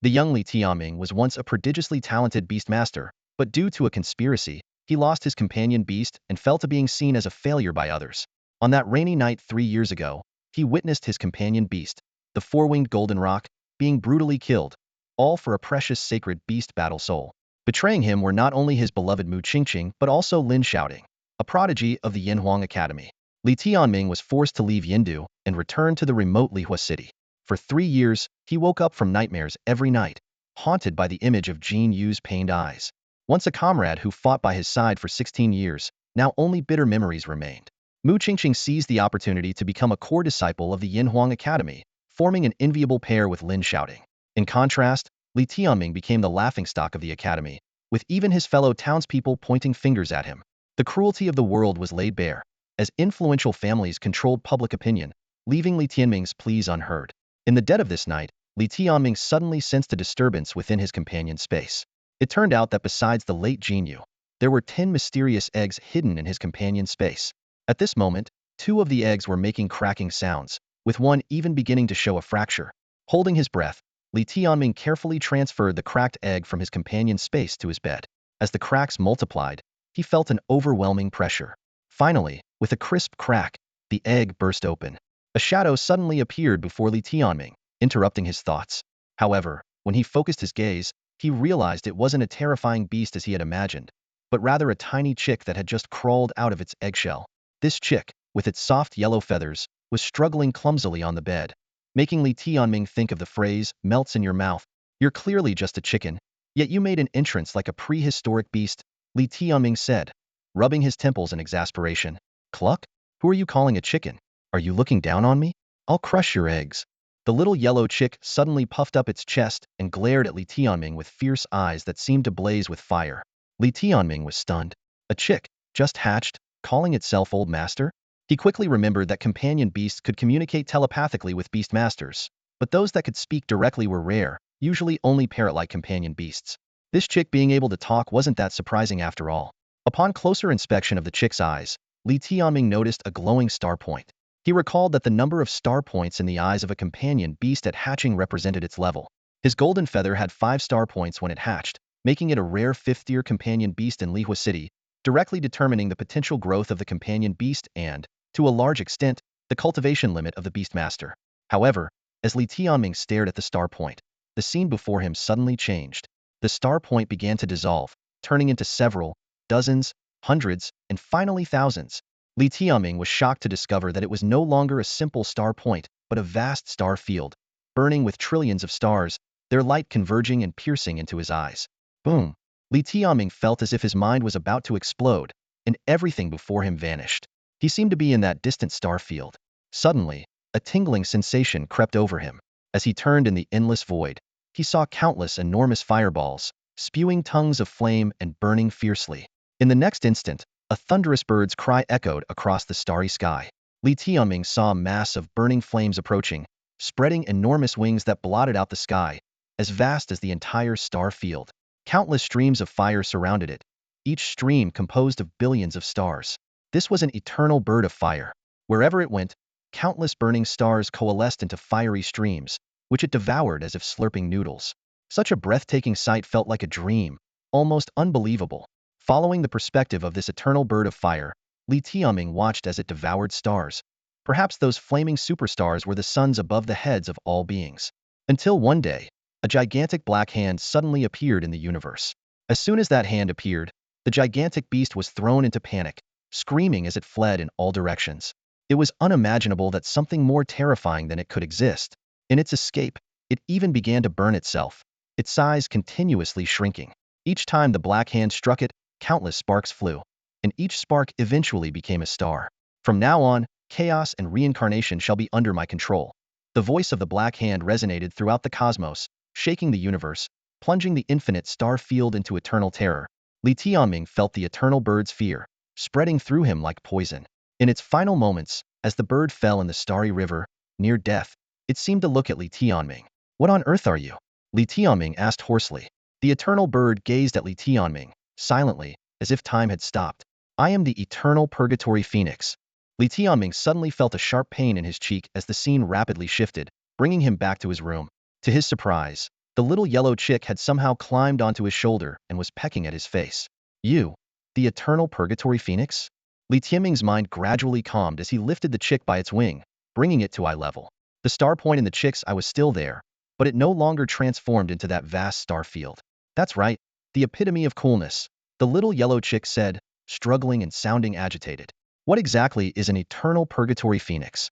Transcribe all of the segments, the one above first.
The young Li Tianming was once a prodigiously talented beastmaster, but due to a conspiracy, he lost his companion beast and fell to being seen as a failure by others. On that rainy night 3 years ago, he witnessed his companion beast, the four-winged golden roc, being brutally killed, all for a precious sacred beast battle soul. Betraying him were not only his beloved Mu Qingqing but also Lin Shouting, a prodigy of the Yanhuang Academy. Li Tianming was forced to leave Yindu and return to the remote Lihua city. For 3 years, he woke up from nightmares every night, haunted by the image of Jin Yu's pained eyes. Once a comrade who fought by his side for 16 years, now only bitter memories remained. Mu Qingqing seized the opportunity to become a core disciple of the Yanhuang Academy, forming an enviable pair with Lin Shouting. In contrast, Li Tianming became the laughingstock of the academy, with even his fellow townspeople pointing fingers at him. The cruelty of the world was laid bare, as influential families controlled public opinion, leaving Li Tianming's pleas unheard. In the dead of this night, Li Tianming suddenly sensed a disturbance within his companion's space. It turned out that besides the late Jinyu, there were 10 mysterious eggs hidden in his companion's space. At this moment, 2 of the eggs were making cracking sounds, with one even beginning to show a fracture. Holding his breath, Li Tianming carefully transferred the cracked egg from his companion's space to his bed. As the cracks multiplied, he felt an overwhelming pressure. Finally, with a crisp crack, the egg burst open. A shadow suddenly appeared before Li Tianming, interrupting his thoughts. However, when he focused his gaze, he realized it wasn't a terrifying beast as he had imagined, but rather a tiny chick that had just crawled out of its eggshell. This chick, with its soft yellow feathers, was struggling clumsily on the bed, making Li Tianming think of the phrase, melts in your mouth. You're clearly just a chicken, yet you made an entrance like a prehistoric beast, Li Tianming said, rubbing his temples in exasperation. Cluck? Who are you calling a chicken? Are you looking down on me? I'll crush your eggs. The little yellow chick suddenly puffed up its chest and glared at Li Tianming with fierce eyes that seemed to blaze with fire. Li Tianming was stunned. A chick, just hatched, calling itself Old Master? He quickly remembered that companion beasts could communicate telepathically with beast masters, but those that could speak directly were rare, usually only parrot-like companion beasts. This chick being able to talk wasn't that surprising after all. Upon closer inspection of the chick's eyes, Li Tianming noticed a glowing star point. He recalled that the number of star points in the eyes of a companion beast at hatching represented its level. His golden feather had 5 star points when it hatched, making it a rare 5th-tier companion beast in Lihua City, directly determining the potential growth of the companion beast and, to a large extent, the cultivation limit of the beastmaster. However, as Li Tianming stared at the star point, the scene before him suddenly changed. The star point began to dissolve, turning into several, dozens, hundreds, and finally thousands. Li Tianming was shocked to discover that it was no longer a simple star point, but a vast star field, burning with trillions of stars, their light converging and piercing into his eyes. Boom! Li Tianming felt as if his mind was about to explode, and everything before him vanished. He seemed to be in that distant star field. Suddenly, a tingling sensation crept over him. As he turned in the endless void, he saw countless enormous fireballs, spewing tongues of flame and burning fiercely. In the next instant, a thunderous bird's cry echoed across the starry sky. Li Tianming saw a mass of burning flames approaching, spreading enormous wings that blotted out the sky, as vast as the entire star field. Countless streams of fire surrounded it, each stream composed of billions of stars. This was an eternal bird of fire. Wherever it went, countless burning stars coalesced into fiery streams, which it devoured as if slurping noodles. Such a breathtaking sight felt like a dream, almost unbelievable. Following the perspective of this eternal bird of fire, Li Tianming watched as it devoured stars. Perhaps those flaming superstars were the suns above the heads of all beings. Until one day, a gigantic black hand suddenly appeared in the universe. As soon as that hand appeared, the gigantic beast was thrown into panic, screaming as it fled in all directions. It was unimaginable that something more terrifying than it could exist. In its escape, it even began to burn itself, its size continuously shrinking. Each time the black hand struck it, countless sparks flew, and each spark eventually became a star. From now on, chaos and reincarnation shall be under my control. The voice of the black hand resonated throughout the cosmos, shaking the universe, plunging the infinite star field into eternal terror. Li Tianming felt the eternal bird's fear, spreading through him like poison. In its final moments, as the bird fell in the starry river, near death, it seemed to look at Li Tianming. What on earth are you? Li Tianming asked hoarsely. The eternal bird gazed at Li Tianming, silently, as if time had stopped. I am the eternal purgatory phoenix. Li Tianming suddenly felt a sharp pain in his cheek as the scene rapidly shifted, bringing him back to his room. To his surprise, The little yellow chick had somehow climbed onto his shoulder and was pecking at his face. You, the eternal purgatory phoenix? Li Tianming's mind gradually calmed as he lifted the chick by its wing, bringing it to eye level. The star point in the chick's eye was still there, but it no longer transformed into that vast star field. That's right, the epitome of coolness, the little yellow chick said, struggling and sounding agitated. What exactly is an eternal purgatory phoenix?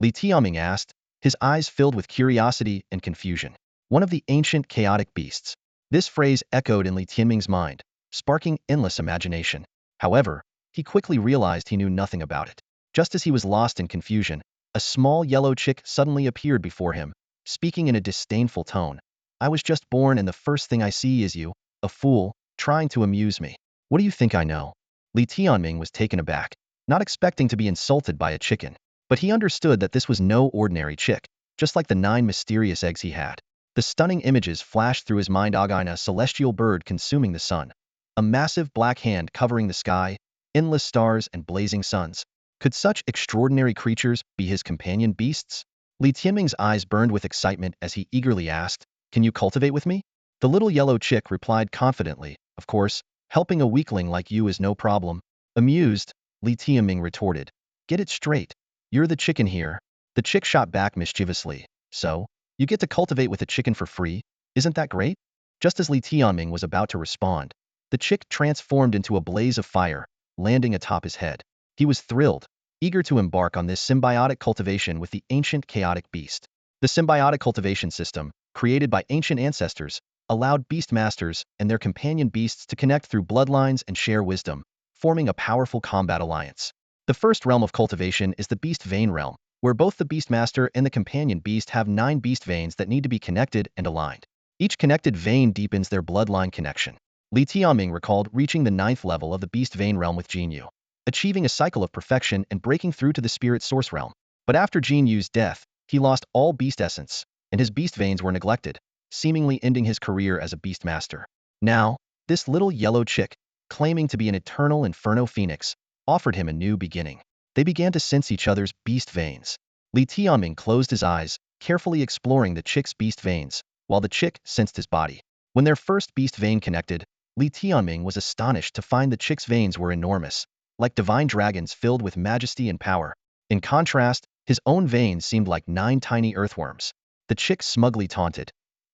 Li Tianming asked, his eyes filled with curiosity and confusion. One of the ancient chaotic beasts. This phrase echoed in Li Tianming's mind, sparking endless imagination. However, he quickly realized he knew nothing about it. Just as he was lost in confusion, a small yellow chick suddenly appeared before him, speaking in a disdainful tone. I was just born and the first thing I see is you, a fool, trying to amuse me. What do you think I know? Li Tianming was taken aback, not expecting to be insulted by a chicken. But he understood that this was no ordinary chick, just like the 9 mysterious eggs he had. The stunning images flashed through his mind: a celestial bird consuming the sun, a massive black hand covering the sky, endless stars and blazing suns. Could such extraordinary creatures be his companion beasts? Li Tianming's eyes burned with excitement as he eagerly asked, can you cultivate with me? The little yellow chick replied confidently, of course, helping a weakling like you is no problem. Amused, Li Tianming retorted, get it straight. You're the chicken here. The chick shot back mischievously. So, you get to cultivate with a chicken for free? Isn't that great? Just as Li Tianming was about to respond, the chick transformed into a blaze of fire, landing atop his head. He was thrilled, eager to embark on this symbiotic cultivation with the ancient chaotic beast. The symbiotic cultivation system, created by ancient ancestors, allowed beast masters and their companion beasts to connect through bloodlines and share wisdom, forming a powerful combat alliance. The first realm of cultivation is the beast vein realm, where both the beastmaster and the companion beast have 9 beast veins that need to be connected and aligned. Each connected vein deepens their bloodline connection. Li Tianming recalled reaching the 9th level of the beast vein realm with Jinyu, achieving a cycle of perfection and breaking through to the spirit source realm. But after Jinyu's death, he lost all beast essence, and his beast veins were neglected, seemingly ending his career as a beastmaster. Now, this little yellow chick, claiming to be an eternal Inferno Phoenix, offered him a new beginning. They began to sense each other's beast veins. Li Tianming closed his eyes, carefully exploring the chick's beast veins, while the chick sensed his body. When their first beast vein connected, Li Tianming was astonished to find the chick's veins were enormous, like divine dragons filled with majesty and power. In contrast, his own veins seemed like 9 tiny earthworms. The chick smugly taunted,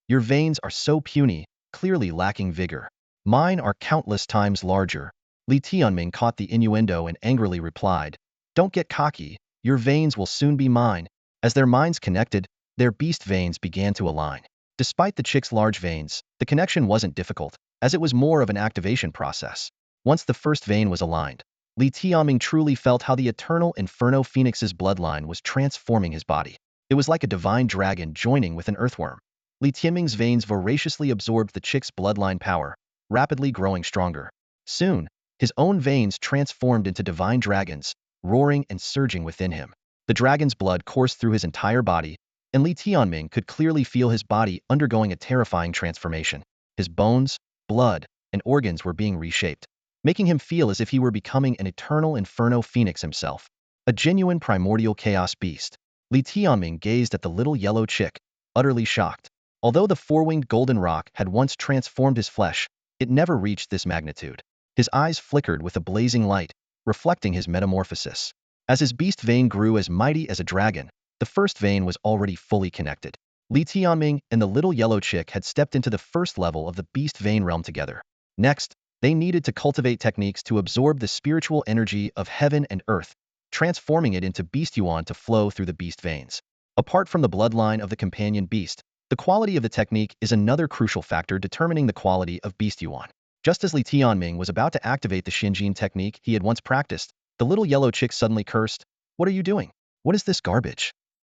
your veins are so puny, clearly lacking vigor. Mine are countless times larger. Li Tianming caught the innuendo and angrily replied, don't get cocky, your veins will soon be mine. As their minds connected, their beast veins began to align. Despite the chick's large veins, the connection wasn't difficult, as it was more of an activation process. Once the first vein was aligned, Li Tianming truly felt how the eternal Inferno Phoenix's bloodline was transforming his body. It was like a divine dragon joining with an earthworm. Li Tianming's veins voraciously absorbed the chick's bloodline power, rapidly growing stronger. Soon, his own veins transformed into divine dragons, roaring and surging within him. The dragon's blood coursed through his entire body, and Li Tianming could clearly feel his body undergoing a terrifying transformation. His bones, blood, and organs were being reshaped, making him feel as if he were becoming an eternal Inferno Phoenix himself. A genuine primordial chaos beast. Li Tianming gazed at the little yellow chick, utterly shocked. Although the 4-winged golden roc had once transformed his flesh, it never reached this magnitude. His eyes flickered with a blazing light, reflecting his metamorphosis. As his beast vein grew as mighty as a dragon, the first vein was already fully connected. Li Tianming and the little yellow chick had stepped into the first level of the beast vein realm together. Next, they needed to cultivate techniques to absorb the spiritual energy of heaven and earth, transforming it into beast yuan to flow through the beast veins. Apart from the bloodline of the companion beast, the quality of the technique is another crucial factor determining the quality of beast yuan. Just as Li Tianming was about to activate the Xinjin technique he had once practiced, the little yellow chick suddenly cursed, what are you doing? What is this garbage?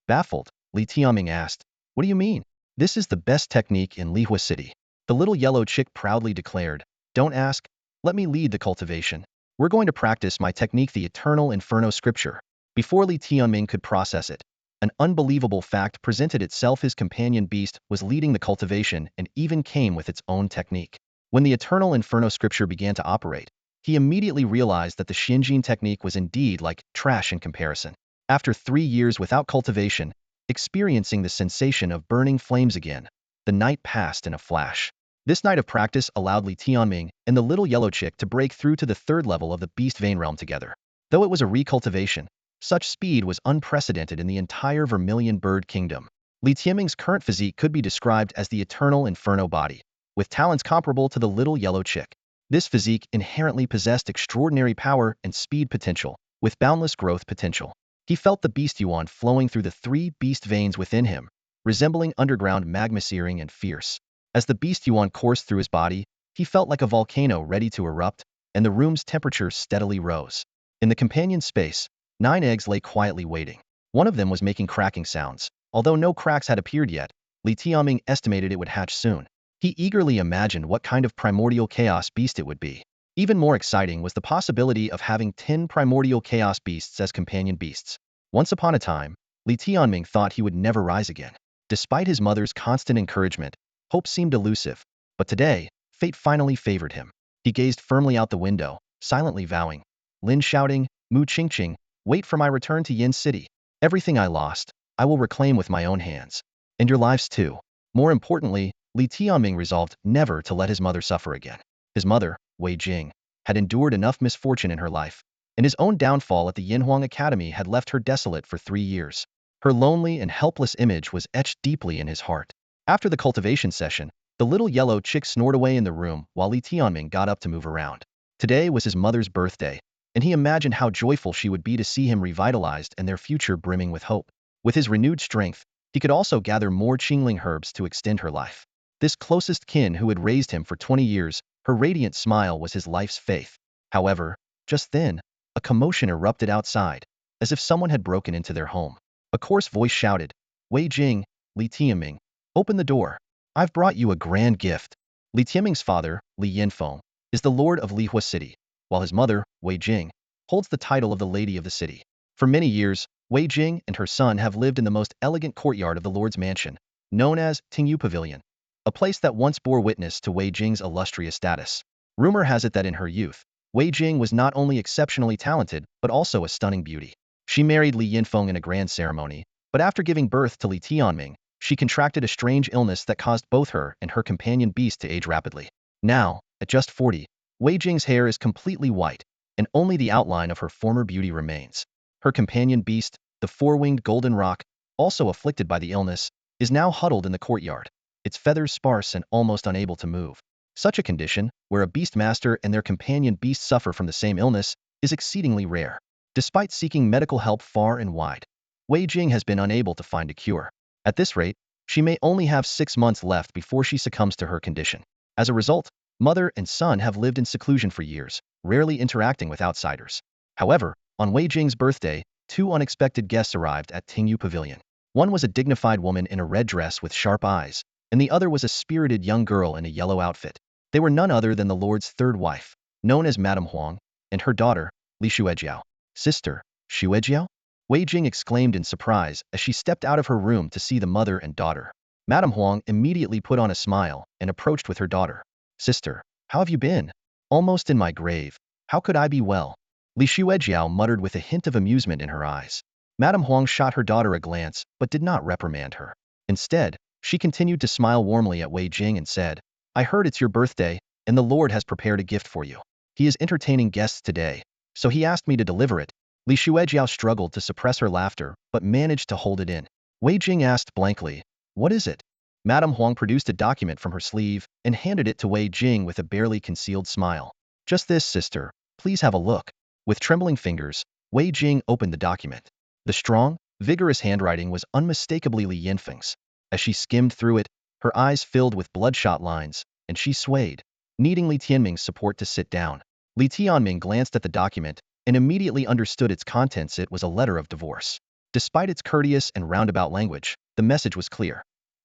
Baffled, Li Tianming asked, what do you mean? This is the best technique in Lihua City. The little yellow chick proudly declared, don't ask, let me lead the cultivation. We're going to practice my technique, the Eternal Inferno Scripture. Before Li Tianming could process it, an unbelievable fact presented itself: his companion beast was leading the cultivation and even came with its own technique. When the Eternal Inferno Scripture began to operate, he immediately realized that the Xinjin technique was indeed like trash in comparison. After 3 years without cultivation, experiencing the sensation of burning flames again, The night passed in a flash. This night of practice allowed Li Tianming and the little yellow chick to break through to the third level of the Beast Vein realm together. Though it was a recultivation, such speed was unprecedented in the entire Vermilion Bird Kingdom. Li Tianming's current physique could be described as the eternal Inferno body, with talents comparable to the little yellow chick. This physique inherently possessed extraordinary power and speed potential, with boundless growth potential. He felt the beast yuan flowing through the three beast veins within him, resembling underground magma searing and fierce. As the beast yuan coursed through his body, he felt like a volcano ready to erupt, and the room's temperature steadily rose. In the companion space, 9 eggs lay quietly waiting. One of them was making cracking sounds. Although no cracks had appeared yet, Li Tianming estimated it would hatch soon. He eagerly imagined what kind of primordial chaos beast it would be. Even more exciting was the possibility of having 10 primordial chaos beasts as companion beasts. Once upon a time, Li Tianming thought he would never rise again. Despite his mother's constant encouragement, hope seemed elusive. But today, fate finally favored him. He gazed firmly out the window, silently vowing, Lin shouting, Mu Qingqing, wait for my return to Yin City. Everything I lost, I will reclaim with my own hands. And your lives too. More importantly, Li Tianming resolved never to let his mother suffer again. His mother, Wei Jing, had endured enough misfortune in her life, and his own downfall at the Yinhuang Academy had left her desolate for 3 years. Her lonely and helpless image was etched deeply in his heart. After the cultivation session, the little yellow chick snored away in the room while Li Tianming got up to move around. Today was his mother's birthday, and he imagined how joyful she would be to see him revitalized and their future brimming with hope. With his renewed strength, he could also gather more Qingling herbs to extend her life. This closest kin who had raised him for 20 years, her radiant smile was his life's faith. However, just then, a commotion erupted outside, as if someone had broken into their home. A coarse voice shouted, Wei Jing, Li Tianming, open the door. I've brought you a grand gift. Li Tianming's father, Li Yinfeng, is the lord of Lihua City, while his mother, Wei Jing, holds the title of the lady of the city. For many years, Wei Jing and her son have lived in the most elegant courtyard of the lord's mansion, known as Tingyu Pavilion, a place that once bore witness to Wei Jing's illustrious status. Rumor has it that in her youth, Wei Jing was not only exceptionally talented, but also a stunning beauty. She married Li Yinfeng in a grand ceremony, but after giving birth to Li Tianming, she contracted a strange illness that caused both her and her companion beast to age rapidly. Now, at just 40, Wei Jing's hair is completely white, and only the outline of her former beauty remains. Her companion beast, the four-winged golden roc, also afflicted by the illness, is now huddled in the courtyard, its feathers sparse and almost unable to move. Such a condition, where a beastmaster and their companion beast suffer from the same illness, is exceedingly rare. Despite seeking medical help far and wide, Wei Jing has been unable to find a cure. At this rate, she may only have 6 months left before she succumbs to her condition. As a result, mother and son have lived in seclusion for years, rarely interacting with outsiders. However, on Wei Jing's birthday, 2 unexpected guests arrived at Tingyu Pavilion. One was a dignified woman in a red dress with sharp eyes, and the other was a spirited young girl in a yellow outfit. They were none other than the Lord's third wife, known as Madame Huang, and her daughter, Li Shuejiao. Sister, Shuejiao? Wei Jing exclaimed in surprise as she stepped out of her room to see the mother and daughter. Madame Huang immediately put on a smile and approached with her daughter. Sister, how have you been? Almost in my grave. How could I be well? Li Shuejiao muttered with a hint of amusement in her eyes. Madame Huang shot her daughter a glance but did not reprimand her. Instead, she continued to smile warmly at Wei Jing and said, I heard it's your birthday, and the Lord has prepared a gift for you. He is entertaining guests today, so he asked me to deliver it. Li Shuejiao struggled to suppress her laughter, but managed to hold it in. Wei Jing asked blankly, what is it? Madame Huang produced a document from her sleeve and handed it to Wei Jing with a barely concealed smile. Just this, sister. Please have a look. With trembling fingers, Wei Jing opened the document. The strong, vigorous handwriting was unmistakably Li Yinfeng's. As she skimmed through it, her eyes filled with bloodshot lines, and she swayed, needing Li Tianming's support to sit down. Li Tianming glanced at the document and immediately understood its contents. It was a letter of divorce. Despite its courteous and roundabout language, the message was clear.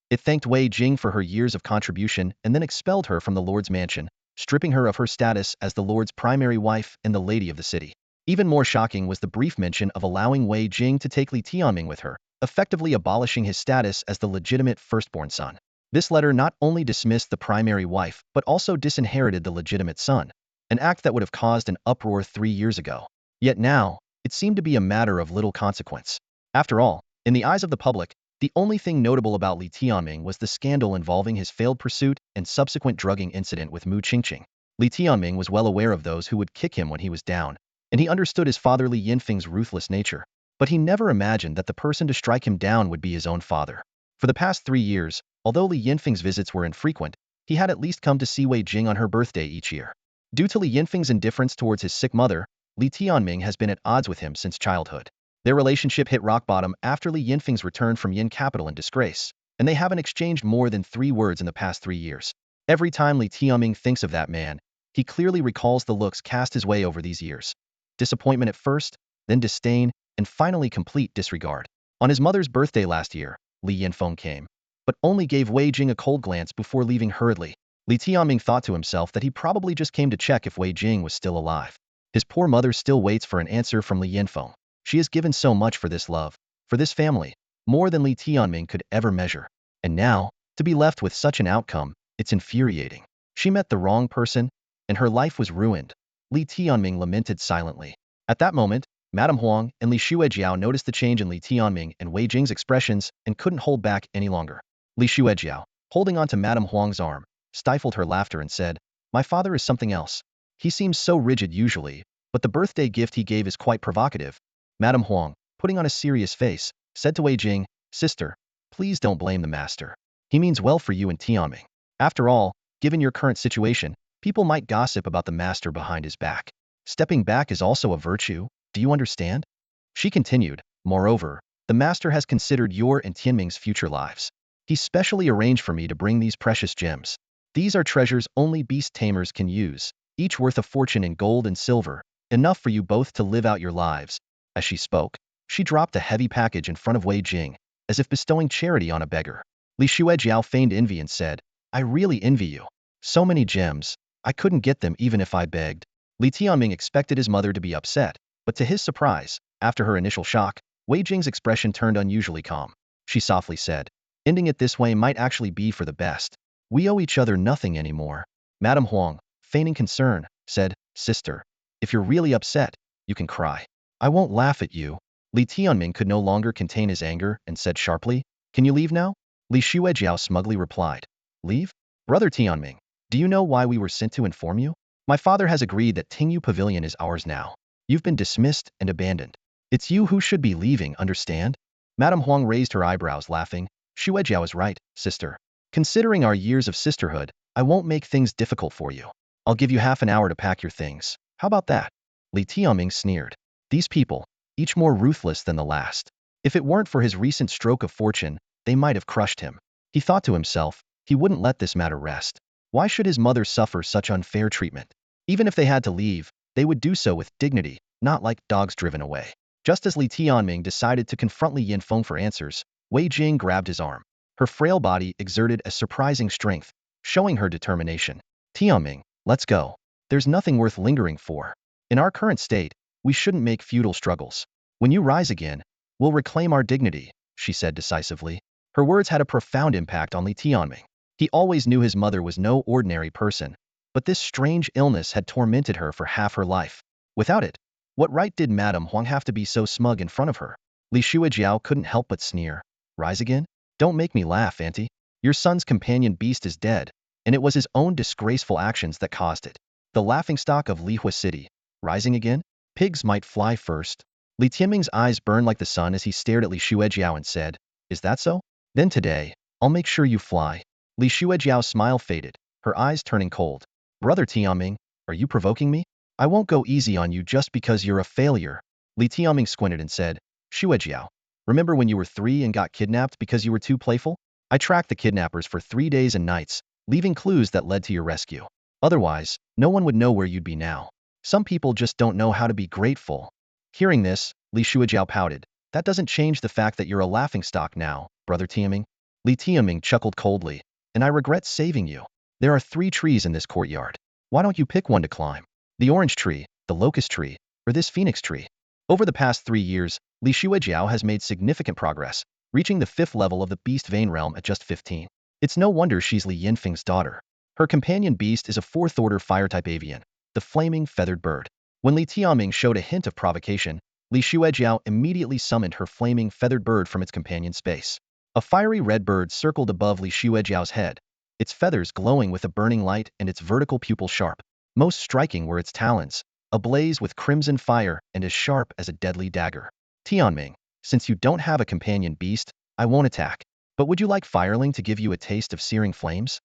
It thanked Wei Jing for her years of contribution and then expelled her from the Lord's mansion, stripping her of her status as the Lord's primary wife and the lady of the city. Even more shocking was the brief mention of allowing Wei Jing to take Li Tianming with her, effectively abolishing his status as the legitimate firstborn son. This letter not only dismissed the primary wife, but also disinherited the legitimate son, an act that would have caused an uproar 3 years ago. Yet now, it seemed to be a matter of little consequence. After all, in the eyes of the public, The only thing notable about Li Tianming was the scandal involving his failed pursuit and subsequent drugging incident with Mu Qingqing. Li Tianming was well aware of those who would kick him when he was down, and he understood his father Li Yinfeng's ruthless nature. But he never imagined that the person to strike him down would be his own father. For the past 3 years, although Li Yinfeng's visits were infrequent, he had at least come to see Wei Jing on her birthday each year. Due to Li Yinfeng's indifference towards his sick mother, Li Tianming has been at odds with him since childhood. Their relationship hit rock bottom after Li Yinfeng's return from Yin capital in disgrace, and they haven't exchanged more than 3 words in the past 3 years. Every time Li Tianming thinks of that man, he clearly recalls the looks cast his way over these years. Disappointment at first, then disdain, and finally complete disregard. On his mother's birthday last year, Li Yinfeng came, but only gave Wei Jing a cold glance before leaving hurriedly. Li Tianming thought to himself that he probably just came to check if Wei Jing was still alive. His poor mother still waits for an answer from Li Yinfeng. She has given so much for this love, for this family, more than Li Tianming could ever measure. And now, to be left with such an outcome, it's infuriating. She met the wrong person, and her life was ruined. Li Tianming lamented silently. At that moment, Madame Huang and Li Shuejiao noticed the change in Li Tianming and Wei Jing's expressions and couldn't hold back any longer. Li Shuejiao, holding onto Madame Huang's arm, stifled her laughter and said, "My father is something else. He seems so rigid usually, but the birthday gift he gave is quite provocative." Madame Huang, putting on a serious face, said to Wei Jing, "Sister, please don't blame the master. He means well for you and Tianming. After all, given your current situation, people might gossip about the master behind his back. Stepping back is also a virtue, do you understand?" She continued, "Moreover, the master has considered your and Tianming's future lives. He specially arranged for me to bring these precious gems. These are treasures only beast tamers can use, each worth a fortune in gold and silver, enough for you both to live out your lives." As she spoke, she dropped a heavy package in front of Wei Jing, as if bestowing charity on a beggar. Li Shuejiao feigned envy and said, "I really envy you. So many gems, I couldn't get them even if I begged." Li Tianming expected his mother to be upset, but to his surprise, after her initial shock, Wei Jing's expression turned unusually calm. She softly said, "Ending it this way might actually be for the best. We owe each other nothing anymore." Madame Huang, feigning concern, said, "Sister, if you're really upset, you can cry. I won't laugh at you." Li Tianming could no longer contain his anger and said sharply, "Can you leave now?" Li Shuejiao smugly replied, "Leave? Brother Tianming, do you know why we were sent to inform you? My father has agreed that Tingyu Pavilion is ours now. You've been dismissed and abandoned. It's you who should be leaving, understand?" Madame Huang raised her eyebrows, laughing. "Shuejiao is right, sister. Considering our years of sisterhood, I won't make things difficult for you. I'll give you half an hour to pack your things. How about that?" Li Tianming sneered. These people, each more ruthless than the last. If it weren't for his recent stroke of fortune, they might have crushed him. He thought to himself, he wouldn't let this matter rest. Why should his mother suffer such unfair treatment? Even if they had to leave, they would do so with dignity, not like dogs driven away. Just as Li Tianming decided to confront Li Yinfeng for answers, Wei Jing grabbed his arm. Her frail body exerted a surprising strength, showing her determination. "Tianming, let's go. There's nothing worth lingering for. In our current state, we shouldn't make futile struggles. When you rise again, we'll reclaim our dignity," she said decisively. Her words had a profound impact on Li Tianming. He always knew his mother was no ordinary person, but this strange illness had tormented her for half her life. Without it, what right did Madame Huang have to be so smug in front of her? Li Shuejiao couldn't help but sneer. "Rise again? Don't make me laugh, auntie. Your son's companion beast is dead, and it was his own disgraceful actions that caused it. The laughingstock of Lihua City. Rising again? Pigs might fly first." Li Tianming's eyes burned like the sun as he stared at Li Shuejiao and said, "Is that so? Then today, I'll make sure you fly." Li Shuejiao's smile faded, her eyes turning cold. "Brother Tianming, are you provoking me? I won't go easy on you just because you're a failure." Li Tianming squinted and said, "Shuejiao, remember when you were 3 and got kidnapped because you were too playful? I tracked the kidnappers for 3 days and nights, leaving clues that led to your rescue. Otherwise, no one would know where you'd be now. Some people just don't know how to be grateful." Hearing this, Li Shuejiao pouted. "That doesn't change the fact that you're a laughingstock now, Brother Tianming." Li Tianming chuckled coldly, "And I regret saving you. There are 3 trees in this courtyard. Why don't you pick one to climb? The orange tree, the locust tree, or this phoenix tree?" Over the past 3 years, Li Shuejiao has made significant progress, reaching the 5th level of the beast vein realm at just 15. It's no wonder she's Li Yinfeng's daughter. Her companion beast is a 4th-order fire-type avian, the flaming feathered bird. When Li Tianming showed a hint of provocation, Li Shuejiao immediately summoned her flaming feathered bird from its companion space. A fiery red bird circled above Li Shuejiao's head, its feathers glowing with a burning light and its vertical pupil sharp. Most striking were its talons, ablaze with crimson fire and as sharp as a deadly dagger. Tianming, since you don't have a companion beast, I won't attack. But would you like Fireling to give you a taste of searing flames?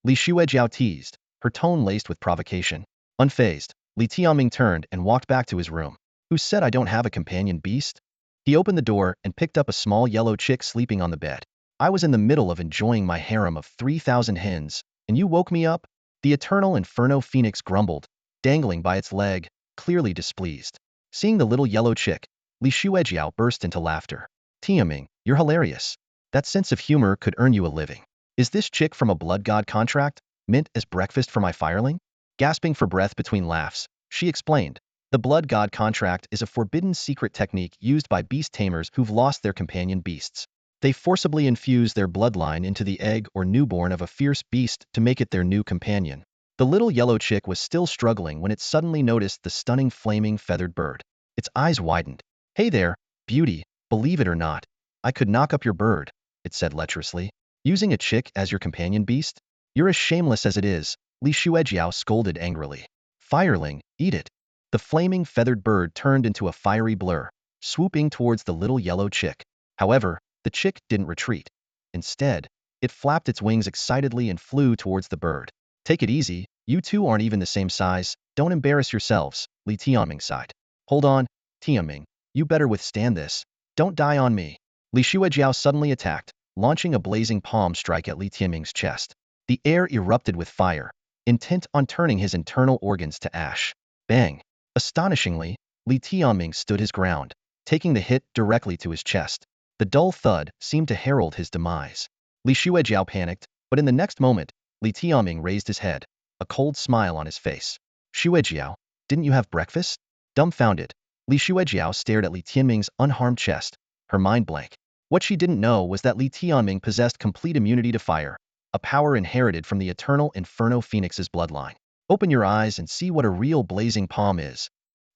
Li Shuejiao teased, her tone laced with provocation. Unfazed, Li Tianming turned and walked back to his room. Who said I don't have a companion beast? He opened the door and picked up a small yellow chick sleeping on the bed. I was in the middle of enjoying my harem of 3,000 hens, and you woke me up? The eternal Inferno Phoenix grumbled, dangling by its leg, clearly displeased. Seeing the little yellow chick, Li Shuejiao burst into laughter. Tianming, you're hilarious. That sense of humor could earn you a living. Is this chick from a blood god contract, meant as breakfast for my fireling? Gasping for breath between laughs, she explained. The blood god contract is a forbidden secret technique used by beast tamers who've lost their companion beasts. They forcibly infuse their bloodline into the egg or newborn of a fierce beast to make it their new companion. The little yellow chick was still struggling when it suddenly noticed the stunning flaming feathered bird. Its eyes widened. Hey there, beauty, believe it or not, I could knock up your bird, it said lecherously. Using a chick as your companion beast? You're as shameless as it is, Li Shuejiao scolded angrily. Fireling, eat it. The flaming feathered bird turned into a fiery blur, swooping towards the little yellow chick. However, the chick didn't retreat. Instead, it flapped its wings excitedly and flew towards the bird. Take it easy, you two aren't even the same size, don't embarrass yourselves, Li Tianming sighed. Hold on, Tianming, you better withstand this. Don't die on me. Li Shuejiao suddenly attacked, launching a blazing palm strike at Li Tianming's chest. The air erupted with fire, intent on turning his internal organs to ash. Bang! Astonishingly, Li Tianming stood his ground, taking the hit directly to his chest. The dull thud seemed to herald his demise. Li Shuejiao panicked, but in the next moment, Li Tianming raised his head, a cold smile on his face. Shuejiao, didn't you have breakfast? Dumbfounded, Li Shuejiao stared at Li Tianming's unharmed chest, her mind blank. What she didn't know was that Li Tianming possessed complete immunity to fire, a power inherited from the eternal Inferno Phoenix's bloodline. Open your eyes and see what a real blazing palm is.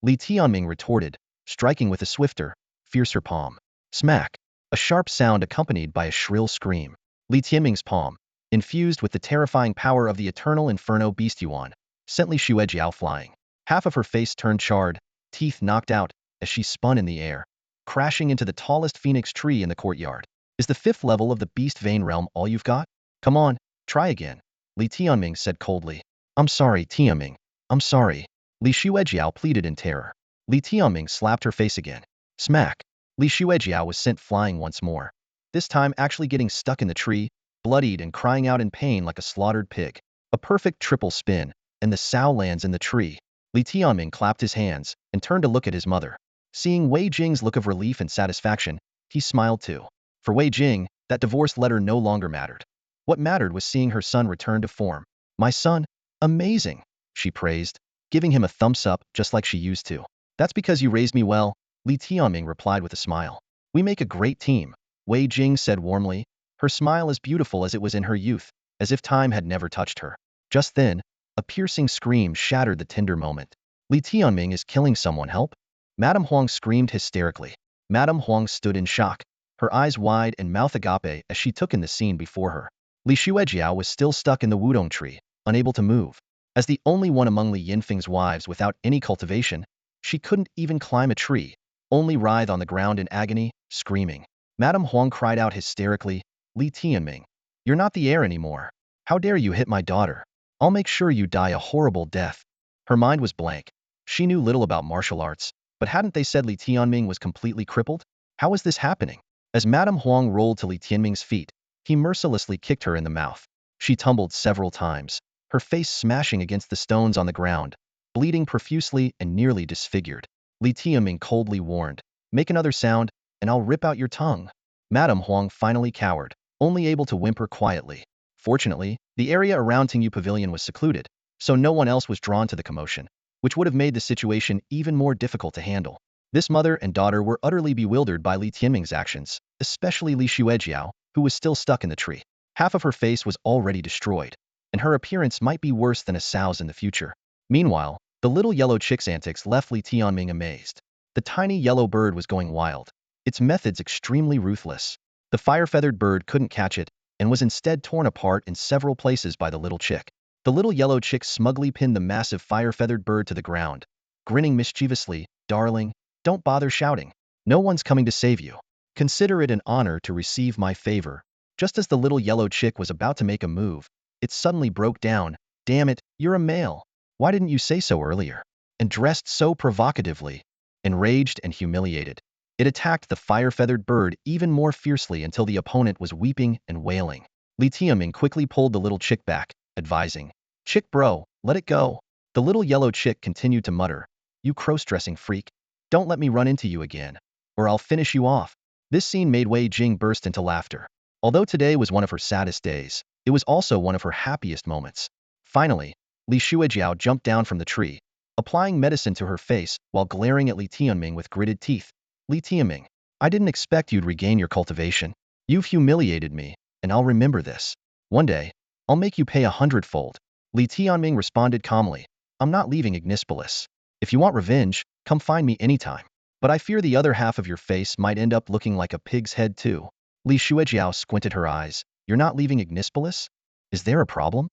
Li Tianming retorted, striking with a swifter, fiercer palm. Smack! A sharp sound accompanied by a shrill scream. Li Tianming's palm, infused with the terrifying power of the eternal Inferno Beast Yuan, sent Li Shuejiao flying. Half of her face turned charred, teeth knocked out, as she spun in the air, crashing into the tallest phoenix tree in the courtyard. Is the 5th level of the Beast Vein realm all you've got? Come on, try again, Li Tianming said coldly. I'm sorry, Tianming. I'm sorry. Li Shuejiao pleaded in terror. Li Tianming slapped her face again. Smack! Li Shuejiao was sent flying once more, this time actually getting stuck in the tree, bloodied and crying out in pain like a slaughtered pig. A perfect triple spin, and the sow lands in the tree. Li Tianming clapped his hands and turned to look at his mother. Seeing Wei Jing's look of relief and satisfaction, he smiled too. For Wei Jing, that divorce letter no longer mattered. What mattered was seeing her son return to form. My son, amazing, she praised, giving him a thumbs up just like she used to. That's because you raised me well, Li Tianming replied with a smile. We make a great team, Wei Jing said warmly, her smile as beautiful as it was in her youth, as if time had never touched her. Just then, a piercing scream shattered the tender moment. Li Tianming is killing someone, help! Madame Huang screamed hysterically. Madame Huang stood in shock, her eyes wide and mouth agape as she took in the scene before her. Li Shuejiao was still stuck in the wudong tree, unable to move. As the only one among Li Yinfeng's wives without any cultivation, she couldn't even climb a tree, only writhe on the ground in agony, screaming. Madame Huang cried out hysterically, Li Tianming, you're not the heir anymore. How dare you hit my daughter? I'll make sure you die a horrible death. Her mind was blank. She knew little about martial arts, but hadn't they said Li Tianming was completely crippled? How was this happening? As Madame Huang rolled to Li Tianming's feet, he mercilessly kicked her in the mouth. She tumbled several times, her face smashing against the stones on the ground, bleeding profusely and nearly disfigured. Li Tianming coldly warned, make another sound, and I'll rip out your tongue. Madame Huang finally cowered, only able to whimper quietly. Fortunately, the area around Tingyu Pavilion was secluded, so no one else was drawn to the commotion, which would have made the situation even more difficult to handle. This mother and daughter were utterly bewildered by Li Tianming's actions, especially Li Shuejiao, who was still stuck in the tree. Half of her face was already destroyed, and her appearance might be worse than a sow's in the future. Meanwhile, the little yellow chick's antics left Li Tianming amazed. The tiny yellow bird was going wild, its methods extremely ruthless. The fire-feathered bird couldn't catch it and was instead torn apart in several places by the little chick. The little yellow chick smugly pinned the massive fire-feathered bird to the ground, grinning mischievously. Darling, don't bother shouting. No one's coming to save you. Consider it an honor to receive my favor. Just as the little yellow chick was about to make a move, it suddenly broke down. Damn it, you're a male. Why didn't you say so earlier? And dressed so provocatively. Enraged and humiliated, it attacked the fire-feathered bird even more fiercely until the opponent was weeping and wailing. Tianming quickly pulled the little chick back, advising, "Chick bro, let it go." The little yellow chick continued to mutter, "You cross-dressing freak. Don't let me run into you again, or I'll finish you off." This scene made Wei Jing burst into laughter. Although today was one of her saddest days, it was also one of her happiest moments. Finally, Li Shuijiao jumped down from the tree, applying medicine to her face while glaring at Li Tianming with gritted teeth. "Li Tianming, I didn't expect you'd regain your cultivation. You've humiliated me, and I'll remember this. One day, I'll make you pay 100-fold. Li Tianming responded calmly, "I'm not leaving Ignispolis. If you want revenge, come find me anytime. But I fear the other half of your face might end up looking like a pig's head too." Li Shuijiao squinted her eyes. "You're not leaving Ignispolis? Is there a problem?"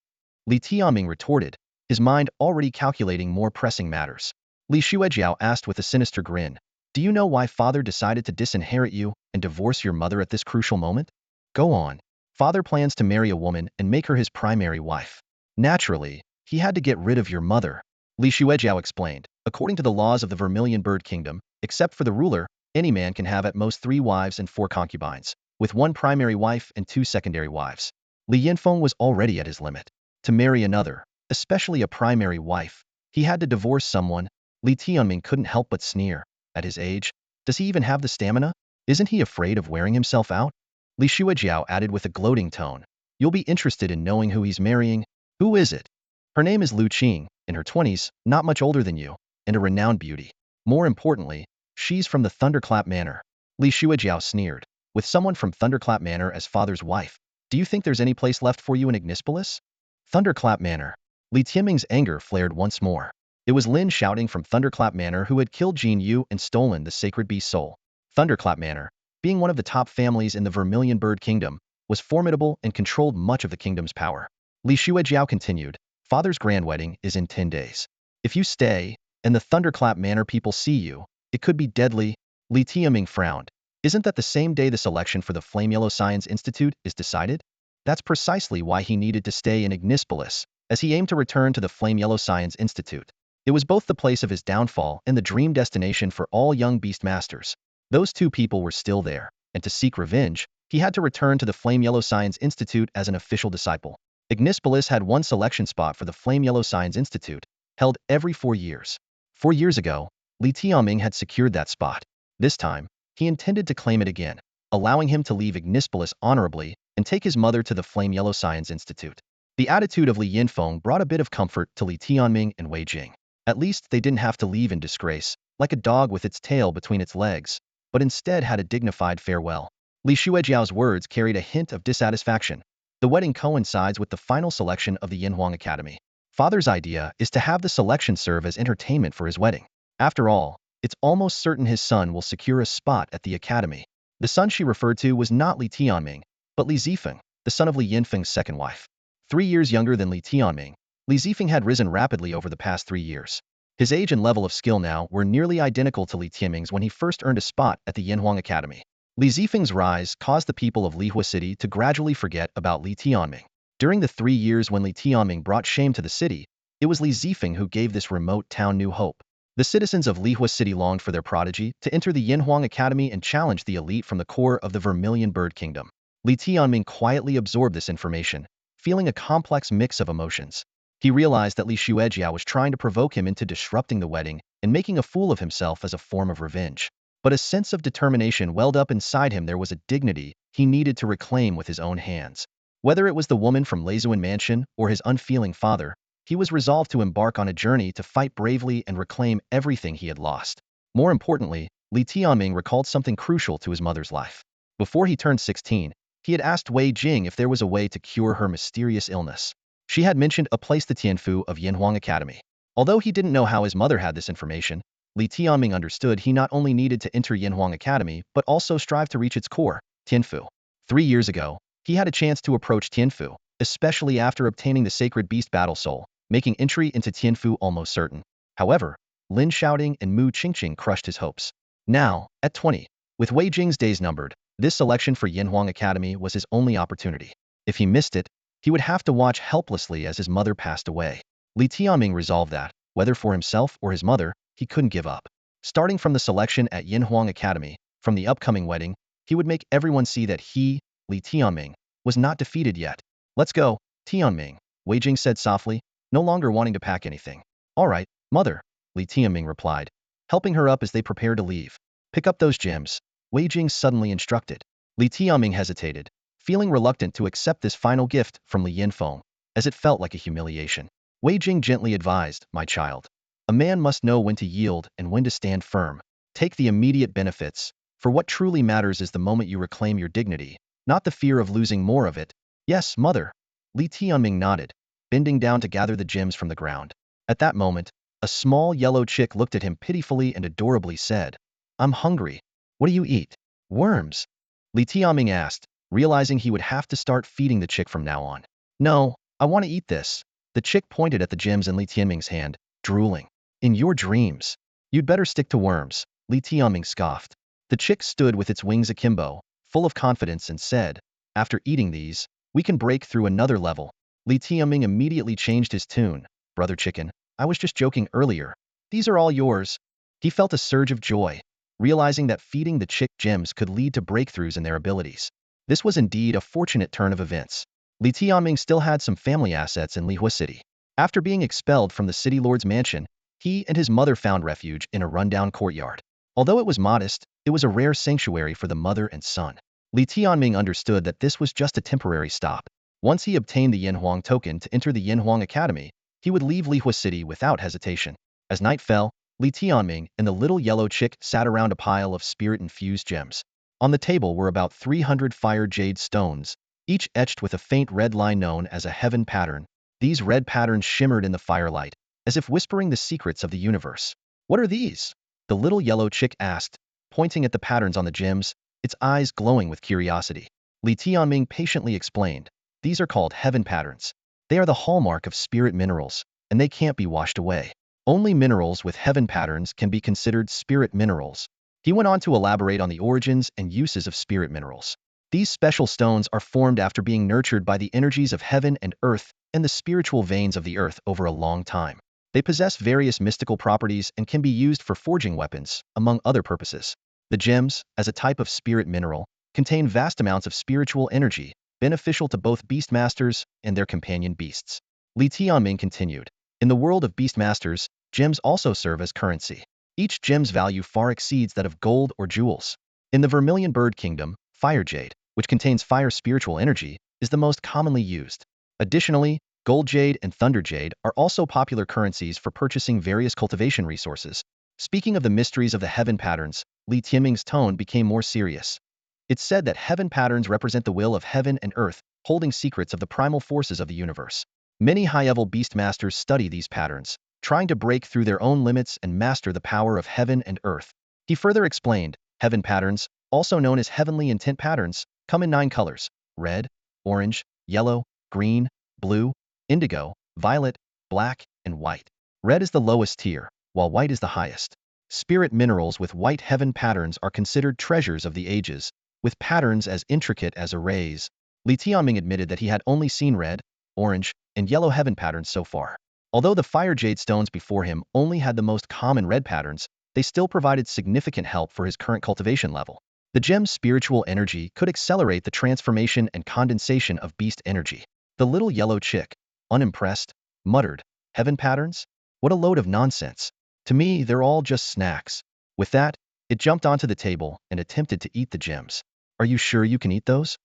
Li Tianming retorted, his mind already calculating more pressing matters. Li Shuijiao asked with a sinister grin, "Do you know why father decided to disinherit you and divorce your mother at this crucial moment?" "Go on." "Father plans to marry a woman and make her his primary wife. Naturally, he had to get rid of your mother." Li Shuijiao explained, "According to the laws of the Vermilion Bird Kingdom, except for the ruler, any man can have at most 3 wives and 4 concubines, with 1 primary wife and 2 secondary wives." Li Yinfeng was already at his limit. To marry another, especially a primary wife, he had to divorce someone. Li Tianming couldn't help but sneer. At his age, does he even have the stamina? Isn't he afraid of wearing himself out? Li Shuijiao added with a gloating tone, "You'll be interested in knowing who he's marrying." "Who is it?" "Her name is Lu Qing, in her 20s, not much older than you, and a renowned beauty. More importantly, she's from the Thunderclap Manor." Li Shuijiao sneered, "With someone from Thunderclap Manor as father's wife, do you think there's any place left for you in Ignispolis?" Thunderclap Manor. Li Tianming's anger flared once more. It was Lin shouting from Thunderclap Manor who had killed Jin Yu and stolen the sacred beast soul. Thunderclap Manor, being one of the top families in the Vermilion Bird Kingdom, was formidable and controlled much of the kingdom's power. Li Shuijiao continued, "Father's grand wedding is in 10 days. If you stay, and the Thunderclap Manor people see you, it could be deadly." Li Tianming frowned. "Isn't that the same day the selection for the Flame Yellow Science Institute is decided?" That's precisely why he needed to stay in Ignispolis, as he aimed to return to the Flame Yellow Science Institute. It was both the place of his downfall and the dream destination for all young Beastmasters. Those 2 people were still there, and to seek revenge, he had to return to the Flame Yellow Science Institute as an official disciple. Ignispolis had 1 selection spot for the Flame Yellow Science Institute, held every 4 years. 4 years ago, Li Tianming had secured that spot. This time, he intended to claim it again, allowing him to leave Ignispolis honorably and take his mother to the Flame Yellow Science Institute. The attitude of Li Yinfeng brought a bit of comfort to Li Tianming and Wei Jing. At least they didn't have to leave in disgrace, like a dog with its tail between its legs, but instead had a dignified farewell. Li Shuijiao's words carried a hint of dissatisfaction. The wedding coincides with the final selection of the Yinhuang Academy. Father's idea is to have the selection serve as entertainment for his wedding. After all, it's almost certain his son will secure a spot at the academy. The son she referred to was not Li Tianming, but Li Zifeng, the son of Li Yinfeng's second wife. 3 years younger than Li Tianming, Li Zifeng had risen rapidly over the past 3 years. His age and level of skill now were nearly identical to Li Tianming's when he first earned a spot at the Yinhuang Academy. Li Zifeng's rise caused the people of Lihua City to gradually forget about Li Tianming. During the 3 years when Li Tianming brought shame to the city, it was Li Zifeng who gave this remote town new hope. The citizens of Lihua City longed for their prodigy to enter the Yinhuang Academy and challenge the elite from the core of the Vermilion Bird Kingdom. Li Tianming quietly absorbed this information, feeling a complex mix of emotions. He realized that Li Shuijiao was trying to provoke him into disrupting the wedding and making a fool of himself as a form of revenge. But a sense of determination welled up inside him. There was a dignity he needed to reclaim with his own hands. Whether it was the woman from Leizuan Mansion or his unfeeling father, he was resolved to embark on a journey to fight bravely and reclaim everything he had lost. More importantly, Li Tianming recalled something crucial to his mother's life. Before he turned 16, he had asked Wei Jing if there was a way to cure her mysterious illness. She had mentioned a place, the Tianfu of Yinhuang Academy. Although he didn't know how his mother had this information, Li Tianming understood he not only needed to enter Yinhuang Academy but also strive to reach its core, Tianfu. 3 years ago, he had a chance to approach Tianfu, especially after obtaining the sacred beast battle soul, making entry into Tianfu almost certain. However, Lin Shouting and Mu Qingqing crushed his hopes. Now, at 20, with Wei Jing's days numbered, this selection for Yinhuang Academy was his only opportunity. If he missed it, he would have to watch helplessly as his mother passed away. Li Tianming resolved that, whether for himself or his mother, he couldn't give up. Starting from the selection at Yinhuang Academy, from the upcoming wedding, he would make everyone see that he, Li Tianming, was not defeated yet. Let's go, Tianming, Wei Jing said softly, no longer wanting to pack anything. All right, mother, Li Tianming replied, helping her up as they prepared to leave. Pick up those gems, Wei Jing suddenly instructed. Li Tianming hesitated, feeling reluctant to accept this final gift from Li Yinfeng, as it felt like a humiliation. Wei Jing gently advised, my child. A man must know when to yield and when to stand firm. Take the immediate benefits, for what truly matters is the moment you reclaim your dignity, not the fear of losing more of it. Yes, mother. Li Tianming nodded, bending down to gather the gems from the ground. At that moment, a small yellow chick looked at him pitifully and adorably said, I'm hungry. What do you eat? Worms? Li Tianming asked, realizing he would have to start feeding the chick from now on. No, I want to eat this. The chick pointed at the gems in Li Tianming's hand, drooling. In your dreams. You'd better stick to worms, Li Tianming scoffed. The chick stood with its wings akimbo, full of confidence and said, after eating these, we can break through another level. Li Tianming immediately changed his tune. Brother chicken, I was just joking earlier. These are all yours. He felt a surge of joy, realizing that feeding the chick gems could lead to breakthroughs in their abilities. This was indeed a fortunate turn of events. Li Tianming still had some family assets in Lihua City. After being expelled from the city lord's mansion, he and his mother found refuge in a rundown courtyard. Although it was modest, it was a rare sanctuary for the mother and son. Li Tianming understood that this was just a temporary stop. Once he obtained the Yinhuang token to enter the Yinhuang Academy, he would leave Lihua City without hesitation. As night fell, Li Tianming and the little yellow chick sat around a pile of spirit-infused gems. On the table were about 300 fire jade stones, each etched with a faint red line known as a heaven pattern. These red patterns shimmered in the firelight, as if whispering the secrets of the universe. What are these? The little yellow chick asked, pointing at the patterns on the gems, its eyes glowing with curiosity. Li Tianming patiently explained, these are called heaven patterns. They are the hallmark of spirit minerals, and they can't be washed away. Only minerals with heaven patterns can be considered spirit minerals. He went on to elaborate on the origins and uses of spirit minerals. These special stones are formed after being nurtured by the energies of heaven and earth and the spiritual veins of the earth over a long time. They possess various mystical properties and can be used for forging weapons, among other purposes. The gems, as a type of spirit mineral, contain vast amounts of spiritual energy, beneficial to both beastmasters and their companion beasts. Li Tianming continued, in the world of beastmasters, gems also serve as currency. Each gem's value far exceeds that of gold or jewels. In the Vermilion Bird Kingdom, fire jade, which contains fire spiritual energy, is the most commonly used. Additionally, gold jade and thunder jade are also popular currencies for purchasing various cultivation resources. Speaking of the mysteries of the heaven patterns, Li Tianming's tone became more serious. It's said that heaven patterns represent the will of heaven and earth, holding secrets of the primal forces of the universe. Many high-level beastmasters study these patterns, trying to break through their own limits and master the power of heaven and earth. He further explained, heaven patterns, also known as heavenly intent patterns, come in 9 colors: red, orange, yellow, green, blue, indigo, violet, black, and white. Red is the lowest tier, while white is the highest. Spirit minerals with white heaven patterns are considered treasures of the ages, with patterns as intricate as arrays. Li Tianming admitted that he had only seen red, orange, and yellow heaven patterns so far. Although the fire jade stones before him only had the most common red patterns, they still provided significant help for his current cultivation level. The gem's spiritual energy could accelerate the transformation and condensation of beast energy. The little yellow chick, unimpressed, muttered, heaven patterns? What a load of nonsense. To me, they're all just snacks. With that, it jumped onto the table and attempted to eat the gems. Are you sure you can eat those?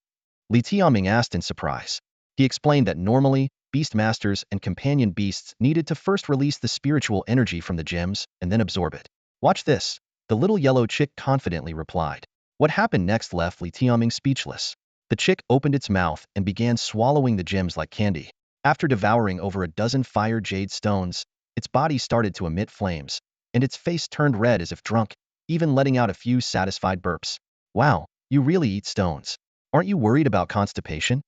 Li Tianming asked in surprise. He explained that normally, beastmasters and companion beasts needed to first release the spiritual energy from the gems and then absorb it. Watch this, the little yellow chick confidently replied. What happened next left Li Tianming speechless. The chick opened its mouth and began swallowing the gems like candy. After devouring over a dozen fire jade stones, its body started to emit flames, and its face turned red as if drunk, even letting out a few satisfied burps. Wow, you really eat stones. Aren't you worried about constipation?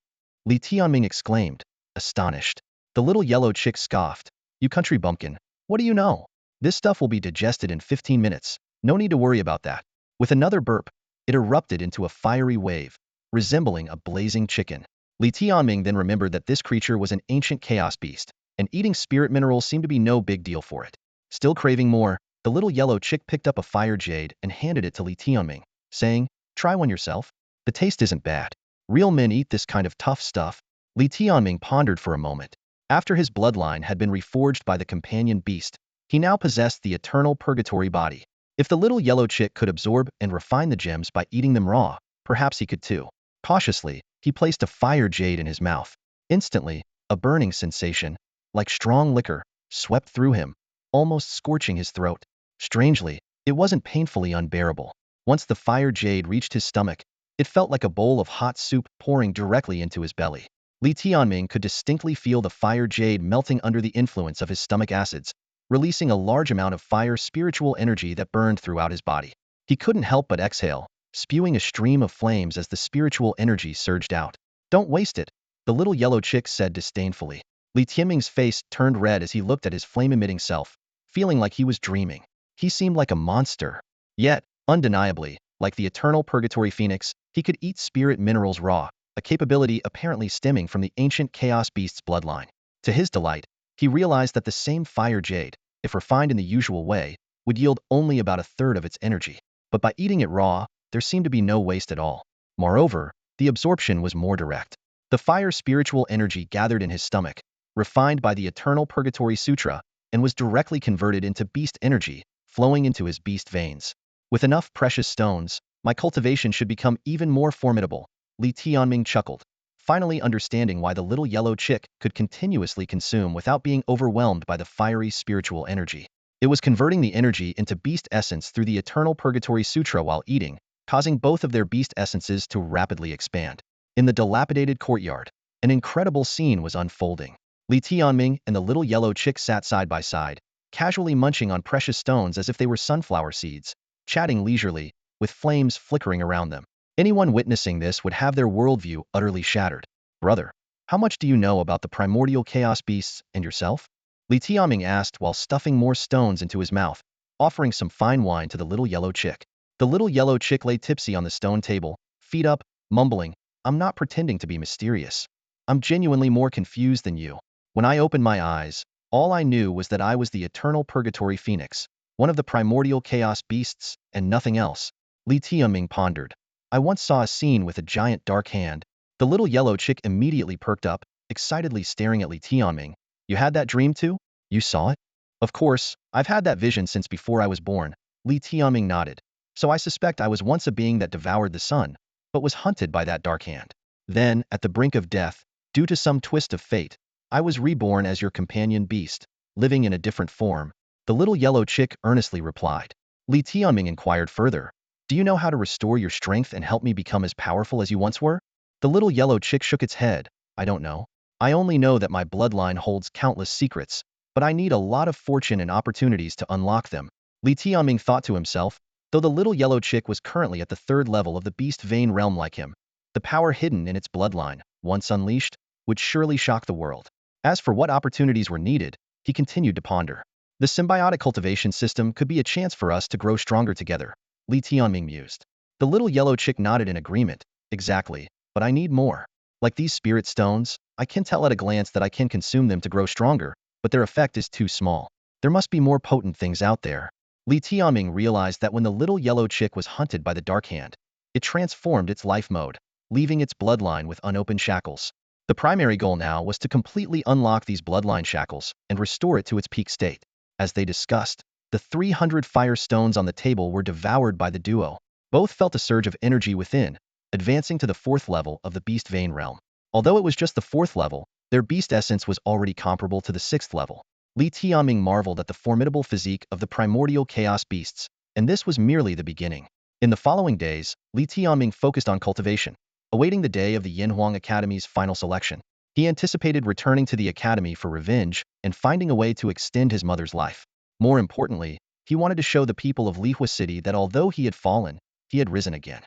Li Tianming exclaimed, astonished. The little yellow chick scoffed. You country bumpkin, what do you know? This stuff will be digested in 15 minutes. No need to worry about that. With another burp, it erupted into a fiery wave, resembling a blazing chicken. Li Tianming then remembered that this creature was an ancient chaos beast, and eating spirit minerals seemed to be no big deal for it. Still craving more, the little yellow chick picked up a fire jade and handed it to Li Tianming, saying, try one yourself. The taste isn't bad. Real men eat this kind of tough stuff. Li Tianming pondered for a moment. After his bloodline had been reforged by the companion beast, he now possessed the eternal purgatory body. If the little yellow chick could absorb and refine the gems by eating them raw, perhaps he could too. Cautiously, he placed a fire jade in his mouth. Instantly, a burning sensation, like strong liquor, swept through him, almost scorching his throat. Strangely, it wasn't painfully unbearable. Once the fire jade reached his stomach, it felt like a bowl of hot soup pouring directly into his belly. Li Tianming could distinctly feel the fire jade melting under the influence of his stomach acids, releasing a large amount of fire spiritual energy that burned throughout his body. He couldn't help but exhale, spewing a stream of flames as the spiritual energy surged out. Don't waste it, the little yellow chick said disdainfully. Li Tianming's face turned red as he looked at his flame-emitting self, feeling like he was dreaming. He seemed like a monster. Yet, undeniably, like the eternal purgatory phoenix, he could eat spirit minerals raw, a capability apparently stemming from the ancient chaos beast's bloodline. To his delight, he realized that the same fire jade, if refined in the usual way, would yield only about a third of its energy. But by eating it raw, there seemed to be no waste at all. Moreover, the absorption was more direct. The fire spiritual energy gathered in his stomach, refined by the eternal purgatory sutra, and was directly converted into beast energy, flowing into his beast veins. With enough precious stones, my cultivation should become even more formidable, Li Tianming chuckled, finally understanding why the little yellow chick could continuously consume without being overwhelmed by the fiery spiritual energy. It was converting the energy into beast essence through the eternal purgatory sutra while eating, causing both of their beast essences to rapidly expand. In the dilapidated courtyard, an incredible scene was unfolding. Li Tianming and the little yellow chick sat side by side, casually munching on precious stones as if they were sunflower seeds, chatting leisurely, with flames flickering around them. Anyone witnessing this would have their worldview utterly shattered. Brother, how much do you know about the primordial chaos beasts and yourself? Li Tianming asked while stuffing more stones into his mouth, offering some fine wine to the little yellow chick. The little yellow chick lay tipsy on the stone table, feet up, mumbling, I'm not pretending to be mysterious. I'm genuinely more confused than you. When I opened my eyes, all I knew was that I was the eternal purgatory phoenix, one of the primordial chaos beasts, and nothing else. Li Tianming pondered. I once saw a scene with a giant dark hand. The little yellow chick immediately perked up, excitedly staring at Li Tianming. You had that dream too? You saw it? Of course, I've had that vision since before I was born. Li Tianming nodded. So I suspect I was once a being that devoured the sun, but was hunted by that dark hand. Then, at the brink of death, due to some twist of fate, I was reborn as your companion beast, living in a different form. The little yellow chick earnestly replied. Li Tianming inquired further. Do you know how to restore your strength and help me become as powerful as you once were? The little yellow chick shook its head. I don't know. I only know that my bloodline holds countless secrets, but I need a lot of fortune and opportunities to unlock them. Li Tianming thought to himself, though the little yellow chick was currently at the third level of the beast vein realm like him. The power hidden in its bloodline, once unleashed, would surely shock the world. As for what opportunities were needed, he continued to ponder. The symbiotic cultivation system could be a chance for us to grow stronger together, Li Tianming mused. The little yellow chick nodded in agreement. Exactly, but I need more. Like these spirit stones, I can tell at a glance that I can consume them to grow stronger, but their effect is too small. There must be more potent things out there. Li Tianming realized that when the little yellow chick was hunted by the Dark Hand, it transformed its life mode, leaving its bloodline with unopened shackles. The primary goal now was to completely unlock these bloodline shackles and restore it to its peak state. As they discussed, the 300 fire stones on the table were devoured by the duo. Both felt a surge of energy within, advancing to the 4th level of the beast vein realm. Although it was just the 4th level, their beast essence was already comparable to the 6th level. Li Tianming marveled at the formidable physique of the primordial chaos beasts, and this was merely the beginning. In the following days, Li Tianming focused on cultivation, awaiting the day of the Yanhuang Academy's final selection. He anticipated returning to the academy for revenge and finding a way to extend his mother's life. More importantly, he wanted to show the people of Lihua City that although he had fallen, he had risen again.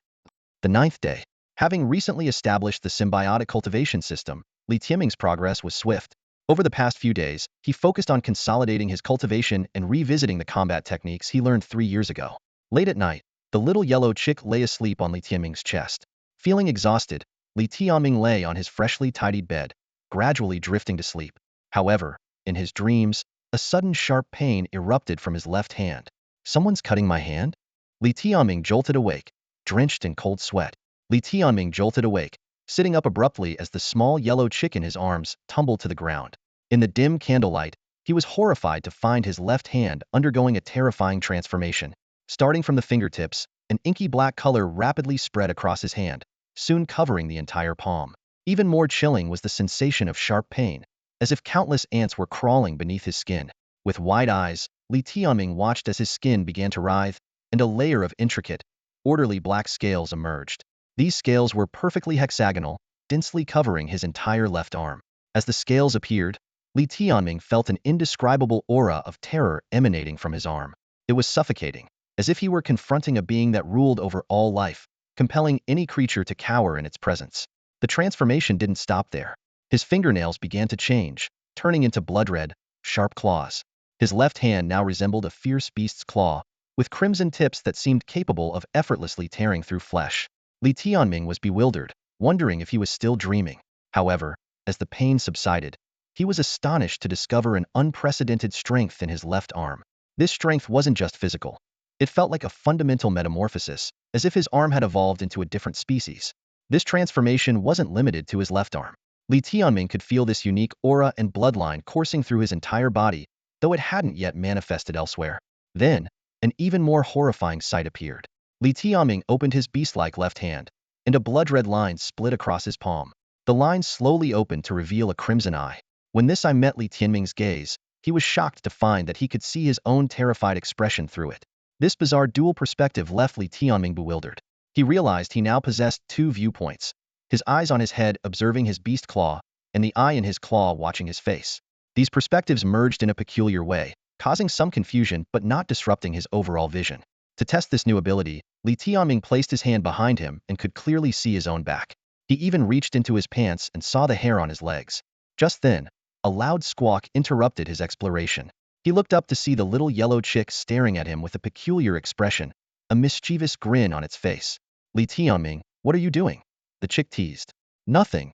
The 9th day. Having recently established the symbiotic cultivation system, Li Tianming's progress was swift. Over the past few days, he focused on consolidating his cultivation and revisiting the combat techniques he learned 3 years ago. Late at night, the little yellow chick lay asleep on Li Tianming's chest. Feeling exhausted, Li Tianming lay on his freshly tidied bed, gradually drifting to sleep. However, in his dreams, a sudden sharp pain erupted from his left hand. Someone's cutting my hand? Li Tianming jolted awake, drenched in cold sweat. Li Tianming jolted awake, sitting up abruptly as the small yellow chick in his arms tumbled to the ground. In the dim candlelight, he was horrified to find his left hand undergoing a terrifying transformation. Starting from the fingertips, an inky black color rapidly spread across his hand, soon covering the entire palm. Even more chilling was the sensation of sharp pain, as if countless ants were crawling beneath his skin. With wide eyes, Li Tianming watched as his skin began to writhe, and a layer of intricate, orderly black scales emerged. These scales were perfectly hexagonal, densely covering his entire left arm. As the scales appeared, Li Tianming felt an indescribable aura of terror emanating from his arm. It was suffocating, as if he were confronting a being that ruled over all life, compelling any creature to cower in its presence. The transformation didn't stop there. His fingernails began to change, turning into blood-red, sharp claws. His left hand now resembled a fierce beast's claw, with crimson tips that seemed capable of effortlessly tearing through flesh. Li Tianming was bewildered, wondering if he was still dreaming. However, as the pain subsided, he was astonished to discover an unprecedented strength in his left arm. This strength wasn't just physical. It felt like a fundamental metamorphosis, as if his arm had evolved into a different species. This transformation wasn't limited to his left arm. Li Tianming could feel this unique aura and bloodline coursing through his entire body, though it hadn't yet manifested elsewhere. Then, an even more horrifying sight appeared. Li Tianming opened his beast-like left hand, and a blood-red line split across his palm. The line slowly opened to reveal a crimson eye. When this eye met Li Tianming's gaze, he was shocked to find that he could see his own terrified expression through it. This bizarre dual perspective left Li Tianming bewildered. He realized he now possessed two viewpoints: his eyes on his head observing his beast claw, and the eye in his claw watching his face. These perspectives merged in a peculiar way, causing some confusion but not disrupting his overall vision. To test this new ability, Li Tianming placed his hand behind him and could clearly see his own back. He even reached into his pants and saw the hair on his legs. Just then, a loud squawk interrupted his exploration. He looked up to see the little yellow chick staring at him with a peculiar expression, a mischievous grin on its face. Li Tianming, what are you doing? The chick teased. Nothing.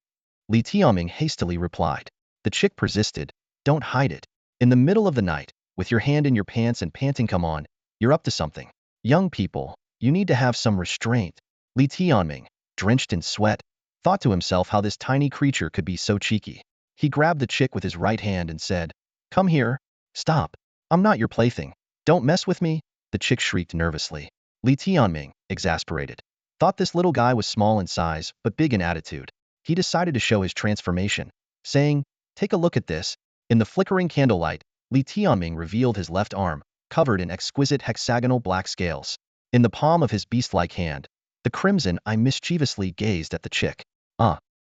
Li Tianming hastily replied. The chick persisted. Don't hide it. In the middle of the night, with your hand in your pants and panting, come on, you're up to something. Young people, you need to have some restraint. Li Tianming, drenched in sweat, thought to himself how this tiny creature could be so cheeky. He grabbed the chick with his right hand and said, Come here. Stop. I'm not your plaything. Don't mess with me. The chick shrieked nervously. Li Tianming, exasperated, thought this little guy was small in size but big in attitude. He decided to show his transformation, saying, Take a look at this. In the flickering candlelight, Li Tianming revealed his left arm, covered in exquisite hexagonal black scales. In the palm of his beast-like hand, the crimson eye mischievously gazed at the chick.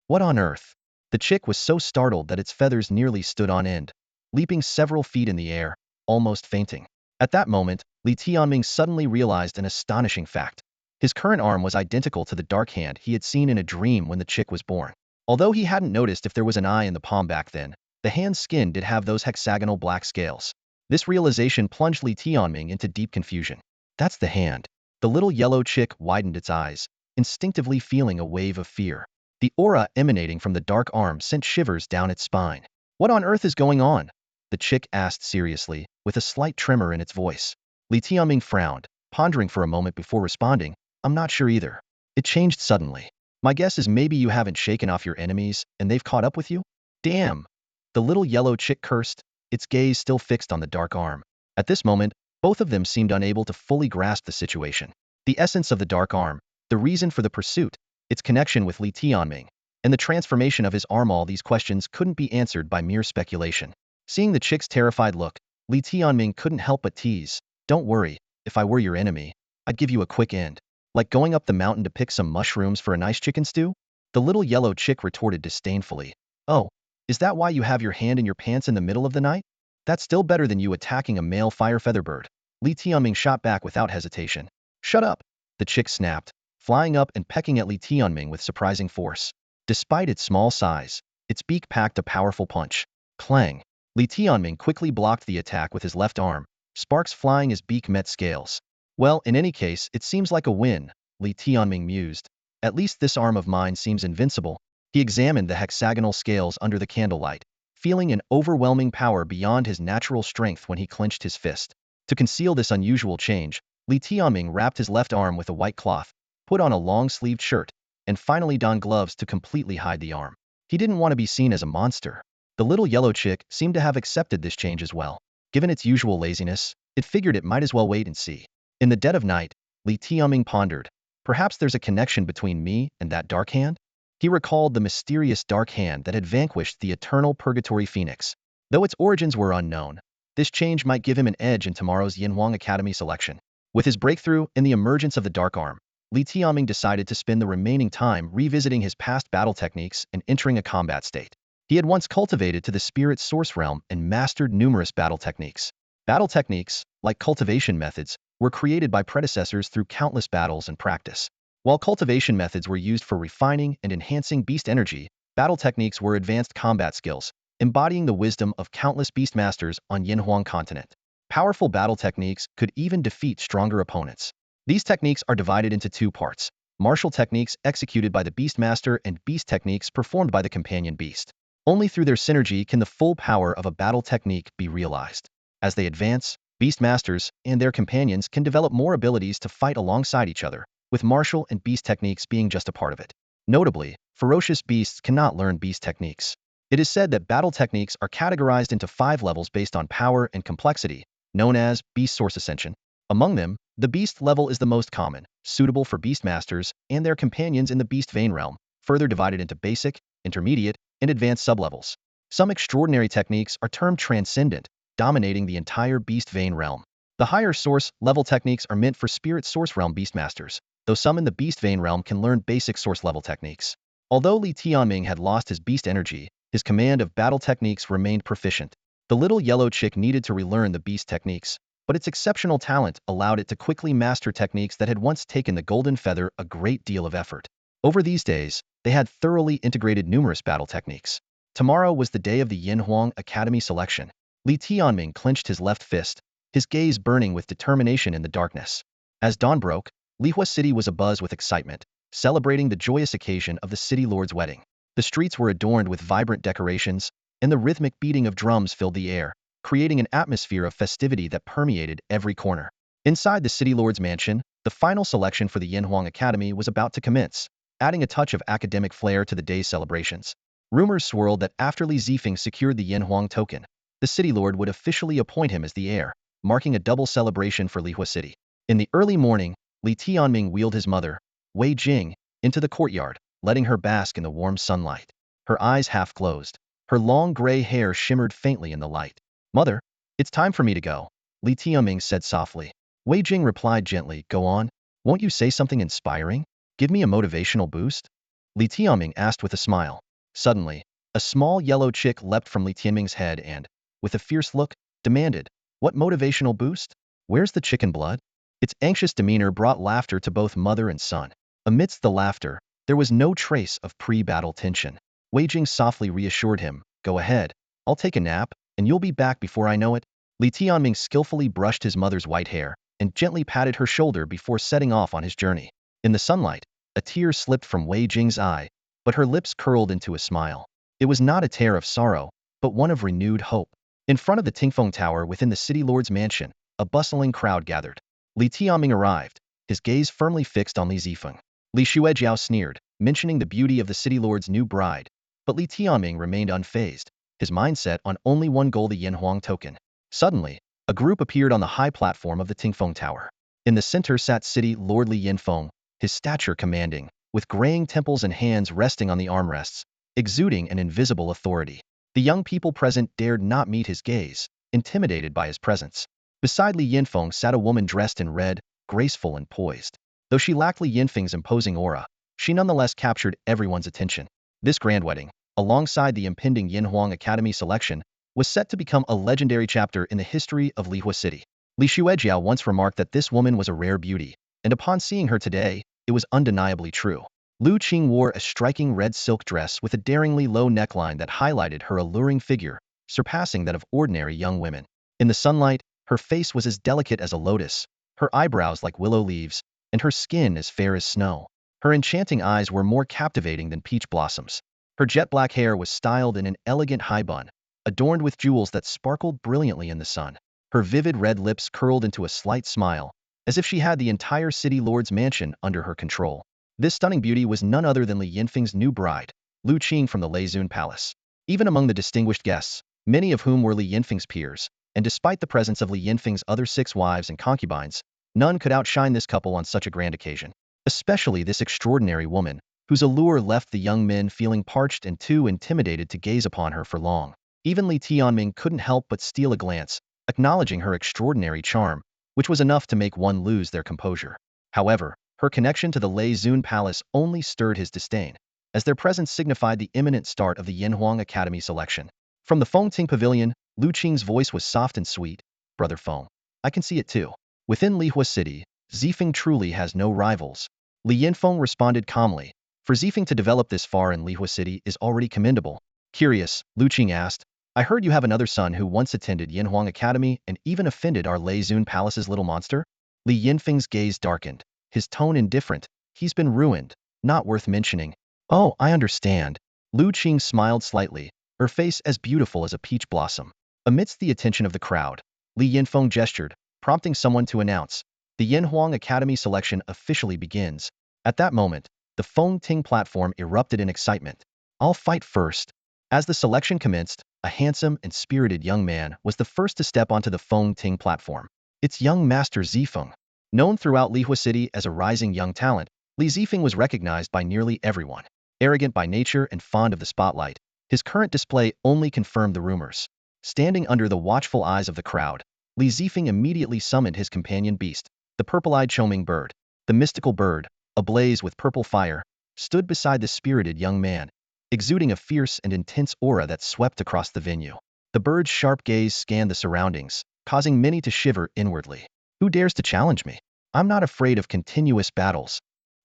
What on earth? The chick was so startled that its feathers nearly stood on end, leaping several feet in the air, almost fainting. At that moment, Li Tianming suddenly realized an astonishing fact. His current arm was identical to the dark hand he had seen in a dream when the chick was born. Although he hadn't noticed if there was an eye in the palm back then, the hand's skin did have those hexagonal black scales. This realization plunged Li Tianming into deep confusion. That's the hand. The little yellow chick widened its eyes, instinctively feeling a wave of fear. The aura emanating from the dark arm sent shivers down its spine. What on earth is going on? The chick asked seriously, with a slight tremor in its voice. Li Tianming frowned, pondering for a moment before responding, I'm not sure either. It changed suddenly. My guess is maybe you haven't shaken off your enemies and they've caught up with you? Damn! The little yellow chick cursed, its gaze still fixed on the dark arm. At this moment, both of them seemed unable to fully grasp the situation. The essence of the dark arm, the reason for the pursuit, its connection with Li Tianming, and the transformation of his arm, all these questions couldn't be answered by mere speculation. Seeing the chick's terrified look, Li Tianming couldn't help but tease, Don't worry, if I were your enemy, I'd give you a quick end. Like going up the mountain to pick some mushrooms for a nice chicken stew? The little yellow chick retorted disdainfully. Oh, is that why you have your hand in your pants in the middle of the night? That's still better than you attacking a male fire featherbird. Li Tianming shot back without hesitation. Shut up! The chick snapped, flying up and pecking at Li Tianming with surprising force. Despite its small size, its beak packed a powerful punch. Clang! Li Tianming quickly blocked the attack with his left arm, sparks flying as beak met scales. Well, in any case, it seems like a win, Li Tianming mused. At least this arm of mine seems invincible. He examined the hexagonal scales under the candlelight, feeling an overwhelming power beyond his natural strength when he clenched his fist. To conceal this unusual change, Li Tianming wrapped his left arm with a white cloth, put on a long-sleeved shirt, and finally donned gloves to completely hide the arm. He didn't want to be seen as a monster. The little yellow chick seemed to have accepted this change as well. Given its usual laziness, it figured it might as well wait and see. In the dead of night, Li Tianming pondered, perhaps there's a connection between me and that dark hand? He recalled the mysterious dark hand that had vanquished the eternal purgatory phoenix. Though its origins were unknown, this change might give him an edge in tomorrow's Yinhuang Academy selection. With his breakthrough in the emergence of the dark arm, Li Tianming decided to spend the remaining time revisiting his past battle techniques and entering a combat state. He had once cultivated to the spirit source realm and mastered numerous battle techniques. Battle techniques, like cultivation methods, were created by predecessors through countless battles and practice. While cultivation methods were used for refining and enhancing beast energy, battle techniques were advanced combat skills, embodying the wisdom of countless beastmasters on Yinhuang continent. Powerful battle techniques could even defeat stronger opponents. These techniques are divided into two parts: martial techniques executed by the beastmaster and beast techniques performed by the companion beast. Only through their synergy can the full power of a battle technique be realized. As they advance, beastmasters and their companions can develop more abilities to fight alongside each other, with martial and beast techniques being just a part of it. Notably, ferocious beasts cannot learn beast techniques. It is said that battle techniques are categorized into 5 levels based on power and complexity, known as Beast Source Ascension. Among them, the Beast level is the most common, suitable for beastmasters and their companions in the Beast Vein realm, further divided into basic, intermediate, and advanced sublevels. Some extraordinary techniques are termed transcendent, dominating the entire Beast Vein realm. The higher source level techniques are meant for Spirit Source realm beastmasters, though some in the Beast Vein realm can learn basic source level techniques. Although Li Tianming had lost his beast energy, his command of battle techniques remained proficient. The little yellow chick needed to relearn the beast techniques, but its exceptional talent allowed it to quickly master techniques that had once taken the Golden Feather a great deal of effort. Over these days, they had thoroughly integrated numerous battle techniques. Tomorrow was the day of the Yinhuang Academy selection. Li Tianming clenched his left fist, his gaze burning with determination in the darkness. As dawn broke, Lihua City was abuzz with excitement, celebrating the joyous occasion of the city lord's wedding. The streets were adorned with vibrant decorations, and the rhythmic beating of drums filled the air, creating an atmosphere of festivity that permeated every corner. Inside the city lord's mansion, the final selection for the Yinhuang Academy was about to commence, adding a touch of academic flair to the day's celebrations. Rumors swirled that after Li Zifeng secured the Yinhuang token, the city lord would officially appoint him as the heir, marking a double celebration for Lihua City. In the early morning, Li Tianming wheeled his mother, Wei Jing, into the courtyard, letting her bask in the warm sunlight. Her eyes half closed. Her long gray hair shimmered faintly in the light. "Mother, it's time for me to go," Li Tianming said softly. Wei Jing replied gently, "Go on. Won't you say something inspiring? Give me a motivational boost?" Li Tianming asked with a smile. Suddenly, a small yellow chick leapt from Li Tianming's head and, with a fierce look, demanded, "What motivational boost? Where's the chicken blood?" Its anxious demeanor brought laughter to both mother and son. Amidst the laughter, there was no trace of pre-battle tension. Wei Jing softly reassured him, "Go ahead. I'll take a nap, and you'll be back before I know it." Li Tianming skillfully brushed his mother's white hair and gently patted her shoulder before setting off on his journey. In the sunlight, a tear slipped from Wei Jing's eye, but her lips curled into a smile. It was not a tear of sorrow, but one of renewed hope. In front of the Tingfeng Tower within the city lord's mansion, a bustling crowd gathered. Li Tianming arrived, his gaze firmly fixed on Li Zifeng. Li Xuejiao sneered, mentioning the beauty of the city lord's new bride, but Li Tianming remained unfazed, his mind set on only one goal: the Yinhuang token. Suddenly, a group appeared on the high platform of the Tingfeng Tower. In the center sat City Lord Li Yinfeng, his stature commanding, with graying temples and hands resting on the armrests, exuding an invisible authority. The young people present dared not meet his gaze, intimidated by his presence. Beside Li Yinfeng sat a woman dressed in red, graceful and poised. Though she lacked Li Yinfeng's imposing aura, she nonetheless captured everyone's attention. This grand wedding, alongside the impending Yinhuang Academy selection, was set to become a legendary chapter in the history of Lihua City. Li Xuejiao once remarked that this woman was a rare beauty, and upon seeing her today, it was undeniably true. Lu Qing wore a striking red silk dress with a daringly low neckline that highlighted her alluring figure, surpassing that of ordinary young women. In the sunlight, her face was as delicate as a lotus, her eyebrows like willow leaves, and her skin as fair as snow. Her enchanting eyes were more captivating than peach blossoms. Her jet black hair was styled in an elegant high bun, adorned with jewels that sparkled brilliantly in the sun. Her vivid red lips curled into a slight smile, as if she had the entire city lord's mansion under her control. This stunning beauty was none other than Li Yinfeng's new bride, Lu Qing from the Leizun Palace. Even among the distinguished guests, many of whom were Li Yinfeng's peers, and despite the presence of Li Yinfeng's other 6 wives and concubines, none could outshine this couple on such a grand occasion. Especially this extraordinary woman, whose allure left the young men feeling parched and too intimidated to gaze upon her for long. Even Li Tianming couldn't help but steal a glance, acknowledging her extraordinary charm, which was enough to make one lose their composure. However, her connection to the Leizun Palace only stirred his disdain, as their presence signified the imminent start of the Yanhuang Academy selection. From the Fengting Pavilion, Lu Qing's voice was soft and sweet. Brother Feng, I can see it too. Within Lihua City, Zifeng truly has no rivals. Li Yinfeng responded calmly. For Zifeng to develop this far in Lihua City is already commendable. Curious, Lu Qing asked, I heard you have another son who once attended Yanhuang Academy and even offended our Leizun Palace's little monster? Li Yinfeng's gaze darkened, his tone indifferent. He's been ruined. Not worth mentioning. Oh, I understand. Lu Qing smiled slightly, her face as beautiful as a peach blossom. Amidst the attention of the crowd, Li Yinfeng gestured, prompting someone to announce, the Yanhuang Academy selection officially begins. At that moment, the Fengting platform erupted in excitement. I'll fight first. As the selection commenced, a handsome and spirited young man was the first to step onto the Fengting platform. It's young Master Zifeng. Known throughout Lihua City as a rising young talent, Li Zifeng was recognized by nearly everyone. Arrogant by nature and fond of the spotlight, his current display only confirmed the rumors. Standing under the watchful eyes of the crowd, Li Zifeng immediately summoned his companion beast, the purple-eyed Choming bird. The mystical bird, ablaze with purple fire, stood beside the spirited young man, exuding a fierce and intense aura that swept across the venue. The bird's sharp gaze scanned the surroundings, causing many to shiver inwardly. Who dares to challenge me? I'm not afraid of continuous battles.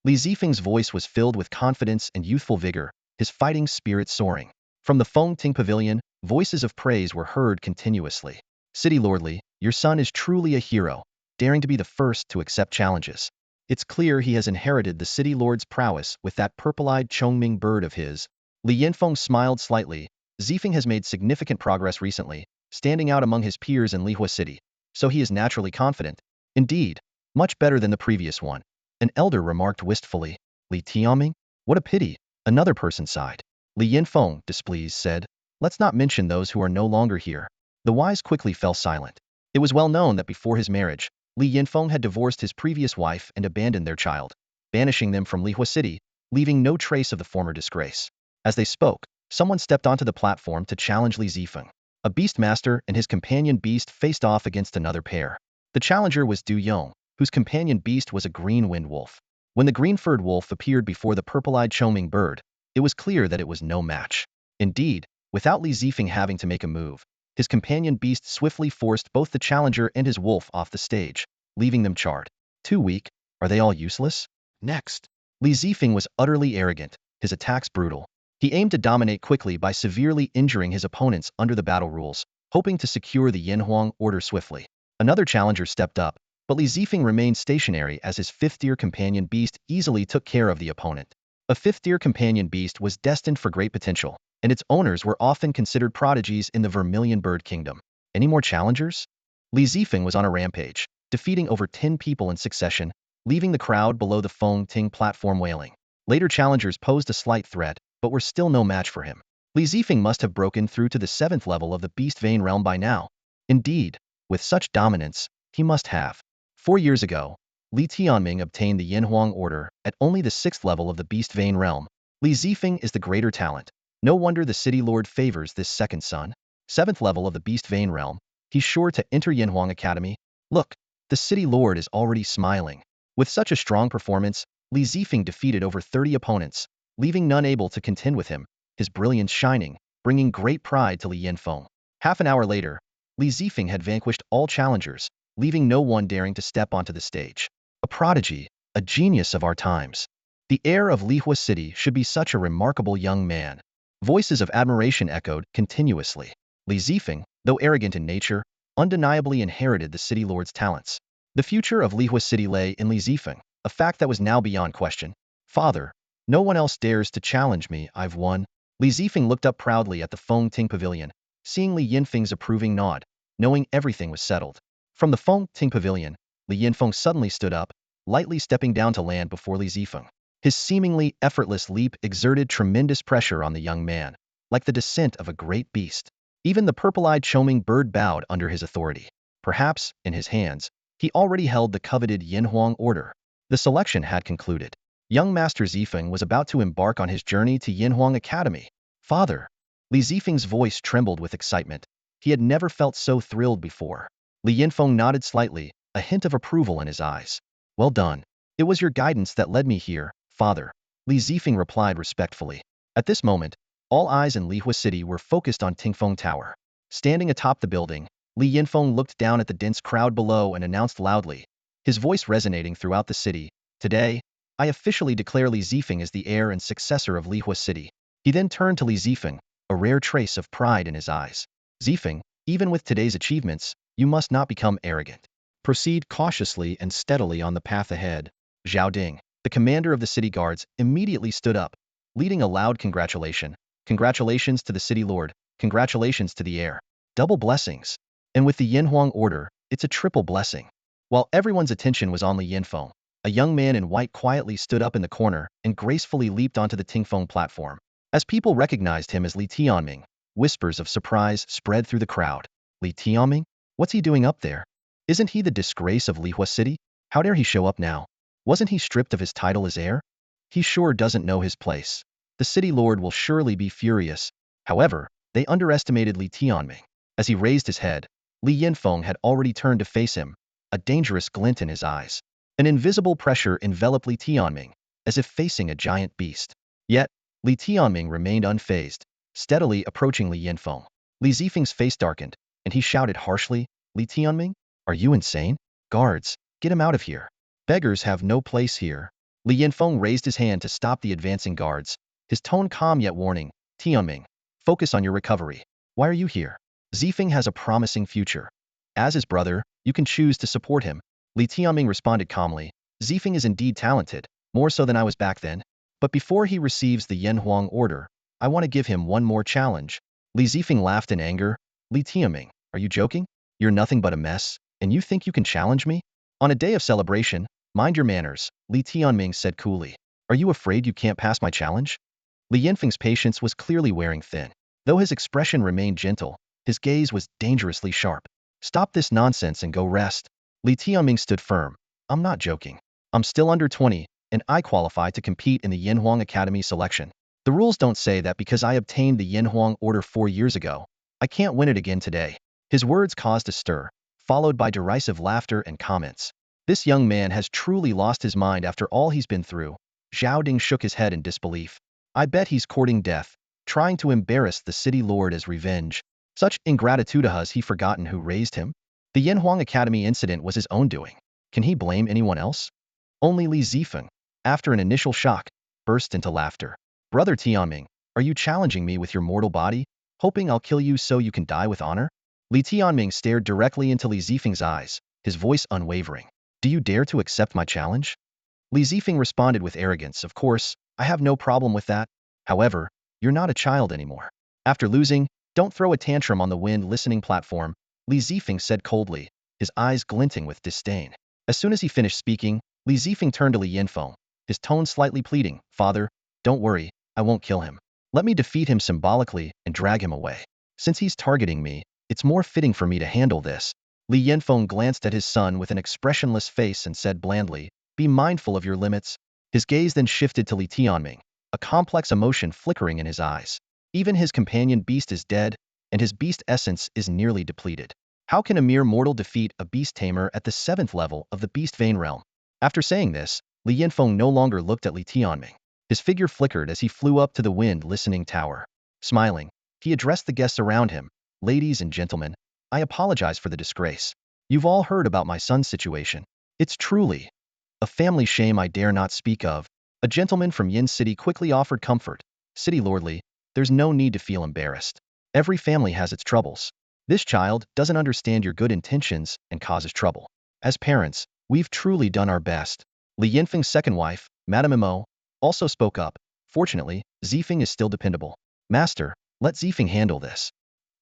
Li Zifeng's voice was filled with confidence and youthful vigor, his fighting spirit soaring. From the Fengting Pavilion, voices of praise were heard continuously. City Lord Li, your son is truly a hero, daring to be the first to accept challenges. It's clear he has inherited the City Lord's prowess with that purple-eyed Chongming bird of his. Li Yinfeng smiled slightly. Zifeng has made significant progress recently, standing out among his peers in Lihua City, so he is naturally confident. Indeed, much better than the previous one. An elder remarked wistfully. Li Tianming? What a pity. Another person sighed. Li Yinfeng, displeased, said, let's not mention those who are no longer here. The wise quickly fell silent. It was well known that before his marriage, Li Yinfeng had divorced his previous wife and abandoned their child, banishing them from Lihua City, leaving no trace of the former disgrace. As they spoke, someone stepped onto the platform to challenge Li Zifeng. A beastmaster and his companion beast faced off against another pair. The challenger was Du Yong, whose companion beast was a green-winged wolf. When the green-furred wolf appeared before the purple-eyed Choming bird, it was clear that it was no match. Indeed, without Li Zifeng having to make a move, his companion beast swiftly forced both the challenger and his wolf off the stage, leaving them charred. Too weak? Are they all useless? Next. Li Zifeng was utterly arrogant, his attacks brutal. He aimed to dominate quickly by severely injuring his opponents under the battle rules, hoping to secure the Yanhuang order swiftly. Another challenger stepped up, but Li Zifeng remained stationary as his fifth-tier companion beast easily took care of the opponent. A fifth-tier companion beast was destined for great potential, and its owners were often considered prodigies in the Vermilion Bird Kingdom. Any more challengers? Li Zifeng was on a rampage, defeating over 10 people in succession, leaving the crowd below the Fengting platform wailing. Later challengers posed a slight threat, but were still no match for him. Li Zifeng must have broken through to the 7th level of the Beast Vein realm by now. Indeed, with such dominance, he must have. 4 years ago, Li Tianming obtained the Yanhuang order at only the 6th level of the Beast Vein realm. Li Zifeng is the greater talent. No wonder the City Lord favors this second son. 7th level of the Beast Vein realm, he's sure to enter Yanhuang Academy. Look, the City Lord is already smiling. With such a strong performance, Li Zifeng defeated over 30 opponents, leaving none able to contend with him, his brilliance shining, bringing great pride to Li Yinfeng. Half an hour later, Li Zifeng had vanquished all challengers, leaving no one daring to step onto the stage. A prodigy, a genius of our times. The heir of Lihua City should be such a remarkable young man. Voices of admiration echoed continuously. Li Zifeng, though arrogant in nature, undeniably inherited the city lord's talents. The future of Lihua City lay in Li Zifeng, a fact that was now beyond question. Father, no one else dares to challenge me, I've won. Li Zifeng looked up proudly at the Feng Ting Pavilion, seeing Li Yinfeng's approving nod, knowing everything was settled. From the Feng Ting Pavilion, Li Yinfeng suddenly stood up, lightly stepping down to land before Li Zifeng. His seemingly effortless leap exerted tremendous pressure on the young man, like the descent of a great beast. Even the purple-eyed Choming bird bowed under his authority. Perhaps, in his hands, he already held the coveted Yinhuang order. The selection had concluded. Young Master Zifeng was about to embark on his journey to Yinhuang Academy. Father! Li Zifeng's voice trembled with excitement. He had never felt so thrilled before. Li Yinfeng nodded slightly, a hint of approval in his eyes. Well done. It was your guidance that led me here, Father. Li Zifeng replied respectfully. At this moment, all eyes in Lihua City were focused on Tingfeng Tower. Standing atop the building, Li Yinfeng looked down at the dense crowd below and announced loudly, his voice resonating throughout the city, "Today, I officially declare Li Zifeng as the heir and successor of Lihua City." He then turned to Li Zifeng, a rare trace of pride in his eyes. "Zifeng, even with today's achievements, you must not become arrogant. Proceed cautiously and steadily on the path ahead." Zhao Ding, the commander of the city guards, immediately stood up, leading a loud congratulation. "Congratulations to the city lord, congratulations to the heir. Double blessings. And with the Yinhuang order, it's a triple blessing." While everyone's attention was on Li Yinfeng, a young man in white quietly stood up in the corner and gracefully leaped onto the Tingfeng platform. As people recognized him as Li Tianming, whispers of surprise spread through the crowd. Li Tianming? What's he doing up there? Isn't he the disgrace of Lihua City? How dare he show up now? Wasn't he stripped of his title as heir? He sure doesn't know his place. The city lord will surely be furious. However, they underestimated Li Tianming. As he raised his head, Li Yinfeng had already turned to face him, a dangerous glint in his eyes. An invisible pressure enveloped Li Tianming, as if facing a giant beast. Yet, Li Tianming remained unfazed, steadily approaching Li Yinfeng. Li Zifeng's face darkened, and he shouted harshly, "Li Tianming? Are you insane? Guards, get him out of here. Beggars have no place here." Li Yinfeng raised his hand to stop the advancing guards, his tone calm yet warning. "Tianming, focus on your recovery. Why are you here? Zifeng has a promising future. As his brother, you can choose to support him." Li Tianming responded calmly. "Zifeng is indeed talented, more so than I was back then. But before he receives the Yanhuang order, I want to give him one more challenge." Li Zifeng laughed in anger. "Li Tianming, are you joking? You're nothing but a mess, and you think you can challenge me? On a day of celebration, mind your manners," Li Tianming said coolly. "Are you afraid you can't pass my challenge?" Li Yinfeng's patience was clearly wearing thin. Though his expression remained gentle, his gaze was dangerously sharp. "Stop this nonsense and go rest." Li Tianming stood firm. "I'm not joking. I'm still under 20, and I qualify to compete in the Yinhuang Academy selection. The rules don't say that because I obtained the Yinhuang order 4 years ago, I can't win it again today." His words caused a stir, followed by derisive laughter and comments. "This young man has truly lost his mind after all he's been through." Zhao Ding shook his head in disbelief. "I bet he's courting death, trying to embarrass the city lord as revenge. Such ingratitude, has he forgotten who raised him? The Yinhuang Academy incident was his own doing. Can he blame anyone else?" Only Li Zifeng, after an initial shock, burst into laughter. "Brother Tianming, are you challenging me with your mortal body, hoping I'll kill you so you can die with honor?" Li Tianming stared directly into Li Zifeng's eyes, his voice unwavering. "Do you dare to accept my challenge?" Li Zifeng responded with arrogance. "Of course, I have no problem with that. However, you're not a child anymore. After losing, don't throw a tantrum on the wind-listening platform," Li Zifeng said coldly, his eyes glinting with disdain. As soon as he finished speaking, Li Zifeng turned to Li Yinfeng, his tone slightly pleading. "Father, don't worry, I won't kill him. Let me defeat him symbolically and drag him away. Since he's targeting me, it's more fitting for me to handle this." Li Yinfeng glanced at his son with an expressionless face and said blandly, "Be mindful of your limits." His gaze then shifted to Li Tianming, a complex emotion flickering in his eyes. Even his companion beast is dead, and his beast essence is nearly depleted. How can a mere mortal defeat a beast tamer at the 7th level of the beast vein realm? After saying this, Li Yinfeng no longer looked at Li Tianming. His figure flickered as he flew up to the wind-listening tower. Smiling, he addressed the guests around him. "Ladies and gentlemen, I apologize for the disgrace. You've all heard about my son's situation. It's truly A family shame I dare not speak of. A gentleman from Yin City quickly offered comfort. City lordly, there's no need to feel embarrassed. Every family has its troubles. This child doesn't understand your good intentions and causes trouble. As parents, we've truly done our best. Li Yinfeng's second wife, Madame Mo, also spoke up. Fortunately, Zifeng is still dependable. Master, let Zifeng handle this.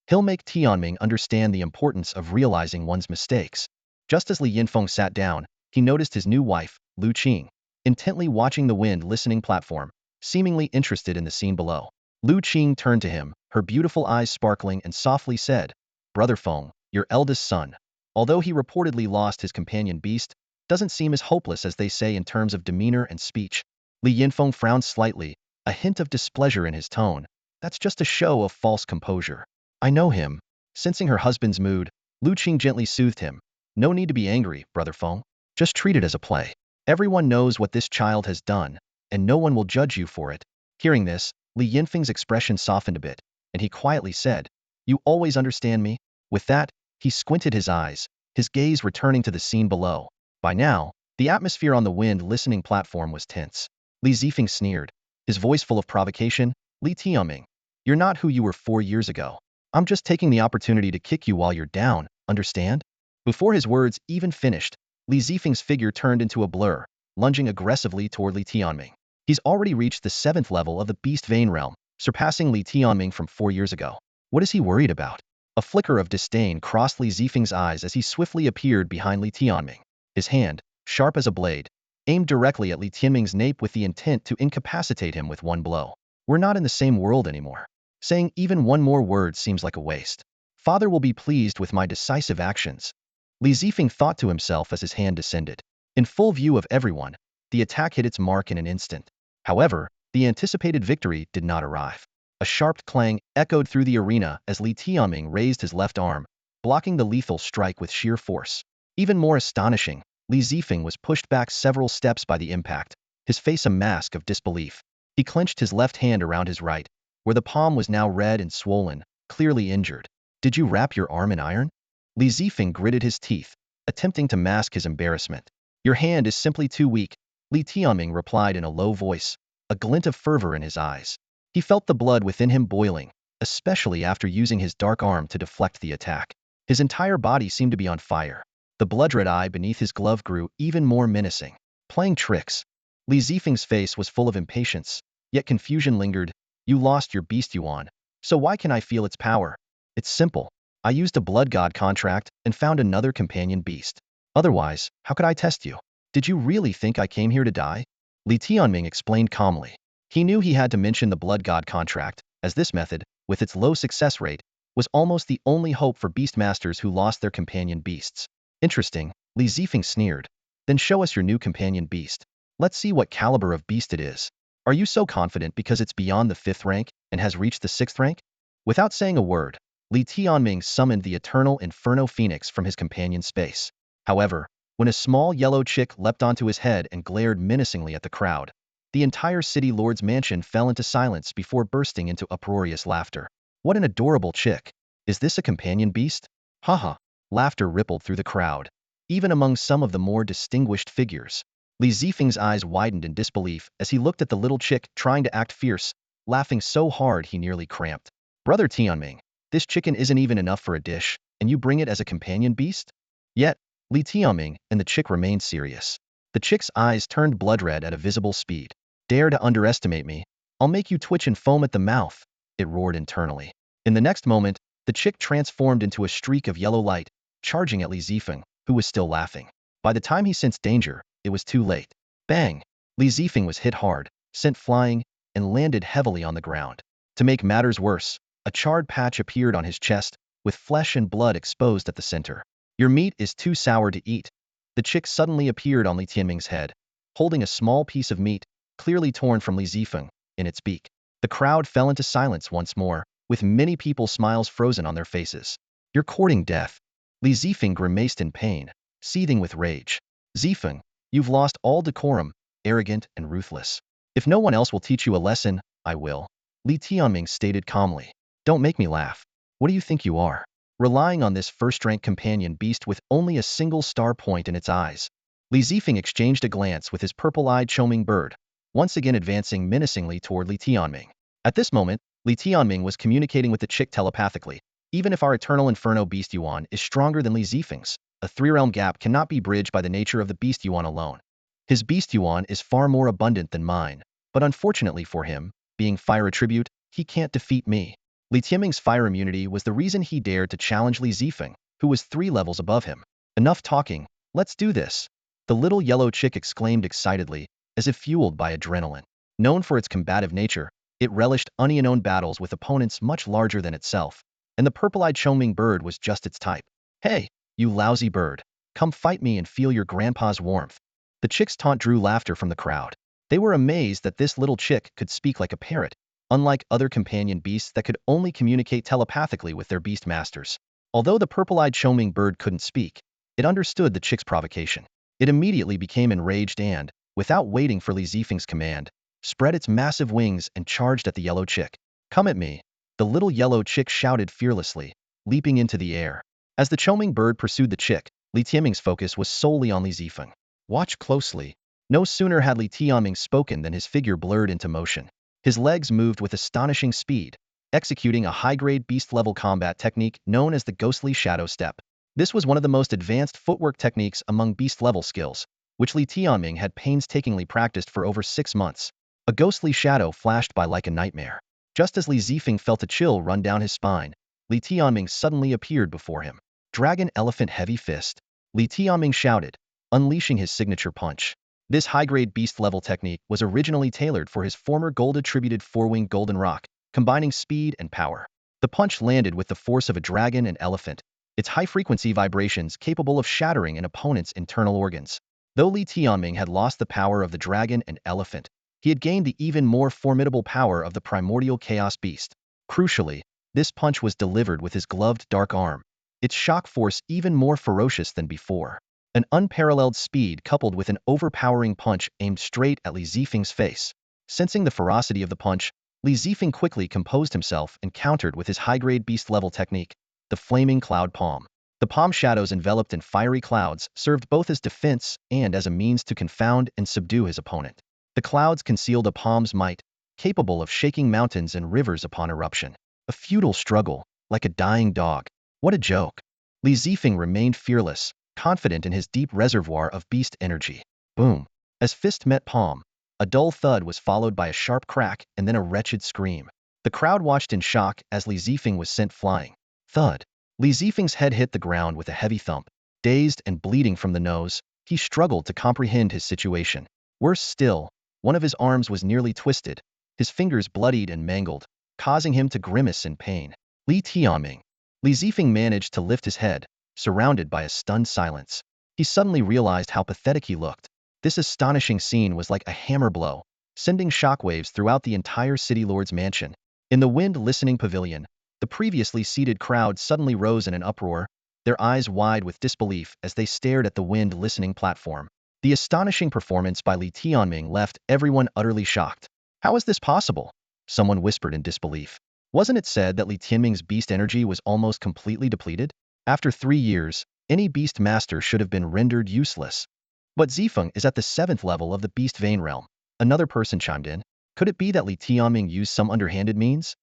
He'll make Tianming understand the importance of realizing one's mistakes. Just as Li Yinfeng sat down, he noticed his new wife, Lu Qing, intently watching the wind listening platform, seemingly interested in the scene below. Lu Qing turned to him, her beautiful eyes sparkling, and softly said, Brother Feng, your eldest son, although he reportedly lost his companion beast, doesn't seem as hopeless as they say in terms of demeanor and speech. Li Yinfeng frowned slightly, a hint of displeasure in his tone. That's just a show of false composure. I know him. Sensing her husband's mood, Lu Qing gently soothed him. No need to be angry, Brother Feng. Just treat it as a play. Everyone knows what this child has done, and no one will judge you for it. Hearing this, Li Yinfeng's expression softened a bit, and he quietly said, You always understand me? With that, he squinted his eyes, his gaze returning to the scene below. By now, the atmosphere on the wind listening platform was tense. Li Zifeng sneered, his voice full of provocation, Li Tianming, you're not who you were 4 years ago. I'm just taking the opportunity to kick you while you're down, understand? Before his words even finished, Li Zifeng's figure turned into a blur, lunging aggressively toward Li Tianming. He's already reached the 7th level of the Beast Vein realm, surpassing Li Tianming from 4 years ago. What is he worried about? A flicker of disdain crossed Li Zifeng's eyes as he swiftly appeared behind Li Tianming. His hand, sharp as a blade, aimed directly at Li Tianming's nape with the intent to incapacitate him with one blow. We're not in the same world anymore. Saying even one more word seems like a waste. Father will be pleased with my decisive actions. Li Zifeng thought to himself as his hand descended. In full view of everyone, the attack hit its mark in an instant. However, the anticipated victory did not arrive. A sharp clang echoed through the arena as Li Tianming raised his left arm, blocking the lethal strike with sheer force. Even more astonishing, Li Zifeng was pushed back several steps by the impact, his face a mask of disbelief. He clenched his left hand around his right, where the palm was now red and swollen, clearly injured. Did you wrap your arm in iron? Li Zifeng gritted his teeth, attempting to mask his embarrassment. Your hand is simply too weak, Li Tianming replied in a low voice, a glint of fervor in his eyes. He felt the blood within him boiling, especially after using his dark arm to deflect the attack. His entire body seemed to be on fire. The blood-red eye beneath his glove grew even more menacing. Playing tricks. Li Zifeng's face was full of impatience, yet confusion lingered. You lost your beast Yuan, so why can I feel its power? It's simple. I used a blood god contract and found another companion beast. Otherwise, how could I test you? Did you really think I came here to die? Li Tianming explained calmly. He knew he had to mention the blood god contract, as this method, with its low success rate, was almost the only hope for beastmasters who lost their companion beasts. Interesting, Li Zifeng sneered. Then show us your new companion beast. Let's see what caliber of beast it is. Are you so confident because it's beyond the 5th rank and has reached the 6th rank? Without saying a word, Li Tianming summoned the eternal Inferno Phoenix from his companion space. However, when a small yellow chick leapt onto his head and glared menacingly at the crowd, the entire city lord's mansion fell into silence before bursting into uproarious laughter. What an adorable chick. Is this a companion beast? Haha. Laughter rippled through the crowd, even among some of the more distinguished figures. Li Zifeng's eyes widened in disbelief as he looked at the little chick trying to act fierce, laughing so hard he nearly cramped. Brother Tianming, this chicken isn't even enough for a dish, and you bring it as a companion beast? Yet, Li Tianming and the chick remained serious. The chick's eyes turned blood-red at a visible speed. Dare to underestimate me? I'll make you twitch and foam at the mouth, it roared internally. In the next moment, the chick transformed into a streak of yellow light, charging at Li Zifeng, who was still laughing. By the time he sensed danger, it was too late. Bang! Li Zifeng was hit hard, sent flying, and landed heavily on the ground. To make matters worse, a charred patch appeared on his chest, with flesh and blood exposed at the center. Your meat is too sour to eat. The chick suddenly appeared on Li Tianming's head, holding a small piece of meat, clearly torn from Li Zifeng, in its beak. The crowd fell into silence once more, with many people's smiles frozen on their faces. You're courting death. Li Zifeng grimaced in pain, seething with rage. Zifeng, you've lost all decorum, arrogant and ruthless. If no one else will teach you a lesson, I will. Li Tianming stated calmly. Don't make me laugh. What do you think you are? Relying on this first-rank companion beast with only a single star point in its eyes. Li Zifeng exchanged a glance with his purple-eyed Choming bird, once again advancing menacingly toward Li Tianming. At this moment, Li Tianming was communicating with the chick telepathically. Even if our eternal Inferno Beast Yuan is stronger than Li Zifeng's, a three-realm gap cannot be bridged by the nature of the Beast Yuan alone. His Beast Yuan is far more abundant than mine, but unfortunately for him, being fire attribute, he can't defeat me. Li Tianming's fire immunity was the reason he dared to challenge Li Zifeng, who was 3 levels above him. Enough talking, let's do this. The little yellow chick exclaimed excitedly, as if fueled by adrenaline. Known for its combative nature, it relished unknown battles with opponents much larger than itself, and the purple-eyed Choming bird was just its type. Hey, you lousy bird, come fight me and feel your grandpa's warmth. The chick's taunt drew laughter from the crowd. They were amazed that this little chick could speak like a parrot, unlike other companion beasts that could only communicate telepathically with their beast masters. Although the purple-eyed Choming bird couldn't speak, it understood the chick's provocation. It immediately became enraged and, without waiting for Li Zifeng's command, spread its massive wings and charged at the yellow chick. Come at me, the little yellow chick shouted fearlessly, leaping into the air. As the Choming bird pursued the chick, Li Tianming's focus was solely on Li Zifeng. Watch closely. No sooner had Li Tianming spoken than his figure blurred into motion. His legs moved with astonishing speed, executing a high-grade beast-level combat technique known as the ghostly shadow step. This was one of the most advanced footwork techniques among beast-level skills, which Li Tianming had painstakingly practiced for over 6 months. A ghostly shadow flashed by like a nightmare. Just as Li Zifeng felt a chill run down his spine, Li Tianming suddenly appeared before him. Dragon Elephant Heavy Fist. Li Tianming shouted, unleashing his signature punch. This high-grade beast-level technique was originally tailored for his former gold-attributed four-winged golden rock, combining speed and power. The punch landed with the force of a dragon and elephant, its high-frequency vibrations capable of shattering an opponent's internal organs. Though Li Tianming had lost the power of the dragon and elephant, he had gained the even more formidable power of the Primordial Chaos Beast. Crucially, this punch was delivered with his gloved dark arm, its shock force even more ferocious than before. An unparalleled speed coupled with an overpowering punch aimed straight at Li Zifeng's face. Sensing the ferocity of the punch, Li Zifeng quickly composed himself and countered with his high-grade beast-level technique, the Flaming Cloud Palm. The palm shadows enveloped in fiery clouds served both as defense and as a means to confound and subdue his opponent. The clouds concealed a palm's might, capable of shaking mountains and rivers upon eruption. A futile struggle, like a dying dog. What a joke. Li Zifeng remained fearless, confident in his deep reservoir of beast energy. Boom. As fist met palm, a dull thud was followed by a sharp crack and then a wretched scream. The crowd watched in shock as Li Zifeng was sent flying. Thud. Li Zifeng's head hit the ground with a heavy thump. Dazed and bleeding from the nose, he struggled to comprehend his situation. Worse still, one of his arms was nearly twisted, his fingers bloodied and mangled, causing him to grimace in pain. Li Tianming. Li Zifeng managed to lift his head, surrounded by a stunned silence. He suddenly realized how pathetic he looked. This astonishing scene was like a hammer blow, sending shockwaves throughout the entire City Lord's mansion. In the wind-listening pavilion, the previously seated crowd suddenly rose in an uproar, their eyes wide with disbelief as they stared at the wind-listening platform. The astonishing performance by Li Tianming left everyone utterly shocked. How is this possible? Someone whispered in disbelief. Wasn't it said that Li Tianming's beast energy was almost completely depleted? After 3 years, any beast master should have been rendered useless. But Zifeng is at the 7th level of the beast vein realm. Another person chimed in. Could it be that Li Tianming used some underhanded means?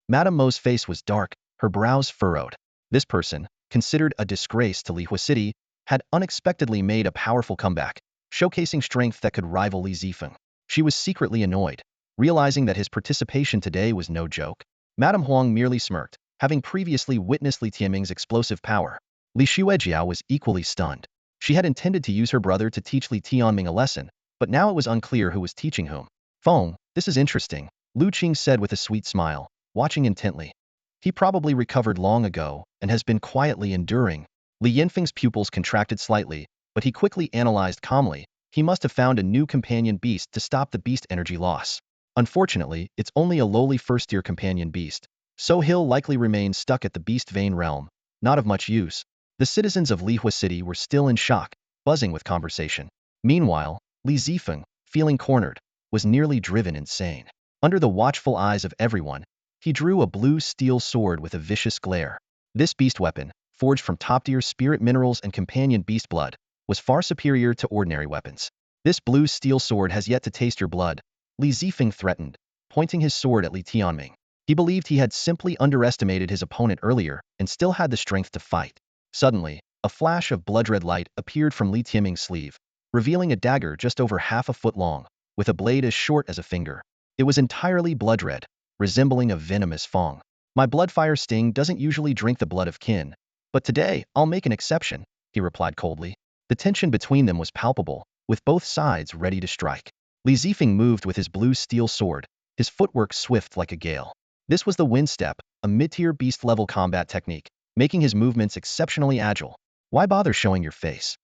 Madame Mo's face was dark, her brows furrowed. This person, considered a disgrace to Lihua City, had unexpectedly made a powerful comeback, showcasing strength that could rival Li Zifeng. She was secretly annoyed, realizing that his participation today was no joke. Madame Huang merely smirked, having previously witnessed Li Tianming's explosive power. Li Xuejiao was equally stunned. She had intended to use her brother to teach Li Tianming a lesson, but now it was unclear who was teaching whom. Feng, this is interesting, Lu Qing said with a sweet smile, watching intently. He probably recovered long ago and has been quietly enduring. Li Yanfeng's pupils contracted slightly, but he quickly analyzed calmly. He must have found a new companion beast to stop the beast energy loss. Unfortunately, it's only a lowly first-tier companion beast, so he'll likely remain stuck at the beast vein realm, not of much use. The citizens of Lihua City were still in shock, buzzing with conversation. Meanwhile, Li Zifeng, feeling cornered, was nearly driven insane. Under the watchful eyes of everyone, he drew a blue steel sword with a vicious glare. This beast weapon, forged from top-tier spirit minerals and companion beast blood, was far superior to ordinary weapons. This blue steel sword has yet to taste your blood, Li Zifeng threatened, pointing his sword at Li Tianming. He believed he had simply underestimated his opponent earlier and still had the strength to fight. Suddenly, a flash of blood-red light appeared from Li Tianming's sleeve, revealing a dagger just over half a foot long, with a blade as short as a finger. It was entirely blood-red, resembling a venomous fang. My bloodfire sting doesn't usually drink the blood of kin, but today I'll make an exception, he replied coldly. The tension between them was palpable, with both sides ready to strike. Li Zifeng moved with his blue steel sword, his footwork swift like a gale. This was the wind step, a mid-tier beast-level combat technique, making his movements exceptionally agile. Why bother showing your face?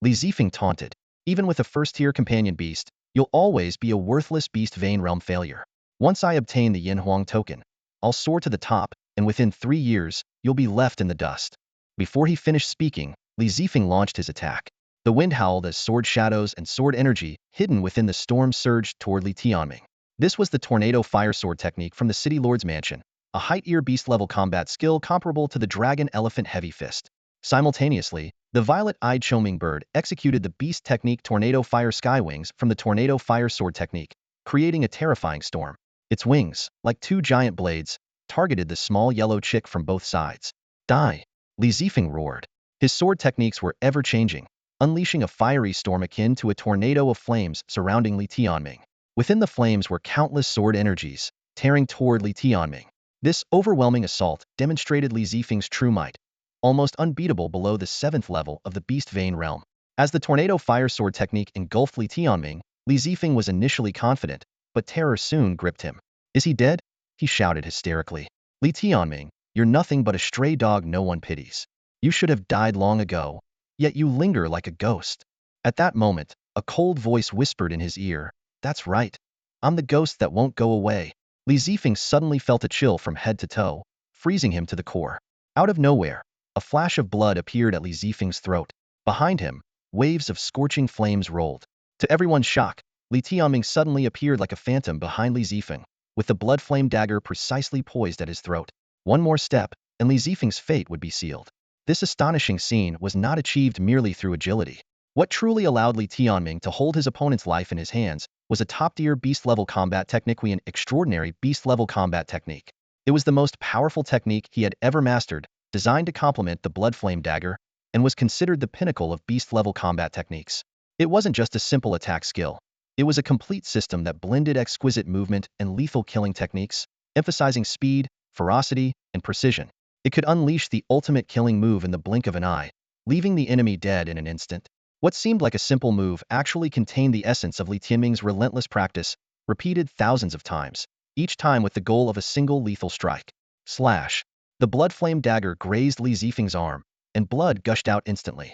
Li Zifeng taunted. Even with a first-tier companion beast, you'll always be a worthless beast vein realm failure. Once I obtain the Yanhuang token, I'll soar to the top, and within 3 years, you'll be left in the dust. Before he finished speaking, Li Zifeng launched his attack. The wind howled as sword shadows and sword energy hidden within the storm surged toward Li Tianming. This was the Tornado Fire Sword technique from the City Lord's Mansion, a height-tier beast-level combat skill comparable to the Dragon Elephant Heavy Fist. Simultaneously, the violet-eyed Choming bird executed the beast technique Tornado Fire Sky Wings from the Tornado Fire Sword technique, creating a terrifying storm. Its wings, like 2 giant blades, targeted the small yellow chick from both sides. Die! Li Zifeng roared. His sword techniques were ever-changing, unleashing a fiery storm akin to a tornado of flames surrounding Li Tianming. Within the flames were countless sword energies, tearing toward Li Tianming. This overwhelming assault demonstrated Li Zifeng's true might, almost unbeatable below the 7th level of the Beast Vein realm. As the Tornado Fire Sword technique engulfed Li Tianming, Li Zifeng was initially confident, but terror soon gripped him. Is he dead? He shouted hysterically. Li Tianming, you're nothing but a stray dog no one pities. You should have died long ago, yet you linger like a ghost. At that moment, a cold voice whispered in his ear, that's right. I'm the ghost that won't go away. Li Zifeng suddenly felt a chill from head to toe, freezing him to the core. Out of nowhere, a flash of blood appeared at Li Zifeng's throat. Behind him, waves of scorching flames rolled. To everyone's shock, Li Tianming suddenly appeared like a phantom behind Li Zifeng, with the blood flame dagger precisely poised at his throat. One more step, and Li Zifeng's fate would be sealed. This astonishing scene was not achieved merely through agility. What truly allowed Li Tianming to hold his opponent's life in his hands was a top-tier beast-level combat technique, an extraordinary beast-level combat technique. It was the most powerful technique he had ever mastered, designed to complement the blood flame dagger, and was considered the pinnacle of beast-level combat techniques. It wasn't just a simple attack skill. It was a complete system that blended exquisite movement and lethal killing techniques, emphasizing speed, ferocity, and precision. It could unleash the ultimate killing move in the blink of an eye, leaving the enemy dead in an instant. What seemed like a simple move actually contained the essence of Li Tianming's relentless practice, repeated thousands of times, each time with the goal of a single lethal strike. Slash. The blood flame dagger grazed Li Zifeng's arm, and blood gushed out instantly.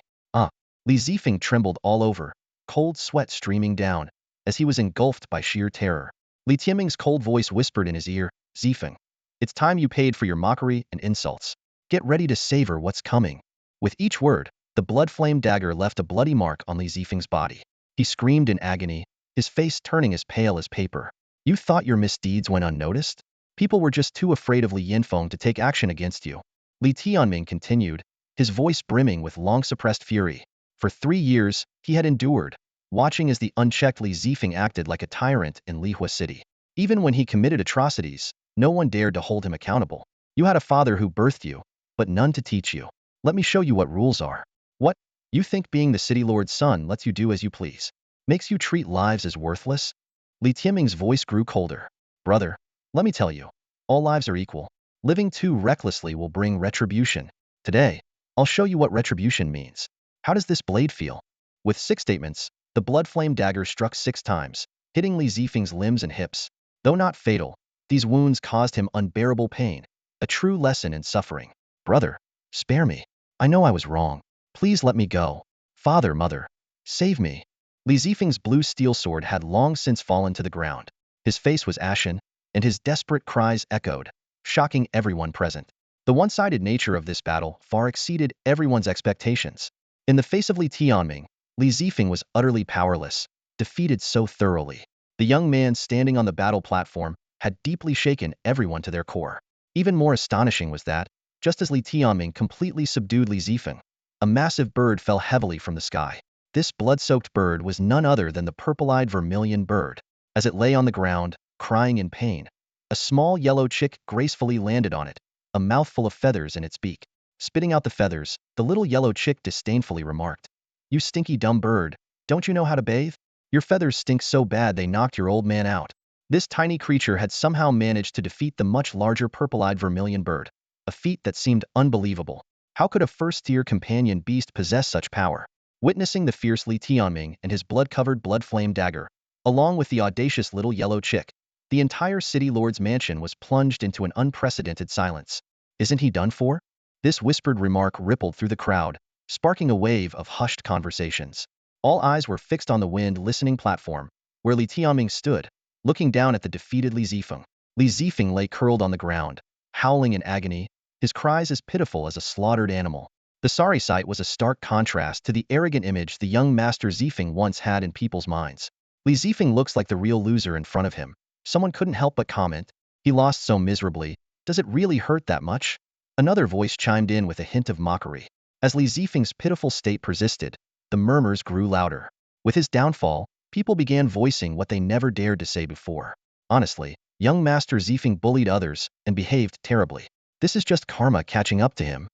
Li Zifeng trembled all over, cold sweat streaming down, as he was engulfed by sheer terror. Li Tianming's cold voice whispered in his ear, Zifeng, it's time you paid for your mockery and insults. Get ready to savor what's coming. With each word, the blood flame dagger left a bloody mark on Li Zifeng's body. He screamed in agony, his face turning as pale as paper. You thought your misdeeds went unnoticed? People were just too afraid of Li Yanfeng to take action against you. Li Tianming continued, his voice brimming with long-suppressed fury. For 3 years, he had endured, watching as the unchecked Li Zifeng acted like a tyrant in Lihua City. Even when he committed atrocities, no one dared to hold him accountable. You had a father who birthed you, but none to teach you. Let me show you what rules are. What? You think being the city lord's son lets you do as you please? Makes you treat lives as worthless? Li Tianming's voice grew colder. Brother, let me tell you, all lives are equal. Living too recklessly will bring retribution. Today, I'll show you what retribution means. How does this blade feel? With 6 statements, the blood flame dagger struck 6 times, hitting Li Zifeng's limbs and hips. Though not fatal, these wounds caused him unbearable pain, a true lesson in suffering. Brother, spare me. I know I was wrong. Please let me go. Father, mother, save me. Li Zifeng's blue steel sword had long since fallen to the ground. His face was ashen, and his desperate cries echoed, shocking everyone present. The one-sided nature of this battle far exceeded everyone's expectations. In the face of Li Tianming, Li Zifeng was utterly powerless, defeated so thoroughly. The young man standing on the battle platform had deeply shaken everyone to their core. Even more astonishing was that, just as Li Tianming completely subdued Li Zifeng, a massive bird fell heavily from the sky. This blood-soaked bird was none other than the purple-eyed vermilion bird. As it lay on the ground, crying in pain, a small yellow chick gracefully landed on it, a mouthful of feathers in its beak. Spitting out the feathers, the little yellow chick disdainfully remarked, "You stinky dumb bird, don't you know how to bathe? Your feathers stink so bad they knocked your old man out." This tiny creature had somehow managed to defeat the much larger purple-eyed vermilion bird, a feat that seemed unbelievable. How could a first-tier companion beast possess such power? Witnessing the fierce Tianming and his blood-covered blood-flame dagger, along with the audacious little yellow chick, the entire city lord's mansion was plunged into an unprecedented silence. "Isn't he done for?" This whispered remark rippled through the crowd, sparking a wave of hushed conversations. All eyes were fixed on the wind-listening platform, where Li Tianming stood, looking down at the defeated Li Zifeng. Li Zifeng lay curled on the ground, howling in agony, his cries as pitiful as a slaughtered animal. The sorry sight was a stark contrast to the arrogant image the young Master Zifeng once had in people's minds. Li Zifeng looks like the real loser in front of him. Someone couldn't help but comment, "He lost so miserably. Does it really hurt that much?" Another voice chimed in with a hint of mockery. As Li Zifeng's pitiful state persisted, the murmurs grew louder. With his downfall, people began voicing what they never dared to say before. Honestly, young Master Zifeng bullied others and behaved terribly. This is just karma catching up to him.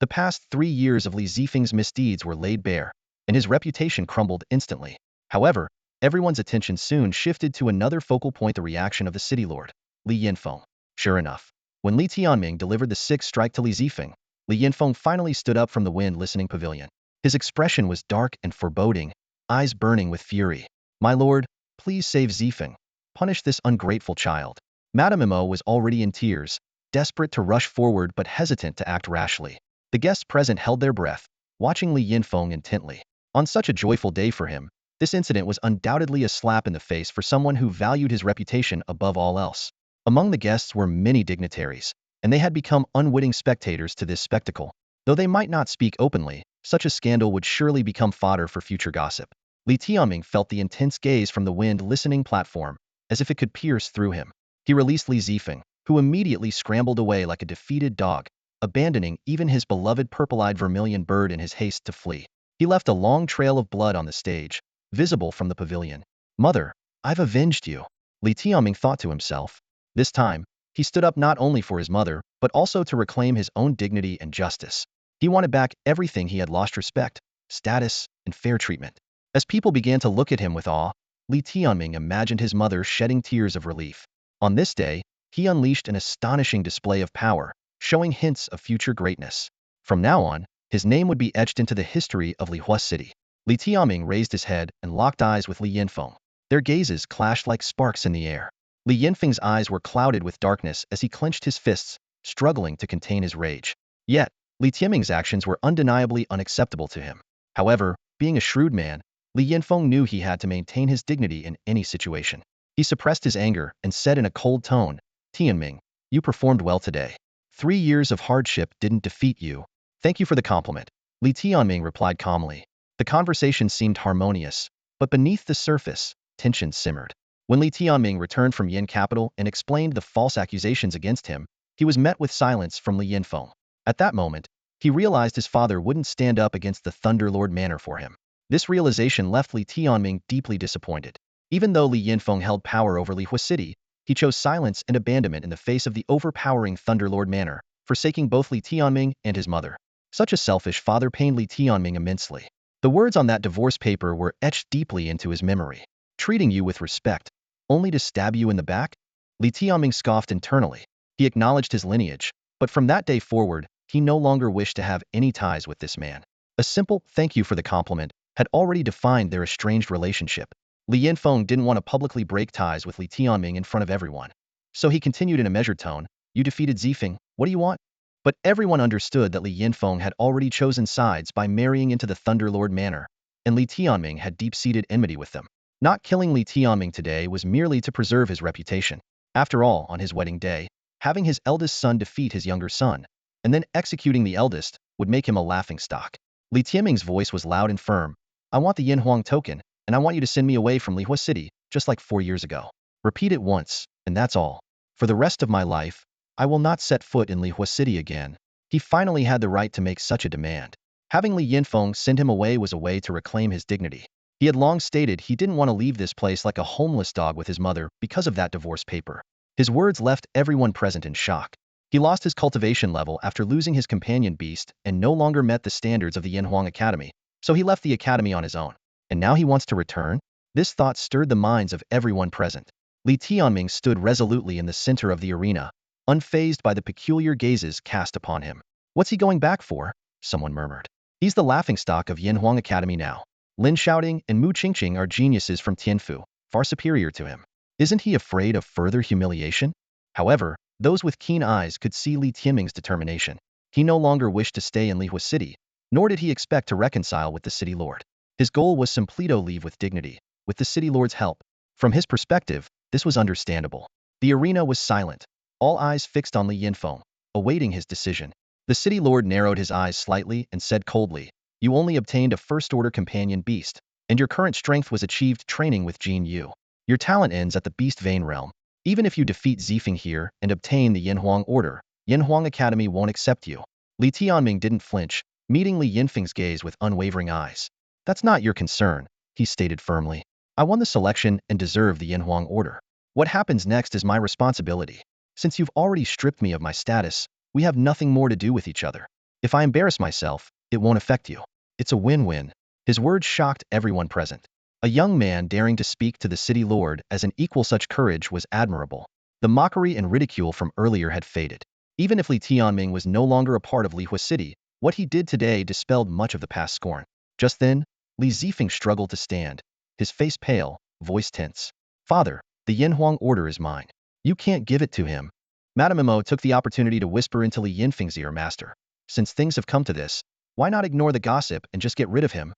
The past 3 years of Li Zifeng's misdeeds were laid bare, and his reputation crumbled instantly. However, everyone's attention soon shifted to another focal point: the reaction of the city lord, Li Yinfeng. Sure enough, when Li Tianming delivered the sixth strike to Li Zifeng, Li Yinfeng finally stood up from the wind-listening pavilion. His expression was dark and foreboding, eyes burning with fury. "My lord, please save Zifeng. Punish this ungrateful child." Madame Imo was already in tears, desperate to rush forward but hesitant to act rashly. The guests present held their breath, watching Li Yinfeng intently. On such a joyful day for him, this incident was undoubtedly a slap in the face for someone who valued his reputation above all else. Among the guests were many dignitaries, and they had become unwitting spectators to this spectacle. Though they might not speak openly, such a scandal would surely become fodder for future gossip. Li Tianming felt the intense gaze from the wind-listening platform, as if it could pierce through him. He released Li Zifeng, who immediately scrambled away like a defeated dog, abandoning even his beloved purple-eyed vermilion bird in his haste to flee. He left a long trail of blood on the stage, visible from the pavilion. "Mother, I've avenged you," Li Tianming thought to himself. This time, he stood up not only for his mother, but also to reclaim his own dignity and justice. He wanted back everything he had lost: respect, status, and fair treatment. As people began to look at him with awe, Li Tianming imagined his mother shedding tears of relief. On this day, he unleashed an astonishing display of power, showing hints of future greatness. From now on, his name would be etched into the history of Lihua City. Li Tianming raised his head and locked eyes with Li Yinfeng. Their gazes clashed like sparks in the air. Li Yinfeng's eyes were clouded with darkness as he clenched his fists, struggling to contain his rage. Yet, Li Tianming's actions were undeniably unacceptable to him. However, being a shrewd man, Li Yinfeng knew he had to maintain his dignity in any situation. He suppressed his anger and said in a cold tone, "Tianming, you performed well today. 3 years of hardship didn't defeat you. Thank you for the compliment." Li Tianming replied calmly. The conversation seemed harmonious, but beneath the surface, tension simmered. When Li Tianming returned from Yin capital and explained the false accusations against him, he was met with silence from Li Yinfeng. At that moment, he realized his father wouldn't stand up against the Thunder Lord Manor for him. This realization left Li Tianming deeply disappointed. Even though Li Yinfeng held power over Lihua City, he chose silence and abandonment in the face of the overpowering Thunder Lord Manor, forsaking both Li Tianming and his mother. Such a selfish father pained Li Tianming immensely. The words on that divorce paper were etched deeply into his memory. "Treating you with respect, only to stab you in the back?" Li Tianming scoffed internally. He acknowledged his lineage, but from that day forward, he no longer wished to have any ties with this man. A simple "thank you for the compliment" had already defined their estranged relationship. Li Yinfeng didn't want to publicly break ties with Li Tianming in front of everyone. So he continued in a measured tone, "You defeated Zifeng, what do you want?" But everyone understood that Li Yinfeng had already chosen sides by marrying into the Thunder Lord Manor, and Li Tianming had deep-seated enmity with them. Not killing Li Tianming today was merely to preserve his reputation. After all, on his wedding day, having his eldest son defeat his younger son, and then executing the eldest, would make him a laughingstock. Li Tianming's voice was loud and firm. "I want the Yin Huang token, and I want you to send me away from Lihua City, just like 4 years ago. Repeat it once, and that's all. For the rest of my life, I will not set foot in Lihua City again." He finally had the right to make such a demand. Having Li Yinfeng send him away was a way to reclaim his dignity. He had long stated he didn't want to leave this place like a homeless dog with his mother because of that divorce paper. His words left everyone present in shock. He lost his cultivation level after losing his companion beast and no longer met the standards of the Yanhuang Academy, so he left the academy on his own. And now he wants to return? This thought stirred the minds of everyone present. Li Tianming stood resolutely in the center of the arena, unfazed by the peculiar gazes cast upon him. What's he going back for? Someone murmured. He's the laughingstock of Yanhuang Academy now. Lin Shouting and Mu Qingqing are geniuses from Tianfu, far superior to him. Isn't he afraid of further humiliation? However, those with keen eyes could see Li Tianming's determination. He no longer wished to stay in Lihua City, nor did he expect to reconcile with the city lord. His goal was simply to leave with dignity, with the city lord's help. From his perspective, this was understandable. The arena was silent, all eyes fixed on Li Yinfeng, awaiting his decision. The city lord narrowed his eyes slightly and said coldly, "You only obtained a first-order companion beast, and your current strength was achieved training with Jin Yu. Your talent ends at the Beast Vein realm. Even if you defeat Zifeng here and obtain the Yanhuang Order, Yanhuang Academy won't accept you." Li Tianming didn't flinch, meeting Li Yinfeng's gaze with unwavering eyes. "That's not your concern," he stated firmly. "I won the selection and deserve the Yanhuang Order. What happens next is my responsibility. Since you've already stripped me of my status, we have nothing more to do with each other. If I embarrass myself, it won't affect you. It's a win-win." His words shocked everyone present. A young man daring to speak to the city lord as an equal, such courage was admirable. The mockery and ridicule from earlier had faded. Even if Li Tianming was no longer a part of Lihua City, what he did today dispelled much of the past scorn. Just then, Li Zifeng struggled to stand, his face pale, voice tense. "Father, the Yanhuang Order is mine. You can't give it to him." Madame Imo took the opportunity to whisper into Li Yinfeng's ear, "Master, since things have come to this, why not ignore the gossip and just get rid of him?"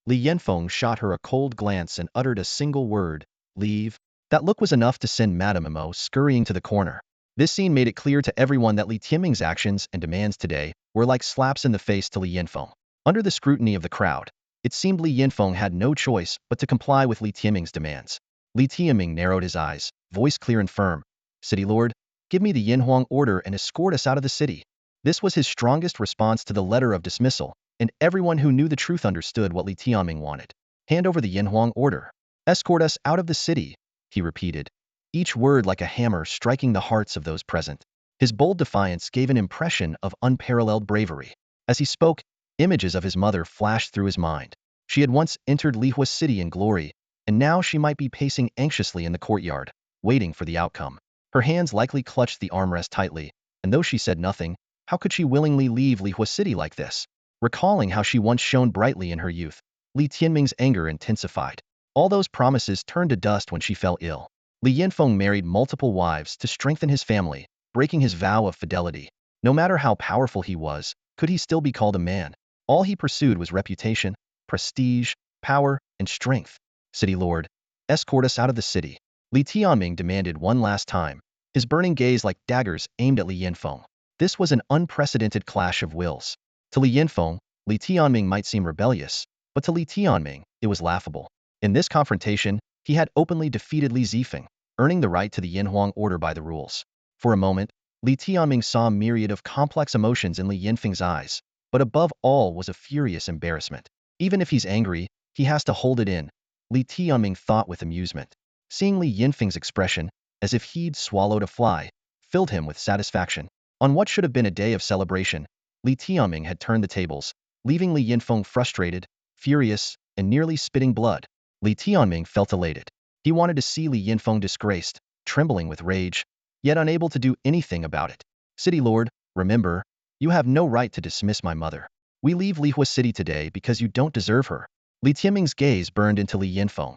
Li Yinfeng shot her a cold glance and uttered a single word, "Leave." That look was enough to send Madame Imo scurrying to the corner. This scene made it clear to everyone that Li Tianming's actions and demands today were like slaps in the face to Li Yinfeng. Under the scrutiny of the crowd, it seemed Li Yinfeng had no choice but to comply with Li Tianming's demands. Li Tianming narrowed his eyes, voice clear and firm. "City Lord, give me the Yanhuang Order and escort us out of the city." This was his strongest response to the letter of dismissal, and everyone who knew the truth understood what Li Tianming wanted. "Hand over the Yanhuang Order. Escort us out of the city," he repeated, each word like a hammer striking the hearts of those present. His bold defiance gave an impression of unparalleled bravery. As he spoke, images of his mother flashed through his mind. She had once entered Lihua City in glory, and now she might be pacing anxiously in the courtyard, waiting for the outcome. Her hands likely clutched the armrest tightly, and though she said nothing, how could she willingly leave Lihua City like this? Recalling how she once shone brightly in her youth, Li Tianming's anger intensified. All those promises turned to dust when she fell ill. Li Yinfeng married multiple wives to strengthen his family, breaking his vow of fidelity. No matter how powerful he was, could he still be called a man? All he pursued was reputation, prestige, power, and strength. "City Lord, escort us out of the city," Li Tianming demanded one last time, his burning gaze like daggers aimed at Li Yinfeng. This was an unprecedented clash of wills. To Li Yinfeng, Li Tianming might seem rebellious, but to Li Tianming, it was laughable. In this confrontation, he had openly defeated Li Zifeng, earning the right to the Yanhuang Order by the rules. For a moment, Li Tianming saw a myriad of complex emotions in Li Yinfeng's eyes, but above all was a furious embarrassment. Even if he's angry, he has to hold it in, Li Tianming thought with amusement. Seeing Li Yinfeng's expression, as if he'd swallowed a fly, filled him with satisfaction. On what should have been a day of celebration, Li Tianming had turned the tables, leaving Li Yinfeng frustrated, furious, and nearly spitting blood. Li Tianming felt elated. He wanted to see Li Yinfeng disgraced, trembling with rage, yet unable to do anything about it. "City Lord, remember, you have no right to dismiss my mother. We leave Lihua City today because you don't deserve her." Li Tianming's gaze burned into Li Yinfeng.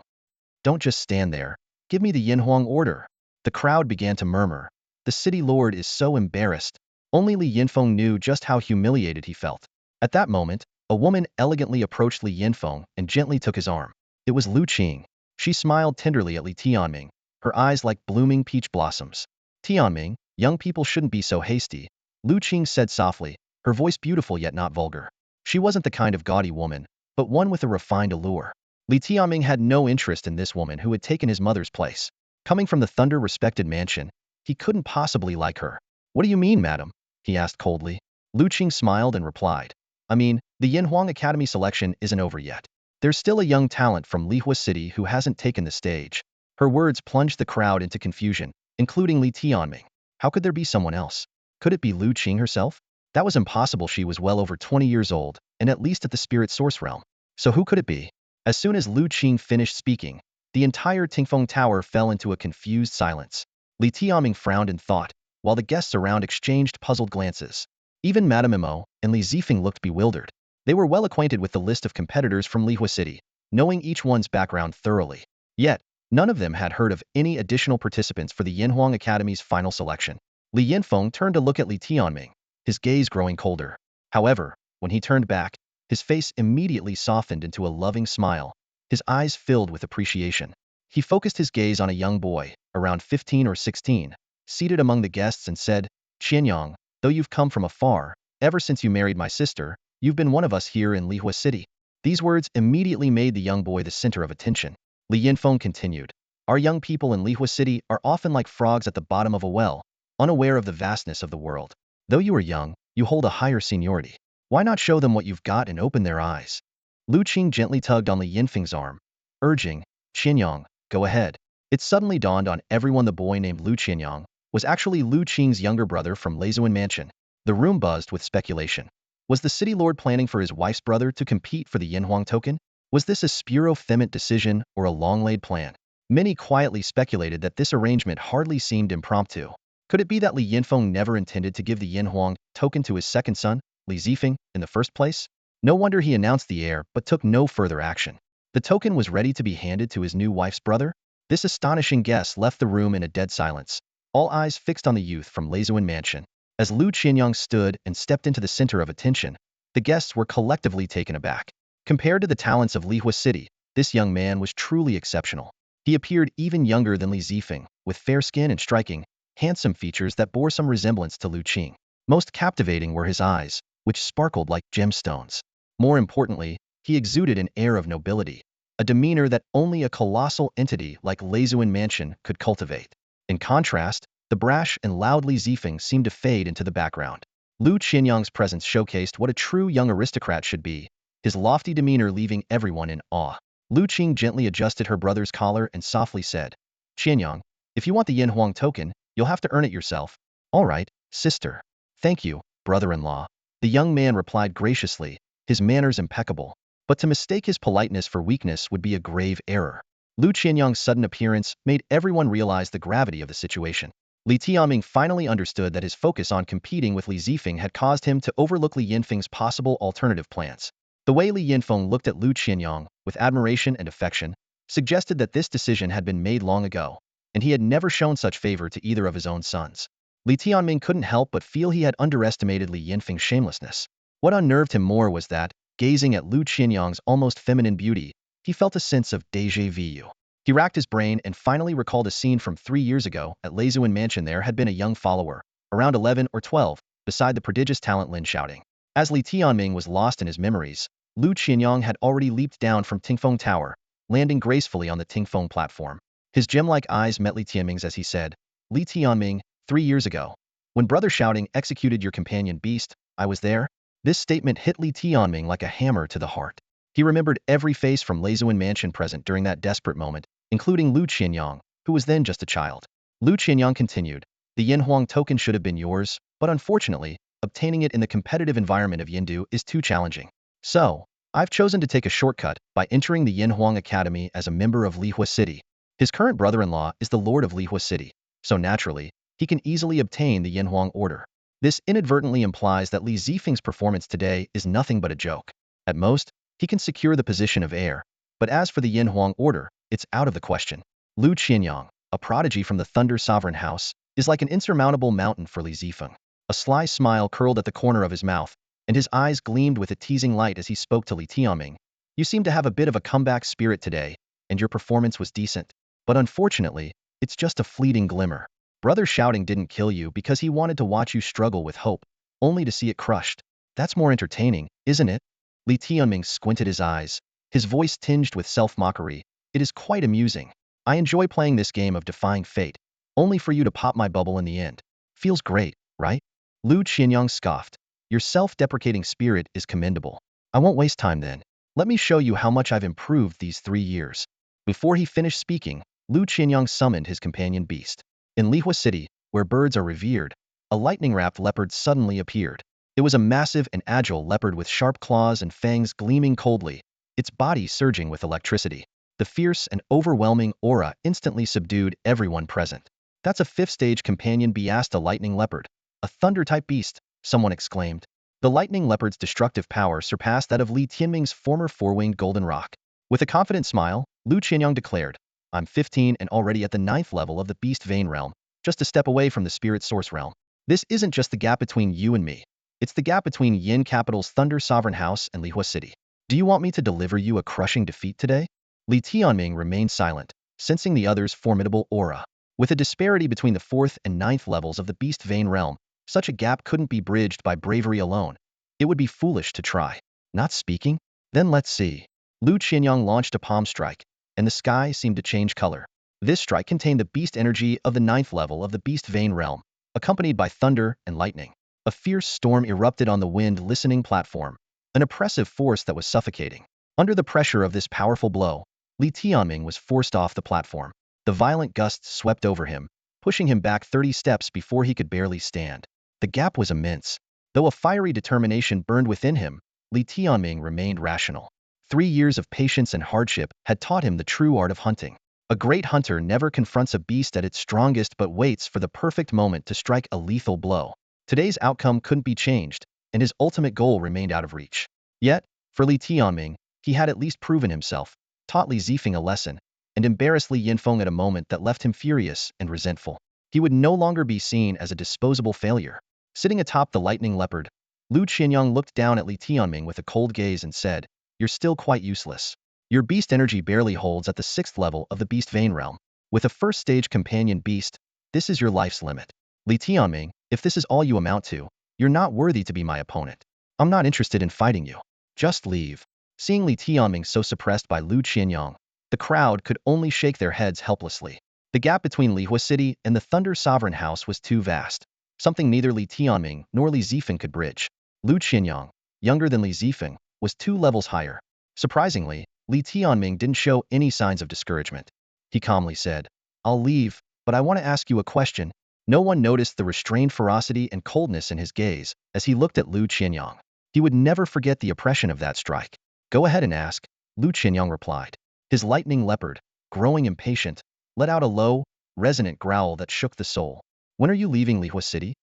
"Don't just stand there. Give me the Yanhuang Order." The crowd began to murmur. The city lord is so embarrassed. Only Li Yinfeng knew just how humiliated he felt. At that moment, a woman elegantly approached Li Yinfeng and gently took his arm. It was Lu Qing. She smiled tenderly at Li Tianming, her eyes like blooming peach blossoms. "Tianming, young people shouldn't be so hasty," Lu Qing said softly, her voice beautiful yet not vulgar. She wasn't the kind of gaudy woman, but one with a refined allure. Li Tianming had no interest in this woman who had taken his mother's place. Coming from the thunder-respected mansion, he couldn't possibly like her. "What do you mean, madam?" he asked coldly. Lu Qing smiled and replied, "I mean, The Yinhuang Academy selection isn't over yet. There's still a young talent from Lihua City who hasn't taken the stage. Her words plunged the crowd into confusion, including Li Tianming. How could there be someone else? Could it be Lu Qing herself? That was impossible. She was well over 20 years old, and at least at the spirit source realm. So who could it be? As soon as Lu Qing finished speaking, the entire Tingfeng Tower fell into a confused silence. Li Tianming frowned in thought, while the guests around exchanged puzzled glances. Even Madame Imo and Li Zifeng looked bewildered. They were well acquainted with the list of competitors from Lihua City, knowing each one's background thoroughly. Yet, none of them had heard of any additional participants for the Yinhuang Academy's final selection. Li Yinfeng turned to look at Li Tianming, his gaze growing colder. However, when he turned back, his face immediately softened into a loving smile, his eyes filled with appreciation. He focused his gaze on a young boy, around 15 or 16, seated among the guests and said, "Qianyang, though you've come from afar, ever since you married my sister, you've been one of us here in Lihua City." These words immediately made the young boy the center of attention. Li Yinfeng continued, "Our young people in Lihua City are often like frogs at the bottom of a well, unaware of the vastness of the world. Though you are young, you hold a higher seniority. Why not show them what you've got and open their eyes?" Lu Qing gently tugged on Li Yinfeng's arm, urging, "Qianyang, go ahead." It suddenly dawned on everyone the boy named Lu Qianyang was actually Lu Qing's younger brother from Leizuan Mansion. The room buzzed with speculation. Was the city lord planning for his wife's brother to compete for the Yinhuang token? Was this a spuro-fement decision or a long-laid plan? Many quietly speculated that this arrangement hardly seemed impromptu. Could it be that Li Yinfeng never intended to give the Yinhuang token to his second son, Li Zifeng, in the first place? No wonder he announced the heir but took no further action. The token was ready to be handed to his new wife's brother? This astonishing guess left the room in a dead silence, all eyes fixed on the youth from Leizuan Mansion. As Lu Qianyang stood and stepped into the center of attention, the guests were collectively taken aback. Compared to the talents of Lihua City, this young man was truly exceptional. He appeared even younger than Li Zifeng, with fair skin and striking, handsome features that bore some resemblance to Lu Qing. Most captivating were his eyes, which sparkled like gemstones. More importantly, he exuded an air of nobility, a demeanor that only a colossal entity like Leizuan Mansion could cultivate. In contrast, the brash and loud Li Zifeng seemed to fade into the background. Lu Qianyang's presence showcased what a true young aristocrat should be, his lofty demeanor leaving everyone in awe. Lu Qing gently adjusted her brother's collar and softly said, "Qianyang, if you want the Yinhuang token, you'll have to earn it yourself." "All right, sister." "Thank you, brother-in-law." The young man replied graciously, his manners impeccable. But to mistake his politeness for weakness would be a grave error. Lu Qianyang's sudden appearance made everyone realize the gravity of the situation. Li Tianming finally understood that his focus on competing with Li Zifeng had caused him to overlook Li Yinfeng's possible alternative plans. The way Li Yinfeng looked at Lu Qianyang with admiration and affection suggested that this decision had been made long ago, and he had never shown such favor to either of his own sons. Li Tianming couldn't help but feel he had underestimated Li Yinfeng's shamelessness. What unnerved him more was that, gazing at Lu Qianyang's almost feminine beauty, he felt a sense of déjà vu. He racked his brain and finally recalled a scene from 3 years ago at Leizuan Mansion. There had been a young follower, around 11 or 12, beside the prodigious talent Lin shouting. As Li Tianming was lost in his memories, Lu Qianyang had already leaped down from Tingfeng Tower, landing gracefully on the Tingfeng platform. His gem-like eyes met Li Tianming's as he said, "Li Tianming, 3 years ago, when Brother Shouting executed your companion beast, I was there." This statement hit Li Tianming like a hammer to the heart. He remembered every face from Leizuan Mansion present during that desperate moment, including Lu Qianyang, who was then just a child. Lu Qianyang continued, "The Yinhuang token should have been yours, but unfortunately, obtaining it in the competitive environment of Yindu is too challenging. So, I've chosen to take a shortcut by entering the Yinhuang Academy as a member of Lihua City. His current brother-in-law is the Lord of Lihua City, so naturally, he can easily obtain the Yinhuang order. This inadvertently implies that Li Zifeng's performance today is nothing but a joke. At most, he can secure the position of heir, but as for the Yinhuang order, it's out of the question. Lu Qianyang, a prodigy from the Thunder Sovereign House, is like an insurmountable mountain for Li Zifeng." A sly smile curled at the corner of his mouth, and his eyes gleamed with a teasing light as he spoke to Li Tianming. "You seem to have a bit of a comeback spirit today, and your performance was decent. But unfortunately, it's just a fleeting glimmer. Brother Shouting didn't kill you because he wanted to watch you struggle with hope, only to see it crushed. That's more entertaining, isn't it?" Li Tianming squinted his eyes, his voice tinged with self-mockery. "It is quite amusing. I enjoy playing this game of defying fate, only for you to pop my bubble in the end. Feels great, right?" Lu Qianyang scoffed. "Your self-deprecating spirit is commendable. I won't waste time then. Let me show you how much I've improved these 3 years. Before he finished speaking, Lu Qianyang summoned his companion beast. In Lihua City, where birds are revered, a lightning-wrapped leopard suddenly appeared. It was a massive and agile leopard with sharp claws and fangs gleaming coldly, its body surging with electricity. The fierce and overwhelming aura instantly subdued everyone present. That's a fifth-stage companion beast, a lightning leopard. A thunder-type beast, someone exclaimed. The lightning leopard's destructive power surpassed that of Li Tianming's former four-winged golden roc. With a confident smile, Lu Qianyang declared, I'm 15 and already at the 9th level of the beast vein realm, just a step away from the spirit source realm. This isn't just the gap between you and me. It's the gap between Yin Capital's Thunder Sovereign House and Lihua City. Do you want me to deliver you a crushing defeat today? Li Tianming remained silent, sensing the other's formidable aura. With a disparity between the 4th and 9th levels of the beast vein realm, such a gap couldn't be bridged by bravery alone. It would be foolish to try. Not speaking? Then let's see. Lu Qianyang launched a palm strike, and the sky seemed to change color. This strike contained the beast energy of the 9th level of the beast vein realm, accompanied by thunder and lightning. A fierce storm erupted on the wind-listening platform, an oppressive force that was suffocating. Under the pressure of this powerful blow, Li Tianming was forced off the platform. The violent gusts swept over him, pushing him back 30 steps before he could barely stand. The gap was immense. Though a fiery determination burned within him, Li Tianming remained rational. 3 years of patience and hardship had taught him the true art of hunting. A great hunter never confronts a beast at its strongest but waits for the perfect moment to strike a lethal blow. Today's outcome couldn't be changed, and his ultimate goal remained out of reach. Yet, for Li Tianming, he had at least proven himself, taught Li Zifeng a lesson, and embarrassed Li Yinfeng at a moment that left him furious and resentful. He would no longer be seen as a disposable failure. Sitting atop the lightning leopard, Lu Qianyang looked down at Li Tianming with a cold gaze and said, You're still quite useless. Your beast energy barely holds at the 6th level of the beast vein realm. With a first-stage companion beast, this is your life's limit. Li Tianming, if this is all you amount to, you're not worthy to be my opponent. I'm not interested in fighting you. Just leave. Seeing Li Tianming so suppressed by Lu Qianyang, the crowd could only shake their heads helplessly. The gap between Lihua City and the Thunder Sovereign House was too vast, something neither Li Tianming nor Li Zifeng could bridge. Lu Qianyang, younger than Li Zifeng, was 2 levels higher. Surprisingly, Li Tianming didn't show any signs of discouragement. He calmly said, I'll leave, but I want to ask you a question. No one noticed the restrained ferocity and coldness in his gaze as he looked at Lu Qianyang. He would never forget the oppression of that strike. Go ahead and ask, Lu Qianyang replied. His lightning leopard, growing impatient, let out a low, resonant growl that shook the soul. When are you leaving Lihua City?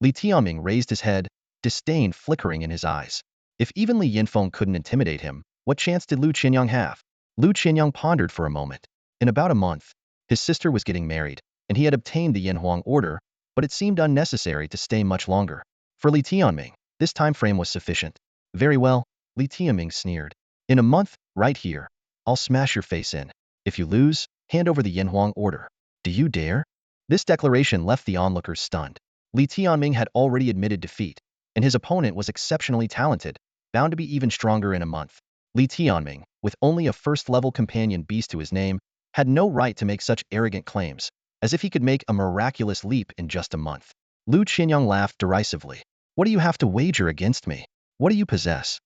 Li Tianming raised his head, disdain flickering in his eyes. If even Li Yinfeng couldn't intimidate him, what chance did Lu Qianyang have? Lu Qianyang pondered for a moment. In about a month, his sister was getting married, and he had obtained the Yinhuang order, but it seemed unnecessary to stay much longer. For Li Tianming, this time frame was sufficient. Very well, Li Tianming sneered. In a month, right here, I'll smash your face in. If you lose, hand over the Yinhuang order. Do you dare? This declaration left the onlookers stunned. Li Tianming had already admitted defeat, and his opponent was exceptionally talented, bound to be even stronger in a month. Li Tianming, with only a first-level companion beast to his name, had no right to make such arrogant claims, as if he could make a miraculous leap in just a month. Lu Qianyang laughed derisively. What do you have to wager against me? What do you possess?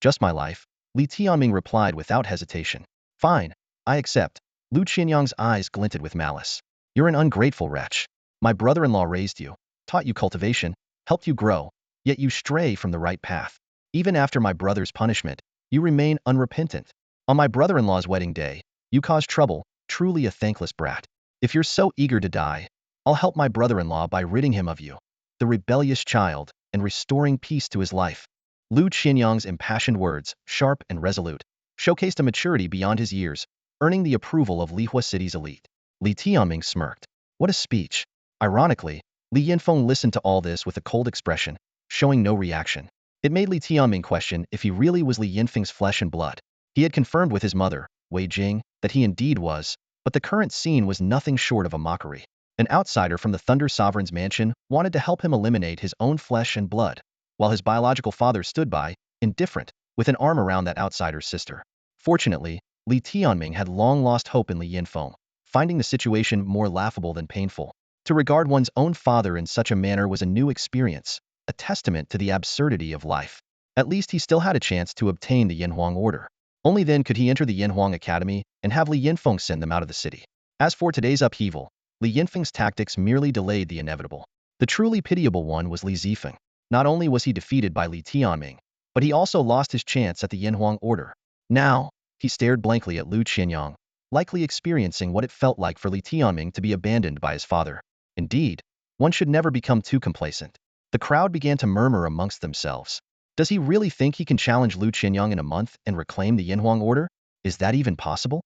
Just my life, Li Tianming replied without hesitation. Fine, I accept. Lu Qianyang's eyes glinted with malice. You're an ungrateful wretch. My brother-in-law raised you, taught you cultivation, helped you grow, yet you stray from the right path. Even after my brother's punishment, you remain unrepentant. On my brother-in-law's wedding day, you caused trouble, truly a thankless brat. If you're so eager to die, I'll help my brother-in-law by ridding him of you, the rebellious child, and restoring peace to his life. Lu Qianyang's impassioned words, sharp and resolute, showcased a maturity beyond his years, earning the approval of Lihua City's elite. Li Tianming smirked. What a speech. Ironically, Li Yinfeng listened to all this with a cold expression, showing no reaction. It made Li Tianming question if he really was Li Yinfeng's flesh and blood. He had confirmed with his mother, Wei Jing, that he indeed was, but the current scene was nothing short of a mockery. An outsider from the Thunder Sovereign's mansion wanted to help him eliminate his own flesh and blood, while his biological father stood by, indifferent, with an arm around that outsider's sister. Fortunately, Li Tianming had long lost hope in Li Yinfeng, finding the situation more laughable than painful. To regard one's own father in such a manner was a new experience, a testament to the absurdity of life. At least he still had a chance to obtain the Yanhuang order. Only then could he enter the Yanhuang Academy and have Li Yinfeng send them out of the city. As for today's upheaval, Li Yinfeng's tactics merely delayed the inevitable. The truly pitiable one was Li Zifeng. Not only was he defeated by Li Tianming, but he also lost his chance at the Yanhuang order. Now, he stared blankly at Lu Qianyang, likely experiencing what it felt like for Li Tianming to be abandoned by his father. Indeed, one should never become too complacent. The crowd began to murmur amongst themselves. Does he really think he can challenge Lu Qianyang in a month and reclaim the Yanhuang order? Is that even possible?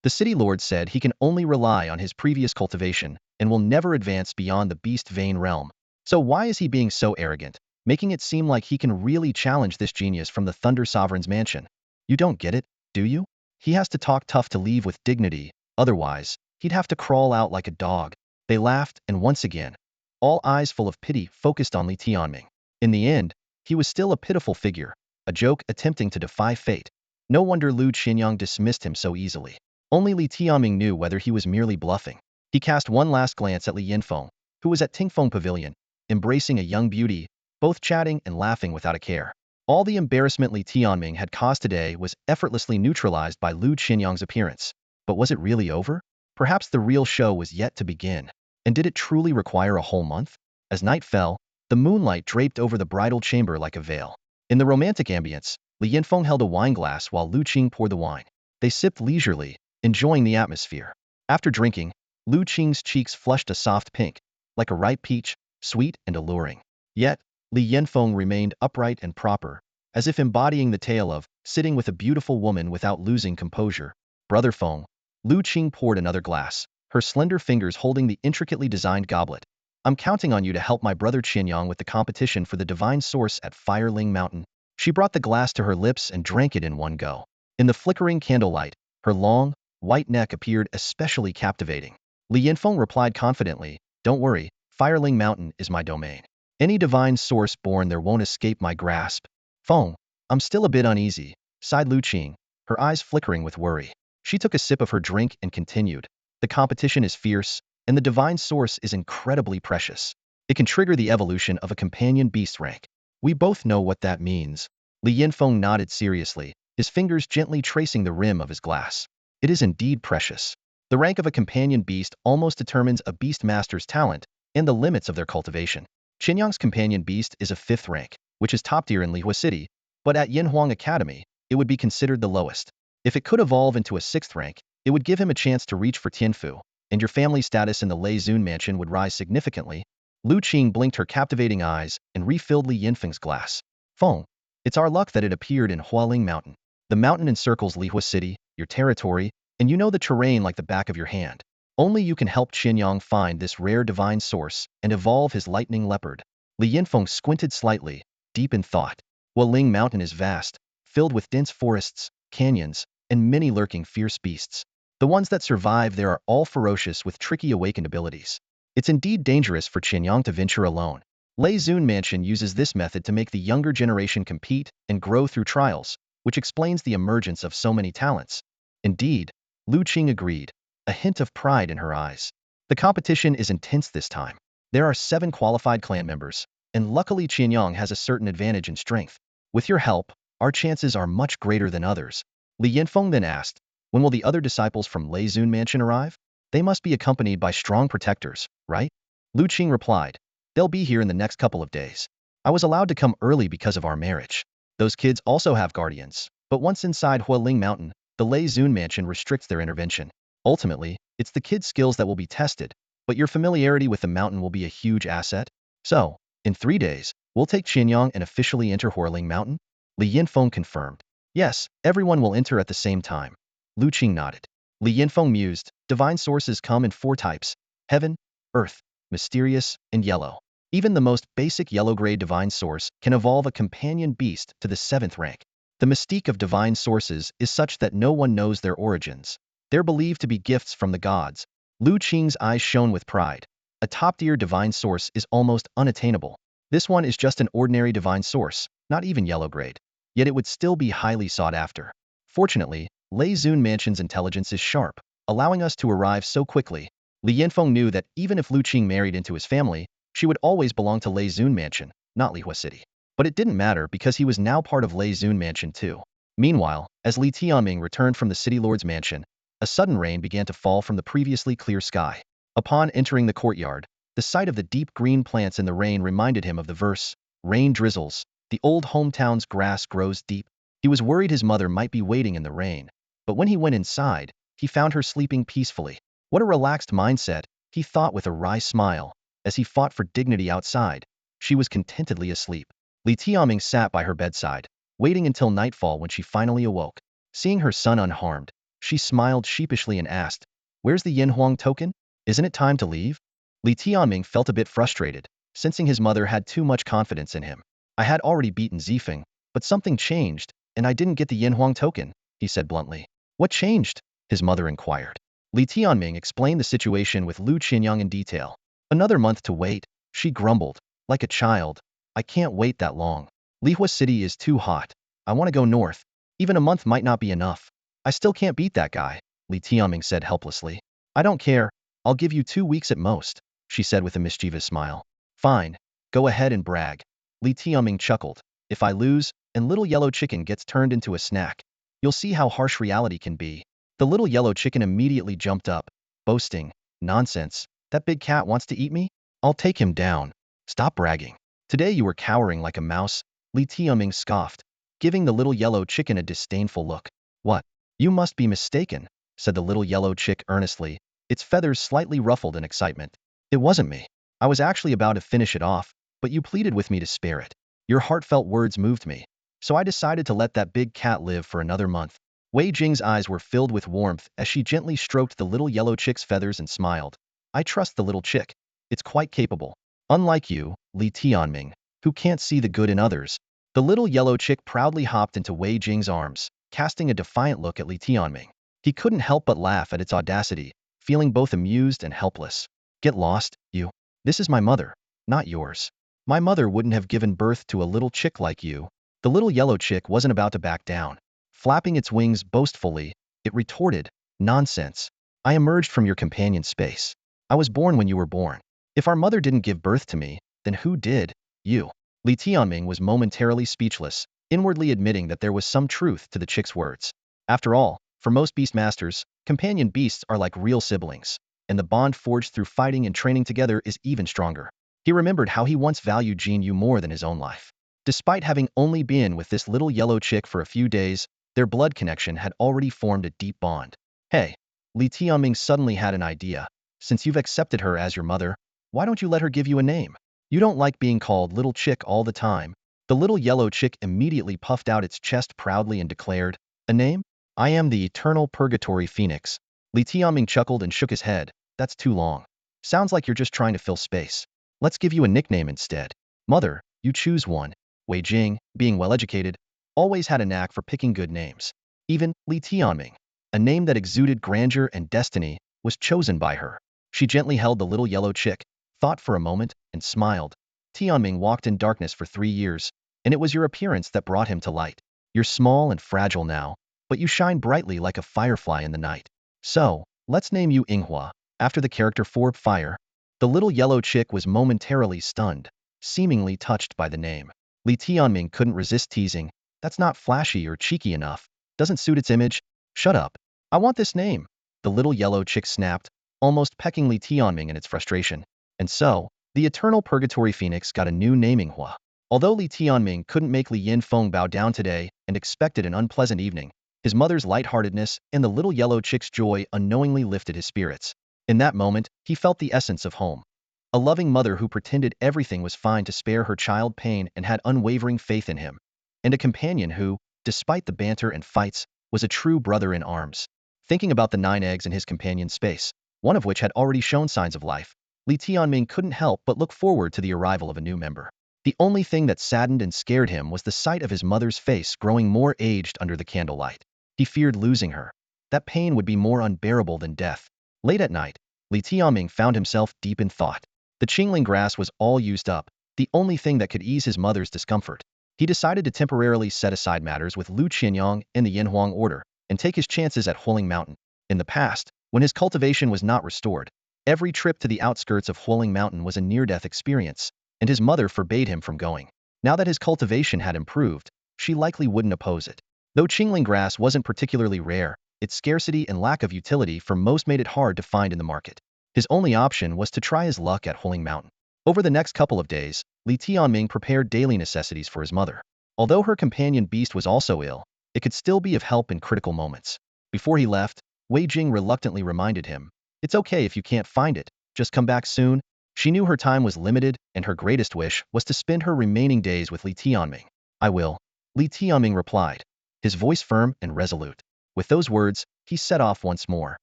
The city lord said he can only rely on his previous cultivation and will never advance beyond the beast vein realm. So why is he being so arrogant, making it seem like he can really challenge this genius from the Thunder Sovereign's mansion? You don't get it, do you? He has to talk tough to leave with dignity, otherwise, he'd have to crawl out like a dog. They laughed, and once again, all eyes full of pity focused on Li Tianming. In the end, he was still a pitiful figure, a joke attempting to defy fate. No wonder Lu Qianyang dismissed him so easily. Only Li Tianming knew whether he was merely bluffing. He cast one last glance at Li Yinfeng, who was at Tingfeng Pavilion, embracing a young beauty, both chatting and laughing without a care. All the embarrassment Li Tianming had caused today was effortlessly neutralized by Lu Qianyang's appearance. But was it really over? Perhaps the real show was yet to begin. And did it truly require a whole month? As night fell, the moonlight draped over the bridal chamber like a veil. In the romantic ambience, Li Yinfeng held a wineglass while Lu Qing poured the wine. They sipped leisurely, enjoying the atmosphere. After drinking, Lu Qing's cheeks flushed a soft pink, like a ripe peach, sweet and alluring. Yet, Li Yinfeng remained upright and proper, as if embodying the tale of sitting with a beautiful woman without losing composure. Brother Feng, Lu Qing poured another glass, her slender fingers holding the intricately designed goblet. I'm counting on you to help my brother Qianyang with the competition for the divine source at Fireling Mountain. She brought the glass to her lips and drank it in one go. In the flickering candlelight, her long, white neck appeared especially captivating. Li Yinfeng replied confidently, "Don't worry, Fireling Mountain is my domain. Any divine source born there won't escape my grasp." "Feng, I'm still a bit uneasy," sighed Lu Qing, her eyes flickering with worry. She took a sip of her drink and continued, "The competition is fierce, and the divine source is incredibly precious. It can trigger the evolution of a companion beast rank. We both know what that means." Li Yinfeng nodded seriously, his fingers gently tracing the rim of his glass. "It is indeed precious. The rank of a companion beast almost determines a beast master's talent and the limits of their cultivation. Qianyang's companion beast is a 5th rank, which is top tier in Lihua City, but at Yanhuang Academy, it would be considered the lowest. If it could evolve into a 6th rank, it would give him a chance to reach for Tianfu, and your family status in the Lei Zun mansion would rise significantly." Lu Qing blinked her captivating eyes and refilled Li Yinfeng's glass. "Feng, it's our luck that it appeared in Hualing Mountain. The mountain encircles Lihua City, your territory, and you know the terrain like the back of your hand. Only you can help Qianyang find this rare divine source and evolve his lightning leopard." Li Yinfeng squinted slightly, deep in thought. Hualing Mountain is vast, filled with dense forests, canyons, and many lurking fierce beasts. The ones that survive there are all ferocious with tricky awakened abilities. It's indeed dangerous for Qianyang to venture alone. Lei Zun Mansion uses this method to make the younger generation compete and grow through trials, which explains the emergence of so many talents. Indeed, Lu Qing agreed, a hint of pride in her eyes. The competition is intense this time. There are 7 qualified clan members, and luckily Qianyang has a certain advantage in strength. With your help, our chances are much greater than others. Li Yinfeng then asked, "When will the other disciples from Lei Zun Mansion arrive? They must be accompanied by strong protectors, right?" Lu Qing replied, "They'll be here in the next couple of days. I was allowed to come early because of our marriage. Those kids also have guardians, but once inside Hualing Mountain, the Lei Zun Mansion restricts their intervention. Ultimately, it's the kids' skills that will be tested, but your familiarity with the mountain will be a huge asset. So, in 3 days, we'll take Qianyang and officially enter Hualing Mountain?" Li Yinfeng confirmed. "Yes, everyone will enter at the same time." Lu Qing nodded. Li Yinfeng mused, "Divine sources come in 4 types: heaven, earth, mysterious, and yellow. Even the most basic yellow-gray divine source can evolve a companion beast to the 7th rank. The mystique of divine sources is such that no one knows their origins. They're believed to be gifts from the gods." Lu Qing's eyes shone with pride. A top-tier divine source is almost unattainable. This one is just an ordinary divine source, not even yellow-grade. Yet it would still be highly sought after. Fortunately, Lei Zun Mansion's intelligence is sharp, allowing us to arrive so quickly. Li Yinfeng knew that even if Lu Qing married into his family, she would always belong to Lei Zun Mansion, not Lihua City. But it didn't matter because he was now part of Lei Zun Mansion too. Meanwhile, as Li Tianming returned from the city lord's mansion, a sudden rain began to fall from the previously clear sky. Upon entering the courtyard, the sight of the deep green plants in the rain reminded him of the verse, "Rain drizzles, the old hometown's grass grows deep." He was worried his mother might be waiting in the rain, but when he went inside, he found her sleeping peacefully. What a relaxed mindset, he thought with a wry smile, as he fought for dignity outside. She was contentedly asleep. Li Tianming sat by her bedside, waiting until nightfall when she finally awoke. Seeing her son unharmed, she smiled sheepishly and asked, "Where's the Yinhuang token? Isn't it time to leave?" Li Tianming felt a bit frustrated, sensing his mother had too much confidence in him. "I had already beaten Zifeng, but something changed, and I didn't get the Yinhuang token," he said bluntly. "What changed?" his mother inquired. Li Tianming explained the situation with Lu Qinyang in detail. "Another month to wait," she grumbled, like a child. "I can't wait that long. Lihua City is too hot. I want to go north. Even a month might not be enough. I still can't beat that guy," Li Tianming said helplessly. "I don't care. I'll give you 2 weeks at most," she said with a mischievous smile. "Fine. Go ahead and brag." Li Tianming chuckled. "If I lose, and little yellow chicken gets turned into a snack, you'll see how harsh reality can be." The little yellow chicken immediately jumped up, boasting, "Nonsense. That big cat wants to eat me? I'll take him down. Stop bragging. Today you were cowering like a mouse," Li Tianming scoffed, giving the little yellow chicken a disdainful look. "What? You must be mistaken," said the little yellow chick earnestly, its feathers slightly ruffled in excitement. "It wasn't me. I was actually about to finish it off, but you pleaded with me to spare it. Your heartfelt words moved me, so I decided to let that big cat live for another month." Wei Jing's eyes were filled with warmth as she gently stroked the little yellow chick's feathers and smiled. "I trust the little chick. It's quite capable. Unlike you, Li Tianming, who can't see the good in others." The little yellow chick proudly hopped into Wei Jing's arms, casting a defiant look at Li Tianming. He couldn't help but laugh at its audacity, feeling both amused and helpless. "Get lost, you. This is my mother, not yours. My mother wouldn't have given birth to a little chick like you." The little yellow chick wasn't about to back down. Flapping its wings boastfully, it retorted, "Nonsense. I emerged from your companion space. I was born when you were born. If our mother didn't give birth to me, then who did? You." Li Tianming was momentarily speechless, inwardly admitting that there was some truth to the chick's words. After all, for most beastmasters, companion beasts are like real siblings, and the bond forged through fighting and training together is even stronger. He remembered how he once valued Jin Yu more than his own life. Despite having only been with this little yellow chick for a few days, their blood connection had already formed a deep bond. "Hey," Li Tianming suddenly had an idea. "Since you've accepted her as your mother, why don't you let her give you a name? You don't like being called little chick all the time." The little yellow chick immediately puffed out its chest proudly and declared, "A name? I am the Eternal Purgatory Phoenix." Li Tianming chuckled and shook his head. "That's too long. Sounds like you're just trying to fill space. Let's give you a nickname instead." "Mother, you choose one." Wei Jing, being well-educated, always had a knack for picking good names. Even Li Tianming, a name that exuded grandeur and destiny, was chosen by her. She gently held the little yellow chick, thought for a moment, and smiled. "Tianming walked in darkness for 3 years, and it was your appearance that brought him to light. You're small and fragile now, but you shine brightly like a firefly in the night. So, let's name you Inghua, after the character for fire." The little yellow chick was momentarily stunned, seemingly touched by the name. Li Tianming couldn't resist teasing, "That's not flashy or cheeky enough. Doesn't suit its image. Shut up. I want this name." The little yellow chick snapped, almost pecking Li Tianming in its frustration. And so, the Eternal Purgatory Phoenix got a new naming Hua. Although Li Tianming couldn't make Li Yinfeng bow down today and expected an unpleasant evening, his mother's lightheartedness and the little yellow chick's joy unknowingly lifted his spirits. In that moment, he felt the essence of home. A loving mother who pretended everything was fine to spare her child pain and had unwavering faith in him. And a companion who, despite the banter and fights, was a true brother in arms. Thinking about the 9 eggs in his companion's space, one of which had already shown signs of life, Li Tianming couldn't help but look forward to the arrival of a new member. The only thing that saddened and scared him was the sight of his mother's face growing more aged under the candlelight. He feared losing her. That pain would be more unbearable than death. Late at night, Li Tianming found himself deep in thought. The Qingling grass was all used up, the only thing that could ease his mother's discomfort. He decided to temporarily set aside matters with Lu Qianyang in the Yinhuang order and take his chances at Huling Mountain. In the past, when his cultivation was not restored, every trip to the outskirts of Huling Mountain was a near-death experience, and his mother forbade him from going. Now that his cultivation had improved, she likely wouldn't oppose it. Though Qingling grass wasn't particularly rare, its scarcity and lack of utility for most made it hard to find in the market. His only option was to try his luck at Huling Mountain. Over the next couple of days, Li Tianming prepared daily necessities for his mother. Although her companion beast was also ill, it could still be of help in critical moments. Before he left, Wei Jing reluctantly reminded him, "It's okay if you can't find it, just come back soon." She knew her time was limited, and her greatest wish was to spend her remaining days with Li Tianming. "I will," Li Tianming replied, his voice firm and resolute. With those words, he set off once more,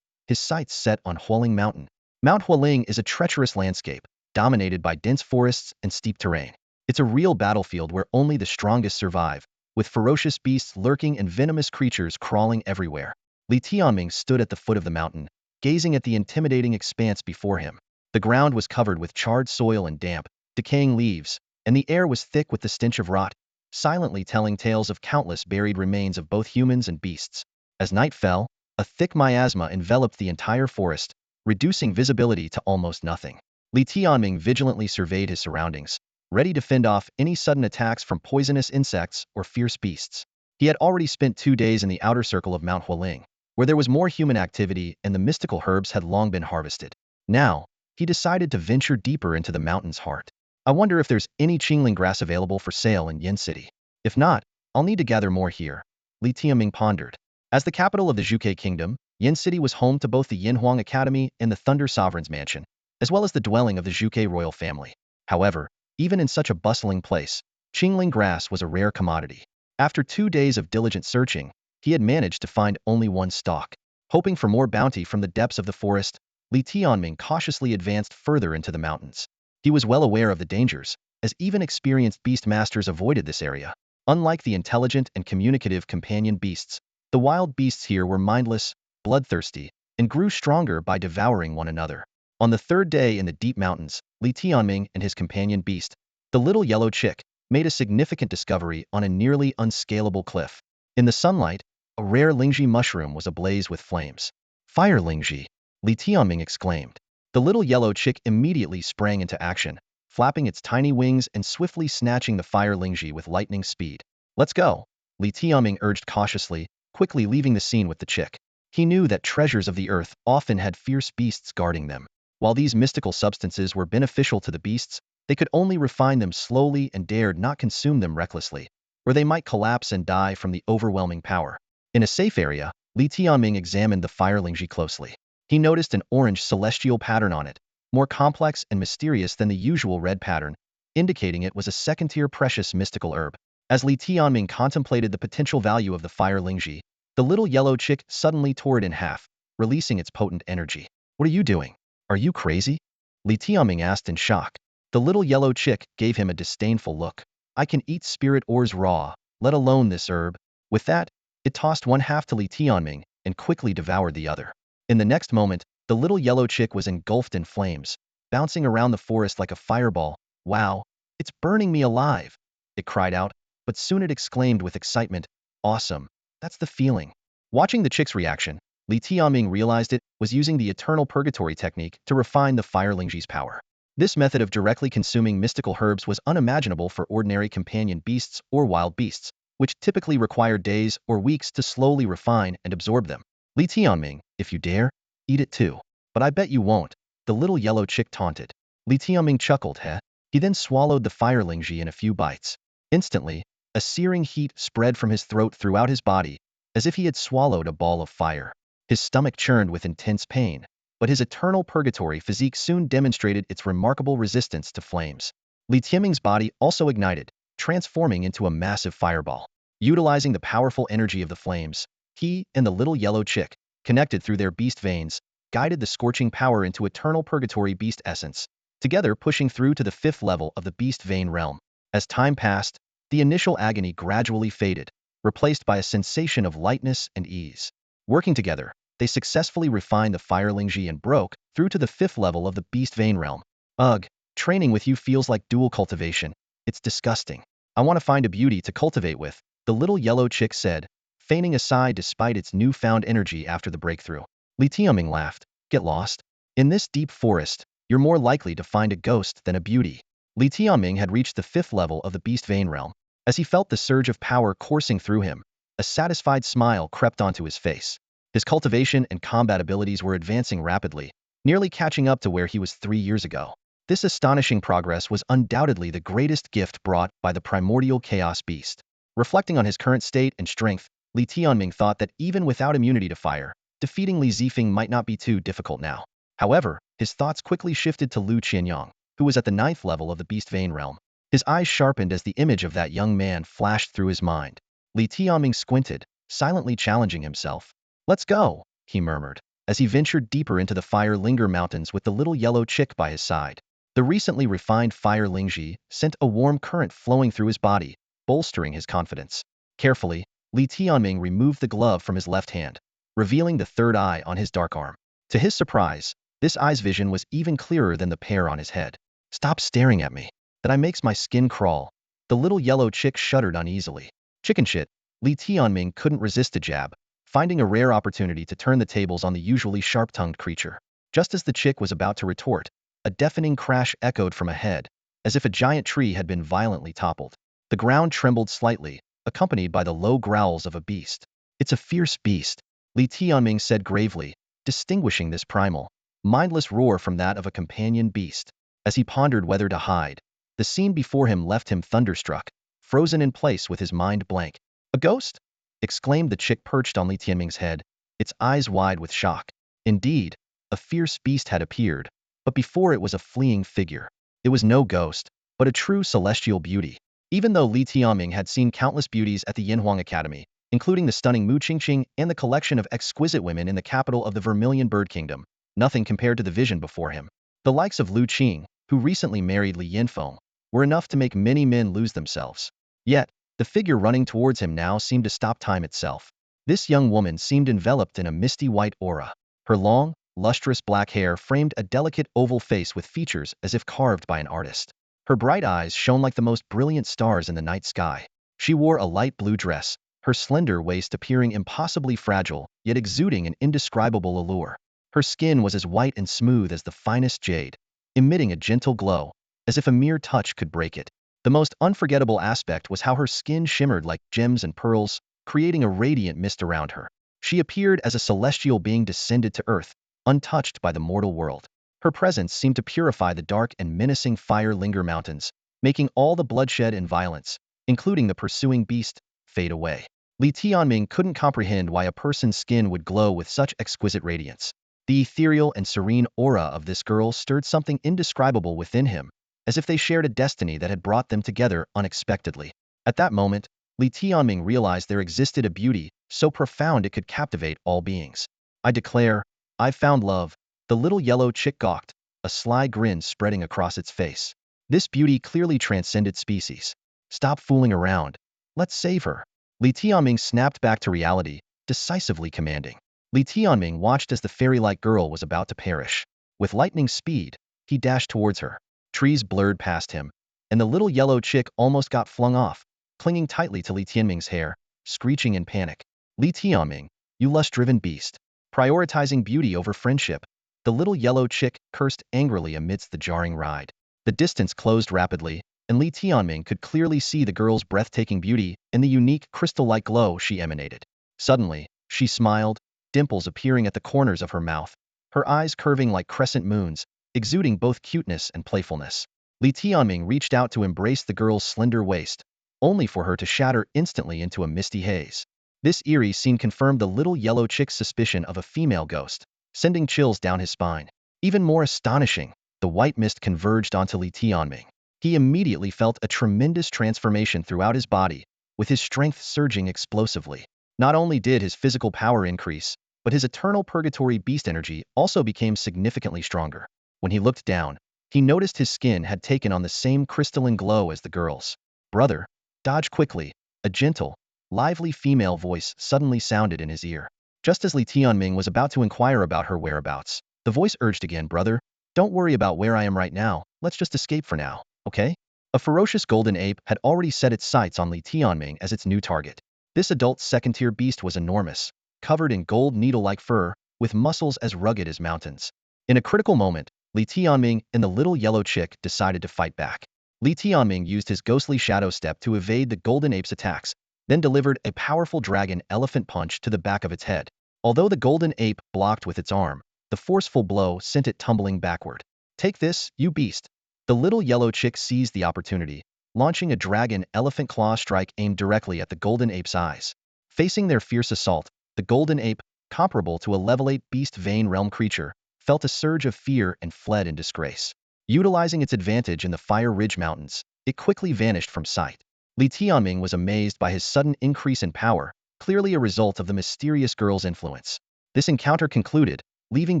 his sights set on Huling Mountain. Mount Hualing is a treacherous landscape, dominated by dense forests and steep terrain. It's a real battlefield where only the strongest survive, with ferocious beasts lurking and venomous creatures crawling everywhere. Li Tianming stood at the foot of the mountain, gazing at the intimidating expanse before him. The ground was covered with charred soil and damp, decaying leaves, and the air was thick with the stench of rot, silently telling tales of countless buried remains of both humans and beasts. As night fell, a thick miasma enveloped the entire forest, reducing visibility to almost nothing. Li Tianming vigilantly surveyed his surroundings, ready to fend off any sudden attacks from poisonous insects or fierce beasts. He had already spent 2 days in the outer circle of Mount Hualing, where there was more human activity and the mystical herbs had long been harvested. Now, he decided to venture deeper into the mountain's heart. "I wonder if there's any Qingling grass available for sale in Yin City. If not, I'll need to gather more here," Li Tianming pondered. As the capital of the Zhuge Kingdom, Yin City was home to both the Yin Huang Academy and the Thunder Sovereign's Mansion, as well as the dwelling of the Zhuge royal family. However, even in such a bustling place, Qingling grass was a rare commodity. After 2 days of diligent searching, he had managed to find only one stalk. Hoping for more bounty from the depths of the forest, Li Tianming cautiously advanced further into the mountains. He was well aware of the dangers, as even experienced beast masters avoided this area. Unlike the intelligent and communicative companion beasts, the wild beasts here were mindless, bloodthirsty, and grew stronger by devouring one another. On the 3rd day in the deep mountains, Li Tianming and his companion beast, the little yellow chick, made a significant discovery on a nearly unscalable cliff. In the sunlight, a rare Lingji mushroom was ablaze with flames. "Fire Lingji!" Li Tianming exclaimed. The little yellow chick immediately sprang into action, flapping its tiny wings and swiftly snatching the fire Lingji with lightning speed. "Let's go," Li Tianming urged cautiously, quickly leaving the scene with the chick. He knew that treasures of the earth often had fierce beasts guarding them. While these mystical substances were beneficial to the beasts, they could only refine them slowly and dared not consume them recklessly, or they might collapse and die from the overwhelming power. In a safe area, Li Tianming examined the fire Lingji closely. He noticed an orange celestial pattern on it, more complex and mysterious than the usual red pattern, indicating it was a second-tier precious mystical herb. As Li Tianming contemplated the potential value of the fire Lingji, the little yellow chick suddenly tore it in half, releasing its potent energy. "What are you doing? Are you crazy?" Li Tianming asked in shock. The little yellow chick gave him a disdainful look. "I can eat spirit ores raw, let alone this herb." With that, it tossed one half to Li Tianming and quickly devoured the other. In the next moment, the little yellow chick was engulfed in flames, bouncing around the forest like a fireball. "Wow, it's burning me alive!" it cried out, but soon it exclaimed with excitement, "Awesome, that's the feeling." Watching the chick's reaction, Li Tianming realized it was using the eternal purgatory technique to refine the fire Lingji's power. This method of directly consuming mystical herbs was unimaginable for ordinary companion beasts or wild beasts, which typically required days or weeks to slowly refine and absorb them. "Li Tianming, if you dare, eat it too. But I bet you won't," the little yellow chick taunted. Li Tianming chuckled, "Heh?" He then swallowed the fire Lingji in a few bites. Instantly, a searing heat spread from his throat throughout his body, as if he had swallowed a ball of fire. His stomach churned with intense pain, but his eternal purgatory physique soon demonstrated its remarkable resistance to flames. Li Tianming's body also ignited, transforming into a massive fireball. Utilizing the powerful energy of the flames, he and the little yellow chick, connected through their beast veins, guided the scorching power into eternal purgatory beast essence, together pushing through to the 5th level of the beast vein realm. As time passed, the initial agony gradually faded, replaced by a sensation of lightness and ease. Working together, they successfully refined the fire Lingji and broke through to the 5th level of the beast vein realm. "Ugh, training with you feels like dual cultivation. It's disgusting. I want to find a beauty to cultivate with," the little yellow chick said, feigning a sigh despite its newfound energy after the breakthrough. Li Tianming laughed. "Get lost? In this deep forest, you're more likely to find a ghost than a beauty." Li Tianming had reached the 5th level of the Beast Vein realm. As he felt the surge of power coursing through him, a satisfied smile crept onto his face. His cultivation and combat abilities were advancing rapidly, nearly catching up to where he was 3 years ago. This astonishing progress was undoubtedly the greatest gift brought by the Primordial Chaos Beast. Reflecting on his current state and strength, Li Tianming thought that even without immunity to fire, defeating Li Zifeng might not be too difficult now. However, his thoughts quickly shifted to Lu Qianyang, who was at the 9th level of the Beast Vein realm. His eyes sharpened as the image of that young man flashed through his mind. Li Tianming squinted, silently challenging himself. "Let's go," he murmured, as he ventured deeper into the Fire Linger Mountains with the little yellow chick by his side. The recently refined fire Lingji sent a warm current flowing through his body, bolstering his confidence. Carefully, Li Tianming removed the glove from his left hand, revealing the third eye on his dark arm. To his surprise, this eye's vision was even clearer than the pair on his head. "Stop staring at me. That makes my skin crawl." The little yellow chick shuddered uneasily. Chicken shit, Li Tianming couldn't resist a jab, finding a rare opportunity to turn the tables on the usually sharp-tongued creature. Just as the chick was about to retort, a deafening crash echoed from ahead, as if a giant tree had been violently toppled. The ground trembled slightly, accompanied by the low growls of a beast. "It's a fierce beast," Li Tianming said gravely, distinguishing this primal, mindless roar from that of a companion beast. As he pondered whether to hide, the scene before him left him thunderstruck, frozen in place with his mind blank. "A ghost?" exclaimed the chick perched on Li Tianming's head, its eyes wide with shock. Indeed, a fierce beast had appeared, but before it was a fleeing figure. It was no ghost, but a true celestial beauty. Even though Li Tianming had seen countless beauties at the Yinhuang Academy, including the stunning Mu Qingqing and the collection of exquisite women in the capital of the Vermilion Bird Kingdom, nothing compared to the vision before him. The likes of Lu Qing, who recently married Li Yinfeng, were enough to make many men lose themselves. Yet, the figure running towards him now seemed to stop time itself. This young woman seemed enveloped in a misty white aura. Her long, lustrous black hair framed a delicate oval face with features as if carved by an artist. Her bright eyes shone like the most brilliant stars in the night sky. She wore a light blue dress, her slender waist appearing impossibly fragile, yet exuding an indescribable allure. Her skin was as white and smooth as the finest jade, emitting a gentle glow, as if a mere touch could break it. The most unforgettable aspect was how her skin shimmered like gems and pearls, creating a radiant mist around her. She appeared as a celestial being descended to earth, untouched by the mortal world. Her presence seemed to purify the dark and menacing Fire Linger Mountains, making all the bloodshed and violence, including the pursuing beast, fade away. Li Tianming couldn't comprehend why a person's skin would glow with such exquisite radiance. The ethereal and serene aura of this girl stirred something indescribable within him, as if they shared a destiny that had brought them together unexpectedly. At that moment, Li Tianming realized there existed a beauty so profound it could captivate all beings. "I declare, I've found love," the little yellow chick gawked, a sly grin spreading across its face. This beauty clearly transcended species. "Stop fooling around. Let's save her." Li Tianming snapped back to reality, decisively commanding. Li Tianming watched as the fairy-like girl was about to perish. With lightning speed, he dashed towards her. Trees blurred past him, and the little yellow chick almost got flung off, clinging tightly to Li Tianming's hair, screeching in panic. "Li Tianming, you lust-driven beast. Prioritizing beauty over friendship." The little yellow chick cursed angrily amidst the jarring ride. The distance closed rapidly, and Li Tianming could clearly see the girl's breathtaking beauty and the unique crystal-like glow she emanated. Suddenly, she smiled, dimples appearing at the corners of her mouth, her eyes curving like crescent moons, exuding both cuteness and playfulness. Li Tianming reached out to embrace the girl's slender waist, only for her to shatter instantly into a misty haze. This eerie scene confirmed the little yellow chick's suspicion of a female ghost, sending chills down his spine. Even more astonishing, the white mist converged onto Li Tianming. He immediately felt a tremendous transformation throughout his body, with his strength surging explosively. Not only did his physical power increase, but his eternal purgatory beast energy also became significantly stronger. When he looked down, he noticed his skin had taken on the same crystalline glow as the girl's. "Brother, dodge quickly," a gentle, lively female voice suddenly sounded in his ear. Just as Li Tianming was about to inquire about her whereabouts, the voice urged again, "Brother, don't worry about where I am right now, let's just escape for now, okay?" A ferocious golden ape had already set its sights on Li Tianming as its new target. This adult second-tier beast was enormous, covered in gold needle-like fur, with muscles as rugged as mountains. In a critical moment, Li Tianming and the little yellow chick decided to fight back. Li Tianming used his ghostly shadow step to evade the golden ape's attacks, then delivered a powerful dragon elephant punch to the back of its head. Although the golden ape blocked with its arm, the forceful blow sent it tumbling backward. Take this, you beast. The little yellow chick seized the opportunity, launching a dragon elephant claw strike aimed directly at the golden ape's eyes. Facing their fierce assault, the golden ape, comparable to a level 8 beast vein realm creature, felt a surge of fear and fled in disgrace. Utilizing its advantage in the Fire Ridge Mountains, it quickly vanished from sight. Li Tianming was amazed by his sudden increase in power, clearly a result of the mysterious girl's influence. This encounter concluded, leaving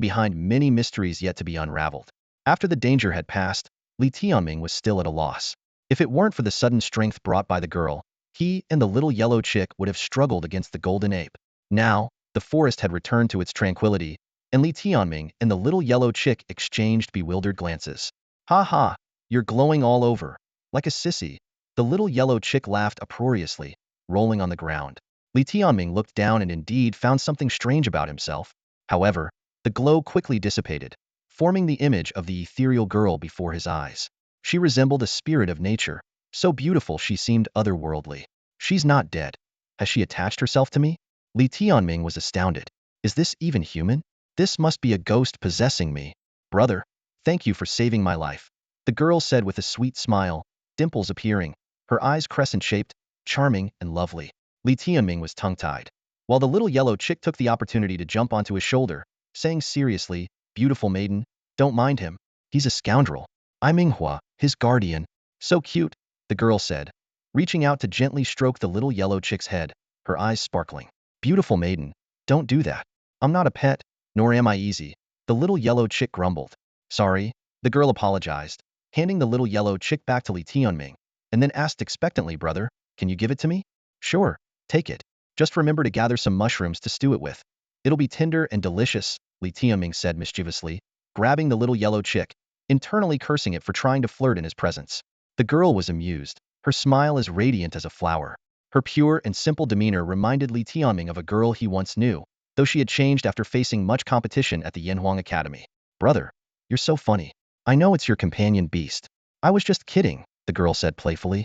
behind many mysteries yet to be unraveled. After the danger had passed, Li Tianming was still at a loss. If it weren't for the sudden strength brought by the girl, he and the little yellow chick would have struggled against the golden ape. Now, the forest had returned to its tranquility, and Li Tianming and the little yellow chick exchanged bewildered glances. Ha ha, you're glowing all over. Like a sissy. The little yellow chick laughed uproariously, rolling on the ground. Li Tianming looked down and indeed found something strange about himself. However, the glow quickly dissipated, forming the image of the ethereal girl before his eyes. She resembled a spirit of nature, so beautiful she seemed otherworldly. She's not dead. Has she attached herself to me? Li Tianming was astounded. Is this even human? This must be a ghost possessing me. Brother, thank you for saving my life. The girl said with a sweet smile, dimples appearing, her eyes crescent-shaped, charming and lovely. Li Tianming was tongue-tied, while the little yellow chick took the opportunity to jump onto his shoulder, saying seriously, beautiful maiden, don't mind him. He's a scoundrel. I'm Minghua, his guardian. So cute, the girl said, reaching out to gently stroke the little yellow chick's head, her eyes sparkling. Beautiful maiden, don't do that. I'm not a pet, nor am I easy. The little yellow chick grumbled. Sorry, the girl apologized, handing the little yellow chick back to Li Tianming, and then asked expectantly, brother, can you give it to me? Sure, take it. Just remember to gather some mushrooms to stew it with. It'll be tender and delicious, Li Tianming said mischievously, grabbing the little yellow chick, internally cursing it for trying to flirt in his presence. The girl was amused, her smile as radiant as a flower. Her pure and simple demeanor reminded Li Tianming of a girl he once knew, though she had changed after facing much competition at the Yanhuang Academy. Brother, you're so funny. I know it's your companion beast. I was just kidding, the girl said playfully.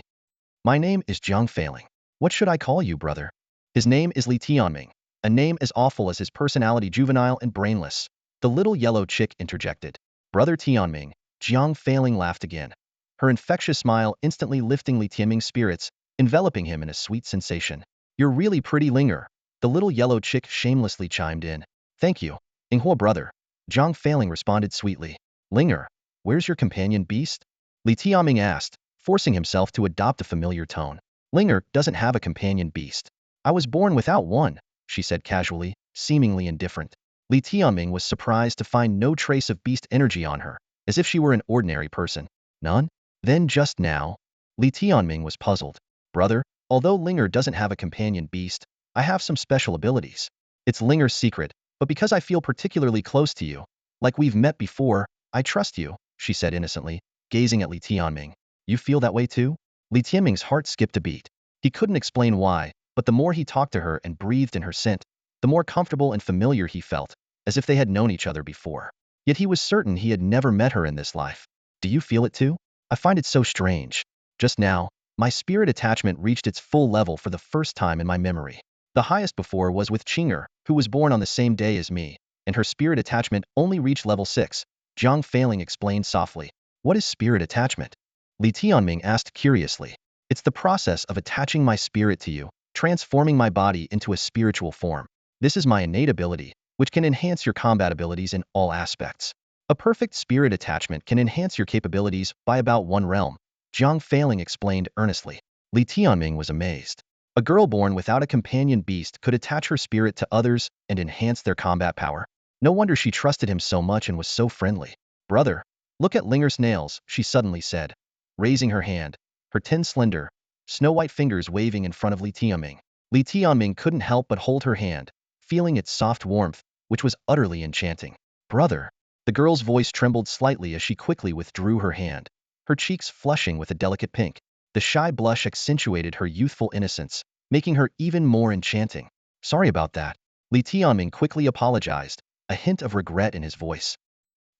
My name is Jiang Failing. What should I call you, brother? His name is Li Tianming, a name as awful as his personality, juvenile and brainless. The little yellow chick interjected. Brother Tianming, Jiang Failing laughed again, her infectious smile instantly lifting Li Tianming's spirits, enveloping him in a sweet sensation. You're really pretty, Linger. The little yellow chick shamelessly chimed in. Thank you, Inghua brother. Jiang Failing responded sweetly. Linger, where's your companion beast? Li Tianming asked, forcing himself to adopt a familiar tone. Linger doesn't have a companion beast. I was born without one, she said casually, seemingly indifferent. Li Tianming was surprised to find no trace of beast energy on her, as if she were an ordinary person. None? Then just now? Li Tianming was puzzled. Brother, although Linger doesn't have a companion beast, I have some special abilities. It's Linger's secret, but because I feel particularly close to you, like we've met before, I trust you, she said innocently, gazing at Li Tianming. You feel that way too? Li Tianming's heart skipped a beat. He couldn't explain why, but the more he talked to her and breathed in her scent, the more comfortable and familiar he felt, as if they had known each other before. Yet he was certain he had never met her in this life. Do you feel it too? I find it so strange. Just now, my spirit attachment reached its full level for the first time in my memory. The highest before was with Qinger, who was born on the same day as me, and her spirit attachment only reached level 6. Jiang Failing explained softly. What is spirit attachment? Li Tianming asked curiously. It's the process of attaching my spirit to you, transforming my body into a spiritual form. This is my innate ability, which can enhance your combat abilities in all aspects. A perfect spirit attachment can enhance your capabilities by about one realm, Jiang Failing explained earnestly. Li Tianming was amazed. A girl born without a companion beast could attach her spirit to others and enhance their combat power. No wonder she trusted him so much and was so friendly. Brother, look at Linger's nails, she suddenly said, raising her hand, her 10 slender, snow-white fingers waving in front of Li Tianming. Li Tianming couldn't help but hold her hand, feeling its soft warmth, which was utterly enchanting. Brother, the girl's voice trembled slightly as she quickly withdrew her hand, her cheeks flushing with a delicate pink. The shy blush accentuated her youthful innocence, making her even more enchanting. Sorry about that. Li Tianming quickly apologized, a hint of regret in his voice.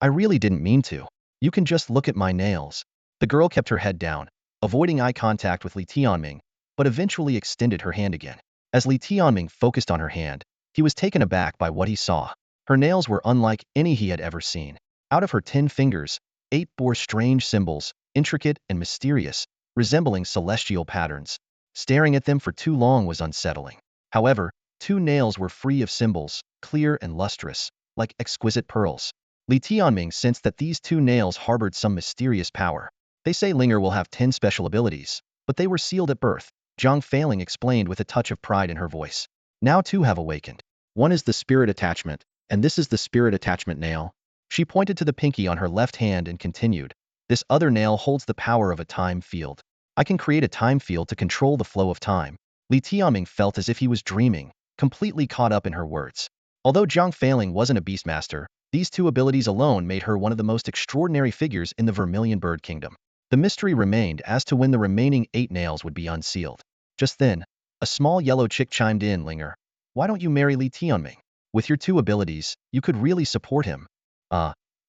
I really didn't mean to. You can just look at my nails. The girl kept her head down, avoiding eye contact with Li Tianming, but eventually extended her hand again. As Li Tianming focused on her hand, he was taken aback by what he saw. Her nails were unlike any he had ever seen. Out of her 10 fingers, 8 bore strange symbols, intricate and mysterious, resembling celestial patterns. Staring at them for too long was unsettling. However, 2 nails were free of symbols, clear and lustrous, like exquisite pearls. Li Tianming sensed that these 2 nails harbored some mysterious power. They say Linger will have 10 special abilities, but they were sealed at birth, Zhang Feiling explained with a touch of pride in her voice. Now 2 have awakened. One is the spirit attachment, and this is the spirit attachment nail. She pointed to the pinky on her left hand and continued. This other nail holds the power of a time field. I can create a time field to control the flow of time. Li Tianming felt as if he was dreaming, completely caught up in her words. Although Zhang Feiling wasn't a beastmaster, these 2 abilities alone made her one of the most extraordinary figures in the Vermilion Bird Kingdom. The mystery remained as to when the remaining 8 nails would be unsealed. Just then, a small yellow chick chimed in, Linger. Why don't you marry Li Tianming? With your 2 abilities, you could really support him.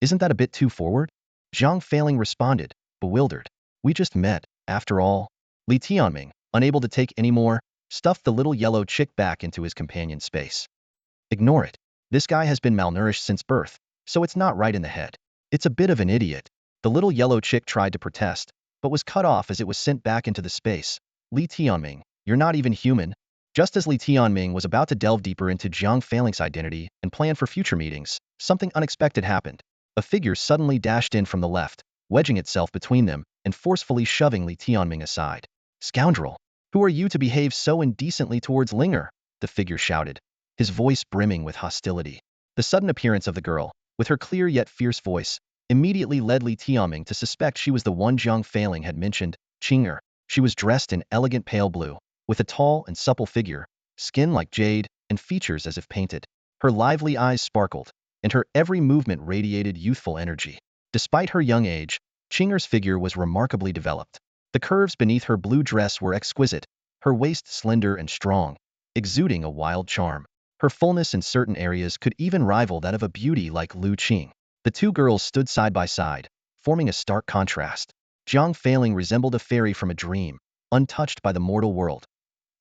Isn't that a bit too forward? Zhang Feiling responded, bewildered. We just met, after all. Li Tianming, unable to take any more, stuffed the little yellow chick back into his companion's space. Ignore it. This guy has been malnourished since birth, so it's not right in the head. It's a bit of an idiot. The little yellow chick tried to protest, but was cut off as it was sent back into the space. Li Tianming, you're not even human. Just as Li Tianming was about to delve deeper into Zhang Feiling's identity and plan for future meetings, something unexpected happened. A figure suddenly dashed in from the left, wedging itself between them and forcefully shoving Li Tianming aside. Scoundrel! Who are you to behave so indecently towards Linger? The figure shouted, his voice brimming with hostility. The sudden appearance of the girl, with her clear yet fierce voice, immediately led Li Tianming to suspect she was the one Zhang Feiling had mentioned, Qinger. She was dressed in elegant pale blue, with a tall and supple figure, skin like jade, and features as if painted. Her lively eyes sparkled, and her every movement radiated youthful energy. Despite her young age, Qinger's figure was remarkably developed. The curves beneath her blue dress were exquisite, her waist slender and strong, exuding a wild charm. Her fullness in certain areas could even rival that of a beauty like Lu Qing. The 2 girls stood side by side, forming a stark contrast. Zhang Feiling resembled a fairy from a dream, untouched by the mortal world.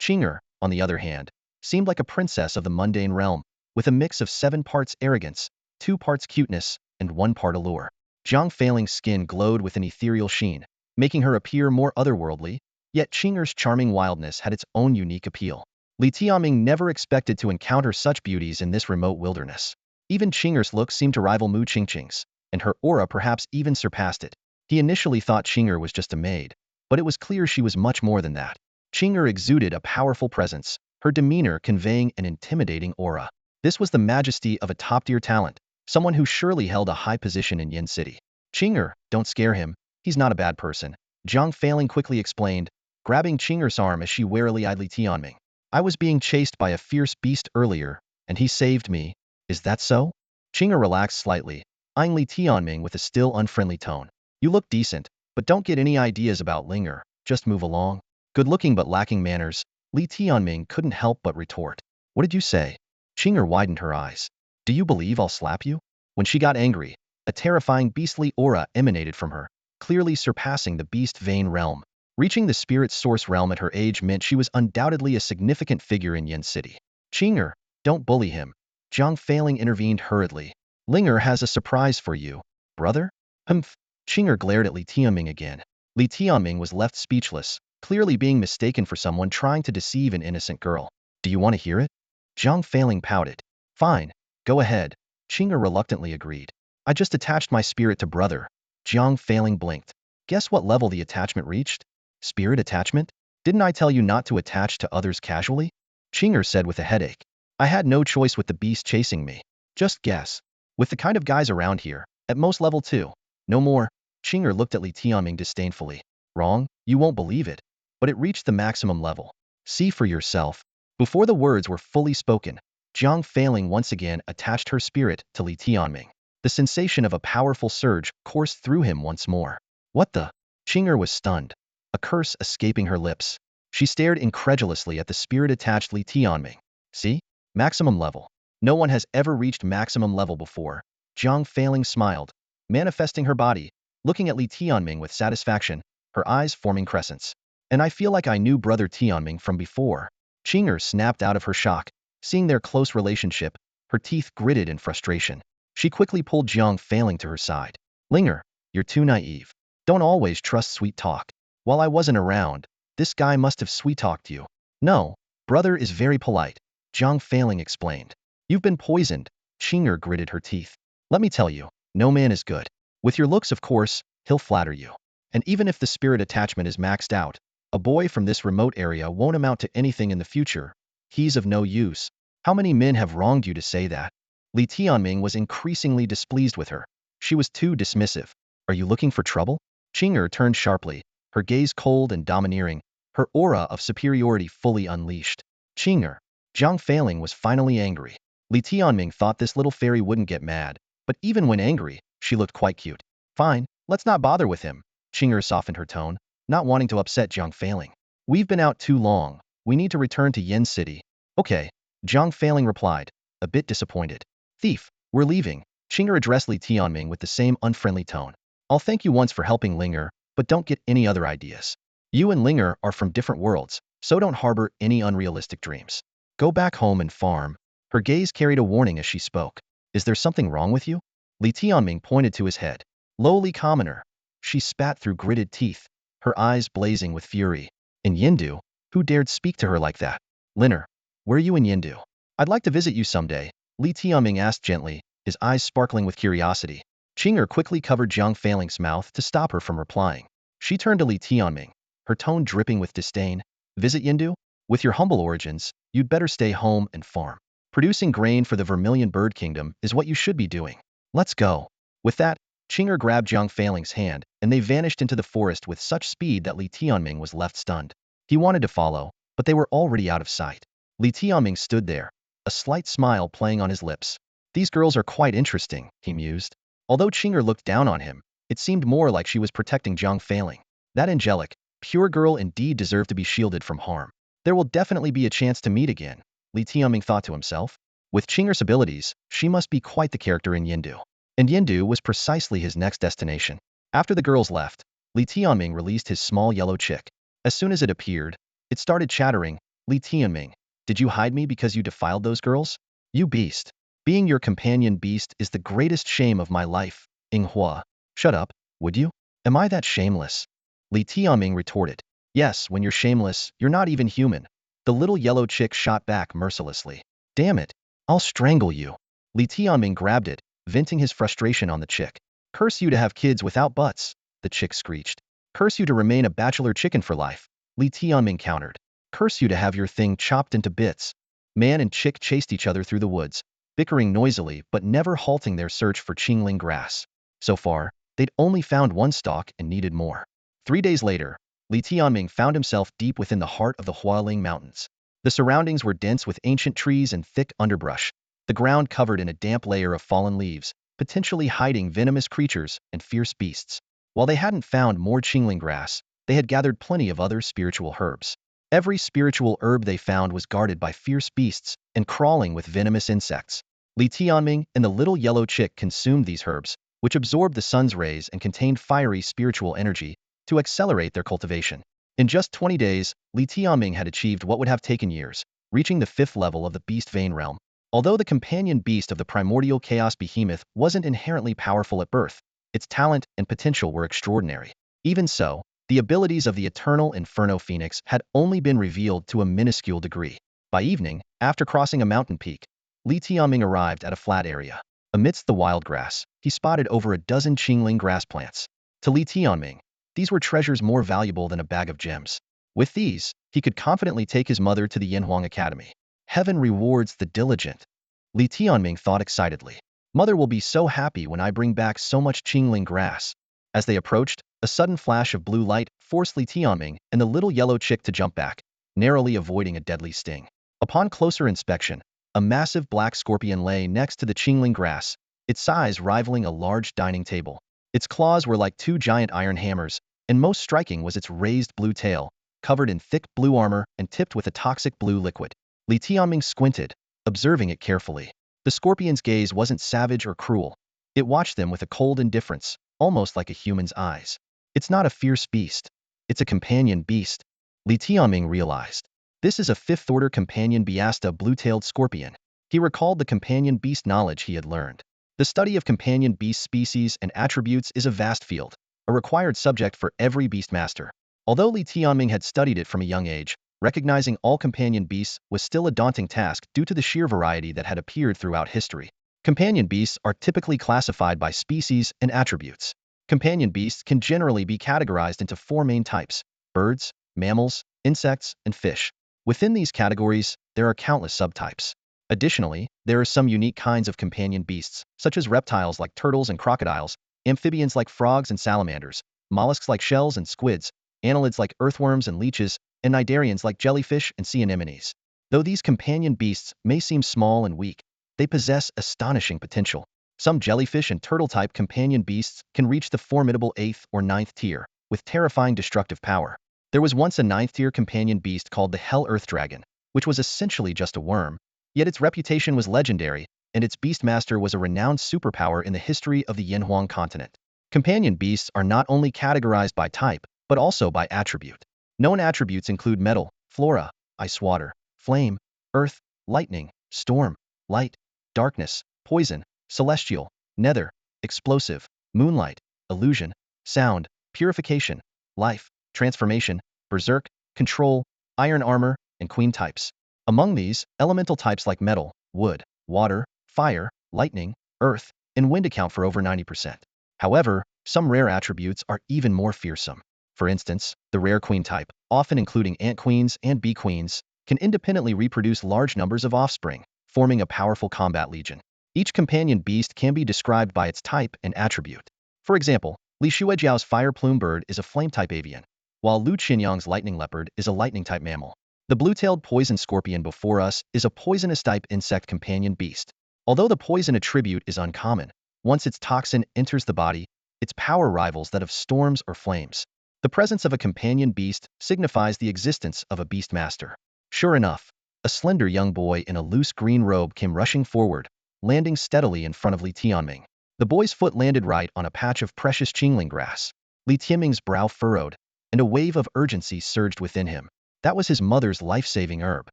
Qinger, on the other hand, seemed like a princess of the mundane realm, with a mix of 7 parts arrogance, 2 parts cuteness, and 1 part allure. Zhang Feiling's skin glowed with an ethereal sheen, making her appear more otherworldly, yet Qinger's charming wildness had its own unique appeal. Li Tianming never expected to encounter such beauties in this remote wilderness. Even Qinger's look seemed to rival Mu Qingqing's, and her aura perhaps even surpassed it. He initially thought Qinger was just a maid, but it was clear she was much more than that. Qinger exuded a powerful presence, her demeanor conveying an intimidating aura. This was the majesty of a top-tier talent, someone who surely held a high position in Yin City. Qinger, don't scare him, he's not a bad person, Zhang Feiling quickly explained, grabbing Qinger's arm as she warily eyed Li Tianming. I was being chased by a fierce beast earlier, and he saved me. Is that so? Qinger relaxed slightly, eyeing Li Tianming with a still unfriendly tone. You look decent, but don't get any ideas about Linger, just move along. Good-looking but lacking manners, Li Tianming couldn't help but retort. What did you say? Qinger widened her eyes. Do you believe I'll slap you? When she got angry, a terrifying beastly aura emanated from her, clearly surpassing the beast vein realm. Reaching the spirit source realm at her age meant she was undoubtedly a significant figure in Yin City. Qinger, don't bully him. Zhang Feiling intervened hurriedly. Linger has a surprise for you, brother? Humph. Qinger glared at Li Tianming again. Li Tianming was left speechless, clearly being mistaken for someone trying to deceive an innocent girl. Do you want to hear it? Zhang Feiling pouted. Fine, go ahead. Qinger reluctantly agreed. I just attached my spirit to brother. Zhang Feiling blinked. Guess what level the attachment reached? Spirit attachment? Didn't I tell you not to attach to others casually? Qinger said with a headache. I had no choice with the beast chasing me. Just guess. With the kind of guys around here, at most level 2. No more. Qinger looked at Li Tianming disdainfully. Wrong, you won't believe it. But it reached the maximum level. See for yourself. Before the words were fully spoken, Zhang Feiling once again attached her spirit to Li Tianming. The sensation of a powerful surge coursed through him once more. What the? Qinger was stunned, a curse escaping her lips. She stared incredulously at the spirit-attached Li Tianming. See? Maximum level. No one has ever reached maximum level before. Zhang Feiling smiled, manifesting her body, looking at Li Tianming with satisfaction, her eyes forming crescents. And I feel like I knew brother Tianming from before. Qing'er snapped out of her shock, seeing their close relationship, her teeth gritted in frustration. She quickly pulled Jiang Failing to her side. Linger, you're too naive. Don't always trust sweet talk. While I wasn't around, this guy must have sweet-talked you. No, brother is very polite, Jiang Failing explained. You've been poisoned, Qing'er gritted her teeth. Let me tell you, no man is good. With your looks, of course, he'll flatter you. And even if the spirit attachment is maxed out, a boy from this remote area won't amount to anything in the future. He's of no use. How many men have wronged you to say that? Li Tianming was increasingly displeased with her. She was too dismissive. Are you looking for trouble? Qing'er turned sharply, her gaze cold and domineering, her aura of superiority fully unleashed. Qing'er. Jiang Failing was finally angry. Li Tianming thought this little fairy wouldn't get mad, but even when angry, she looked quite cute. Fine, let's not bother with him. Qing'er softened her tone, not wanting to upset Jiang Failing. We've been out too long. We need to return to Yin City. Okay, Jiang Failing replied, a bit disappointed. Thief, we're leaving. Qing'er addressed Li Tianming with the same unfriendly tone. I'll thank you once for helping Linger, but don't get any other ideas. You and Linger are from different worlds, so don't harbor any unrealistic dreams. Go back home and farm. Her gaze carried a warning as she spoke. Is there something wrong with you? Li Tianming pointed to his head. Lowly commoner. She spat through gritted teeth, her eyes blazing with fury. In Yindu, who dared speak to her like that? Linger, where are you in Yindu? I'd like to visit you someday, Li Tianming asked gently, his eyes sparkling with curiosity. Qing'er quickly covered Jiang Failing's mouth to stop her from replying. She turned to Li Tianming, her tone dripping with disdain. Visit Yindu? With your humble origins, you'd better stay home and farm. Producing grain for the Vermilion Bird Kingdom is what you should be doing. Let's go. With that, Qing'er grabbed Jiang Failing's hand, and they vanished into the forest with such speed that Li Tianming was left stunned. He wanted to follow, but they were already out of sight. Li Tianming stood there, a slight smile playing on his lips. These girls are quite interesting, he mused. Although Qing'er looked down on him, it seemed more like she was protecting Jiang Failing. That angelic, pure girl indeed deserved to be shielded from harm. There will definitely be a chance to meet again, Li Tianming thought to himself. With Qing'er's abilities, she must be quite the character in Yindu. And Yindu was precisely his next destination. After the girls left, Li Tianming released his small yellow chick. As soon as it appeared, it started chattering. Li Tianming, did you hide me because you defiled those girls? You beast. Being your companion beast is the greatest shame of my life, Inghua. Shut up, would you? Am I that shameless? Li Tianming retorted. Yes, when you're shameless, you're not even human. The little yellow chick shot back mercilessly. Damn it, I'll strangle you. Li Tianming grabbed it, venting his frustration on the chick. Curse you to have kids without butts, the chick screeched. Curse you to remain a bachelor chicken for life, Li Tianming countered. Curse you to have your thing chopped into bits. Man and chick chased each other through the woods, bickering noisily but never halting their search for Qingling grass. So far, they'd only found one stalk and needed more. 3 days later, Li Tianming found himself deep within the heart of the Hualing Mountains. The surroundings were dense with ancient trees and thick underbrush, the ground covered in a damp layer of fallen leaves, potentially hiding venomous creatures and fierce beasts. While they hadn't found more Qingling grass, they had gathered plenty of other spiritual herbs. Every spiritual herb they found was guarded by fierce beasts and crawling with venomous insects. Li Tianming and the little yellow chick consumed these herbs, which absorbed the sun's rays and contained fiery spiritual energy, to accelerate their cultivation. In just 20 days, Li Tianming had achieved what would have taken years, reaching the 5th level of the Beast Vein realm. Although the companion beast of the Primordial Chaos Behemoth wasn't inherently powerful at birth, its talent and potential were extraordinary. Even so, the abilities of the eternal Inferno Phoenix had only been revealed to a minuscule degree. By evening, after crossing a mountain peak, Li Tianming arrived at a flat area. Amidst the wild grass, he spotted over a dozen Qingling grass plants. To Li Tianming, these were treasures more valuable than a bag of gems. With these, he could confidently take his mother to the Yanhuang Academy. Heaven rewards the diligent, Li Tianming thought excitedly. Mother will be so happy when I bring back so much Qingling grass. As they approached, a sudden flash of blue light forced Li Tianming and the little yellow chick to jump back, narrowly avoiding a deadly sting. Upon closer inspection, a massive black scorpion lay next to the Qingling grass, its size rivaling a large dining table. Its claws were like 2 giant iron hammers, and most striking was its raised blue tail, covered in thick blue armor and tipped with a toxic blue liquid. Li Tianming squinted, observing it carefully. The scorpion's gaze wasn't savage or cruel. It watched them with a cold indifference, almost like a human's eyes. It's not a fierce beast. It's a companion beast, Li Tianming realized. This is a fifth-order companion Biasta blue-tailed scorpion. He recalled the companion beast knowledge he had learned. The study of companion beast species and attributes is a vast field, a required subject for every beastmaster. Although Li Tianming had studied it from a young age, recognizing all companion beasts was still a daunting task due to the sheer variety that had appeared throughout history. Companion beasts are typically classified by species and attributes. Companion beasts can generally be categorized into four main types: birds, mammals, insects, and fish. Within these categories, there are countless subtypes. Additionally, there are some unique kinds of companion beasts, such as reptiles like turtles and crocodiles, amphibians like frogs and salamanders, mollusks like shells and squids, annelids like earthworms and leeches, and cnidarians like jellyfish and sea anemones. Though these companion beasts may seem small and weak, they possess astonishing potential. Some jellyfish and turtle-type companion beasts can reach the formidable 8th or 9th tier, with terrifying destructive power. There was once a 9th-tier companion beast called the Hell Earth Dragon, which was essentially just a worm, yet its reputation was legendary, and its beastmaster was a renowned superpower in the history of the Yinhuang continent. Companion beasts are not only categorized by type, but also by attribute. Known attributes include metal, flora, ice, water, flame, earth, lightning, storm, light, darkness, poison, celestial, nether, explosive, moonlight, illusion, sound, purification, life, transformation, berserk, control, iron armor, and queen types. Among these, elemental types like metal, wood, water, fire, lightning, earth, and wind account for over 90%. However, some rare attributes are even more fearsome. For instance, the rare queen type, often including ant queens and bee queens, can independently reproduce large numbers of offspring, forming a powerful combat legion. Each companion beast can be described by its type and attribute. For example, Li Shuejiao's fire plume bird is a flame-type avian, while Lu Qinyang's lightning leopard is a lightning-type mammal. The blue-tailed poison scorpion before us is a poisonous-type insect companion beast. Although the poison attribute is uncommon, once its toxin enters the body, its power rivals that of storms or flames. The presence of a companion beast signifies the existence of a beastmaster. Sure enough, a slender young boy in a loose green robe came rushing forward, landing steadily in front of Li Tianming. The boy's foot landed right on a patch of precious qingling grass. Li Tianming's brow furrowed, and a wave of urgency surged within him. That was his mother's life-saving herb.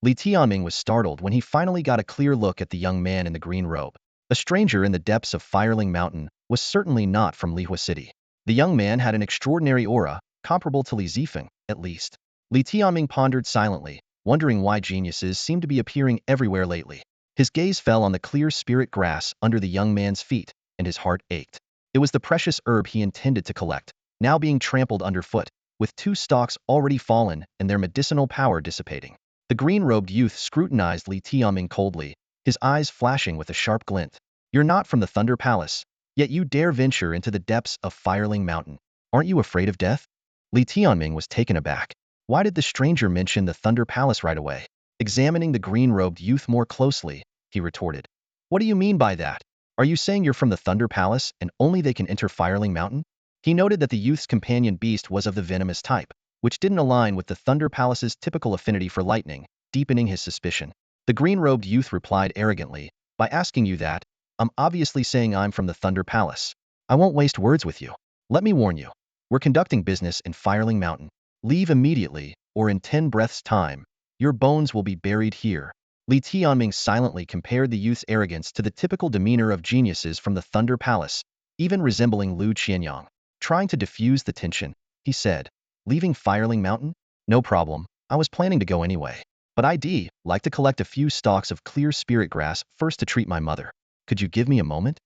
Li Tianming was startled when he finally got a clear look at the young man in the green robe. A stranger in the depths of Firling Mountain was certainly not from Lihua City. The young man had an extraordinary aura, comparable to Li Zifeng, at least. Li Tianming pondered silently, wondering why geniuses seemed to be appearing everywhere lately. His gaze fell on the clear spirit grass under the young man's feet, and his heart ached. It was the precious herb he intended to collect, now being trampled underfoot, with 2 stalks already fallen and their medicinal power dissipating. The green-robed youth scrutinized Li Tianming coldly, his eyes flashing with a sharp glint. "You're not from the Thunder Palace, yet you dare venture into the depths of Firling Mountain. Aren't you afraid of death?" Li Tianming was taken aback. Why did the stranger mention the Thunder Palace right away? Examining the green-robed youth more closely, he retorted. "What do you mean by that? Are you saying you're from the Thunder Palace and only they can enter Firling Mountain?" He noted that the youth's companion beast was of the venomous type, which didn't align with the Thunder Palace's typical affinity for lightning, deepening his suspicion. The green-robed youth replied arrogantly, "By asking you that, I'm obviously saying I'm from the Thunder Palace. I won't waste words with you. Let me warn you. We're conducting business in Firling Mountain. Leave immediately, or in 10 breaths' time, your bones will be buried here." Li Tianming silently compared the youth's arrogance to the typical demeanor of geniuses from the Thunder Palace, even resembling Lu Qianyang. Trying to diffuse the tension, he said, "Leaving Firling Mountain? No problem. I was planning to go anyway. But I'd like to collect a few stalks of clear spirit grass first to treat my mother. Could you give me a moment?"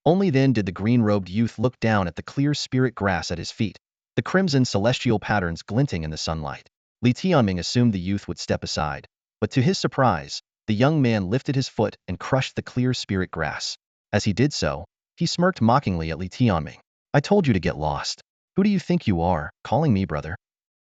Only then did the green-robed youth look down at the clear spirit grass at his feet, the crimson celestial patterns glinting in the sunlight. Li Tianming assumed the youth would step aside, but to his surprise, the young man lifted his foot and crushed the clear spirit grass. As he did so, he smirked mockingly at Li Tianming. "I told you to get lost. Who do you think you are, calling me brother?"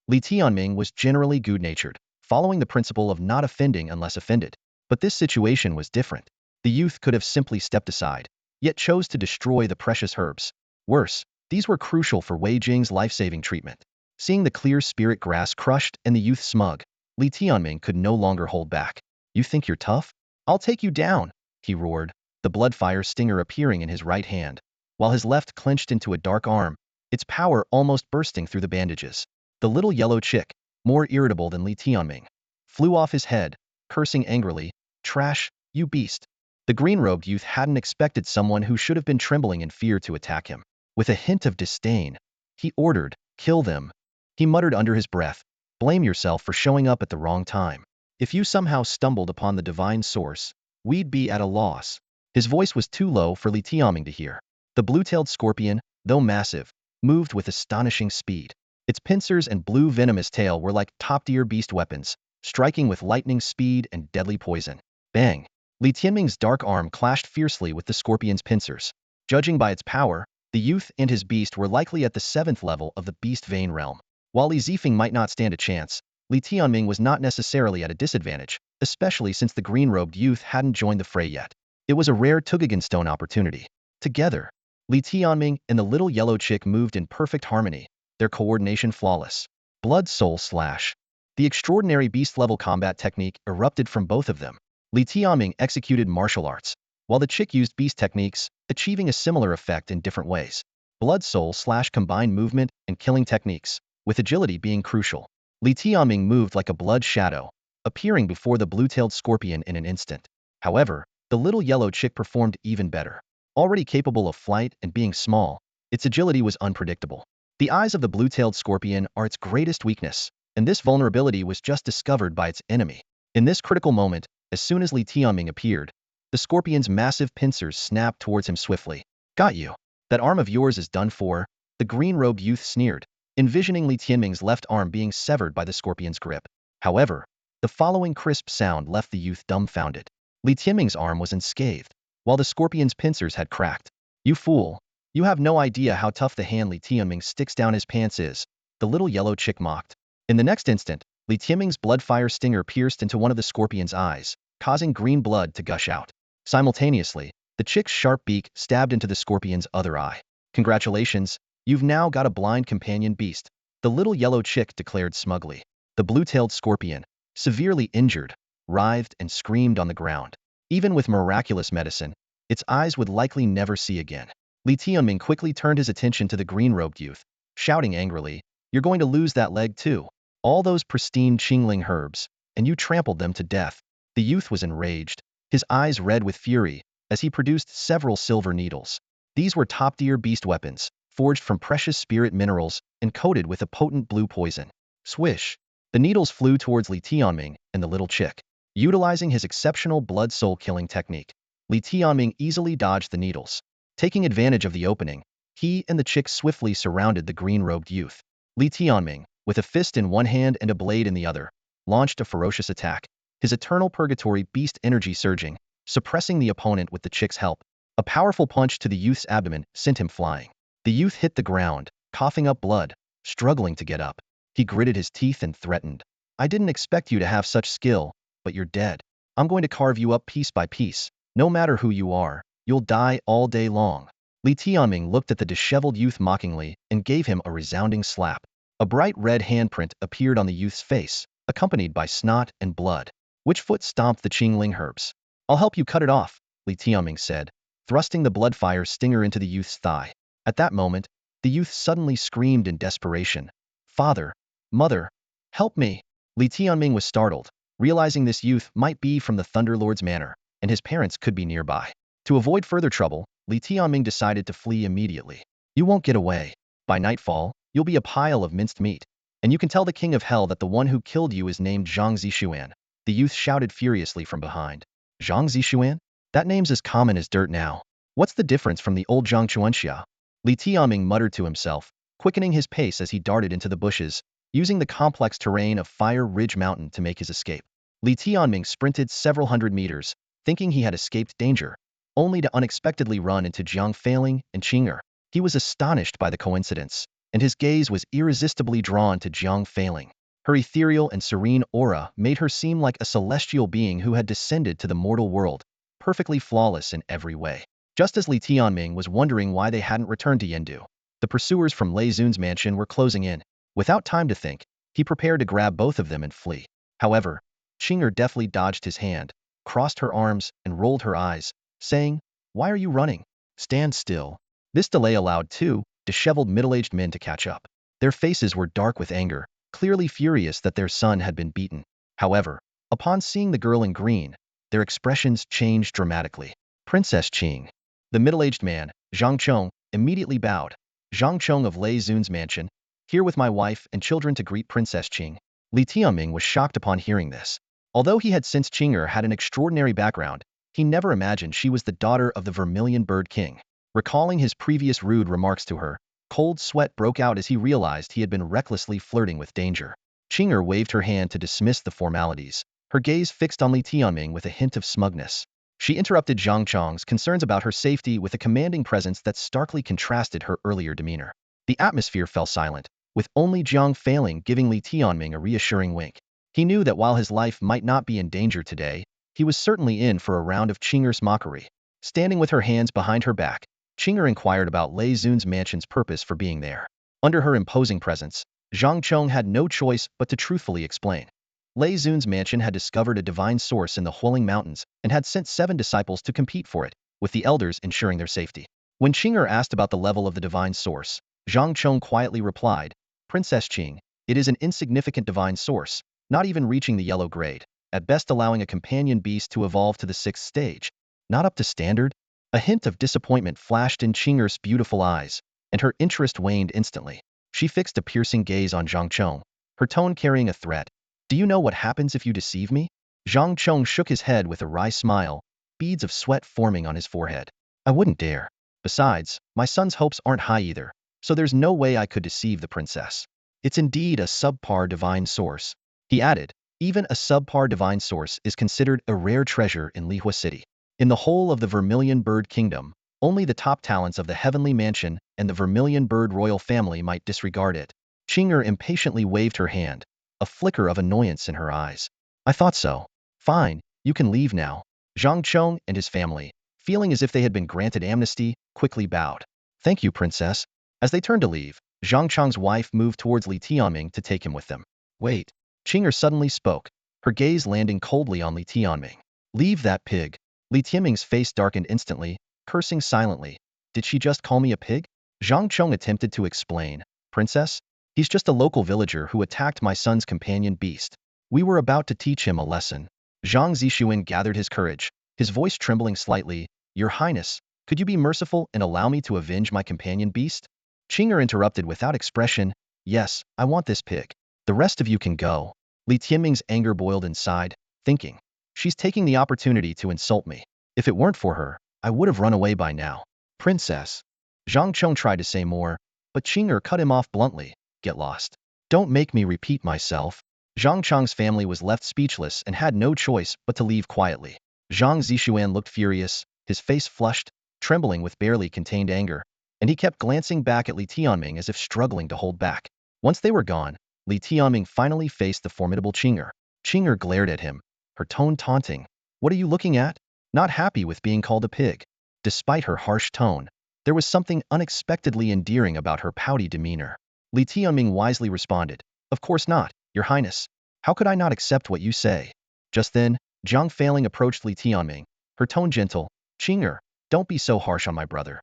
Li Tianming was generally good-natured, following the principle of not offending unless offended. But this situation was different. The youth could have simply stepped aside, yet chose to destroy the precious herbs. Worse, these were crucial for Wei Jing's life-saving treatment. Seeing the clear spirit grass crushed and the youth smug, Li Tianming could no longer hold back. "You think you're tough? I'll take you down," he roared. The the bloodfire stinger appearing in his right hand, while his left clenched into a dark arm, its power almost bursting through the bandages. The little yellow chick, more irritable than Li Tianming, flew off his head, cursing angrily, "Trash, you beast." The green-robed youth hadn't expected someone who should have been trembling in fear to attack him. With a hint of disdain, he ordered, "Kill them." He muttered under his breath, "Blame yourself for showing up at the wrong time. If you somehow stumbled upon the divine source, we'd be at a loss." His voice was too low for Li Tianming to hear. The blue-tailed scorpion, though massive, moved with astonishing speed. Its pincers and blue venomous tail were like top-tier beast weapons, striking with lightning speed and deadly poison. Bang! Li Tianming's dark arm clashed fiercely with the scorpion's pincers. Judging by its power, the youth and his beast were likely at the 7th level of the beast vein realm. While Li Zifeng might not stand a chance, Li Tianming was not necessarily at a disadvantage, especially since the green-robed youth hadn't joined the fray yet. It was a rare Tugaganstone opportunity. Together, Li Tianming and the little yellow chick moved in perfect harmony, their coordination flawless. Blood Soul Slash. The extraordinary beast-level combat technique erupted from both of them. Li Tianming executed martial arts, while the chick used beast techniques, achieving a similar effect in different ways. Blood Soul Slash combined movement and killing techniques, with agility being crucial. Li Tianming moved like a blood shadow, appearing before the blue-tailed scorpion in an instant. However, the little yellow chick performed even better. Already capable of flight and being small, its agility was unpredictable. The eyes of the blue-tailed scorpion are its greatest weakness, and this vulnerability was just discovered by its enemy. In this critical moment, as soon as Li Tianming appeared, the scorpion's massive pincers snapped towards him swiftly. "Got you. That arm of yours is done for," the green-robed youth sneered, envisioning Li Tianming's left arm being severed by the scorpion's grip. However, the following crisp sound left the youth dumbfounded. Li Tianming's arm was unscathed, while the scorpion's pincers had cracked. "You fool. You have no idea how tough the hand Li Tianming sticks down his pants is," the little yellow chick mocked. In the next instant, Li Tianming's bloodfire stinger pierced into one of the scorpion's eyes, causing green blood to gush out. Simultaneously, the chick's sharp beak stabbed into the scorpion's other eye. "Congratulations, you've now got a blind companion beast," the little yellow chick declared smugly. The blue-tailed scorpion, severely injured, writhed and screamed on the ground. Even with miraculous medicine, its eyes would likely never see again. Li Tianming quickly turned his attention to the green-robed youth, shouting angrily, "You're going to lose that leg too. All those pristine Qingling herbs, and you trampled them to death." The youth was enraged, his eyes red with fury, as he produced several silver needles. These were top-tier beast weapons, forged from precious spirit minerals and coated with a potent blue poison. Swish! The needles flew towards Li Tianming and the little chick. Utilizing his exceptional blood soul killing technique, Li Tianming easily dodged the needles. Taking advantage of the opening, he and the chick swiftly surrounded the green-robed youth. Li Tianming, with a fist in one hand and a blade in the other, launched a ferocious attack, his eternal purgatory beast energy surging, suppressing the opponent with the chick's help. A powerful punch to the youth's abdomen sent him flying. The youth hit the ground, coughing up blood, struggling to get up. He gritted his teeth and threatened, "I didn't expect you to have such skill, but you're dead. I'm going to carve you up piece by piece. No matter who you are, you'll die all day long." Li Tianming looked at the disheveled youth mockingly and gave him a resounding slap. A bright red handprint appeared on the youth's face, accompanied by snot and blood. Which foot stomped the Qingling herbs? "I'll help you cut it off," Li Tianming said, thrusting the bloodfire stinger into the youth's thigh. At that moment, the youth suddenly screamed in desperation, "Father! Mother! Help me!" Li Tianming was startled, realizing this youth might be from the Thunderlord's manor, and his parents could be nearby. To avoid further trouble, Li Tianming decided to flee immediately. "You won't get away. By nightfall, you'll be a pile of minced meat. And you can tell the king of hell that the one who killed you is named Zhang Zishuan," the youth shouted furiously from behind. "Zhang Zishuan? That name's as common as dirt now. What's the difference from the old Zhang Chuanxia?" Li Tianming muttered to himself, quickening his pace as he darted into the bushes, using the complex terrain of Fire Ridge Mountain to make his escape. Li Tianming sprinted several hundred meters, thinking he had escaped danger, only to unexpectedly run into Jiang Failing and Qing'er. He was astonished by the coincidence, and his gaze was irresistibly drawn to Jiang Failing. Her ethereal and serene aura made her seem like a celestial being who had descended to the mortal world, perfectly flawless in every way. Just as Li Tianming was wondering why they hadn't returned to Yendu, the pursuers from Lei Zun's mansion were closing in. Without time to think, he prepared to grab both of them and flee. However, Qing'er deftly dodged his hand, crossed her arms, and rolled her eyes, saying, Why are you running? Stand still. This delay allowed two disheveled middle-aged men to catch up. Their faces were dark with anger, clearly furious that their son had been beaten. However, upon seeing the girl in green, their expressions changed dramatically. Princess Qing. The middle-aged man, Zhang Chong, immediately bowed. Zhang Chong of Lei Zun's mansion, here with my wife and children to greet Princess Qing. Li Tianming was shocked upon hearing this. Although he had sensed Qinger had an extraordinary background, he never imagined she was the daughter of the Vermilion Bird King. Recalling his previous rude remarks to her, cold sweat broke out as he realized he had been recklessly flirting with danger. Qinger waved her hand to dismiss the formalities, her gaze fixed on Li Tianming with a hint of smugness. She interrupted Zhang Chong's concerns about her safety with a commanding presence that starkly contrasted her earlier demeanor. The atmosphere fell silent, with only Jiang Failing giving Li Tianming a reassuring wink. He knew that while his life might not be in danger today, he was certainly in for a round of Qinger's mockery. Standing with her hands behind her back, Qinger inquired about Lei Zun's mansion's purpose for being there. Under her imposing presence, Zhang Chong had no choice but to truthfully explain. Lei Zun's mansion had discovered a divine source in the Huoling Mountains and had sent 7 disciples to compete for it, with the elders ensuring their safety. When Qinger asked about the level of the divine source, Zhang Chong quietly replied, Princess Qing, it is an insignificant divine source, not even reaching the yellow grade, at best allowing a companion beast to evolve to the 6th stage. Not up to standard? A hint of disappointment flashed in Qinger's beautiful eyes, and her interest waned instantly. She fixed a piercing gaze on Zhang Chong, her tone carrying a threat. Do you know what happens if you deceive me? Zhang Chong shook his head with a wry smile, beads of sweat forming on his forehead. I wouldn't dare. Besides, my son's hopes aren't high either, so there's no way I could deceive the princess. It's indeed a subpar divine source. He added, even a subpar divine source is considered a rare treasure in Lihua City. In the whole of the Vermilion Bird Kingdom, only the top talents of the Heavenly Mansion and the Vermilion Bird royal family might disregard it. Qinger impatiently waved her hand, a flicker of annoyance in her eyes. I thought so. Fine, you can leave now. Zhang Chong and his family, feeling as if they had been granted amnesty, quickly bowed. Thank you, princess. As they turned to leave, Zhang Chong's wife moved towards Li Tianming to take him with them. Wait. Qinger suddenly spoke, her gaze landing coldly on Li Tianming. Leave that pig. Li Tianming's face darkened instantly, cursing silently. Did she just call me a pig? Zhang Chong attempted to explain. Princess? He's just a local villager who attacked my son's companion beast. We were about to teach him a lesson. Zhang Zixuan gathered his courage, his voice trembling slightly. Your Highness, could you be merciful and allow me to avenge my companion beast? Qinger interrupted without expression. Yes, I want this pig. The rest of you can go. Li Tianming's anger boiled inside, thinking. She's taking the opportunity to insult me. If it weren't for her, I would have run away by now. Princess. Zhang Chong tried to say more, but Qinger cut him off bluntly. Get lost. Don't make me repeat myself. Zhang Chong's family was left speechless and had no choice but to leave quietly. Zhang Zixuan looked furious, his face flushed, trembling with barely contained anger, and he kept glancing back at Li Tianming as if struggling to hold back. Once they were gone, Li Tianming finally faced the formidable Qinger. Qinger glared at him, her tone taunting. What are you looking at? Not happy with being called a pig. Despite her harsh tone, there was something unexpectedly endearing about her pouty demeanor. Li Tianming wisely responded, Of course not, Your Highness. How could I not accept what you say? Just then, Jiang Failing approached Li Tianming, her tone gentle. Qinger, don't be so harsh on my brother.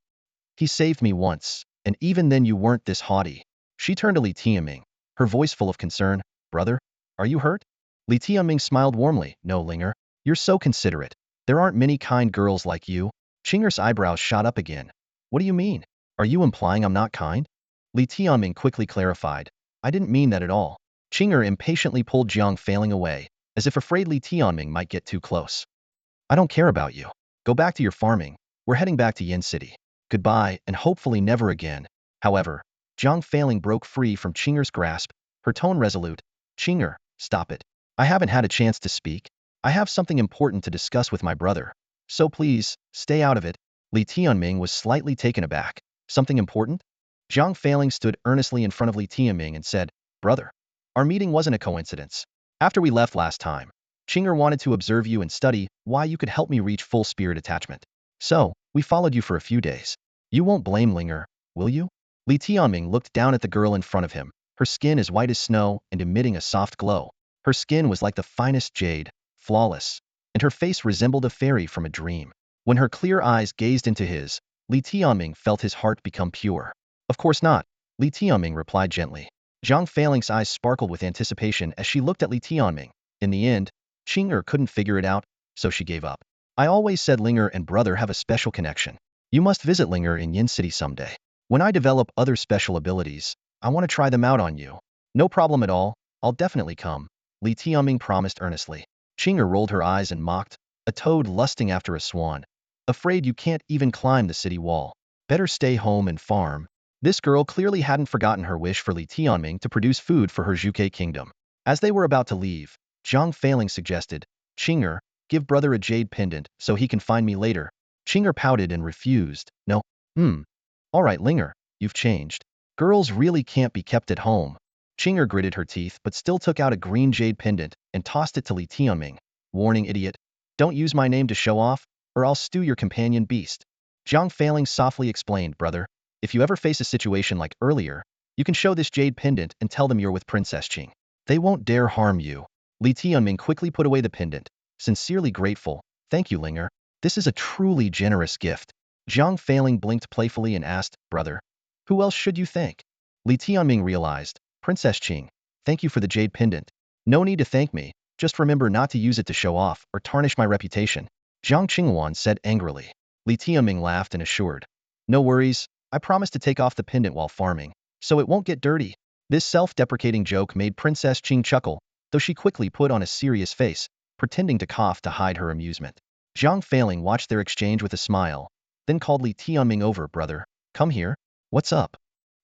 He saved me once, and even then you weren't this haughty. She turned to Li Tianming, her voice full of concern. Brother, are you hurt? Li Tianming smiled warmly. No, Linger. You're so considerate. There aren't many kind girls like you. Qinger's eyebrows shot up again. What do you mean? Are you implying I'm not kind? Li Tianming quickly clarified. I didn't mean that at all. Qinger impatiently pulled Jiang Failing away, as if afraid Li Tianming might get too close. I don't care about you. Go back to your farming. We're heading back to Yin City. Goodbye, and hopefully never again. However, Jiang Failing broke free from Qinger's grasp, her tone resolute. Qinger, stop it. I haven't had a chance to speak. I have something important to discuss with my brother. So please, stay out of it. Li Tianming was slightly taken aback. Something important? Jiang Failing stood earnestly in front of Li Tianming and said, Brother, our meeting wasn't a coincidence. After we left last time, Qinger wanted to observe you and study why you could help me reach full spirit attachment. So, we followed you for a few days. You won't blame Linger, will you? Li Tianming looked down at the girl in front of him, her skin as white as snow and emitting a soft glow. Her skin was like the finest jade, flawless, and her face resembled a fairy from a dream. When her clear eyes gazed into his, Li Tianming felt his heart become pure. Of course not, Li Tianming replied gently. Zhang Feiling's eyes sparkled with anticipation as she looked at Li Tianming. In the end, Qing'er couldn't figure it out, so she gave up. I always said Linger and brother have a special connection. You must visit Linger in Yin City someday. When I develop other special abilities, I want to try them out on you. No problem at all, I'll definitely come, Li Tianming promised earnestly. Qing'er rolled her eyes and mocked, a toad lusting after a swan. Afraid you can't even climb the city wall. Better stay home and farm. This girl clearly hadn't forgotten her wish for Li Tianming to produce food for her Zhuke kingdom. As they were about to leave, Zhang Feiling suggested, Qing'er, give brother a jade pendant so he can find me later. Qing'er pouted and refused. No. All right, Linger, you've changed. Girls really can't be kept at home. Qing'er gritted her teeth but still took out a green jade pendant and tossed it to Li Tianming. Warning, idiot. Don't use my name to show off, or I'll stew your companion beast. Zhang Feiling softly explained, brother. If you ever face a situation like earlier, you can show this jade pendant and tell them you're with Princess Qing. They won't dare harm you. Li Tianming quickly put away the pendant, sincerely grateful. Thank you, Linger. This is a truly generous gift. Zhang Feiling blinked playfully and asked, brother, who else should you thank? Li Tianming realized, Princess Qing, thank you for the jade pendant. No need to thank me, just remember not to use it to show off or tarnish my reputation, Zhang Qingwan said angrily. Li Tianming laughed and assured, no worries, I promise to take off the pendant while farming, so it won't get dirty. This self-deprecating joke made Princess Qing chuckle, though she quickly put on a serious face, pretending to cough to hide her amusement. Zhang Feiling watched their exchange with a smile, then called Li Tianming over, brother, come here. What's up?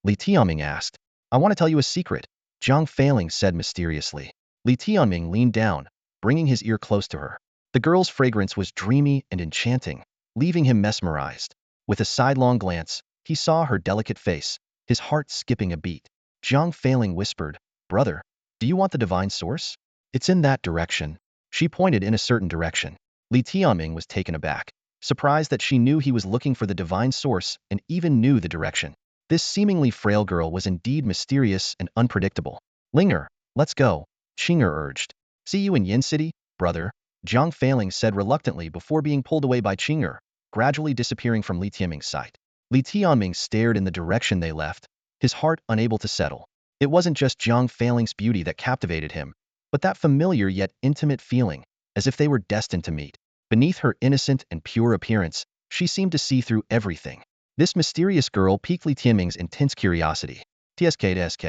Li Tianming asked. I want to tell you a secret, Zhang Feiling said mysteriously. Li Tianming leaned down, bringing his ear close to her. The girl's fragrance was dreamy and enchanting, leaving him mesmerized. With a sidelong glance, he saw her delicate face, his heart skipping a beat. Zhang Feiling whispered, brother, do you want the divine source? It's in that direction. She pointed in a certain direction. Li Tianming was taken aback, surprised that she knew he was looking for the divine source and even knew the direction. This seemingly frail girl was indeed mysterious and unpredictable. Linger, let's go, Qing'er urged. See you in Yin City, brother, Zhang Feiling said reluctantly before being pulled away by Qing'er, gradually disappearing from Li Tianming's sight. Li Tianming stared in the direction they left, his heart unable to settle. It wasn't just Zhang Feiling's beauty that captivated him, but that familiar yet intimate feeling, as if they were destined to meet. Beneath her innocent and pure appearance, she seemed to see through everything. This mysterious girl piqued Li Tianming's intense curiosity. TSK.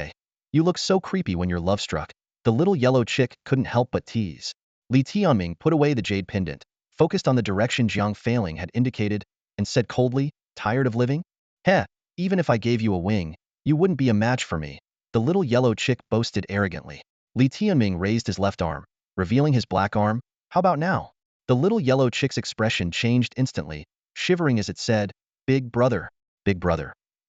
You look so creepy when you're love-struck, the little yellow chick couldn't help but tease. Li Tianming put away the jade pendant, focused on the direction Zhang Feiling had indicated, and said coldly, tired of living? Heh, even if I gave you a wing, you wouldn't be a match for me, the little yellow chick boasted arrogantly. Li Tianming raised his left arm, revealing his black arm. How about now? The little yellow chick's expression changed instantly, shivering as it said, Big brother,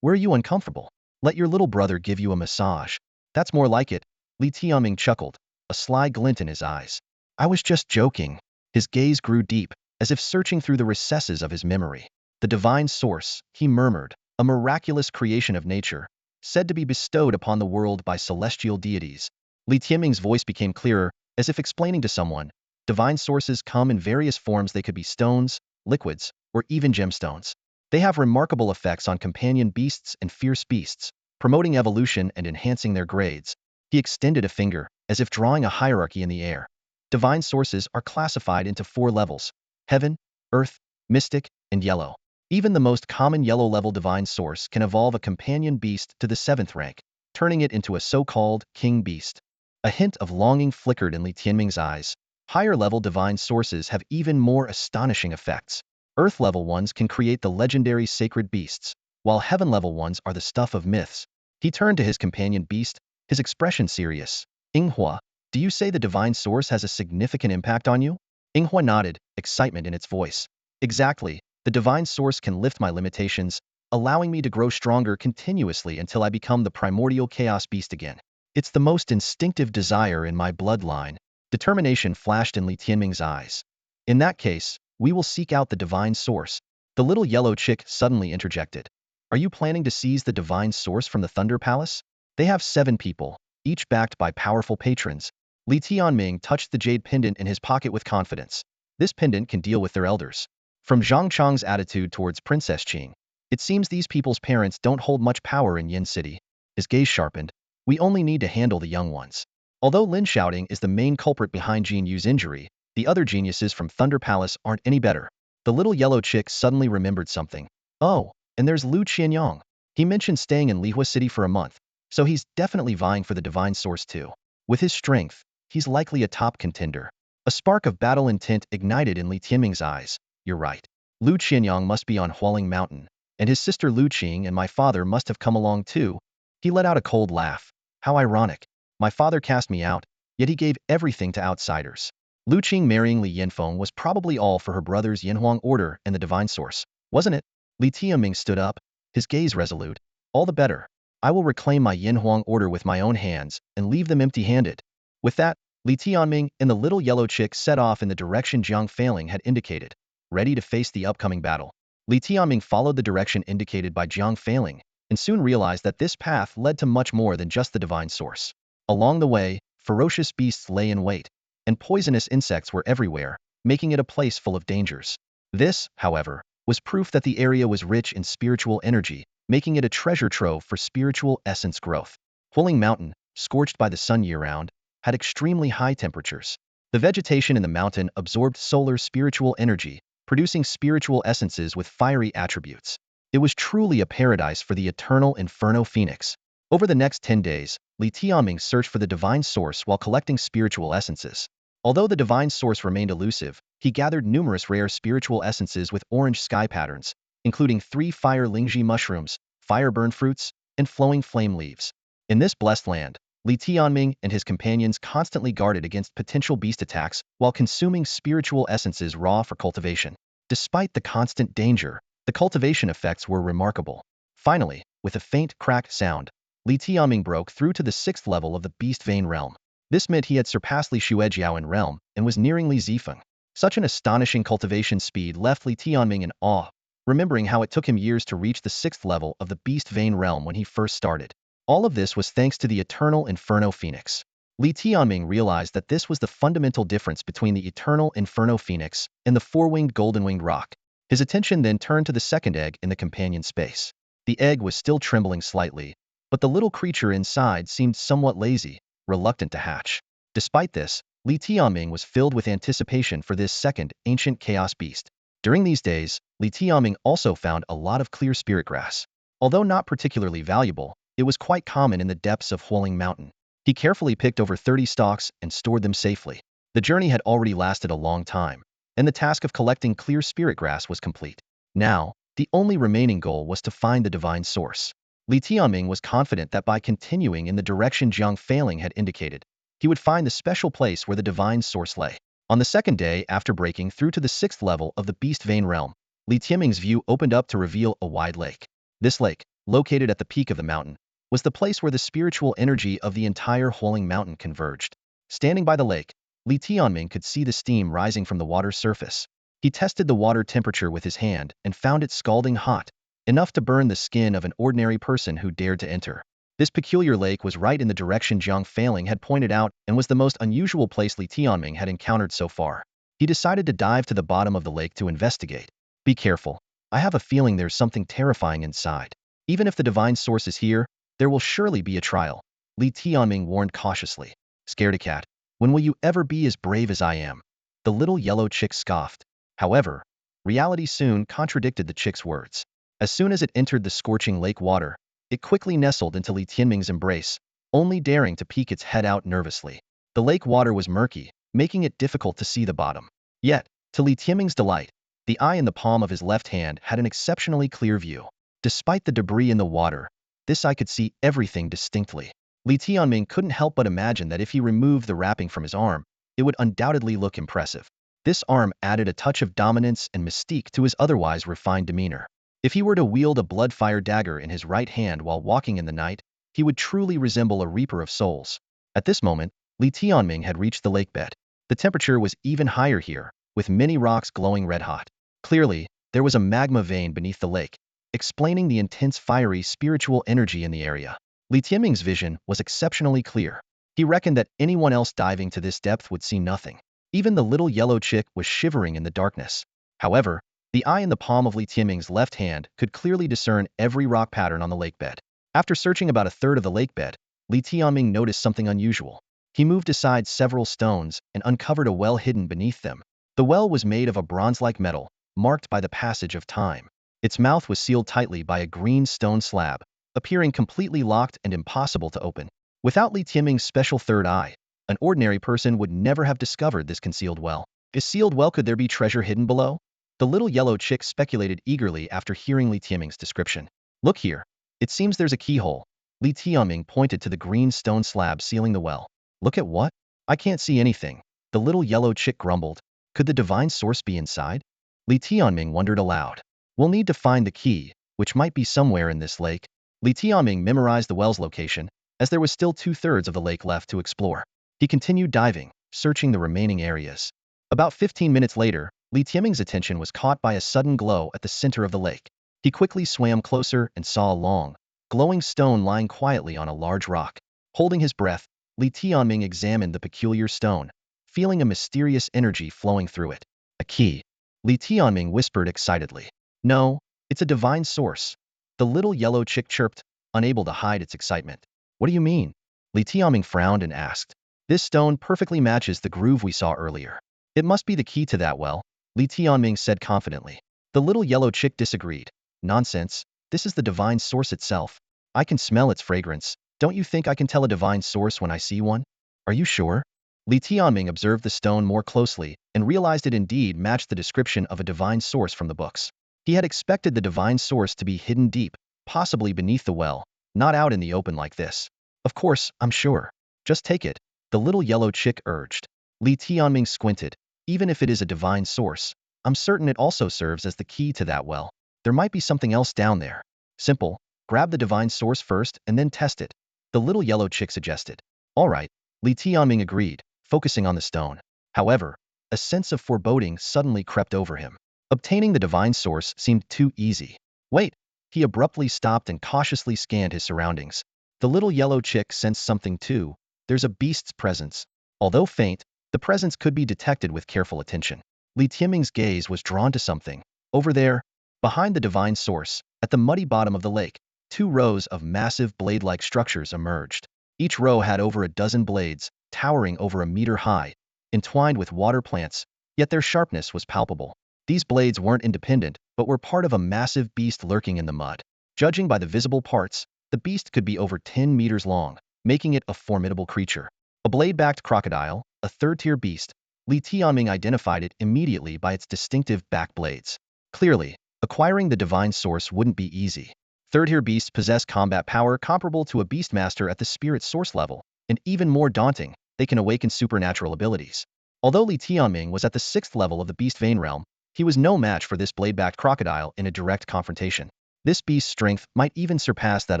where are you uncomfortable? Let your little brother give you a massage. That's more like it, Li Tianming chuckled, a sly glint in his eyes. I was just joking. His gaze grew deep, as if searching through the recesses of his memory. The divine source, he murmured, a miraculous creation of nature, said to be bestowed upon the world by celestial deities. Li Tianming's voice became clearer, as if explaining to someone, divine sources come in various forms. They could be stones, liquids, or even gemstones. They have remarkable effects on companion beasts and fierce beasts, promoting evolution and enhancing their grades. He extended a finger, as if drawing a hierarchy in the air. Divine sources are classified into 4 levels: heaven, earth, mystic, and yellow. Even the most common yellow-level divine source can evolve a companion beast to the 7th rank, turning it into a so-called king beast. A hint of longing flickered in Li Tianming's eyes. Higher-level divine sources have even more astonishing effects. Earth-level ones can create the legendary sacred beasts, while heaven-level ones are the stuff of myths. He turned to his companion beast, his expression serious. Yinghua, do you say the divine source has a significant impact on you? Yinghua nodded, excitement in its voice. Exactly, the divine source can lift my limitations, allowing me to grow stronger continuously until I become the primordial chaos beast again. It's the most instinctive desire in my bloodline. Determination flashed in Li Tianming's eyes. In that case, we will seek out the divine source. The little yellow chick suddenly interjected. Are you planning to seize the divine source from the Thunder Palace? They have 7 people, each backed by powerful patrons. Li Tianming touched the jade pendant in his pocket with confidence. This pendant can deal with their elders. From Zhang Chang's attitude towards Princess Qing, it seems these people's parents don't hold much power in Yin City. His gaze sharpened. We only need to handle the young ones. Although Lin Shouting is the main culprit behind Jin Yu's injury, the other geniuses from Thunder Palace aren't any better. The little yellow chick suddenly remembered something. Oh, and there's Lu Qianyang. He mentioned staying in Lihua City for a month, so he's definitely vying for the divine source too. With his strength, he's likely a top contender. A spark of battle intent ignited in Li Tianming's eyes. You're right. Lu Qianyang must be on Hualing Mountain, and his sister Lu Qing and my father must have come along too. He let out a cold laugh. How ironic. My father cast me out, yet he gave everything to outsiders. Lu Qing marrying Li Yanfeng was probably all for her brother's Yanhuang order and the divine source, wasn't it? Li Tianming stood up, his gaze resolute. All the better. I will reclaim my Yanhuang order with my own hands and leave them empty-handed. With that, Li Tianming and the little yellow chick set off in the direction Jiang Failing had indicated, ready to face the upcoming battle. Li Tianming followed the direction indicated by Jiang Failing and soon realized that this path led to much more than just the divine source. Along the way, ferocious beasts lay in wait, and poisonous insects were everywhere, making it a place full of dangers. This, however, was proof that the area was rich in spiritual energy, making it a treasure trove for spiritual essence growth. Hualing Mountain, scorched by the sun year-round, had extremely high temperatures. The vegetation in the mountain absorbed solar spiritual energy, producing spiritual essences with fiery attributes. It was truly a paradise for the eternal Inferno Phoenix. Over the next 10 days, Li Tianming searched for the divine source while collecting spiritual essences. Although the divine source remained elusive, he gathered numerous rare spiritual essences with orange sky patterns, including 3 fire lingji mushrooms, fire burn fruits, and flowing flame leaves. In this blessed land, Li Tianming and his companions constantly guarded against potential beast attacks while consuming spiritual essences raw for cultivation. Despite the constant danger, the cultivation effects were remarkable. Finally, with a faint cracked sound, Li Tianming broke through to the 6th level of the Beast Vein realm. This meant he had surpassed Li Xuejiao in realm and was nearing Li Zifeng. Such an astonishing cultivation speed left Li Tianming in awe, remembering how it took him years to reach the 6th level of the Beast Vein realm when he first started. All of this was thanks to the eternal Inferno Phoenix. Li Tianming realized that this was the fundamental difference between the eternal Inferno Phoenix and the 4-winged golden-winged rock. His attention then turned to the second egg in the companion space. The egg was still trembling slightly, but the little creature inside seemed somewhat lazy, reluctant to hatch. Despite this, Li Tianming was filled with anticipation for this second ancient chaos beast. During these days, Li Tianming also found a lot of clear spirit grass. Although not particularly valuable, it was quite common in the depths of Hualing Mountain. He carefully picked over 30 stalks and stored them safely. The journey had already lasted a long time, and the task of collecting clear spirit grass was complete. Now, the only remaining goal was to find the divine source. Li Tianming was confident that by continuing in the direction Jiang Failing had indicated, he would find the special place where the divine source lay. On the second day after breaking through to the 6th level of the Beast Vein realm, Li Tianming's view opened up to reveal a wide lake. This lake, located at the peak of the mountain, was the place where the spiritual energy of the entire Hualing Mountain converged. Standing by the lake, Li Tianming could see the steam rising from the water's surface. He tested the water temperature with his hand and found it scalding hot, enough to burn the skin of an ordinary person who dared to enter. This peculiar lake was right in the direction Jiang Failing had pointed out and was the most unusual place Li Tianming had encountered so far. He decided to dive to the bottom of the lake to investigate. Be careful. I have a feeling there's something terrifying inside. Even if the divine source is here, there will surely be a trial. Li Tianming warned cautiously. Scaredy cat, when will you ever be as brave as I am? The little yellow chick scoffed. However, reality soon contradicted the chick's words. As soon as it entered the scorching lake water, it quickly nestled into Li Tianming's embrace, only daring to peek its head out nervously. The lake water was murky, making it difficult to see the bottom. Yet, to Li Tianming's delight, the eye in the palm of his left hand had an exceptionally clear view. Despite the debris in the water, this eye could see everything distinctly. Li Tianming couldn't help but imagine that if he removed the wrapping from his arm, it would undoubtedly look impressive. This arm added a touch of dominance and mystique to his otherwise refined demeanor. If he were to wield a blood-fire dagger in his right hand while walking in the night, he would truly resemble a reaper of souls. At this moment, Li Tianming had reached the lake bed. The temperature was even higher here, with many rocks glowing red-hot. Clearly, there was a magma vein beneath the lake, explaining the intense fiery spiritual energy in the area. Li Tianming's vision was exceptionally clear. He reckoned that anyone else diving to this depth would see nothing. Even the little yellow chick was shivering in the darkness. However, The eye in the palm of Li Tianming's left hand could clearly discern every rock pattern on the lake bed. After searching about a third of the lake bed, Li Tianming noticed something unusual. He moved aside several stones and uncovered a well hidden beneath them. The well was made of a bronze-like metal, marked by the passage of time. Its mouth was sealed tightly by a green stone slab, appearing completely locked and impossible to open. Without Li Tianming's special third eye, an ordinary person would never have discovered this concealed well. This sealed well, could there be treasure hidden below? The little yellow chick speculated eagerly after hearing Li Tianming's description. Look here. It seems there's a keyhole. Li Tianming pointed to the green stone slab sealing the well. Look at what? I can't see anything. The little yellow chick grumbled. Could the divine source be inside? Li Tianming wondered aloud. We'll need to find the key, which might be somewhere in this lake. Li Tianming memorized the well's location, as there was still 2/3 of the lake left to explore. He continued diving, searching the remaining areas. About 15 minutes later, Li Tianming's attention was caught by a sudden glow at the center of the lake. He quickly swam closer and saw a long, glowing stone lying quietly on a large rock. Holding his breath, Li Tianming examined the peculiar stone, feeling a mysterious energy flowing through it. A key. Li Tianming whispered excitedly. No, it's a divine source. The little yellow chick chirped, unable to hide its excitement. What do you mean? Li Tianming frowned and asked. This stone perfectly matches the groove we saw earlier. It must be the key to that well, Li Tianming said confidently. The little yellow chick disagreed. Nonsense, this is the divine source itself. I can smell its fragrance. Don't you think I can tell a divine source when I see one? Are you sure? Li Tianming observed the stone more closely and realized it indeed matched the description of a divine source from the books. He had expected the divine source to be hidden deep, possibly beneath the well, not out in the open like this. Of course, I'm sure. Just take it, the little yellow chick urged. Li Tianming squinted. Even if it is a divine source, I'm certain it also serves as the key to that well. There might be something else down there. Simple. Grab the divine source first and then test it, the little yellow chick suggested. All right, Li Tianming agreed, focusing on the stone. However, a sense of foreboding suddenly crept over him. Obtaining the divine source seemed too easy. Wait, he abruptly stopped and cautiously scanned his surroundings. The little yellow chick sensed something too. There's a beast's presence. Although faint, the presence could be detected with careful attention. Li Tianming's gaze was drawn to something. Over there, behind the divine source, at the muddy bottom of the lake, 2 rows of massive blade-like structures emerged. Each row had over a dozen blades, towering over a meter high, entwined with water plants, yet their sharpness was palpable. These blades weren't independent, but were part of a massive beast lurking in the mud. Judging by the visible parts, the beast could be over 10 meters long, making it a formidable creature. A blade-backed crocodile, a third-tier beast, Li Tianming identified it immediately by its distinctive back blades. Clearly, acquiring the divine source wouldn't be easy. Third-tier beasts possess combat power comparable to a beastmaster at the spirit source level, and even more daunting, they can awaken supernatural abilities. Although Li Tianming was at the 6th level of the beast vein realm, he was no match for this blade-backed crocodile in a direct confrontation. This beast's strength might even surpass that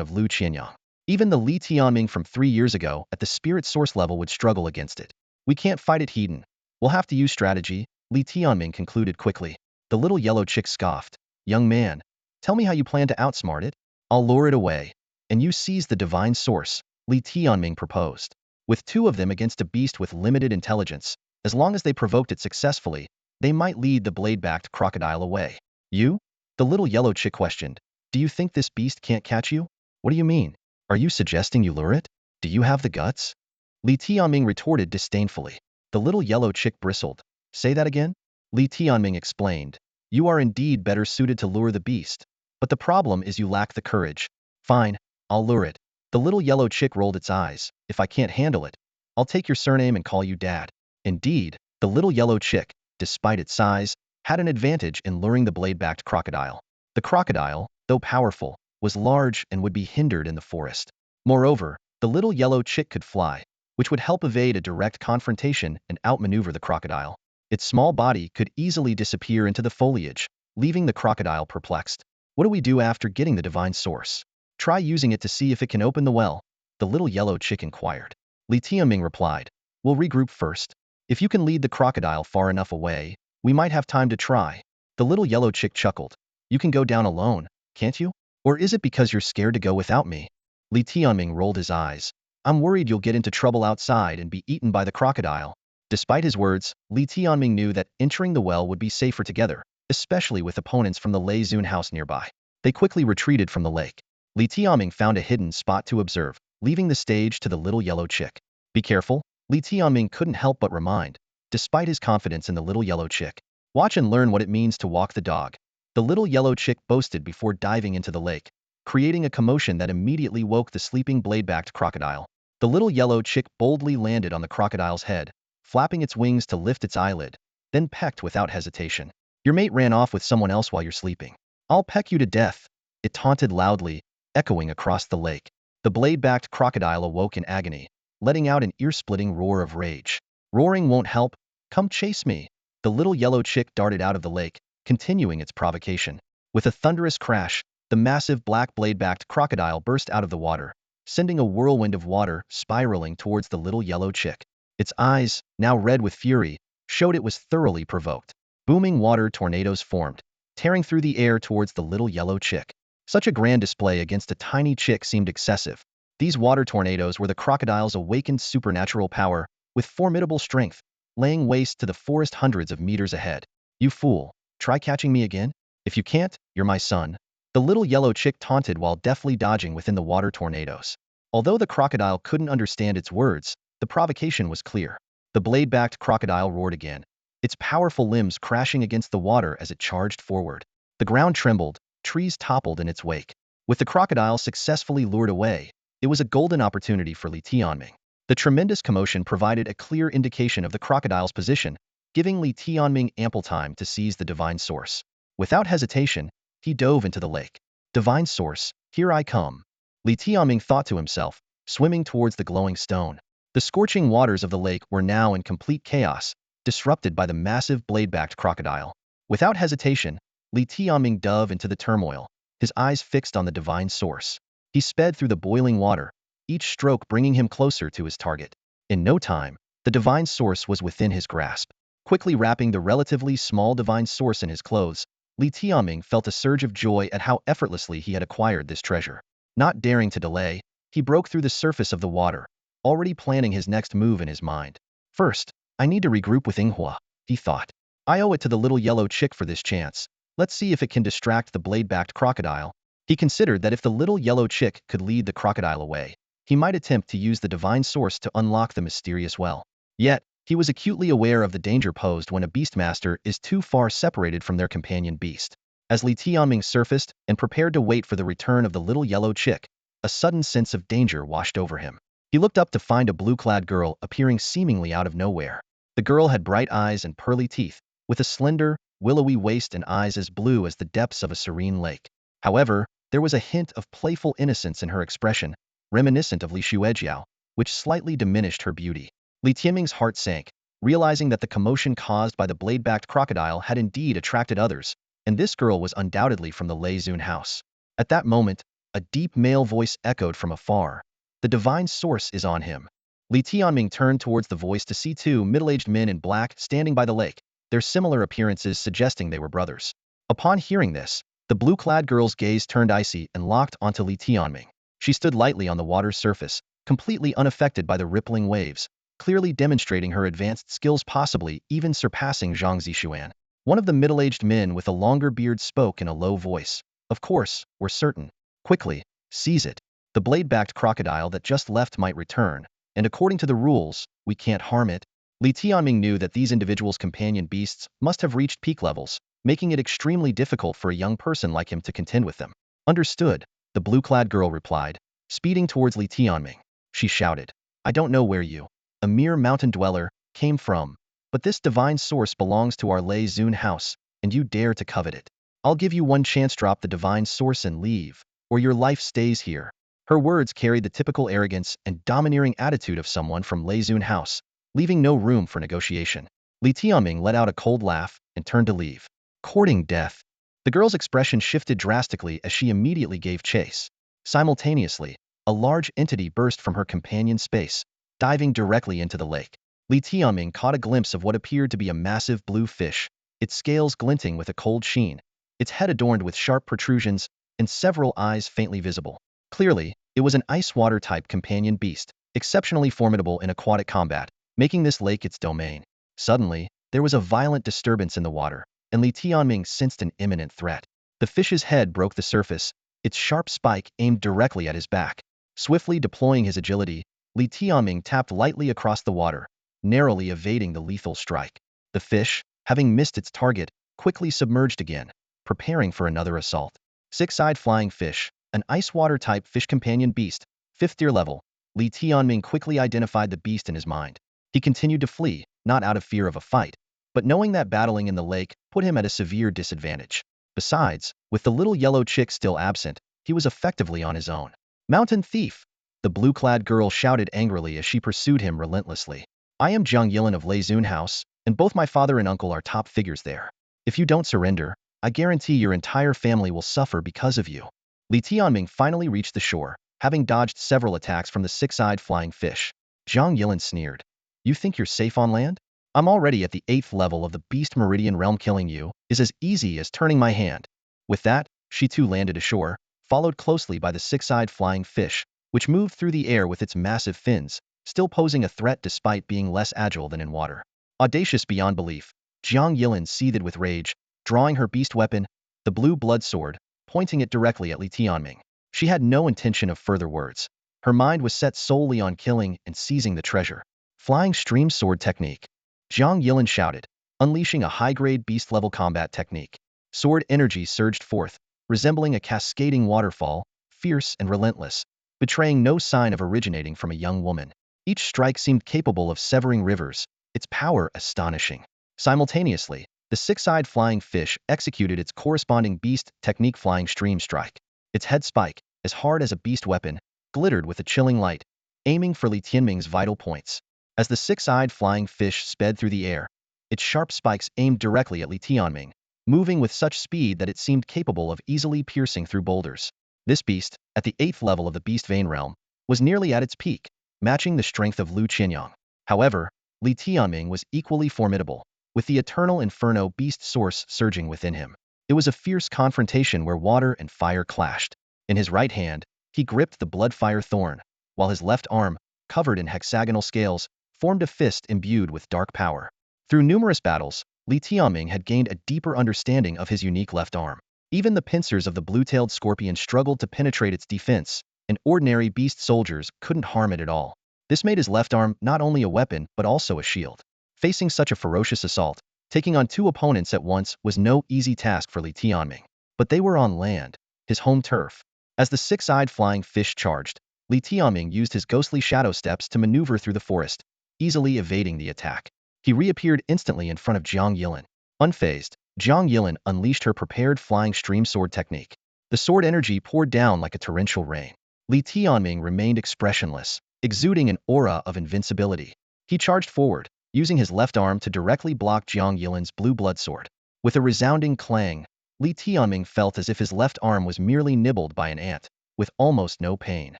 of Lu Qianyang. Even the Li Tianming from 3 years ago at the spirit source level would struggle against it. We can't fight it hidden. We'll have to use strategy, Li Tianming concluded quickly. The little yellow chick scoffed. Young man, tell me how you plan to outsmart it. I'll lure it away. And you seize the divine source, Li Tianming proposed. With 2 of them against a beast with limited intelligence, as long as they provoked it successfully, they might lead the blade-backed crocodile away. You? The little yellow chick questioned. Do you think this beast can't catch you? What do you mean? Are you suggesting you lure it? Do you have the guts? Li Tianming retorted disdainfully. The little yellow chick bristled. Say that again? Li Tianming explained. You are indeed better suited to lure the beast. But the problem is you lack the courage. Fine, I'll lure it. The little yellow chick rolled its eyes. If I can't handle it, I'll take your surname and call you Dad. Indeed, the little yellow chick, despite its size, had an advantage in luring the blade-backed crocodile. The crocodile, though powerful, was large and would be hindered in the forest. Moreover, the little yellow chick could fly, which would help evade a direct confrontation and outmaneuver the crocodile. Its small body could easily disappear into the foliage, leaving the crocodile perplexed. What do we do after getting the divine source? Try using it to see if it can open the well, the little yellow chick inquired. Li Tianming replied. We'll regroup first. If you can lead the crocodile far enough away, we might have time to try. The little yellow chick chuckled. You can go down alone, can't you? Or is it because you're scared to go without me? Li Tianming rolled his eyes. I'm worried you'll get into trouble outside and be eaten by the crocodile. Despite his words, Li Tianming knew that entering the well would be safer together. especially with opponents from the Lei Zun house nearby. They quickly retreated from the lake. Li Tianming found a hidden spot to observe, leaving the stage to the little yellow chick. Be careful, Li Tianming couldn't help but remind, despite his confidence in the little yellow chick. Watch and learn what it means to walk the dog. The little yellow chick boasted before diving into the lake, creating a commotion that immediately woke the sleeping blade-backed crocodile. The little yellow chick boldly landed on the crocodile's head, flapping its wings to lift its eyelid, then pecked without hesitation. Your mate ran off with someone else while you're sleeping. I'll peck you to death, it taunted loudly, echoing across the lake. The blade-backed crocodile awoke in agony, letting out an ear-splitting roar of rage. Roaring won't help, come chase me. The little yellow chick darted out of the lake, continuing its provocation. With a thunderous crash, the massive black blade-backed crocodile burst out of the water, sending a whirlwind of water spiraling towards the little yellow chick. Its eyes, now red with fury, showed it was thoroughly provoked. Booming water tornadoes formed, tearing through the air towards the little yellow chick. Such a grand display against a tiny chick seemed excessive. These water tornadoes were the crocodile's awakened supernatural power, with formidable strength, laying waste to the forest hundreds of meters ahead. You fool, try catching me again? If you can't, you're my son. The little yellow chick taunted while deftly dodging within the water tornadoes. Although the crocodile couldn't understand its words, the provocation was clear. The blade-backed crocodile roared again, its powerful limbs crashing against the water as it charged forward. The ground trembled, trees toppled in its wake. With the crocodile successfully lured away, it was a golden opportunity for Li Tianming. The tremendous commotion provided a clear indication of the crocodile's position, giving Li Tianming ample time to seize the divine source. Without hesitation, he dove into the lake. Divine source, here I come. Li Tianming thought to himself, swimming towards the glowing stone. The scorching waters of the lake were now in complete chaos, disrupted by the massive blade-backed crocodile. Without hesitation, Li Tianming dove into the turmoil, his eyes fixed on the divine source. He sped through the boiling water, each stroke bringing him closer to his target. In no time, the divine source was within his grasp. Quickly wrapping the relatively small divine source in his clothes, Li Tianming felt a surge of joy at how effortlessly he had acquired this treasure. Not daring to delay, he broke through the surface of the water, already planning his next move in his mind. First, I need to regroup with Inghua, he thought. I owe it to the little yellow chick for this chance. Let's see if it can distract the blade-backed crocodile. He considered that if the little yellow chick could lead the crocodile away, he might attempt to use the divine source to unlock the mysterious well. Yet, he was acutely aware of the danger posed when a beastmaster is too far separated from their companion beast. As Li Tianming surfaced and prepared to wait for the return of the little yellow chick, a sudden sense of danger washed over him. He looked up to find a blue-clad girl appearing seemingly out of nowhere. The girl had bright eyes and pearly teeth, with a slender, willowy waist and eyes as blue as the depths of a serene lake. However, there was a hint of playful innocence in her expression, reminiscent of Li Shuejiao, which slightly diminished her beauty. Li Tianming's heart sank, realizing that the commotion caused by the blade-backed crocodile had indeed attracted others, and this girl was undoubtedly from the Lei Zun house. At that moment, a deep male voice echoed from afar. The divine source is on him. Li Tianming turned towards the voice to see two middle-aged men in black standing by the lake, their similar appearances suggesting they were brothers. Upon hearing this, the blue-clad girl's gaze turned icy and locked onto Li Tianming. She stood lightly on the water's surface, completely unaffected by the rippling waves, clearly demonstrating her advanced skills, possibly even surpassing Zhang Zixuan. One of the middle-aged men with a longer beard spoke in a low voice. Of course, we're certain. Quickly, seize it. The blade-backed crocodile that just left might return, and according to the rules, we can't harm it. Li Tianming knew that these individuals' companion beasts must have reached peak levels, making it extremely difficult for a young person like him to contend with them. Understood, the blue-clad girl replied, speeding towards Li Tianming. She shouted, I don't know where you, a mere mountain dweller, came from, but this divine source belongs to our Lei Zun house, and you dare to covet it. I'll give you one chance, drop the divine source and leave, or your life stays here. Her words carried the typical arrogance and domineering attitude of someone from Lei Zun house, leaving no room for negotiation. Li Tianming let out a cold laugh and turned to leave. Courting death. The girl's expression shifted drastically as she immediately gave chase. Simultaneously, a large entity burst from her companion's space, diving directly into the lake. Li Tianming caught a glimpse of what appeared to be a massive blue fish, its scales glinting with a cold sheen, its head adorned with sharp protrusions, and several eyes faintly visible. Clearly, it was an ice water-type companion beast, exceptionally formidable in aquatic combat, making this lake its domain. Suddenly, there was a violent disturbance in the water. and Li Tianming sensed an imminent threat. The fish's head broke the surface, its sharp spike aimed directly at his back. Swiftly deploying his agility, Li Tianming tapped lightly across the water, narrowly evading the lethal strike. The fish, having missed its target, quickly submerged again, preparing for another assault. Six-eyed flying fish, an ice water-type fish companion beast, 5th tier level. Li Tianming quickly identified the beast in his mind. He continued to flee, not out of fear of a fight, but knowing that battling in the lake put him at a severe disadvantage. Besides, with the little yellow chick still absent, he was effectively on his own. Mountain thief! The blue-clad girl shouted angrily as she pursued him relentlessly. I am Jiang Yilin of Lei Zun House, and both my father and uncle are top figures there. If you don't surrender, I guarantee your entire family will suffer because of you. Li Tianming finally reached the shore, having dodged several attacks from the six-eyed flying fish. Jiang Yilin sneered. You think you're safe on land? I'm already at the 8th level of the Beast Meridian Realm. Killing you is as easy as turning my hand. With that, she too landed ashore, followed closely by the six-eyed flying fish, which moved through the air with its massive fins, still posing a threat despite being less agile than in water. Audacious beyond belief, Jiang Yilin seethed with rage, drawing her beast weapon, the blue blood sword, pointing it directly at Li Tianming. She had no intention of further words. Her mind was set solely on killing and seizing the treasure. Flying stream sword technique. Jiang Yilin shouted, unleashing a high-grade beast-level combat technique. Sword energy surged forth, resembling a cascading waterfall, fierce and relentless, betraying no sign of originating from a young woman. Each strike seemed capable of severing rivers, its power astonishing. Simultaneously, the six-eyed flying fish executed its corresponding beast technique flying stream strike. Its head spike, as hard as a beast weapon, glittered with a chilling light, aiming for Li Tianming's vital points. As the six-eyed flying fish sped through the air, its sharp spikes aimed directly at Li Tianming, moving with such speed that it seemed capable of easily piercing through boulders. This beast, at the 8th level of the Beast Vein realm, was nearly at its peak, matching the strength of Lu Qianyang. However, Li Tianming was equally formidable, with the eternal Inferno beast source surging within him. It was a fierce confrontation where water and fire clashed. In his right hand, he gripped the blood-fire thorn, while his left arm, covered in hexagonal scales, formed a fist imbued with dark power. Through numerous battles, Li Tianming had gained a deeper understanding of his unique left arm. Even the pincers of the blue-tailed scorpion struggled to penetrate its defense, and ordinary beast soldiers couldn't harm it at all. This made his left arm not only a weapon but also a shield. Facing such a ferocious assault, taking on two opponents at once was no easy task for Li Tianming. But they were on land, his home turf. As the six-eyed flying fish charged, Li Tianming used his ghostly shadow steps to maneuver through the forest, easily evading the attack. He reappeared instantly in front of Jiang Yilin. Unfazed, Jiang Yilin unleashed her prepared flying stream sword technique. The sword energy poured down like a torrential rain. Li Tianming remained expressionless, exuding an aura of invincibility. He charged forward, using his left arm to directly block Jiang Yilin's blue blood sword. With a resounding clang, Li Tianming felt as if his left arm was merely nibbled by an ant, with almost no pain.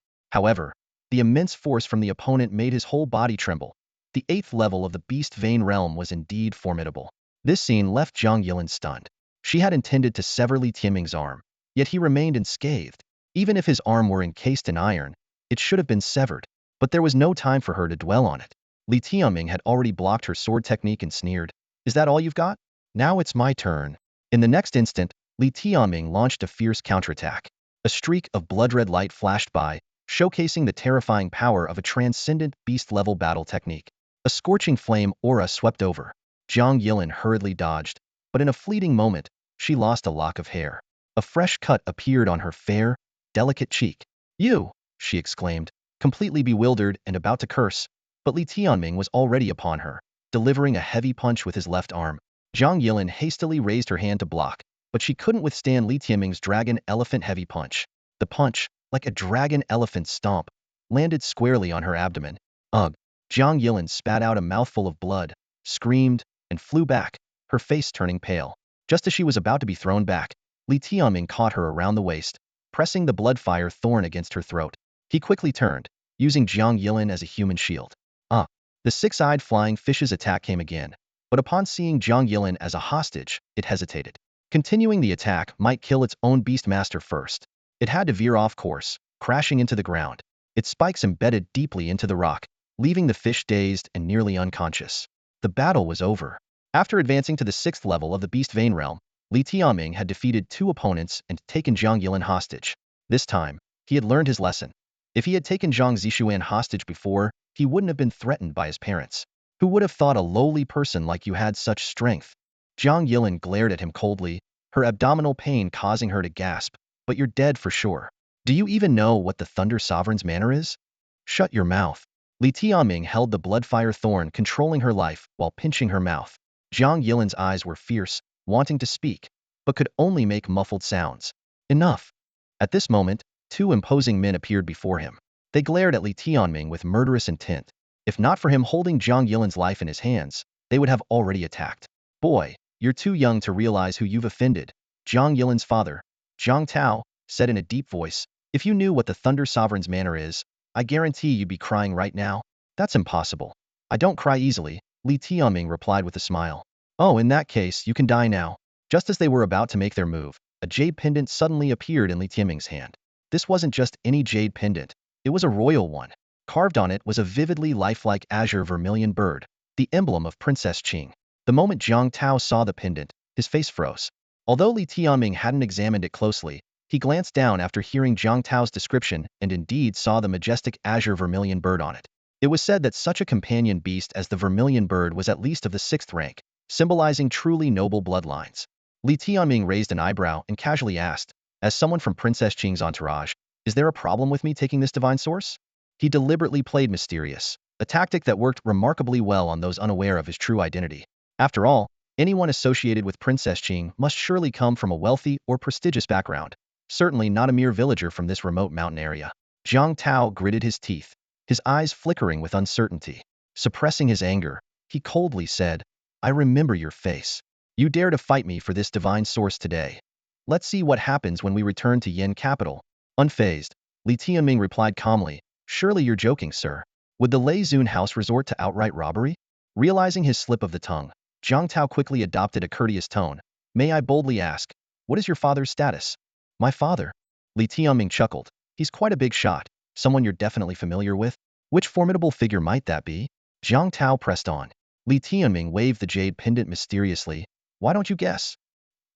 However, the immense force from the opponent made his whole body tremble. The 8th level of the Beast Vein realm was indeed formidable. This scene left Jiang Yilin stunned. She had intended to sever Li Tianming's arm, yet he remained unscathed. Even if his arm were encased in iron, it should have been severed. But there was no time for her to dwell on it. Li Tianming had already blocked her sword technique and sneered, "Is that all you've got? Now it's my turn." In the next instant, Li Tianming launched a fierce counterattack. A streak of blood-red light flashed by, showcasing the terrifying power of a transcendent beast-level battle technique. A scorching flame aura swept over. Jiang Yilin hurriedly dodged, but in a fleeting moment, she lost a lock of hair. A fresh cut appeared on her fair, delicate cheek. "You!" she exclaimed, completely bewildered and about to curse, but Li Tianming was already upon her, delivering a heavy punch with his left arm. Jiang Yilin hastily raised her hand to block, but she couldn't withstand Li Tianming's dragon elephant heavy punch. The punch, like a dragon elephant stomp, landed squarely on her abdomen. Ugh! Jiang Yilin spat out a mouthful of blood, screamed, and flew back, her face turning pale. Just as she was about to be thrown back, Li Tianming caught her around the waist, pressing the blood-fire thorn against her throat. He quickly turned, using Jiang Yilin as a human shield. The six-eyed flying fish's attack came again, but upon seeing Jiang Yilin as a hostage, it hesitated. Continuing the attack might kill its own beastmaster first. It had to veer off course, crashing into the ground. Its spikes embedded deeply into the rock, leaving the fish dazed and nearly unconscious. The battle was over. After advancing to the 6th level of the Beast Vein realm, Li Tianming had defeated 2 opponents and taken Zhang Yilin hostage. This time, he had learned his lesson. If he had taken Zhang Zishuan hostage before, he wouldn't have been threatened by his parents. Who would have thought a lowly person like you had such strength? Zhang Yilin glared at him coldly, her abdominal pain causing her to gasp. But you're dead for sure. Do you even know what the Thunder Sovereign's manner is? Shut your mouth. Li Tianming held the Bloodfire Thorn controlling her life while pinching her mouth. Zhang Yilin's eyes were fierce, wanting to speak, but could only make muffled sounds. Enough. At this moment, 2 imposing men appeared before him. They glared at Li Tianming with murderous intent. If not for him holding Zhang Yilin's life in his hands, they would have already attacked. Boy, you're too young to realize who you've offended. Zhang Yilin's father, Zhang Tao, said in a deep voice, if you knew what the Thunder Sovereign's manner is, I guarantee you'd be crying right now. That's impossible. I don't cry easily, Li Tianming replied with a smile. Oh, in that case, you can die now. Just as they were about to make their move, a jade pendant suddenly appeared in Li Tianming's hand. This wasn't just any jade pendant. It was a royal one. Carved on it was a vividly lifelike azure vermilion bird, the emblem of Princess Qing. The moment Zhang Tao saw the pendant, his face froze. Although Li Tianming hadn't examined it closely, he glanced down after hearing Zhang Tao's description and indeed saw the majestic azure vermilion bird on it. It was said that such a companion beast as the vermilion bird was at least of the 6th rank, symbolizing truly noble bloodlines. Li Tianming raised an eyebrow and casually asked, as someone from Princess Qing's entourage, is there a problem with me taking this divine source? He deliberately played mysterious, a tactic that worked remarkably well on those unaware of his true identity. After all, anyone associated with Princess Qing must surely come from a wealthy or prestigious background, certainly not a mere villager from this remote mountain area. Zhang Tao gritted his teeth, his eyes flickering with uncertainty. Suppressing his anger, he coldly said, I remember your face. You dare to fight me for this divine source today. Let's see what happens when we return to Yin capital. Unfazed, Li Tianming replied calmly, surely you're joking, sir. Would the Lei Zun house resort to outright robbery? Realizing his slip of the tongue, Zhang Tao quickly adopted a courteous tone. May I boldly ask, what is your father's status? My father? Li Tianming chuckled. He's quite a big shot, someone you're definitely familiar with. Which formidable figure might that be? Zhang Tao pressed on. Li Tianming waved the jade pendant mysteriously. Why don't you guess?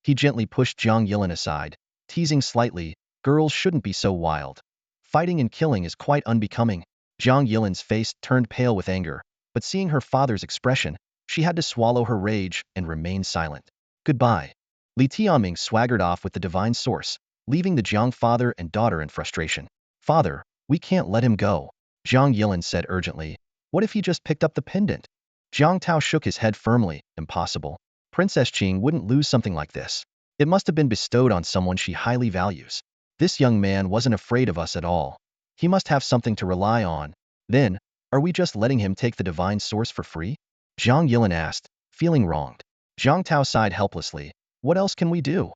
He gently pushed Zhang Yilin aside, teasing slightly, girls shouldn't be so wild. Fighting and killing is quite unbecoming. Zhang Yilin's face turned pale with anger, but seeing her father's expression, she had to swallow her rage and remain silent. Goodbye. Li Tianming swaggered off with the divine source, leaving the Zhang father and daughter in frustration. Father, we can't let him go. Zhang Yilin said urgently. What if he just picked up the pendant? Zhang Tao shook his head firmly. Impossible. Princess Qing wouldn't lose something like this. It must have been bestowed on someone she highly values. This young man wasn't afraid of us at all. He must have something to rely on. Then, are we just letting him take the divine source for free? Zhang Yilin asked, feeling wronged. Zhang Tao sighed helplessly. What else can we do?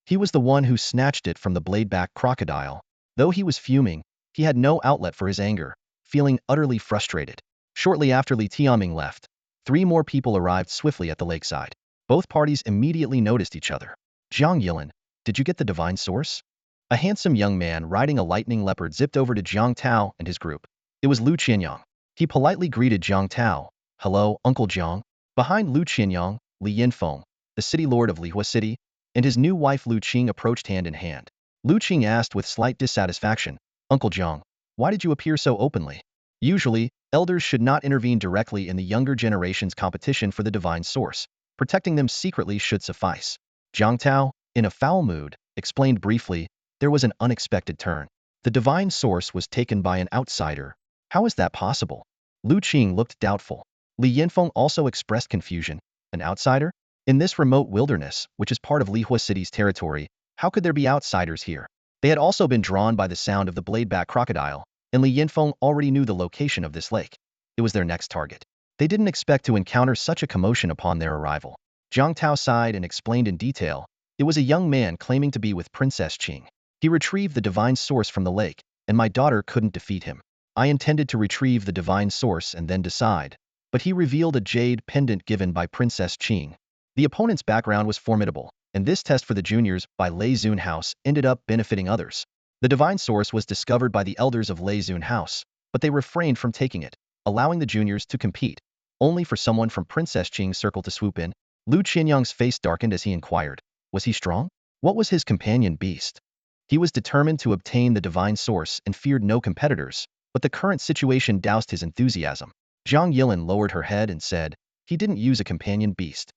He was the one who snatched it from the blade-back crocodile. Though he was fuming, he had no outlet for his anger, feeling utterly frustrated. Shortly after Li Tianming left, 3 more people arrived swiftly at the lakeside. Both parties immediately noticed each other. Zhang Yilin, did you get the divine source? A handsome young man riding a lightning leopard zipped over to Zhang Tao and his group. It was Lu Qianyang. He politely greeted Zhang Tao. Hello, Uncle Zhang. Behind Lu Qianyang, Li Yinfeng, the city lord of Lihua City, and his new wife Lu Qing approached hand in hand. Lu Qing asked with slight dissatisfaction, Uncle Zhang, why did you appear so openly? Usually, elders should not intervene directly in the younger generation's competition for the divine source. Protecting them secretly should suffice. Zhang Tao, in a foul mood, explained briefly, there was an unexpected turn. The divine source was taken by an outsider. How is that possible? Lu Qing looked doubtful. Li Yinfeng also expressed confusion. An outsider? In this remote wilderness, which is part of Lihua City's territory, how could there be outsiders here? They had also been drawn by the sound of the blade-back crocodile, and Li Yinfeng already knew the location of this lake. It was their next target. They didn't expect to encounter such a commotion upon their arrival. Zhang Tao sighed and explained in detail. It was a young man claiming to be with Princess Qing. He retrieved the divine source from the lake, and my daughter couldn't defeat him. I intended to retrieve the divine source and then decide, but he revealed a jade pendant given by Princess Qing. The opponent's background was formidable, and this test for the juniors by Lei Zun House ended up benefiting others. The divine source was discovered by the elders of Lei Zun House, but they refrained from taking it, allowing the juniors to compete. only for someone from Princess Qing's circle to swoop in. Lu Qianyang's face darkened as he inquired, was he strong? What was his companion beast? He was determined to obtain the divine source and feared no competitors, but the current situation doused his enthusiasm. Zhang Yilin lowered her head and said, he didn't use a companion beast.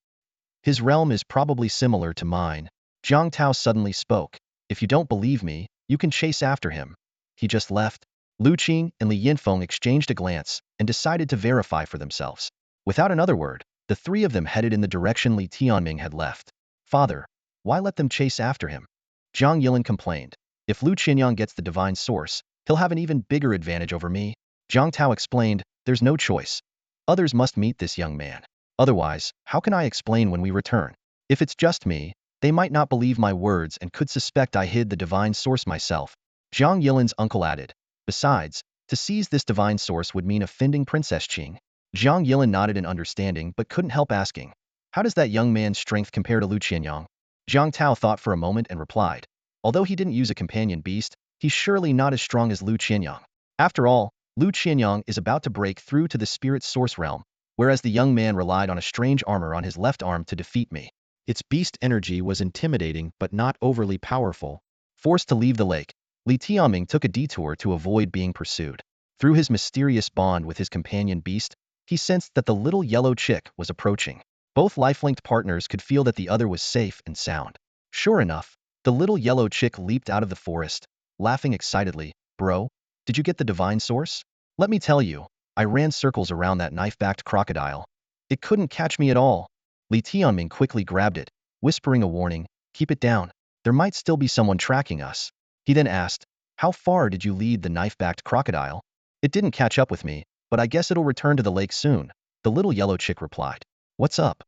His realm is probably similar to mine. Zhang Tao suddenly spoke. If you don't believe me, you can chase after him. He just left. Lu Qing and Li Yinfeng exchanged a glance and decided to verify for themselves. Without another word, the three of them headed in the direction Li Tianming had left. Father, why let them chase after him? Zhang Yilin complained. If Lu Qianyang gets the divine source, he'll have an even bigger advantage over me. Zhang Tao explained, there's no choice. Others must meet this young man. Otherwise, how can I explain when we return? If it's just me, they might not believe my words and could suspect I hid the divine source myself. Zhang Yilin's uncle added. Besides, to seize this divine source would mean offending Princess Qing. Zhang Yilin nodded in understanding but couldn't help asking. How does that young man's strength compare to Lu Qianyang? Zhang Tao thought for a moment and replied. Although he didn't use a companion beast, he's surely not as strong as Lu Qianyang. After all, Lu Qianyang is about to break through to the spirit source realm, whereas the young man relied on a strange armor on his left arm to defeat me. Its beast energy was intimidating but not overly powerful. Forced to leave the lake, Li Tianming took a detour to avoid being pursued. Through his mysterious bond with his companion beast, he sensed that the little yellow chick was approaching. Both life-linked partners could feel that the other was safe and sound. Sure enough, the little yellow chick leaped out of the forest, laughing excitedly. Bro, did you get the divine source? Let me tell you, I ran circles around that knife-backed crocodile. It couldn't catch me at all. Li Tianming quickly grabbed it, whispering a warning, keep it down. There might still be someone tracking us. He then asked, how far did you lead the knife-backed crocodile? It didn't catch up with me, but I guess it'll return to the lake soon. The little yellow chick replied. What's up?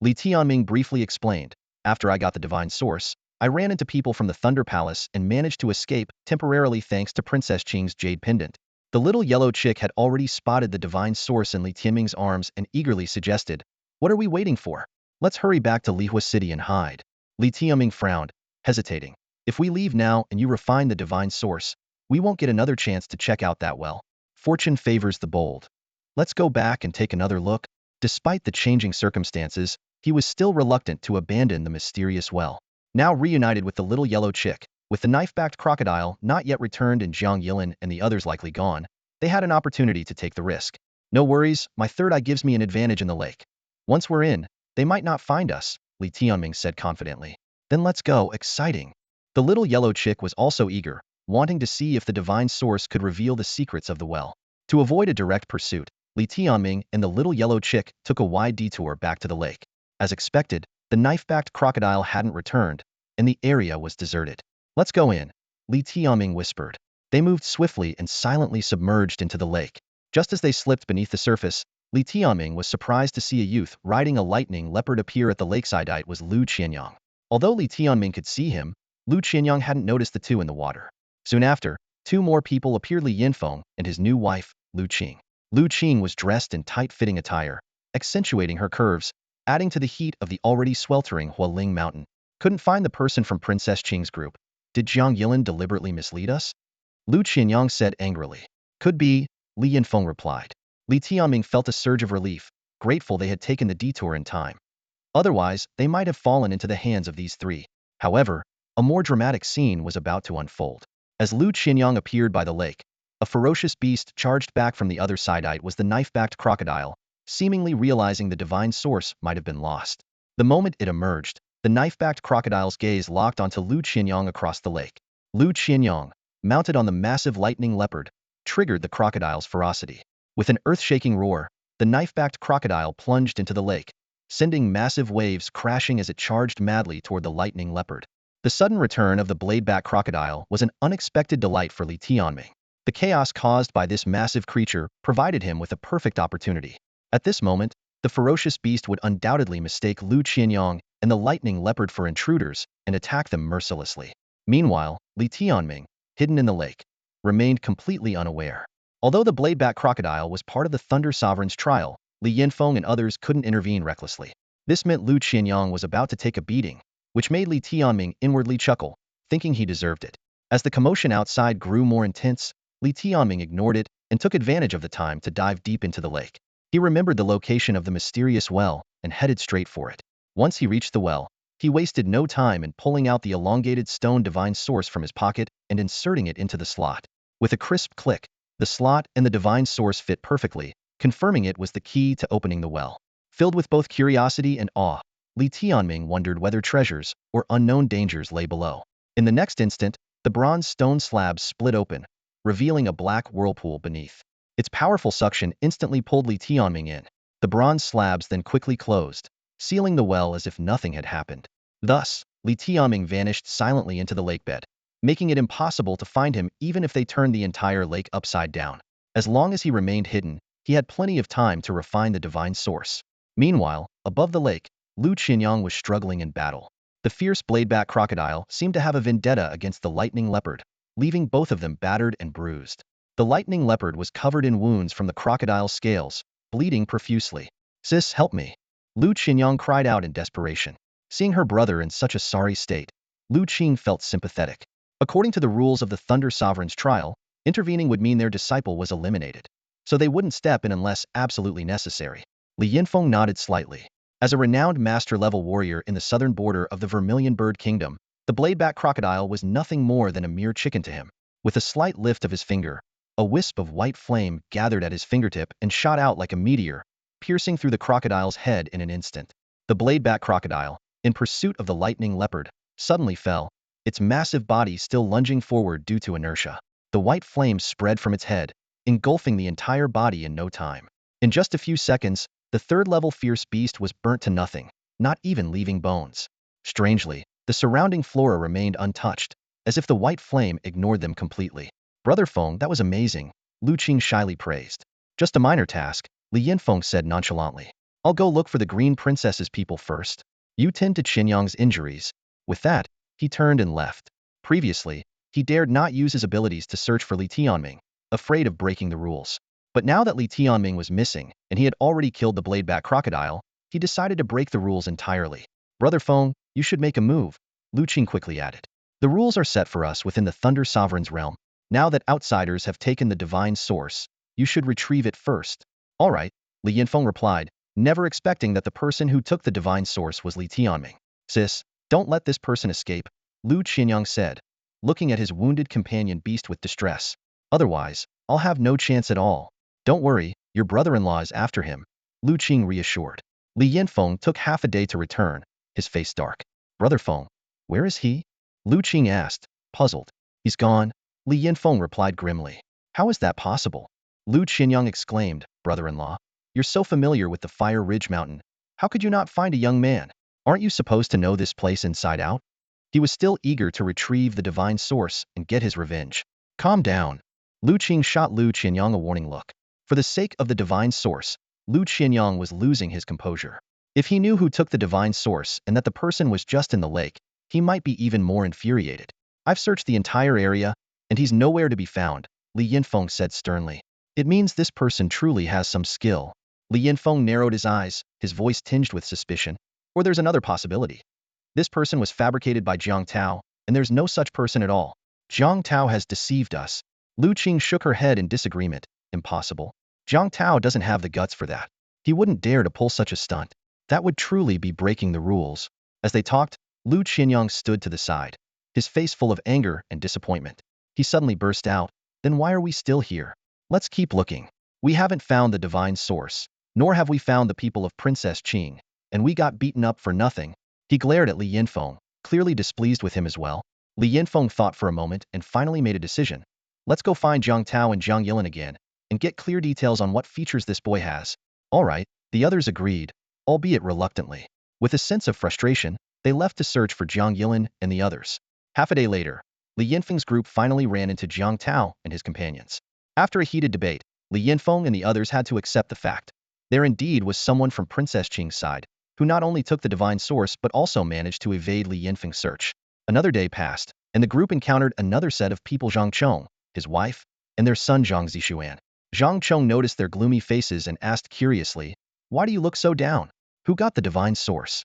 Li Tianming briefly explained. After I got the divine source, I ran into people from the Thunder Palace and managed to escape temporarily thanks to Princess Qing's jade pendant. The little yellow chick had already spotted the divine source in Li Tianming's arms and eagerly suggested, what are we waiting for? Let's hurry back to Lihua City and hide. Li Tianming frowned, hesitating. If we leave now and you refine the divine source, we won't get another chance to check out that well. Fortune favors the bold. Let's go back and take another look. Despite the changing circumstances, he was still reluctant to abandon the mysterious well. Now reunited with the little yellow chick, with the knife-backed crocodile not yet returned and Zhang Yilin and the others likely gone, they had an opportunity to take the risk. No worries, my third eye gives me an advantage in the lake. Once we're in, they might not find us, Li Tianming said confidently. Then let's go, exciting. The little yellow chick was also eager, wanting to see if the divine source could reveal the secrets of the well. To avoid a direct pursuit, Li Tianming and the little yellow chick took a wide detour back to the lake. As expected, the knife-backed crocodile hadn't returned, and the area was deserted. Let's go in, Li Tianming whispered. They moved swiftly and silently submerged into the lake. Just as they slipped beneath the surface, Li Tianming was surprised to see a youth riding a lightning leopard appear at the lakeside. It was Lu Qianyang. Although Li Tianming could see him, Lu Qianyang hadn't noticed the two in the water. Soon after, two more people appeared: Li Yinfeng and his new wife, Lu Qing. Lu Qing was dressed in tight-fitting attire, accentuating her curves, adding to the heat of the already sweltering Hualing Mountain. Couldn't find the person from Princess Qing's group. Did Zhang Yilin deliberately mislead us? Lu Qianyang said angrily. Could be, Li Yinfeng replied. Li Tianming felt a surge of relief, grateful they had taken the detour in time. Otherwise, they might have fallen into the hands of these three. However, a more dramatic scene was about to unfold. As Lu Qianyang appeared by the lake, a ferocious beast charged back from the other side. It was the knife-backed crocodile, seemingly realizing the divine source might have been lost. The moment it emerged, the knife-backed crocodile's gaze locked onto Lu Qianyang across the lake. Lu Qianyang, mounted on the massive lightning leopard, triggered the crocodile's ferocity. With an earth-shaking roar, the knife-backed crocodile plunged into the lake, sending massive waves crashing as it charged madly toward the lightning leopard. The sudden return of the blade-back crocodile was an unexpected delight for Li Tianming. The chaos caused by this massive creature provided him with a perfect opportunity. At this moment, the ferocious beast would undoubtedly mistake Lu Qianyang and the lightning leopard for intruders and attack them mercilessly. Meanwhile, Li Tianming, hidden in the lake, remained completely unaware. Although the blade-back crocodile was part of the Thunder Sovereign's trial, Li Yinfeng and others couldn't intervene recklessly. This meant Lu Qianyang was about to take a beating, which made Li Tianming inwardly chuckle, thinking he deserved it. As the commotion outside grew more intense, Li Tianming ignored it and took advantage of the time to dive deep into the lake. He remembered the location of the mysterious well and headed straight for it. Once he reached the well, he wasted no time in pulling out the elongated stone divine source from his pocket and inserting it into the slot. With a crisp click, the slot and the divine source fit perfectly, confirming it was the key to opening the well. Filled with both curiosity and awe, Li Tianming wondered whether treasures or unknown dangers lay below. In the next instant, the bronze stone slab split open, revealing a black whirlpool beneath. Its powerful suction instantly pulled Li Tianming in. The bronze slabs then quickly closed, sealing the well as if nothing had happened. Thus, Li Tianming vanished silently into the lakebed, making it impossible to find him even if they turned the entire lake upside down. As long as he remained hidden, he had plenty of time to refine the divine source. Meanwhile, above the lake, Lu Qinyang was struggling in battle. The fierce bladeback crocodile seemed to have a vendetta against the lightning leopard, leaving both of them battered and bruised. The lightning leopard was covered in wounds from the crocodile's scales, bleeding profusely. "Sis, help me!" Lu Qinyang cried out in desperation. Seeing her brother in such a sorry state, Lu Qing felt sympathetic. According to the rules of the Thunder Sovereign's trial, intervening would mean their disciple was eliminated, so they wouldn't step in unless absolutely necessary. Li Yinfeng nodded slightly. As a renowned master-level warrior in the southern border of the Vermilion Bird Kingdom, the bladeback crocodile was nothing more than a mere chicken to him. With a slight lift of his finger, a wisp of white flame gathered at his fingertip and shot out like a meteor, piercing through the crocodile's head in an instant. The bladeback crocodile, in pursuit of the lightning leopard, suddenly fell, its massive body still lunging forward due to inertia. The white flame spread from its head, engulfing the entire body in no time. In just a few seconds, the third-level fierce beast was burnt to nothing, not even leaving bones. Strangely, the surrounding flora remained untouched, as if the white flame ignored them completely. "Brother Feng, that was amazing," Lu Qing shyly praised. "Just a minor task," Li Yinfeng said nonchalantly. "I'll go look for the Green Princess's people first. You tend to Qinyang's injuries." With that, he turned and left. Previously, he dared not use his abilities to search for Li Tianming, afraid of breaking the rules. But now that Li Tianming was missing and he had already killed the bladeback crocodile, he decided to break the rules entirely. "Brother Feng, you should make a move," Lu Qing quickly added. "The rules are set for us within the Thunder Sovereign's realm. Now that outsiders have taken the divine source, you should retrieve it first." "All right," Li Yinfeng replied, never expecting that the person who took the divine source was Li Tianming. "Sis, don't let this person escape," Lu Qinyang said, looking at his wounded companion beast with distress. "Otherwise, I'll have no chance at all." "Don't worry, your brother-in-law is after him," Lu Qing reassured. Li Yinfeng took half a day to return, his face dark. "Brother Feng, where is he?" Lu Qing asked, puzzled. "He's gone," Li Yinfeng replied grimly. "How is that possible?" Lu Qinyang exclaimed. "Brother-in-law, you're so familiar with the Fire Ridge Mountain. How could you not find a young man? Aren't you supposed to know this place inside out?" He was still eager to retrieve the divine source and get his revenge. "Calm down." Lu Qing shot Lu Qinyang a warning look. For the sake of the divine source, Lu Qinyang was losing his composure. If he knew who took the divine source and that the person was just in the lake, he might be even more infuriated. "I've searched the entire area, and he's nowhere to be found," Li Yinfeng said sternly. "It means this person truly has some skill." Li Yinfeng narrowed his eyes, his voice tinged with suspicion. "Or there's another possibility. This person was fabricated by Jiang Tao, and there's no such person at all. Jiang Tao has deceived us." Lu Qing shook her head in disagreement. "Impossible. Jiang Tao doesn't have the guts for that. He wouldn't dare to pull such a stunt. That would truly be breaking the rules." As they talked, Lu Qinyang stood to the side, his face full of anger and disappointment. He suddenly burst out, "Then why are we still here? Let's keep looking. We haven't found the divine source, nor have we found the people of Princess Qing, and we got beaten up for nothing." He glared at Li Yinfeng, clearly displeased with him as well. Li Yinfeng thought for a moment and finally made a decision. "Let's go find Jiang Tao and Jiang Yilin again, and get clear details on what features this boy has." "All right," the others agreed, albeit reluctantly. With a sense of frustration, they left to search for Jiang Yilin and the others. Half a day later, Li Yinfeng's group finally ran into Jiang Tao and his companions. After a heated debate, Li Yinfeng and the others had to accept the fact. There indeed was someone from Princess Qing's side, who not only took the divine source but also managed to evade Li Yinfeng's search. Another day passed, and the group encountered another set of people: Zhang Chong, his wife, and their son Zhang Zixuan. Zhang Chong noticed their gloomy faces and asked curiously, "Why do you look so down? Who got the divine source?"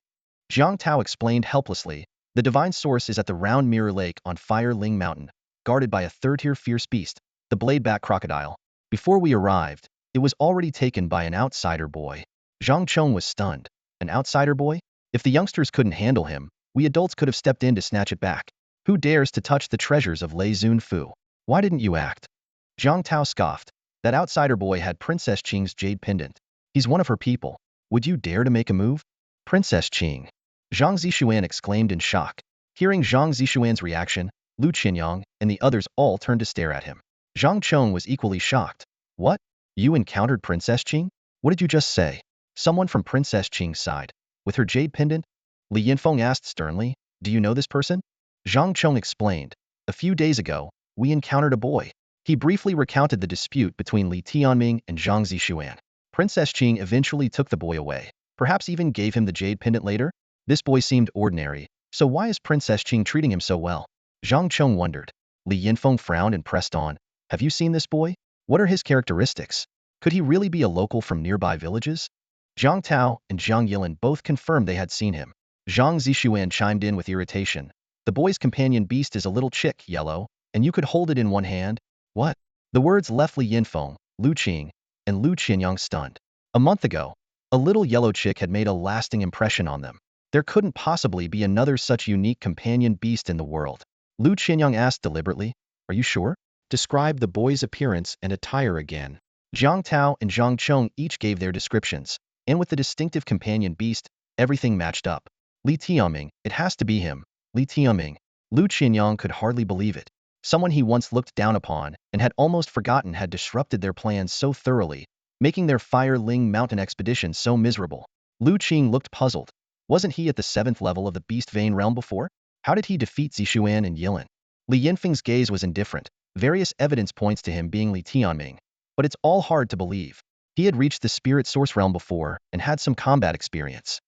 Jiang Tao explained helplessly, "The divine source is at the Round Mirror Lake on Fire Ling Mountain, guarded by a third-tier fierce beast, the bladeback crocodile. Before we arrived, It was already taken by an outsider boy. Zhang Chong was stunned. An outsider boy? If the youngsters couldn't handle him, we adults could have stepped in to snatch it back. Who dares to touch the treasures of Lei Zunfu? Why didn't you act? Zhang Tao scoffed. That outsider boy had Princess Qing's jade pendant. He's one of her people. Would you dare to make a move? Princess Qing. Zhang Zixuan exclaimed in shock. Hearing Zhang Zixuan's reaction, Lu Qinyang and the others all turned to stare at him. Zhang Chong was equally shocked. What? You encountered Princess Qing? What did you just say? Someone from Princess Qing's side. With her jade pendant? Li Yinfeng asked sternly. Do you know this person? Zhang Chong explained. A few days ago, we encountered a boy. He briefly recounted the dispute between Li Tianming and Zhang Zixuan. Princess Qing eventually took the boy away, perhaps even gave him the jade pendant later? This boy seemed ordinary, so why is Princess Qing treating him so well? Zhang Chong wondered. Li Yinfeng frowned and pressed on. Have you seen this boy? What are his characteristics? Could he really be a local from nearby villages? Zhang Tao and Zhang Yilin both confirmed they had seen him. Zhang Zixuan chimed in with irritation. The boy's companion beast is a little chick, yellow, and you could hold it in one hand? What? The words left Li Yinfeng, Lu Qing, and Lu Qinyang stunned. A month ago, a little yellow chick had made a lasting impression on them. There couldn't possibly be another such unique companion beast in the world. Lu Qinyang asked deliberately, Are you sure? Describe the boy's appearance and attire again. Zhang Tao and Zhang Chong each gave their descriptions, and with the distinctive companion beast, everything matched up. Li Tianming, it has to be him. Li Tianming. Lu Qinyang could hardly believe it. Someone he once looked down upon and had almost forgotten had disrupted their plans so thoroughly, making their Fire Ling Mountain expedition so miserable. Lu Qing looked puzzled. Wasn't he at the 7th level of the Beast Vein realm before? How did he defeat Zixuan and Yilin? Li Yinfeng's gaze was indifferent. Various evidence points to him being Li Tianming, but it's all hard to believe. He had reached the Spirit Source realm before and had some combat experience.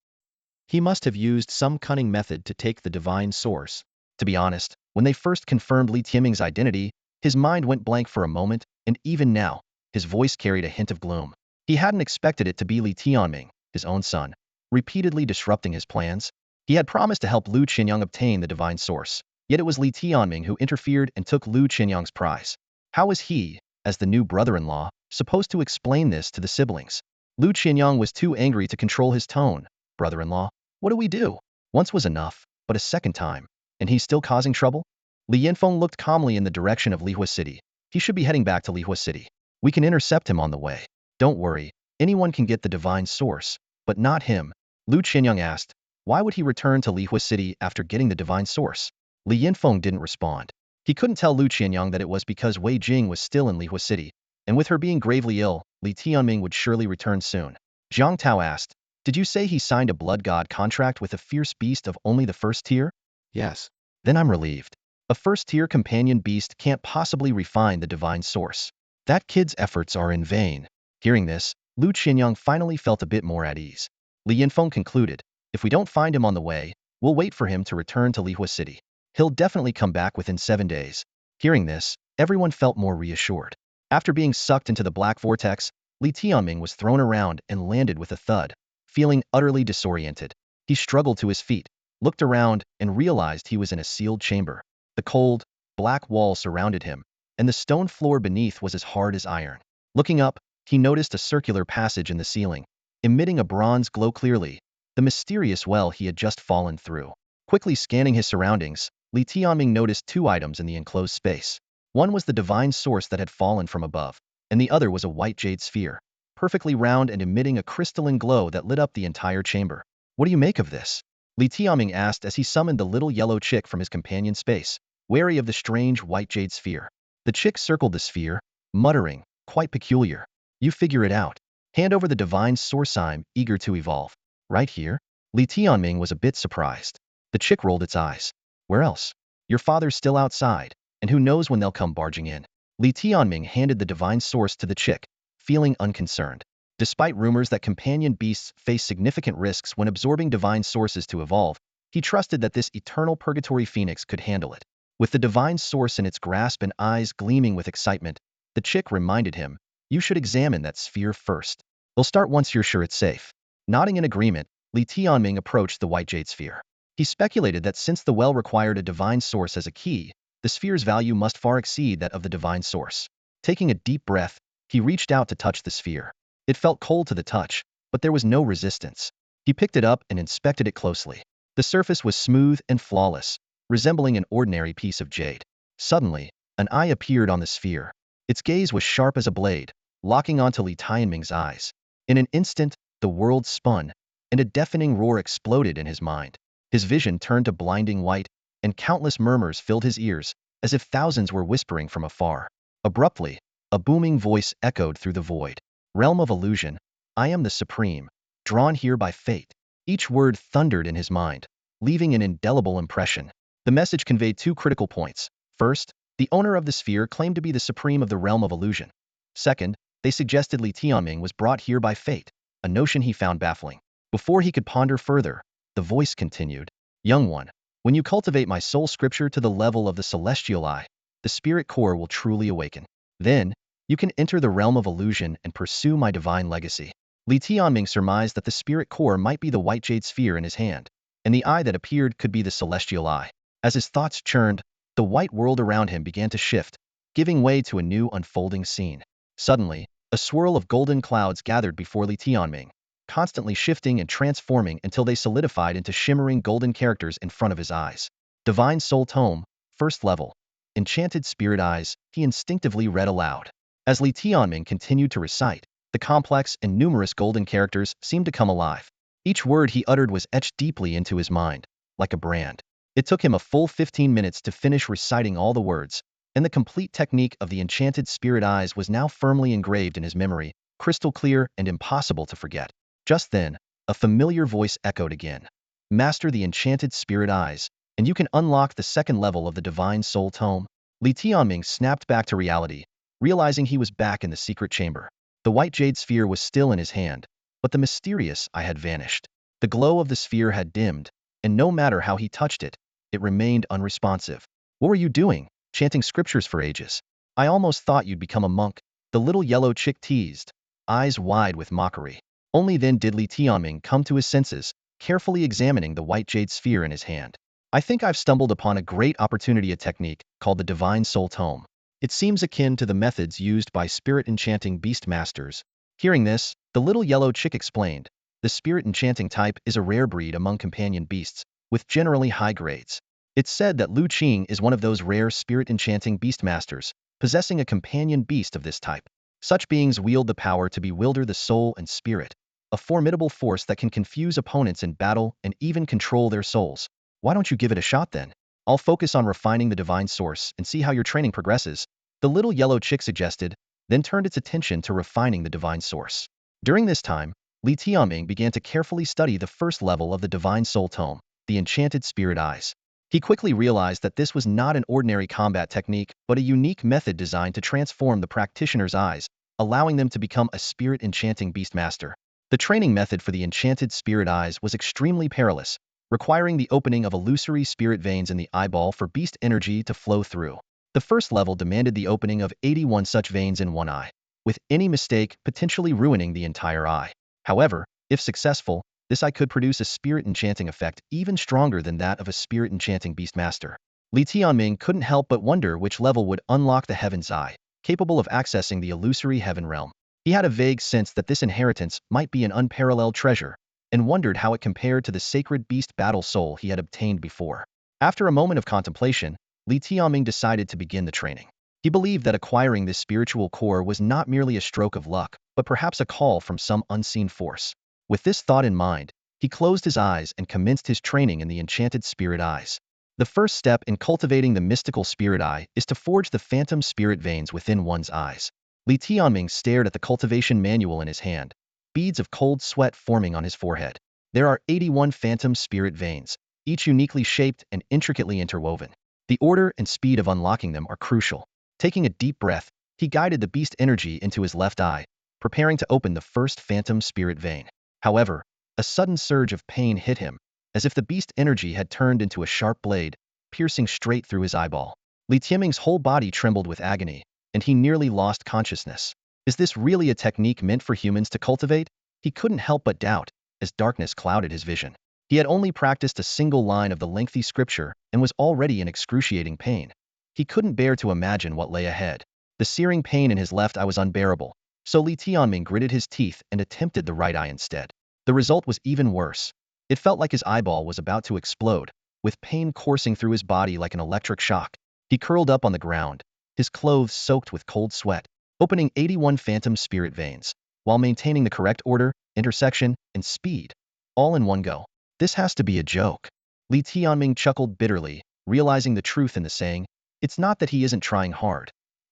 He must have used some cunning method to take the Divine Source. To be honest, when they first confirmed Li Tianming's identity, his mind went blank for a moment, and even now, his voice carried a hint of gloom. He hadn't expected it to be Li Tianming, his own son, repeatedly disrupting his plans. He had promised to help Lu Qinyang obtain the Divine Source, yet it was Li Tianming who interfered and took Lu Qinyang's prize. How was he, as the new brother-in-law, supposed to explain this to the siblings? Lu Qinyang was too angry to control his tone. Brother-in-law, what do we do? Once was enough, but a second time. And he's still causing trouble? Li Yinfeng looked calmly in the direction of Lihua City. He should be heading back to Lihua City. We can intercept him on the way. Don't worry, anyone can get the Divine Source, but not him. Lu Qinyang asked, why would he return to Lihua City after getting the Divine Source? Li Yinfeng didn't respond. He couldn't tell Lu Qinyang that it was because Wei Jing was still in Lihua City, and with her being gravely ill, Li Tianming would surely return soon. Zhang Tao asked, did you say he signed a blood god contract with a fierce beast of only the first tier? Yes. Then I'm relieved. A first-tier companion beast can't possibly refine the Divine Source. That kid's efforts are in vain. Hearing this, Lu Qinyang finally felt a bit more at ease. Li Yinfeng concluded, if we don't find him on the way, we'll wait for him to return to Lihua City. He'll definitely come back within 7 days. Hearing this, everyone felt more reassured. After being sucked into the black vortex, Li Tianming was thrown around and landed with a thud. Feeling utterly disoriented, he struggled to his feet, looked around, and realized he was in a sealed chamber. The cold, black wall surrounded him, and the stone floor beneath was as hard as iron. Looking up, he noticed a circular passage in the ceiling, emitting a bronze glow clearly, the mysterious well he had just fallen through. Quickly scanning his surroundings, Li Tianming noticed 2 items in the enclosed space. One was the Divine Source that had fallen from above, and the other was a white jade sphere, perfectly round and emitting a crystalline glow that lit up the entire chamber. What do you make of this? Li Tianming asked as he summoned the little yellow chick from his companion space, wary of the strange white jade sphere. The chick circled the sphere, muttering, quite peculiar. You figure it out. Hand over the Divine Source. I'm eager to evolve. Right here? Li Tianming was a bit surprised. The chick rolled its eyes. Where else? Your father's still outside, and who knows when they'll come barging in. Li Tianming handed the Divine Source to the chick, feeling unconcerned. Despite rumors that companion beasts face significant risks when absorbing divine sources to evolve, he trusted that this eternal purgatory phoenix could handle it. With the Divine Source in its grasp and eyes gleaming with excitement, the chick reminded him, you should examine that sphere first. We'll start once you're sure it's safe. Nodding in agreement, Li Tianming approached the white jade sphere. He speculated that since the well required a Divine Source as a key, the sphere's value must far exceed that of the Divine Source. Taking a deep breath, He reached out to touch the sphere. It felt cold to the touch, but there was no resistance. He picked it up and inspected it closely. The surface was smooth and flawless, resembling an ordinary piece of jade. Suddenly, an eye appeared on the sphere. Its gaze was sharp as a blade, locking onto Tianming's eyes. In an instant, the world spun, and a deafening roar exploded in his mind. His vision turned to blinding white, and countless murmurs filled his ears, as if thousands were whispering from afar. Abruptly, a booming voice echoed through the void. Realm of illusion, I am the supreme, drawn here by fate. Each word thundered in his mind, leaving an indelible impression. The message conveyed two critical points. First, the owner of the sphere claimed to be the supreme of the realm of illusion. Second, they suggested Tianming was brought here by fate, a notion he found baffling. Before he could ponder further, the voice continued. Young one, when you cultivate my soul scripture to the level of the celestial eye, the spirit core will truly awaken. Then, you can enter the realm of illusion and pursue my divine legacy. Tianming surmised that the spirit core might be the white jade sphere in his hand, and the eye that appeared could be the celestial eye. As his thoughts churned, the white world around him began to shift, giving way to a new unfolding scene. Suddenly, a swirl of golden clouds gathered before Tianming, constantly shifting and transforming until they solidified into shimmering golden characters in front of his eyes. Divine Soul Tome, first level. Enchanted Spirit Eyes, he instinctively read aloud. As Tianming continued to recite, the complex and numerous golden characters seemed to come alive. Each word he uttered was etched deeply into his mind, like a brand. It took him a full 15 minutes to finish reciting all the words, and the complete technique of the enchanted spirit eyes was now firmly engraved in his memory, crystal clear and impossible to forget. Just then, a familiar voice echoed again. Master the enchanted spirit eyes, and you can unlock the second level of the Divine Soul Tome. Tianming snapped back to reality, realizing he was back in the secret chamber. The white jade sphere was still in his hand, but the mysterious eye had vanished. The glow of the sphere had dimmed, and no matter how he touched it, it remained unresponsive. What were you doing, chanting scriptures for ages? I almost thought you'd become a monk, the little yellow chick teased, eyes wide with mockery. Only then did Tianming come to his senses, carefully examining the white jade sphere in his hand. I think I've stumbled upon a great opportunity, a technique called the Divine Soul Tome. It seems akin to the methods used by spirit enchanting beast masters. Hearing this, the little yellow chick explained. The spirit enchanting type is a rare breed among companion beasts, with generally high grades. It's said that Lu Qing is one of those rare spirit enchanting beast masters, possessing a companion beast of this type. Such beings wield the power to bewilder the soul and spirit, a formidable force that can confuse opponents in battle and even control their souls. Why don't you give it a shot then? I'll focus on refining the divine source and see how your training progresses, the little yellow chick suggested, then turned its attention to refining the divine source. During this time, Tianming began to carefully study the first level of the Divine Soul Tome, the Enchanted Spirit Eyes. He quickly realized that this was not an ordinary combat technique, but a unique method designed to transform the practitioner's eyes, allowing them to become a spirit enchanting beast master. The training method for the Enchanted Spirit Eyes was extremely perilous, requiring the opening of illusory spirit veins in the eyeball for beast energy to flow through. The first level demanded the opening of 81 such veins in one eye, with any mistake potentially ruining the entire eye. However, if successful, this eye could produce a spirit enchanting effect even stronger than that of a spirit enchanting beastmaster. Tianming couldn't help but wonder which level would unlock the Heaven's Eye, capable of accessing the illusory heaven realm. He had a vague sense that this inheritance might be an unparalleled treasure, and wondered how it compared to the sacred beast battle soul he had obtained before. After a moment of contemplation, Tianming decided to begin the training. He believed that acquiring this spiritual core was not merely a stroke of luck, but perhaps a call from some unseen force. With this thought in mind, he closed his eyes and commenced his training in the Enchanted Spirit Eyes. The first step in cultivating the mystical spirit eye is to forge the phantom spirit veins within one's eyes. Tianming stared at the cultivation manual in his hand, beads of cold sweat forming on his forehead. There are 81 phantom spirit veins, each uniquely shaped and intricately interwoven. The order and speed of unlocking them are crucial. Taking a deep breath, he guided the beast energy into his left eye, preparing to open the first phantom spirit vein. However, a sudden surge of pain hit him, as if the beast energy had turned into a sharp blade, piercing straight through his eyeball. Tianming's whole body trembled with agony, and he nearly lost consciousness. Is this really a technique meant for humans to cultivate? He couldn't help but doubt, as darkness clouded his vision. He had only practiced a single line of the lengthy scripture and was already in excruciating pain. He couldn't bear to imagine what lay ahead. The searing pain in his left eye was unbearable, So Li Tianming gritted his teeth and attempted the right eye instead. The result was even worse. It felt like his eyeball was about to explode, with pain coursing through his body like an electric shock. He curled up on the ground, his clothes soaked with cold sweat, opening 81 phantom spirit veins, while maintaining the correct order, intersection, and speed, all in one go. This has to be a joke. Li Tianming chuckled bitterly, realizing the truth in the saying. It's not that he isn't trying hard.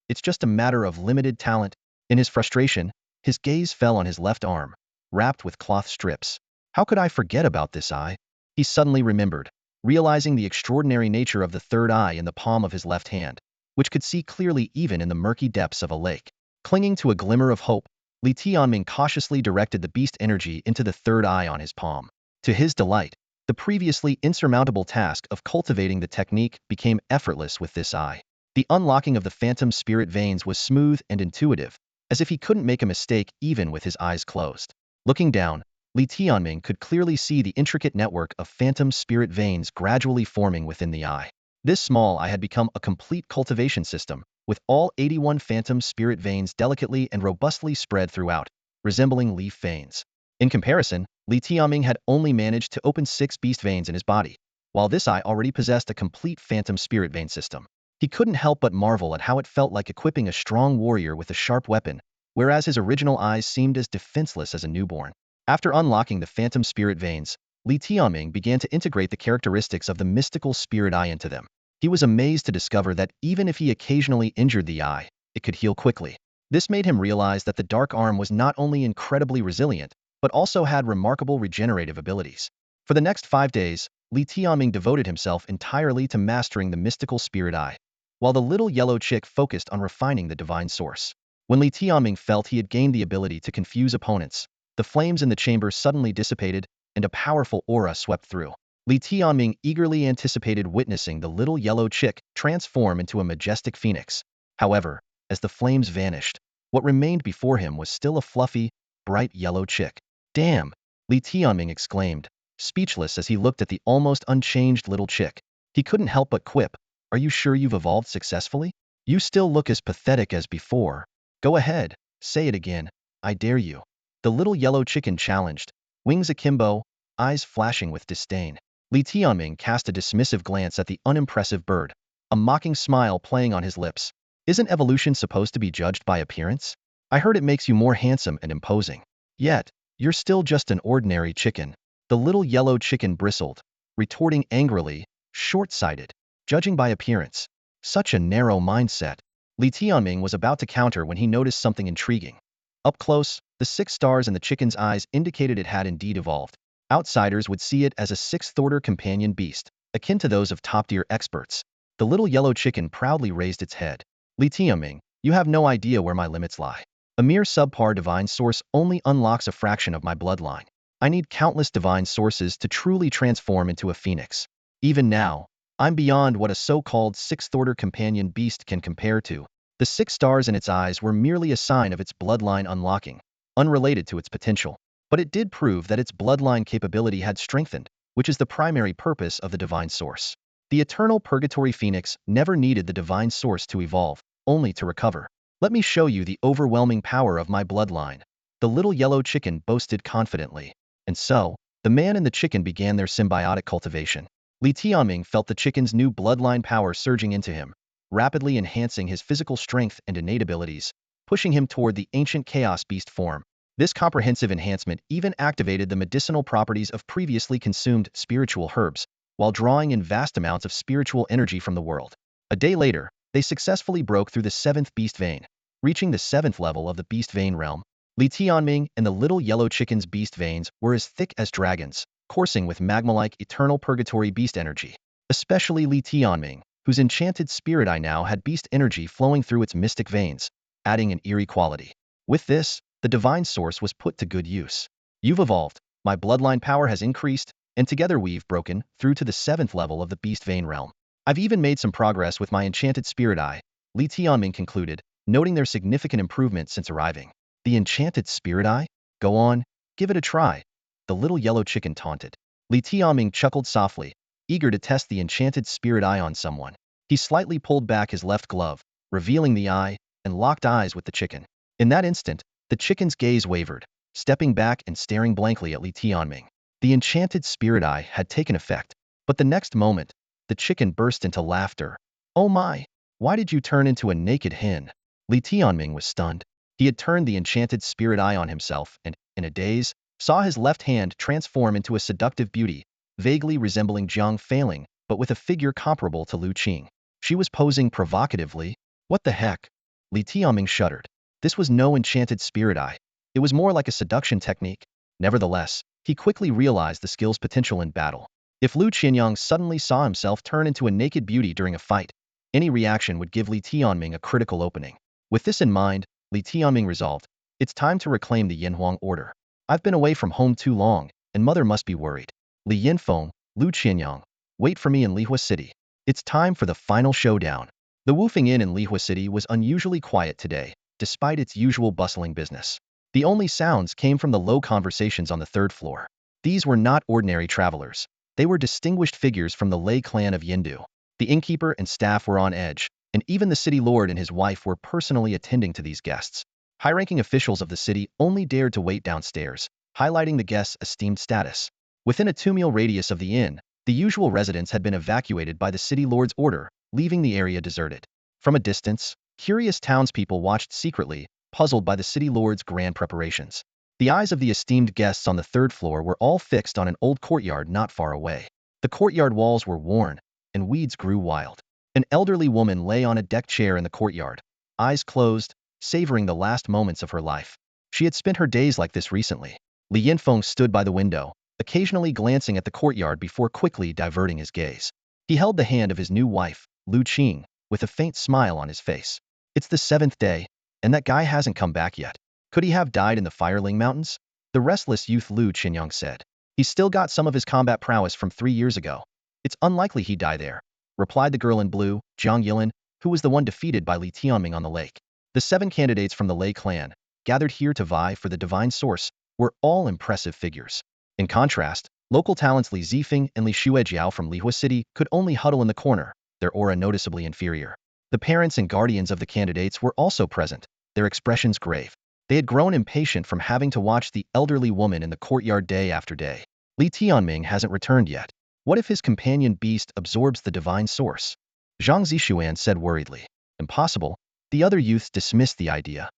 It's just a matter of limited talent. In his frustration, his gaze fell on his left arm, wrapped with cloth strips. How could I forget about this eye? He suddenly remembered, realizing the extraordinary nature of the third eye in the palm of his left hand, which could see clearly even in the murky depths of a lake. Clinging to a glimmer of hope, Li Tianming cautiously directed the beast energy into the third eye on his palm. To his delight, the previously insurmountable task of cultivating the technique became effortless with this eye. The unlocking of the phantom spirit veins was smooth and intuitive, as if he couldn't make a mistake even with his eyes closed. Looking down, Li Tianming could clearly see the intricate network of phantom spirit veins gradually forming within the eye. This small eye had become a complete cultivation system, with all 81 phantom spirit veins delicately and robustly spread throughout, resembling leaf veins. In comparison, Li Tianming had only managed to open 6 beast veins in his body, while this eye already possessed a complete phantom spirit vein system. He couldn't help but marvel at how it felt like equipping a strong warrior with a sharp weapon, whereas his original eyes seemed as defenseless as a newborn. After unlocking the phantom spirit veins, Li Tianming began to integrate the characteristics of the mystical spirit eye into them. He was amazed to discover that even if he occasionally injured the eye, it could heal quickly. This made him realize that the dark arm was not only incredibly resilient, but also had remarkable regenerative abilities. For the next 5 days, Li Tianming devoted himself entirely to mastering the mystical spirit eye, while the little yellow chick focused on refining the divine source. When Li Tianming felt he had gained the ability to confuse opponents, the flames in the chamber suddenly dissipated, and a powerful aura swept through. Li Tianming eagerly anticipated witnessing the little yellow chick transform into a majestic phoenix. However, as the flames vanished, what remained before him was still a fluffy, bright yellow chick. Damn! Li Tianming exclaimed, speechless as he looked at the almost unchanged little chick. He couldn't help but quip, "Are you sure you've evolved successfully? You still look as pathetic as before. Go ahead, say it again, I dare you." The little yellow chicken challenged, wings akimbo, eyes flashing with disdain. Li Tianming cast a dismissive glance at the unimpressive bird, a mocking smile playing on his lips. Isn't evolution supposed to be judged by appearance? I heard it makes you more handsome and imposing. Yet, you're still just an ordinary chicken. The little yellow chicken bristled, retorting angrily, short-sighted. Judging by appearance. Such a narrow mindset. Li Tianming was about to counter when he noticed something intriguing. Up close, the 6 stars in the chicken's eyes indicated it had indeed evolved. Outsiders would see it as a 6th-order companion beast, akin to those of top-tier experts. The little yellow chicken proudly raised its head. Li Tianming, you have no idea where my limits lie. A mere subpar divine source only unlocks a fraction of my bloodline. I need countless divine sources to truly transform into a phoenix. Even now, I'm beyond what a so-called 6th-order companion beast can compare to. The 6 stars in its eyes were merely a sign of its bloodline unlocking, unrelated to its potential. But it did prove that its bloodline capability had strengthened, which is the primary purpose of the divine source. The eternal purgatory phoenix never needed the divine source to evolve, only to recover. Let me show you the overwhelming power of my bloodline, the little yellow chicken boasted confidently. And so, the man and the chicken began their symbiotic cultivation. Li Tianming felt the chicken's new bloodline power surging into him, rapidly enhancing his physical strength and innate abilities, pushing him toward the ancient chaos beast form. This comprehensive enhancement even activated the medicinal properties of previously consumed spiritual herbs, while drawing in vast amounts of spiritual energy from the world. A day later, they successfully broke through the 7th beast vein, reaching the 7th level of the beast vein realm. Li Tianming and the little yellow chicken's beast veins were as thick as dragons, coursing with magma-like eternal purgatory beast energy. Especially Li Tianming, whose enchanted spirit eye now had beast energy flowing through its mystic veins, adding an eerie quality. With this, the divine source was put to good use. You've evolved, my bloodline power has increased, and together we've broken through to the 7th level of the beast vein realm. I've even made some progress with my enchanted spirit eye, Li Tianming concluded, noting their significant improvement since arriving. The enchanted spirit eye? Go on, give it a try. The little yellow chicken taunted. Li Tianming chuckled softly, eager to test the enchanted spirit eye on someone. He slightly pulled back his left glove, revealing the eye, and locked eyes with the chicken. In that instant, The chicken's gaze wavered, stepping back and staring blankly at Li Tianming. The enchanted spirit eye had taken effect, but the next moment, the chicken burst into laughter. Oh my! Why did you turn into a naked hen? Li Tianming was stunned. He had turned the enchanted spirit eye on himself and, in a daze, saw his left hand transform into a seductive beauty, vaguely resembling Jiang Failing, but with a figure comparable to Lu Qing. She was posing provocatively. What the heck? Li Tianming shuddered. This was no enchanted spirit eye. It was more like a seduction technique. Nevertheless, he quickly realized the skill's potential in battle. If Lu Qianyang suddenly saw himself turn into a naked beauty during a fight, any reaction would give Li Tianming a critical opening. With this in mind, Li Tianming resolved, it's time to reclaim the Yinhuang order. I've been away from home too long, and mother must be worried. Li Yinfeng, Lu Qianyang, wait for me in Lihua City. It's time for the final showdown. The Wufeng Inn in Lihua City was unusually quiet today, despite its usual bustling business. The only sounds came from the low conversations on the third floor. These were not ordinary travelers. They were distinguished figures from the Lei clan of Yindu. The innkeeper and staff were on edge, and even the city lord and his wife were personally attending to these guests. High-ranking officials of the city only dared to wait downstairs, highlighting the guests' esteemed status. Within a 2-mile radius of the inn, the usual residents had been evacuated by the city lord's order, leaving the area deserted. From a distance, curious townspeople watched secretly, puzzled by the city lord's grand preparations. The eyes of the esteemed guests on the third floor were all fixed on an old courtyard not far away. The courtyard walls were worn, and weeds grew wild. An elderly woman lay on a deck chair in the courtyard, eyes closed, savoring the last moments of her life. She had spent her days like this recently. Li Yinfeng stood by the window, occasionally glancing at the courtyard before quickly diverting his gaze. He held the hand of his new wife, Lu Qing, with a faint smile on his face. It's the 7th day, and that guy hasn't come back yet. Could he have died in the Fireling Mountains? The restless youth Lu Qianyang said. He's still got some of his combat prowess from 3 years ago. It's unlikely he'd die there, replied the girl in blue, Jiang Yilin, who was the one defeated by Li Tianming on the lake. The 7 candidates from the Lei clan, gathered here to vie for the divine source, were all impressive figures. In contrast, local talents Li Zifeng and Li Shuejiao from Lihua City could only huddle in the corner, their aura noticeably inferior. The parents and guardians of the candidates were also present, their expressions grave. They had grown impatient from having to watch the elderly woman in the courtyard day after day. Li Tianming hasn't returned yet. What if his companion beast absorbs the divine source? Zhang Zishuan said worriedly. Impossible. The other youths dismissed the idea.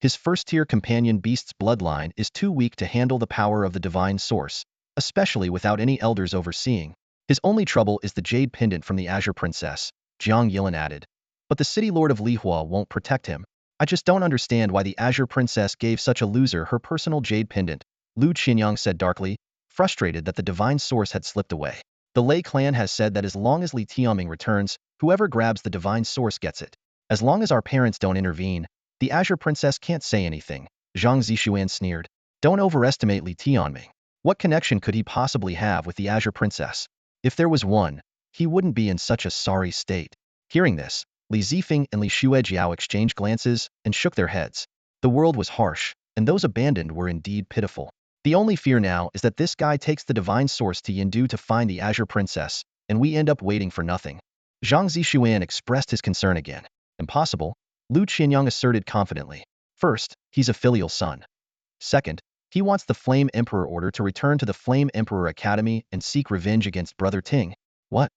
His first-tier companion beast's bloodline is too weak to handle the power of the divine source, especially without any elders overseeing. His only trouble is the jade pendant from the Azure Princess, Jiang Yilin added. But the city lord of Lihua won't protect him. I just don't understand why the Azure Princess gave such a loser her personal jade pendant, Lu Qianyang said darkly, frustrated that the divine source had slipped away. The Lei clan has said that as long as Li Tianming returns, whoever grabs the divine source gets it. As long as our parents don't intervene, the Azure Princess can't say anything, Zhang Zishuan sneered. Don't overestimate Li Tianming. What connection could he possibly have with the Azure Princess? If there was one, he wouldn't be in such a sorry state. Hearing this, Li Zifeng and Li Shuejiao exchanged glances and shook their heads. The world was harsh, and those abandoned were indeed pitiful. The only fear now is that this guy takes the divine source to Yindu to find the Azure Princess, and we end up waiting for nothing. Zhang Zishuan expressed his concern again. Impossible, Lu Qianyang asserted confidently. First, he's a filial son. Second, he wants the Flame Emperor order to return to the Flame Emperor Academy and seek revenge against Brother Ting. What?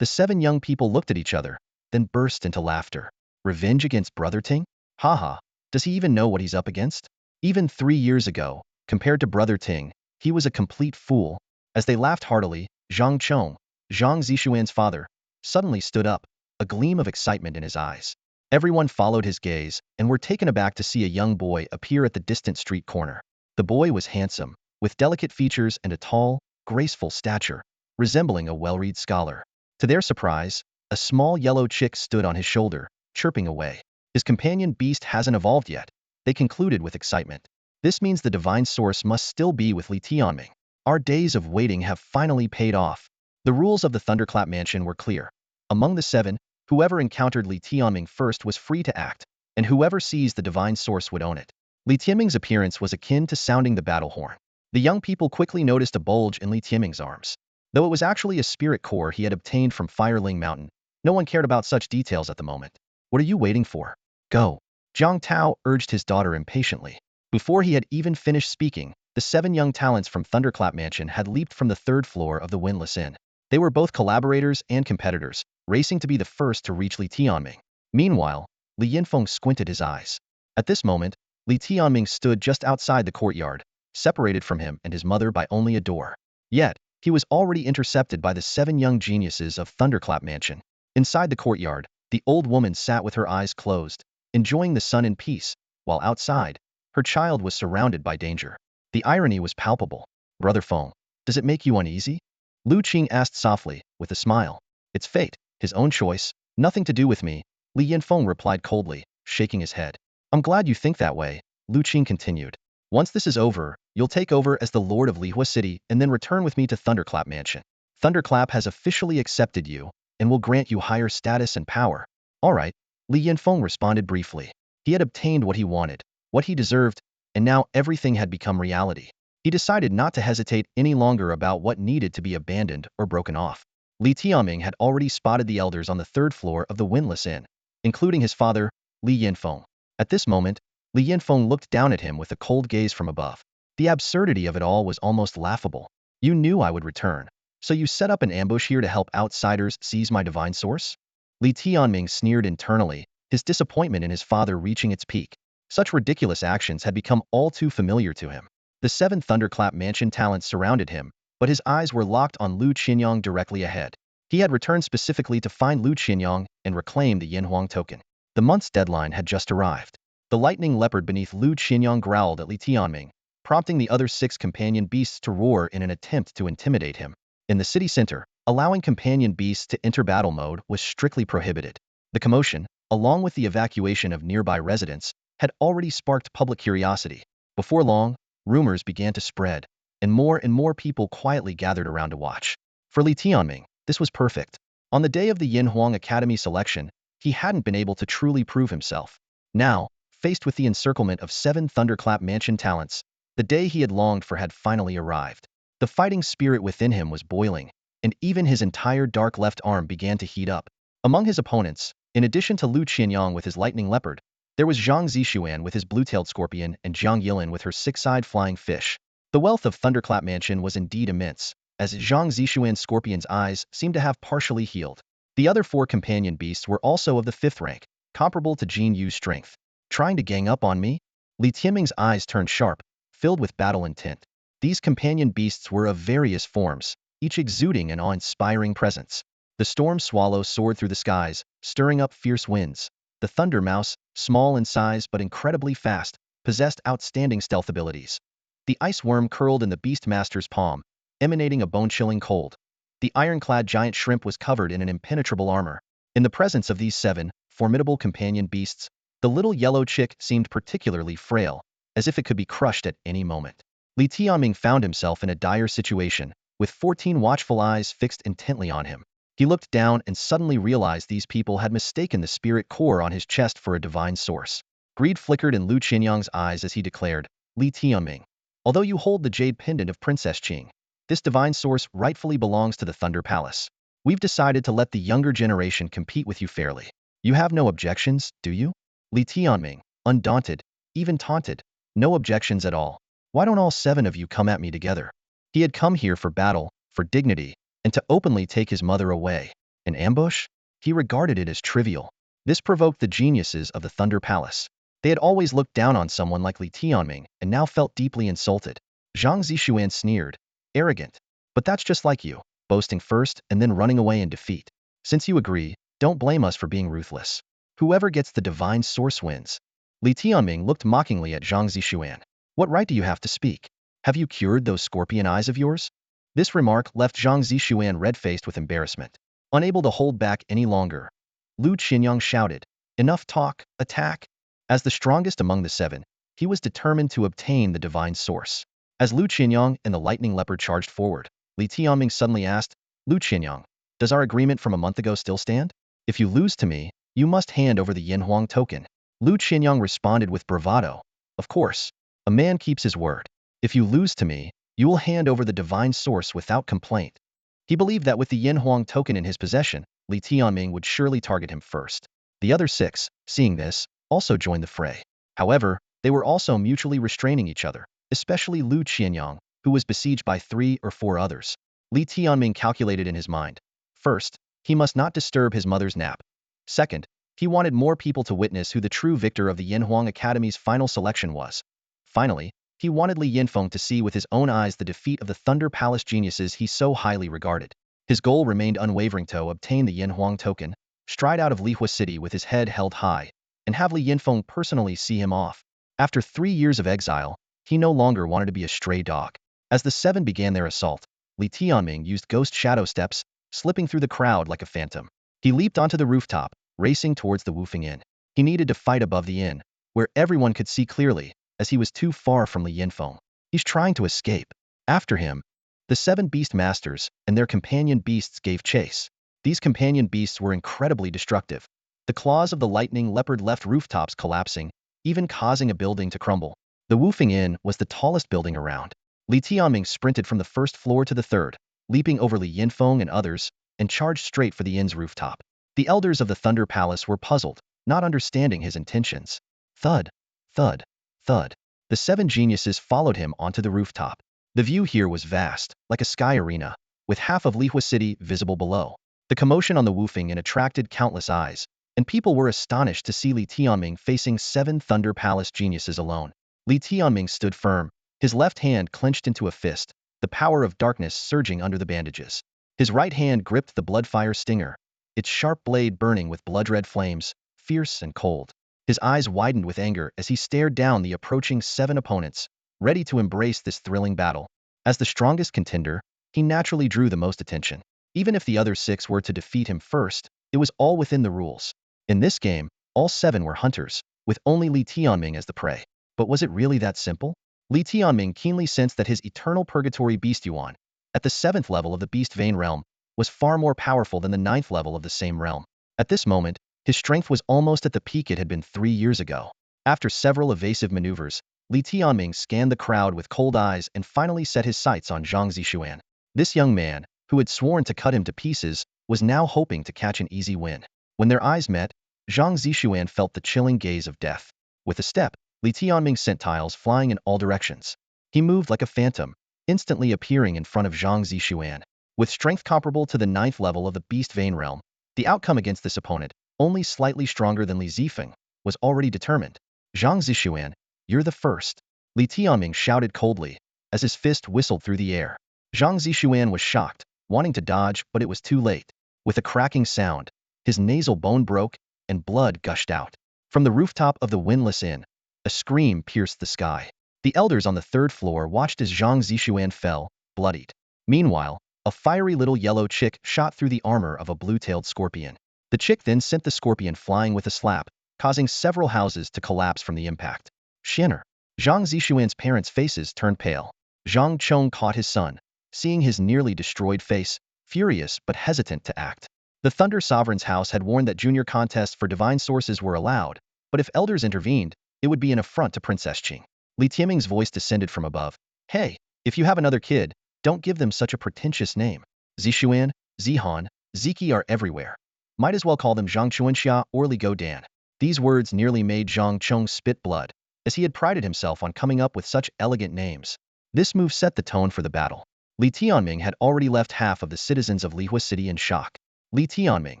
The 7 young people looked at each other, then burst into laughter. Revenge against Brother Ting? Haha, does he even know what he's up against? Even 3 years ago, compared to Brother Ting, he was a complete fool. As they laughed heartily, Zhang Chong, Zhang Zishuan's father, suddenly stood up, a gleam of excitement in his eyes. Everyone followed his gaze and were taken aback to see a young boy appear at the distant street corner. The boy was handsome, with delicate features and a tall, graceful stature, resembling a well-read scholar. To their surprise, a small yellow chick stood on his shoulder, chirping away. His companion beast hasn't evolved yet, they concluded with excitement. This means the divine source must still be with Li Tianming. Our days of waiting have finally paid off. The rules of the Thunderclap Mansion were clear. Among the 7, whoever encountered Li Tianming first was free to act, and whoever seized the divine source would own it. Li Tianming's appearance was akin to sounding the battle horn. The young people quickly noticed a bulge in Li Tianming's arms. Though it was actually a spirit core he had obtained from Fireling Mountain, no one cared about such details at the moment. What are you waiting for? Go. Jiang Tao urged his daughter impatiently. Before he had even finished speaking, the 7 young talents from Thunderclap Mansion had leaped from the 3rd floor of the Windless Inn. They were both collaborators and competitors, racing to be the first to reach Li Tianming. Meanwhile, Li Yinfeng squinted his eyes. At this moment, Li Tianming stood just outside the courtyard, separated from him and his mother by only a door. Yet, he was already intercepted by the 7 young geniuses of Thunderclap Mansion. Inside the courtyard, the old woman sat with her eyes closed, enjoying the sun in peace, while outside, her child was surrounded by danger. The irony was palpable. Brother Feng, does it make you uneasy? Lu Qing asked softly, with a smile. It's fate, his own choice, nothing to do with me, Li Yinfeng replied coldly, shaking his head. I'm glad you think that way, Lu Qing continued. Once this is over, you'll take over as the Lord of Lihua City and then return with me to Thunderclap Mansion. Thunderclap has officially accepted you and will grant you higher status and power. All right, Li Yinfeng responded briefly. He had obtained what he wanted, what he deserved, and now everything had become reality. He decided not to hesitate any longer about what needed to be abandoned or broken off. Li Tianming had already spotted the elders on the 3rd floor of the Windless Inn, including his father, Li Yinfeng. At this moment, Li Yinfeng looked down at him with a cold gaze from above. The absurdity of it all was almost laughable. You knew I would return, so you set up an ambush here to help outsiders seize my divine source? Li Tianming sneered internally, his disappointment in his father reaching its peak. Such ridiculous actions had become all too familiar to him. The 7 Thunderclap Mansion talents surrounded him, but his eyes were locked on Lu Qinyang directly ahead. He had returned specifically to find Lu Qinyang and reclaim the Yinhuang token. The month's deadline had just arrived. The lightning leopard beneath Lu Qinyang growled at Li Tianming, prompting the other 6 companion beasts to roar in an attempt to intimidate him. In the city center, allowing companion beasts to enter battle mode was strictly prohibited. The commotion, along with the evacuation of nearby residents, had already sparked public curiosity. Before long, rumors began to spread, and more people quietly gathered around to watch. For Li Tianming, this was perfect. On the day of the Yinhuang Academy selection, he hadn't been able to truly prove himself. Now, faced with the encirclement of 7 Thunderclap Mansion talents, the day he had longed for had finally arrived. The fighting spirit within him was boiling, and even his entire dark left arm began to heat up. Among his opponents, in addition to Lu Qianyang with his lightning leopard, there was Zhang Zishuan with his blue-tailed scorpion and Jiang Yilin with her 6-sided flying fish. The wealth of Thunderclap Mansion was indeed immense, as Zhang Zishuan's scorpion's eyes seemed to have partially healed. The other 4 companion beasts were also of the 5th rank, comparable to Jin Yu's strength. Trying to gang up on me? Li Tianming's eyes turned sharp, filled with battle intent. These companion beasts were of various forms, each exuding an awe-inspiring presence. The storm swallow soared through the skies, stirring up fierce winds. The thunder mouse, small in size but incredibly fast, possessed outstanding stealth abilities. The ice worm curled in the beastmaster's palm, emanating a bone-chilling cold. The ironclad giant shrimp was covered in an impenetrable armor. In the presence of these 7 formidable companion beasts, the little yellow chick seemed particularly frail, as if it could be crushed at any moment. Li Tianming found himself in a dire situation, with 14 watchful eyes fixed intently on him. He looked down and suddenly realized these people had mistaken the spirit core on his chest for a divine source. Greed flickered in Lu Qianyang's eyes as he declared, Li Tianming, although you hold the jade pendant of Princess Qing, this divine source rightfully belongs to the Thunder Palace. We've decided to let the younger generation compete with you fairly. You have no objections, do you? Li Tianming, undaunted, even taunted. No objections at all. Why don't all 7 of you come at me together? He had come here for battle, for dignity, and to openly take his mother away. An ambush? He regarded it as trivial. This provoked the geniuses of the Thunder Palace. They had always looked down on someone like Li Tianming and now felt deeply insulted. Zhang Zishuan sneered, arrogant. But that's just like you, boasting first and then running away in defeat. Since you agree, don't blame us for being ruthless. Whoever gets the divine source wins. Li Tianming looked mockingly at Zhang Zishuan. What right do you have to speak? Have you cured those scorpion eyes of yours? This remark left Zhang Zishuan red-faced with embarrassment. Unable to hold back any longer, Lu Qianyang shouted, enough talk, attack. As the strongest among the 7, he was determined to obtain the divine source. As Lu Qianyang and the lightning leopard charged forward, Li Tianming suddenly asked, Lu Qianyang, does our agreement from a month ago still stand? If you lose to me, you must hand over the Yinhuang token. Lu Qianyang responded with bravado. Of course, a man keeps his word. If you lose to me, you will hand over the divine source without complaint. He believed that with the Yinhuang token in his possession, Li Tianming would surely target him first. The other 6, seeing this, also joined the fray. However, they They were also mutually restraining each other, especially Lu Qianyang, who was besieged by 3 or 4 others. Li Tianming calculated in his mind. First, he must not disturb his mother's nap. Second, he wanted more people to witness who the true victor of the Yanhuang Academy's final selection was. Finally, he wanted Li Yinfeng to see with his own eyes the defeat of the Thunder Palace geniuses he so highly regarded. His goal remained unwavering: to obtain the Yanhuang token, stride out of Lihua City with his head held high, and have Li Yinfeng personally see him off. After 3 years of exile, he no longer wanted to be a stray dog. As the 7 began their assault, Li Tianming used ghost shadow steps, slipping through the crowd like a phantom. He leaped onto the rooftop, racing towards the Woofing Inn. He needed to fight above the inn, where everyone could see clearly, as he was too far from Li Yinfeng. He's trying to escape. After him, the 7 beast masters and their companion beasts gave chase. These companion beasts were incredibly destructive. The claws of the lightning leopard left rooftops collapsing, even causing a building to crumble. The Woofing Inn was the tallest building around. Li Tianming sprinted from the first floor to the third, leaping over Li Yinfeng and others, and charged straight for the inn's rooftop. The elders of the Thunder Palace were puzzled, not understanding his intentions. Thud, thud, thud. The 7 geniuses followed him onto the rooftop. The view here was vast, like a sky arena, with half of Lihua City visible below. The commotion on the Woofing Inn attracted countless eyes, and people were astonished to see Li Tianming facing 7 Thunder Palace geniuses alone. Li Tianming stood firm, his left hand clenched into a fist, the power of darkness surging under the bandages. His right hand gripped the bloodfire stinger, its sharp blade burning with blood-red flames, fierce and cold. His eyes widened with anger as he stared down the approaching 7 opponents, ready to embrace this thrilling battle. As the strongest contender, he naturally drew the most attention. Even if the other 6 were to defeat him first, it was all within the rules. In this game, all 7 were hunters, with only Li Tianming as the prey. But was it really that simple? Li Tianming keenly sensed that his eternal purgatory beast Yuan, at the 7th level of the Beast Vein realm, was far more powerful than the 9th level of the same realm. At this moment, his strength was almost at the peak it had been 3 years ago. After several evasive maneuvers, Li Tianming scanned the crowd with cold eyes and finally set his sights on Zhang Zixuan. This young man, who had sworn to cut him to pieces, was now hoping to catch an easy win. When their eyes met, Zhang Zixuan felt the chilling gaze of death. With a step, Li Tianming sent tiles flying in all directions. He moved like a phantom, instantly appearing in front of Zhang Zixuan. With strength comparable to the 9th level of the Beast Vein realm, the outcome against this opponent, only slightly stronger than Li Zifeng, was already determined. Zhang Zixuan, you're the first. Li Tianming shouted coldly, as his fist whistled through the air. Zhang Zixuan was shocked, wanting to dodge, but it was too late. With a cracking sound, his nasal bone broke, and blood gushed out. From the rooftop of the windless inn, a scream pierced the sky. The elders on the 3rd floor watched as Zhang Zixuan fell, bloodied. Meanwhile, a fiery little yellow chick shot through the armor of a blue-tailed scorpion. The chick then sent the scorpion flying with a slap, causing several houses to collapse from the impact. Shinner. Zhang Zixuan's parents' faces turned pale. Zhang Chong caught his son, seeing his nearly destroyed face, furious but hesitant to act. The Thunder Sovereign's house had warned that junior contests for divine sources were allowed, but if elders intervened, it would be an affront to Princess Qing. Li Tianming's voice descended from above. Hey, if you have another kid, don't give them such a pretentious name. Zixuan, Zihan, Ziki are everywhere. Might as well call them Zhang Chuanxia or Li Godan. These words nearly made Zhang Chong spit blood, as he had prided himself on coming up with such elegant names. This move set the tone for the battle. Li Tianming had already left half of the citizens of Lihua City in shock. Li Tianming,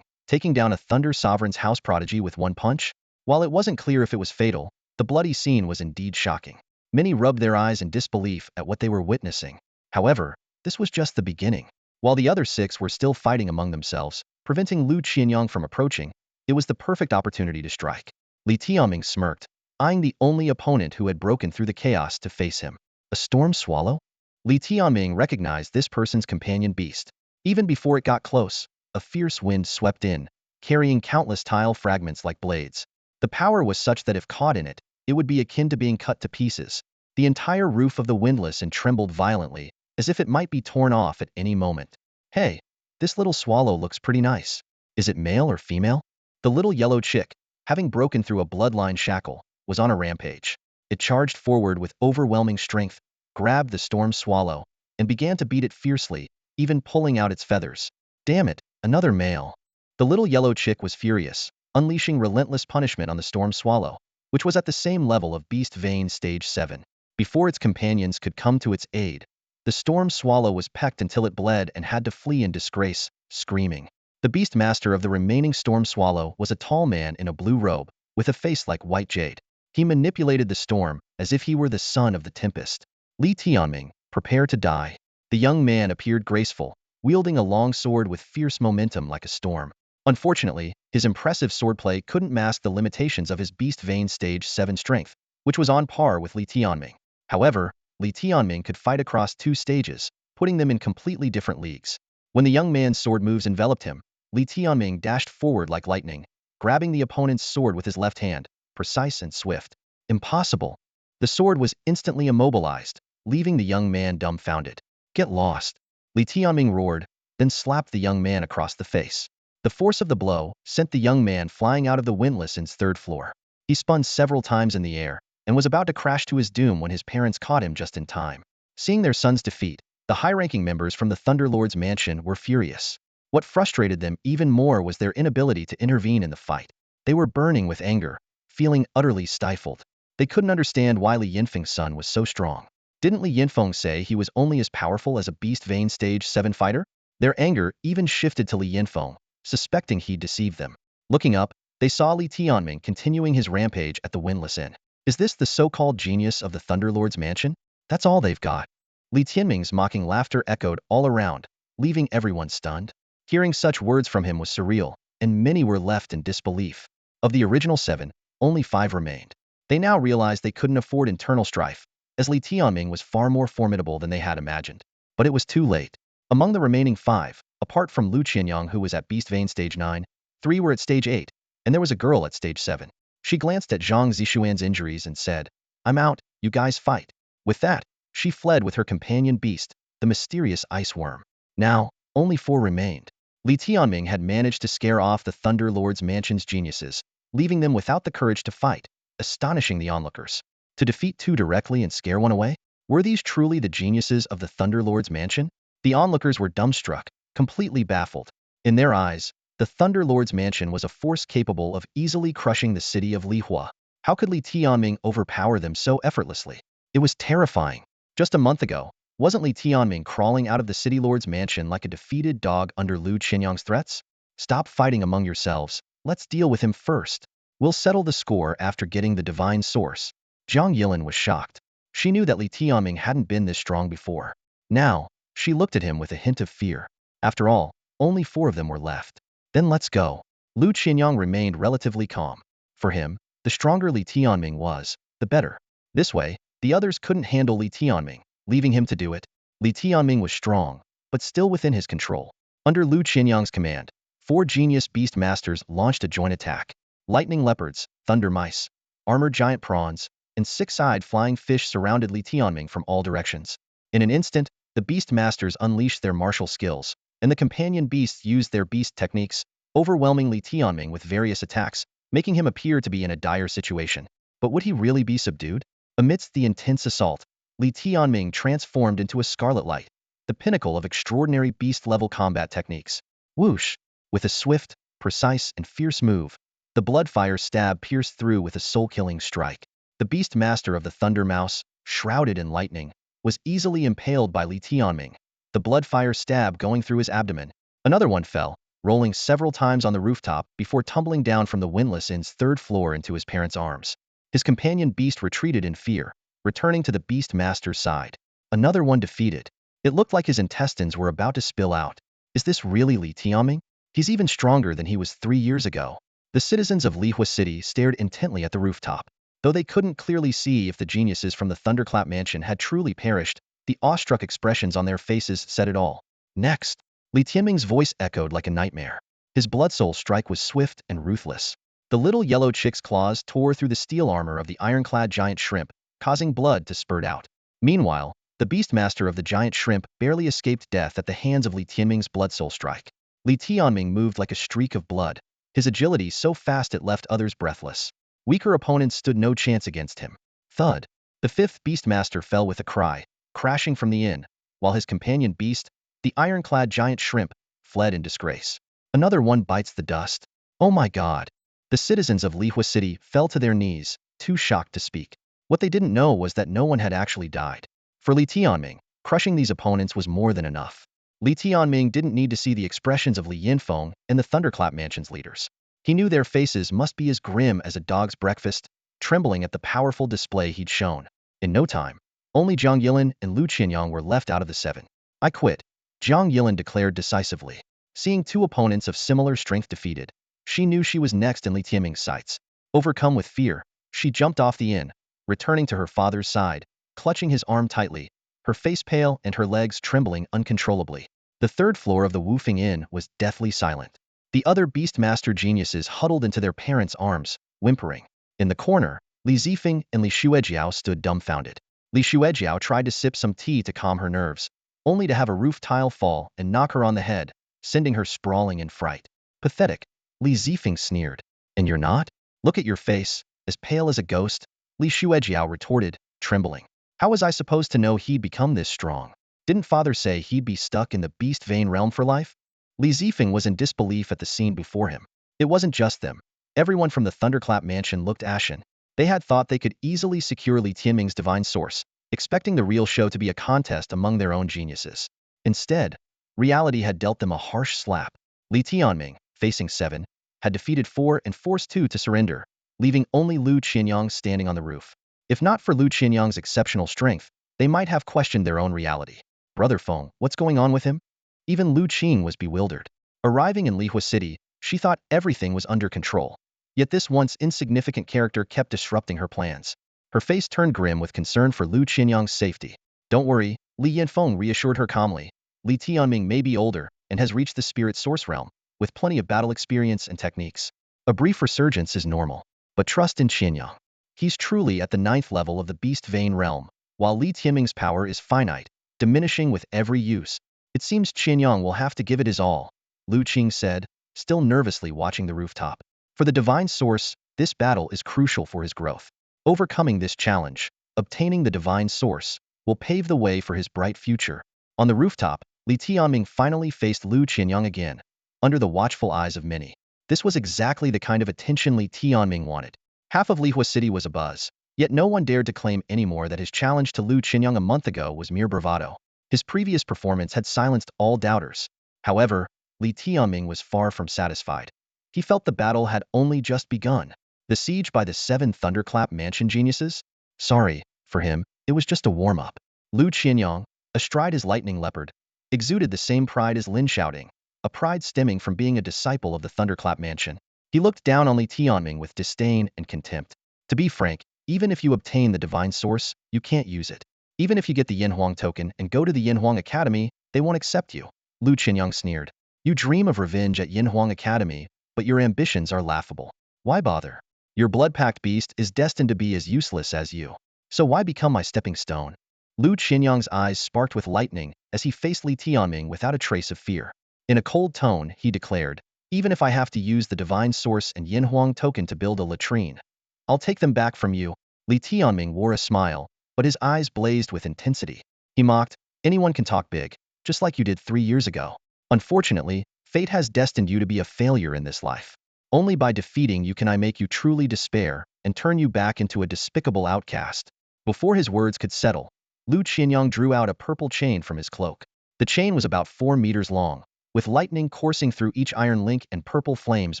taking down a Thunder Sovereign's house prodigy with one punch? While it wasn't clear if it was fatal, the bloody scene was indeed shocking. Many rubbed their eyes in disbelief at what they were witnessing. However, this was just the beginning. While the other 6 were still fighting among themselves, preventing Lu Qianyang from approaching, it was the perfect opportunity to strike. Li Tianming smirked, eyeing the only opponent who had broken through the chaos to face him. A storm swallow? Li Tianming recognized this person's companion beast. Even before it got close, a fierce wind swept in, carrying countless tile fragments like blades. The power was such that if caught in it, it would be akin to being cut to pieces. The entire roof of the windlass and trembled violently, as if it might be torn off at any moment. Hey, this little swallow looks pretty nice. Is it male or female? The little yellow chick, having broken through a bloodline shackle, was on a rampage. It charged forward with overwhelming strength, grabbed the storm swallow, and began to beat it fiercely, even pulling out its feathers. Damn it, another male. The little yellow chick was furious, unleashing relentless punishment on the storm swallow. which was at the same level of Beast Vein Stage 7. Before its companions could come to its aid, the storm swallow was pecked until it bled and had to flee in disgrace, screaming. The beast master of the remaining storm swallow was a tall man in a blue robe, with a face like white jade. He manipulated the storm as if he were the son of the tempest. Li Tianming, prepare to die. The young man appeared graceful, wielding a long sword with fierce momentum like a storm. Unfortunately, his impressive swordplay couldn't mask the limitations of his Beast Vein Stage 7 strength, which was on par with Li Tianming. However, Li Tianming could fight across 2 stages, putting them in completely different leagues. When the young man's sword moves enveloped him, Li Tianming dashed forward like lightning, grabbing the opponent's sword with his left hand, precise and swift. Impossible. The sword was instantly immobilized, leaving the young man dumbfounded. Get lost. Li Tianming roared, then slapped the young man across the face. The force of the blow sent the young man flying out of the windlass in's 3rd floor. He spun several times in the air and was about to crash to his doom when his parents caught him just in time. Seeing their son's defeat, the high-ranking members from the Thunderlord's mansion were furious. What frustrated them even more was their inability to intervene in the fight. They were burning with anger, feeling utterly stifled. They couldn't understand why Li Yinfeng's son was so strong. Didn't Li Yinfeng say he was only as powerful as a Beast Vein Stage 7 fighter? Their anger even shifted to Li Yinfeng, suspecting he'd deceived them. Looking up, they saw Li Tianming continuing his rampage at the windlass inn. Is this the so-called genius of the Thunderlord's mansion? That's all they've got. Li Tianming's mocking laughter echoed all around, leaving everyone stunned. Hearing such words from him was surreal, and many were left in disbelief. Of the original 7, only 5 remained. They now realized they couldn't afford internal strife, as Li Tianming was far more formidable than they had imagined. But it was too late. Among the remaining 5, apart from Lu Qianyang who was at Beast Vein Stage 9, 3 were at Stage 8, and there was a girl at Stage 7. She glanced at Zhang Zishuan's injuries and said, I'm out, you guys fight. With that, she fled with her companion beast, the mysterious ice worm. Now, only 4 remained. Li Tianming had managed to scare off the Thunder Lord's mansion's geniuses, leaving them without the courage to fight, astonishing the onlookers. To defeat 2 directly and scare 1 away? Were these truly the geniuses of the Thunder Lord's mansion? The onlookers were dumbstruck, completely baffled. In their eyes, the Thunder Lord's mansion was a force capable of easily crushing the city of Lihua. How could Li Tianming overpower them so effortlessly? It was terrifying. Just a month ago, wasn't Li Tianming crawling out of the City Lord's mansion like a defeated dog under Lu Qianyang's threats? Stop fighting among yourselves. Let's deal with him first. We'll settle the score after getting the divine source. Zhang Yilin was shocked. She knew that Li Tianming hadn't been this strong before. Now, she looked at him with a hint of fear. After all, only 4 of them were left. Then let's go. Lu Qianyang remained relatively calm. For him, the stronger Li Tianming was, the better. This way, the others couldn't handle Li Tianming, leaving him to do it. Li Tianming was strong, but still within his control. Under Lu Qianyang's command, 4 genius beast masters launched a joint attack. Lightning leopards, thunder mice, armored giant prawns, and 6-eyed flying fish surrounded Li Tianming from all directions. In an instant, the beast masters unleashed their martial skills, and the companion beasts used their beast techniques, overwhelming Li Tianming with various attacks, making him appear to be in a dire situation. But would he really be subdued? Amidst the intense assault, Li Tianming transformed into a scarlet light, the pinnacle of extraordinary beast-level combat techniques. Whoosh! With a swift, precise, and fierce move, the bloodfire stab pierced through with a soul-killing strike. The beast master of the Thunder Mouse, shrouded in lightning, was easily impaled by Li Tianming, the bloodfire stab going through his abdomen. Another one fell, rolling several times on the rooftop before tumbling down from the windlass inn's 3rd floor into his parents' arms. His companion beast retreated in fear, returning to the beast master's side. Another one defeated. It looked like his intestines were about to spill out. Is this really Li Tianming? He's even stronger than he was 3 years ago. The citizens of Lihua City stared intently at the rooftop. Though they couldn't clearly see if the geniuses from the Thunderclap Mansion had truly perished, the awestruck expressions on their faces said it all. Next, Li Tianming's voice echoed like a nightmare. His blood soul strike was swift and ruthless. The little yellow chick's claws tore through the steel armor of the ironclad giant shrimp, causing blood to spurt out. Meanwhile, the beastmaster of the giant shrimp barely escaped death at the hands of Li Tianming's blood soul strike. Li Tianming moved like a streak of blood, his agility so fast it left others breathless. Weaker opponents stood no chance against him. Thud! The 5th beastmaster fell with a cry, crashing from the inn, while his companion beast, the ironclad giant shrimp, fled in disgrace. Another one bites the dust. Oh my god! The citizens of Lihua City fell to their knees, too shocked to speak. What they didn't know was that no one had actually died. For Li Tianming, crushing these opponents was more than enough. Li Tianming didn't need to see the expressions of Li Yinfeng and the Thunderclap Mansion's leaders. He knew their faces must be as grim as a dog's breakfast, trembling at the powerful display he'd shown. In no time, only Zhang Yilin and Lu Qianyang were left out of the 7. I quit, Zhang Yilin declared decisively. Seeing two opponents of similar strength defeated, she knew she was next in Li Tianming's sights. Overcome with fear, she jumped off the inn, returning to her father's side, clutching his arm tightly, her face pale and her legs trembling uncontrollably. The third floor of the Wufeng Inn was deathly silent. The other Beastmaster geniuses huddled into their parents' arms, whimpering. In the corner, Li Zifeng and Li Shuejiao stood dumbfounded. Li Shuejiao tried to sip some tea to calm her nerves, only to have a roof tile fall and knock her on the head, sending her sprawling in fright. Pathetic, Li Zifeng sneered. And you're not? Look at your face, as pale as a ghost, Li Shuejiao retorted, trembling. How was I supposed to know he'd become this strong? Didn't father say he'd be stuck in the beast vein realm for life? Li Zifeng was in disbelief at the scene before him. It wasn't just them. Everyone from the Thunderclap Mansion looked ashen. They had thought they could easily secure Li Tianming's divine source, expecting the real show to be a contest among their own geniuses. Instead, reality had dealt them a harsh slap. Li Tianming, facing 7, had defeated 4 and forced 2 to surrender, leaving only Lu Qianyang standing on the roof. If not for Lu Qianyang's exceptional strength, they might have questioned their own reality. Brother Feng, what's going on with him? Even Lu Qing was bewildered. Arriving in Lihua City, she thought everything was under control. Yet this once insignificant character kept disrupting her plans. Her face turned grim with concern for Lu Qianyang's safety. Don't worry, Li Yinfeng reassured her calmly. Li Tianming may be older and has reached the spirit source realm, with plenty of battle experience and techniques. A brief resurgence is normal. But trust in Qianyang. He's truly at the 9th level of the beast vein realm, while Li Tianming's power is finite, diminishing with every use. It seems Qianyang will have to give it his all, Lu Qing said, still nervously watching the rooftop. For the divine source, this battle is crucial for his growth. Overcoming this challenge, obtaining the divine source, will pave the way for his bright future. On the rooftop, Li Tianming finally faced Lu Qianyang again, under the watchful eyes of many. This was exactly the kind of attention Li Tianming wanted. Half of Lihua City was abuzz, yet no one dared to claim anymore that his challenge to Lu Qianyang a month ago was mere bravado. His previous performance had silenced all doubters. However, Li Tianming was far from satisfied. He felt the battle had only just begun. The siege by the 7 Thunderclap Mansion geniuses? Sorry, for him, it was just a warm-up. Lu Qianyang, astride his lightning leopard, exuded the same pride as Lin Shouting, a pride stemming from being a disciple of the Thunderclap Mansion. He looked down on Li Tianming with disdain and contempt. To be frank, even if you obtain the divine source, you can't use it. Even if you get the Yinhuang token and go to the Yinhuang Academy, they won't accept you. Lu Qianyang sneered. You dream of revenge at Yinhuang Academy, but your ambitions are laughable. Why bother? Your blood-packed beast is destined to be as useless as you. So why become my stepping stone? Lu Qianyang's eyes sparked with lightning as he faced Li Tianming without a trace of fear. In a cold tone, he declared, even if I have to use the divine source and Yinhuang token to build a latrine, I'll take them back from you. Li Tianming wore a smile, but his eyes blazed with intensity. He mocked, anyone can talk big, just like you did 3 years ago. Unfortunately, fate has destined you to be a failure in this life. Only by defeating you can I make you truly despair and turn you back into a despicable outcast. Before his words could settle, Lu Qianyang drew out a purple chain from his cloak. The chain was about 4 meters long, with lightning coursing through each iron link and purple flames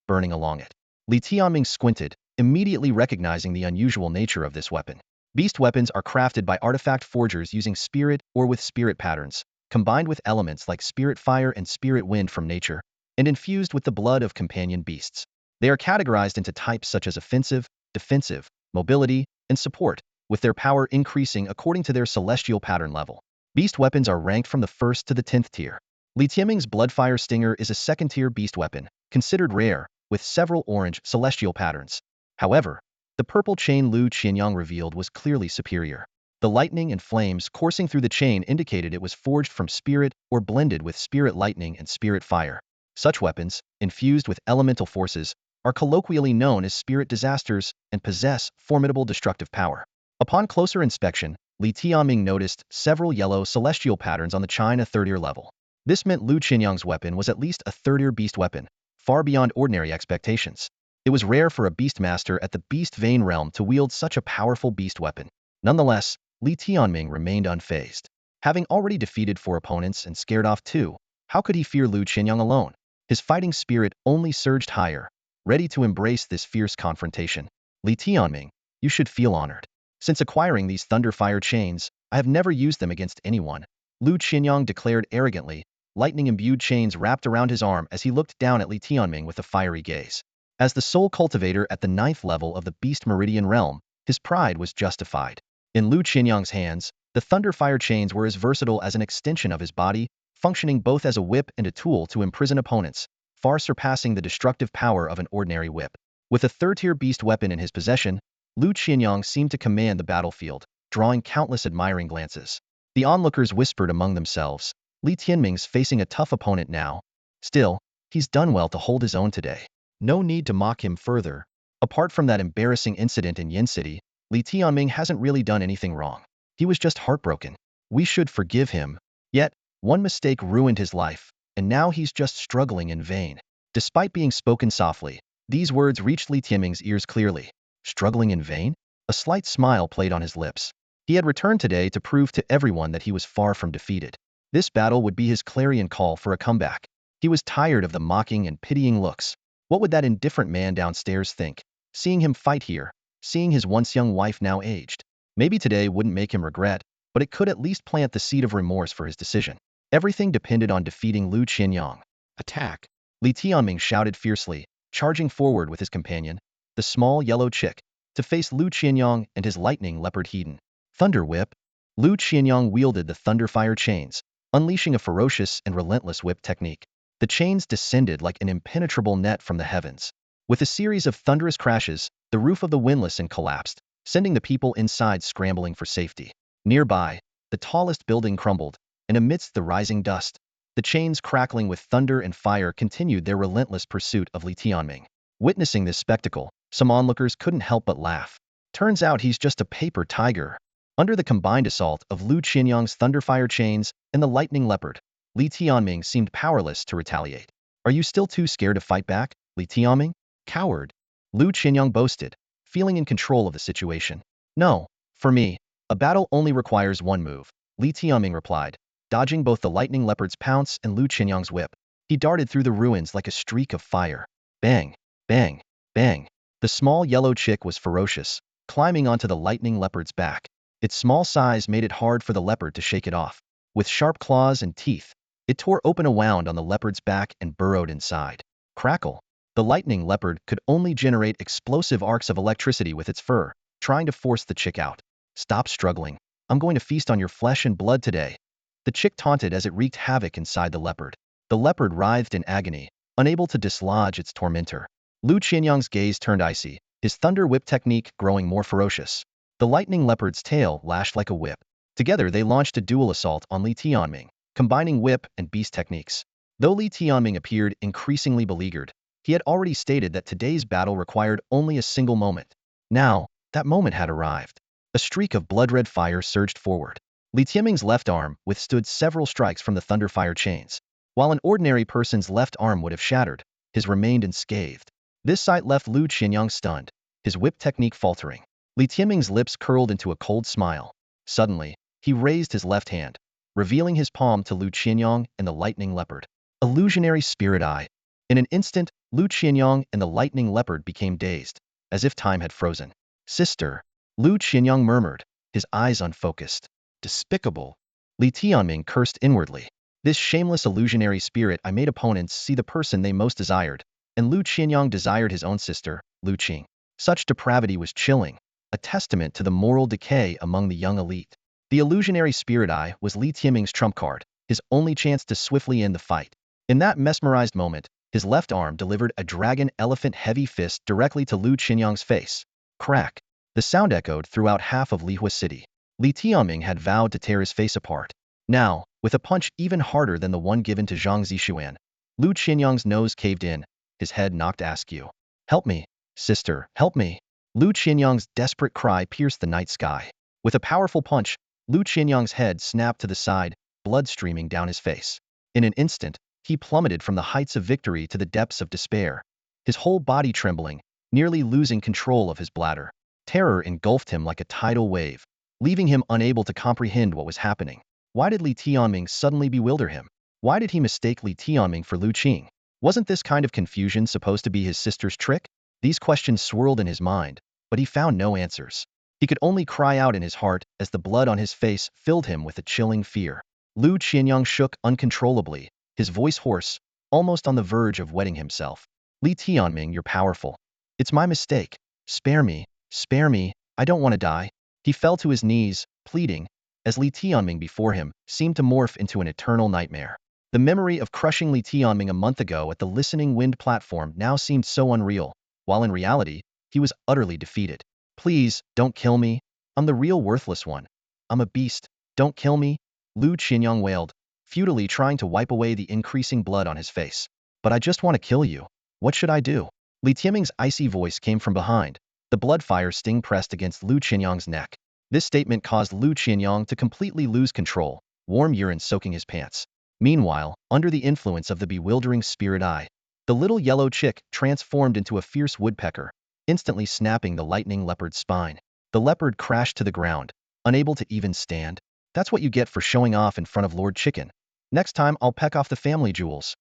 burning along it. Li Tianming squinted, immediately recognizing the unusual nature of this weapon. Beast weapons are crafted by artifact forgers using spirit or with spirit patterns, combined with elements like spirit fire and spirit wind from nature, and infused with the blood of companion beasts. They are categorized into types such as offensive, defensive, mobility, and support, with their power increasing according to their celestial pattern level. Beast weapons are ranked from the 1st to the 10th tier. Li Tianming's Bloodfire Stinger is a 2nd-tier beast weapon, considered rare, with several orange celestial patterns. However, the purple chain Lu Qianyang revealed was clearly superior. The lightning and flames coursing through the chain indicated it was forged from spirit or blended with spirit lightning and spirit fire. Such weapons, infused with elemental forces, are colloquially known as spirit disasters and possess formidable destructive power. Upon closer inspection, Li Tianming noticed several yellow celestial patterns on the chain a 3rd-tier level. This meant Lu Qianyang's weapon was at least a 3rd-tier beast weapon, far beyond ordinary expectations. It was rare for a beastmaster at the Beast Vein realm to wield such a powerful beast weapon. Nonetheless, Li Tianming remained unfazed. Having already defeated 4 opponents and scared off 2, how could he fear Lu Qinyang alone? His fighting spirit only surged higher, ready to embrace this fierce confrontation. Li Tianming, you should feel honored. Since acquiring these Thunderfire chains, I have never used them against anyone, Lu Qinyang declared arrogantly, lightning-imbued chains wrapped around his arm as he looked down at Li Tianming with a fiery gaze. As the sole cultivator at the 9th level of the Beast Meridian realm, his pride was justified. In Lu Qinyang's hands, the Thunderfire chains were as versatile as an extension of his body, functioning both as a whip and a tool to imprison opponents, far surpassing the destructive power of an ordinary whip. With a 3rd-tier beast weapon in his possession, Lu Qinyang seemed to command the battlefield, drawing countless admiring glances. The onlookers whispered among themselves, Li Tianming's facing a tough opponent now. Still, he's done well to hold his own today. No need to mock him further. Apart from that embarrassing incident in Yin City, Li Tianming hasn't really done anything wrong. He was just heartbroken. We should forgive him. Yet, one mistake ruined his life, and now he's just struggling in vain. Despite being spoken softly, these words reached Li Tianming's ears clearly. Struggling in vain? A slight smile played on his lips. He had returned today to prove to everyone that he was far from defeated. This battle would be his clarion call for a comeback. He was tired of the mocking and pitying looks. What would that indifferent man downstairs think, seeing him fight here, seeing his once young wife now aged? Maybe today wouldn't make him regret, but it could at least plant the seed of remorse for his decision. Everything depended on defeating Lu Qinyang. Attack! Li Tianming shouted fiercely, charging forward with his companion, the small yellow chick, to face Lu Qinyang and his lightning leopard Hedon. Thunder Whip! Lu Qinyang wielded the Thunderfire chains, unleashing a ferocious and relentless whip technique. The chains descended like an impenetrable net from the heavens. With a series of thunderous crashes, the roof of the windlass collapsed, sending the people inside scrambling for safety. Nearby, the tallest building crumbled, and amidst the rising dust, the chains crackling with thunder and fire continued their relentless pursuit of Li Tianming. Witnessing this spectacle, some onlookers couldn't help but laugh. Turns out he's just a paper tiger. Under the combined assault of Lu Qinyang's Thunderfire chains and the Lightning Leopard, Li Tianming seemed powerless to retaliate. Are you still too scared to fight back, Li Tianming? Coward! Lu Qinyang boasted, feeling in control of the situation. No, for me, a battle only requires one move, Li Tianming replied, dodging both the Lightning Leopard's pounce and Lu Qinyang's whip. He darted through the ruins like a streak of fire. Bang! Bang! Bang! The small yellow chick was ferocious, climbing onto the Lightning Leopard's back. Its small size made it hard for the leopard to shake it off. With sharp claws and teeth, it tore open a wound on the leopard's back and burrowed inside. Crackle! The lightning leopard could only generate explosive arcs of electricity with its fur, trying to force the chick out. Stop struggling. I'm going to feast on your flesh and blood today. The chick taunted as it wreaked havoc inside the leopard. The leopard writhed in agony, unable to dislodge its tormentor. Lu Qinyang's gaze turned icy, his thunder whip technique growing more ferocious. The lightning leopard's tail lashed like a whip. Together they launched a dual assault on Li Tianming, combining whip and beast techniques. Though Li Tianming appeared increasingly beleaguered, he had already stated that today's battle required only a single moment. Now, that moment had arrived. A streak of blood-red fire surged forward. Li Tianming's left arm withstood several strikes from the Thunderfire chains. While an ordinary person's left arm would have shattered, his remained unscathed. This sight left Lu Qinyang stunned, his whip technique faltering. Li Tianming's lips curled into a cold smile. Suddenly, he raised his left hand, revealing his palm to Lu Qinyang and the Lightning Leopard. Illusionary Spirit Eye. In an instant, Lu Qinyang and the Lightning Leopard became dazed, as if time had frozen. Sister, Lu Qinyang murmured, his eyes unfocused. Despicable. Li Tianming cursed inwardly. This shameless illusionary spirit I made opponents see the person they most desired, and Lu Qinyang desired his own sister, Lu Qing. Such depravity was chilling, a testament to the moral decay among the young elite. The illusionary spirit eye was Li Tianming's trump card, his only chance to swiftly end the fight. In that mesmerized moment, his left arm delivered a dragon elephant heavy fist directly to Lu Qinyang's face. Crack! The sound echoed throughout half of Lihua City. Li Tianming had vowed to tear his face apart. Now, with a punch even harder than the one given to Zhang Zixuan, Lu Qinyang's nose caved in, his head knocked askew. Help me, sister, help me! Lu Qinyang's desperate cry pierced the night sky. With a powerful punch, Lu Qinyang's head snapped to the side, blood streaming down his face. In an instant, he plummeted from the heights of victory to the depths of despair, his whole body trembling, nearly losing control of his bladder. Terror engulfed him like a tidal wave, leaving him unable to comprehend what was happening. Why did Li Tianming suddenly bewilder him? Why did he mistake Li Tianming for Lu Qing? Wasn't this kind of confusion supposed to be his sister's trick? These questions swirled in his mind, but he found no answers. He could only cry out in his heart as the blood on his face filled him with a chilling fear. Lu Qianyang shook uncontrollably, his voice hoarse, almost on the verge of wetting himself. Li Tianming, you're powerful. It's my mistake. Spare me, I don't want to die. He fell to his knees, pleading, as Li Tianming before him seemed to morph into an eternal nightmare. The memory of crushing Li Tianming a month ago at the Listening Wind platform now seemed so unreal, while in reality, he was utterly defeated. Please, don't kill me. I'm the real worthless one. I'm a beast. Don't kill me. Lu Qianyang wailed, futilely trying to wipe away the increasing blood on his face. But I just want to kill you. What should I do? Li Tianming's icy voice came from behind, the blood fire sting pressed against Lu Qianyang's neck. This statement caused Lu Qianyang to completely lose control, warm urine soaking his pants. Meanwhile, under the influence of the bewildering spirit eye, the little yellow chick transformed into a fierce woodpecker, instantly snapping the lightning leopard's spine. The leopard crashed to the ground, unable to even stand. That's what you get for showing off in front of Lord Chicken. Next time I'll peck off the family jewels.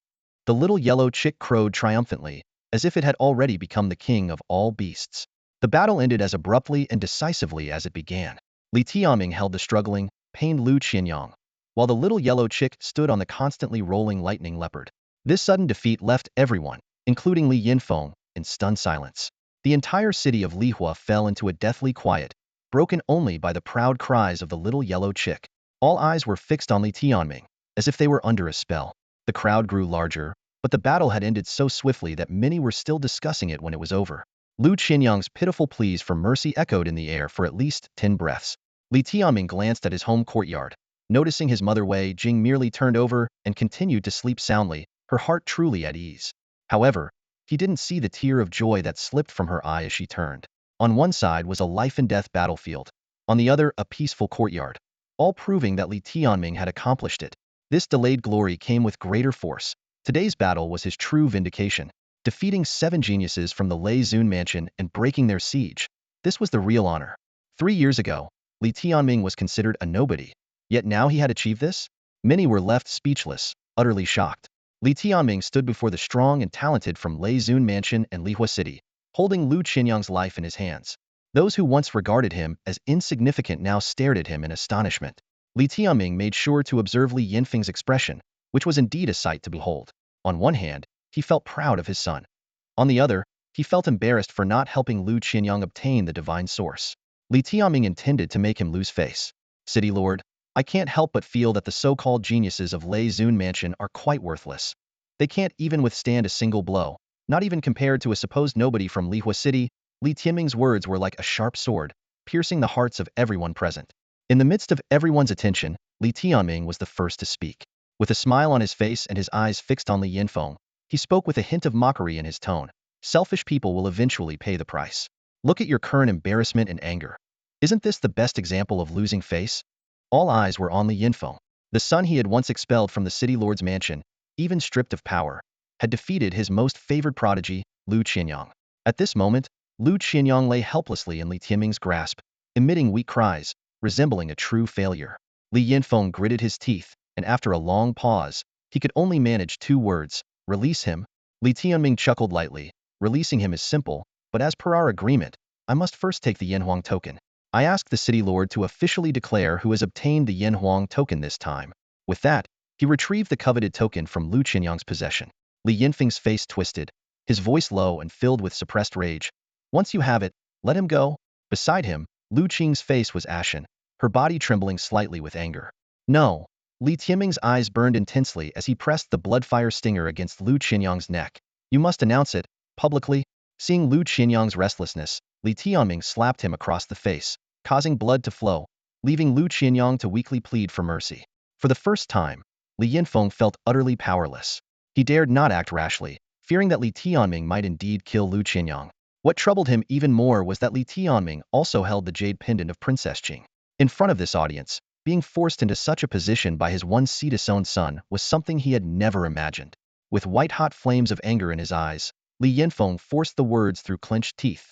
The little yellow chick crowed triumphantly, as if it had already become the king of all beasts. The battle ended as abruptly and decisively as it began. Li Tianming held the struggling, pained Lu Qianyang, while the little yellow chick stood on the constantly rolling lightning leopard. This sudden defeat left everyone, including Li Yinfeng, in stunned silence. The entire city of Lihua fell into a deathly quiet, broken only by the proud cries of the little yellow chick. All eyes were fixed on Li Tianming, as if they were under a spell. The crowd grew larger, but the battle had ended so swiftly that many were still discussing it when it was over. Lu Qianyang's pitiful pleas for mercy echoed in the air for at least 10 breaths. Li Tianming glanced at his home courtyard. Noticing his mother Wei Jing merely turned over and continued to sleep soundly, her heart truly at ease. However, he didn't see the tear of joy that slipped from her eye as she turned. On one side was a life-and-death battlefield. On the other, a peaceful courtyard, all proving that Li Tianming had accomplished it. This delayed glory came with greater force. Today's battle was his true vindication. Defeating 7 geniuses from the Lei Zun mansion and breaking their siege. This was the real honor. 3 years ago, Li Tianming was considered a nobody. Yet now he had achieved this? Many were left speechless, utterly shocked. Li Tianming stood before the strong and talented from Lei Zun mansion and Lihua city, holding Lu Qianyang's life in his hands. Those who once regarded him as insignificant now stared at him in astonishment. Li Tianming made sure to observe Li Yinfeng's expression, which was indeed a sight to behold. On one hand, he felt proud of his son. On the other, he felt embarrassed for not helping Lu Qianyang obtain the divine source. Li Tianming intended to make him lose face. City Lord, I can't help but feel that the so-called geniuses of Lei Zun mansion are quite worthless. They can't even withstand a single blow, not even compared to a supposed nobody from Lihua city. Li Tianming's words were like a sharp sword, piercing the hearts of everyone present. In the midst of everyone's attention, Li Tianming was the first to speak. With a smile on his face and his eyes fixed on Li Yinfeng, he spoke with a hint of mockery in his tone. Selfish people will eventually pay the price. Look at your current embarrassment and anger. Isn't this the best example of losing face? All eyes were on Li Yinfeng. The son he had once expelled from the city lord's mansion, even stripped of power, had defeated his most favored prodigy, Lu Qianyang. At this moment, Lu Qianyang lay helplessly in Li Tianming's grasp, emitting weak cries, resembling a true failure. Li Yinfeng gritted his teeth, and after a long pause, he could only manage 2 words, release him. Li Tianming chuckled lightly. Releasing him is simple, but as per our agreement, I must first take the Yanhuang token. I ask the city lord to officially declare who has obtained the Yanhuang token this time. With that, he retrieved the coveted token from Lu Qianyang's possession. Li Yinfeng's face twisted, his voice low and filled with suppressed rage. Once you have it, let him go. Beside him, Lu Qing's face was ashen, her body trembling slightly with anger. No. Li Tianming's eyes burned intensely as he pressed the blood-fire stinger against Lu Qianyang's neck. You must announce it, publicly. Seeing Lu Qianyang's restlessness, Li Tianming slapped him across the face, causing blood to flow, leaving Lu Qianyang to weakly plead for mercy. For the first time, Li Yinfeng felt utterly powerless. He dared not act rashly, fearing that Li Tianming might indeed kill Lu Qianyang. What troubled him even more was that Li Tianming also held the jade pendant of Princess Qing. In front of this audience, being forced into such a position by his once-disowned son was something he had never imagined. With white-hot flames of anger in his eyes, Li Yinfeng forced the words through clenched teeth.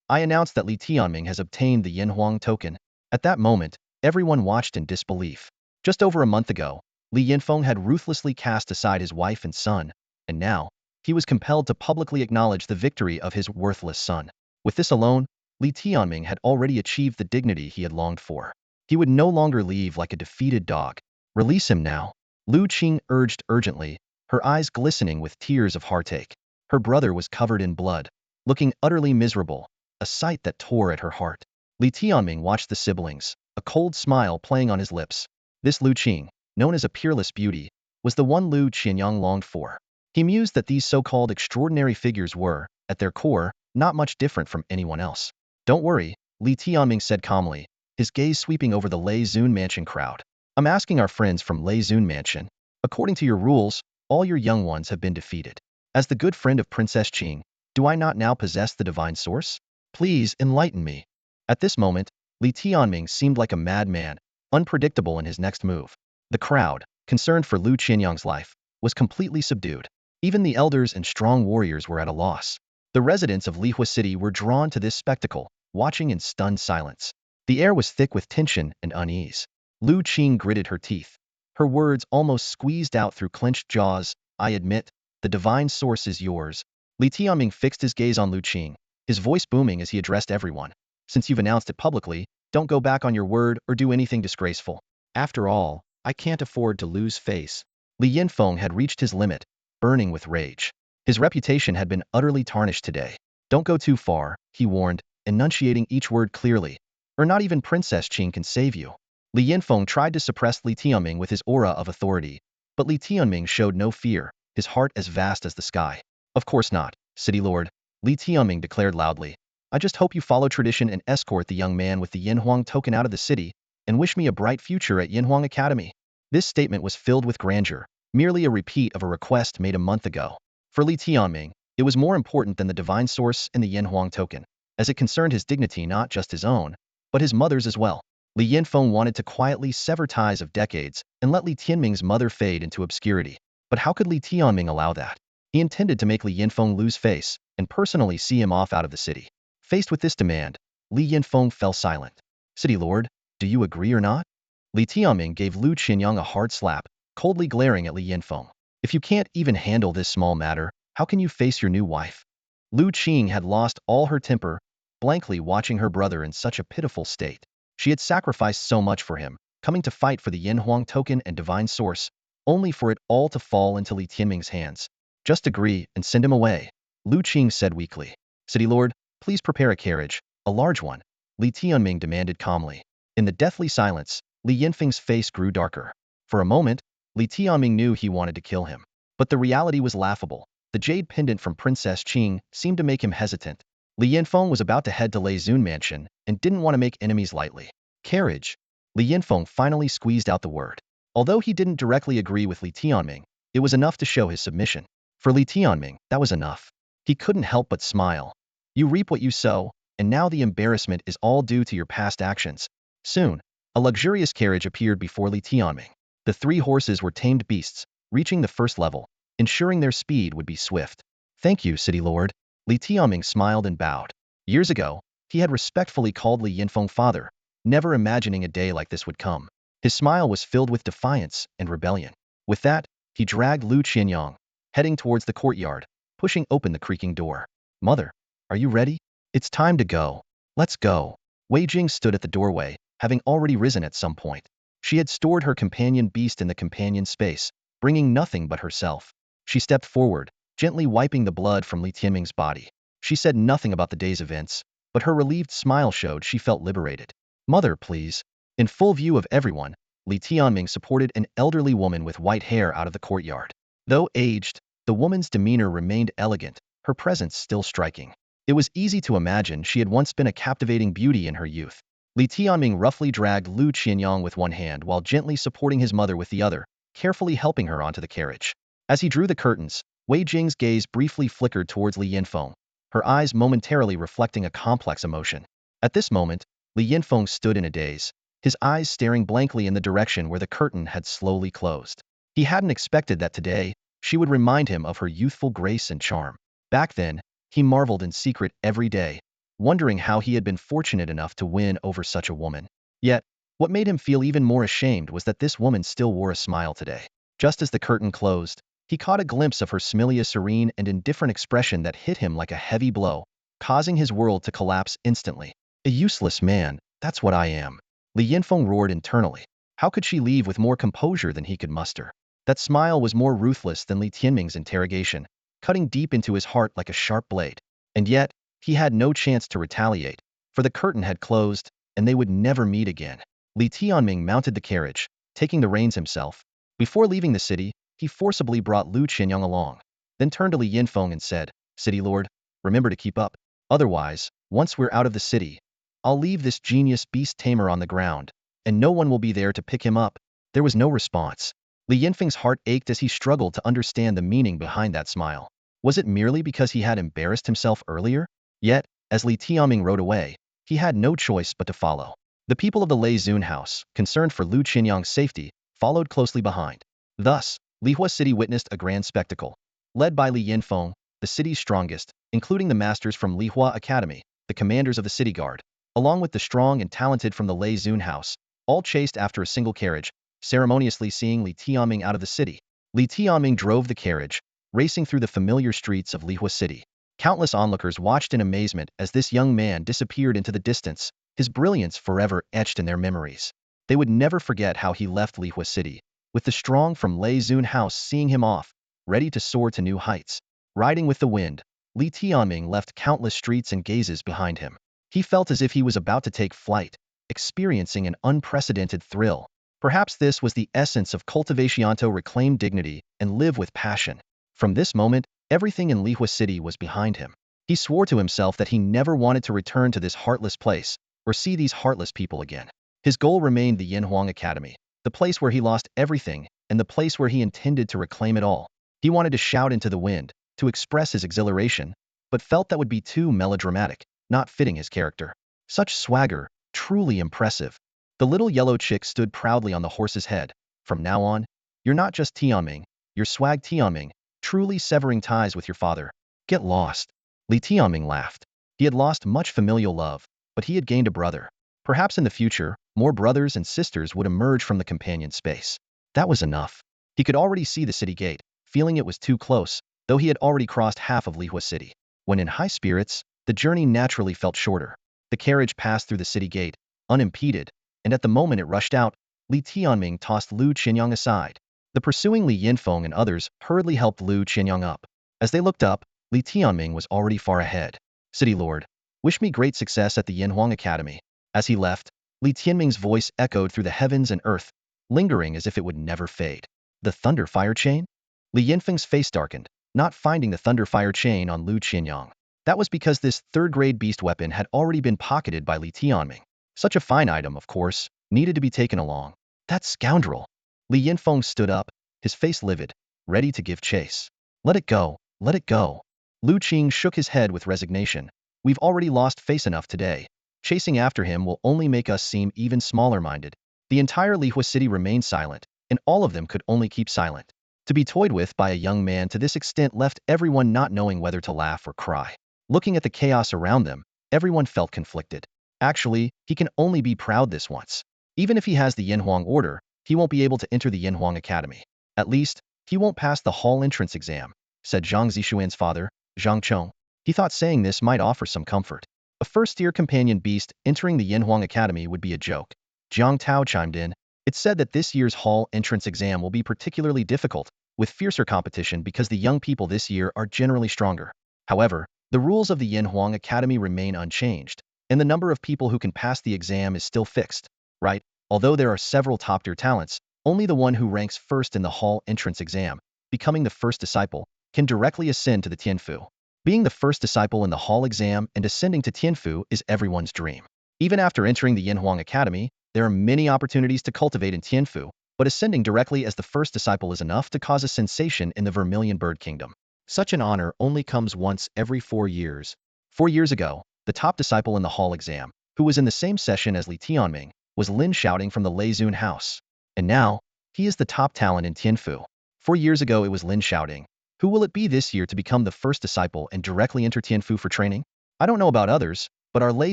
I announced that Li Tianming has obtained the Yanhuang token. At that moment, everyone watched in disbelief. Just over a month ago, Li Yinfeng had ruthlessly cast aside his wife and son, and now, he was compelled to publicly acknowledge the victory of his worthless son. With this alone, Li Tianming had already achieved the dignity he had longed for. He would no longer leave like a defeated dog. Release him now. Lu Qing urged urgently, her eyes glistening with tears of heartache. Her brother was covered in blood, looking utterly miserable, a sight that tore at her heart. Li Tianming watched the siblings, a cold smile playing on his lips. This Lu Qing, known as a peerless beauty, was the one Lu Qianyang longed for. He mused that these so-called extraordinary figures were, at their core, not much different from anyone else. Don't worry, Li Tianming said calmly, his gaze sweeping over the Lei Zun Mansion crowd. I'm asking our friends from Lei Zun Mansion. According to your rules, all your young ones have been defeated. As the good friend of Princess Qing, do I not now possess the divine source? Please enlighten me. At this moment, Li Tianming seemed like a madman, unpredictable in his next move. The crowd, concerned for Lu Qianyang's life, was completely subdued. Even the elders and strong warriors were at a loss. The residents of Lihua City were drawn to this spectacle, watching in stunned silence. The air was thick with tension and unease. Lu Qing gritted her teeth. Her words almost squeezed out through clenched jaws. I admit, the divine source is yours. Li Tianming fixed his gaze on Lu Qing, his voice booming as he addressed everyone. Since you've announced it publicly, don't go back on your word or do anything disgraceful. After all, I can't afford to lose face. Li Yinfeng had reached his limit, burning with rage. His reputation had been utterly tarnished today. Don't go too far, he warned, enunciating each word clearly. Or not even Princess Qing can save you. Li Yinfeng tried to suppress Li Tianming with his aura of authority, but Li Tianming showed no fear, his heart as vast as the sky. Of course not, City Lord, Li Tianming declared loudly. I just hope you follow tradition and escort the young man with the Yanhuang token out of the city, and wish me a bright future at Yanhuang Academy. This statement was filled with grandeur, merely a repeat of a request made a month ago. For Li Tianming, it was more important than the divine source and the Yanhuang token, as it concerned his dignity, not just his own, but his mother's as well. Li Yinfeng wanted to quietly sever ties of decades and let Li Tianming's mother fade into obscurity. But how could Li Tianming allow that? He intended to make Li Yinfeng lose face and personally see him off out of the city. Faced with this demand, Li Yinfeng fell silent. City Lord, do you agree or not? Li Tianming gave Lu Qianyang a hard slap, coldly glaring at Li Yinfeng. If you can't even handle this small matter, how can you face your new wife? Lu Qing had lost all her temper, blankly watching her brother in such a pitiful state. She had sacrificed so much for him, coming to fight for the Yanhuang token and divine source, only for it all to fall into Li Tianming's hands. Just agree and send him away, Lu Qing said weakly. City Lord, please prepare a carriage, a large one, Li Tianming demanded calmly. In the deathly silence, Li Yinfeng's face grew darker. For a moment, Li Tianming knew he wanted to kill him. But the reality was laughable. The jade pendant from Princess Qing seemed to make him hesitant. Li Yinfeng was about to head to Lei Zun Mansion and didn't want to make enemies lightly. Carriage. Li Yinfeng finally squeezed out the word. Although he didn't directly agree with Li Tianming, it was enough to show his submission. For Li Tianming, that was enough. He couldn't help but smile. You reap what you sow, and now the embarrassment is all due to your past actions. Soon, a luxurious carriage appeared before Li Tianming. The 3 horses were tamed beasts, reaching the first level, ensuring their speed would be swift. Thank you, City Lord. Li Tianming smiled and bowed. Years ago, he had respectfully called Li Yinfeng father, never imagining a day like this would come. His smile was filled with defiance and rebellion. With that, he dragged Lu Qianyang, heading towards the courtyard, pushing open the creaking door. Mother, are you ready? It's time to go. Let's go. Wei Jing stood at the doorway, having already risen at some point. She had stored her companion beast in the companion space, bringing nothing but herself. She stepped forward, gently wiping the blood from Li Tianming's body. She said nothing about the day's events, but her relieved smile showed she felt liberated. Mother, please. In full view of everyone, Li Tianming supported an elderly woman with white hair out of the courtyard. Though aged, the woman's demeanor remained elegant, her presence still striking. It was easy to imagine she had once been a captivating beauty in her youth. Li Tianming roughly dragged Lu Qianyang with one hand while gently supporting his mother with the other, carefully helping her onto the carriage. As he drew the curtains, Wei Jing's gaze briefly flickered towards Li Yinfeng, her eyes momentarily reflecting a complex emotion. At this moment, Li Yinfeng stood in a daze, his eyes staring blankly in the direction where the curtain had slowly closed. He hadn't expected that today, she would remind him of her youthful grace and charm. Back then, he marveled in secret every day, wondering how he had been fortunate enough to win over such a woman. Yet, what made him feel even more ashamed was that this woman still wore a smile today. Just as the curtain closed, he caught a glimpse of her familiar serene and indifferent expression that hit him like a heavy blow, causing his world to collapse instantly. A useless man, that's what I am. Li Yinfeng roared internally. How could she leave with more composure than he could muster? That smile was more ruthless than Li Tianming's interrogation, cutting deep into his heart like a sharp blade. And yet, he had no chance to retaliate, for the curtain had closed, and they would never meet again. Li Tianming mounted the carriage, taking the reins himself. Before leaving the city, he forcibly brought Lu Qinyang along, then turned to Li Yinfeng and said, "City Lord, remember to keep up. Otherwise, once we're out of the city, I'll leave this genius beast tamer on the ground, and no one will be there to pick him up." There was no response. Li Yinfeng's heart ached as he struggled to understand the meaning behind that smile. Was it merely because he had embarrassed himself earlier? Yet, as Li Tianming rode away, he had no choice but to follow. The people of the Lei Zun house, concerned for Lu Qinyang's safety, followed closely behind. Thus, Lihua City witnessed a grand spectacle. Led by Li Yinfeng, the city's strongest, including the masters from Lihua Academy, the commanders of the city guard, along with the strong and talented from the Lei Zun house, all chased after a single carriage, ceremoniously seeing Li Tianming out of the city. Li Tianming drove the carriage, racing through the familiar streets of Lihua City. Countless onlookers watched in amazement as this young man disappeared into the distance, his brilliance forever etched in their memories. They would never forget how he left Lihua City, with the strong from Lei Zun house seeing him off, ready to soar to new heights. Riding with the wind, Li Tianming left countless streets and gazes behind him. He felt as if he was about to take flight, experiencing an unprecedented thrill. Perhaps this was the essence of cultivation: to reclaim dignity and live with passion. From this moment, everything in Lihua City was behind him. He swore to himself that he never wanted to return to this heartless place, or see these heartless people again. His goal remained the Yinhuang Academy, the place where he lost everything, and the place where he intended to reclaim it all. He wanted to shout into the wind, to express his exhilaration, but felt that would be too melodramatic, not fitting his character. Such swagger, truly impressive. The little yellow chick stood proudly on the horse's head. From now on, you're not just Tianming, you're Swag Tianming, truly severing ties with your father. Get lost. Li Tianming laughed. He had lost much familial love, but he had gained a brother. Perhaps in the future, more brothers and sisters would emerge from the companion space. That was enough. He could already see the city gate, feeling it was too close, though he had already crossed half of Lihua City. When in high spirits, the journey naturally felt shorter. The carriage passed through the city gate, unimpeded, and at the moment it rushed out, Li Tianming tossed Lu Qinyang aside. The pursuing Li Yinfeng and others hurriedly helped Lu Qinyang up. As they looked up, Li Tianming was already far ahead. "City Lord, wish me great success at the Yinhuang Academy." As he left, Li Tianming's voice echoed through the heavens and earth, lingering as if it would never fade. The thunder fire chain? Li Yinfeng's face darkened, not finding the thunder fire chain on Lu Qinyang. That was because this third-grade beast weapon had already been pocketed by Li Tianming. Such a fine item, of course, needed to be taken along. That scoundrel! Li Yinfeng stood up, his face livid, ready to give chase. Let it go, let it go. Lu Qing shook his head with resignation. We've already lost face enough today. Chasing after him will only make us seem even smaller-minded. The entire Lihua City remained silent, and all of them could only keep silent. To be toyed with by a young man to this extent left everyone not knowing whether to laugh or cry. Looking at the chaos around them, everyone felt conflicted. Actually, he can only be proud this once. Even if he has the Yinhuang order, he won't be able to enter the Yinhuang Academy. At least, he won't pass the hall entrance exam, said Zhang Zixuan's father, Zhang Chong. He thought saying this might offer some comfort. A first-year companion beast entering the Yinhuang Academy would be a joke. Jiang Tao chimed in. It's said that this year's hall entrance exam will be particularly difficult, with fiercer competition because the young people this year are generally stronger. However, the rules of the Yinhuang Academy remain unchanged, and the number of people who can pass the exam is still fixed, right? Although there are several top-tier talents, only the one who ranks first in the hall entrance exam, becoming the first disciple, can directly ascend to the Tianfu. Being the first disciple in the hall exam and ascending to Tianfu is everyone's dream. Even after entering the Yinhuang Academy, there are many opportunities to cultivate in Tianfu, but ascending directly as the first disciple is enough to cause a sensation in the Vermilion Bird Kingdom. Such an honor only comes once every 4 years. 4 years ago, the top disciple in the hall exam, who was in the same session as Li Tianming, was Lin Shouting from the Lei Zun house. And now, he is the top talent in Tianfu. 4 years ago it was Lin Shouting, Who will it be this year to become the first disciple and directly enter Tianfu for training? I don't know about others, but our Lei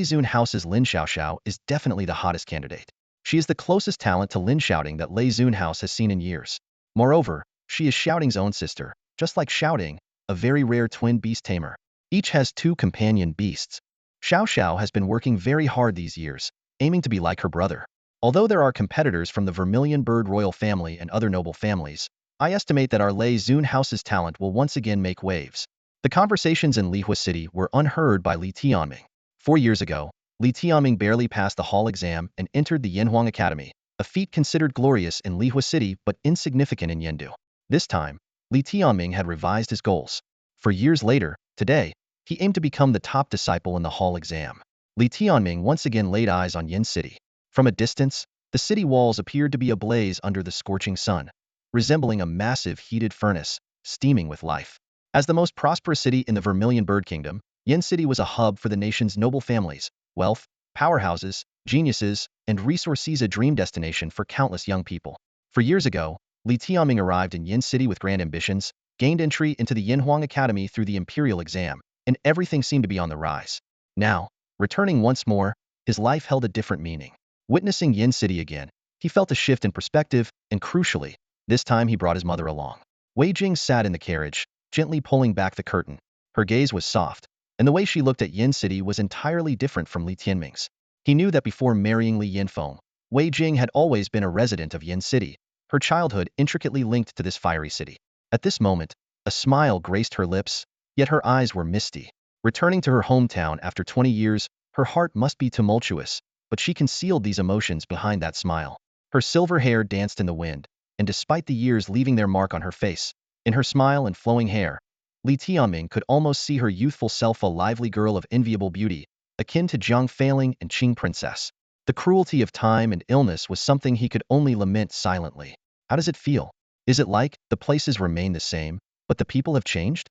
Zun House's Lin Xiaoxiao is definitely the hottest candidate. She is the closest talent to Lin Shouting that Lei Zun House has seen in years. Moreover, she is Shouting's own sister, just like Shouting, a very rare twin beast tamer. Each has two companion beasts. Xiao Xiao has been working very hard these years, aiming to be like her brother. Although there are competitors from the Vermilion Bird royal family and other noble families, I estimate that our Lei Zun House's talent will once again make waves. The conversations in Lihua City were unheard by Li Tianming. 4 years ago, Li Tianming barely passed the hall exam and entered the Yanhuang Academy, a feat considered glorious in Lihua City but insignificant in Yendu. This time, Li Tianming had revised his goals. 4 years later, today, he aimed to become the top disciple in the hall exam. Li Tianming once again laid eyes on Yin City. From a distance, the city walls appeared to be ablaze under the scorching sun, resembling a massive heated furnace, steaming with life. As the most prosperous city in the Vermilion Bird Kingdom, Yin City was a hub for the nation's noble families, wealth, powerhouses, geniuses, and resources, a dream destination for countless young people. 4 years ago, Li Tianming arrived in Yin City with grand ambitions, gained entry into the Yanhuang Academy through the Imperial exam, and everything seemed to be on the rise. Now, returning once more, his life held a different meaning. Witnessing Yin City again, he felt a shift in perspective, and crucially, this time he brought his mother along. Wei Jing sat in the carriage, gently pulling back the curtain. Her gaze was soft, and the way she looked at Yin City was entirely different from Li Tianming's. He knew that before marrying Li Yinfeng, Wei Jing had always been a resident of Yin City, her childhood intricately linked to this fiery city. At this moment, a smile graced her lips, yet her eyes were misty. Returning to her hometown after 20 years, her heart must be tumultuous, but she concealed these emotions behind that smile. Her silver hair danced in the wind, and despite the years leaving their mark on her face, in her smile and flowing hair, Li Tianming could almost see her youthful self, a lively girl of enviable beauty, akin to Jiang Failing and Qing Princess. The cruelty of time and illness was something he could only lament silently. How does it feel? Is it like the places remain the same, but the people have changed?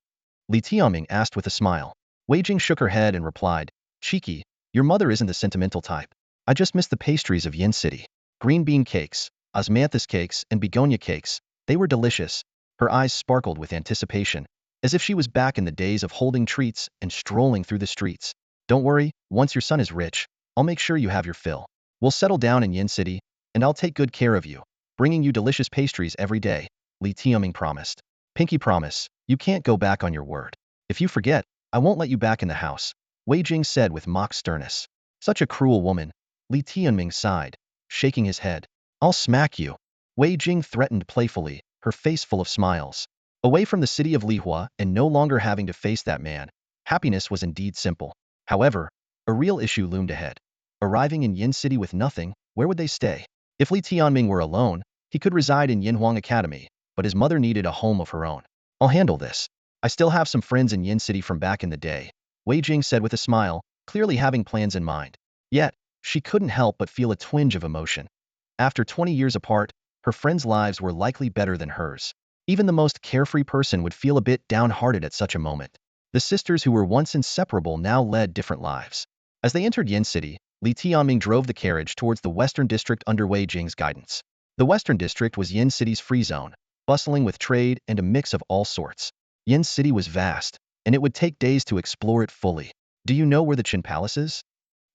Li Tianming asked with a smile. Wei Jing shook her head and replied, "Cheeky, your mother isn't the sentimental type. I just miss the pastries of Yin City. Green bean cakes, osmanthus cakes, and begonia cakes. They were delicious." Her eyes sparkled with anticipation, as if she was back in the days of holding treats and strolling through the streets. "Don't worry, once your son is rich, I'll make sure you have your fill. We'll settle down in Yin City, and I'll take good care of you, bringing you delicious pastries every day," Li Tianming promised. "Pinky promise, you can't go back on your word. If you forget, I won't let you back in the house," Wei Jing said with mock sternness. "Such a cruel woman," Li Tianming sighed, shaking his head. "I'll smack you," Wei Jing threatened playfully, her face full of smiles. Away from the city of Lihua and no longer having to face that man, happiness was indeed simple. However, a real issue loomed ahead. Arriving in Yin City with nothing, where would they stay? If Li Tianming were alone, he could reside in Yanhuang Academy, but his mother needed a home of her own. "I'll handle this. I still have some friends in Yin City from back in the day," Wei Jing said with a smile, clearly having plans in mind. Yet, she couldn't help but feel a twinge of emotion. After 20 years apart, her friends' lives were likely better than hers. Even the most carefree person would feel a bit downhearted at such a moment. The sisters who were once inseparable now led different lives. As they entered Yin City, Li Tianming drove the carriage towards the Western District under Wei Jing's guidance. The Western District was Yin City's free zone, bustling with trade and a mix of all sorts. Yin City was vast, and it would take days to explore it fully. "Do you know where the Qin Palace is?"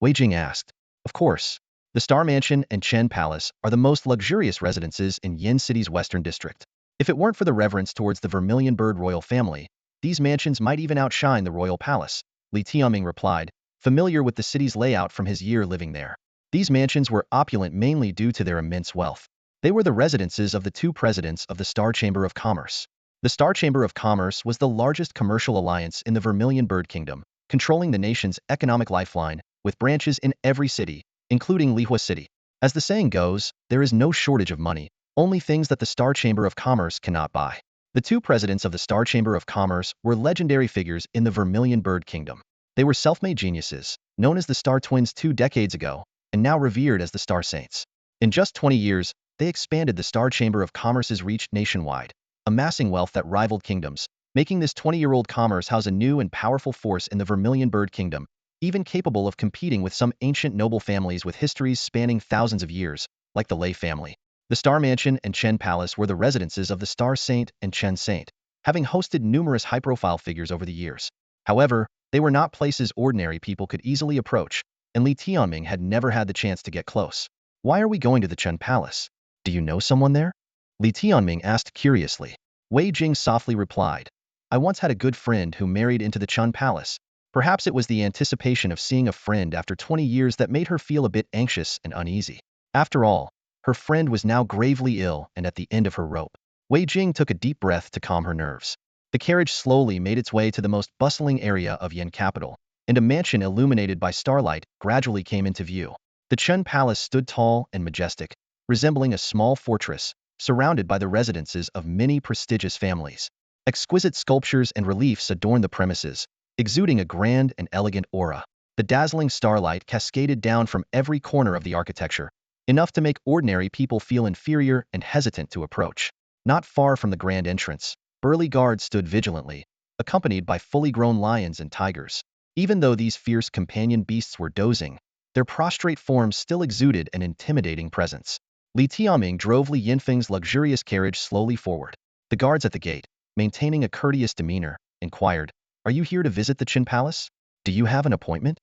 Wei Jing asked. Of course. The Star Mansion and Chen Palace are the most luxurious residences in Yin City's Western District. If it weren't for the reverence towards the Vermilion Bird royal family, these mansions might even outshine the royal palace, Li Tianming replied, familiar with the city's layout from his year living there. These mansions were opulent mainly due to their immense wealth. They were the residences of the two presidents of the Star Chamber of Commerce. The Star Chamber of Commerce was the largest commercial alliance in the Vermilion Bird Kingdom, controlling the nation's economic lifeline, with branches in every city, including Lihua City. As the saying goes, there is no shortage of money, only things that the Star Chamber of Commerce cannot buy. The two presidents of the Star Chamber of Commerce were legendary figures in the Vermilion Bird Kingdom. They were self-made geniuses, known as the Star Twins 2 decades ago, and now revered as the Star Saints. In just 20 years, they expanded the Star Chamber of Commerce's reach nationwide, amassing wealth that rivaled kingdoms, making this 20-year-old commerce house a new and powerful force in the Vermilion Bird Kingdom, even capable of competing with some ancient noble families with histories spanning thousands of years, like the Lei family. The Star Mansion and Chen Palace were the residences of the Star Saint and Chen Saint. having hosted numerous high-profile figures over the years. However, they were not places ordinary people could easily approach, and Li Tianming had never had the chance to get close. Why are we going to the Chen Palace? Do you know someone there? Li Tianming asked curiously. Wei Jing softly replied, I once had a good friend who married into the Chen Palace. Perhaps it was the anticipation of seeing a friend after 20 years that made her feel a bit anxious and uneasy. After all, her friend was now gravely ill and at the end of her rope. Wei Jing took a deep breath to calm her nerves. The carriage slowly made its way to the most bustling area of Yin capital, and a mansion illuminated by starlight gradually came into view. The Chen Palace stood tall and majestic, resembling a small fortress, surrounded by the residences of many prestigious families. Exquisite sculptures and reliefs adorned the premises, exuding a grand and elegant aura. The dazzling starlight cascaded down from every corner of the architecture, enough to make ordinary people feel inferior and hesitant to approach. Not far from the grand entrance, burly guards stood vigilantly, accompanied by fully grown lions and tigers. Even though these fierce companion beasts were dozing, their prostrate forms still exuded an intimidating presence. Li Tianming drove Li Yinfeng's luxurious carriage slowly forward. The guards at the gate, maintaining a courteous demeanor, inquired, Are you here to visit the Qin Palace? Do you have an appointment?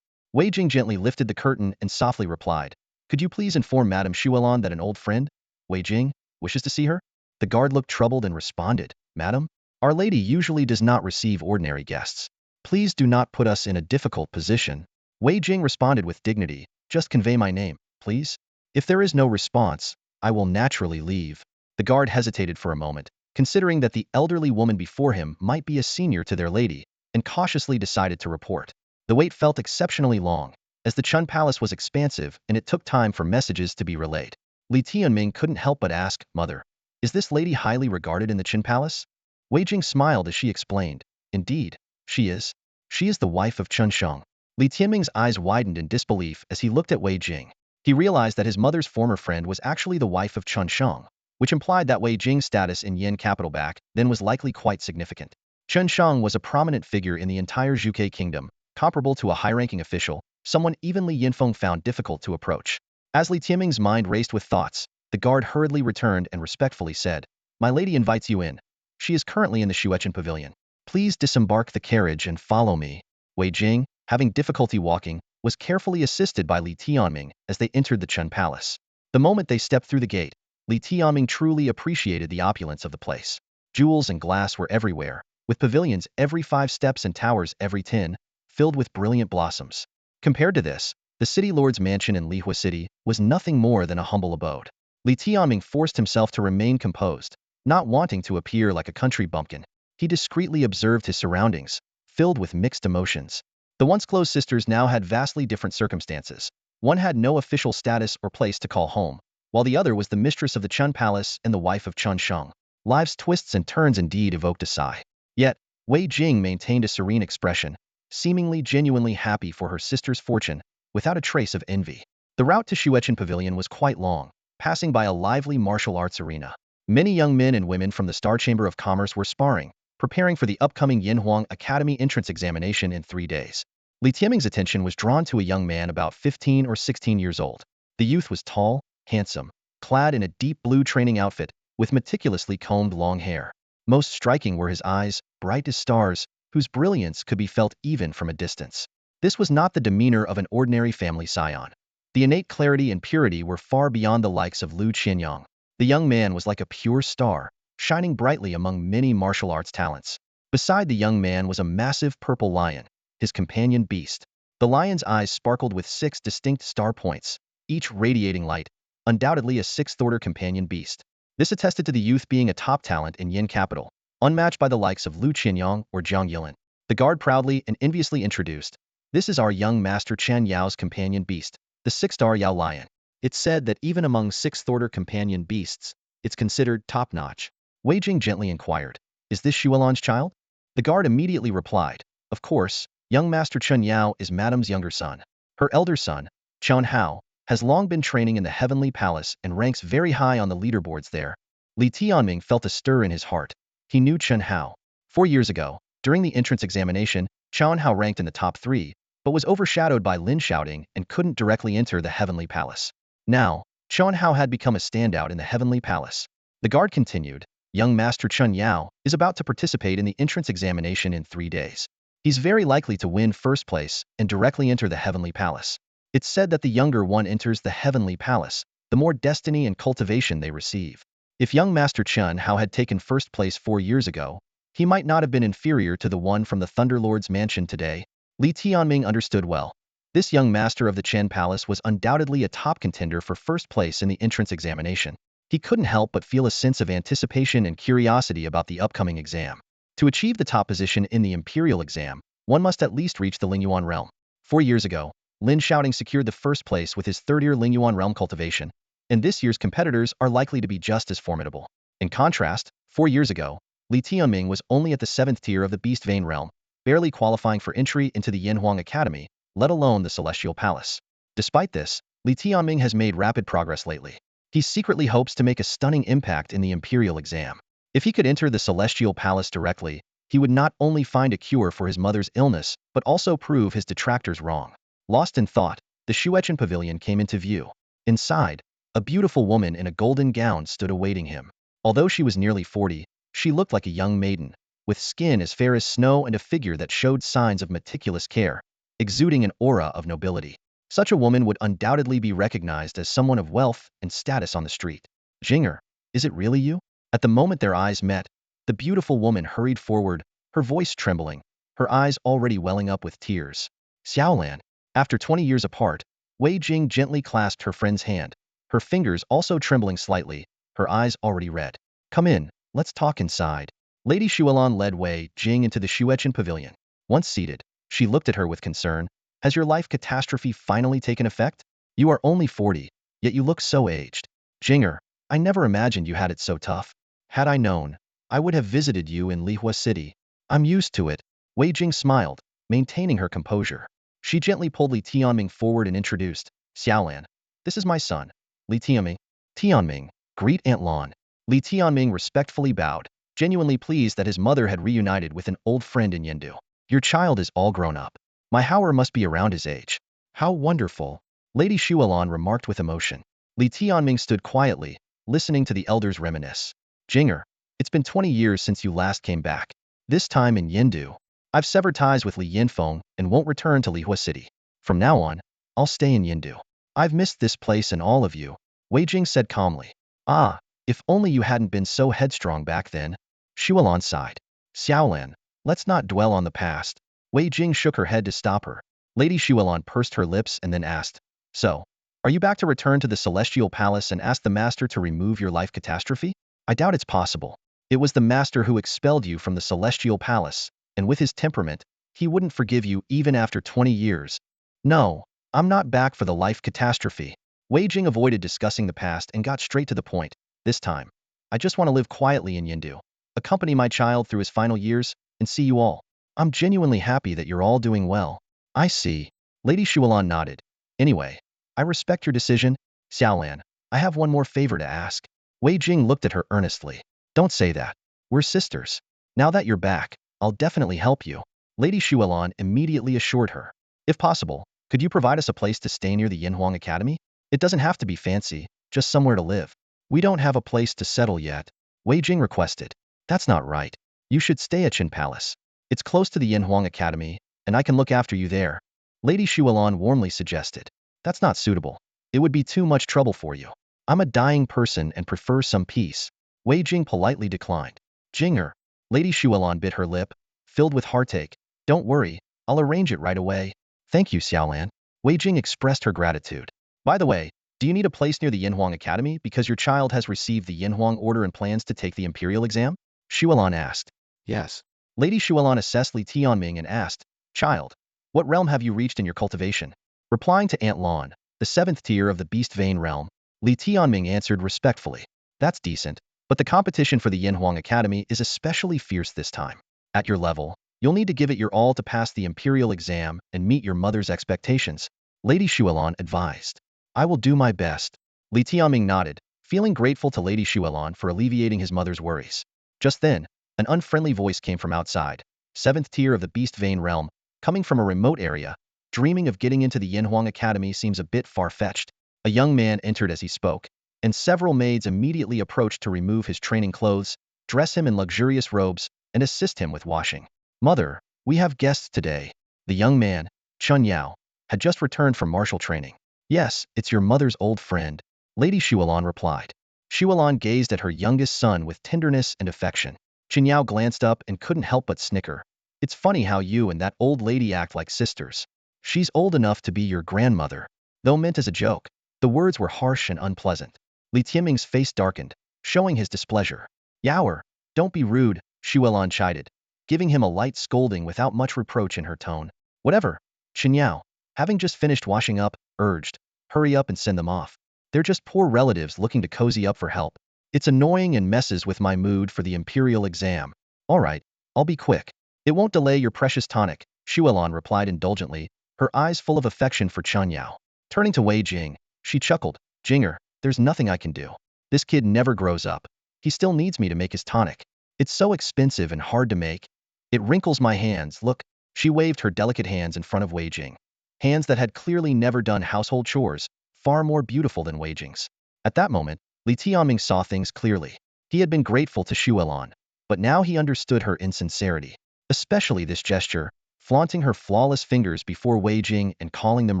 Wei Jing gently lifted the curtain and softly replied, Could you please inform Madame Xuelan that an old friend, Wei Jing, wishes to see her? The guard looked troubled and responded, Madam, Our Lady usually does not receive ordinary guests. Please do not put us in a difficult position. Wei Jing responded with dignity, Just convey my name, please. If there is no response, I will naturally leave. The guard hesitated for a moment, considering that the elderly woman before him might be a senior to their lady, and cautiously decided to report. The wait felt exceptionally long, as the Chun Palace was expansive and it took time for messages to be relayed. Li Tianming couldn't help but ask, Mother, is this lady highly regarded in the Qin Palace? Wei Jing smiled as she explained, Indeed, she is. She is the wife of Chun Sheng. Li Tianming's eyes widened in disbelief as he looked at Wei Jing. He realized that his mother's former friend was actually the wife of Chun Sheng, which implied that Wei Jing's status in Yin capital back then was likely quite significant. Chun Sheng was a prominent figure in the entire Zhuge kingdom, comparable to a high-ranking official, someone even Li Yinfeng found difficult to approach. As Li Tianming's mind raced with thoughts, the guard hurriedly returned and respectfully said, My lady invites you in. She is currently in the Shuechen Pavilion. Please disembark the carriage and follow me. Wei Jing, having difficulty walking, was carefully assisted by Li Tianming as they entered the Chen Palace. The moment they stepped through the gate, Li Tianming truly appreciated the opulence of the place. Jewels and glass were everywhere, with pavilions every 5 steps and towers every 10, filled with brilliant blossoms. Compared to this, the city lord's mansion in Lihua City was nothing more than a humble abode. Li Tianming forced himself to remain composed, not wanting to appear like a country bumpkin. He discreetly observed his surroundings, filled with mixed emotions. The once close sisters now had vastly different circumstances. One had no official status or place to call home, while the other was the mistress of the Chun Palace and the wife of Chun Sheng. Life's twists and turns indeed evoked a sigh. Yet, Wei Jing maintained a serene expression, seemingly genuinely happy for her sister's fortune, without a trace of envy. The route to Shuechen Pavilion was quite long, passing by a lively martial arts arena. Many young men and women from the Star Chamber of Commerce were sparring, preparing for the upcoming Yinhuang Academy entrance examination in 3 days. Li Tianming's attention was drawn to a young man about 15 or 16 years old. The youth was tall, handsome, clad in a deep blue training outfit, with meticulously combed long hair. Most striking were his eyes, bright as stars, whose brilliance could be felt even from a distance. This was not the demeanor of an ordinary family scion. The innate clarity and purity were far beyond the likes of Lu Qianyang. The young man was like a pure star, shining brightly among many martial arts talents. Beside the young man was a massive purple lion, his companion beast. The lion's eyes sparkled with 6 distinct star points, each radiating light, undoubtedly a 6th-order companion beast. This attested to the youth being a top talent in Yin capital, unmatched by the likes of Lu Qianyang or Zhang Yilin. The guard proudly and enviously introduced, This is our young master Chen Yao's companion beast, the 6-star Yao lion. It's said that even among 6th-order companion beasts, it's considered top-notch. Wei Jing gently inquired, Is this Xuelan's child? The guard immediately replied, Of course, young Master Chen Yao is Madame's younger son. Her elder son, Chen Hao, has long been training in the Heavenly Palace and ranks very high on the leaderboards there. Li Tianming felt a stir in his heart. He knew Chen Hao. 4 years ago, during the entrance examination, Chen Hao ranked in the top 3, but was overshadowed by Lin Shouting and couldn't directly enter the Heavenly Palace. Now, Chen Hao had become a standout in the Heavenly Palace. The guard continued, young Master Chun Yao, is about to participate in the entrance examination in 3 days. He's very likely to win first place and directly enter the Heavenly Palace. It's said that the younger one enters the Heavenly Palace, the more destiny and cultivation they receive. If young Master Chun Hao had taken first place 4 years ago, he might not have been inferior to the one from the Thunderlord's mansion today. Li Tianming understood well. This young master of the Chen Palace was undoubtedly a top contender for first place in the entrance examination. He couldn't help but feel a sense of anticipation and curiosity about the upcoming exam. To achieve the top position in the Imperial exam, one must at least reach the Lingyuan realm. 4 years ago, Lin Shouting secured the first place with his third-year Lingyuan realm cultivation, and this year's competitors are likely to be just as formidable. In contrast, 4 years ago, Li Tianming was only at the 7th tier of the Beast Vein realm, barely qualifying for entry into the Yanhuang Academy, let alone the Celestial Palace. Despite this, Li Tianming has made rapid progress lately. He secretly hopes to make a stunning impact in the Imperial exam. If he could enter the Celestial Palace directly, he would not only find a cure for his mother's illness, but also prove his detractors wrong. Lost in thought, the Shuechen Pavilion came into view. Inside, a beautiful woman in a golden gown stood awaiting him. Although she was nearly 40, she looked like a young maiden, with skin as fair as snow and a figure that showed signs of meticulous care, exuding an aura of nobility. Such a woman would undoubtedly be recognized as someone of wealth and status on the street. Jinger, is it really you? At the moment their eyes met, the beautiful woman hurried forward, her voice trembling, her eyes already welling up with tears. Xiaolan. After 20 years apart, Wei Jing gently clasped her friend's hand, her fingers also trembling slightly, her eyes already red. Come in, let's talk inside. Lady Shuelan led Wei Jing into the Shuechen Pavilion. Once seated, she looked at her with concern. Has your life catastrophe finally taken effect? You are only 40, yet you look so aged. Jinger, I never imagined you had it so tough. Had I known, I would have visited you in Lihua City. I'm used to it. Wei Jing smiled, maintaining her composure. She gently pulled Li Tianming forward and introduced, Xiaolan. This is my son, Li Tianming. Tianming, greet Aunt Lan. Li Tianming respectfully bowed, genuinely pleased that his mother had reunited with an old friend in Yendu. Your child is all grown up. My Hauer must be around his age. How wonderful. Lady Shuelan remarked with emotion. Li Tianming stood quietly, listening to the elders reminisce. Jinger, it's been 20 years since you last came back. This time in Yendu. I've severed ties with Li Yinfeng and won't return to Lihua City. From now on, I'll stay in Yendu. I've missed this place and all of you, Wei Jing said calmly. Ah, if only you hadn't been so headstrong back then. Shuelan sighed. Xiaolan, let's not dwell on the past. Wei Jing shook her head to stop her. Lady Shuelan pursed her lips and then asked, So, are you back to return to the Celestial Palace and ask the Master to remove your life catastrophe? I doubt it's possible. It was the Master who expelled you from the Celestial Palace, and with his temperament, he wouldn't forgive you even after 20 years. No, I'm not back for the life catastrophe. Wei Jing avoided discussing the past and got straight to the point. This time, I just want to live quietly in Yendu, accompany my child through his final years, and see you all. I'm genuinely happy that you're all doing well. I see. Lady Shuelan nodded. Anyway, I respect your decision. Xiaolan, I have one more favor to ask. Wei Jing looked at her earnestly. Don't say that. We're sisters. Now that you're back, I'll definitely help you. Lady Shuelan immediately assured her. If possible, could you provide us a place to stay near the Yanhuang Academy? It doesn't have to be fancy, just somewhere to live. We don't have a place to settle yet. Wei Jing requested. That's not right. You should stay at Qin Palace. It's close to the Yanhuang Academy, and I can look after you there. Lady Shuelan warmly suggested. That's not suitable. It would be too much trouble for you. I'm a dying person and prefer some peace. Wei Jing politely declined. Jinger. Lady Shuelan bit her lip, filled with heartache. Don't worry, I'll arrange it right away. Thank you, Xiaolan. Wei Jing expressed her gratitude. By the way, do you need a place near the Yanhuang Academy because your child has received the Yanhuang order and plans to take the Imperial exam? Shuelan asked. Yes. Lady Shuelan assessed Li Tianming and asked, Child, what realm have you reached in your cultivation? Replying to Aunt Lan, the 7th tier of the Beast Vein realm, Li Tianming answered respectfully. That's decent, but the competition for the Yanhuang Academy is especially fierce this time. At your level, you'll need to give it your all to pass the Imperial exam and meet your mother's expectations, Lady Shuelan advised. I will do my best. Li Tianming nodded, feeling grateful to Lady Shuelan for alleviating his mother's worries. Just then, an unfriendly voice came from outside, 7th tier of the Beast Vein realm, coming from a remote area. Dreaming of getting into the Yanhuang Academy seems a bit far-fetched. A young man entered as he spoke, and several maids immediately approached to remove his training clothes. dress him in luxurious robes, and assist him with washing. Mother, we have guests today. The young man, Chun Yao, had just returned from martial training. Yes, it's your mother's old friend, Lady Shualan replied. Shualan gazed at her youngest son with tenderness and affection. Chen Yao glanced up and couldn't help but snicker. It's funny how you and that old lady act like sisters. She's old enough to be your grandmother. Though meant as a joke, the words were harsh and unpleasant. Li Tianming's face darkened, showing his displeasure. Yaoer, don't be rude, Shualan chided, giving him a light scolding without much reproach in her tone. Whatever. Chen Yao, having just finished washing up, urged. Hurry up and send them off. They're just poor relatives looking to cozy up for help. It's annoying and messes with my mood for the imperial exam. All right, I'll be quick. It won't delay your precious tonic, Shualan replied indulgently, her eyes full of affection for Chun Yao. Turning to Wei Jing, she chuckled. Jinger, there's nothing I can do. This kid never grows up. He still needs me to make his tonic. It's so expensive and hard to make. It wrinkles my hands, look. She waved her delicate hands in front of Wei Jing. Hands that had clearly never done household chores, far more beautiful than Wei Jing's. At that moment, Li Tianming saw things clearly. He had been grateful to Shualan, but now he understood her insincerity. Especially this gesture, flaunting her flawless fingers before Wei Jing and calling them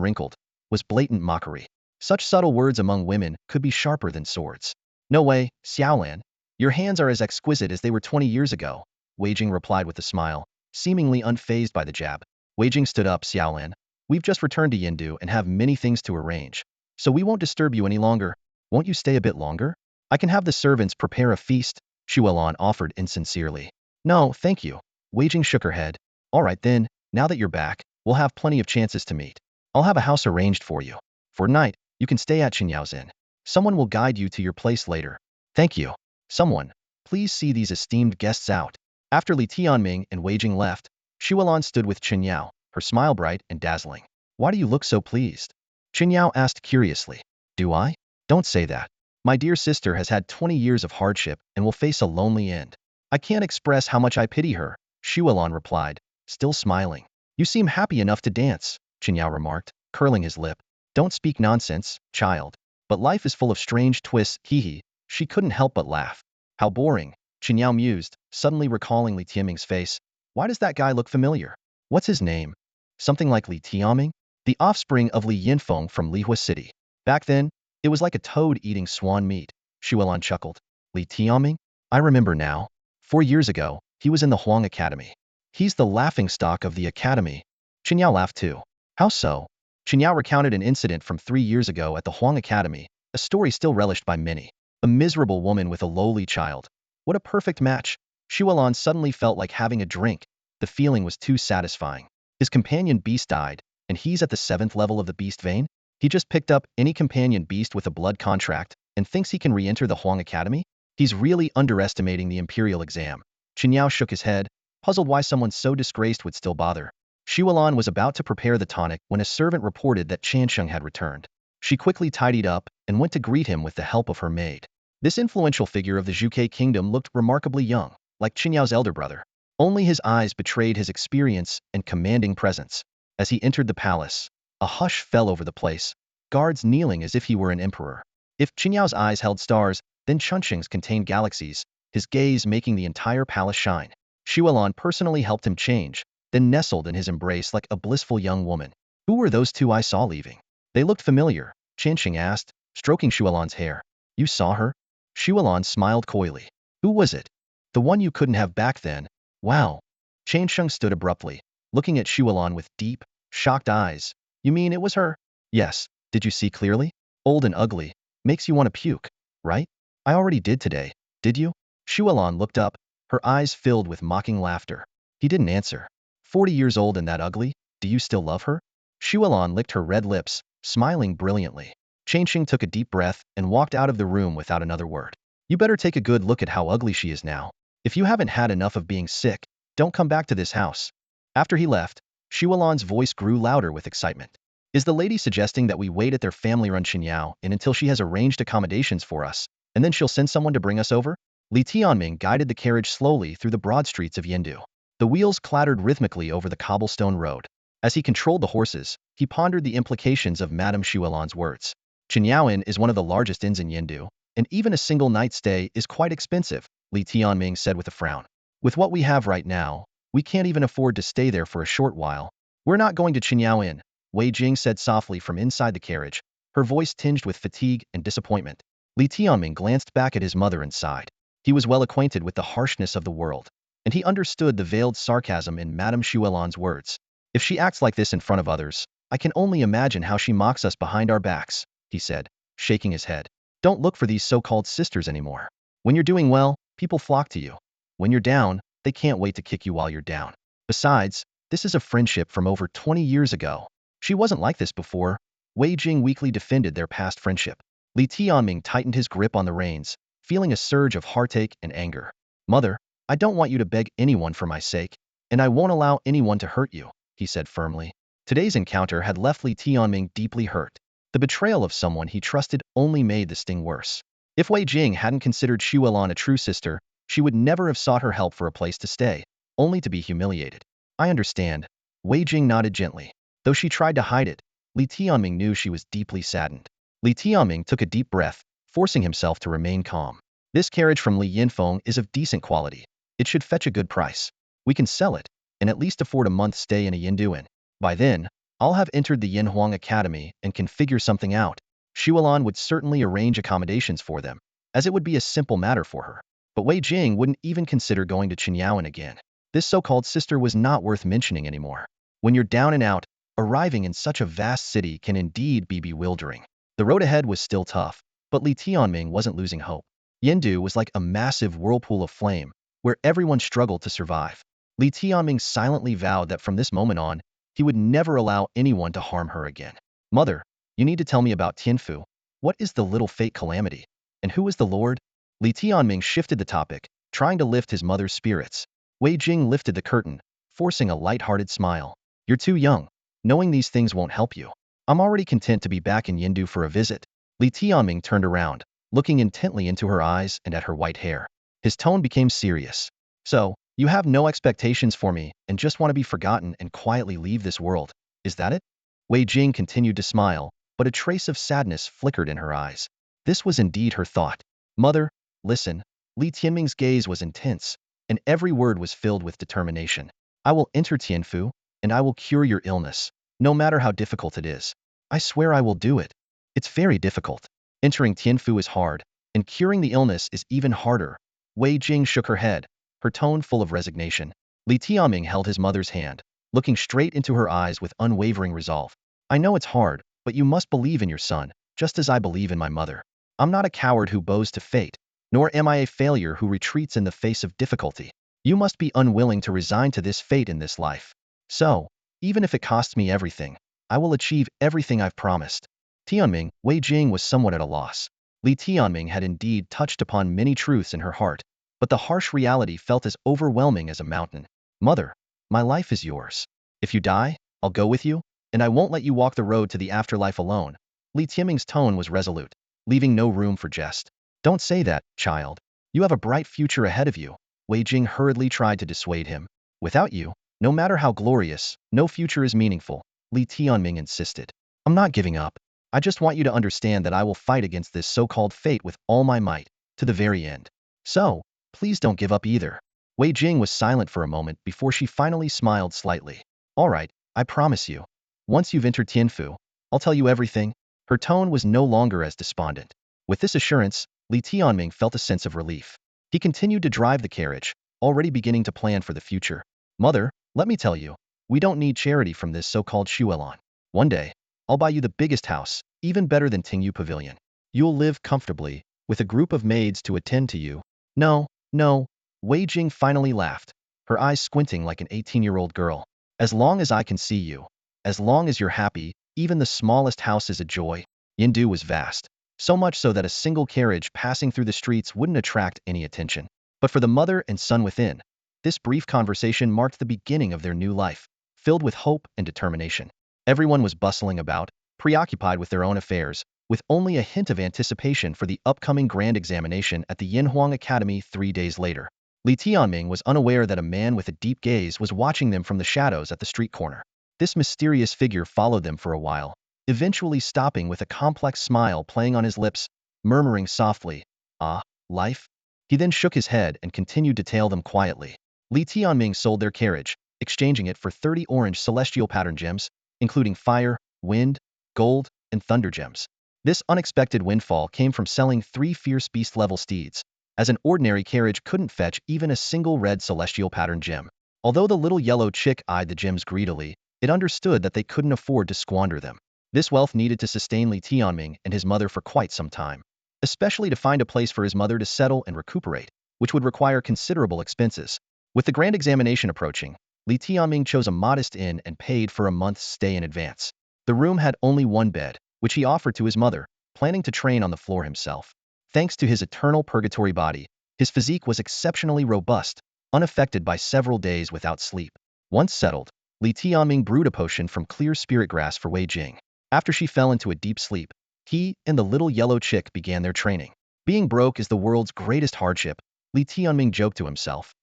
wrinkled, was blatant mockery. Such subtle words among women could be sharper than swords. No way, Xiaolan. Your hands are as exquisite as they were 20 years ago, Wei Jing replied with a smile, seemingly unfazed by the jab. Wei Jing stood up. Xiaolan, we've just returned to Yindu and have many things to arrange, so we won't disturb you any longer. Won't you stay a bit longer? I can have the servants prepare a feast, Shualan offered insincerely. No, thank you. Wei Jing shook her head. All right then, now that you're back, we'll have plenty of chances to meet. I'll have a house arranged for you. For night, you can stay at Chen Yao's inn. Someone will guide you to your place later. Thank you. Someone, please see these esteemed guests out. After Li Tianming and Wei Jing left, Shualan stood with Chen Yao, her smile bright and dazzling. Why do you look so pleased? Chen Yao asked curiously. Do I? Don't say that. My dear sister has had 20 years of hardship and will face a lonely end. I can't express how much I pity her, Shualan replied, still smiling. You seem happy enough to dance, Chen Yao remarked, curling his lip. Don't speak nonsense, child. But life is full of strange twists, hee. She couldn't help but laugh. How boring, Chen Yao mused, suddenly recalling Li Tianming's face. Why does that guy look familiar? What's his name? Something like Li Tianming? The offspring of Li Yinfeng from Lihua City. Back then, it was like a toad eating swan meat, Shualan chuckled. Li Tianming? I remember now. 4 years ago, he was in the Huang Academy. He's the laughingstock of the academy. Chen Yao laughed too. How so? Chen Yao recounted an incident from 3 years ago at the Huang Academy, a story still relished by many. A miserable woman with a lowly child. What a perfect match. Shualan suddenly felt like having a drink. The feeling was too satisfying. His companion beast died, and he's at the 7th level of the beast vein? He just picked up any companion beast with a blood contract and thinks he can re-enter the Huang Academy? He's really underestimating the imperial exam. Chen Yao shook his head, puzzled why someone so disgraced would still bother. Shualan was about to prepare the tonic when a servant reported that Chansheng had returned. She quickly tidied up and went to greet him with the help of her maid. This influential figure of the Zhuke kingdom looked remarkably young, like Chen Yao's elder brother. Only his eyes betrayed his experience and commanding presence. As he entered the palace, a hush fell over the place, guards kneeling as if he were an emperor. If Chen Yao's eyes held stars, then Chunsheng's contained galaxies, his gaze making the entire palace shine. Shualan personally helped him change, then nestled in his embrace like a blissful young woman. Who were those two I saw leaving? They looked familiar, Chunsheng asked, stroking Shualan's hair. You saw her? Shualan smiled coyly. Who was it? The one you couldn't have back then. Wow. Chunsheng stood abruptly, looking at Shualan with deep, shocked eyes. You mean it was her? Yes. Did you see clearly? Old and ugly. Makes you want to puke, right? I already did today. Did you? Shualan looked up, her eyes filled with mocking laughter. He didn't answer. 40 years old and that ugly? Do you still love her? Shualan licked her red lips, smiling brilliantly. Changsheng took a deep breath and walked out of the room without another word. You better take a good look at how ugly she is now. If you haven't had enough of being sick, don't come back to this house. After he left, Shualan's voice grew louder with excitement. Is the lady suggesting that we wait at their family-run Xinyao and until she has arranged accommodations for us, and then she'll send someone to bring us over? Li Tianming guided the carriage slowly through the broad streets of Yindu. The wheels clattered rhythmically over the cobblestone road. As he controlled the horses, he pondered the implications of Madame Shualan's words. Qinyao Inn is one of the largest inns in Yindu, and even a single night stay is quite expensive. Li Tianming said with a frown. With what we have right now, we can't even afford to stay there for a short while. We're not going to Qinyao Inn, Wei Jing said softly from inside the carriage, her voice tinged with fatigue and disappointment. Li Tianming glanced back at his mother and sighed. He was well acquainted with the harshness of the world, and he understood the veiled sarcasm in Madame Xuelan's words. If she acts like this in front of others, I can only imagine how she mocks us behind our backs, he said, shaking his head. Don't look for these so-called sisters anymore. When you're doing well, people flock to you. When you're down, they can't wait to kick you while you're down. Besides, this is a friendship from over 20 years ago. She wasn't like this before. Wei Jing weakly defended their past friendship. Li Tianming tightened his grip on the reins, feeling a surge of heartache and anger. Mother, I don't want you to beg anyone for my sake, and I won't allow anyone to hurt you, he said firmly. Today's encounter had left Li Tianming deeply hurt. The betrayal of someone he trusted only made the sting worse. If Wei Jing hadn't considered Xuelan a true sister, she would never have sought her help for a place to stay, only to be humiliated. I understand. Wei Jing nodded gently. Though she tried to hide it, Li Tianming knew she was deeply saddened. Li Tianming took a deep breath, forcing himself to remain calm. This carriage from Li Yinfeng is of decent quality. It should fetch a good price. We can sell it, and at least afford a month's stay in a Yindu inn. By then, I'll have entered the Yinhuang Academy and can figure something out. Xuelan would certainly arrange accommodations for them, as it would be a simple matter for her. But Wei Jing wouldn't even consider going to Qinyaoan again. This so-called sister was not worth mentioning anymore. When you're down and out, arriving in such a vast city can indeed be bewildering. The road ahead was still tough, but Li Tianming wasn't losing hope. Yindu was like a massive whirlpool of flame, where everyone struggled to survive. Li Tianming silently vowed that from this moment on, he would never allow anyone to harm her again. Mother, you need to tell me about Tianfu. What is the little fate calamity? And who is the Lord? Li Tianming shifted the topic, trying to lift his mother's spirits. Wei Jing lifted the curtain, forcing a light-hearted smile. You're too young. Knowing these things won't help you. I'm already content to be back in Yindu for a visit. Li Tianming turned around, looking intently into her eyes and at her white hair. His tone became serious. So, you have no expectations for me and just want to be forgotten and quietly leave this world. Is that it? Wei Jing continued to smile, but a trace of sadness flickered in her eyes. This was indeed her thought. Mother, listen. Li Tianming's gaze was intense, and every word was filled with determination. I will enter Tianfu, and I will cure your illness, no matter how difficult it is. I swear I will do it. It's very difficult. Entering Tianfu is hard, and curing the illness is even harder. Wei Jing shook her head, her tone full of resignation. Li Tianming held his mother's hand, looking straight into her eyes with unwavering resolve. I know it's hard, but you must believe in your son, just as I believe in my mother. I'm not a coward who bows to fate, nor am I a failure who retreats in the face of difficulty. You must be unwilling to resign to this fate in this life. So, even if it costs me everything, I will achieve everything I've promised. Tianming, Wei Jing was somewhat at a loss. Li Tianming had indeed touched upon many truths in her heart, but the harsh reality felt as overwhelming as a mountain. Mother, my life is yours. If you die, I'll go with you, and I won't let you walk the road to the afterlife alone. Li Tianming's tone was resolute, leaving no room for jest. Don't say that, child. You have a bright future ahead of you. Wei Jing hurriedly tried to dissuade him. Without you, no matter how glorious, no future is meaningful, Li Tianming insisted. I'm not giving up. I just want you to understand that I will fight against this so-called fate with all my might, to the very end. So, please don't give up either. Wei Jing was silent for a moment before she finally smiled slightly. All right, I promise you. Once you've entered Tianfu, I'll tell you everything. Her tone was no longer as despondent. With this assurance, Li Tianming felt a sense of relief. He continued to drive the carriage, already beginning to plan for the future. Mother, let me tell you, we don't need charity from this so-called Xuelan. One day, I'll buy you the biggest house, even better than Tingyu Pavilion. You'll live comfortably, with a group of maids to attend to you. No, no. Wei Jing finally laughed, her eyes squinting like an 18-year-old girl. As long as I can see you, as long as you're happy, even the smallest house is a joy. Yindu was vast, so much so that a single carriage passing through the streets wouldn't attract any attention. But for the mother and son within, this brief conversation marked the beginning of their new life, filled with hope and determination. Everyone was bustling about, preoccupied with their own affairs, with only a hint of anticipation for the upcoming grand examination at the Yinhuang Academy 3 days later. Li Tianming was unaware that a man with a deep gaze was watching them from the shadows at the street corner. This mysterious figure followed them for a while, eventually stopping with a complex smile playing on his lips, murmuring softly, "Ah, life?" He then shook his head and continued to tail them quietly. Li Tianming sold their carriage, exchanging it for 30 orange celestial pattern gems, including fire, wind, gold, and thunder gems. This unexpected windfall came from selling 3 fierce beast-level steeds, as an ordinary carriage couldn't fetch even a single red celestial pattern gem. Although the little yellow chick eyed the gems greedily, it understood that they couldn't afford to squander them. This wealth needed to sustain Li Tianming and his mother for quite some time, especially to find a place for his mother to settle and recuperate, which would require considerable expenses. With the grand examination approaching, Li Tianming chose a modest inn and paid for a month's stay in advance. The room had only one bed, which he offered to his mother, planning to train on the floor himself. Thanks to his eternal purgatory body, his physique was exceptionally robust, unaffected by several days without sleep. Once settled, Li Tianming brewed a potion from clear spirit grass for Wei Jing. After she fell into a deep sleep, he and the little yellow chick began their training. Being broke is the world's greatest hardship, Li Tianming joked to himself.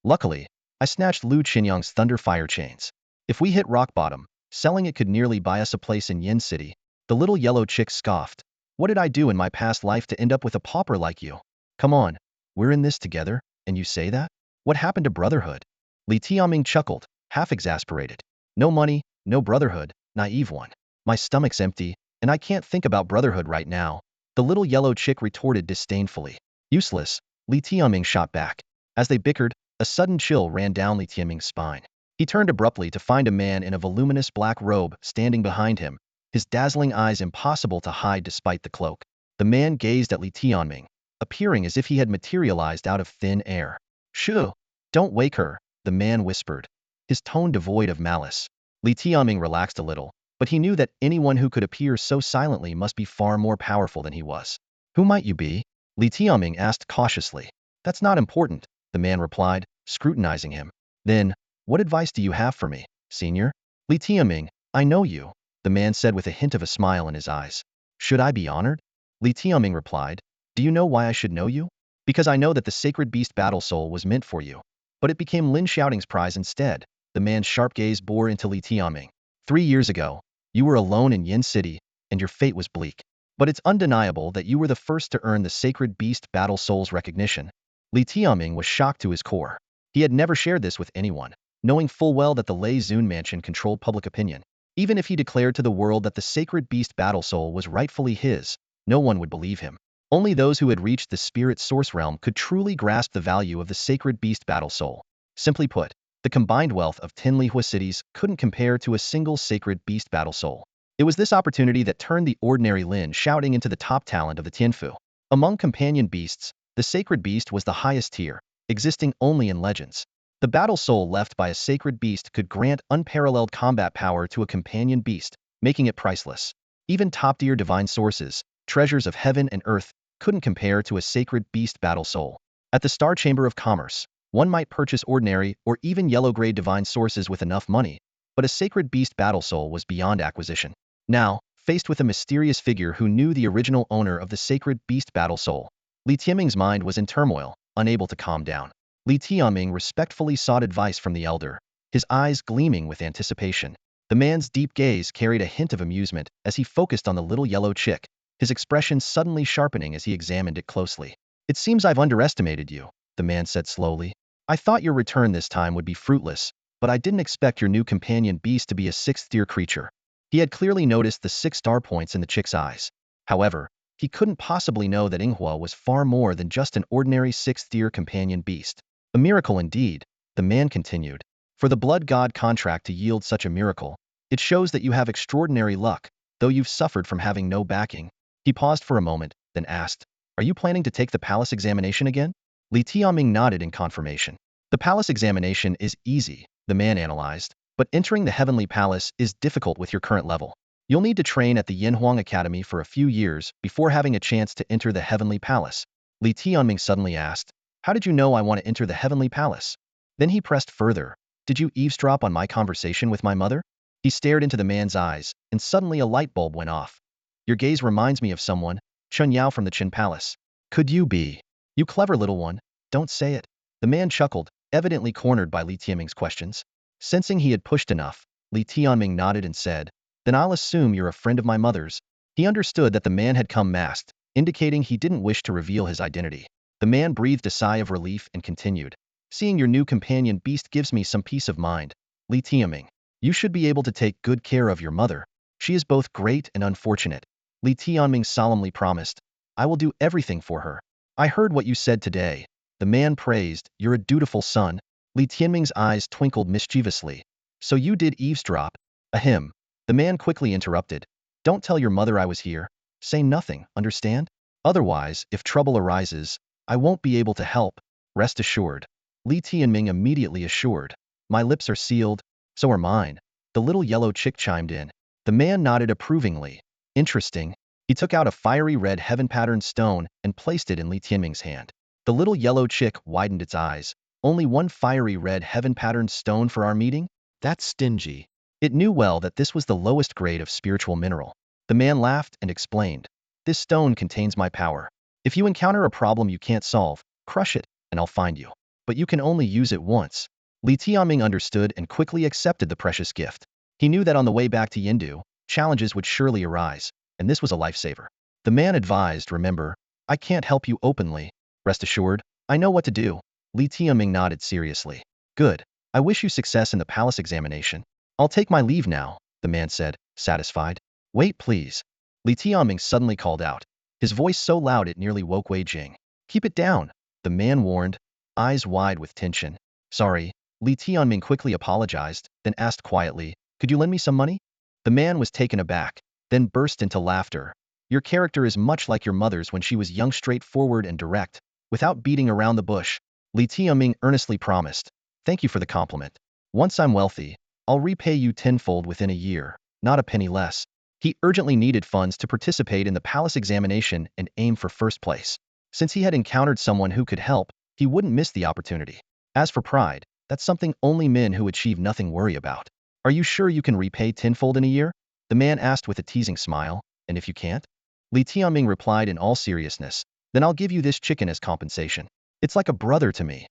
Luckily, I snatched Lu Qinyang's thunder fire chains. If we hit rock bottom, selling it could nearly buy us a place in Yin City. The little yellow chick scoffed. What did I do in my past life to end up with a pauper like you? Come on, we're in this together, and you say that? What happened to brotherhood? Li Tianming chuckled, half exasperated. No money, no brotherhood, naive one. My stomach's empty, and I can't think about brotherhood right now. The little yellow chick retorted disdainfully. Useless, Li Tianming shot back. As they bickered, a sudden chill ran down Li Tianming's spine. He turned abruptly to find a man in a voluminous black robe standing behind him, his dazzling eyes impossible to hide despite the cloak. The man gazed at Li Tianming, appearing as if he had materialized out of thin air. Shoo! Don't wake her, the man whispered, his tone devoid of malice. Li Tianming relaxed a little, but he knew that anyone who could appear so silently must be far more powerful than he was. Who might you be? Li Tianming asked cautiously. That's not important, the man replied, scrutinizing him. Then, what advice do you have for me, senior? Li Tianming, I know you, the man said with a hint of a smile in his eyes. Should I be honored? Li Tianming replied. Do you know why I should know you? Because I know that the sacred beast battle soul was meant for you. But it became Lin Xiaoting's prize instead. The man's sharp gaze bore into Li Tianming. 3 years ago, you were alone in Yin City, and your fate was bleak. But it's undeniable that you were the first to earn the sacred beast battle soul's recognition. Li Tianming was shocked to his core. He had never shared this with anyone, knowing full well that the Lei Zun mansion controlled public opinion. Even if he declared to the world that the sacred beast battle soul was rightfully his, no one would believe him. Only those who had reached the spirit source realm could truly grasp the value of the sacred beast battle soul. Simply put, the combined wealth of 10 Lihua cities couldn't compare to a single sacred beast battle soul. It was this opportunity that turned the ordinary Lin Xiaoting into the top talent of the Tianfu. Among companion beasts, the sacred beast was the highest tier, existing only in legends. The battle soul left by a sacred beast could grant unparalleled combat power to a companion beast, making it priceless. Even top-tier divine sources, treasures of heaven and earth, couldn't compare to a sacred beast battle soul. At the Star Chamber of Commerce, one might purchase ordinary or even yellow-grade divine sources with enough money, but a sacred beast battle soul was beyond acquisition. Now, faced with a mysterious figure who knew the original owner of the sacred beast battle soul, Li Tianming's mind was in turmoil, unable to calm down. Li Tianming respectfully sought advice from the elder, his eyes gleaming with anticipation. The man's deep gaze carried a hint of amusement as he focused on the little yellow chick, his expression suddenly sharpening as he examined it closely. It seems I've underestimated you, the man said slowly. I thought your return this time would be fruitless, but I didn't expect your new companion beast to be a 6th-tier creature. He had clearly noticed the 6 star points in the chick's eyes. However, he couldn't possibly know that Inghua was far more than just an ordinary 6th-tier companion beast. A miracle indeed, the man continued. For the blood god contract to yield such a miracle, it shows that you have extraordinary luck, though you've suffered from having no backing. He paused for a moment, then asked, Are you planning to take the palace examination again? Li Tianming nodded in confirmation. The palace examination is easy, the man analyzed, but entering the heavenly palace is difficult with your current level. You'll need to train at the Yanhuang Academy for a few years before having a chance to enter the heavenly palace. Li Tianming suddenly asked, How did you know I want to enter the heavenly palace? Then he pressed further, Did you eavesdrop on my conversation with my mother? He stared into the man's eyes, and suddenly a light bulb went off. Your gaze reminds me of someone, Chun Yao from the Qin Palace. Could you be? You clever little one, don't say it. The man chuckled, evidently cornered by Li Tianming's questions. Sensing he had pushed enough, Li Tianming nodded and said, Then I'll assume you're a friend of my mother's. He understood that the man had come masked, indicating he didn't wish to reveal his identity. The man breathed a sigh of relief and continued. Seeing your new companion beast gives me some peace of mind. Li Tianming, you should be able to take good care of your mother. She is both great and unfortunate. Li Tianming solemnly promised. I will do everything for her. I heard what you said today. The man praised. You're a dutiful son. Li Tianming's eyes twinkled mischievously. So you did eavesdrop? Ahem. The man quickly interrupted. Don't tell your mother I was here. Say nothing, understand? Otherwise, if trouble arises, I won't be able to help. Rest assured. Li Tianming immediately assured. My lips are sealed, so are mine. The little yellow chick chimed in. The man nodded approvingly. Interesting. He took out a fiery red heaven-patterned stone and placed it in Li Tianming's hand. The little yellow chick widened its eyes. Only one fiery red heaven-patterned stone for our meeting? That's stingy. It knew well that this was the lowest grade of spiritual mineral. The man laughed and explained. This stone contains my power. If you encounter a problem you can't solve, crush it, and I'll find you. But you can only use it once. Li Tianming understood and quickly accepted the precious gift. He knew that on the way back to Yindu, challenges would surely arise, and this was a lifesaver. The man advised, remember, I can't help you openly. Rest assured, I know what to do. Li Tianming nodded seriously. Good. I wish you success in the palace examination. I'll take my leave now, the man said, satisfied. Wait please. Li Tianming suddenly called out, his voice so loud it nearly woke Wei Jing. Keep it down, the man warned, eyes wide with tension. Sorry. Li Tianming quickly apologized, then asked quietly, could you lend me some money? The man was taken aback, then burst into laughter. Your character is much like your mother's when she was young, straightforward and direct, without beating around the bush. Li Tianming earnestly promised. Thank you for the compliment. Once I'm wealthy, I'll repay you tenfold within a year, not a penny less. He urgently needed funds to participate in the palace examination and aim for first place. Since he had encountered someone who could help, he wouldn't miss the opportunity. As for pride, that's something only men who achieve nothing worry about. Are you sure you can repay tenfold in a year? The man asked with a teasing smile, and if you can't? Li Tianming replied in all seriousness, then I'll give you this chicken as compensation. It's like a brother to me.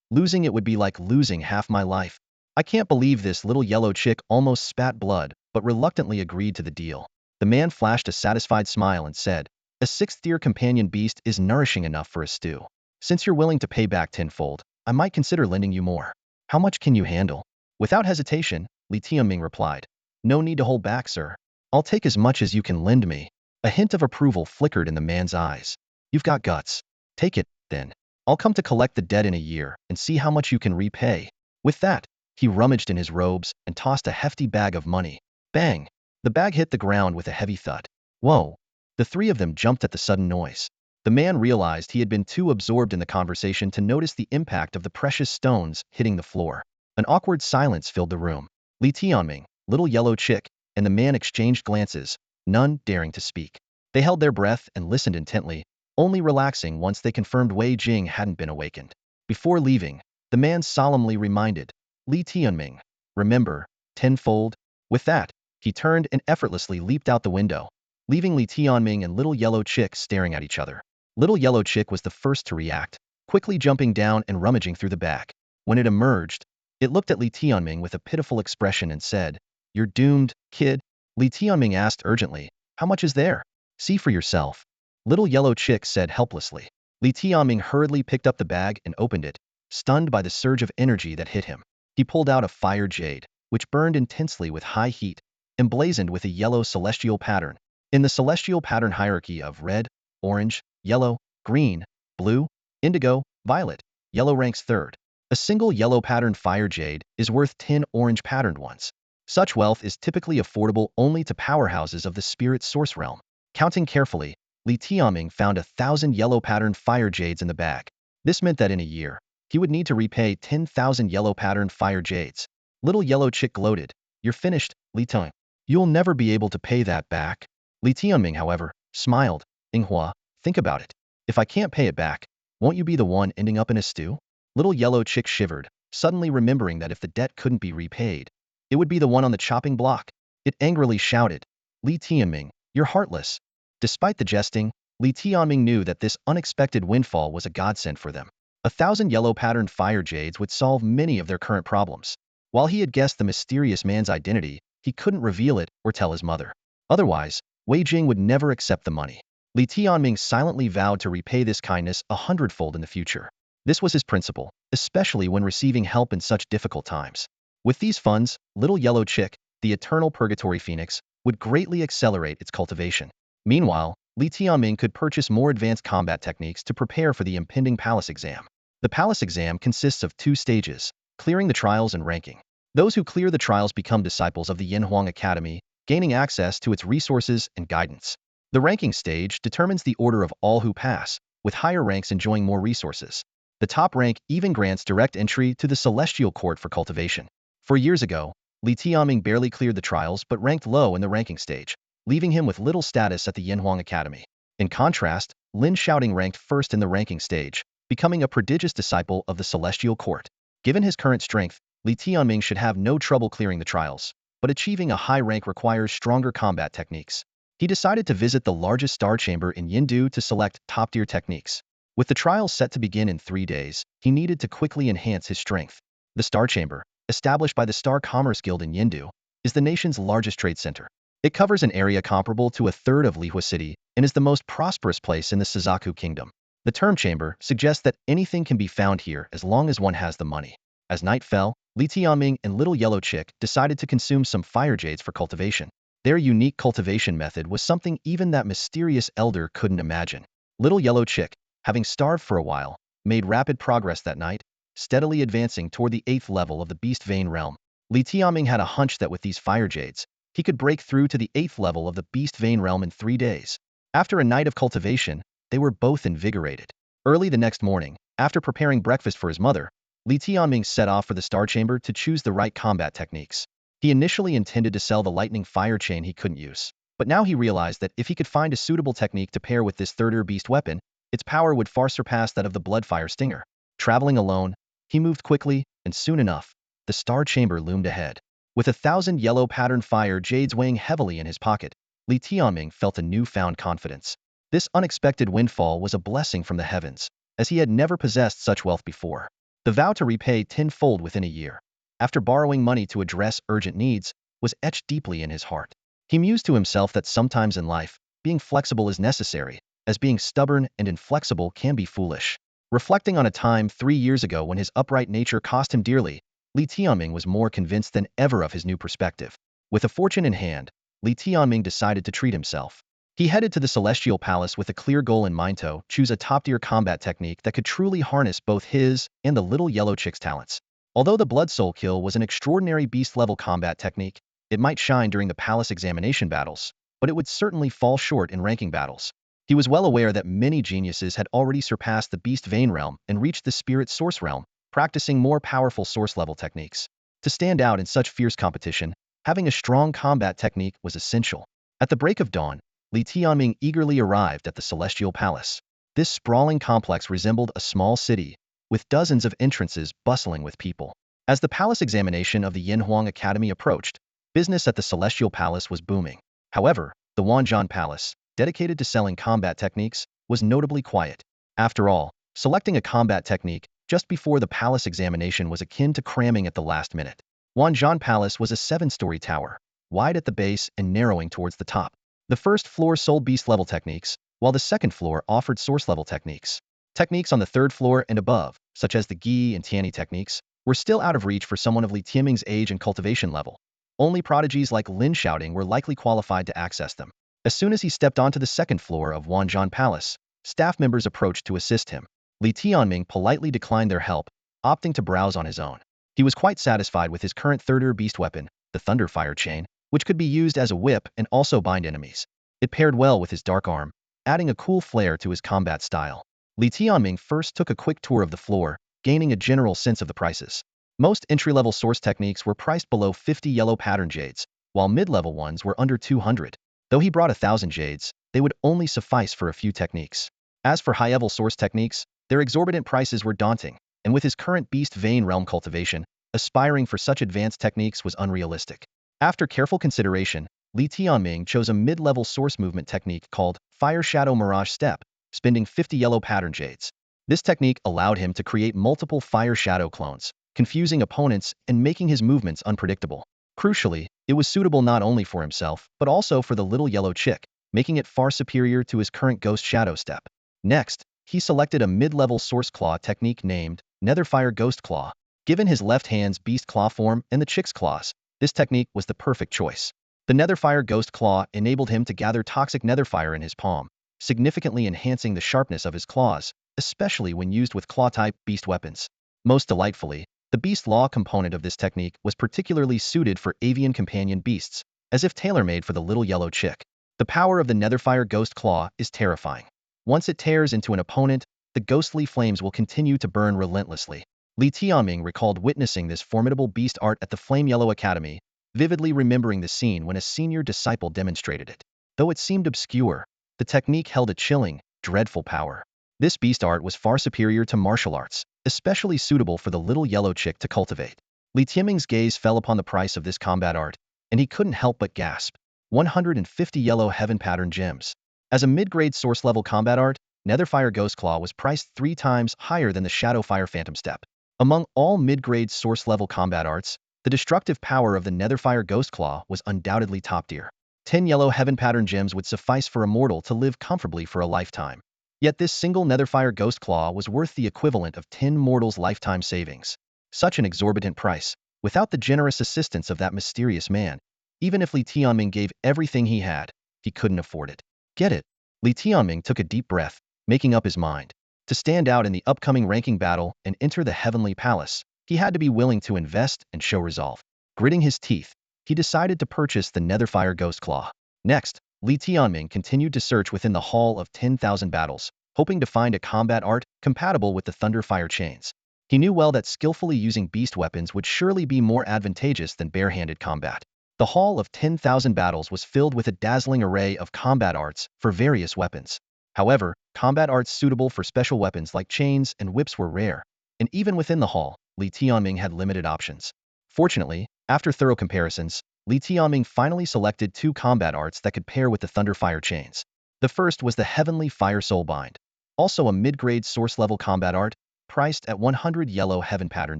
Losing it would be like losing half my life. I can't believe this little yellow chick almost spat blood, but reluctantly agreed to the deal. The man flashed a satisfied smile and said, a sixth-tier companion beast is nourishing enough for a stew. Since you're willing to pay back tenfold, I might consider lending you more. How much can you handle? Without hesitation, Li Tianming replied. No need to hold back, sir. I'll take as much as you can lend me. A hint of approval flickered in the man's eyes. You've got guts. Take it, then. I'll come to collect the debt in a year and see how much you can repay. With that, he rummaged in his robes and tossed a hefty bag of money. Bang! The bag hit the ground with a heavy thud. Whoa! The three of them jumped at the sudden noise. The man realized he had been too absorbed in the conversation to notice the impact of the precious stones hitting the floor. An awkward silence filled the room. Li Tianming, little yellow chick, and the man exchanged glances, none daring to speak. They held their breath and listened intently, only relaxing once they confirmed Wei Jing hadn't been awakened. Before leaving, the man solemnly reminded, Li Tianming, remember, tenfold? With that, he turned and effortlessly leaped out the window, leaving Li Tianming and Little Yellow Chick staring at each other. Little Yellow Chick was the first to react, quickly jumping down and rummaging through the bag. When it emerged, it looked at Li Tianming with a pitiful expression and said, You're doomed, kid. Li Tianming asked urgently, How much is there? See for yourself. Little Yellow Chick said helplessly. Li Tianming hurriedly picked up the bag and opened it, stunned by the surge of energy that hit him. He pulled out a fire jade, which burned intensely with high heat, emblazoned with a yellow celestial pattern. In the celestial pattern hierarchy of red, orange, yellow, green, blue, indigo, violet, yellow ranks third. A single yellow patterned fire jade is worth 10 orange patterned ones. Such wealth is typically affordable only to powerhouses of the spirit source realm. Counting carefully, Li Tianming found 1,000 yellow patterned fire jades in the bag. This meant that in a year, he would need to repay 10,000 yellow patterned fire jades. Little Yellow Chick gloated, You're finished, Li Tianming. You'll never be able to pay that back. Li Tianming, however, smiled. Inghua, think about it. If I can't pay it back, won't you be the one ending up in a stew? Little Yellow Chick shivered, suddenly remembering that if the debt couldn't be repaid, it would be the one on the chopping block. It angrily shouted, Li Tianming, you're heartless. Despite the jesting, Li Tianming knew that this unexpected windfall was a godsend for them. 1,000 yellow patterned fire jades would solve many of their current problems. While he had guessed the mysterious man's identity, he couldn't reveal it or tell his mother. Otherwise, Wei Jing would never accept the money. Li Tianming silently vowed to repay this kindness 100-fold in the future. This was his principle, especially when receiving help in such difficult times. With these funds, Little Yellow Chick, the eternal purgatory phoenix, would greatly accelerate its cultivation. Meanwhile, Li Tianming could purchase more advanced combat techniques to prepare for the impending palace exam. The palace exam consists of 2 stages, clearing the trials and ranking. Those who clear the trials become disciples of the Yanhuang Academy, gaining access to its resources and guidance. The ranking stage determines the order of all who pass, with higher ranks enjoying more resources. The top rank even grants direct entry to the Celestial Court for cultivation. 4 years ago, Li Tianming barely cleared the trials but ranked low in the ranking stage, leaving him with little status at the Yanhuang Academy. In contrast, Lin Shouting ranked first in the ranking stage, becoming a prodigious disciple of the Celestial Court. Given his current strength, Li Tianming should have no trouble clearing the trials, but achieving a high rank requires stronger combat techniques. He decided to visit the largest star chamber in Yindu to select top-tier techniques. With the trials set to begin in 3 days, he needed to quickly enhance his strength. The Star Chamber, established by the Star Commerce Guild in Yindu, is the nation's largest trade center. It covers an area comparable to 1/3 of Lihua City and is the most prosperous place in the Suzaku Kingdom. The term chamber suggests that anything can be found here as long as one has the money. As night fell, Li Tianming and Little Yellow Chick decided to consume some fire jades for cultivation. Their unique cultivation method was something even that mysterious elder couldn't imagine. Little Yellow Chick, having starved for a while, made rapid progress that night, steadily advancing toward the 8th level of the Beast Vein realm. Li Tianming had a hunch that with these fire jades, he could break through to the 8th level of the Beast Vein realm in 3 days. After a night of cultivation, they were both invigorated. Early the next morning, after preparing breakfast for his mother, Li Tianming set off for the Star Chamber to choose the right combat techniques. He initially intended to sell the lightning fire chain he couldn't use, but now he realized that if he could find a suitable technique to pair with this third-tier beast weapon, its power would far surpass that of the Bloodfire Stinger. Traveling alone, he moved quickly, and soon enough, the Star Chamber loomed ahead. With 1,000 yellow patterned fire jades weighing heavily in his pocket, Li Tianming felt a newfound confidence. This unexpected windfall was a blessing from the heavens, as he had never possessed such wealth before. The vow to repay tenfold within a year, after borrowing money to address urgent needs, was etched deeply in his heart. He mused to himself that sometimes in life, being flexible is necessary, as being stubborn and inflexible can be foolish. Reflecting on a time 3 years ago when his upright nature cost him dearly, Li Tianming was more convinced than ever of his new perspective. With a fortune in hand, Li Tianming decided to treat himself. He headed to the Celestial Palace with a clear goal in mind: to choose a top-tier combat technique that could truly harness both his and the Little Yellow Chick's talents. Although the Blood Soul Kill was an extraordinary beast-level combat technique, it might shine during the palace examination battles, but it would certainly fall short in ranking battles. He was well aware that many geniuses had already surpassed the Beast Vein realm and reached the Spirit Source realm, practicing more powerful source-level techniques. To stand out in such fierce competition, having a strong combat technique was essential. At the break of dawn, Li Tianming eagerly arrived at the Celestial Palace. This sprawling complex resembled a small city, with dozens of entrances bustling with people. As the palace examination of the Yanhuang Academy approached, business at the Celestial Palace was booming. However, the Wanzhan Palace, dedicated to selling combat techniques, was notably quiet. After all, selecting a combat technique just before the palace examination was akin to cramming at the last minute. Wanzhan Palace was a 7-story tower, wide at the base and narrowing towards the top. The first floor sold beast-level techniques, while the second floor offered source-level techniques. Techniques on the 3rd floor and above, such as the Gi and Tianyi techniques, were still out of reach for someone of Li Tianming's age and cultivation level. Only prodigies like Lin Shouting were likely qualified to access them. As soon as he stepped onto the 2nd floor of Wanzhan Palace, staff members approached to assist him. Li Tianming politely declined their help, opting to browse on his own. He was quite satisfied with his current third-tier beast weapon, the Thunder Fire Chain, which could be used as a whip and also bind enemies. It paired well with his dark arm, adding a cool flair to his combat style. Li Tianming first took a quick tour of the floor, gaining a general sense of the prices. Most entry-level source techniques were priced below 50 yellow pattern jades, while mid-level ones were under 200. Though he brought 1,000 jades, they would only suffice for a few techniques. As for high-level source techniques, their exorbitant prices were daunting, and with his current Beast Vein realm cultivation, aspiring for such advanced techniques was unrealistic. After careful consideration, Li Tianming chose a mid-level source movement technique called Fire Shadow Mirage Step, spending 50 yellow pattern jades. This technique allowed him to create multiple Fire Shadow clones, confusing opponents and making his movements unpredictable. Crucially, it was suitable not only for himself, but also for the Little Yellow Chick, making it far superior to his current Ghost Shadow step. Next, he selected a mid-level Source Claw technique named Netherfire Ghost Claw. Given his left hand's Beast Claw form and the Chick's claws, this technique was the perfect choice. The Netherfire Ghost Claw enabled him to gather toxic netherfire in his palm, significantly enhancing the sharpness of his claws, especially when used with claw-type beast weapons. Most delightfully, the Beast Law component of this technique was particularly suited for avian companion beasts, as if tailor-made for the little yellow chick. The power of the Netherfire Ghost Claw is terrifying. Once it tears into an opponent, the ghostly flames will continue to burn relentlessly. Li Tianming recalled witnessing this formidable beast art at the Flame Yellow Academy, vividly remembering the scene when a senior disciple demonstrated it. Though it seemed obscure, the technique held a chilling, dreadful power. This beast art was far superior to martial arts, especially suitable for the little yellow chick to cultivate. Li Tianming's gaze fell upon the price of this combat art, and he couldn't help but gasp. 150 yellow heaven pattern gems. As a mid-grade source-level combat art, Netherfire Ghost Claw was priced 3 times higher than the Shadowfire Phantom Step. Among all mid-grade source-level combat arts, the destructive power of the Netherfire Ghost Claw was undoubtedly top tier. 10 yellow heaven pattern gems would suffice for Immortal to live comfortably for a lifetime. Yet this single Netherfire Ghost Claw was worth the equivalent of 10 mortals' lifetime savings. Such an exorbitant price, without the generous assistance of that mysterious man. Even if Li Tianming gave everything he had, he couldn't afford it. Get it? Li Tianming took a deep breath, making up his mind. To stand out in the upcoming ranking battle and enter the Heavenly Palace, he had to be willing to invest and show resolve. Gritting his teeth, he decided to purchase the Netherfire Ghost Claw. Next, Li Tianming continued to search within the Hall of 10,000 Battles, hoping to find a combat art compatible with the Thunderfire chains. He knew well that skillfully using beast weapons would surely be more advantageous than bare-handed combat. The Hall of 10,000 Battles was filled with a dazzling array of combat arts for various weapons. However, combat arts suitable for special weapons like chains and whips were rare, and even within the hall, Li Tianming had limited options. Fortunately, after thorough comparisons, Li Tianming finally selected 2 combat arts that could pair with the Thunderfire chains. The first was the Heavenly Fire Soulbind, also a mid-grade source-level combat art, priced at 100 yellow heaven pattern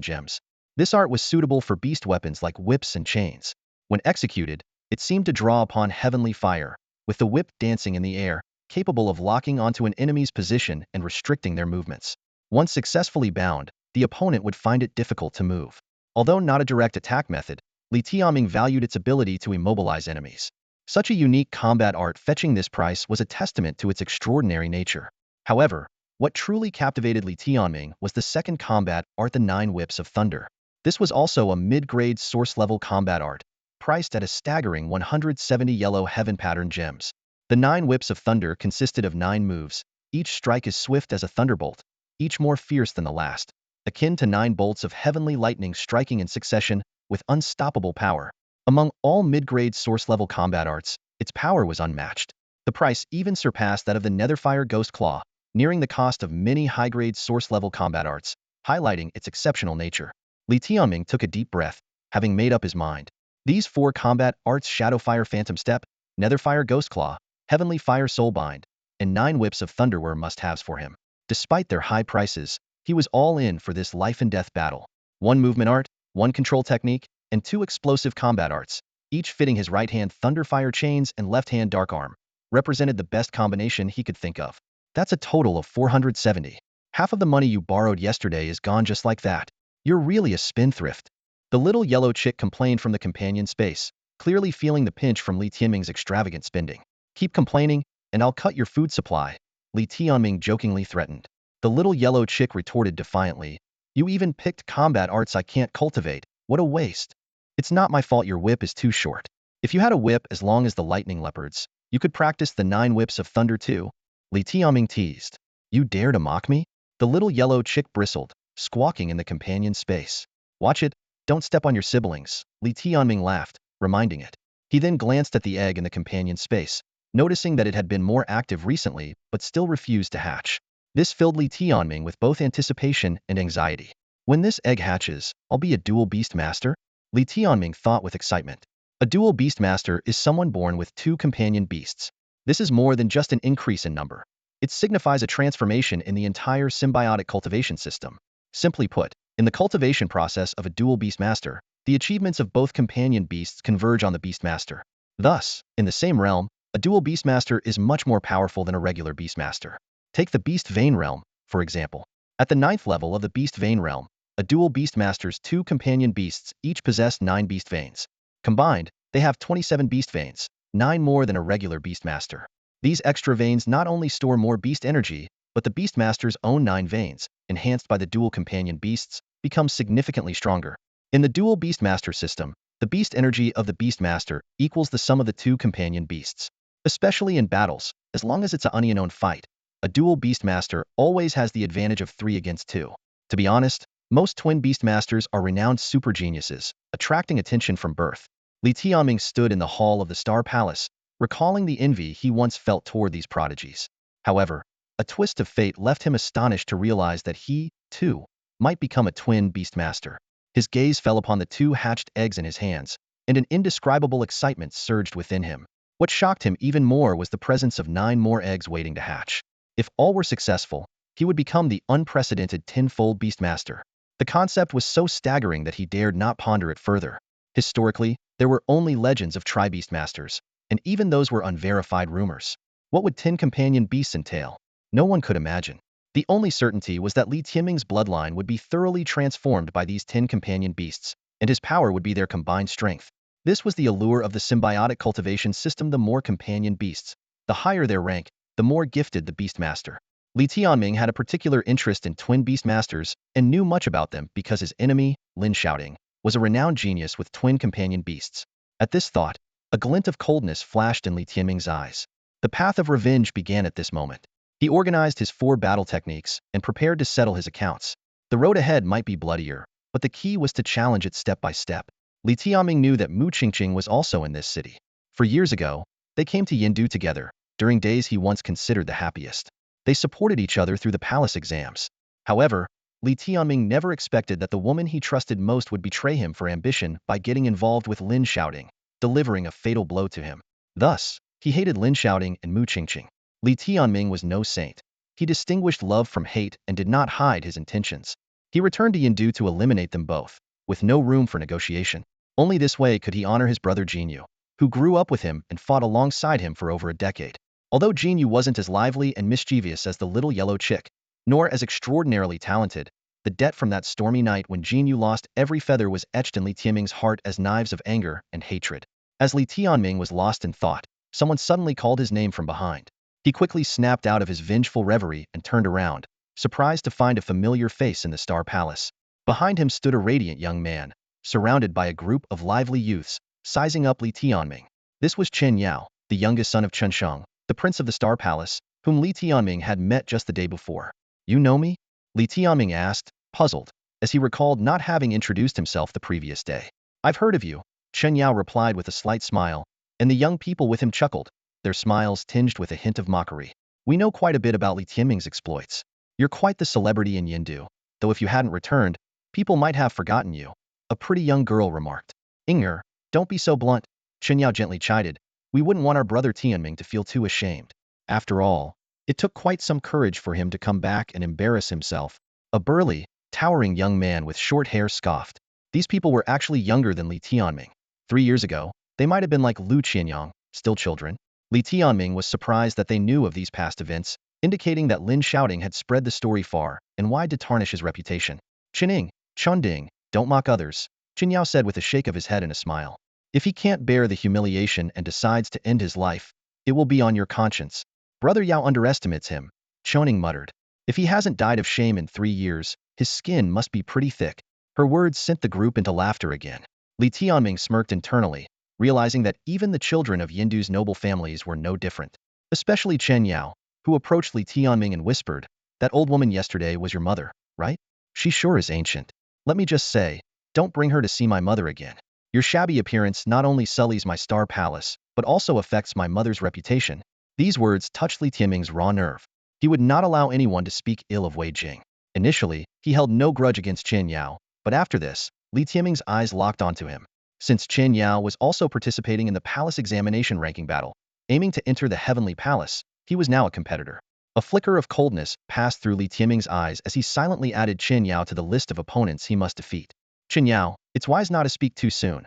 gems. This art was suitable for beast weapons like whips and chains. When executed, it seemed to draw upon heavenly fire, with the whip dancing in the air, capable of locking onto an enemy's position and restricting their movements. Once successfully bound, the opponent would find it difficult to move. Although not a direct attack method, Li Tianming valued its ability to immobilize enemies. Such a unique combat art fetching this price was a testament to its extraordinary nature. However, what truly captivated Li Tianming was the second combat art, the 9 Whips of Thunder. This was also a mid-grade source-level combat art, priced at a staggering 170 yellow heaven pattern gems. The 9 Whips of Thunder consisted of 9 moves, each strike as swift as a thunderbolt, each more fierce than the last, akin to 9 bolts of heavenly lightning striking in succession with unstoppable power. Among all mid-grade source-level combat arts, its power was unmatched. The price even surpassed that of the Netherfire Ghost Claw, nearing the cost of many high-grade source-level combat arts, highlighting its exceptional nature. Li Tianming took a deep breath, having made up his mind. These 4 combat arts, Shadowfire Phantom Step, Netherfire Ghost Claw, Heavenly Fire Soulbind, and 9 Whips of Thunder were must-haves for him. Despite their high prices, he was all in for this life-and-death battle. 1 movement art, 1 control technique, and 2 explosive combat arts, each fitting his right-hand Thunderfire chains and left-hand Dark Arm, represented the best combination he could think of. That's a total of 470. Half of the money you borrowed yesterday is gone just like that. You're really a spendthrift. The little yellow chick complained from the companion space, clearly feeling the pinch from Li Tianming's extravagant spending. Keep complaining, and I'll cut your food supply, Li Tianming jokingly threatened. The little yellow chick retorted defiantly. You even picked combat arts I can't cultivate. What a waste. It's not my fault your whip is too short. If you had a whip as long as the lightning leopards, you could practice the 9 Whips of Thunder too, Li Tianming teased. You dare to mock me? The little yellow chick bristled, squawking in the companion space. Watch it, don't step on your siblings, Li Tianming laughed, reminding it. He then glanced at the egg in the companion space, noticing that it had been more active recently but still refused to hatch. This filled Li Tianming with both anticipation and anxiety. When this egg hatches, I'll be a dual beast master? Li Tianming thought with excitement. A dual beast master is someone born with 2 companion beasts. This is more than just an increase in number. It signifies a transformation in the entire symbiotic cultivation system. Simply put, in the cultivation process of a dual beast master, the achievements of both companion beasts converge on the beast master. Thus, in the same realm, A dual Beastmaster is much more powerful than a regular Beastmaster. Take the Beast Vein Realm, for example. At the 9th level of the Beast Vein Realm, a dual Beastmaster's 2 companion beasts each possess 9 Beast Veins. Combined, they have 27 Beast Veins, 9 more than a regular Beastmaster. These extra veins not only store more beast energy, but the Beastmaster's own 9 veins, enhanced by the dual companion beasts, become significantly stronger. In the dual Beastmaster system, the beast energy of the Beastmaster equals the sum of the 2 companion beasts. Especially in battles, as long as it's an unknown fight, a dual Beastmaster always has the advantage of 3 against 2. To be honest, most twin Beastmasters are renowned super geniuses, attracting attention from birth. Li Tianming stood in the hall of the Star Palace, recalling the envy he once felt toward these prodigies. However, a twist of fate left him astonished to realize that he, too, might become a twin Beastmaster. His gaze fell upon the 2 hatched eggs in his hands, and an indescribable excitement surged within him. What shocked him even more was the presence of 9 more eggs waiting to hatch. If all were successful, he would become the unprecedented tenfold Beastmaster. The concept was so staggering that he dared not ponder it further. Historically, there were only legends of tri-Beastmasters, and even those were unverified rumors. What would 10 companion beasts entail? No one could imagine. The only certainty was that Li Tianming's bloodline would be thoroughly transformed by these 10 companion beasts, and his power would be their combined strength. This was the allure of the symbiotic cultivation system. The more companion beasts, the higher their rank, the more gifted the Beastmaster. Li Tianming had a particular interest in twin Beastmasters and knew much about them because his enemy, Lin Shouting, was a renowned genius with twin companion beasts. At this thought, a glint of coldness flashed in Li Tianming's eyes. The path of revenge began at this moment. He organized his 4 battle techniques and prepared to settle his accounts. The road ahead might be bloodier, but the key was to challenge it step by step. Li Tianming knew that Mu Qingqing was also in this city. For years ago, they came to Yindu together, during days he once considered the happiest. They supported each other through the palace exams. However, Li Tianming never expected that the woman he trusted most would betray him for ambition by getting involved with Lin Shouting, delivering a fatal blow to him. Thus, he hated Lin Shouting and Mu Qingqing. Li Tianming was no saint. He distinguished love from hate and did not hide his intentions. He returned to Yindu to eliminate them both, with no room for negotiation. Only this way could he honor his brother Jinyu, who grew up with him and fought alongside him for over a decade. Although Jinyu wasn't as lively and mischievous as the little yellow chick, nor as extraordinarily talented, the debt from that stormy night when Jinyu lost every feather was etched in Li Tianming's heart as knives of anger and hatred. As Li Tianming was lost in thought, someone suddenly called his name from behind. He quickly snapped out of his vengeful reverie and turned around, surprised to find a familiar face in the Star Palace. Behind him stood a radiant young man, surrounded by a group of lively youths, sizing up Li Tianming. This was Chen Yao, the youngest son of Chen Sheng, the prince of the Star Palace, whom Li Tianming had met just the day before. "You know me?" Li Tianming asked, puzzled, as he recalled not having introduced himself the previous day. "I've heard of you," Chen Yao replied with a slight smile, and the young people with him chuckled, their smiles tinged with a hint of mockery. "We know quite a bit about Li Tianming's exploits. You're quite the celebrity in Yindu, though if you hadn't returned, people might have forgotten you," a pretty young girl remarked. "Inger, don't be so blunt," Chen Yao gently chided. "We wouldn't want our brother Tianming to feel too ashamed. After all, it took quite some courage for him to come back and embarrass himself." A burly, towering young man with short hair scoffed. These people were actually younger than Li Tianming. 3 years ago, they might have been like Lu Qianyang, still children. Li Tianming was surprised that they knew of these past events, indicating that Lin Shouting had spread the story far and wide to tarnish his reputation. "Chining, Chunding, don't mock others," Chen Yao said with a shake of his head and a smile. "If he can't bear the humiliation and decides to end his life, it will be on your conscience." "Brother Yao underestimates him," Choning muttered. "If he hasn't died of shame in 3 years, his skin must be pretty thick." Her words sent the group into laughter again. Li Tianming smirked internally, realizing that even the children of Yindu's noble families were no different. Especially Chen Yao, who approached Li Tianming and whispered, "That old woman yesterday was your mother, right? She sure is ancient. Let me just say, don't bring her to see my mother again. Your shabby appearance not only sullies my Star Palace, but also affects my mother's reputation." These words touched Li Tianming's raw nerve. He would not allow anyone to speak ill of Wei Jing. Initially, he held no grudge against Chen Yao, but after this, Li Tianming's eyes locked onto him. Since Chen Yao was also participating in the palace examination ranking battle, aiming to enter the Heavenly Palace, he was now a competitor. A flicker of coldness passed through Li Tianming's eyes as he silently added Chen Yao to the list of opponents he must defeat. "Chen Yao, it's wise not to speak too soon.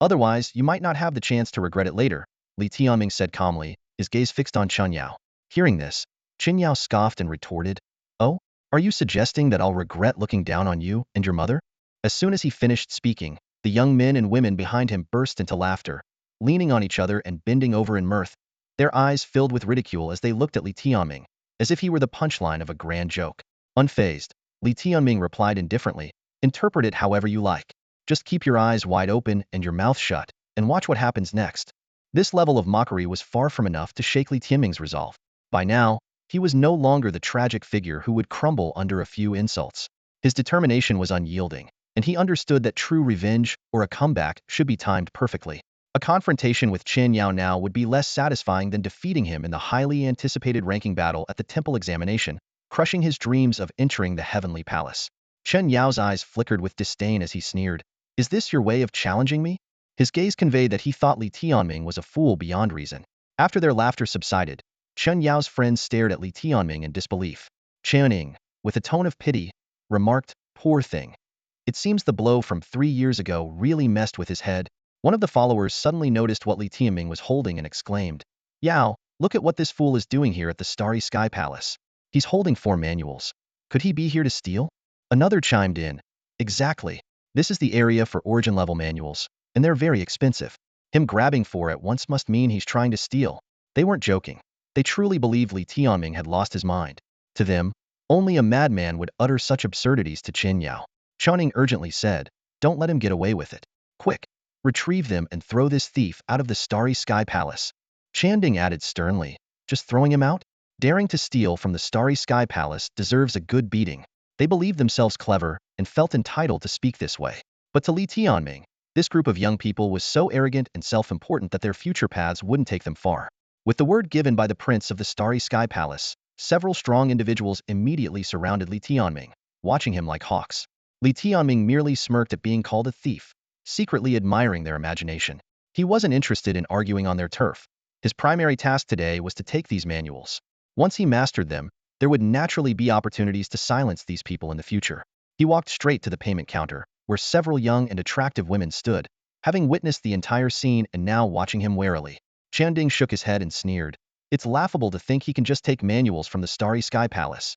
Otherwise, you might not have the chance to regret it later," Li Tianming said calmly, his gaze fixed on Chen Yao. Hearing this, Chen Yao scoffed and retorted, "Oh, are you suggesting that I'll regret looking down on you and your mother?" As soon as he finished speaking, the young men and women behind him burst into laughter, leaning on each other and bending over in mirth, their eyes filled with ridicule as they looked at Li Tianming, as if he were the punchline of a grand joke. Unfazed, Li Tianming replied indifferently, "Interpret it however you like. Just keep your eyes wide open and your mouth shut, and watch what happens next." This level of mockery was far from enough to shake Li Tianming's resolve. By now, he was no longer the tragic figure who would crumble under a few insults. His determination was unyielding, and he understood that true revenge or a comeback should be timed perfectly. A confrontation with Chen Yao now would be less satisfying than defeating him in the highly anticipated ranking battle at the temple examination, crushing his dreams of entering the heavenly palace. Chen Yao's eyes flickered with disdain as he sneered, "Is this your way of challenging me?" His gaze conveyed that he thought Li Tianming was a fool beyond reason. After their laughter subsided, Chen Yao's friends stared at Li Tianming in disbelief. Chen Ying, with a tone of pity, remarked, "Poor thing. It seems the blow from 3 years ago really messed with his head." One of the followers suddenly noticed what Li Tianming was holding and exclaimed, "Yao, look at what this fool is doing here at the Starry Sky Palace. He's holding 4 manuals. Could he be here to steal?" Another chimed in, "Exactly. This is the area for origin level manuals, and they're very expensive. Him grabbing 4 at once must mean he's trying to steal." They weren't joking. They truly believed Li Tianming had lost his mind. To them, only a madman would utter such absurdities to Chen Yao. Chuning urgently said, "Don't let him get away with it. Quick, retrieve them and throw this thief out of the Starry Sky Palace." Chanding added sternly, "Just throwing him out? Daring to steal from the Starry Sky Palace deserves a good beating." They believed themselves clever and felt entitled to speak this way. But to Li Tianming, this group of young people was so arrogant and self-important that their future paths wouldn't take them far. With the word given by the prince of the Starry Sky Palace, several strong individuals immediately surrounded Li Tianming, watching him like hawks. Li Tianming merely smirked at being called a thief, secretly admiring their imagination. He wasn't interested in arguing on their turf. His primary task today was to take these manuals. Once he mastered them, there would naturally be opportunities to silence these people in the future. He walked straight to the payment counter, where several young and attractive women stood, having witnessed the entire scene and now watching him warily. Chanding shook his head and sneered, "It's laughable to think he can just take manuals from the Starry Sky Palace.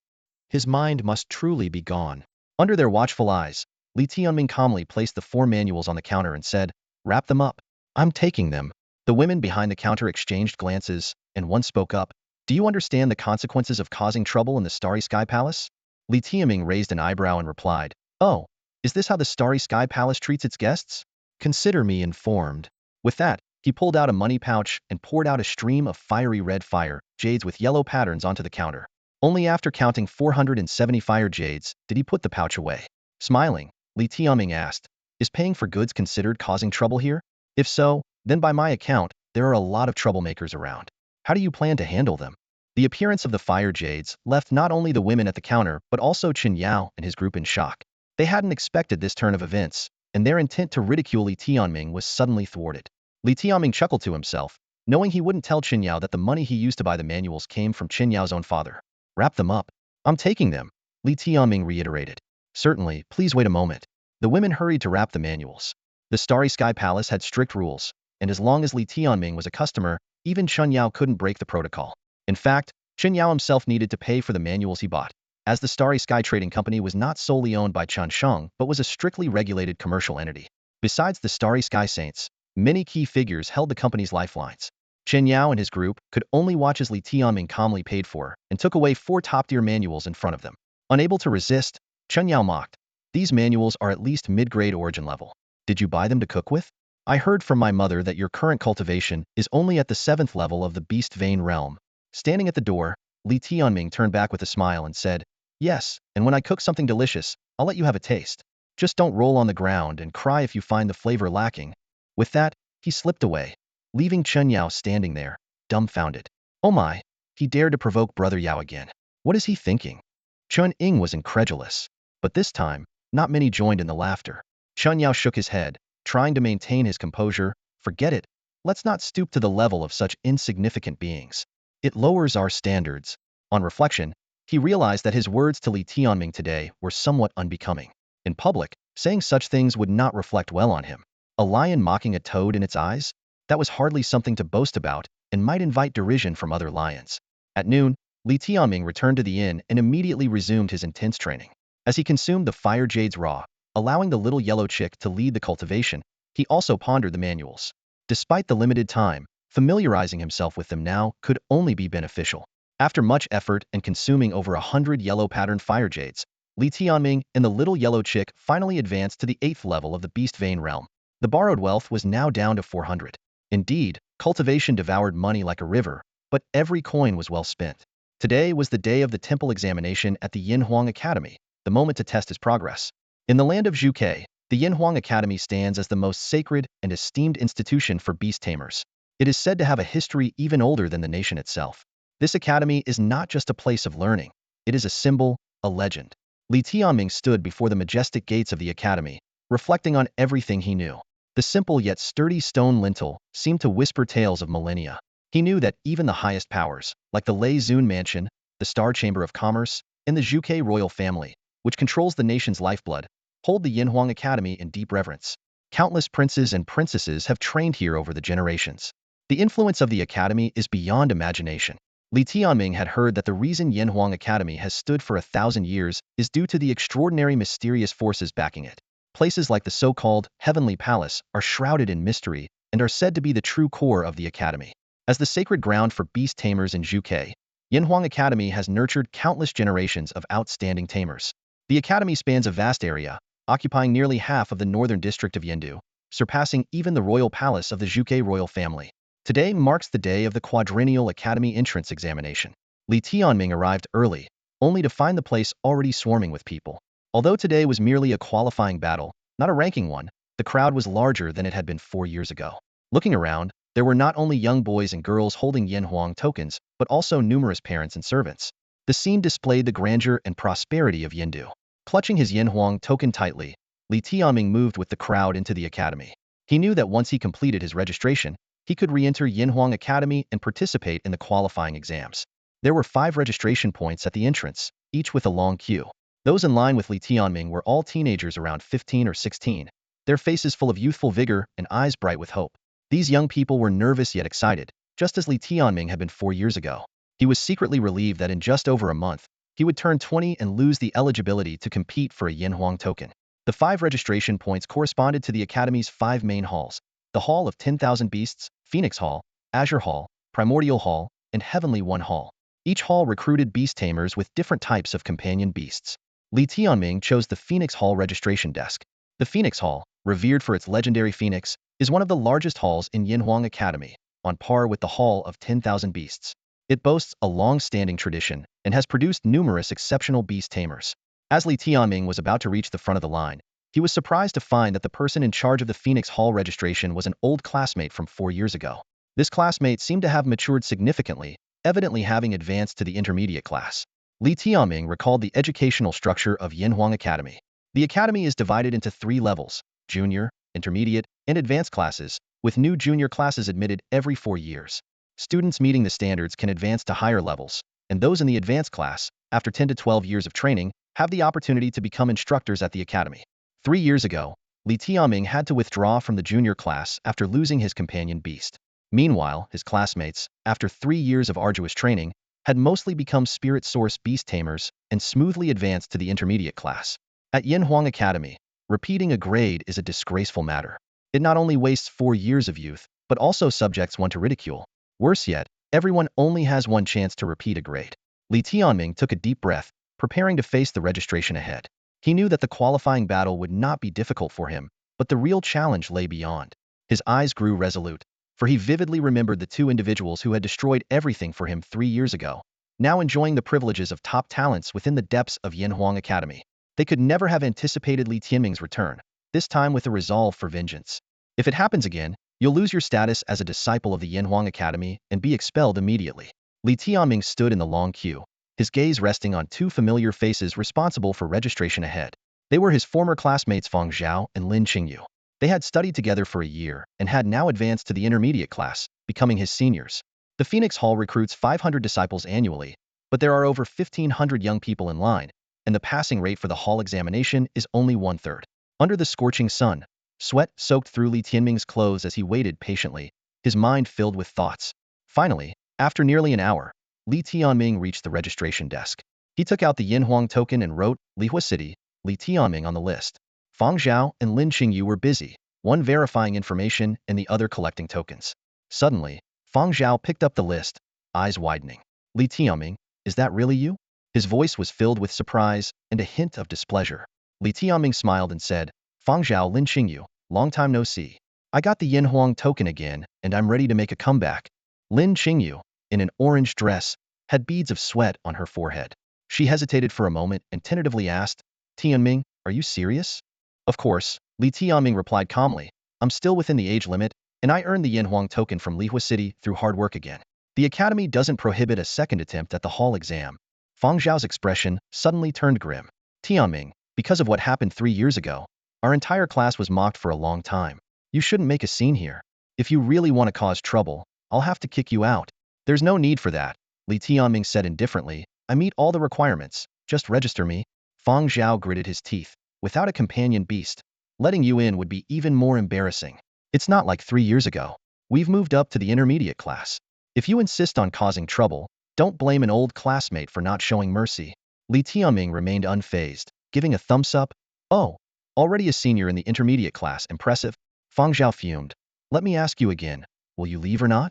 His mind must truly be gone." Under their watchful eyes, Li Tianming calmly placed the 4 manuals on the counter and said, "Wrap them up. I'm taking them." The women behind the counter exchanged glances, and one spoke up, "Do you understand the consequences of causing trouble in the Starry Sky Palace?" Li Tianming raised an eyebrow and replied, "Oh, is this how the Starry Sky Palace treats its guests? Consider me informed." With that, he pulled out a money pouch and poured out a stream of fiery red fire jades with yellow patterns onto the counter. Only after counting 470 fire jades did he put the pouch away. Smiling, Li Tianming asked, "Is paying for goods considered causing trouble here? If so, then by my account, there are a lot of troublemakers around. How do you plan to handle them?" The appearance of the fire jades left not only the women at the counter but also Chen Yao and his group in shock. They hadn't expected this turn of events, and their intent to ridicule Li Tianming was suddenly thwarted. Li Tianming chuckled to himself, knowing he wouldn't tell Chen Yao that the money he used to buy the manuals came from Chen Yao's own father. "Wrap them up. I'm taking them," Li Tianming reiterated. "Certainly, please wait a moment." The women hurried to wrap the manuals. The Starry Sky Palace had strict rules, and as long as Li Tianming was a customer, even Chen Yao couldn't break the protocol. In fact, Chen Yao himself needed to pay for the manuals he bought, as the Starry Sky Trading Company was not solely owned by Chen Sheng but was a strictly regulated commercial entity. Besides the Starry Sky Saints, many key figures held the company's lifelines. Chen Yao and his group could only watch as Li Tianming calmly paid for and took away 4 top-tier manuals in front of them. Unable to resist, Chen Yao mocked, "These manuals are at least mid-grade origin level. Did you buy them to cook with? I heard from my mother that your current cultivation is only at the 7th level of the Beast Vein realm." Standing at the door, Li Tianming turned back with a smile and said, "Yes, and when I cook something delicious, I'll let you have a taste. Just don't roll on the ground and cry if you find the flavor lacking." With that, he slipped away, leaving Chen Yao standing there, dumbfounded. Oh my, he dared to provoke Brother Yao again. What is he thinking? Chen Ying was incredulous. But this time, not many joined in the laughter. Chen Yao shook his head, trying to maintain his composure. "Forget it. Let's not stoop to the level of such insignificant beings. It lowers our standards." On reflection, he realized that his words to Li Tianming today were somewhat unbecoming. In public, saying such things would not reflect well on him. A lion mocking a toad in its eyes? That was hardly something to boast about, and might invite derision from other lions. At noon, Li Tianming returned to the inn and immediately resumed his intense training. As he consumed the fire jades raw, allowing the little yellow chick to lead the cultivation, he also pondered the manuals. Despite the limited time, familiarizing himself with them now could only be beneficial. After much effort and consuming over 100 yellow-patterned fire jades, Li Tianming and the little yellow chick finally advanced to the 8th level of the beast vein realm. The borrowed wealth was now down to 400. Indeed, cultivation devoured money like a river, but every coin was well spent. Today was the day of the temple examination at the Yinhuang Academy, the moment to test his progress. In the land of Zhuke, the Yinhuang Academy stands as the most sacred and esteemed institution for beast tamers. It is said to have a history even older than the nation itself. This academy is not just a place of learning. It is a symbol, a legend. Li Tianming stood before the majestic gates of the academy, reflecting on everything he knew. The simple yet sturdy stone lintel seemed to whisper tales of millennia. He knew that even the highest powers, like the Lei Zun Mansion, the Star Chamber of Commerce, and the Zhuke royal family, which controls the nation's lifeblood, hold the Yinhuang Academy in deep reverence. Countless princes and princesses have trained here over the generations. The influence of the academy is beyond imagination. Li Tianming had heard that the reason Yinhuang Academy has stood for 1,000 years is due to the extraordinary mysterious forces backing it. Places like the so-called Heavenly Palace are shrouded in mystery and are said to be the true core of the academy. As the sacred ground for beast tamers in Zhuke, Yinhuang Academy has nurtured countless generations of outstanding tamers. The academy spans a vast area, occupying nearly half of the northern district of Yendu, surpassing even the royal palace of the Zhuke royal family. Today marks the day of the quadrennial academy entrance examination. Li Tianming arrived early, only to find the place already swarming with people. Although today was merely a qualifying battle, not a ranking one, the crowd was larger than it had been 4 years ago. Looking around, there were not only young boys and girls holding Yinhuang tokens, but also numerous parents and servants. The scene displayed the grandeur and prosperity of Yendu. Clutching his Yinhuang token tightly, Li Tianming moved with the crowd into the academy. He knew that once he completed his registration, he could re-enter Yinhuang Academy and participate in the qualifying exams. There were 5 registration points at the entrance, each with a long queue. Those in line with Li Tianming were all teenagers around 15 or 16, their faces full of youthful vigor and eyes bright with hope. These young people were nervous yet excited, just as Li Tianming had been 4 years ago. He was secretly relieved that in just over a month, he would turn 20 and lose the eligibility to compete for a Yinhuang token. The 5 registration points corresponded to the Academy's 5 main halls: the Hall of 10,000 Beasts, Phoenix Hall, Azure Hall, Primordial Hall, and Heavenly One Hall. Each hall recruited beast tamers with different types of companion beasts. Li Tianming chose the Phoenix Hall registration desk. The Phoenix Hall, revered for its legendary phoenix, is one of the largest halls in Yinhuang Academy, on par with the Hall of 10,000 Beasts. It boasts a long-standing tradition and has produced numerous exceptional beast tamers. As Li Tianming was about to reach the front of the line, he was surprised to find that the person in charge of the Phoenix Hall registration was an old classmate from 4 years ago. This classmate seemed to have matured significantly, evidently having advanced to the intermediate class. Li Tianming recalled the educational structure of Yinhuang Academy. The academy is divided into 3 levels: junior, intermediate, and advanced classes, with new junior classes admitted every 4 years. Students meeting the standards can advance to higher levels, and those in the advanced class, after 10 to 12 years of training, have the opportunity to become instructors at the academy. 3 years ago, Li Tianming had to withdraw from the junior class after losing his companion beast. Meanwhile, his classmates, after 3 years of arduous training, had mostly become spirit source beast tamers and smoothly advanced to the intermediate class. At Yinhuang Academy, repeating a grade is a disgraceful matter. It not only wastes 4 years of youth, but also subjects one to ridicule. Worse yet, everyone only has one chance to repeat a grade. Li Tianming took a deep breath, preparing to face the registration ahead. He knew that the qualifying battle would not be difficult for him, but the real challenge lay beyond. His eyes grew resolute, for he vividly remembered the 2 individuals who had destroyed everything for him 3 years ago, now enjoying the privileges of top talents within the depths of Yinhuang Academy. They could never have anticipated Li Tianming's return, this time with a resolve for vengeance. If it happens again, you'll lose your status as a disciple of the Yinhuang Academy and be expelled immediately. Li Tianming stood in the long queue, his gaze resting on 2 familiar faces responsible for registration ahead. They were his former classmates Feng Zhao and Lin Qingyu. They had studied together for a year and had now advanced to the intermediate class, becoming his seniors. The Phoenix Hall recruits 500 disciples annually, but there are over 1,500 young people in line, and the passing rate for the hall examination is only 1/3. Under the scorching sun, sweat soaked through Li Tianming's clothes as he waited patiently, his mind filled with thoughts. Finally, after nearly an hour, Li Tianming reached the registration desk. He took out the Yinhuang token and wrote, Lihua City, Li Tianming on the list. Fang Zhao and Lin Qingyu were busy, one verifying information and the other collecting tokens. Suddenly, Fang Zhao picked up the list, eyes widening. Li Tianming, is that really you? His voice was filled with surprise and a hint of displeasure. Li Tianming smiled and said, Fang Zhao, Lin Qingyu, long time no see. I got the Yinhuang token again, and I'm ready to make a comeback. Lin Qingyu, in an orange dress, had beads of sweat on her forehead. She hesitated for a moment and tentatively asked, Tianming, are you serious? Of course, Li Tianming replied calmly. I'm still within the age limit, and I earned the Yinhuang token from Lihua City through hard work again. The academy doesn't prohibit a second attempt at the hall exam. Fang Zhao's expression suddenly turned grim. Tianming, because of what happened 3 years ago, our entire class was mocked for a long time. You shouldn't make a scene here. If you really want to cause trouble, I'll have to kick you out. There's no need for that, Li Tianming said indifferently. I meet all the requirements, just register me. Fang Zhao gritted his teeth. Without a companion beast, letting you in would be even more embarrassing. It's not like 3 years ago. We've moved up to the intermediate class. If you insist on causing trouble, don't blame an old classmate for not showing mercy. Li Tianming remained unfazed, giving a thumbs up. Oh, already a senior in the intermediate class, impressive. Fang Zhao fumed. Let me ask you again, will you leave or not?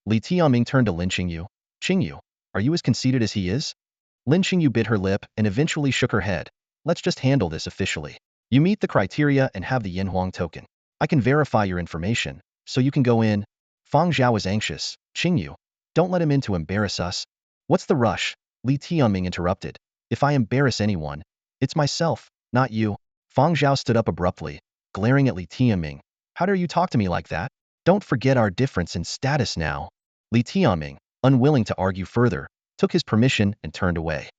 Li Tianming turned to Lin Qingyu. Qingyu, are you as conceited as he is? Lin Qingyu bit her lip and eventually shook her head. Let's just handle this officially. You meet the criteria and have the Yinhuang token. I can verify your information, so you can go in. Fang Zhao was anxious. Qingyu, don't let him in to embarrass us. What's the rush? Li Tianming interrupted. If I embarrass anyone, it's myself, not you. Fang Zhao stood up abruptly, glaring at Li Tianming. How dare you talk to me like that? Don't forget our difference in status now. Li Tianming, unwilling to argue further, took his permission and turned away.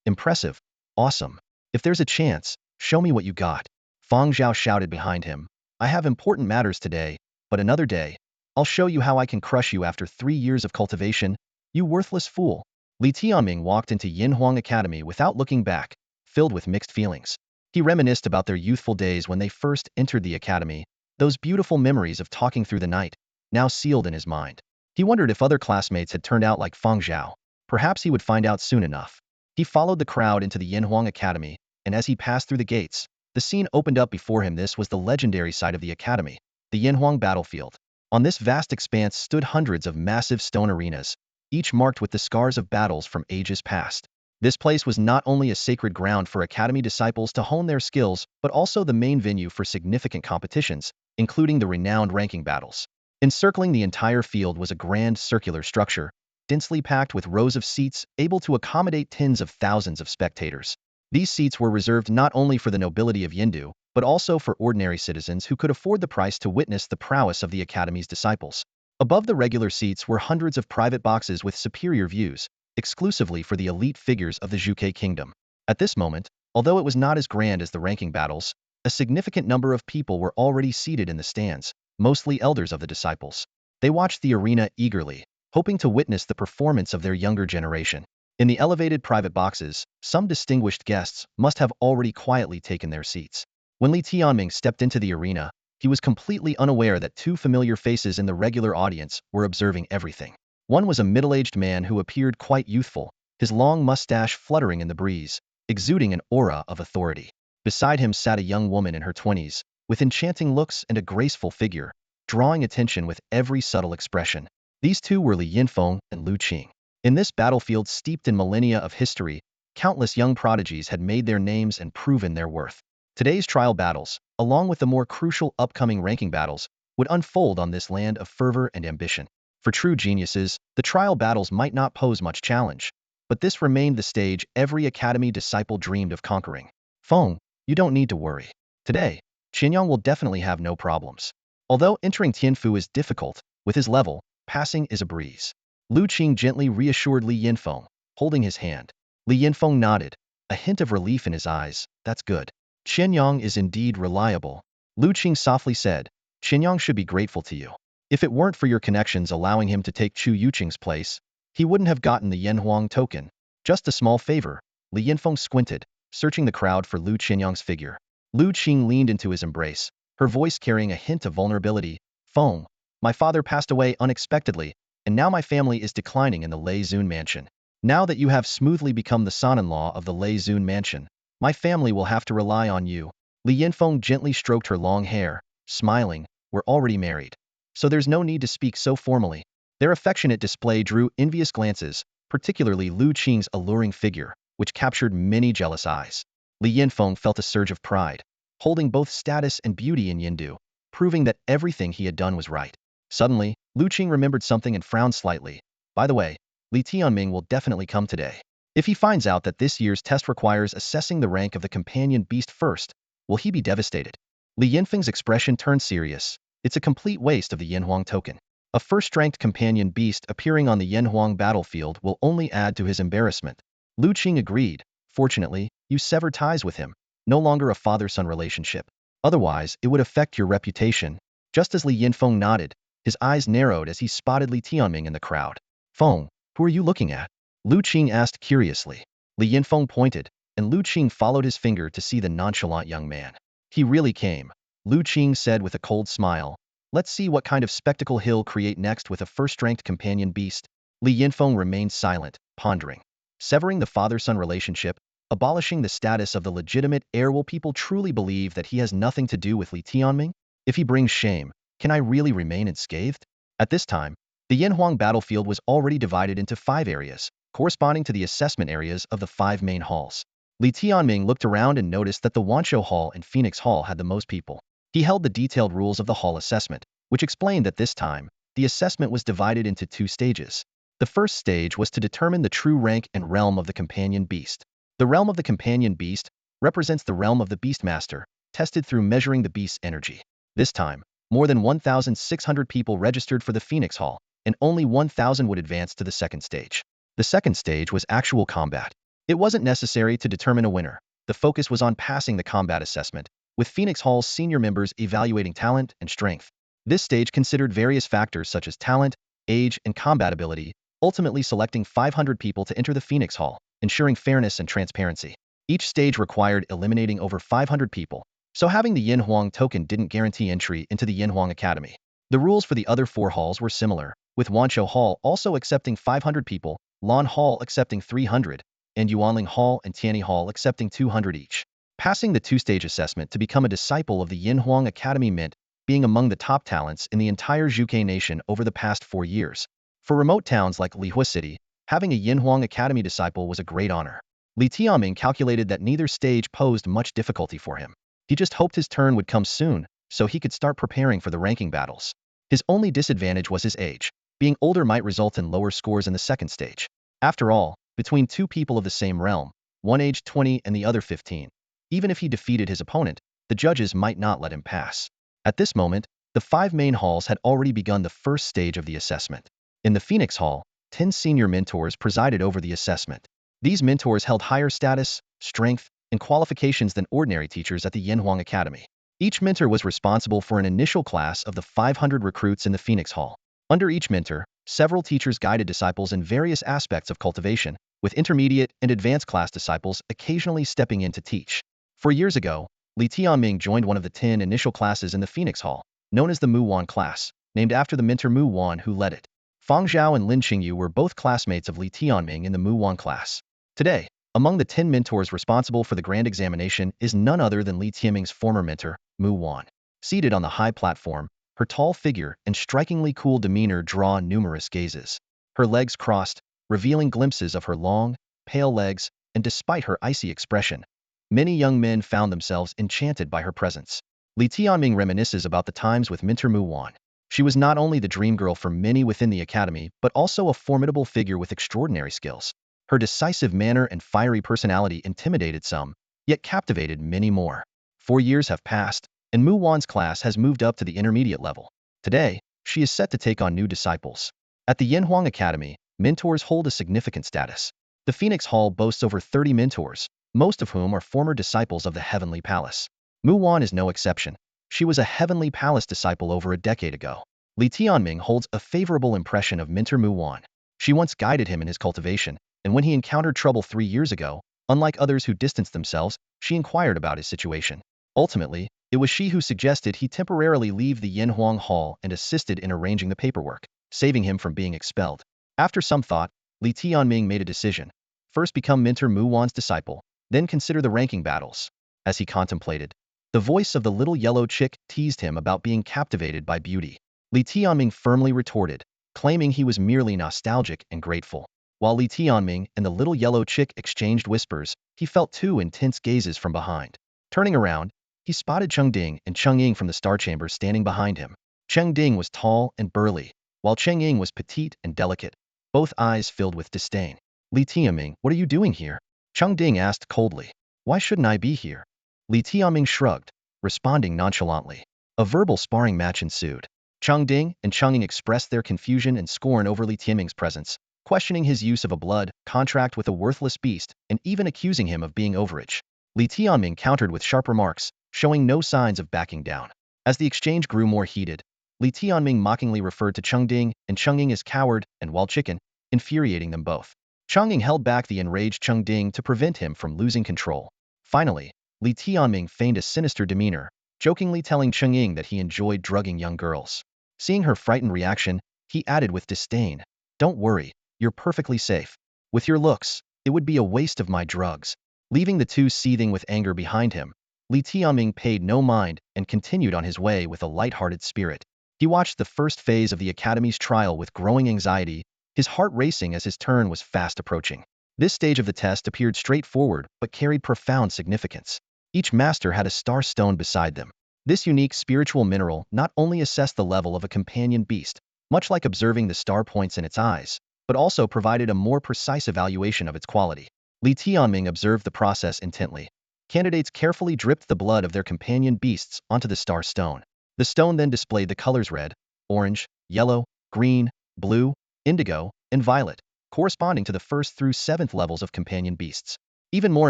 Impressive. Awesome. If there's a chance, show me what you got. Fang Zhao shouted behind him. I have important matters today, but another day, I'll show you how I can crush you after 3 years of cultivation. You worthless fool. Li Tianming walked into Yinhuang Academy without looking back, filled with mixed feelings. He reminisced about their youthful days when they first entered the academy, those beautiful memories of talking through the night, now sealed in his mind. He wondered if other classmates had turned out like Fang Zhao. Perhaps he would find out soon enough. He followed the crowd into the Yinhuang Academy, and as he passed through the gates, the scene opened up before him. This was the legendary site of the academy, the Yinhuang battlefield. On this vast expanse stood hundreds of massive stone arenas, each marked with the scars of battles from ages past. This place was not only a sacred ground for academy disciples to hone their skills, but also the main venue for significant competitions, including the renowned ranking battles. Encircling the entire field was a grand circular structure, densely packed with rows of seats able to accommodate tens of thousands of spectators. These seats were reserved not only for the nobility of Yindu, but also for ordinary citizens who could afford the price to witness the prowess of the academy's disciples. Above the regular seats were hundreds of private boxes with superior views, exclusively for the elite figures of the Zhuge kingdom. At this moment, although it was not as grand as the ranking battles, a significant number of people were already seated in the stands, mostly elders of the disciples. They watched the arena eagerly, hoping to witness the performance of their younger generation. In the elevated private boxes, some distinguished guests must have already quietly taken their seats. When Li Tianming stepped into the arena, he was completely unaware that 2 familiar faces in the regular audience were observing everything. One was a middle-aged man who appeared quite youthful, his long mustache fluttering in the breeze, exuding an aura of authority. Beside him sat a young woman in her 20s, with enchanting looks and a graceful figure, drawing attention with every subtle expression. These two were Li Yinfeng and Lu Qing. In this battlefield steeped in millennia of history, countless young prodigies had made their names and proven their worth. Today's trial battles, along with the more crucial upcoming ranking battles, would unfold on this land of fervor and ambition. For true geniuses, the trial battles might not pose much challenge, but this remained the stage every academy disciple dreamed of conquering. Feng, you don't need to worry. Today, Qianyang will definitely have no problems. Although entering Tianfu is difficult, with his level, passing is a breeze. Lu Qing gently reassured Li Yinfeng, holding his hand. Li Yinfeng nodded, a hint of relief in his eyes. That's good. Qianyang is indeed reliable. Lu Qing softly said, Qianyang should be grateful to you. If it weren't for your connections allowing him to take Chu Yuqing's place, he wouldn't have gotten the Yinhuang token. Just a small favor. Li Yinfeng squinted, searching the crowd for Lu Qianyang's figure. Lu Qing leaned into his embrace, her voice carrying a hint of vulnerability. Feng, my father passed away unexpectedly. and now my family is declining in the Lei Zun mansion. Now that you have smoothly become the son-in-law of the Lei Zun mansion, my family will have to rely on you." Li Yinfeng gently stroked her long hair, smiling. "We're already married, so there's no need to speak so formally." Their affectionate display drew envious glances, particularly Lu Qing's alluring figure, which captured many jealous eyes. Li Yinfeng felt a surge of pride, holding both status and beauty in Yindu, proving that everything he had done was right. Suddenly, Lu Qing remembered something and frowned slightly. "By the way, Li Tianming will definitely come today. If he finds out that this year's test requires assessing the rank of the companion beast first, will he be devastated?" Li Yinfeng's expression turned serious. "It's a complete waste of the Yanhuang token. A first-ranked companion beast appearing on the Yanhuang battlefield will only add to his embarrassment." Lu Qing agreed. "Fortunately, you sever ties with him. No longer a father-son relationship. Otherwise, it would affect your reputation." Just as Li Yinfeng nodded, his eyes narrowed as he spotted Li Tianming in the crowd. "Feng, who are you looking at?" Lu Qing asked curiously. Li Yinfeng pointed, and Lu Qing followed his finger to see the nonchalant young man. "He really came," Lu Qing said with a cold smile. "Let's see what kind of spectacle he'll create next with a first-ranked companion beast." Li Yinfeng remained silent, pondering. Severing the father-son relationship, abolishing the status of the legitimate heir. Will people truly believe that he has nothing to do with Li Tianming? If he brings shame, can I really remain unscathed? At this time, the Yanhuang battlefield was already divided into 5 areas, corresponding to the assessment areas of the 5 main halls. Li Tianming looked around and noticed that the Wanshou Hall and Phoenix Hall had the most people. He held the detailed rules of the hall assessment, which explained that this time, the assessment was divided into 2 stages. The first stage was to determine the true rank and realm of the companion beast. The realm of the companion beast represents the realm of the Beastmaster, tested through measuring the beast's energy. This time, more than 1,600 people registered for the Phoenix Hall, and only 1,000 would advance to the second stage. The second stage was actual combat. It wasn't necessary to determine a winner. The focus was on passing the combat assessment, with Phoenix Hall's senior members evaluating talent and strength. This stage considered various factors such as talent, age, and combat ability, ultimately selecting 500 people to enter the Phoenix Hall, ensuring fairness and transparency. Each stage required eliminating over 500 people, so having the Yanhuang token didn't guarantee entry into the Yanhuang Academy. The rules for the other 4 halls were similar, with Wanshou Hall also accepting 500 people, Lan Hall accepting 300, and Yuanling Hall and Tianyi Hall accepting 200 each. Passing the 2-stage assessment to become a disciple of the Yanhuang Academy meant being among the top talents in the entire Zhuge nation over the past 4 years. For remote towns like Lihua City, having a Yanhuang Academy disciple was a great honor. Li Tianming calculated that neither stage posed much difficulty for him. He just hoped his turn would come soon, so he could start preparing for the ranking battles. His only disadvantage was his age. Being older might result in lower scores in the second stage. After all, between 2 people of the same realm, one aged 20 and the other 15, even if he defeated his opponent, the judges might not let him pass. At this moment, the 5 main halls had already begun the first stage of the assessment. In the Phoenix Hall, 10 senior mentors presided over the assessment. These mentors held higher status, strength, and qualifications than ordinary teachers at the Yanhuang Academy. Each mentor was responsible for an initial class of the 500 recruits in the Phoenix Hall. Under each mentor, several teachers guided disciples in various aspects of cultivation, with intermediate and advanced class disciples occasionally stepping in to teach. 4 years ago, Li Tianming joined one of the 10 initial classes in the Phoenix Hall, known as the Mu Wan class, named after the mentor Mu Wan who led it. Fang Zhao and Lin Qingyu were both classmates of Li Tianming in the Mu Wan class. Today, among the 10 mentors responsible for the grand examination is none other than Li Tianming's former mentor, Mu Wan. Seated on the high platform, her tall figure and strikingly cool demeanor draw numerous gazes. Her legs crossed, revealing glimpses of her long, pale legs, and despite her icy expression, many young men found themselves enchanted by her presence. Li Tianming reminisces about the times with mentor Mu Wan. She was not only the dream girl for many within the academy, but also a formidable figure with extraordinary skills. Her decisive manner and fiery personality intimidated some, yet captivated many more. 4 years have passed, and Mu Wan's class has moved up to the intermediate level. Today, she is set to take on new disciples. At the Yanhuang Academy, mentors hold a significant status. The Phoenix Hall boasts over 30 mentors, most of whom are former disciples of the Heavenly Palace. Mu Wan is no exception. She was a Heavenly Palace disciple over a decade ago. Li Tianming holds a favorable impression of mentor Mu Wan. She once guided him in his cultivation, and when he encountered trouble 3 years ago, unlike others who distanced themselves, she inquired about his situation. Ultimately, it was she who suggested he temporarily leave the Yanhuang Hall and assisted in arranging the paperwork. saving him from being expelled. After some thought, Li Tianming made a decision. First become Mentor Mu Wan's disciple, then consider the ranking battles. As he contemplated, the voice of the little yellow chick teased him about being captivated by beauty. Li Tianming firmly retorted, claiming he was merely nostalgic and grateful. While Li Tianming and the little yellow chick exchanged whispers, he felt two intense gazes from behind. Turning around, he spotted Cheng Ding and Cheng Ying from the Star Chamber standing behind him. Cheng Ding was tall and burly, while Cheng Ying was petite and delicate, both eyes filled with disdain. Li Tianming, what are you doing here? Cheng Ding asked coldly. Why shouldn't I be here? Li Tianming shrugged, responding nonchalantly. A verbal sparring match ensued. Cheng Ding and Cheng Ying expressed their confusion and scorn over Li Tianming's presence, questioning his use of a blood contract with a worthless beast and even accusing him of being overage. Li Tianming countered with sharp remarks, showing no signs of backing down. As the exchange grew more heated, Li Tianming mockingly referred to Cheng Ding and Cheng Ying as coward and wild chicken, infuriating them both. Cheng Ying held back the enraged Cheng Ding to prevent him from losing control. Finally, Li Tianming feigned a sinister demeanor, jokingly telling Cheng Ying that he enjoyed drugging young girls. Seeing her frightened reaction, he added with disdain, "Don't worry, you're perfectly safe. With your looks, it would be a waste of my drugs." Leaving the two seething with anger behind him, Li Tianming paid no mind and continued on his way with a light-hearted spirit. He watched the first phase of the Academy's trial with growing anxiety, his heart racing as his turn was fast approaching. This stage of the test appeared straightforward but carried profound significance. Each master had a star stone beside them. This unique spiritual mineral not only assessed the level of a companion beast, much like observing the star points in its eyes, but also provided a more precise evaluation of its quality. Li Tianming observed the process intently. Candidates carefully dripped the blood of their companion beasts onto the star stone. The stone then displayed the colors red, orange, yellow, green, blue, indigo, and violet, corresponding to the 1st through 7th levels of companion beasts. Even more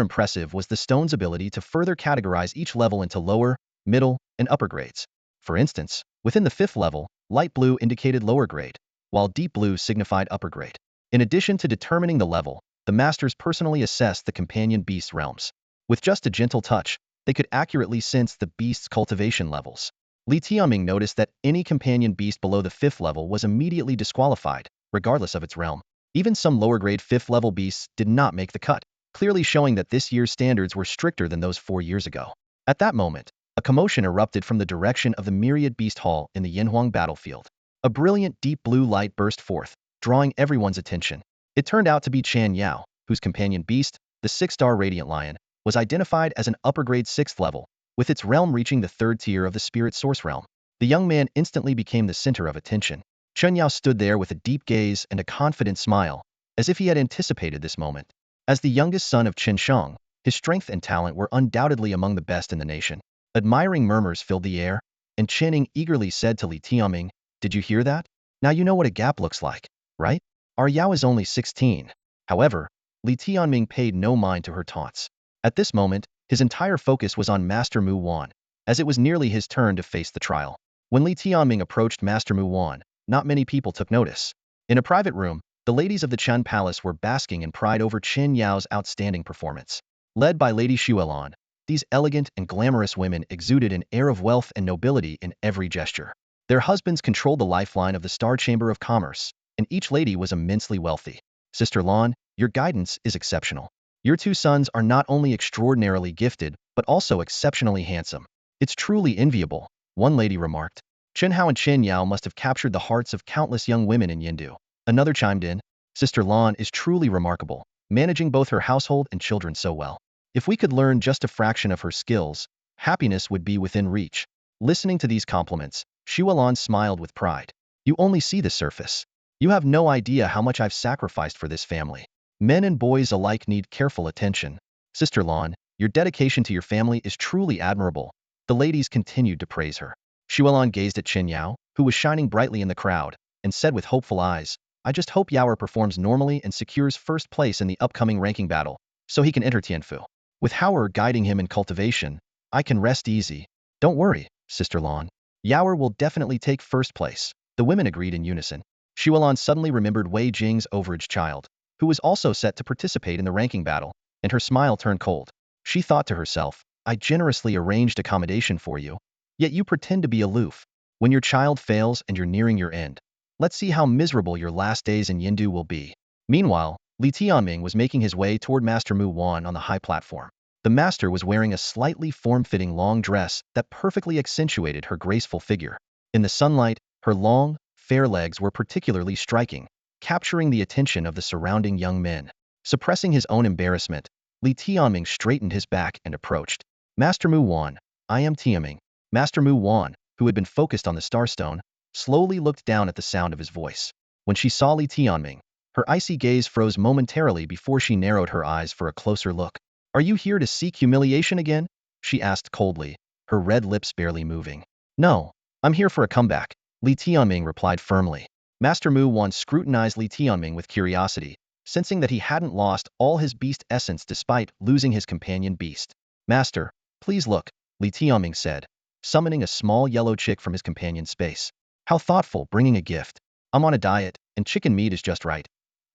impressive was the stone's ability to further categorize each level into lower, middle, and upper grades. For instance, within the 5th level, light blue indicated lower grade, while deep blue signified upper grade. In addition to determining the level, the masters personally assessed the companion beast's realms. With just a gentle touch, they could accurately sense the beast's cultivation levels. Li Tianming noticed that any companion beast below the 5th level was immediately disqualified, regardless of its realm. Even some lower-grade 5th-level beasts did not make the cut, clearly showing that this year's standards were stricter than those 4 years ago. At that moment, a commotion erupted from the direction of the Myriad Beast Hall in the Yanhuang battlefield. A brilliant deep blue light burst forth, drawing everyone's attention. It turned out to be Chan Yao, whose companion beast, the 6-star Radiant Lion, was identified as an upper-grade 6th level, with its realm reaching the 3rd tier of the Spirit Source realm. The young man instantly became the center of attention. Chen Yao stood there with a deep gaze and a confident smile, as if he had anticipated this moment. As the youngest son of Chen Shang, his strength and talent were undoubtedly among the best in the nation. Admiring murmurs filled the air, and Chen Ying eagerly said to Li Tianming, "Did you hear that? Now you know what a gap looks like, right? Our Yao is only 16. However, Li Tianming paid no mind to her taunts. At this moment, his entire focus was on Master Mu Wan, as it was nearly his turn to face the trial. When Li Tianming approached Master Mu Wan, not many people took notice. In a private room, the ladies of the Chen Palace were basking in pride over Chen Yao's outstanding performance. Led by Lady Xuelan, these elegant and glamorous women exuded an air of wealth and nobility in every gesture. Their husbands controlled the lifeline of the Star Chamber of Commerce, and each lady was immensely wealthy. Sister Lan, your guidance is exceptional. Your 2 sons are not only extraordinarily gifted, but also exceptionally handsome. It's truly enviable, one lady remarked. Chen Hao and Chen Yao must have captured the hearts of countless young women in Yindu. Another chimed in, Sister Lan is truly remarkable, managing both her household and children so well. If we could learn just a fraction of her skills, happiness would be within reach. Listening to these compliments, Xuelan smiled with pride. You only see the surface. You have no idea how much I've sacrificed for this family. Men and boys alike need careful attention. Sister Lan, your dedication to your family is truly admirable. The ladies continued to praise her. Xuelan gazed at Chen Yao, who was shining brightly in the crowd, and said with hopeful eyes, I just hope Yaoer performs normally and secures 1st place in the upcoming ranking battle, so he can enter Tianfu. With Howard guiding him in cultivation, I can rest easy. Don't worry, Sister Lan. Yaoer will definitely take 1st place. The women agreed in unison. Xuelan suddenly remembered Wei Jing's overage child, who was also set to participate in the ranking battle, and her smile turned cold. She thought to herself, I generously arranged accommodation for you, yet you pretend to be aloof. When your child fails and you're nearing your end, let's see how miserable your last days in Yindu will be. Meanwhile, Li Tianming was making his way toward Master Mu Wan on the high platform. The master was wearing a slightly form-fitting long dress that perfectly accentuated her graceful figure. In the sunlight, her long, fair legs were particularly striking, capturing the attention of the surrounding young men. Suppressing his own embarrassment, Li Tianming straightened his back and approached. Master Mu Wan, I am Tianming. Master Mu Wan, who had been focused on the starstone, slowly looked down at the sound of his voice. When she saw Li Tianming, her icy gaze froze momentarily before she narrowed her eyes for a closer look. Are you here to seek humiliation again? She asked coldly, her red lips barely moving. No, I'm here for a comeback, Li Tianming replied firmly. Master Mu Wan scrutinized Li Tianming with curiosity, sensing that he hadn't lost all his beast essence despite losing his companion beast. Master, please look, Li Tianming said, summoning a small yellow chick from his companion's space. How thoughtful, bringing a gift. I'm on a diet, and chicken meat is just right.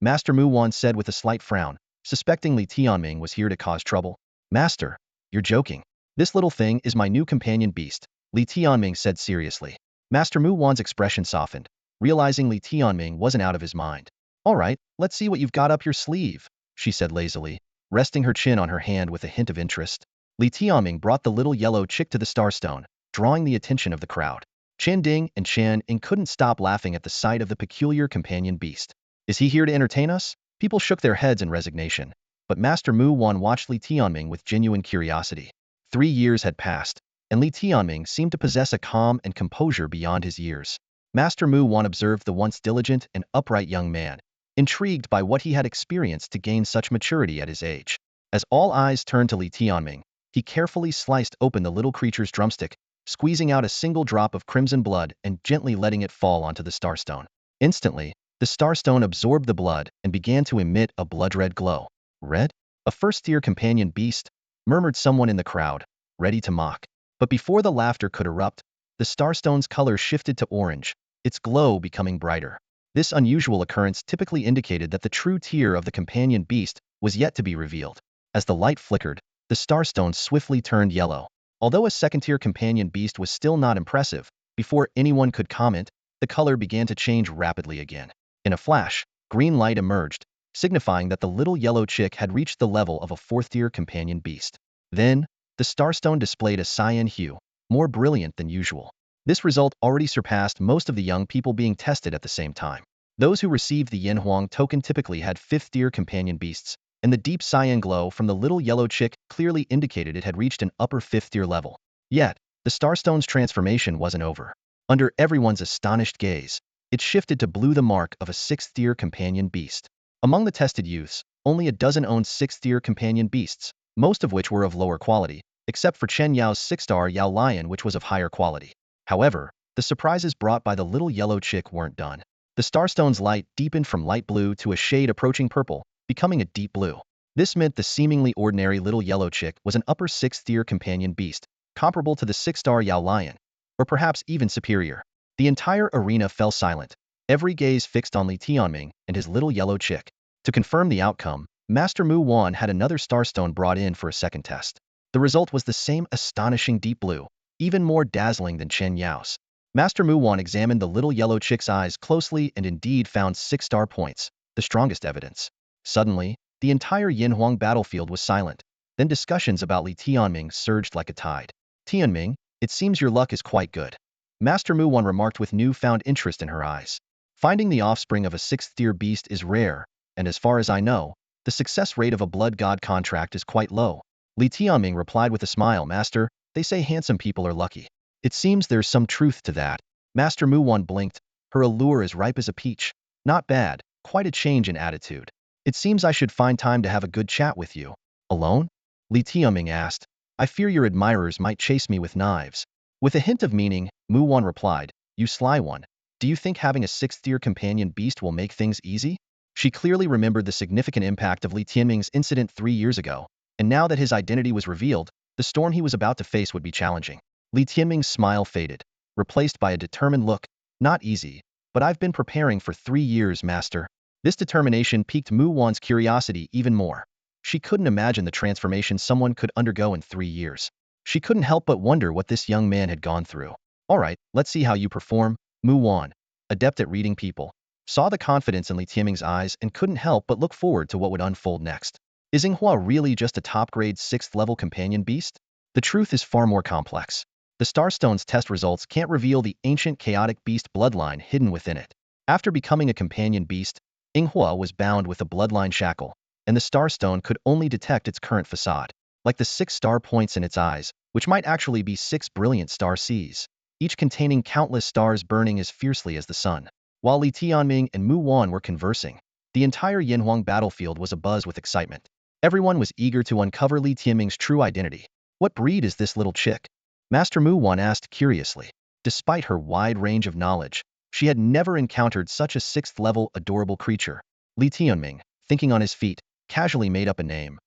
Master Mu Wan said with a slight frown, suspecting Li Tianming was here to cause trouble. Master, you're joking. This little thing is my new companion beast, Li Tianming said seriously. Master Mu Wan's expression softened, realizing Li Tianming wasn't out of his mind. All right, let's see what you've got up your sleeve, she said lazily, resting her chin on her hand with a hint of interest. Li Tianming brought the little yellow chick to the starstone, drawing the attention of the crowd. Chen Ding and Chen Ying couldn't stop laughing at the sight of the peculiar companion beast. Is he here to entertain us? People shook their heads in resignation, but Master Mu Wan watched Li Tianming with genuine curiosity. 3 years had passed, and Li Tianming seemed to possess a calm and composure beyond his years. Master Mu Wan observed the once diligent and upright young man, intrigued by what he had experienced to gain such maturity at his age. As all eyes turned to Li Tianming, he carefully sliced open the little creature's drumstick, squeezing out a single drop of crimson blood and gently letting it fall onto the starstone. Instantly, the starstone absorbed the blood and began to emit a blood-red glow. Red? A first-tier companion beast? Murmured someone in the crowd, ready to mock. But before the laughter could erupt, the starstone's color shifted to orange, its glow becoming brighter. This unusual occurrence typically indicated that the true tier of the companion beast was yet to be revealed. As the light flickered, the starstone swiftly turned yellow. Although a second-tier companion beast was still not impressive, before anyone could comment, the color began to change rapidly again. In a flash, green light emerged, signifying that the little yellow chick had reached the level of a fourth-tier companion beast. Then, the starstone displayed a cyan hue, more brilliant than usual. This result already surpassed most of the young people being tested at the same time. Those who received the Yanhuang token typically had fifth-tier companion beasts, and the deep cyan glow from the little yellow chick clearly indicated it had reached an upper fifth-tier level. Yet, the starstone's transformation wasn't over. Under everyone's astonished gaze, it shifted to blue, the mark of a sixth-tier companion beast. Among the tested youths, only a dozen owned sixth-tier companion beasts, most of which were of lower quality, except for Chen Yao's six-star Yao Lion, which was of higher quality. However, the surprises brought by the little yellow chick weren't done. The starstone's light deepened from light blue to a shade approaching purple, becoming a deep blue. This meant the seemingly ordinary little yellow chick was an upper sixth-tier companion beast, comparable to the six-star Yao Lion, or perhaps even superior. The entire arena fell silent, every gaze fixed on Li Tianming and his little yellow chick. To confirm the outcome, Master Mu Wan had another starstone brought in for a second test. The result was the same astonishing deep blue, even more dazzling than Chen Yao's. Master Mu Wan examined the little yellow chick's eyes closely and indeed found 6-star points, the strongest evidence. Suddenly, the entire Yanhuang battlefield was silent. Then discussions about Li Tianming surged like a tide. Tianming, it seems your luck is quite good, Master Mu Wan remarked with newfound interest in her eyes. Finding the offspring of a sixth-tier beast is rare, and as far as I know, the success rate of a blood god contract is quite low. Li Tianming replied with a smile. Master, they say handsome people are lucky. It seems there's some truth to that. Master Mu Wan blinked, her allure as ripe as a peach. Not bad, quite a change in attitude. It seems I should find time to have a good chat with you. Alone? Li Tianming asked. I fear your admirers might chase me with knives. With a hint of meaning, Mu Wan replied, you sly one. Do you think having a sixth-tier companion beast will make things easy? She clearly remembered the significant impact of Li Tianming's incident 3 years ago, and now that his identity was revealed, the storm he was about to face would be challenging. Li Tianming's smile faded, replaced by a determined look. Not easy, but I've been preparing for 3 years, Master. This determination piqued Mu Wan's curiosity even more. She couldn't imagine the transformation someone could undergo in 3 years. She couldn't help but wonder what this young man had gone through. All right, let's see how you perform, Mu Wan. adept at reading people, saw the confidence in Li Tianming's eyes and couldn't help but look forward to what would unfold next. Is Yinghua really just a top-grade 6th-level companion beast? The truth is far more complex. The Starstone's test results can't reveal the ancient chaotic beast bloodline hidden within it. After becoming a companion beast, Yinghua was bound with a bloodline shackle, and the Starstone could only detect its current facade, like the 6 star points in its eyes, which might actually be 6 brilliant star seas, each containing countless stars burning as fiercely as the sun. While Li Tianming and Mu Wan were conversing, the entire Yinhuang battlefield was abuzz with excitement. Everyone was eager to uncover Li Tianming's true identity. What breed is this little chick? Master Mu Wan asked curiously. Despite her wide range of knowledge, she had never encountered such a 6th-level adorable creature. Li Tianming, thinking on his feet, casually made up a name.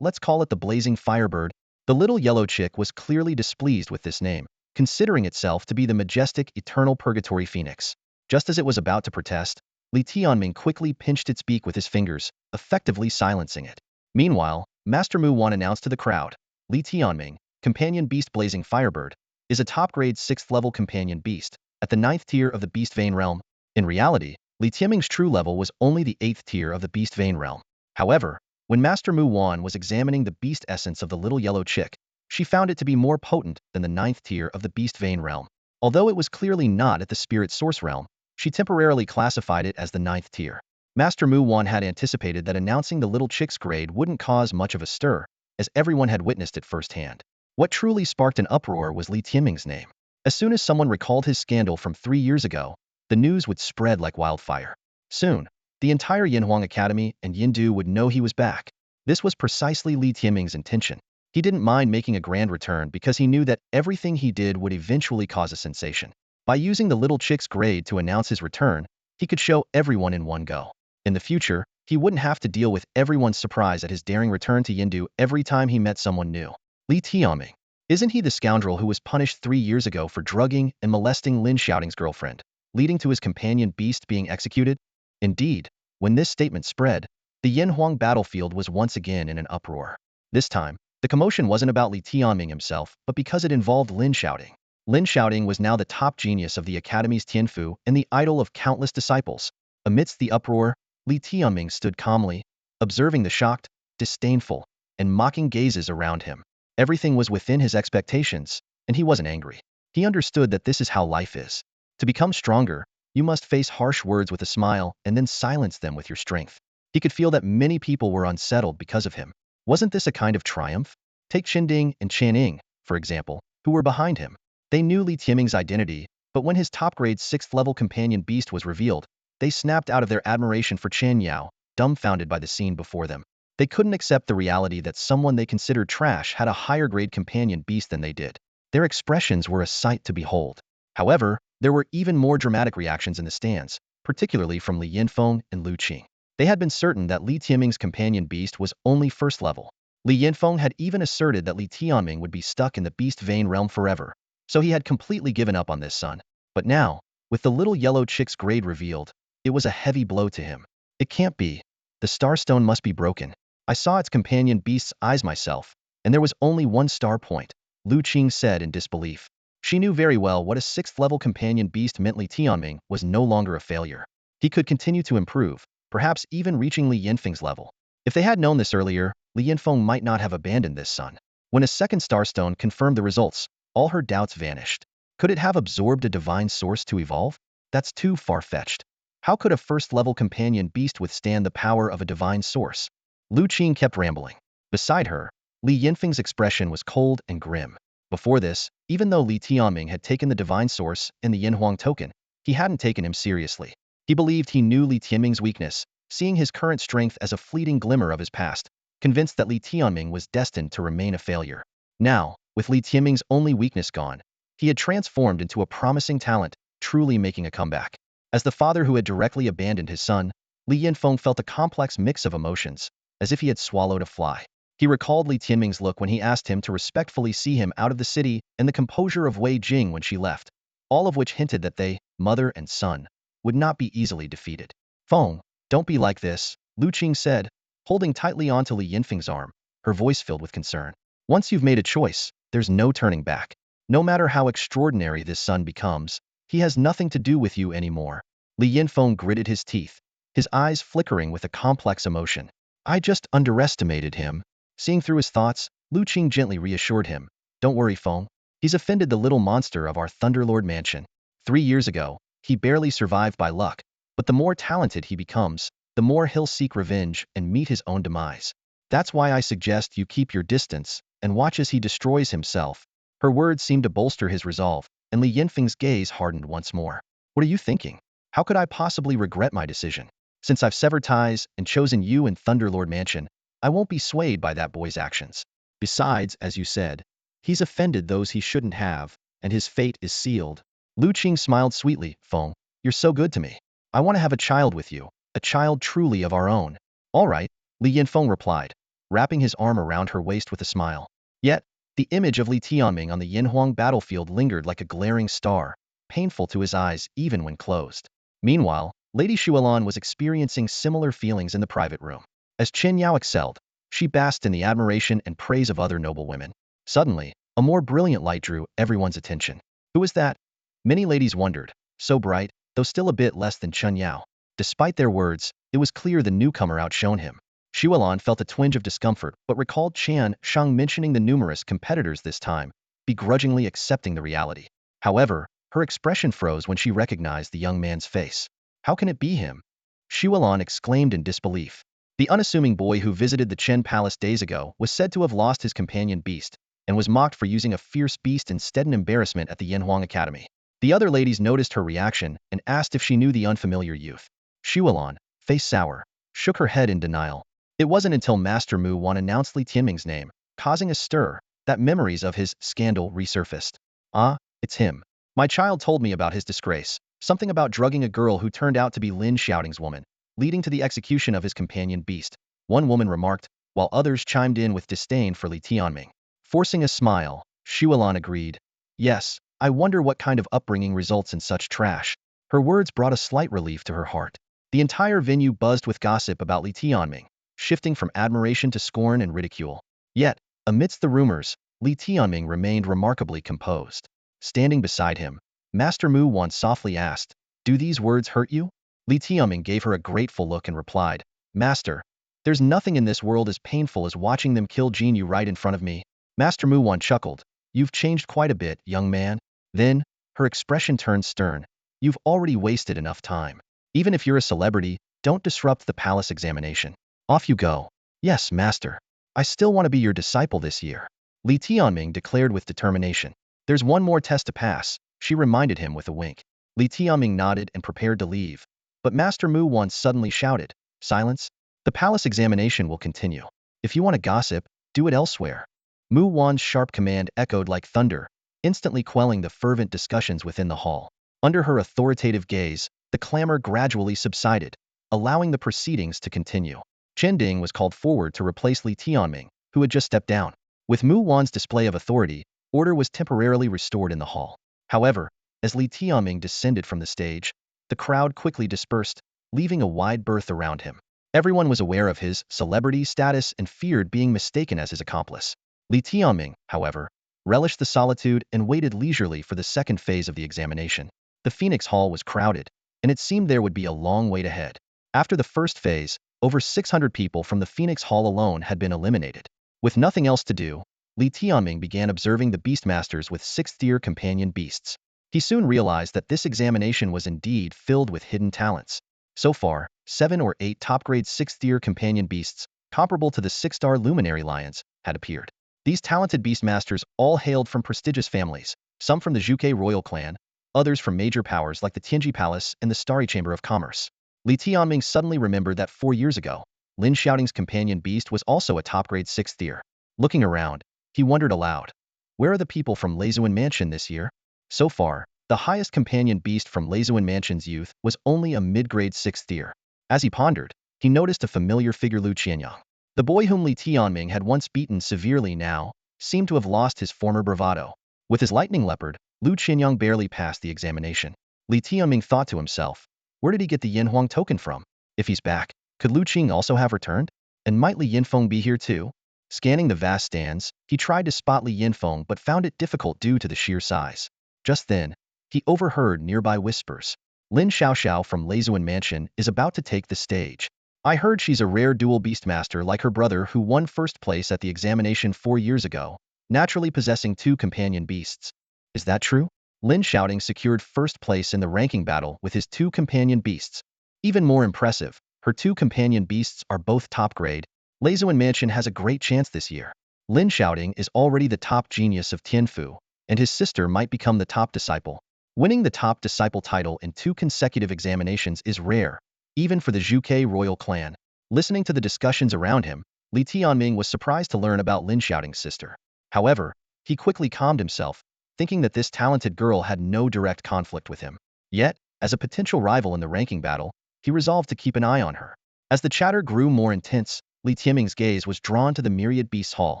Let's call it the Blazing Firebird. The little yellow chick was clearly displeased with this name, considering itself to be the majestic Eternal Purgatory Phoenix. Just as it was about to protest, Li Tianming quickly pinched its beak with his fingers, effectively silencing it. Meanwhile, Master Mu Wan announced to the crowd, Li Tianming, companion beast Blazing Firebird, is a top-grade 6th-level companion beast, at the 9th tier of the Beast Vein realm. In reality, Li Tianming's true level was only the 8th tier of the Beast Vein realm. However, when Master Mu Wan was examining the beast essence of the little yellow chick, she found it to be more potent than the 9th tier of the Beast Vein realm. Although it was clearly not at the Spirit Source realm, she temporarily classified it as the 9th tier. Master Mu Wan had anticipated that announcing the little chick's grade wouldn't cause much of a stir, as everyone had witnessed it firsthand. What truly sparked an uproar was Li Tianming's name. As soon as someone recalled his scandal from 3 years ago, the news would spread like wildfire. Soon, the entire Yinhuang Academy and Yindu would know he was back. This was precisely Li Tianming's intention. He didn't mind making a grand return because he knew that everything he did would eventually cause a sensation. By using the little chick's grade to announce his return, he could show everyone in one go. In the future, he wouldn't have to deal with everyone's surprise at his daring return to Yindu every time he met someone new. Li Tianming. Isn't he the scoundrel who was punished 3 years ago for drugging and molesting Lin Xiaoting's girlfriend, leading to his companion beast being executed? Indeed, when this statement spread, the Yinhuang battlefield was once again in an uproar. This time, the commotion wasn't about Li Tianming himself, but because it involved Lin Xiaoting. Lin Xiaoting was now the top genius of the Academy's Tianfu and the idol of countless disciples. Amidst the uproar, Li Tianming stood calmly, observing the shocked, disdainful, and mocking gazes around him. Everything was within his expectations, and he wasn't angry. He understood that this is how life is. To become stronger, you must face harsh words with a smile and then silence them with your strength. He could feel that many people were unsettled because of him. Wasn't this a kind of triumph? Take Qinding and Channing, for example, who were behind him. They knew Li Tianming's identity, but when his top-grade 6th-level companion beast was revealed, they snapped out of their admiration for Chen Yao, dumbfounded by the scene before them. They couldn't accept the reality that someone they considered trash had a higher-grade companion beast than they did. Their expressions were a sight to behold. However, there were even more dramatic reactions in the stands, particularly from Li Yinfeng and Lu Qing. They had been certain that Li Tianming's companion beast was only 1st level. Li Yinfeng had even asserted that Li Tianming would be stuck in the Beast Vein realm forever, so he had completely given up on this son. But now, with the little yellow chick's grade revealed, it was a heavy blow to him. It can't be. The Starstone must be broken. I saw its companion beast's eyes myself, and there was only 1 star point, Lu Qing said in disbelief. She knew very well what a 6th-level companion beast meant. Li Tianming was no longer a failure. He could continue to improve, perhaps even reaching Li Yinfeng's level. If they had known this earlier, Li Yinfeng might not have abandoned this son. When a 2nd Starstone confirmed the results, all her doubts vanished. Could it have absorbed a divine source to evolve? That's too far-fetched. How could a 1st-level companion beast withstand the power of a divine source? Lu Qing kept rambling. Beside her, Li Yinfeng's expression was cold and grim. Before this, even though Li Tianming had taken the divine source and the Yinhuang token, he hadn't taken him seriously. He believed he knew Li Tianming's weakness, seeing his current strength as a fleeting glimmer of his past, convinced that Li Tianming was destined to remain a failure. Now, with Li Tianming's only weakness gone, he had transformed into a promising talent, truly making a comeback. As the father who had directly abandoned his son, Li Yinfeng felt a complex mix of emotions, as if he had swallowed a fly. He recalled Li Tianming's look when he asked him to respectfully see him out of the city and the composure of Wei Jing when she left, all of which hinted that they, mother and son, would not be easily defeated. Feng, don't be like this, Lu Qing said, holding tightly onto Li Yinfeng's arm, her voice filled with concern. Once you've made a choice, there's no turning back. No matter how extraordinary this son becomes, He has nothing to do with you anymore. Li Yinfeng gritted his teeth, his eyes flickering with a complex emotion. I just underestimated him. Seeing through his thoughts, Lu Qing gently reassured him. Don't worry, Feng. He's offended the little monster of our Thunderlord mansion. 3 years ago, he barely survived by luck, but the more talented he becomes, the more he'll seek revenge and meet his own demise. That's why I suggest you keep your distance and watch as he destroys himself. Her words seemed to bolster his resolve, and Li Yinfeng's gaze hardened once more. What are you thinking? How could I possibly regret my decision? Since I've severed ties and chosen you in Thunderlord Mansion, I won't be swayed by that boy's actions. Besides, as you said, he's offended those he shouldn't have, and his fate is sealed. Lu Qing smiled sweetly. Feng, you're so good to me. I want to have a child with you, a child truly of our own. All right, Li Yinfeng replied, wrapping his arm around her waist with a smile. Yet, the image of Li Tianming on the Yinhuang battlefield lingered like a glaring star, painful to his eyes even when closed. Meanwhile, Lady Shualan was experiencing similar feelings in the private room. As Chen Yao excelled, she basked in the admiration and praise of other noble women. Suddenly, a more brilliant light drew everyone's attention. Who was that? Many ladies wondered. So bright, though still a bit less than Chen Yao. Despite their words, it was clear the newcomer outshone him. Shualan felt a twinge of discomfort but recalled Qian Shang mentioning the numerous competitors this time, begrudgingly accepting the reality. However, her expression froze when she recognized the young man's face. How can it be him? Shualan exclaimed in disbelief. The unassuming boy who visited the Chen Palace days ago was said to have lost his companion beast, and was mocked for using a fierce beast instead an embarrassment at the Yanhuang Academy. The other ladies noticed her reaction and asked if she knew the unfamiliar youth. Shualan, face sour, shook her head in denial. It wasn't until Master Mu Wan announced Li Tianming's name, causing a stir, that memories of his scandal resurfaced. Ah, it's him. My child told me about his disgrace, something about drugging a girl who turned out to be Lin Xiaoting's woman, leading to the execution of his companion beast, one woman remarked, while others chimed in with disdain for Li Tianming. Forcing a smile, Shualan agreed. Yes, I wonder what kind of upbringing results in such trash. Her words brought a slight relief to her heart. The entire venue buzzed with gossip about Li Tianming, shifting from admiration to scorn and ridicule. Yet, amidst the rumors, Li Tianming remained remarkably composed. Standing beside him, Master Mu Wan softly asked, Do these words hurt you? Li Tianming gave her a grateful look and replied, Master, there's nothing in this world as painful as watching them kill Jinyu right in front of me. Master Mu Wan chuckled. You've changed quite a bit, young man. Then, her expression turned stern. You've already wasted enough time. Even if you're a celebrity, don't disrupt the palace examination. Off you go. Yes, master. I still want to be your disciple this year. Li Tianming declared with determination. There's one more test to pass, she reminded him with a wink. Li Tianming nodded and prepared to leave. But Master Mu Wan suddenly shouted, Silence. The palace examination will continue. If you want to gossip, do it elsewhere. Mu Wan's sharp command echoed like thunder, instantly quelling the fervent discussions within the hall. Under her authoritative gaze, the clamor gradually subsided, allowing the proceedings to continue. Chen Ding was called forward to replace Li Tianming, who had just stepped down. With Mu Wan's display of authority, order was temporarily restored in the hall. However, as Li Tianming descended from the stage, the crowd quickly dispersed, leaving a wide berth around him. Everyone was aware of his celebrity status and feared being mistaken as his accomplice. Li Tianming, however, relished the solitude and waited leisurely for the second phase of the examination. The Phoenix Hall was crowded, and it seemed there would be a long wait ahead. After the first phase, over 600 people from the Phoenix Hall alone had been eliminated. With nothing else to do, Li Tianming began observing the Beastmasters with 6th-tier companion beasts. He soon realized that this examination was indeed filled with hidden talents. So far, 7 or 8 top-grade 6th-tier companion beasts, comparable to the 6-star luminary lions, had appeared. These talented Beastmasters all hailed from prestigious families, some from the Zhuke royal clan, others from major powers like the Tianji Palace and the Starry Chamber of Commerce. Li Tianming suddenly remembered that 4 years ago, Lin Xiaoting's companion beast was also a top-grade 6th tier. Looking around, he wondered aloud, where are the people from Leizuan Mansion this year? So far, the highest companion beast from Leizuan Mansion's youth was only a mid-grade 6th tier. As he pondered, he noticed a familiar figure, Lu Qianyang. The boy whom Li Tianming had once beaten severely now seemed to have lost his former bravado. With his lightning leopard, Lu Qianyang barely passed the examination. Li Tianming thought to himself, where did he get the Yinhuang token from? If he's back, could Lu Qing also have returned? And might Li Yinfeng be here too? Scanning the vast stands, he tried to spot Li Yinfeng but found it difficult due to the sheer size. Just then, he overheard nearby whispers. Lin Xiaoxiao from Leizuan Mansion is about to take the stage. I heard she's a rare dual beastmaster like her brother who won first place at the examination 4 years ago, naturally possessing 2 companion beasts. Is that true? Lin Shouting secured first place in the ranking battle with his 2 companion beasts. Even more impressive, her 2 companion beasts are both top grade. Leizuan Mansion has a great chance this year. Lin Shouting is already the top genius of Tianfu, and his sister might become the top disciple. Winning the top disciple title in 2 consecutive examinations is rare, even for the Zhuke royal clan. Listening to the discussions around him, Li Tianming was surprised to learn about Lin Shouting's sister. However, he quickly calmed himself, thinking that this talented girl had no direct conflict with him. Yet, as a potential rival in the ranking battle, he resolved to keep an eye on her. As the chatter grew more intense, Li Tianming's gaze was drawn to the Myriad Beasts Hall,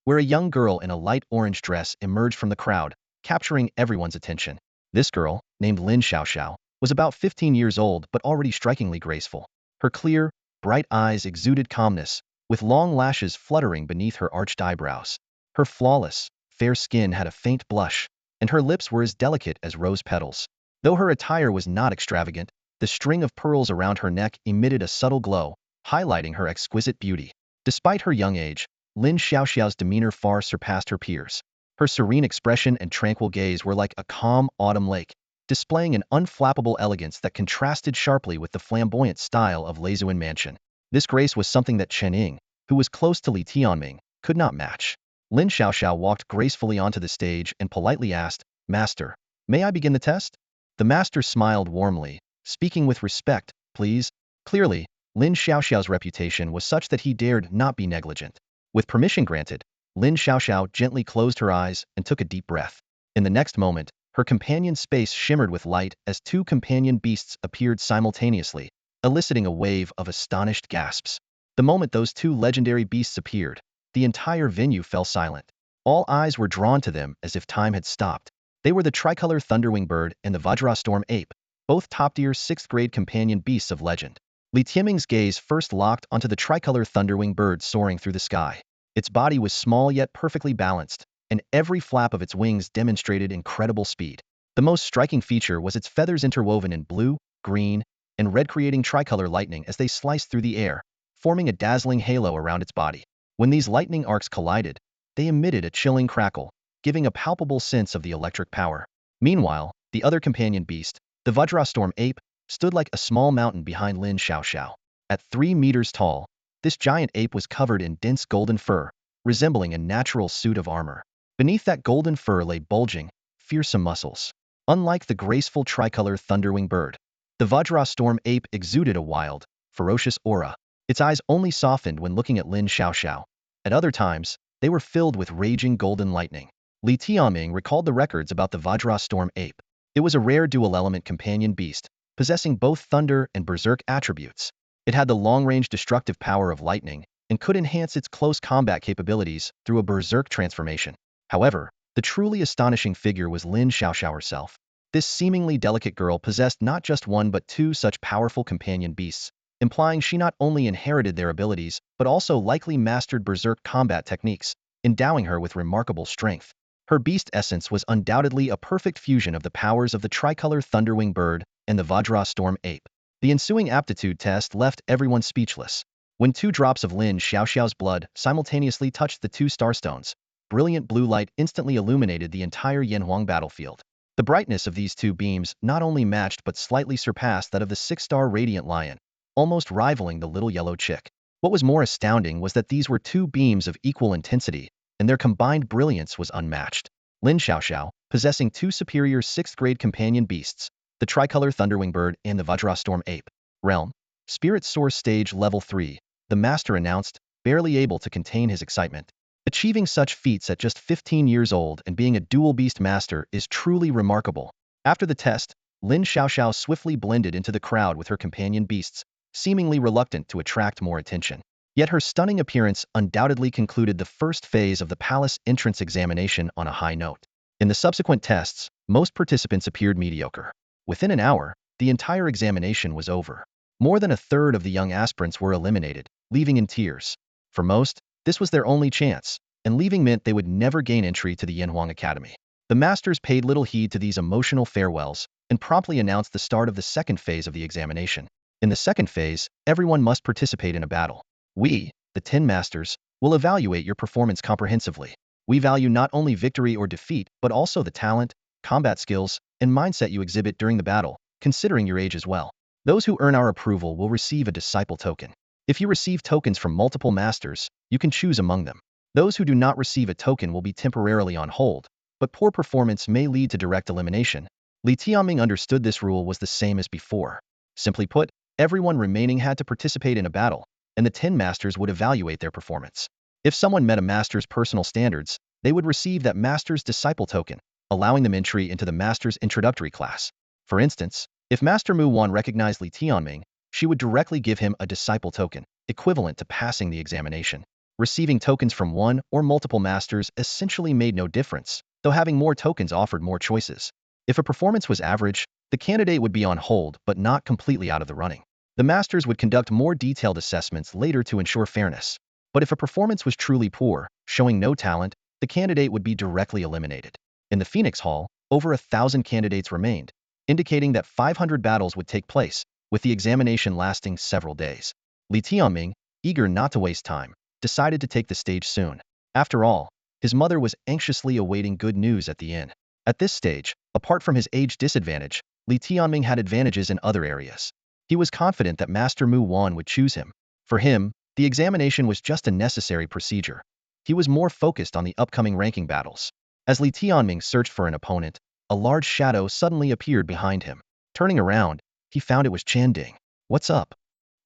where a young girl in a light orange dress emerged from the crowd, capturing everyone's attention. This girl, named Lin Xiaoxiao, was about 15 years old but already strikingly graceful. Her clear, bright eyes exuded calmness, with long lashes fluttering beneath her arched eyebrows. Her flawless, fair skin had a faint blush, and her lips were as delicate as rose petals. Though her attire was not extravagant, the string of pearls around her neck emitted a subtle glow, highlighting her exquisite beauty. Despite her young age, Lin Xiaoxiao's demeanor far surpassed her peers. Her serene expression and tranquil gaze were like a calm autumn lake, displaying an unflappable elegance that contrasted sharply with the flamboyant style of Leizuan Mansion. This grace was something that Chen Ying, who was close to Li Tianming, could not match. Lin Xiaoxiao walked gracefully onto the stage and politely asked, "Master, may I begin the test?" The master smiled warmly, speaking with respect, "Please." Clearly, Lin Xiaoxiao's reputation was such that he dared not be negligent. With permission granted, Lin Xiaoxiao gently closed her eyes and took a deep breath. In the next moment, her companion's space shimmered with light as 2 companion beasts appeared simultaneously, eliciting a wave of astonished gasps. The moment those 2 legendary beasts appeared, the entire venue fell silent. All eyes were drawn to them as if time had stopped. They were the tricolor thunderwing bird and the Vajrastorm ape, both top-tier 6th-grade companion beasts of legend. Li Tianming's gaze first locked onto the tricolor thunderwing bird soaring through the sky. Its body was small yet perfectly balanced, and every flap of its wings demonstrated incredible speed. The most striking feature was its feathers interwoven in blue, green, and red, creating tricolor lightning as they sliced through the air, forming a dazzling halo around its body. When these lightning arcs collided, they emitted a chilling crackle, giving a palpable sense of the electric power. Meanwhile, the other companion beast, the Vajrastorm ape, stood like a small mountain behind Lin Xiaoxiao. At 3 meters tall, this giant ape was covered in dense golden fur, resembling a natural suit of armor. Beneath that golden fur lay bulging, fearsome muscles. Unlike the graceful tricolor thunderwing bird, the Vajrastorm ape exuded a wild, ferocious aura. Its eyes only softened when looking at Lin Xiaoxiao. At other times, they were filled with raging golden lightning. Li Tianming recalled the records about the Vajrastorm ape. It was a rare dual-element companion beast, possessing both thunder and berserk attributes. It had the long-range destructive power of lightning and could enhance its close combat capabilities through a berserk transformation. However, the truly astonishing figure was Lin Xiaoxiao herself. This seemingly delicate girl possessed not just 1 but 2 such powerful companion beasts, implying she not only inherited their abilities but also likely mastered berserk combat techniques, endowing her with remarkable strength. Her beast essence was undoubtedly a perfect fusion of the powers of the tricolor thunderwing bird and the Vajrastorm ape. The ensuing aptitude test left everyone speechless. When 2 drops of Lin Xiaoxiao's blood simultaneously touched the 2 starstones, brilliant blue light instantly illuminated the entire Yanhuang battlefield. The brightness of these 2 beams not only matched but slightly surpassed that of the 6-star Radiant Lion, almost rivaling the little yellow chick. What was more astounding was that these were 2 beams of equal intensity, and their combined brilliance was unmatched. Lin Xiaoxiao, possessing 2 superior 6th-grade companion beasts, the tricolor thunderwing bird and the Vajrastorm ape. Realm. Spirit Source Stage Level 3, the master announced, barely able to contain his excitement. Achieving such feats at just 15 years old and being a dual beast master is truly remarkable. After the test, Lin Xiaoxiao swiftly blended into the crowd with her companion beasts, seemingly reluctant to attract more attention. Yet her stunning appearance undoubtedly concluded the first phase of the palace entrance examination on a high note. In the subsequent tests, most participants appeared mediocre. Within an hour, the entire examination was over. More than a third of the young aspirants were eliminated, leaving in tears. For most, this was their only chance, and leaving meant they would never gain entry to the Yanhuang Academy. The masters paid little heed to these emotional farewells and promptly announced the start of the second phase of the examination. In the second phase, everyone must participate in a battle. We, the 10 masters, will evaluate your performance comprehensively. We value not only victory or defeat, but also the talent, combat skills, and mindset you exhibit during the battle, considering your age as well. Those who earn our approval will receive a disciple token. If you receive tokens from multiple masters, you can choose among them. Those who do not receive a token will be temporarily on hold, but poor performance may lead to direct elimination. Li Tianming understood this rule was the same as before. Simply put, everyone remaining had to participate in a battle, and the 10 masters would evaluate their performance. If someone met a master's personal standards, they would receive that master's disciple token, allowing them entry into the master's introductory class. For instance, if Master Mu Wan recognized Li Tianming, she would directly give him a disciple token, equivalent to passing the examination. Receiving tokens from one or multiple masters essentially made no difference, though having more tokens offered more choices. If a performance was average, the candidate would be on hold but not completely out of the running. The masters would conduct more detailed assessments later to ensure fairness. But if a performance was truly poor, showing no talent, the candidate would be directly eliminated. In the Phoenix Hall, over 1,000 candidates remained, indicating that 500 battles would take place, with the examination lasting several days. Li Tianming, eager not to waste time, decided to take the stage soon. After all, his mother was anxiously awaiting good news at the inn. At this stage, apart from his age disadvantage, Li Tianming had advantages in other areas. He was confident that Master Mu Wan would choose him. For him, the examination was just a necessary procedure. He was more focused on the upcoming ranking battles. As Li Tianming searched for an opponent, a large shadow suddenly appeared behind him. Turning around, he found it was Chanding. "What's up?"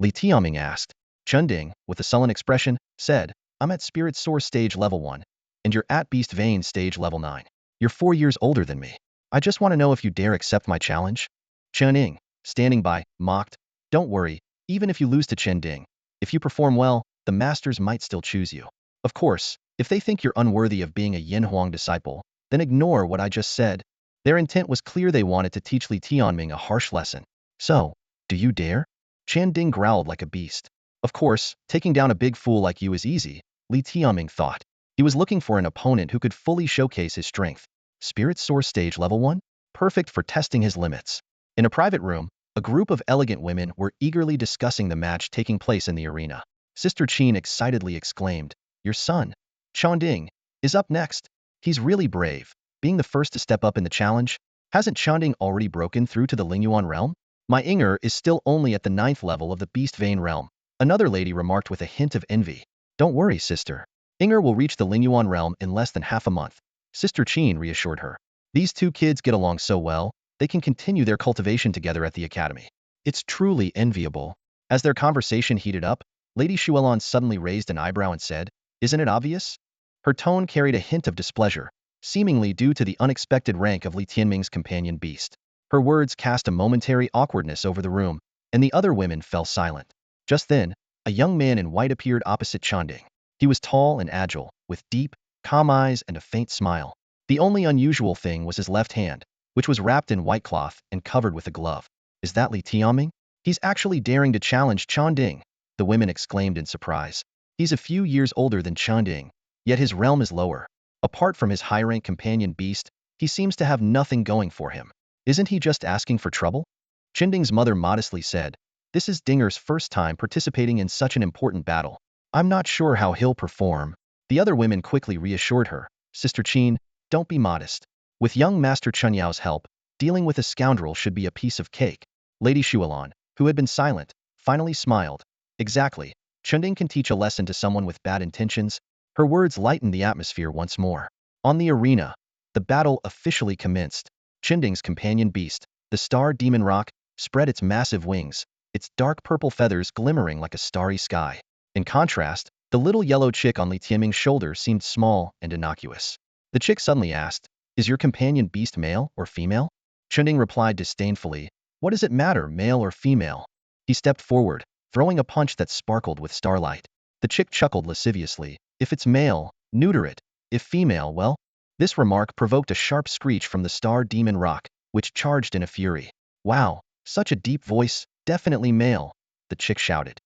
Li Tianming asked. Chanding, with a sullen expression, said, "I'm at Spirit Source stage level 1, and you're at Beast Vein stage level 9. You're 4 years older than me. I just want to know if you dare accept my challenge." Chanding, standing by, mocked, "Don't worry, even if you lose to Chanding, if you perform well, the masters might still choose you. Of course, if they think you're unworthy of being a Yin Huang disciple, then ignore what I just said." Their intent was clear. They wanted to teach Li Tianming a harsh lesson. "So, do you dare?" Chanding growled like a beast. Of course, taking down a big fool like you is easy, Li Tianming thought. He was looking for an opponent who could fully showcase his strength. Spirit Source stage level 1? Perfect for testing his limits. In a private room, a group of elegant women were eagerly discussing the match taking place in the arena. Sister Qin excitedly exclaimed, "Your son, Chanding, is up next. He's really brave, being the first to step up in the challenge. Hasn't Chanding already broken through to the Lingyuan realm? My Inger is still only at the 9th level of the Beast Vein realm." Another lady remarked with a hint of envy. "Don't worry, sister. Inger will reach the Lingyuan realm in less than half a month." Sister Qin reassured her. These two kids get along so well, they can continue their cultivation together at the academy. It's truly enviable. As their conversation heated up, Lady Shuelon suddenly raised an eyebrow and said, "Isn't it obvious?" Her tone carried a hint of displeasure, seemingly due to the unexpected rank of Li Tianming's companion beast. Her words cast a momentary awkwardness over the room, and the other women fell silent. Just then, a young man in white appeared opposite Chanding. He was tall and agile, with deep, calm eyes and a faint smile. The only unusual thing was his left hand, which was wrapped in white cloth and covered with a glove. "Is that Li Tianming? He's actually daring to challenge Chanding," the women exclaimed in surprise. "He's a few years older than Chanding, yet his realm is lower. Apart from his high-rank companion beast, he seems to have nothing going for him. Isn't he just asking for trouble?" Chanding's mother modestly said, "This is Dinger's first time participating in such an important battle. I'm not sure how he'll perform." The other women quickly reassured her. "Sister Qin, don't be modest. With young Master Chunyao's help, dealing with a scoundrel should be a piece of cake." Lady Shuelon, who had been silent, finally smiled. "Exactly. Chunding can teach a lesson to someone with bad intentions." Her words lightened the atmosphere once more. On the arena, the battle officially commenced. Chunding's companion beast, the star demon rock, spread its massive wings, its dark purple feathers glimmering like a starry sky. In contrast, the little yellow chick on Li Tianming's shoulder seemed small and innocuous. The chick suddenly asked, "Is your companion beast male or female?" Chunding replied disdainfully, "What does it matter, male or female?" He stepped forward, throwing a punch that sparkled with starlight. The chick chuckled lasciviously, "If it's male, neuter it. If female, well." This remark provoked a sharp screech from the star demon rock, which charged in a fury. "Wow, such a deep voice, definitely male," the chick shouted.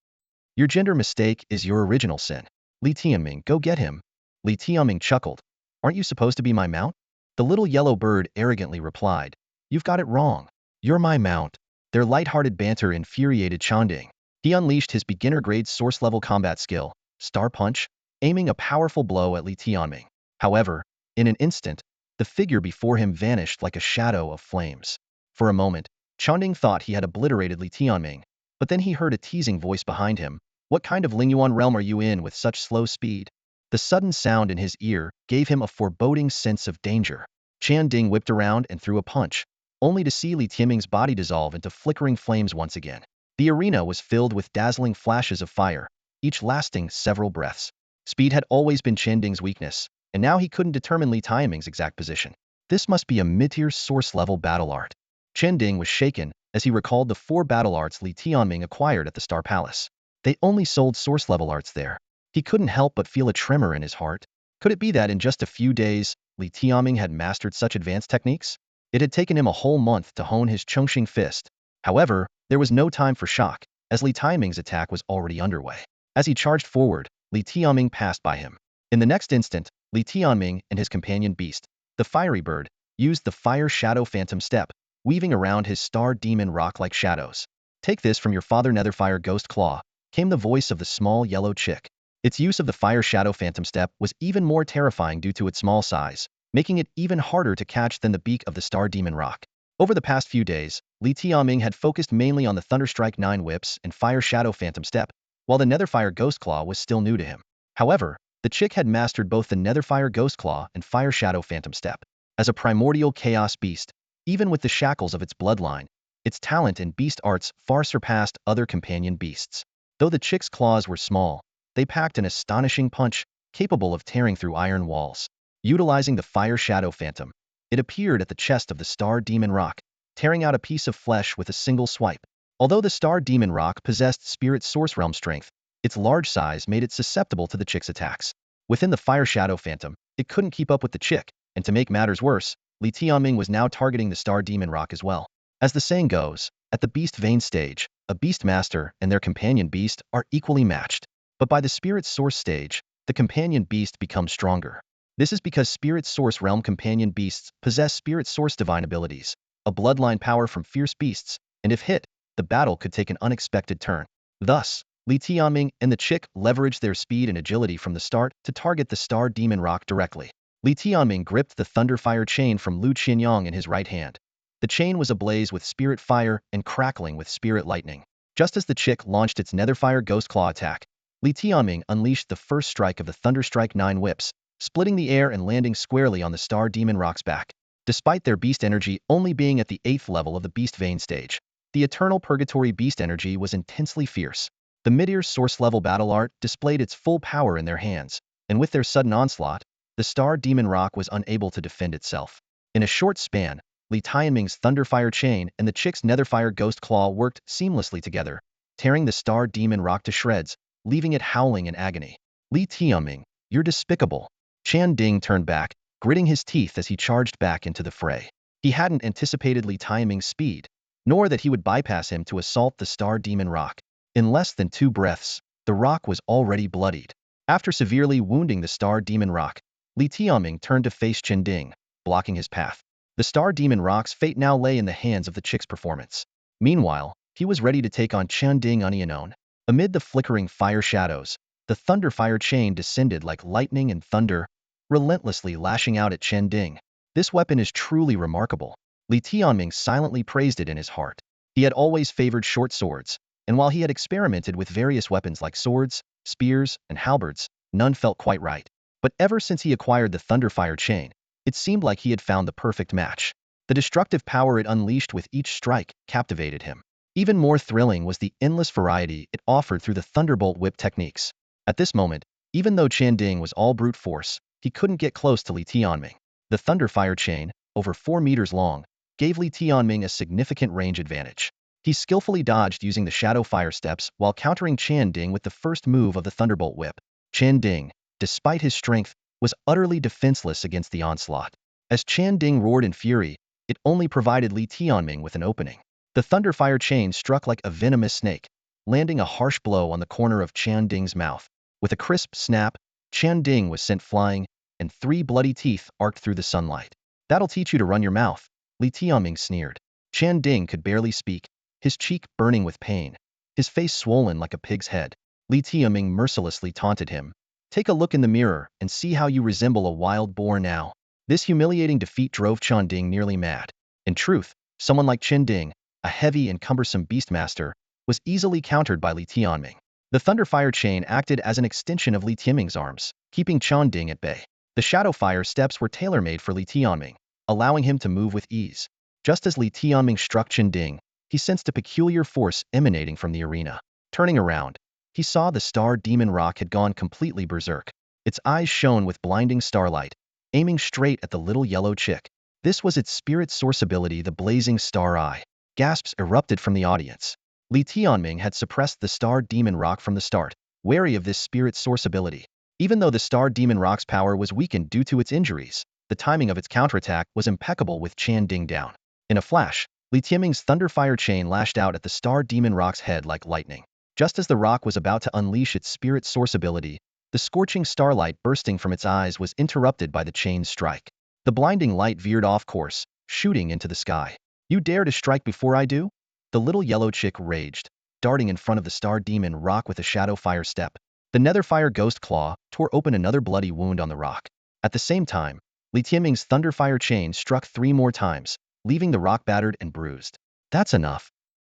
"Your gender mistake is your original sin. Li Tianming, go get him." Li Tianming chuckled. "Aren't you supposed to be my mount?" The little yellow bird arrogantly replied, "You've got it wrong. You're my mount." Their light-hearted banter infuriated Tianming. He unleashed his beginner-grade source-level combat skill, Star Punch, aiming a powerful blow at Tianming. However, in an instant, the figure before him vanished like a shadow of flames. For a moment, Tianming thought he had obliterated Tianming, but then he heard a teasing voice behind him. "What kind of Lingyuan realm are you in with such slow speed?" The sudden sound in his ear gave him a foreboding sense of danger. Tianming whipped around and threw a punch, only to see Tianming's body dissolve into flickering flames once again. The arena was filled with dazzling flashes of fire, each lasting several breaths. Speed had always been Tianming's weakness, and now he couldn't determine Tianming's exact position. This must be a mid-tier source-level battle art. Tianming was shaken as he recalled the 4 battle arts Tianming acquired at the Star Palace. They only sold source-level arts there. He couldn't help but feel a tremor in his heart. Could it be that in just a few days, Tianming had mastered such advanced techniques? It had taken him a whole month to hone his Chongqing fist. However, there was no time for shock, as Tianming's attack was already underway. As he charged forward, Tianming passed by him. In the next instant, Tianming and his companion beast, the fiery bird, used the fire shadow phantom step, weaving around his star demon rock like shadows. "Take this from your father Netherfire Ghost Claw," came the voice of the small yellow chick. Its use of the fire shadow phantom step was even more terrifying due to its small size, making it even harder to catch than the beak of the star demon rock. Over the past few days, Tianming had focused mainly on the Thunderstrike 9 whips and fire shadow phantom step, while the Netherfire Ghost Claw was still new to him. However, the chick had mastered both the Netherfire Ghost Claw and fire shadow phantom step. As a primordial chaos beast, even with the shackles of its bloodline, its talent in beast arts far surpassed other companion beasts. Though the chick's claws were small, they packed an astonishing punch, capable of tearing through iron walls. Utilizing the fire shadow phantom, it appeared at the chest of the star demon rock, tearing out a piece of flesh with a single swipe. Although the star demon rock possessed spirit source realm strength, its large size made it susceptible to the chick's attacks. Within the fire shadow phantom, it couldn't keep up with the chick, and to make matters worse, Tianming was now targeting the star demon rock as well. As the saying goes, at the beast vein stage, a beast master and their companion beast are equally matched. But by the spirit source stage, the companion beast becomes stronger. This is because spirit source realm companion beasts possess spirit source divine abilities, a bloodline power from fierce beasts, and if hit, the battle could take an unexpected turn. Thus, Tianming and the chick leveraged their speed and agility from the start to target the star demon rock directly. Tianming gripped the thunderfire chain from Lu Qianyang in his right hand. The chain was ablaze with spirit fire and crackling with spirit lightning. Just as the chick launched its Netherfire Ghost Claw attack, Tianming unleashed the first strike of the Thunderstrike 9 whips, splitting the air and landing squarely on the star demon rock's back. Despite their beast energy only being at the 8th level of the beast vein stage, the eternal purgatory beast energy was intensely fierce. The mid-tier source level battle art displayed its full power in their hands, and with their sudden onslaught, the star demon rock was unable to defend itself. In a short span, Tianming's Thunderfire Chain and the chick's Netherfire Ghost Claw worked seamlessly together, tearing the star demon rock to shreds, leaving it howling in agony. Tianming, you're despicable. Tianming turned back, gritting his teeth as he charged back into the fray. He hadn't anticipated Tianming's speed, nor that he would bypass him to assault the star demon rock. In less than 2 breaths, the rock was already bloodied. After severely wounding the star demon rock, Tianming turned to face Tianming, blocking his path. The star demon rock's fate now lay in the hands of the chick's performance. Meanwhile, he was ready to take on Tianming unknown. Amid the flickering fire shadows, the Thunderfire Chain descended like lightning and thunder, relentlessly lashing out at Tianming. This weapon is truly remarkable. Tianming silently praised it in his heart. He had always favored short swords, and while he had experimented with various weapons like swords, spears, and halberds, none felt quite right. But ever since he acquired the Thunderfire Chain, it seemed like he had found the perfect match. The destructive power it unleashed with each strike captivated him. Even more thrilling was the endless variety it offered through the Thunderbolt whip techniques. At this moment, even though Tianming was all brute force, he couldn't get close to Tianming. The Thunderfire Chain, over 4 meters long, gave Tianming a significant range advantage. He skillfully dodged using the Shadow Fire steps while countering Tianming with the first move of the Thunderbolt whip. Tianming, despite his strength, was utterly defenseless against the onslaught. As Tianming roared in fury, it only provided Tianming with an opening. The Thunderfire Chain struck like a venomous snake, landing a harsh blow on the corner of Tianming's mouth. With a crisp snap, Tianming was sent flying, and 3 bloody teeth arced through the sunlight. That'll teach you to run your mouth, Li Tianming sneered. Ding could barely speak, his cheek burning with pain, his face swollen like a pig's head. Li Tianming mercilessly taunted him. Take a look in the mirror and see how you resemble a wild boar now. This humiliating defeat drove Ding nearly mad. In truth, someone like Ding, a heavy and cumbersome beastmaster, was easily countered by Li Tianming. The Thunderfire chain acted as an extension of Li Tianming's arms, keeping Ding at bay. The Shadowfire steps were tailor-made for Li Tianming, allowing him to move with ease. Just as Li Tianming struck Ding, he sensed a peculiar force emanating from the arena. Turning around, he saw the star demon rock had gone completely berserk. Its eyes shone with blinding starlight, aiming straight at the little yellow chick. This was its spirit source ability, the blazing star eye. Gasps erupted from the audience. Li Tianming had suppressed the star demon rock from the start, wary of this spirit source ability. Even though the star demon rock's power was weakened due to its injuries, the timing of its counterattack was impeccable with Ding down. In a flash, Li Tianming's Thunderfire chain lashed out at the star demon rock's head like lightning. Just as the rock was about to unleash its spirit source ability, the scorching starlight bursting from its eyes was interrupted by the chain's strike. The blinding light veered off course, shooting into the sky. You dare to strike before I do? The little yellow chick raged, darting in front of the star demon rock with a Shadowfire step. The Netherfire Ghost Claw tore open another bloody wound on the rock. At the same time, Li Tianming's Thunderfire chain struck 3 more times, leaving the rock battered and bruised. That's enough.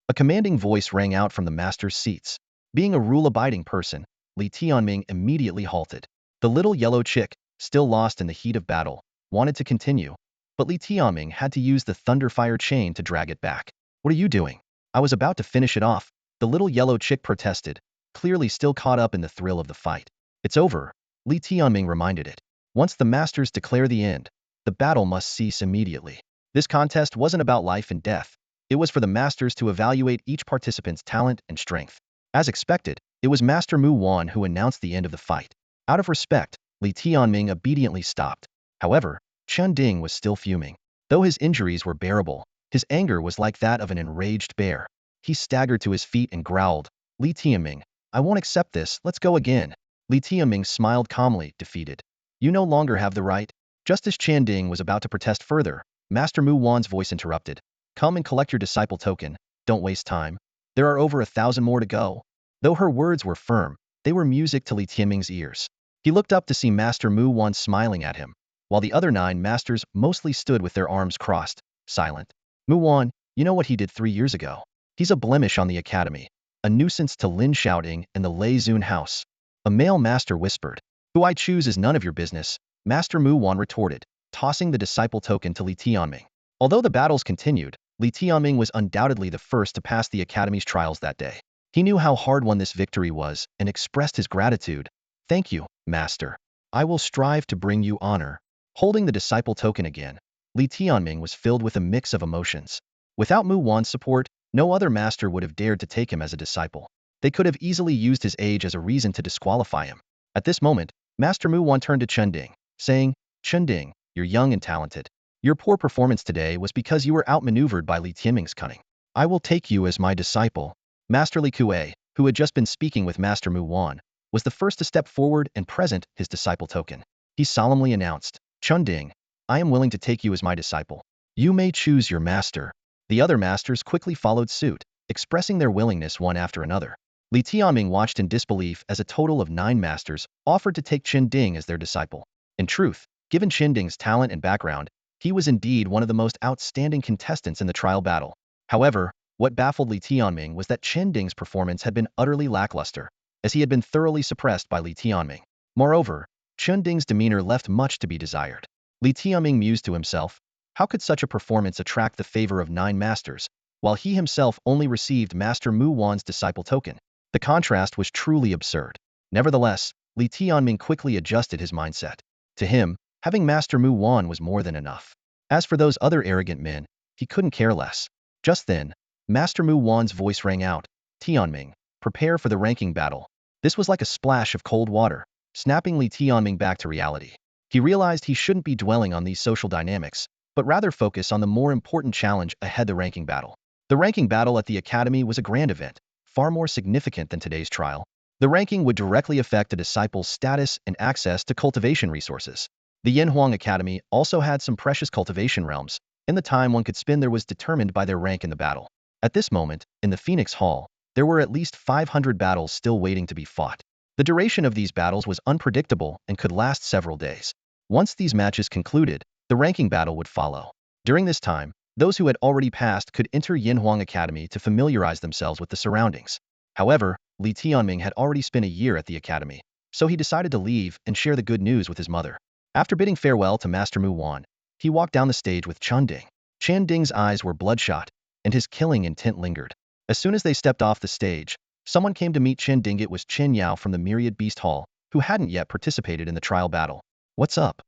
A commanding voice rang out from the master's seats. Being a rule-abiding person, Li Tianming immediately halted. The little yellow chick, still lost in the heat of battle, wanted to continue, but Li Tianming had to use the Thunderfire chain to drag it back. What are you doing? I was about to finish it off, the little yellow chick protested, clearly still caught up in the thrill of the fight. It's over, Li Tianming reminded it. Once the masters declare the end, the battle must cease immediately. This contest wasn't about life and death. It was for the masters to evaluate each participant's talent and strength. As expected, it was Master Mu Wan who announced the end of the fight. Out of respect, Li Tianming obediently stopped. However, Ding was still fuming. Though his injuries were bearable, his anger was like that of an enraged bear. He staggered to his feet and growled, Li Tianming, I won't accept this, let's go again. Li Tianming smiled calmly, defeated. You no longer have the right. Just as Ding was about to protest further, Master Mu Wan's voice interrupted. Come and collect your disciple token, don't waste time. There are over 1,000 more to go. Though her words were firm, they were music to Li Tianming's ears. He looked up to see Master Mu Wan smiling at him, while the other 9 masters mostly stood with their arms crossed, silent. Mu Wan, you know what he did 3 years ago? He's a blemish on the academy, a nuisance to Lin Shouting and the Lei Zun house. A male master whispered. Who I choose is none of your business, Master Mu Wan retorted, tossing the disciple token to Li Tianming. Although the battles continued, Li Tianming was undoubtedly the first to pass the academy's trials that day. He knew how hard-won this victory was and expressed his gratitude. Thank you, Master. I will strive to bring you honor. Holding the disciple token again, Li Tianming was filled with a mix of emotions. Without Mu Wan's support, no other master would have dared to take him as a disciple. They could have easily used his age as a reason to disqualify him. At this moment, Master Mu Wan turned to Ding, saying, Ding, you're young and talented. Your poor performance today was because you were outmaneuvered by Li Tianming's cunning. I will take you as my disciple. Master Li Kuei, who had just been speaking with Master Mu Wan, was the first to step forward and present his disciple token. He solemnly announced, Ding, I am willing to take you as my disciple. You may choose your master. The other masters quickly followed suit, expressing their willingness one after another. Li Tianming watched in disbelief as a total of 9 masters offered to take Ding as their disciple. In truth, given Ding's talent and background, he was indeed one of the most outstanding contestants in the trial battle. However, what baffled Li Tianming was that Ding's performance had been utterly lackluster, as he had been thoroughly suppressed by Li Tianming. Moreover, Ding's demeanor left much to be desired. Li Tianming mused to himself, how could such a performance attract the favor of 9 masters, while he himself only received Master Mu Wan's disciple token? The contrast was truly absurd. Nevertheless, Li Tianming quickly adjusted his mindset. To him, having Master Mu Wan was more than enough. As for those other arrogant men, he couldn't care less. Just then, Master Mu Wan's voice rang out, Tianming, prepare for the ranking battle. This was like a splash of cold water, snapping Li Tianming back to reality. He realized he shouldn't be dwelling on these social dynamics, but rather focus on the more important challenge ahead, the ranking battle. The ranking battle at the academy was a grand event, far more significant than today's trial. The ranking would directly affect a disciple's status and access to cultivation resources. The Yanhuang Academy also had some precious cultivation realms, and the time one could spend there was determined by their rank in the battle. At this moment, in the Phoenix Hall, there were at least 500 battles still waiting to be fought. The duration of these battles was unpredictable and could last several days. Once these matches concluded, the ranking battle would follow. During this time, those who had already passed could enter Yanhuang Academy to familiarize themselves with the surroundings. However, Li Tianming had already spent a year at the academy, so he decided to leave and share the good news with his mother. After bidding farewell to Master Mu Wan, he walked down the stage with Chen Ding. Chen Ding's eyes were bloodshot, and his killing intent lingered. As soon as they stepped off the stage, someone came to meet Chen Ding. It was Chen Yao from the Myriad Beast Hall, who hadn't yet participated in the trial battle. "What's up?"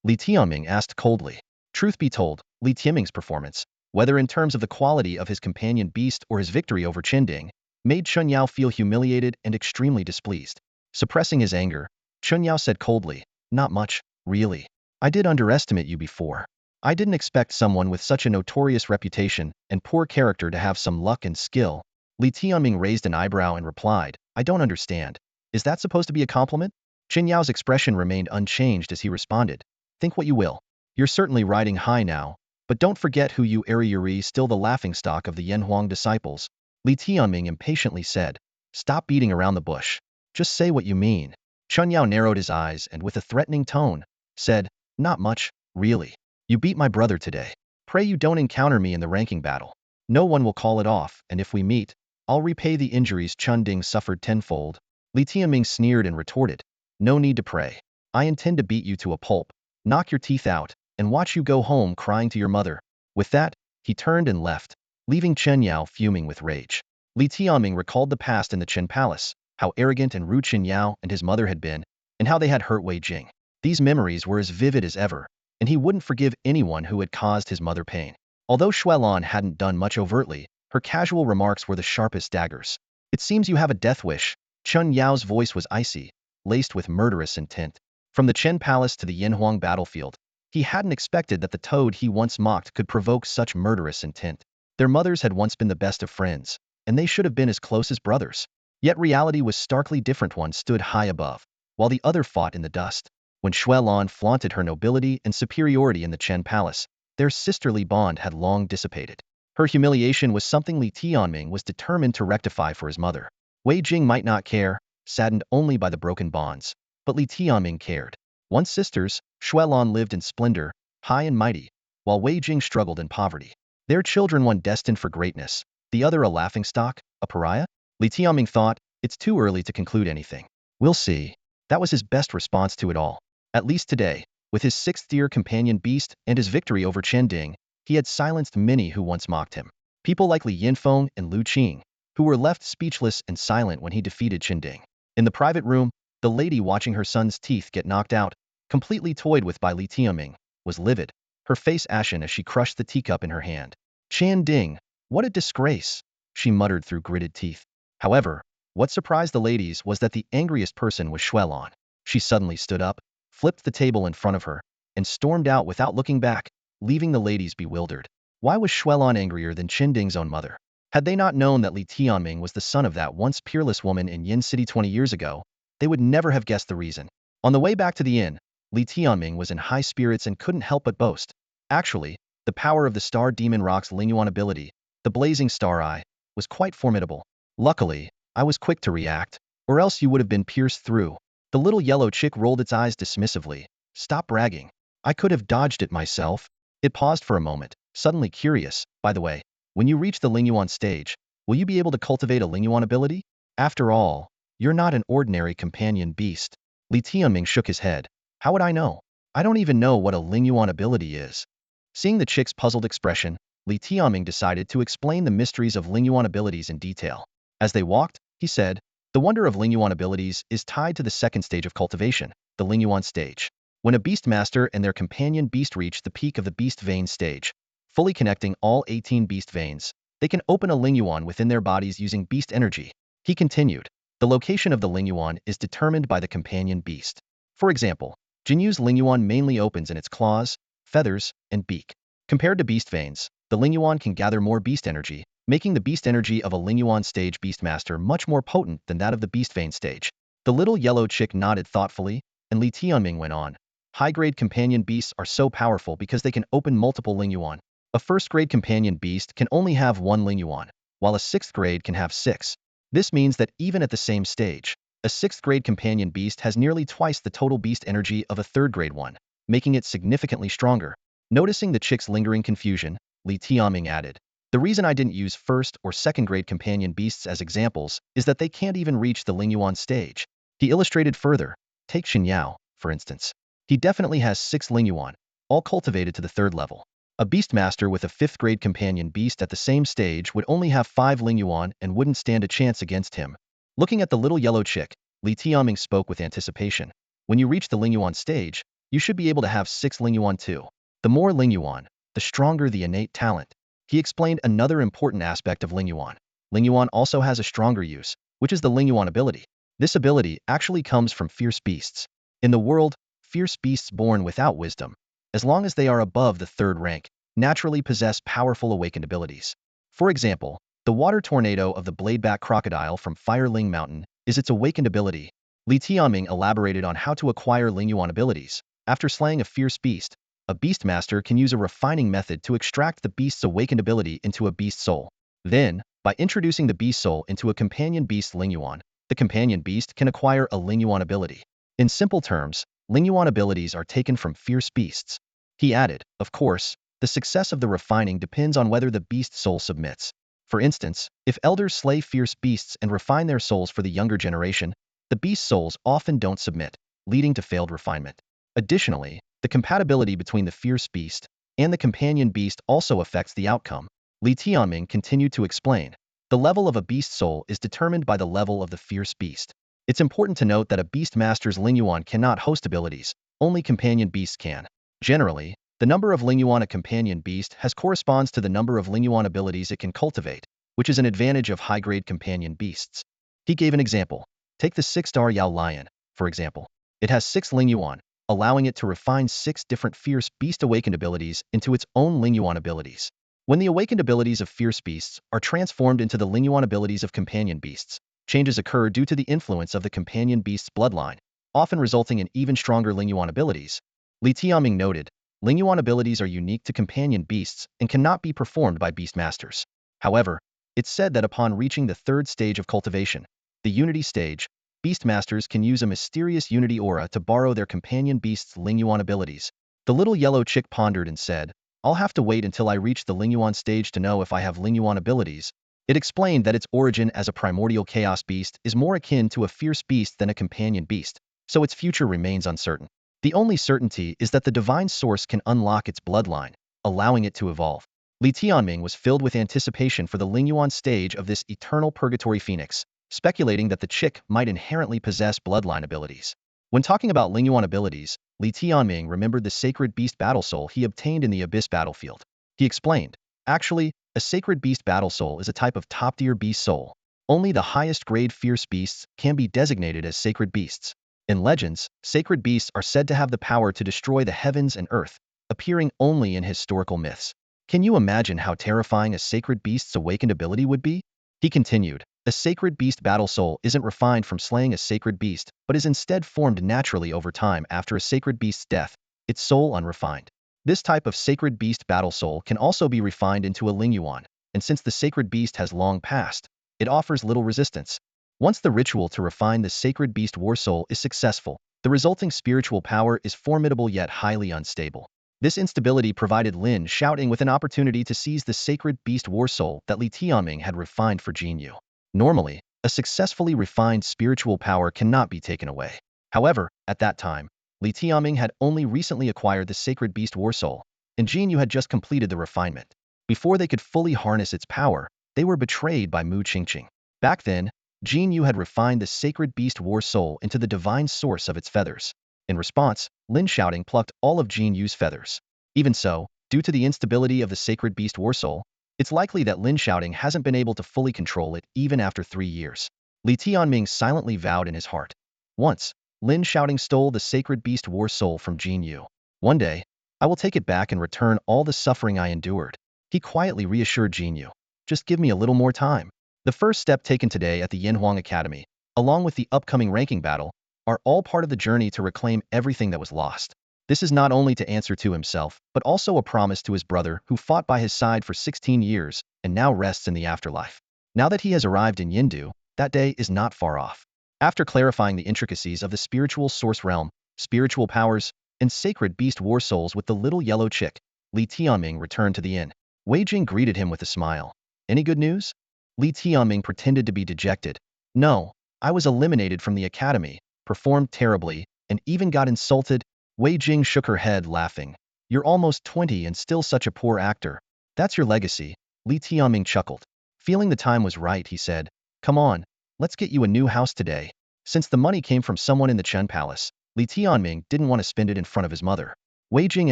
Li Tianming asked coldly. Truth be told, Li Tianming's performance, whether in terms of the quality of his companion beast or his victory over Chen Ding, made Chen Yao feel humiliated and extremely displeased. Suppressing his anger, Chen Yao said coldly, "Not much, really. I did underestimate you before. I didn't expect someone with such a notorious reputation and poor character to have some luck and skill." Li Tianming raised an eyebrow and replied, "I don't understand. Is that supposed to be a compliment?" Chen Yao's expression remained unchanged as he responded, "Think what you will. You're certainly riding high now, but don't forget who you are. You're still the laughingstock of the Yanhuang disciples." Li Tianming impatiently said, "Stop beating around the bush. Just say what you mean." Chen Yao narrowed his eyes and with a threatening tone, said, "Not much, really. You beat my brother today. Pray you don't encounter me in the ranking battle. No one will call it off, and if we meet, I'll repay the injuries Chen Ding suffered tenfold." Li Tianming sneered and retorted, "No need to pray. I intend to beat you to a pulp, knock your teeth out, and watch you go home crying to your mother." With that, he turned and left, leaving Chen Yao fuming with rage. Li Tianming recalled the past in the Qin Palace, how arrogant and rude Chen Yao and his mother had been, and how they had hurt Wei Jing. These memories were as vivid as ever, and he wouldn't forgive anyone who had caused his mother pain. Although Xuelan hadn't done much overtly, her casual remarks were the sharpest daggers. "It seems you have a death wish." Chen Yao's voice was icy, laced with murderous intent. From the Qin Palace to the Yanhuang battlefield, he hadn't expected that the toad he once mocked could provoke such murderous intent. Their mothers had once been the best of friends, and they should have been as close as brothers. Yet reality was starkly different. One stood high above, while the other fought in the dust. When Xuelan flaunted her nobility and superiority in the Qin Palace, their sisterly bond had long dissipated. Her humiliation was something Li Tianming was determined to rectify for his mother. Wei Jing might not care, saddened only by the broken bonds, but Li Tianming cared. Once sisters, Xuelan lived in splendor, high and mighty, while Wei Jing struggled in poverty. Their children, one destined for greatness, the other a laughingstock, a pariah? Li Tianming thought, "It's too early to conclude anything. We'll see." That was his best response to it all. At least today, with his sixth-tier companion beast and his victory over Chen Ding, he had silenced many who once mocked him. People like Li Yinfeng and Lu Qing, who were left speechless and silent when he defeated Chen Ding. In the private room, the lady watching her son's teeth get knocked out, completely toyed with by Li Tianming, was livid, her face ashen as she crushed the teacup in her hand. "Chen Ding, what a disgrace," she muttered through gritted teeth. However, what surprised the ladies was that the angriest person was Xuelan. She suddenly stood up, flipped the table in front of her, and stormed out without looking back, leaving the ladies bewildered. Why was Xuelan angrier than Chen Ding's own mother? Had they not known that Li Tianming was the son of that once peerless woman in Yin City 20 years ago, they would never have guessed the reason. On the way back to the inn, Li Tianming was in high spirits and couldn't help but boast. Actually, the power of the Star Demon Rock's Lingyuan ability, the Blazing Star Eye, was quite formidable. Luckily, I was quick to react, or else you would have been pierced through. The little yellow chick rolled its eyes dismissively. "Stop bragging. I could have dodged it myself." It paused for a moment, suddenly curious. "By the way, when you reach the Lingyuan stage, will you be able to cultivate a Lingyuan ability? After all, you're not an ordinary companion beast." Li Tianming shook his head. "How would I know? I don't even know what a Lingyuan ability is." Seeing the chick's puzzled expression, Li Tianming decided to explain the mysteries of Lingyuan abilities in detail. As they walked, he said, "The wonder of Lingyuan abilities is tied to the second stage of cultivation, the Lingyuan stage. When a beastmaster and their companion beast reach the peak of the beast vein stage, fully connecting all 18 beast veins, they can open a Lingyuan within their bodies using beast energy." He continued, "The location of the Lingyuan is determined by the companion beast. For example, Jinyu's Lingyuan mainly opens in its claws, feathers, and beak. Compared to beast veins, the Lingyuan can gather more beast energy, making the beast energy of a Lingyuan stage beastmaster much more potent than that of the beast vein stage." The little yellow chick nodded thoughtfully, and Li Tianming went on, High-grade companion beasts are so powerful because they can open multiple Lingyuan. A first-grade companion beast can only have one Lingyuan, while a sixth grade can have six. This means that even at the same stage, a sixth-grade companion beast has nearly twice the total beast energy of a third-grade one, making it significantly stronger. Noticing the chick's lingering confusion, Li Tianming added, "The reason I didn't use first or second-grade companion beasts as examples is that they can't even reach the Lingyuan stage." He illustrated further. Take Xinyao, for instance. He definitely has 6 Lingyuan, all cultivated to the 3rd level. A Beastmaster with a 5th-grade companion beast at the same stage would only have 5 Lingyuan and wouldn't stand a chance against him. Looking at the little yellow chick, Li Tianming spoke with anticipation. When you reach the Lingyuan stage, you should be able to have 6 Lingyuan too. The more Lingyuan, the stronger the innate talent. He explained another important aspect of Lingyuan. Lingyuan also has a stronger use, which is the Lingyuan ability. This ability actually comes from fierce beasts. In the world, fierce beasts born without wisdom, as long as they are above the 3rd rank, naturally possess powerful awakened abilities. For example, the water tornado of the bladeback crocodile from Fire Ling Mountain is its awakened ability. Li Tianming elaborated on how to acquire Lingyuan abilities. After slaying a fierce beast, a Beastmaster can use a refining method to extract the beast's awakened ability into a beast soul. Then, by introducing the beast soul into a companion beast Lingyuan, the companion beast can acquire a Lingyuan ability. In simple terms, Lingyuan abilities are taken from fierce beasts. He added, of course, the success of the refining depends on whether the beast soul submits. For instance, if elders slay fierce beasts and refine their souls for the younger generation, the beast souls often don't submit, leading to failed refinement. Additionally, the compatibility between the fierce beast and the companion beast also affects the outcome. Li Tianming continued to explain, the level of a beast soul is determined by the level of the fierce beast. It's important to note that a Beastmaster's Lingyuan cannot host abilities, only companion beasts can. Generally, the number of Lingyuan a companion beast has corresponds to the number of Lingyuan abilities it can cultivate, which is an advantage of high-grade companion beasts. He gave an example. Take the 6-star Yao Lion, for example. It has 6 Lingyuan, allowing it to refine 6 different fierce beast awakened abilities into its own Lingyuan abilities. When the awakened abilities of fierce beasts are transformed into the Lingyuan abilities of companion beasts, changes occur due to the influence of the companion beast's bloodline, often resulting in even stronger Lingyuan abilities. Li Tianming noted, Lingyuan abilities are unique to companion beasts and cannot be performed by beastmasters. However, it's said that upon reaching the 3rd stage of cultivation, the Unity stage, beastmasters can use a mysterious Unity aura to borrow their companion beast's Lingyuan abilities. The little yellow chick pondered and said, I'll have to wait until I reach the Lingyuan stage to know if I have Lingyuan abilities. It explained that its origin as a primordial chaos beast is more akin to a fierce beast than a companion beast, so its future remains uncertain. The only certainty is that the divine source can unlock its bloodline, allowing it to evolve. Li Tianming was filled with anticipation for the Lingyuan stage of this eternal purgatory phoenix, speculating that the chick might inherently possess bloodline abilities. When talking about Lingyuan abilities, Li Tianming remembered the sacred beast battle soul he obtained in the Abyss battlefield. He explained, actually, a sacred beast battle soul is a type of top-tier beast soul. Only the highest-grade fierce beasts can be designated as sacred beasts. In legends, sacred beasts are said to have the power to destroy the heavens and earth, appearing only in historical myths. Can you imagine how terrifying a sacred beast's awakened ability would be? He continued, a sacred beast battle soul isn't refined from slaying a sacred beast, but is instead formed naturally over time after a sacred beast's death, its soul unrefined. This type of sacred beast battle soul can also be refined into a Lingyuan, and since the sacred beast has long passed, it offers little resistance. Once the ritual to refine the sacred beast war soul is successful, the resulting spiritual power is formidable yet highly unstable. This instability provided Lin Shouting with an opportunity to seize the sacred beast war soul that Li Tianming had refined for Jinyu. Normally, a successfully refined spiritual power cannot be taken away. However, at that time, Li Tianming had only recently acquired the sacred beast war soul, and Jinyu had just completed the refinement. Before they could fully harness its power, they were betrayed by Mu Qingqing. Back then, Jinyu had refined the sacred beast war soul into the divine source of its feathers. In response, Lin Shouting plucked all of Jinyu's feathers. Even so, due to the instability of the sacred beast war soul, it's likely that Lin Shouting hasn't been able to fully control it even after 3 years. Li Tianming silently vowed in his heart. Once, Lin Shouting stole the sacred beast war soul from Jinyu. One day, I will take it back and return all the suffering I endured. He quietly reassured Jinyu. Just give me a little more time. The first step taken today at the Yanhuang Academy, along with the upcoming ranking battle, are all part of the journey to reclaim everything that was lost. This is not only to answer to himself, but also a promise to his brother who fought by his side for 16 years and now rests in the afterlife. Now that he has arrived in Yindu, that day is not far off. After clarifying the intricacies of the spiritual source realm, spiritual powers, and sacred beast war souls with the little yellow chick, Li Tianming returned to the inn. Wei Jing greeted him with a smile. Any good news? Li Tianming pretended to be dejected. No, I was eliminated from the academy, performed terribly, and even got insulted. Wei Jing shook her head, laughing. You're almost 20 and still such a poor actor. That's your legacy. Li Tianming chuckled. Feeling the time was right, he said. Come on, let's get you a new house today. Since the money came from someone in the Chen Palace, Li Tianming didn't want to spend it in front of his mother. Wei Jing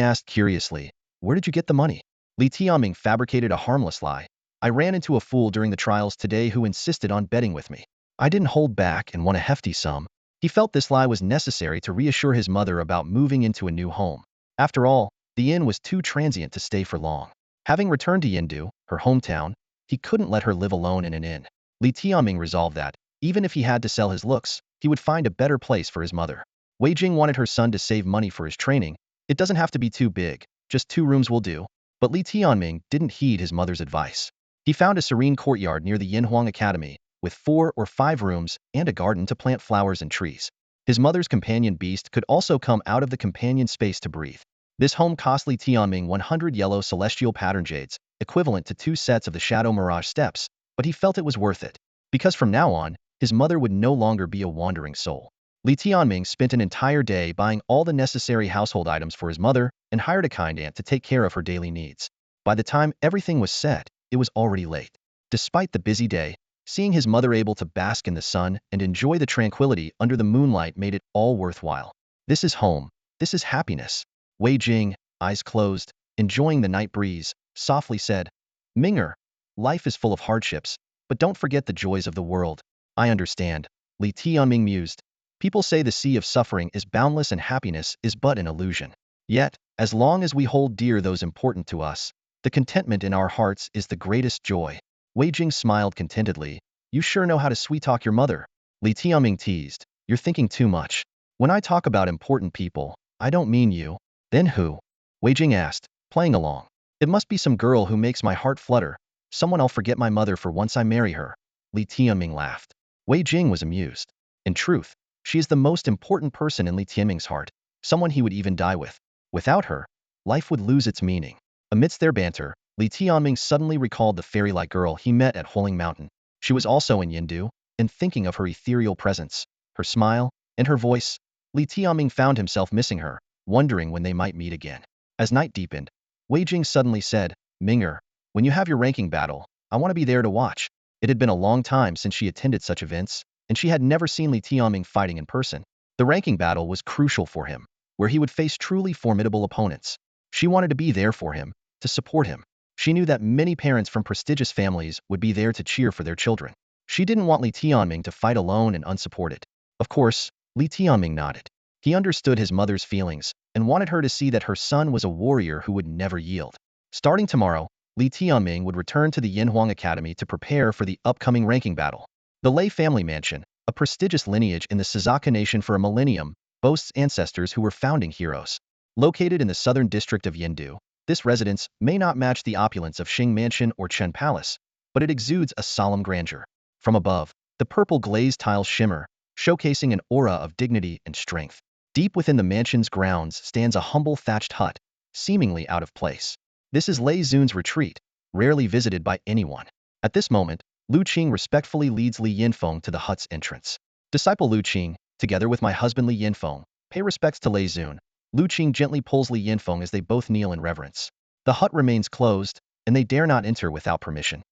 asked curiously, where did you get the money? Li Tianming fabricated a harmless lie. I ran into a fool during the trials today who insisted on betting with me. I didn't hold back and won a hefty sum. He felt this lie was necessary to reassure his mother about moving into a new home. After all, the inn was too transient to stay for long. Having returned to Yindu, her hometown, he couldn't let her live alone in an inn. Li Tianming resolved that, even if he had to sell his looks, he would find a better place for his mother. Wei Jing wanted her son to save money for his training. It doesn't have to be too big, just 2 rooms will do. But Li Tianming didn't heed his mother's advice. He found a serene courtyard near the Yinhuang Academy, with 4 or 5 rooms and a garden to plant flowers and trees. His mother's companion beast could also come out of the companion space to breathe. This home cost Li Tianming 100 yellow celestial pattern jades, equivalent to 2 sets of the Shadow Mirage steps, but he felt it was worth it. Because from now on, his mother would no longer be a wandering soul. Li Tianming spent an entire day buying all the necessary household items for his mother and hired a kind aunt to take care of her daily needs. By the time everything was set, it was already late. Despite the busy day, seeing his mother able to bask in the sun and enjoy the tranquility under the moonlight made it all worthwhile. This is home. This is happiness. Wei Jing, eyes closed, enjoying the night breeze, softly said, Minger, life is full of hardships, but don't forget the joys of the world. I understand. Li Tianming mused. People say the sea of suffering is boundless and happiness is but an illusion. Yet, as long as we hold dear those important to us, the contentment in our hearts is the greatest joy. Wei Jing smiled contentedly. You sure know how to sweet-talk your mother. Li Tianming teased. You're thinking too much. When I talk about important people, I don't mean you. Then who? Wei Jing asked, playing along. It must be some girl who makes my heart flutter. Someone I'll forget my mother for once I marry her. Li Tianming laughed. Wei Jing was amused. In truth, she is the most important person in Li Tianming's heart, someone he would even die with. Without her, life would lose its meaning. Amidst their banter, Li Tianming suddenly recalled the fairy-like girl he met at Huling Mountain. She was also in Yindu, and thinking of her ethereal presence, her smile, and her voice, Li Tianming found himself missing her, wondering when they might meet again. As night deepened, Wei Jing suddenly said, Minger, when you have your ranking battle, I want to be there to watch. It had been a long time since she attended such events, and she had never seen Li Tianming fighting in person. The ranking battle was crucial for him, where he would face truly formidable opponents. She wanted to be there for him, to support him. She knew that many parents from prestigious families would be there to cheer for their children. She didn't want Li Tianming to fight alone and unsupported. Of course, Li Tianming nodded. He understood his mother's feelings and wanted her to see that her son was a warrior who would never yield. Starting tomorrow, Li Tianming would return to the Yinhuang Academy to prepare for the upcoming ranking battle. The Lei family mansion, a prestigious lineage in the Sizaka nation for a millennium, boasts ancestors who were founding heroes. Located in the southern district of Yindu, this residence may not match the opulence of Xing Mansion or Chen Palace, but it exudes a solemn grandeur. From above, the purple glazed tiles shimmer, showcasing an aura of dignity and strength. Deep within the mansion's grounds stands a humble thatched hut, seemingly out of place. This is Lei Zun's retreat, rarely visited by anyone. At this moment, Lu Qing respectfully leads Li Yinfeng to the hut's entrance. Disciple Lu Qing, together with my husband Li Yinfeng, pay respects to Lei Zun. Lu Qing gently pulls Li Yinfeng as they both kneel in reverence. The hut remains closed, and they dare not enter without permission.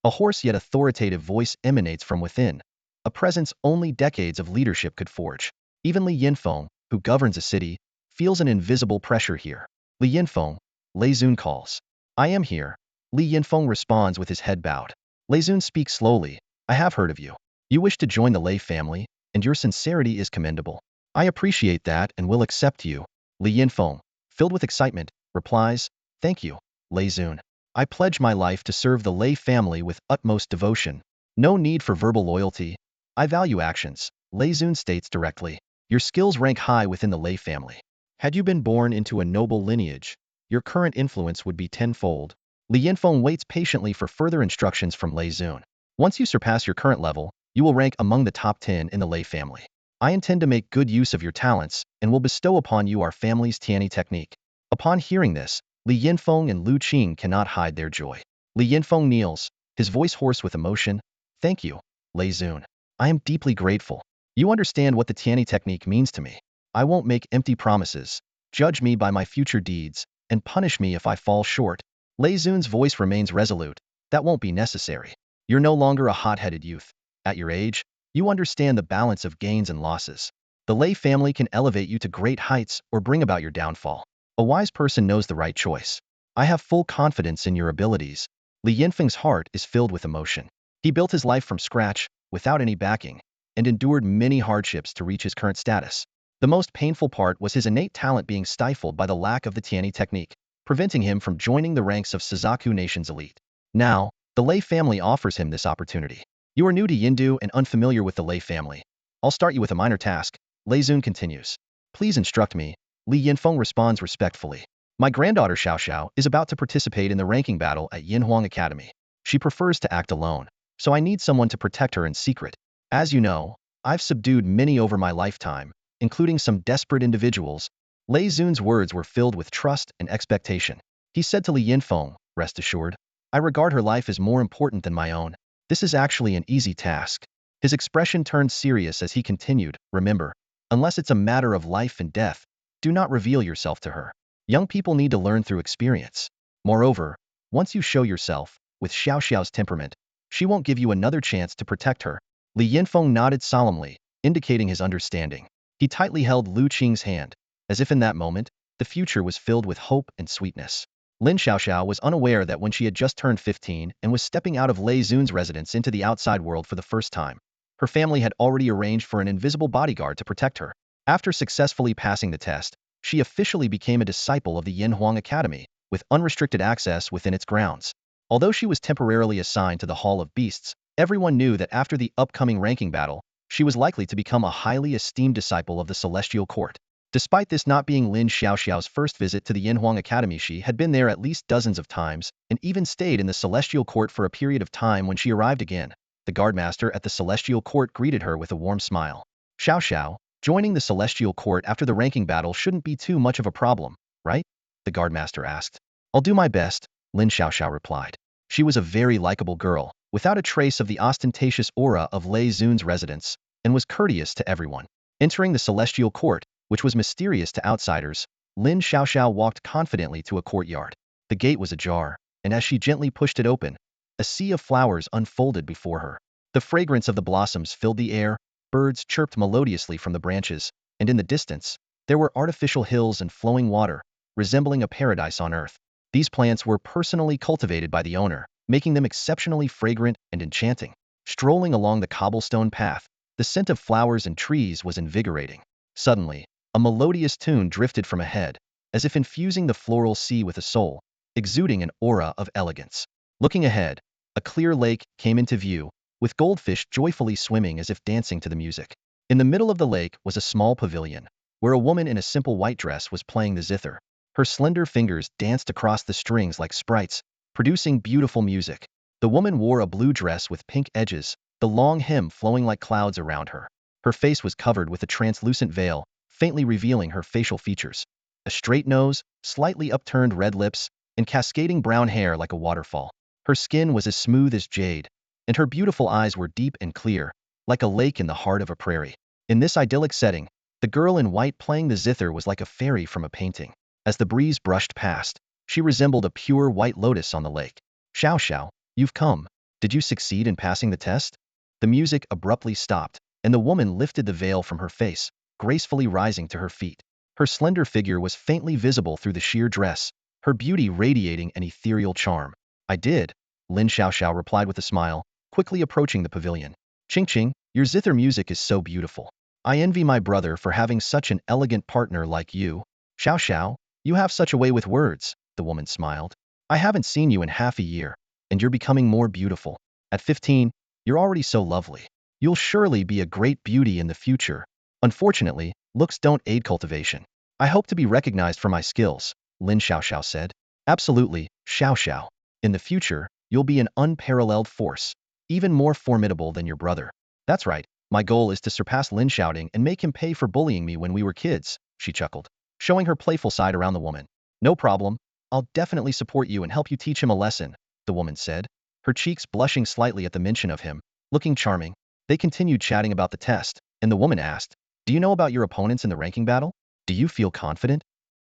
A hoarse yet authoritative voice emanates from within, a presence only decades of leadership could forge. Even Li Yinfeng, who governs a city, feels an invisible pressure here. Li Yinfeng, Lei Zun calls. I am here. Li Yinfeng responds with his head bowed. Lei Zun speaks slowly. I have heard of you. You wish to join the Lei family, and your sincerity is commendable. I appreciate that and will accept you. Li Yinfeng, filled with excitement, replies, Thank you, Lei Zun. I pledge my life to serve the Lei family with utmost devotion. No need for verbal loyalty. I value actions, Lei Zun states directly. Your skills rank high within the Lei family. Had you been born into a noble lineage, your current influence would be tenfold. Li Yinfeng waits patiently for further instructions from Lei Zun. Once you surpass your current level, you will rank among the top 10 in the Lei family. I intend to make good use of your talents and will bestow upon you our family's Tianyi technique. Upon hearing this, Li Yinfeng and Lu Qing cannot hide their joy. Li Yinfeng kneels, his voice hoarse with emotion. Thank you, Lei Zun. I am deeply grateful. You understand what the Tianyi technique means to me. I won't make empty promises. Judge me by my future deeds, and punish me if I fall short. Lei Zun's voice remains resolute. That won't be necessary. You're no longer a hot-headed youth. At your age, you understand the balance of gains and losses. The Lei family can elevate you to great heights or bring about your downfall. A wise person knows the right choice. I have full confidence in your abilities. Li Yinfeng's heart is filled with emotion. He built his life from scratch, without any backing, and endured many hardships to reach his current status. The most painful part was his innate talent being stifled by the lack of the Tianyi technique, preventing him from joining the ranks of Suzaku Nation's elite. Now, the Lei family offers him this opportunity. You are new to Yindu and unfamiliar with the Lei family. I'll start you with a minor task. Lei Zun continues. Please instruct me. Li Yinfeng responds respectfully. My granddaughter Xiao Xiao is about to participate in the ranking battle at Yinhuang Academy. She prefers to act alone, so I need someone to protect her in secret. As you know, I've subdued many over my lifetime, including some desperate individuals. Lei Zun's words were filled with trust and expectation. He said to Li Yinfeng, rest assured, I regard her life as more important than my own. This is actually an easy task. His expression turned serious as he continued, remember, unless it's a matter of life and death, do not reveal yourself to her. Young people need to learn through experience. Moreover, once you show yourself, with Xiao Xiao's temperament, she won't give you another chance to protect her. Li Yinfeng nodded solemnly, indicating his understanding. He tightly held Lu Qing's hand, as if in that moment, the future was filled with hope and sweetness. Lin Xiaoxiao was unaware that when she had just turned 15 and was stepping out of Lei Zun's residence into the outside world for the first time, her family had already arranged for an invisible bodyguard to protect her. After successfully passing the test, she officially became a disciple of the Yinhuang Academy, with unrestricted access within its grounds. Although she was temporarily assigned to the Hall of Beasts, everyone knew that after the upcoming ranking battle, she was likely to become a highly esteemed disciple of the Celestial Court. Despite this not being Lin Xiaoxiao's first visit to the Yinhuang Academy, she had been there at least dozens of times, and even stayed in the Celestial Court for a period of time when she arrived again. The guardmaster at the Celestial Court greeted her with a warm smile. Xiao Xiao, joining the Celestial Court after the ranking battle shouldn't be too much of a problem, right? The guardmaster asked. I'll do my best, Lin Xiaoxiao replied. She was a very likable girl, without a trace of the ostentatious aura of Lei Zun's residence, and was courteous to everyone. Entering the Celestial Court, which was mysterious to outsiders, Lin Xiaoxiao walked confidently to a courtyard. The gate was ajar, and as she gently pushed it open, a sea of flowers unfolded before her. The fragrance of the blossoms filled the air, birds chirped melodiously from the branches, and in the distance, there were artificial hills and flowing water, resembling a paradise on earth. These plants were personally cultivated by the owner, making them exceptionally fragrant and enchanting. Strolling along the cobblestone path, the scent of flowers and trees was invigorating. Suddenly, a melodious tune drifted from ahead, as if infusing the floral sea with a soul, exuding an aura of elegance. Looking ahead, a clear lake came into view, with goldfish joyfully swimming as if dancing to the music. In the middle of the lake was a small pavilion, where a woman in a simple white dress was playing the zither. Her slender fingers danced across the strings like sprites, producing beautiful music. The woman wore a blue dress with pink edges, the long hem flowing like clouds around her. Her face was covered with a translucent veil, faintly revealing her facial features. A straight nose, slightly upturned red lips, and cascading brown hair like a waterfall. Her skin was as smooth as jade, and her beautiful eyes were deep and clear, like a lake in the heart of a prairie. In this idyllic setting, the girl in white playing the zither was like a fairy from a painting. As the breeze brushed past, she resembled a pure white lotus on the lake. Xiao Xiao, you've come. Did you succeed in passing the test? The music abruptly stopped, and the woman lifted the veil from her face, gracefully rising to her feet. Her slender figure was faintly visible through the sheer dress, her beauty radiating an ethereal charm. I did, Lin Xiaoxiao replied with a smile, quickly approaching the pavilion. Ching Ching, your zither music is so beautiful. I envy my brother for having such an elegant partner like you. Xiao Xiao, you have such a way with words, the woman smiled. I haven't seen you in half a year, and you're becoming more beautiful. At 15, you're already so lovely. You'll surely be a great beauty in the future. Unfortunately, looks don't aid cultivation. I hope to be recognized for my skills, Lin Xiaoxiao said. Absolutely, Xiaoxiao. In the future, you'll be an unparalleled force, even more formidable than your brother. That's right, my goal is to surpass Lin shouting and make him pay for bullying me when we were kids, she chuckled, showing her playful side around the woman. No problem, I'll definitely support you and help you teach him a lesson, the woman said, her cheeks blushing slightly at the mention of him, looking charming. They continued chatting about the test, and the woman asked, do you know about your opponents in the ranking battle? Do you feel confident?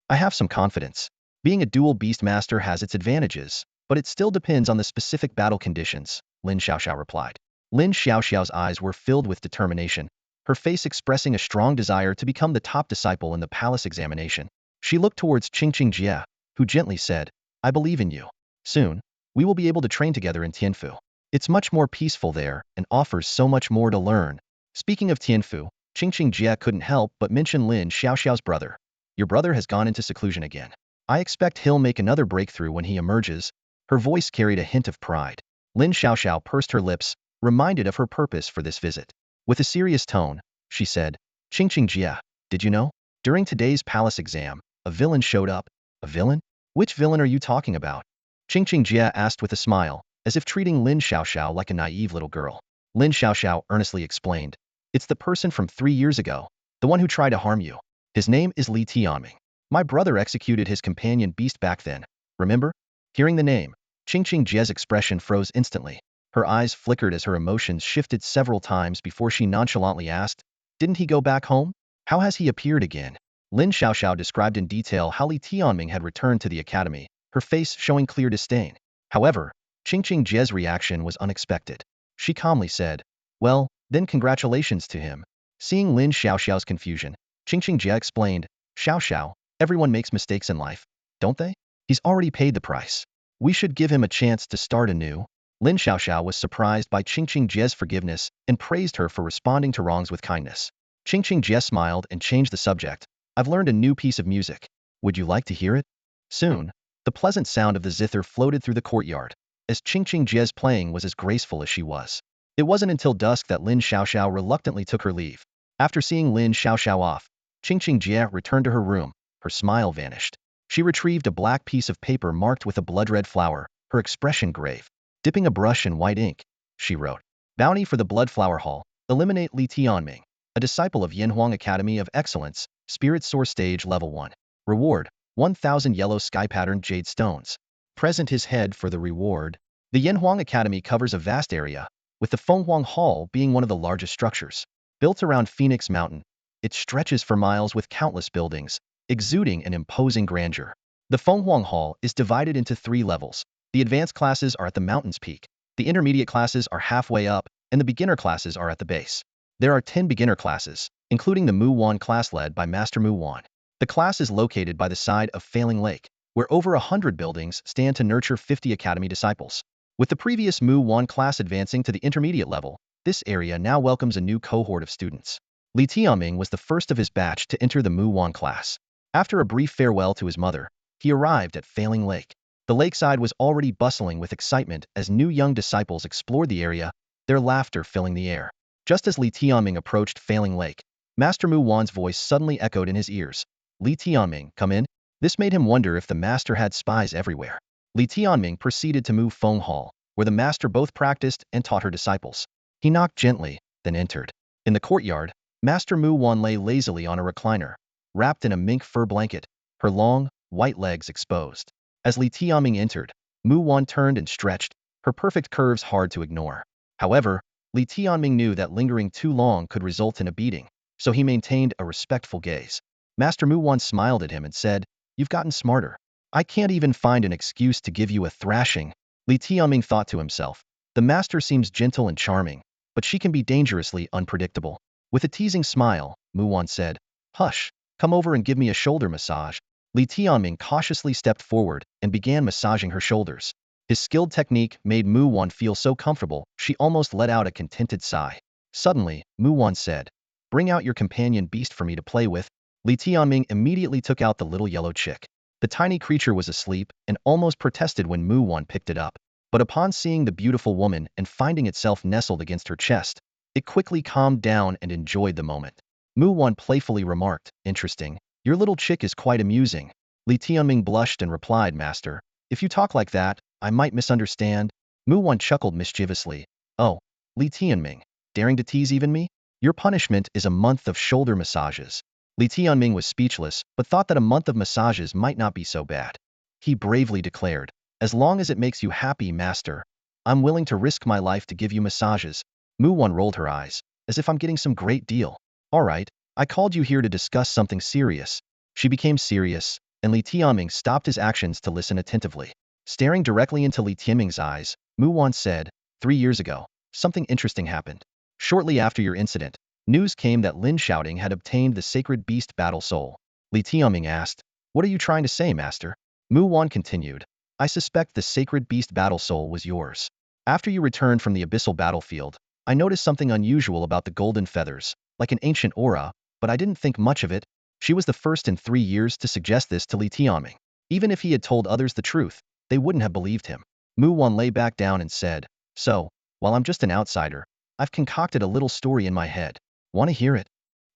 I have some confidence. Being a dual beast master has its advantages, but it still depends on the specific battle conditions, Lin Xiaoxiao replied. Lin Xiaoxiao's eyes were filled with determination, her face expressing a strong desire to become the top disciple in the palace examination. She looked towards Qingqing Jie, who gently said, I believe in you. Soon, we will be able to train together in Tianfu. It's much more peaceful there and offers so much more to learn. Speaking of Tianfu, Qingqing Jie couldn't help but mention Lin Xiaoxiao's brother. Your brother has gone into seclusion again. I expect he'll make another breakthrough when he emerges. Her voice carried a hint of pride. Lin Xiaoxiao pursed her lips, reminded of her purpose for this visit. With a serious tone, she said, Qingqing Jie, did you know? During today's palace exam, a villain showed up. A villain? Which villain are you talking about? Qingqing Jie asked with a smile, as if treating Lin Xiaoxiao like a naive little girl. Lin Xiaoxiao earnestly explained, it's the person from 3 years ago, the one who tried to harm you. His name is Li Tianming. My brother executed his companion beast back then, remember? Hearing the name, Qingqing Jie's expression froze instantly. Her eyes flickered as her emotions shifted several times before she nonchalantly asked, didn't he go back home? How has he appeared again? Lin Xiaoxiao described in detail how Li Tianming had returned to the academy, her face showing clear disdain. However, Qingqing Jie's reaction was unexpected. She calmly said, well, then congratulations to him. Seeing Lin Xiaoxiao's confusion, Qingqing Jie explained, Xiaoxiao, everyone makes mistakes in life, don't they? He's already paid the price. We should give him a chance to start anew. Lin Xiaoxiao was surprised by Qingqing Jie's forgiveness and praised her for responding to wrongs with kindness. Qingqing Jie smiled and changed the subject. I've learned a new piece of music. Would you like to hear it? Soon, the pleasant sound of the zither floated through the courtyard, as Qingqing Jie's playing was as graceful as she was. It wasn't until dusk that Lin Xiaoxiao reluctantly took her leave. After seeing Lin Xiaoxiao off, Qingqing Jie returned to her room. Her smile vanished. She retrieved a black piece of paper marked with a blood-red flower, her expression grave. Dipping a brush in white ink, she wrote, Bounty for the Blood Flower Hall, eliminate Li Tianming, a disciple of Yanhuang Academy of Excellence, Spirit Source Stage Level 1. Reward, 1,000 yellow sky-patterned jade stones. Present his head for the reward. The Yanhuang Academy covers a vast area, with the Fenghuang Hall being one of the largest structures. Built around Phoenix Mountain, it stretches for miles with countless buildings, exuding an imposing grandeur. The Fenghuang Hall is divided into 3 levels. The advanced classes are at the mountain's peak, the intermediate classes are halfway up, and the beginner classes are at the base. There are 10 beginner classes, including the Mu Wan class led by Master Mu Wan. The class is located by the side of Failing Lake, where over 100 buildings stand to nurture 50 academy disciples. With the previous Mu Wan class advancing to the intermediate level, this area now welcomes a new cohort of students. Li Tianming was the first of his batch to enter the Mu Wan class. After a brief farewell to his mother, he arrived at Failing Lake. The lakeside was already bustling with excitement as new young disciples explored the area, their laughter filling the air. Just as Li Tianming approached Failing Lake, Master Mu Wan's voice suddenly echoed in his ears. Li Tianming, come in. This made him wonder if the master had spies everywhere. Li Tianming proceeded to Mu Feng Hall, where the master both practiced and taught her disciples. He knocked gently, then entered. In the courtyard, Master Mu Wan lay lazily on a recliner, wrapped in a mink fur blanket, her long, white legs exposed. As Li Tianming entered, Mu Wan turned and stretched, her perfect curves hard to ignore. However, Li Tianming knew that lingering too long could result in a beating, so he maintained a respectful gaze. Master Mu Wan smiled at him and said, You've gotten smarter. I can't even find an excuse to give you a thrashing. Li Tianming thought to himself, the master seems gentle and charming, but she can be dangerously unpredictable. With a teasing smile, Mu Wan said, Hush, come over and give me a shoulder massage. Li Tianming cautiously stepped forward and began massaging her shoulders. His skilled technique made Mu Wan feel so comfortable, she almost let out a contented sigh. Suddenly, Mu Wan said, Bring out your companion beast for me to play with. Li Tianming immediately took out the little yellow chick. The tiny creature was asleep and almost protested when Mu Wan picked it up. But upon seeing the beautiful woman and finding itself nestled against her chest, it quickly calmed down and enjoyed the moment. Mu Wan playfully remarked, Interesting, Your little chick is quite amusing. Li Tianming blushed and replied, Master, if you talk like that, I might misunderstand. Mu Wan chuckled mischievously. Oh, Li Tianming, daring to tease even me? Your punishment is a month of shoulder massages. Li Tianming was speechless, but thought that a month of massages might not be so bad. He bravely declared, as long as it makes you happy, Master, I'm willing to risk my life to give you massages. Mu Wan rolled her eyes, as if I'm getting some great deal. All right, I called you here to discuss something serious. She became serious, and Li Tianming stopped his actions to listen attentively. Staring directly into Li Tianming's eyes, Mu Wan said, 3 years ago, something interesting happened. Shortly after your incident, news came that Lin Shouting had obtained the sacred beast battle soul. Li Tianming asked, what are you trying to say, Master? Mu Wan continued, I suspect the sacred beast battle soul was yours. After you returned from the abyssal battlefield, I noticed something unusual about the golden feathers, like an ancient aura, but I didn't think much of it. She was the first in 3 years to suggest this to Li Tianming. Even if he had told others the truth, they wouldn't have believed him. Mu Wan lay back down and said, so, while I'm just an outsider, I've concocted a little story in my head. Want to hear it?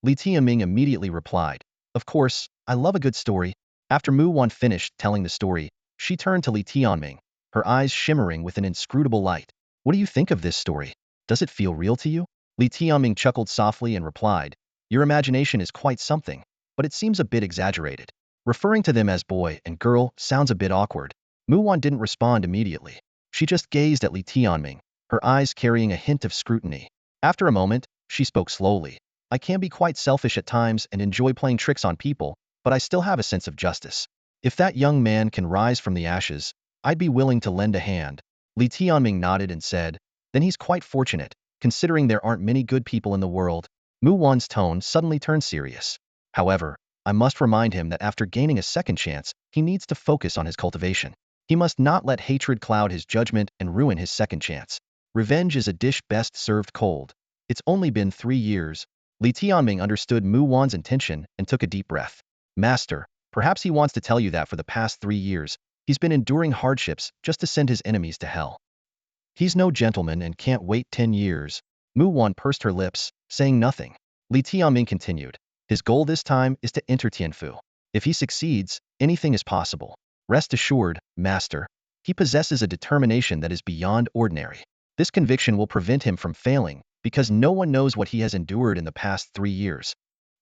Li Tianming immediately replied, of course, I love a good story. After Mu Wan finished telling the story, she turned to Li Tianming, her eyes shimmering with an inscrutable light. What do you think of this story? Does it feel real to you? Li Tianming chuckled softly and replied, your imagination is quite something, but it seems a bit exaggerated. Referring to them as boy and girl sounds a bit awkward. Mu Wan didn't respond immediately. She just gazed at Li Tianming, her eyes carrying a hint of scrutiny. After a moment, she spoke slowly. I can be quite selfish at times and enjoy playing tricks on people, but I still have a sense of justice. If that young man can rise from the ashes, I'd be willing to lend a hand. Li Tianming nodded and said, then he's quite fortunate, considering there aren't many good people in the world. Mu Wan's tone suddenly turned serious. However, I must remind him that after gaining a second chance, he needs to focus on his cultivation. He must not let hatred cloud his judgment and ruin his second chance. Revenge is a dish best served cold. It's only been 3 years. Li Tianming understood Mu Wan's intention and took a deep breath. Master, perhaps he wants to tell you that for the past 3 years, he's been enduring hardships just to send his enemies to hell. He's no gentleman and can't wait 10 years. Mu Wan pursed her lips, saying nothing. Li Tianming continued. His goal this time is to enter Tianfu. If he succeeds, anything is possible. Rest assured, Master, he possesses a determination that is beyond ordinary. This conviction will prevent him from failing, because no one knows what he has endured in the past 3 years.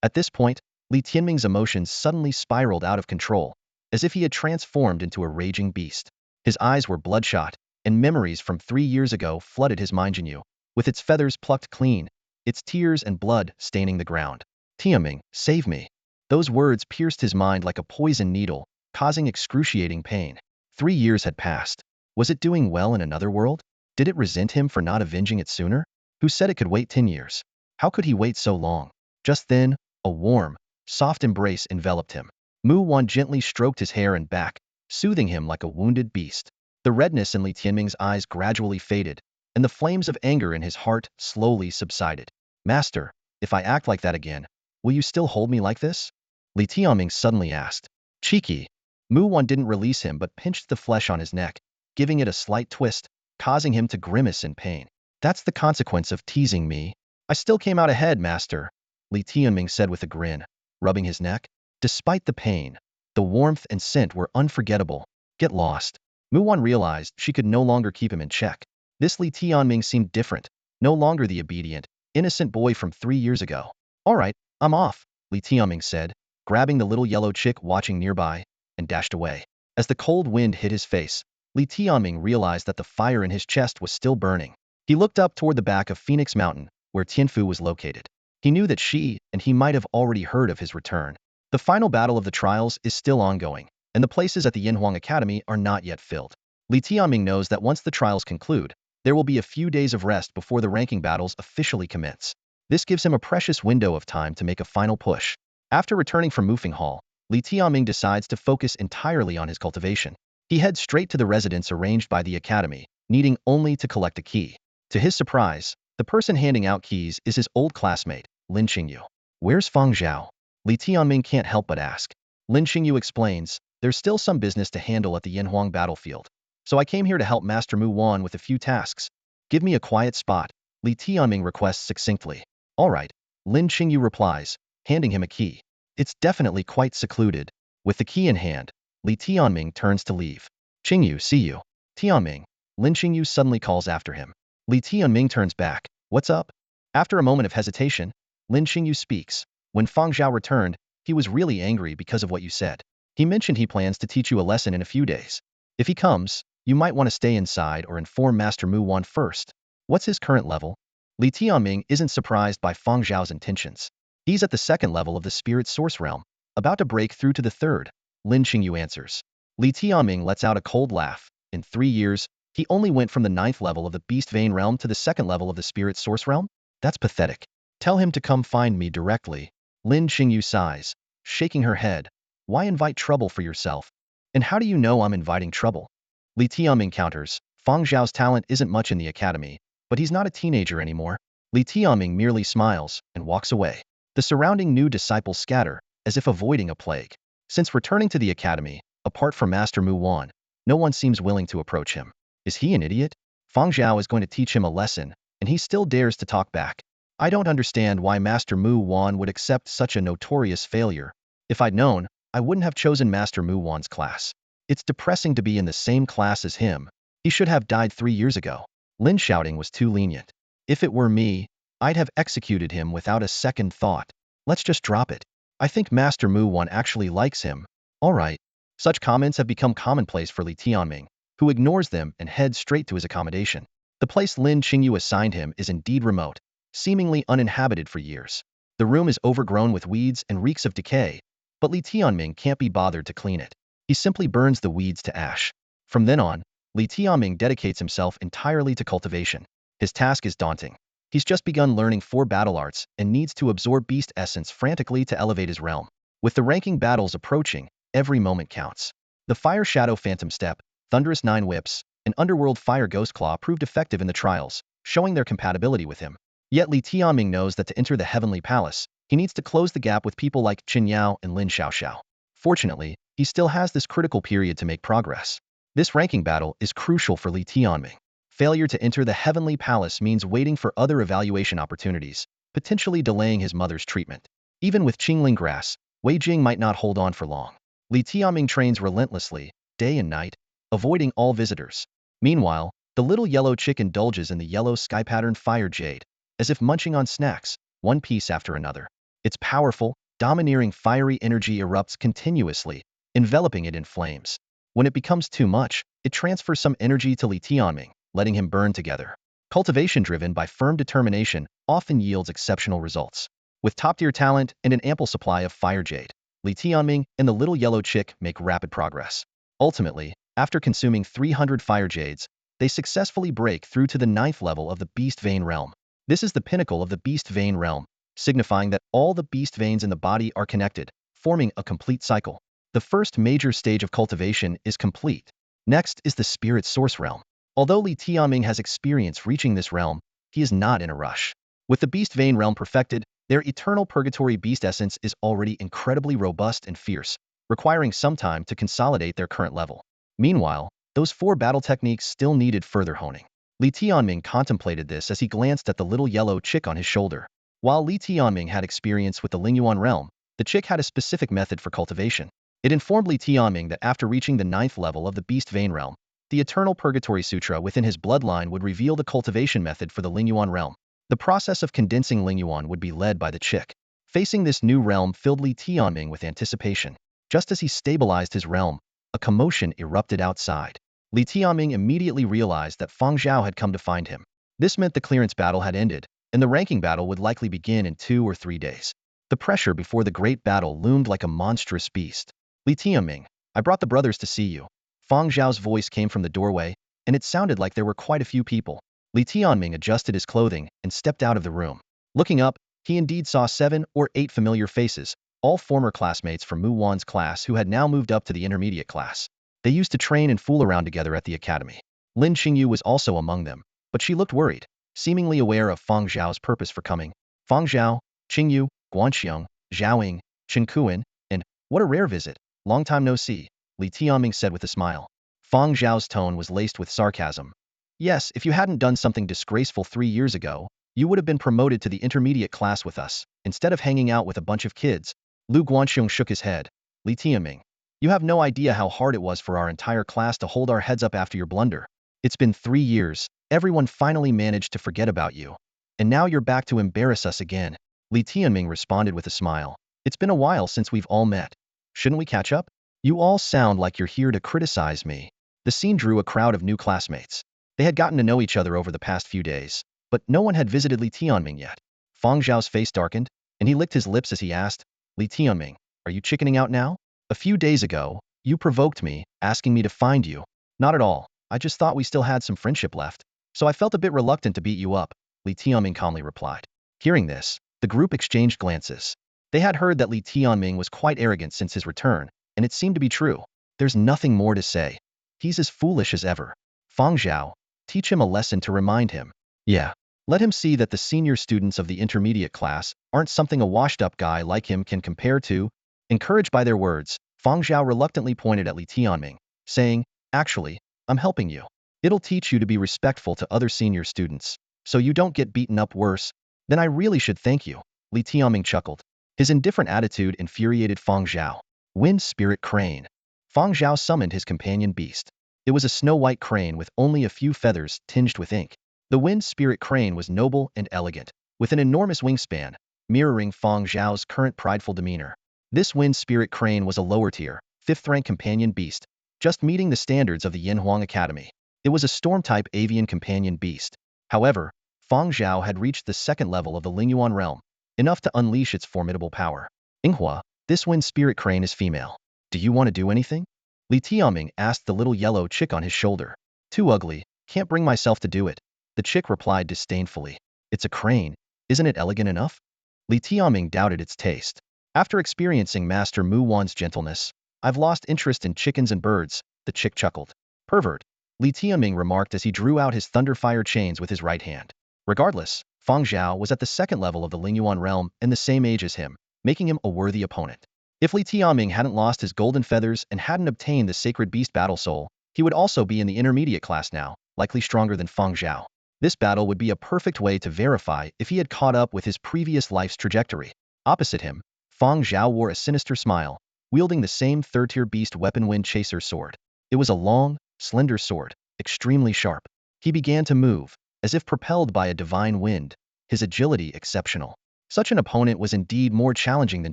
At this point, Li Tianming's emotions suddenly spiraled out of control, as if he had transformed into a raging beast. His eyes were bloodshot, and memories from 3 years ago flooded his mind anew, with its feathers plucked clean, its tears and blood staining the ground. Tianming, save me. Those words pierced his mind like a poison needle, causing excruciating pain. 3 years had passed. Was it doing well in another world? Did it resent him for not avenging it sooner? Who said it could wait 10 years? How could he wait so long? Just then, a warm, soft embrace enveloped him. Mu Wan gently stroked his hair and back, soothing him like a wounded beast. The redness in Li Tianming's eyes gradually faded, and the flames of anger in his heart slowly subsided. Master, if I act like that again, will you still hold me like this? Li Tianming suddenly asked. Cheeky. Mu Wan didn't release him but pinched the flesh on his neck, giving it a slight twist, causing him to grimace in pain. That's the consequence of teasing me. I still came out ahead, Master, Li Tianming said with a grin, rubbing his neck. Despite the pain, the warmth and scent were unforgettable. Get lost. Mu Wan realized she could no longer keep him in check. This Li Tianming seemed different, no longer the obedient, innocent boy from 3 years ago. All right, I'm off, Li Tianming said, grabbing the little yellow chick watching nearby, and dashed away. As the cold wind hit his face, Li Tianming realized that the fire in his chest was still burning. He looked up toward the back of Phoenix Mountain, where Tianfu was located. He knew that she and he might have already heard of his return. The final battle of the trials is still ongoing, and the places at the Yanhuang Academy are not yet filled. Li Tianming knows that once the trials conclude, there will be a few days of rest before the ranking battles officially commence. This gives him a precious window of time to make a final push. After returning from Mufeng Hall, Li Tianming decides to focus entirely on his cultivation. He heads straight to the residence arranged by the academy, needing only to collect a key. To his surprise, the person handing out keys is his old classmate, Lin Qingyu. Where's Feng Zhao? Li Tianming can't help but ask. Lin Qingyu explains, there's still some business to handle at the Yanhuang battlefield, so I came here to help Master Mu Wan with a few tasks. Give me a quiet spot, Li Tianming requests succinctly. All right, Lin Qingyu replies, handing him a key. It's definitely quite secluded. With the key in hand, Li Tianming turns to leave. Qingyu, see you. Tianming. Lin Qingyu suddenly calls after him. Li Tianming turns back. What's up? After a moment of hesitation, Lin Qingyu speaks. When Fang Zhao returned, he was really angry because of what you said. He mentioned he plans to teach you a lesson in a few days. If he comes, you might want to stay inside or inform Master Mu Wan first. What's his current level? Li Tianming isn't surprised by Fang Zhao's intentions. He's at the second level of the spirit source realm, about to break through to the third. Lin Qingyu answers. Li Tianming lets out a cold laugh. In 3 years, he only went from the 9th level of the beast vein realm to the 2nd level of the spirit source realm? That's pathetic. Tell him to come find me directly. Lin Qingyu sighs, shaking her head. Why invite trouble for yourself? And how do you know I'm inviting trouble? Li Tianming counters. Fang Zhao's talent isn't much in the academy, but he's not a teenager anymore. Li Tianming merely smiles and walks away. The surrounding new disciples scatter, as if avoiding a plague. Since returning to the academy, apart from Master Mu Wan, no one seems willing to approach him. Is he an idiot? Fang Zhao is going to teach him a lesson, and he still dares to talk back. I don't understand why Master Mu Wan would accept such a notorious failure. If I'd known, I wouldn't have chosen Master Mu Wan's class. It's depressing to be in the same class as him. He should have died 3 years ago. Lin's shouting was too lenient. If it were me, I'd have executed him without a second thought. Let's just drop it. I think Master Mu Wan actually likes him. Alright. Such comments have become commonplace for Li Tianming, who ignores them and heads straight to his accommodation. The place Lin Qingyu assigned him is indeed remote, seemingly uninhabited for years. The room is overgrown with weeds and reeks of decay, but Li Tianming can't be bothered to clean it. He simply burns the weeds to ash. From then on, Li Tianming dedicates himself entirely to cultivation. His task is daunting. He's just begun learning 4 battle arts and needs to absorb beast essence frantically to elevate his realm. With the ranking battles approaching, every moment counts. The Fire Shadow Phantom Step, Thunderous 9 Whips, and Underworld Fire Ghost Claw proved effective in the trials, showing their compatibility with him. Yet Li Tianming knows that to enter the Heavenly Palace, he needs to close the gap with people like Qin Yao and Lin Xiaoxiao. Fortunately, he still has this critical period to make progress. This ranking battle is crucial for Li Tianming. Failure to enter the Heavenly Palace means waiting for other evaluation opportunities, potentially delaying his mother's treatment. Even with Qingling Grass, Wei Jing might not hold on for long. Li Tianming trains relentlessly, day and night, avoiding all visitors. Meanwhile, the little yellow chick indulges in the yellow sky-patterned fire jade, as if munching on snacks, one piece after another. Its powerful, domineering fiery energy erupts continuously, enveloping it in flames. When it becomes too much, it transfers some energy to Li Tianming, letting him burn together. Cultivation driven by firm determination often yields exceptional results. With top-tier talent and an ample supply of fire jade, Li Tianming and the little yellow chick make rapid progress. Ultimately, after consuming 300 fire jades, they successfully break through to the 9th level of the beast vein realm. This is the pinnacle of the beast vein realm, signifying that all the beast veins in the body are connected, forming a complete cycle. The first major stage of cultivation is complete. Next is the spirit source realm. Although Li Tianming has experience reaching this realm, he is not in a rush. With the beast vein realm perfected, their eternal purgatory beast essence is already incredibly robust and fierce, requiring some time to consolidate their current level. Meanwhile, those 4 battle techniques still needed further honing. Li Tianming contemplated this as he glanced at the little yellow chick on his shoulder. While Li Tianming had experience with the Lingyuan realm, the chick had a specific method for cultivation. It informed Li Tianming that after reaching the 9th level of the beast vein realm, the Eternal Purgatory Sutra within his bloodline would reveal the cultivation method for the Lingyuan realm. The process of condensing Lingyuan would be led by the chick. Facing this new realm filled Li Tianming with anticipation. Just as he stabilized his realm, a commotion erupted outside. Li Tianming immediately realized that Fang Zhao had come to find him. This meant the clearance battle had ended, and the ranking battle would likely begin in 2 or 3 days. The pressure before the great battle loomed like a monstrous beast. Li Tianming, I brought the brothers to see you. Fang Zhao's voice came from the doorway, and it sounded like there were quite a few people. Li Tianming adjusted his clothing and stepped out of the room. Looking up, he indeed saw 7 or 8 familiar faces, all former classmates from Mu Wan's class who had now moved up to the intermediate class. They used to train and fool around together at the academy. Lin Qingyu was also among them, but she looked worried, seemingly aware of Fang Zhao's purpose for coming. Fang Zhao, Qingyu, Guanxiong, Zhaoying, Chen Kuan, and what a rare visit. Long time no see, Li Tianming said with a smile. Fang Zhao's tone was laced with sarcasm. Yes, if you hadn't done something disgraceful 3 years ago, you would have been promoted to the intermediate class with us, instead of hanging out with a bunch of kids. Lu Guanxiong shook his head. Li Tianming, you have no idea how hard it was for our entire class to hold our heads up after your blunder. It's been 3 years, everyone finally managed to forget about you. And now you're back to embarrass us again. Li Tianming responded with a smile. It's been a while since we've all met. Shouldn't we catch up? You all sound like you're here to criticize me. The scene drew a crowd of new classmates. They had gotten to know each other over the past few days, but no one had visited Li Tianming yet. Fang Zhao's face darkened, and he licked his lips as he asked, Li Tianming, are you chickening out now? A few days ago, you provoked me, asking me to find you. Not at all. I just thought we still had some friendship left, so I felt a bit reluctant to beat you up, Li Tianming calmly replied. Hearing this, the group exchanged glances. They had heard that Li Tianming was quite arrogant since his return, and it seemed to be true. There's nothing more to say. He's as foolish as ever. Fang Zhao, teach him a lesson to remind him. Yeah. Let him see that the senior students of the intermediate class aren't something a washed-up guy like him can compare to. Encouraged by their words, Fang Zhao reluctantly pointed at Li Tianming, saying, actually, I'm helping you. It'll teach you to be respectful to other senior students, so you don't get beaten up worse. Then I really should thank you. Li Tianming chuckled. His indifferent attitude infuriated Fang Zhao. Wind Spirit Crane. Fang Zhao summoned his companion beast. It was a snow-white crane with only a few feathers tinged with ink. The Wind Spirit Crane was noble and elegant, with an enormous wingspan, mirroring Fang Zhao's current prideful demeanor. This Wind Spirit Crane was a lower-tier, 5th-rank companion beast, just meeting the standards of the Yanhuang Academy. It was a storm-type avian companion beast. However, Fang Zhao had reached the 2nd level of the Lingyuan realm, enough to unleash its formidable power. Inghua, this Wind Spirit Crane is female. Do you want to do anything? Li Tianming asked the little yellow chick on his shoulder. Too ugly, can't bring myself to do it. The chick replied disdainfully. It's a crane, isn't it elegant enough? Li Tianming doubted its taste. After experiencing Master Mu Wan's gentleness, I've lost interest in chickens and birds, the chick chuckled. Pervert, Li Tianming remarked as he drew out his thunderfire chains with his right hand. Regardless, Fang Zhao was at the 2nd level of the Lingyuan realm and the same age as him, making him a worthy opponent. If Li Tianming hadn't lost his golden feathers and hadn't obtained the sacred beast battle soul, he would also be in the intermediate class now, likely stronger than Fang Zhao. This battle would be a perfect way to verify if he had caught up with his previous life's trajectory. Opposite him, Fang Zhao wore a sinister smile, wielding the same 3rd-tier beast weapon Wind Chaser sword. It was a long, slender sword, extremely sharp. He began to move, as if propelled by a divine wind, his agility exceptional. Such an opponent was indeed more challenging than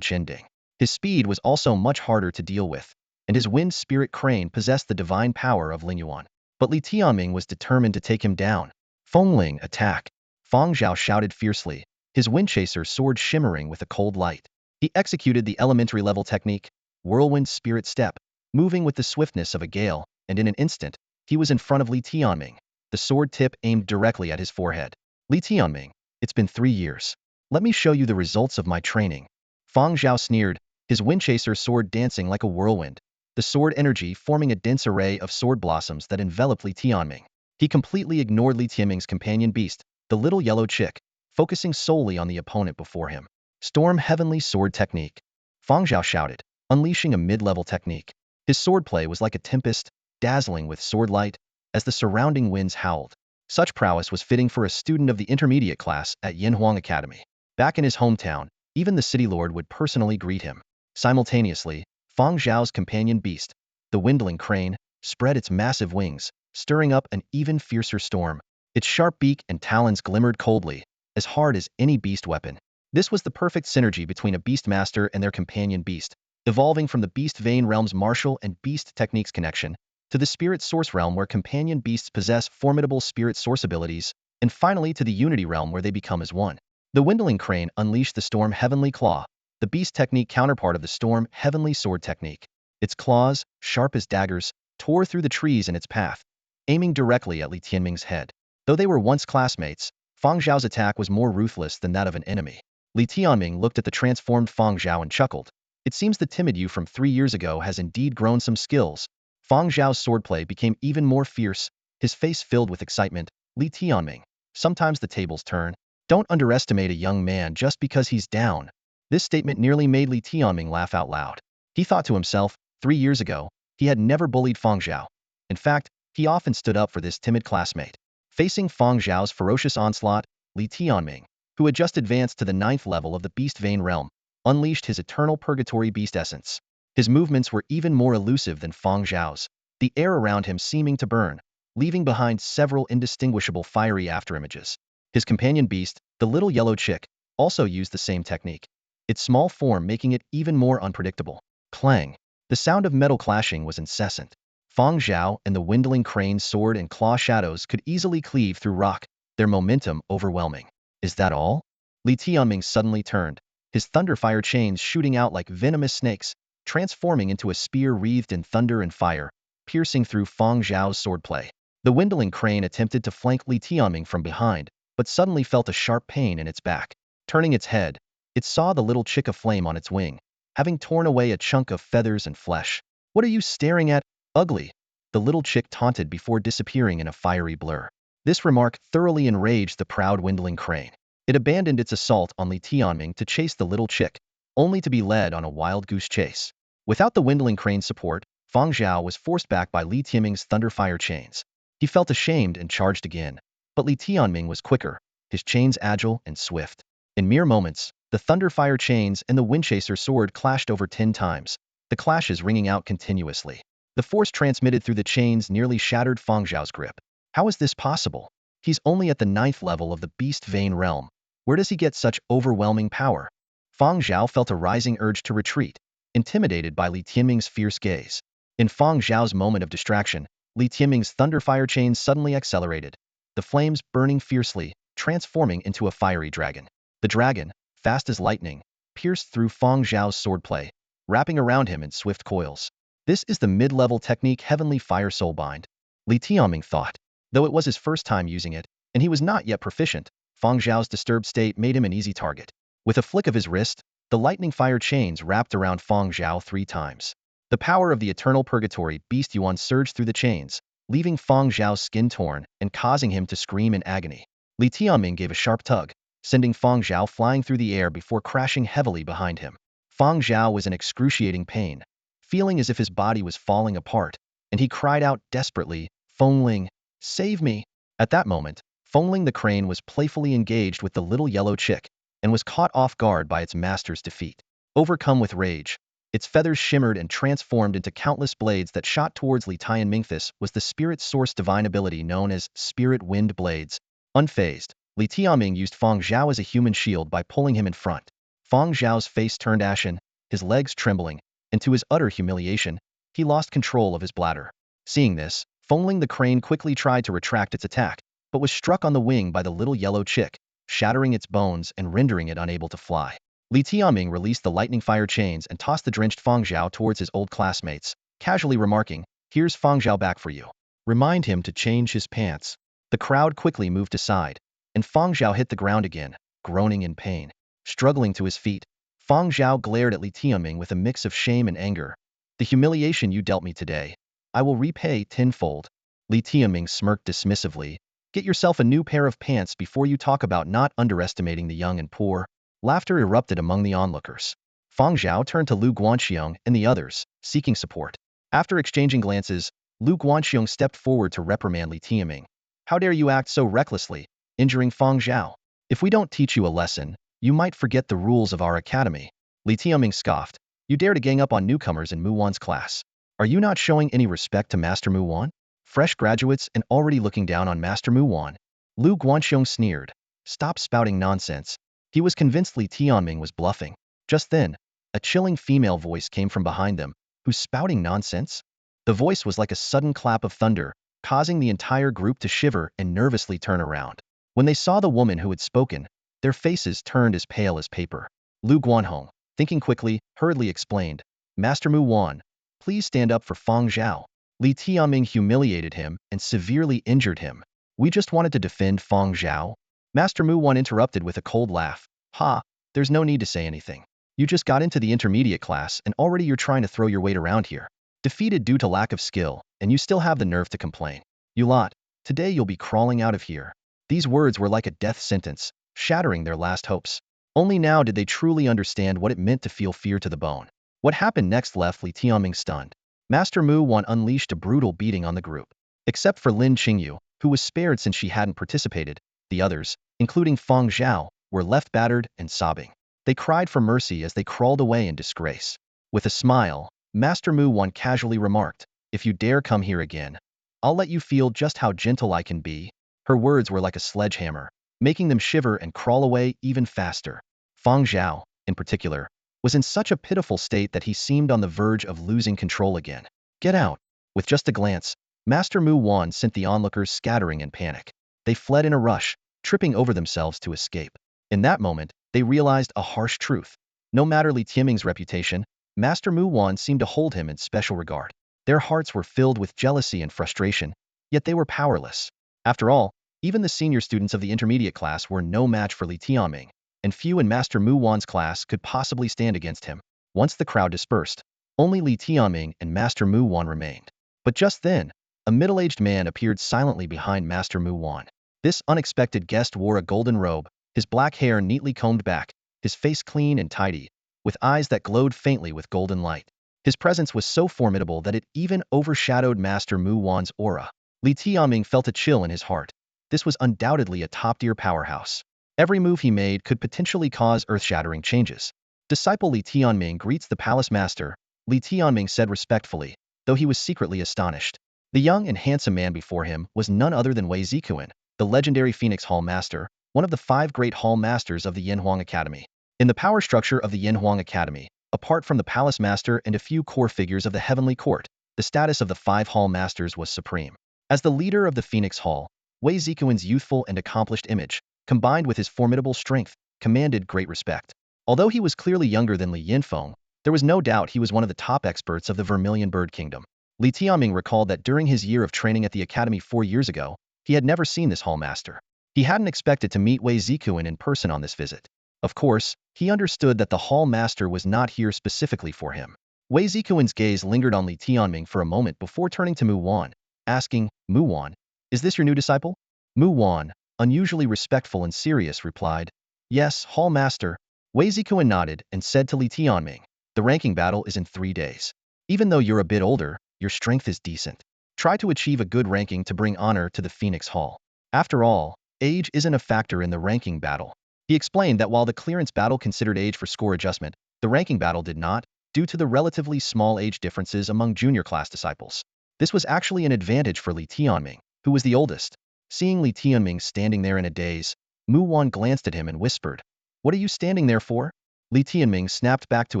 Qinding. His speed was also much harder to deal with, and his Wind Spirit Crane possessed the divine power of Lingyuan. But Li Tianming was determined to take him down. Fengling, attack! Fang Zhao shouted fiercely, his Wind Chaser sword shimmering with a cold light. He executed the elementary level technique, Whirlwind Spirit Step, moving with the swiftness of a gale, and in an instant, he was in front of Li Tianming, the sword tip aimed directly at his forehead. Li Tianming, it's been 3 years. Let me show you the results of my training. Fang Zhao sneered, his Wind Chaser sword dancing like a whirlwind, the sword energy forming a dense array of sword blossoms that enveloped Li Tianming. He completely ignored Li Tianming's companion beast, the little yellow chick, focusing solely on the opponent before him. Storm Heavenly Sword Technique. Fang Zhao shouted, unleashing a mid-level technique. His swordplay was like a tempest, dazzling with sword light, as the surrounding winds howled. Such prowess was fitting for a student of the intermediate class at Yanhuang Academy. Back in his hometown, even the city lord would personally greet him. Simultaneously, Fang Zhao's companion beast, the Windling Crane, spread its massive wings, stirring up an even fiercer storm. Its sharp beak and talons glimmered coldly, as hard as any beast weapon. This was the perfect synergy between a beast master and their companion beast, evolving from the beast vein realm's martial and beast techniques connection, to the spirit source realm where companion beasts possess formidable spirit source abilities, and finally to the unity realm where they become as one. The Windling Crane unleashed the Storm Heavenly Claw, the beast technique counterpart of the Storm Heavenly Sword technique. Its claws, sharp as daggers, tore through the trees in its path, aiming directly at Li Tianming's head. Though they were once classmates, Fang Zhao's attack was more ruthless than that of an enemy. Li Tianming looked at the transformed Fang Zhao and chuckled. It seems the timid you from 3 years ago has indeed grown some skills. Fang Zhao's swordplay became even more fierce, his face filled with excitement. Li Tianming, sometimes the tables turn. Don't underestimate a young man just because he's down. This statement nearly made Li Tianming laugh out loud. He thought to himself, 3 years ago, he had never bullied Fang Zhao. In fact, he often stood up for this timid classmate. Facing Fang Zhao's ferocious onslaught, Li Tianming, who had just advanced to the 9th level of the Beast Vein realm, unleashed his eternal purgatory beast essence. His movements were even more elusive than Fang Zhao's, the air around him seeming to burn, leaving behind several indistinguishable fiery afterimages. His companion beast, the little yellow chick, also used the same technique, its small form making it even more unpredictable. Clang. The sound of metal clashing was incessant. Fang Zhao and the dwindling crane's sword and claw shadows could easily cleave through rock, their momentum overwhelming. Is that all? Li Tianming suddenly turned, his thunderfire chains shooting out like venomous snakes, transforming into a spear wreathed in thunder and fire, piercing through Fang Zhao's swordplay. The dwindling crane attempted to flank Li Tianming from behind, but suddenly felt a sharp pain in its back. Turning its head, it saw the little chick aflame on its wing, having torn away a chunk of feathers and flesh. What are you staring at, ugly? The little chick taunted before disappearing in a fiery blur. This remark thoroughly enraged the proud dwindling crane. It abandoned its assault on Li Tianming to chase the little chick, only to be led on a wild goose chase. Without the dwindling crane's support, Fang Zhao was forced back by Li Tianming's thunderfire chains. He felt ashamed and charged again, but Li Tianming was quicker, his chains agile and swift. In mere moments, the thunderfire chains and the windchaser sword clashed over 10 times, the clashes ringing out continuously. The force transmitted through the chains nearly shattered Fang Zhao's grip. How is this possible? He's only at the 9th level of the Beast Vein realm. Where does he get such overwhelming power? Fang Zhao felt a rising urge to retreat, intimidated by Li Tianming's fierce gaze. In Fang Zhao's moment of distraction, Li Tianming's thunderfire chains suddenly accelerated, the flames burning fiercely, transforming into a fiery dragon. The dragon, fast as lightning, pierced through Fang Zhao's swordplay, wrapping around him in swift coils. This is the mid-level technique Heavenly Fire Soulbind, Li Tianming thought. Though it was his first time using it, and he was not yet proficient, Fang Zhao's disturbed state made him an easy target. With a flick of his wrist, the lightning fire chains wrapped around Fang Zhao 3 times. The power of the eternal purgatory Beast Yuan surged through the chains, leaving Fang Zhao's skin torn and causing him to scream in agony. Li Tianming gave a sharp tug, sending Fang Zhao flying through the air before crashing heavily behind him. Fang Zhao was in excruciating pain, feeling as if his body was falling apart, and he cried out desperately, "Fengling, save me!" At that moment, Fengling the crane was playfully engaged with the little yellow chick, and was caught off guard by its master's defeat. Overcome with rage, its feathers shimmered and transformed into countless blades that shot towards Li Tianming. This was the spirit source divine ability known as Spirit Wind Blades. Unfazed, Li Tianming used Fang Zhao as a human shield by pulling him in front. Fang Zhao's face turned ashen, his legs trembling, and to his utter humiliation, he lost control of his bladder. Seeing this, Fengling the crane quickly tried to retract its attack, but was struck on the wing by the little yellow chick, shattering its bones and rendering it unable to fly. Li Tianming released the lightning fire chains and tossed the drenched Fang Zhao towards his old classmates, casually remarking, "Here's Fang Zhao back for you. Remind him to change his pants." The crowd quickly moved aside, and Fang Zhao hit the ground again, groaning in pain. Struggling to his feet, Fang Zhao glared at Li Tianming with a mix of shame and anger. "The humiliation you dealt me today, I will repay tenfold." Li Tianming smirked dismissively. "Get yourself a new pair of pants before you talk about not underestimating the young and poor." Laughter erupted among the onlookers. Fang Zhao turned to Lu Guanxiong and the others, seeking support. After exchanging glances, Lu Guanxiong stepped forward to reprimand Li Tianming. "How dare you act so recklessly, injuring Fang Zhao? If we don't teach you a lesson, you might forget the rules of our academy." Li Tianming scoffed. "You dare to gang up on newcomers in Mu Wan's class. Are you not showing any respect to Master Mu Wan? Fresh graduates and already looking down on Master Mu Wan?" Lu Guanxiong sneered. "Stop spouting nonsense." He was convinced Li Tianming was bluffing. Just then, a chilling female voice came from behind them. "Who's spouting nonsense?" The voice was like a sudden clap of thunder, causing the entire group to shiver and nervously turn around. When they saw the woman who had spoken, their faces turned as pale as paper. Lu Guanhong, thinking quickly, hurriedly explained, "Master Mu Wan, please stand up for Fang Zhao. Li Tianming humiliated him and severely injured him. We just wanted to defend Fang Zhao." Master Mu Wan interrupted with a cold laugh. "Ha, there's no need to say anything. You just got into the intermediate class and already you're trying to throw your weight around here. Defeated due to lack of skill, and you still have the nerve to complain. You lot, today you'll be crawling out of here." These words were like a death sentence, shattering their last hopes. Only now did they truly understand what it meant to feel fear to the bone. What happened next left Li Tianming stunned. Master Mu Wan unleashed a brutal beating on the group. Except for Lin Qingyu, who was spared since she hadn't participated, the others, including Fang Zhao, were left battered and sobbing. They cried for mercy as they crawled away in disgrace. With a smile, Master Mu Wan casually remarked, "If you dare come here again, I'll let you feel just how gentle I can be." Her words were like a sledgehammer, making them shiver and crawl away even faster. Fang Zhao, in particular, was in such a pitiful state that he seemed on the verge of losing control again. "Get out!" With just a glance, Master Mu Wan sent the onlookers scattering in panic. They fled in a rush, tripping over themselves to escape. In that moment, they realized a harsh truth. No matter Li Tianming's reputation, Master Mu Wan seemed to hold him in special regard. Their hearts were filled with jealousy and frustration, yet they were powerless. After all, even the senior students of the intermediate class were no match for Li Tianming, and few in Master Mu Wan's class could possibly stand against him. Once the crowd dispersed, only Li Tianming and Master Mu Wan remained. But just then, a middle-aged man appeared silently behind Master Mu Wan. This unexpected guest wore a golden robe, his black hair neatly combed back, his face clean and tidy, with eyes that glowed faintly with golden light. His presence was so formidable that it even overshadowed Master Mu Wan's aura. Li Tianming felt a chill in his heart. This was undoubtedly a top-tier powerhouse. Every move he made could potentially cause earth-shattering changes. "Disciple Li Tianming greets the palace master," Li Tianming said respectfully, though he was secretly astonished. The young and handsome man before him was none other than Wei Zikuan, the legendary Phoenix Hall Master, one of the 5 great Hall Masters of the Yanhuang Academy. In the power structure of the Yanhuang Academy, apart from the Palace Master and a few core figures of the Heavenly Court, the status of the 5 Hall Masters was supreme. As the leader of the Phoenix Hall, Wei Zikuan's youthful and accomplished image, combined with his formidable strength, commanded great respect. Although he was clearly younger than Li Yinfeng, there was no doubt he was one of the top experts of the Vermilion Bird Kingdom. Li Tianming recalled that during his year of training at the academy 4 years ago, he had never seen this Hall Master. He hadn't expected to meet Wei Zikuan in person on this visit. Of course, he understood that the Hall Master was not here specifically for him. Wei Zikuan's gaze lingered on Li Tianming for a moment before turning to Mu Wan, asking, "Mu Wan, is this your new disciple?" Mu Wan, unusually respectful and serious, replied, "Yes, Hall Master." Wei Zikuan nodded and said to Li Tianming, "The ranking battle is in 3 days. Even though you're a bit older, your strength is decent. Try to achieve a good ranking to bring honor to the Phoenix Hall. After all, age isn't a factor in the ranking battle." He explained that while the clearance battle considered age for score adjustment, the ranking battle did not, due to the relatively small age differences among junior class disciples. This was actually an advantage for Li Tianming, who was the oldest. Seeing Li Tianming standing there in a daze, Mu Wan glanced at him and whispered, "What are you standing there for?" Li Tianming snapped back to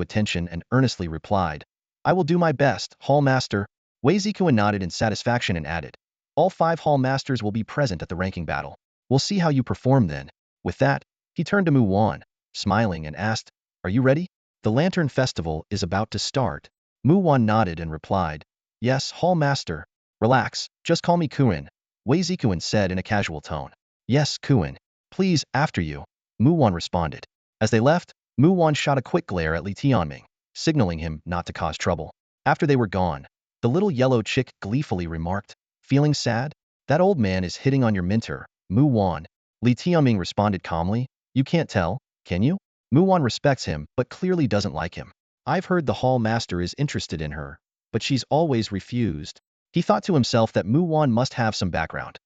attention and earnestly replied, "I will do my best, Hall Master." Wei Zikuan nodded in satisfaction and added, "All 5 Hall Masters will be present at the ranking battle. We'll see how you perform then." With that, he turned to Mu Wan, smiling, and asked, "Are you ready? The Lantern Festival is about to start." Mu Wan nodded and replied, "Yes, Hall Master." "Relax, just call me Kuan," Wei Zikuan said in a casual tone. "Yes, Kuan. Please, after you," Mu Wan responded. As they left, Mu Wan shot a quick glare at Li Tianming, signaling him not to cause trouble. After they were gone, the little yellow chick gleefully remarked, "Feeling sad? That old man is hitting on your mentor, Mu Wan." Li Tianming responded calmly, "You can't tell, can you? Mu Wan respects him but clearly doesn't like him. I've heard the Hall Master is interested in her, but she's always refused." He thought to himself that Mu Wan must have some background.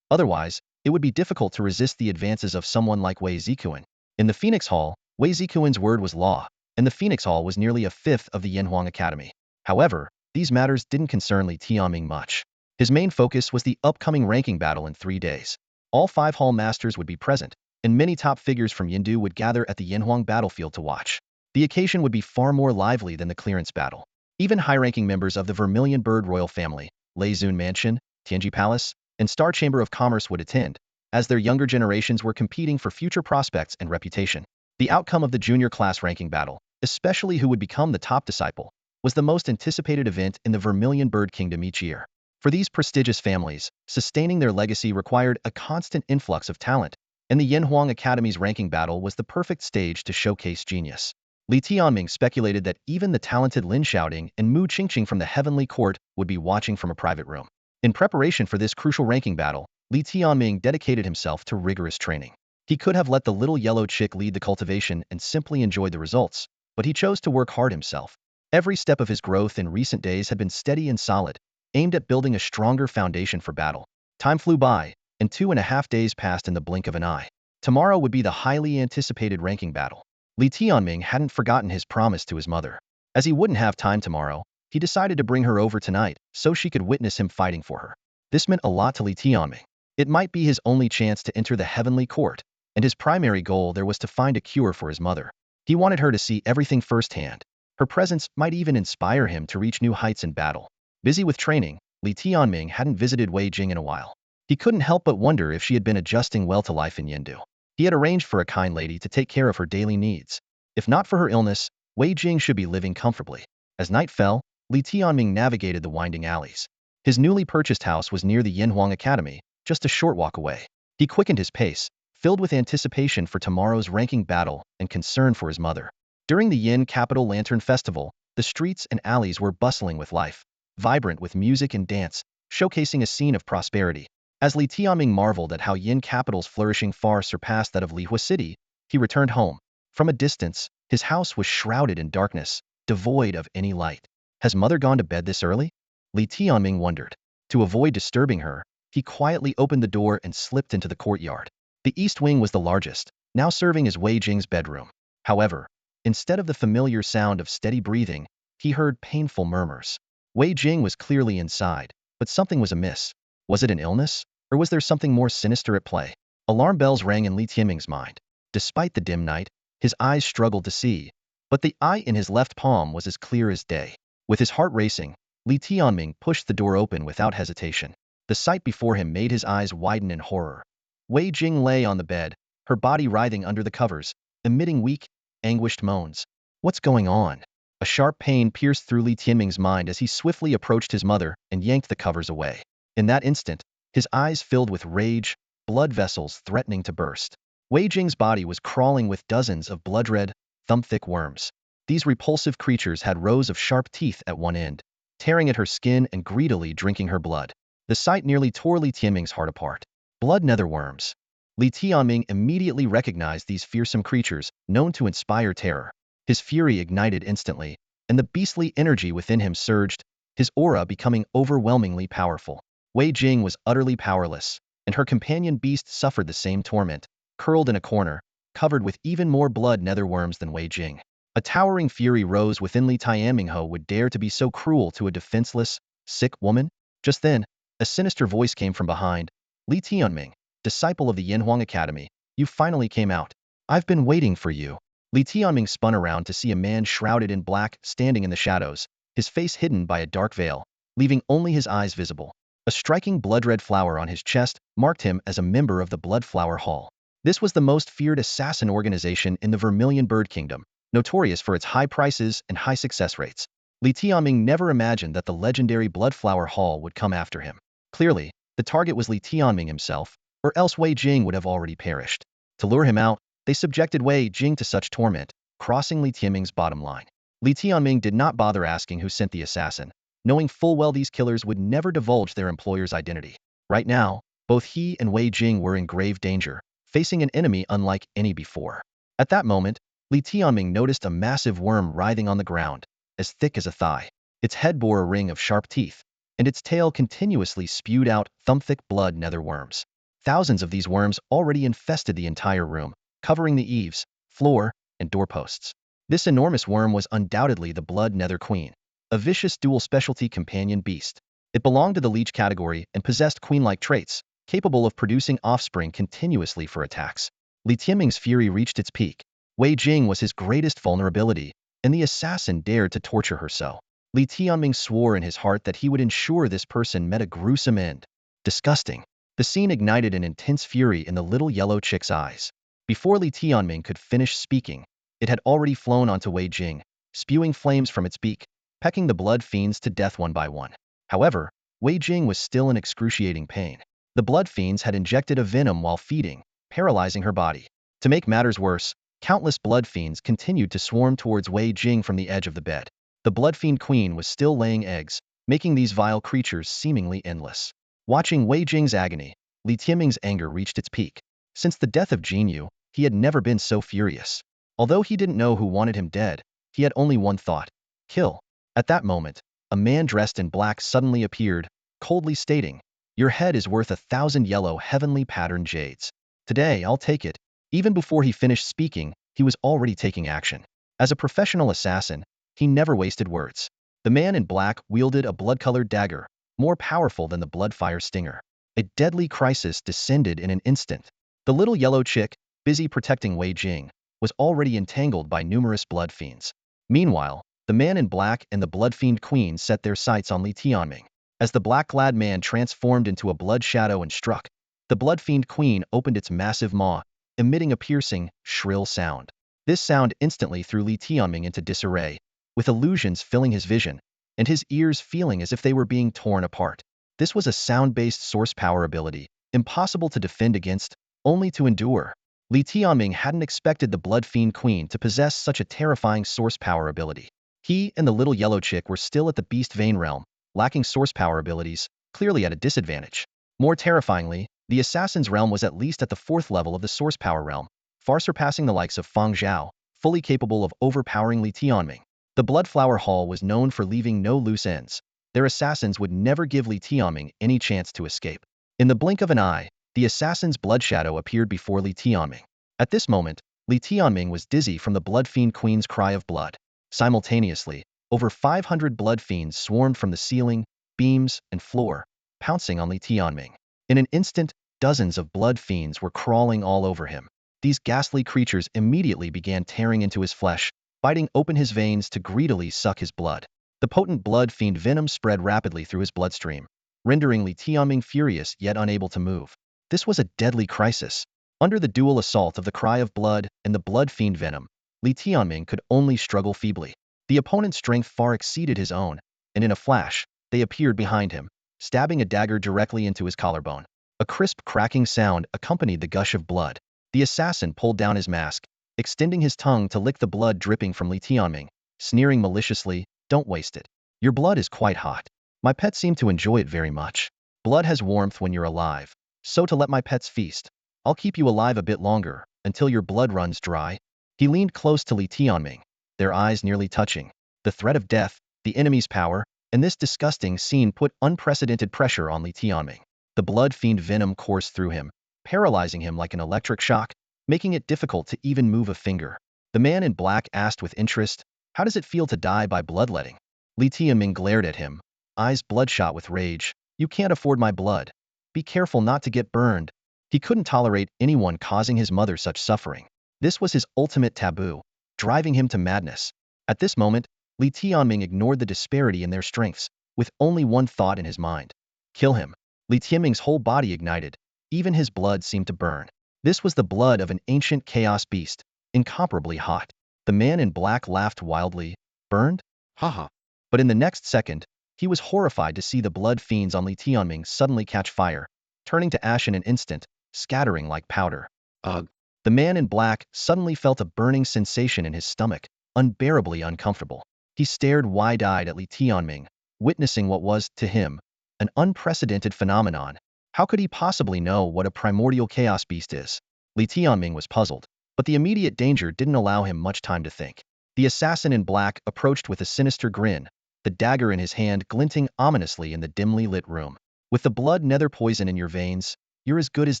Otherwise, it would be difficult to resist the advances of someone like Wei Zikuan. In the Phoenix Hall, Wei Zikuan's word was law, and the Phoenix Hall was nearly a fifth of the Yanhuang Academy. However, these matters didn't concern Li Tianming much. His main focus was the upcoming ranking battle in 3 days. All 5 Hall Masters would be present, and many top figures from Yindu would gather at the Yanhuang battlefield to watch. The occasion would be far more lively than the clearance battle. Even high-ranking members of the Vermilion Bird royal family, Leizun Mansion, Tianji Palace, and Star Chamber of Commerce would attend, as their younger generations were competing for future prospects and reputation. The outcome of the junior class ranking battle, especially who would become the top disciple, was the most anticipated event in the Vermilion Bird Kingdom each year. For these prestigious families, sustaining their legacy required a constant influx of talent, and the Yanhuang Academy's ranking battle was the perfect stage to showcase genius. Li Tianming speculated that even the talented Lin Xiaoding and Mu Qingqing from the Heavenly Court would be watching from a private room. In preparation for this crucial ranking battle, Li Tianming dedicated himself to rigorous training. He could have let the little yellow chick lead the cultivation and simply enjoyed the results, but he chose to work hard himself. Every step of his growth in recent days had been steady and solid, aimed at building a stronger foundation for battle. Time flew by, and 2.5 days passed in the blink of an eye. Tomorrow would be the highly anticipated ranking battle. Li Tianming hadn't forgotten his promise to his mother. As he wouldn't have time tomorrow, he decided to bring her over tonight so she could witness him fighting for her. This meant a lot to Li Tianming. It might be his only chance to enter the heavenly court, and his primary goal there was to find a cure for his mother. He wanted her to see everything firsthand. Her presence might even inspire him to reach new heights in battle. Busy with training, Li Tianming hadn't visited Wei Jing in a while. He couldn't help but wonder if she had been adjusting well to life in Yindu. He had arranged for a kind lady to take care of her daily needs. If not for her illness, Wei Jing should be living comfortably. As night fell, Li Tianming navigated the winding alleys. His newly purchased house was near the Yinhuang Academy, just a short walk away. He quickened his pace, filled with anticipation for tomorrow's ranking battle and concern for his mother. During the Yin Capital Lantern Festival, the streets and alleys were bustling with life, vibrant with music and dance, showcasing a scene of prosperity. As Li Tianming marveled at how Yin Capital's flourishing far surpassed that of Lihua City, he returned home. From a distance, his house was shrouded in darkness, devoid of any light. Has mother gone to bed this early? Li Tianming wondered. To avoid disturbing her, he quietly opened the door and slipped into the courtyard. The east wing was the largest, now serving as Wei Jing's bedroom. However, instead of the familiar sound of steady breathing, he heard painful murmurs. Wei Jing was clearly inside, but something was amiss. Was it an illness, or was there something more sinister at play? Alarm bells rang in Li Tianming's mind. Despite the dim night, his eyes struggled to see, but the eye in his left palm was as clear as day. With his heart racing, Li Tianming pushed the door open without hesitation. The sight before him made his eyes widen in horror. Wei Jing lay on the bed, her body writhing under the covers, emitting weak, anguished moans. What's going on? A sharp pain pierced through Li Tianming's mind as he swiftly approached his mother and yanked the covers away. In that instant, his eyes filled with rage, blood vessels threatening to burst. Wei Jing's body was crawling with dozens of blood-red, thumb-thick worms. These repulsive creatures had rows of sharp teeth at one end, tearing at her skin and greedily drinking her blood. The sight nearly tore Li Tianming's heart apart. Blood nether worms. Li Tianming immediately recognized these fearsome creatures, known to inspire terror. His fury ignited instantly, and the beastly energy within him surged, his aura becoming overwhelmingly powerful. Wei Jing was utterly powerless, and her companion beast suffered the same torment, curled in a corner, covered with even more blood nether worms than Wei Jing. A towering fury rose within Li Tianming who would dare to be so cruel to a defenseless, sick woman. Just then, a sinister voice came from behind. Li Tianming, disciple of the Yinhuang Academy, you finally came out. I've been waiting for you. Li Tianming spun around to see a man shrouded in black standing in the shadows, his face hidden by a dark veil, leaving only his eyes visible. A striking blood-red flower on his chest marked him as a member of the Bloodflower Hall. This was the most feared assassin organization in the Vermilion Bird Kingdom, notorious for its high prices and high success rates. Li Tianming never imagined that the legendary Bloodflower Hall would come after him. Clearly, the target was Li Tianming himself, or else Wei Jing would have already perished. To lure him out, they subjected Wei Jing to such torment, crossing Li Tianming's bottom line. Li Tianming did not bother asking who sent the assassin, knowing full well these killers would never divulge their employer's identity. Right now, both he and Wei Jing were in grave danger, facing an enemy unlike any before. At that moment, Li Tianming noticed a massive worm writhing on the ground, as thick as a thigh. Its head bore a ring of sharp teeth, and its tail continuously spewed out thumb-thick blood nether worms. Thousands of these worms already infested the entire room, covering the eaves, floor, and doorposts. This enormous worm was undoubtedly the Blood Nether Queen, a vicious dual-specialty companion beast. It belonged to the leech category and possessed queen-like traits, capable of producing offspring continuously for attacks. Li Tianming's fury reached its peak. Wei Jing was his greatest vulnerability, and the assassin dared to torture her so. Li Tianming swore in his heart that he would ensure this person met a gruesome end. Disgusting. The scene ignited an intense fury in the little yellow chick's eyes. Before Li Tianming could finish speaking, it had already flown onto Wei Jing, spewing flames from its beak, pecking the blood fiends to death one by one. However, Wei Jing was still in excruciating pain. The blood fiends had injected a venom while feeding, paralyzing her body. To make matters worse, countless blood fiends continued to swarm towards Wei Jing from the edge of the bed. The blood fiend queen was still laying eggs, making these vile creatures seemingly endless. Watching Wei Jing's agony, Li Tianming's anger reached its peak. Since the death of Jinyu, he had never been so furious. Although he didn't know who wanted him dead, he had only one thought: kill. At that moment, a man dressed in black suddenly appeared, coldly stating, "Your head is worth 1,000 yellow heavenly patterned jades. Today I'll take it." Even before he finished speaking, he was already taking action. As a professional assassin, he never wasted words. The man in black wielded a blood-colored dagger, more powerful than the blood-fire stinger. A deadly crisis descended in an instant. The little yellow chick, busy protecting Wei Jing, was already entangled by numerous blood fiends. Meanwhile, the man in black and the blood fiend queen set their sights on Li Tianming. As the black-clad man transformed into a blood shadow and struck, the blood fiend queen opened its massive maw, emitting a piercing, shrill sound. This sound instantly threw Li Tianming into disarray, with illusions filling his vision, and his ears feeling as if they were being torn apart. This was a sound-based source power ability, impossible to defend against, only to endure. Li Tianming hadn't expected the Blood Fiend Queen to possess such a terrifying source power ability. He and the little yellow chick were still at the Beast Vein realm, lacking source power abilities, clearly at a disadvantage. More terrifyingly, the Assassin's realm was at least at the 4th level of the source power realm, far surpassing the likes of Fang Zhao, fully capable of overpowering Li Tianming. The Bloodflower Hall was known for leaving no loose ends. Their assassins would never give Li Tianming any chance to escape. In the blink of an eye, the assassin's blood shadow appeared before Li Tianming. At this moment, Li Tianming was dizzy from the Blood Fiend Queen's cry of blood. Simultaneously, over 500 blood fiends swarmed from the ceiling, beams, and floor, pouncing on Li Tianming. In an instant, dozens of blood fiends were crawling all over him. These ghastly creatures immediately began tearing into his flesh, biting open his veins to greedily suck his blood. The potent blood fiend venom spread rapidly through his bloodstream, rendering Li Tianming furious yet unable to move. This was a deadly crisis. Under the dual assault of the cry of blood and the blood fiend venom, Li Tianming could only struggle feebly. The opponent's strength far exceeded his own, and in a flash, they appeared behind him, stabbing a dagger directly into his collarbone. A crisp cracking sound accompanied the gush of blood. The assassin pulled down his mask, extending his tongue to lick the blood dripping from Li Tianming, sneering maliciously, "Don't waste it. Your blood is quite hot. My pets seem to enjoy it very much. Blood has warmth when you're alive. So to let my pets feast, I'll keep you alive a bit longer, until your blood runs dry." He leaned close to Li Tianming, their eyes nearly touching. The threat of death, the enemy's power, and this disgusting scene put unprecedented pressure on Li Tianming. The blood fiend venom coursed through him, paralyzing him like an electric shock, making it difficult to even move a finger. The man in black asked with interest, "How does it feel to die by bloodletting?" Li Tianming glared at him, eyes bloodshot with rage. "You can't afford my blood. Be careful not to get burned." He couldn't tolerate anyone causing his mother such suffering. This was his ultimate taboo, driving him to madness. At this moment, Li Tianming ignored the disparity in their strengths, with only one thought in his mind: kill him. Li Tianming's whole body ignited, even his blood seemed to burn. This was the blood of an ancient chaos beast, incomparably hot. The man in black laughed wildly. "Burned? Haha." But in the next second, he was horrified to see the blood fiends on Li Tianming suddenly catch fire, turning to ash in an instant, scattering like powder. Ugh. The man in black suddenly felt a burning sensation in his stomach, unbearably uncomfortable. He stared wide-eyed at Li Tianming, witnessing what was, to him, an unprecedented phenomenon. How could he possibly know what a primordial chaos beast is? Li Tianming was puzzled, but the immediate danger didn't allow him much time to think. The assassin in black approached with a sinister grin, the dagger in his hand glinting ominously in the dimly lit room. "With the blood nether poison in your veins, you're as good as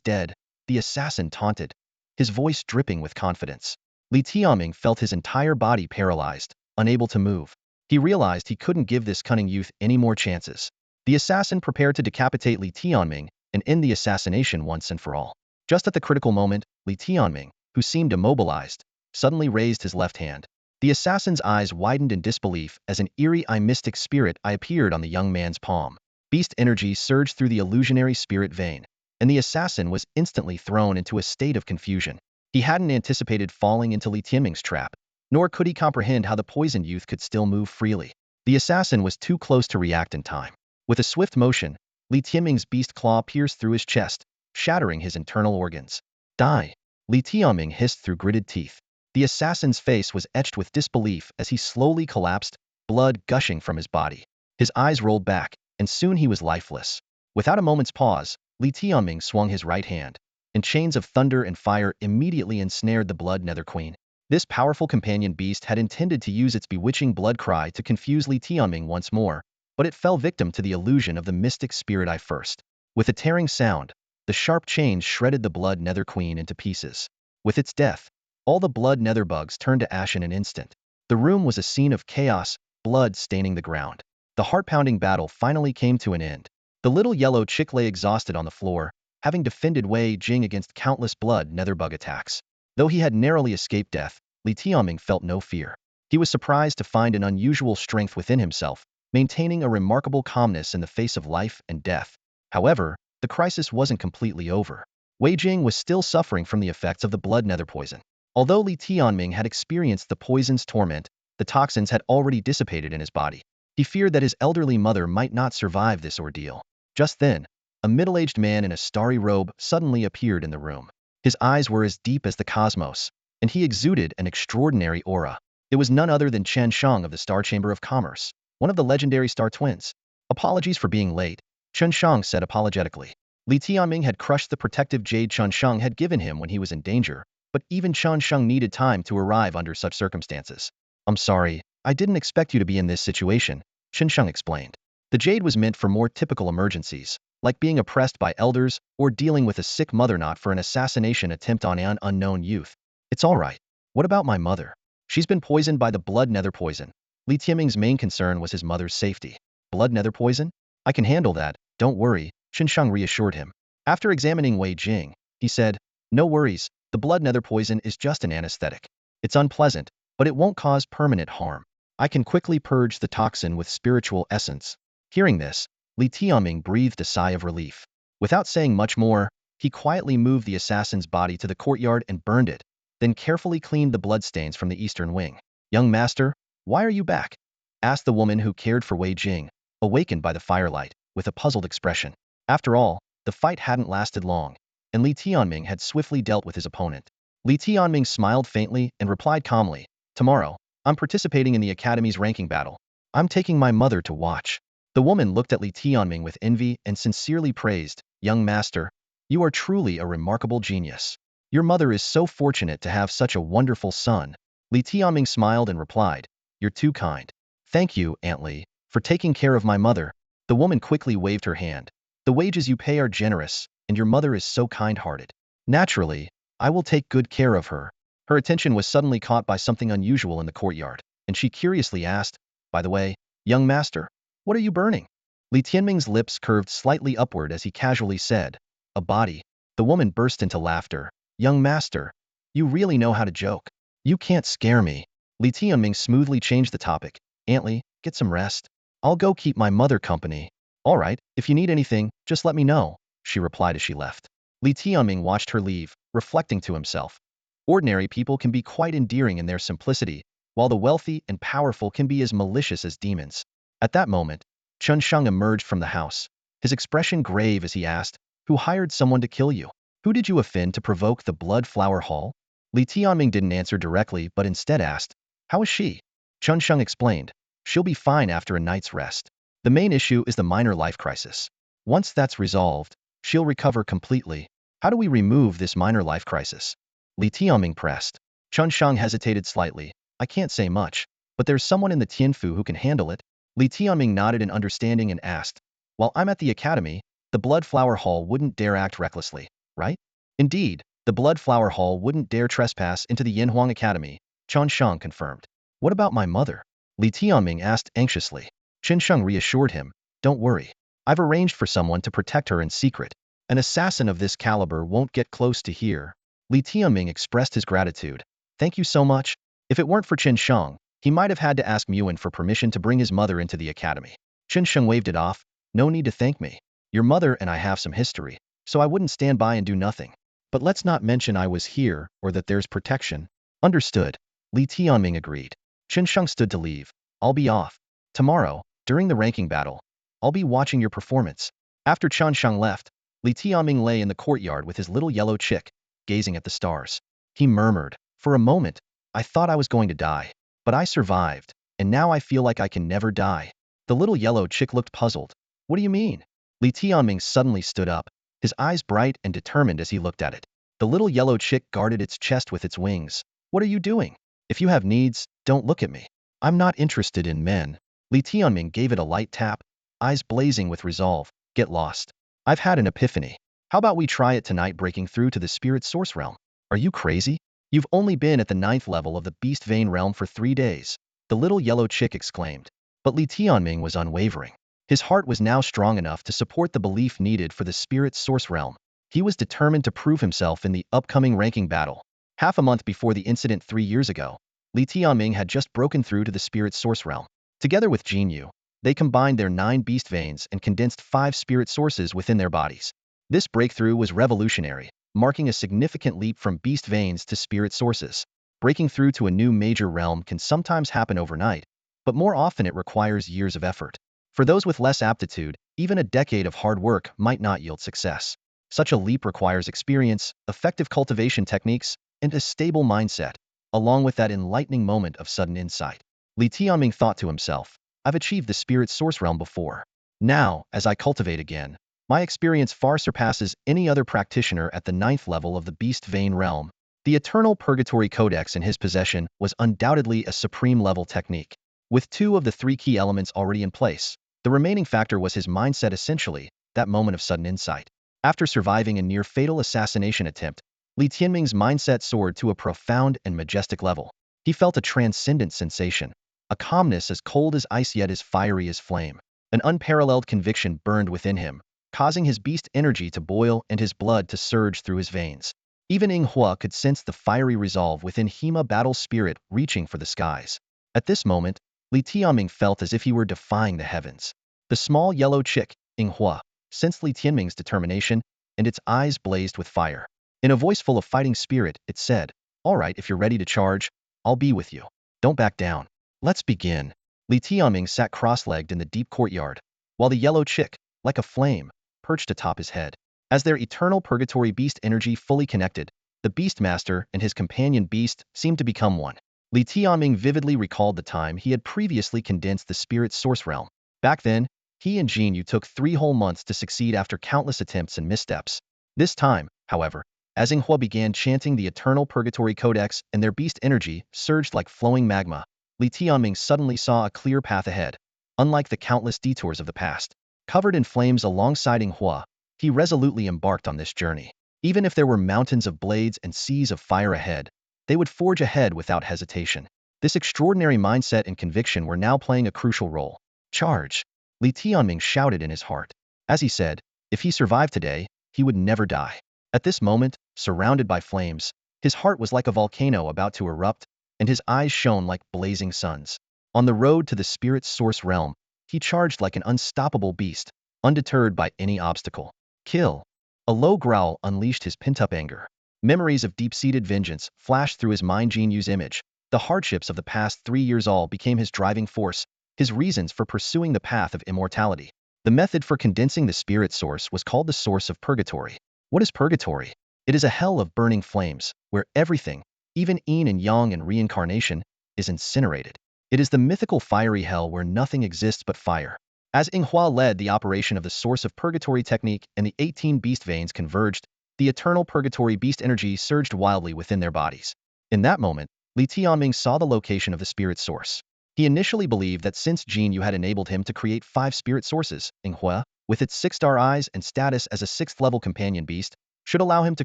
dead," the assassin taunted, his voice dripping with confidence. Li Tianming felt his entire body paralyzed, unable to move. He realized he couldn't give this cunning youth any more chances. The assassin prepared to decapitate Li Tianming and end the assassination once and for all. Just at the critical moment, Li Tianming, who seemed immobilized, suddenly raised his left hand. The assassin's eyes widened in disbelief as an eerie mystic spirit eye appeared on the young man's palm. Beast energy surged through the illusionary spirit vein, and the assassin was instantly thrown into a state of confusion. He hadn't anticipated falling into Li Tianming's trap, nor could he comprehend how the poisoned youth could still move freely. The assassin was too close to react in time. With a swift motion, Li Tianming's beast claw pierced through his chest, shattering his internal organs. "Die!" Li Tianming hissed through gritted teeth. The assassin's face was etched with disbelief as he slowly collapsed, blood gushing from his body. His eyes rolled back, and soon he was lifeless. Without a moment's pause, Li Tianming swung his right hand, and chains of thunder and fire immediately ensnared the blood nether queen. This powerful companion beast had intended to use its bewitching blood cry to confuse Li Tianming once more, but it fell victim to the illusion of the mystic spirit eye first. With a tearing sound, the sharp chains shredded the blood nether queen into pieces. With its death, All the blood nether bugs turned to ash in an instant. The room was a scene of chaos, blood staining the ground. The heart-pounding battle finally came to an end. The little yellow chick lay exhausted on the floor, having defended Wei Jing against countless blood netherbug attacks. Though he had narrowly escaped death, Li Tianming felt no fear. He was surprised to find an unusual strength within himself, maintaining a remarkable calmness in the face of life and death. However, the crisis wasn't completely over. Wei Jing was still suffering from the effects of the blood nether poison. Although Li Tianming had experienced the poison's torment, the toxins had already dissipated in his body. He feared that his elderly mother might not survive this ordeal. Just then, a middle-aged man in a starry robe suddenly appeared in the room. His eyes were as deep as the cosmos, and he exuded an extraordinary aura. It was none other than Chen Shang of the Star Chamber of Commerce, one of the legendary Star Twins. Apologies for being late, Chen Shang said apologetically. Li Tianming had crushed the protective jade Chen Shang had given him when he was in danger, but even Chen Shang needed time to arrive under such circumstances. I'm sorry, I didn't expect you to be in this situation, Chen Shang explained. The jade was meant for more typical emergencies, like being oppressed by elders or dealing with a sick mother, not for an assassination attempt on an unknown youth. It's all right. What about my mother? She's been poisoned by the blood nether poison. Li Tianming's main concern was his mother's safety. Blood nether poison? I can handle that, don't worry, Chen Shang reassured him. After examining Wei Jing, he said, no worries, the blood nether poison is just an anesthetic. It's unpleasant, but it won't cause permanent harm. I can quickly purge the toxin with spiritual essence. Hearing this, Li Tianming breathed a sigh of relief. Without saying much more, he quietly moved the assassin's body to the courtyard and burned it, then carefully cleaned the bloodstains from the eastern wing. Young master, why are you back? Asked the woman who cared for Wei Jing, awakened by the firelight, with a puzzled expression. After all, the fight hadn't lasted long, and Li Tianming had swiftly dealt with his opponent. Li Tianming smiled faintly and replied calmly, tomorrow, I'm participating in the Academy's ranking battle. I'm taking my mother to watch. The woman looked at Li Tianming with envy and sincerely praised, young master, you are truly a remarkable genius. Your mother is so fortunate to have such a wonderful son. Li Tianming smiled and replied, you're too kind. Thank you, Aunt Li, for taking care of my mother. The woman quickly waved her hand. The wages you pay are generous, and your mother is so kind-hearted. Naturally, I will take good care of her. Her attention was suddenly caught by something unusual in the courtyard, and she curiously asked, by the way, young master, what are you burning? Li Tianming's lips curved slightly upward as he casually said, a body. The woman burst into laughter. Young master, you really know how to joke. You can't scare me. Li Tianming smoothly changed the topic. Aunt Li, get some rest. I'll go keep my mother company. All right, if you need anything, just let me know, she replied as she left. Li Tianming watched her leave, reflecting to himself. Ordinary people can be quite endearing in their simplicity, while the wealthy and powerful can be as malicious as demons. At that moment, Chen Shang emerged from the house, his expression grave as he asked, who hired someone to kill you? Who did you offend to provoke the Blood Flower Hall? Li Tianming didn't answer directly but instead asked, how is she? Chen Shang explained, she'll be fine after a night's rest. The main issue is the minor life crisis. Once that's resolved, she'll recover completely. How do we remove this minor life crisis? Li Tianming pressed. Chen Shang hesitated slightly. I can't say much, but there's someone in the Tianfu who can handle it. Li Tianming nodded in understanding and asked, while I'm at the academy, the Blood Flower Hall wouldn't dare act recklessly, right? Indeed, the Blood Flower Hall wouldn't dare trespass into the Yanhuang Academy, Chen Shang confirmed. What about my mother? Li Tianming asked anxiously. Chen Shang reassured him, don't worry. I've arranged for someone to protect her in secret. An assassin of this caliber won't get close to here. Li Tianming expressed his gratitude. Thank you so much. If it weren't for Chen Shang, he might have had to ask Muan for permission to bring his mother into the academy. Chen Shang waved it off. No need to thank me. Your mother and I have some history, so I wouldn't stand by and do nothing. But let's not mention I was here or that there's protection. Understood. Li Tianming agreed. Chen Shang stood to leave. I'll be off. Tomorrow, during the ranking battle, I'll be watching your performance. After Chen Shang left, Li Tianming lay in the courtyard with his little yellow chick, gazing at the stars. He murmured, for a moment, I thought I was going to die. But I survived, and now I feel like I can never die. The little yellow chick looked puzzled. What do you mean? Li Tianming suddenly stood up, his eyes bright and determined as he looked at it. The little yellow chick guarded its chest with its wings. What are you doing? If you have needs, don't look at me. I'm not interested in men. Li Tianming gave it a light tap, eyes blazing with resolve. Get lost. I've had an epiphany. How about we try it tonight, breaking through to the spirit source realm? Are you crazy? You've only been at the 9th level of the Beast Vein realm for 3 days, the little yellow chick exclaimed. But Li Tianming was unwavering. His heart was now strong enough to support the belief needed for the Spirit Source realm. He was determined to prove himself in the upcoming ranking battle. Half a month before the incident 3 years ago, Li Tianming had just broken through to the Spirit Source realm. Together with Jinyu, they combined their 9 beast veins and condensed 5 spirit sources within their bodies. This breakthrough was revolutionary, marking a significant leap from beast veins to spirit sources. Breaking through to a new major realm can sometimes happen overnight, but more often it requires years of effort. For those with less aptitude, even a decade of hard work might not yield success. Such a leap requires experience, effective cultivation techniques, and a stable mindset, along with that enlightening moment of sudden insight. Li Tianming thought to himself, I've achieved the spirit source realm before. Now, as I cultivate again, my experience far surpasses any other practitioner at the 9th level of the beast vein realm. The Eternal Purgatory Codex in his possession was undoubtedly a supreme level technique. With 2 of the 3 key elements already in place, the remaining factor was his mindset, essentially, that moment of sudden insight. After surviving a near-fatal assassination attempt, Li Tianming's mindset soared to a profound and majestic level. He felt a transcendent sensation, a calmness as cold as ice yet as fiery as flame. An unparalleled conviction burned within him, causing his beast energy to boil and his blood to surge through his veins. Even Ying Hua could sense the fiery resolve within Hema battle spirit reaching for the skies. At this moment, Li Tianming felt as if he were defying the heavens. The small yellow chick, Ying Hua, sensed Li Tianming's determination, and its eyes blazed with fire. In a voice full of fighting spirit, it said, "All right, if you're ready to charge, I'll be with you. Don't back down. Let's begin." Li Tianming sat cross-legged in the deep courtyard, while the yellow chick, like a flame, perched atop his head. As their eternal purgatory beast energy fully connected, the Beastmaster and his companion beast seemed to become one. Li Tianming vividly recalled the time he had previously condensed the spirit source realm. Back then, he and Jinyu took 3 whole months to succeed after countless attempts and missteps. This time, however, as Ying Hua began chanting the Eternal Purgatory Codex and their beast energy surged like flowing magma, Li Tianming suddenly saw a clear path ahead. Unlike the countless detours of the past, covered in flames alongside Ying Hua, he resolutely embarked on this journey. Even if there were mountains of blades and seas of fire ahead, they would forge ahead without hesitation. This extraordinary mindset and conviction were now playing a crucial role. Charge! Li Tianming shouted in his heart. As he said, if he survived today, he would never die. At this moment, surrounded by flames, his heart was like a volcano about to erupt, and his eyes shone like blazing suns. On the road to the spirit source realm, he charged like an unstoppable beast, undeterred by any obstacle. Kill! A low growl unleashed his pent-up anger. Memories of deep-seated vengeance flashed through his mind. Jinyu's image. The hardships of the past 3 years all became his driving force, his reasons for pursuing the path of immortality. The method for condensing the spirit source was called the source of purgatory. What is purgatory? It is a hell of burning flames, where everything, even yin and yang and reincarnation, is incinerated. It is the mythical fiery hell where nothing exists but fire. As Ying Hua led the operation of the source of purgatory technique and the 18 beast veins converged, the eternal purgatory beast energy surged wildly within their bodies. In that moment, Li Tianming saw the location of the spirit source. He initially believed that since Jinyu had enabled him to create 5 spirit sources, Ying Hua, with its 6-star eyes and status as a 6th-level companion beast, should allow him to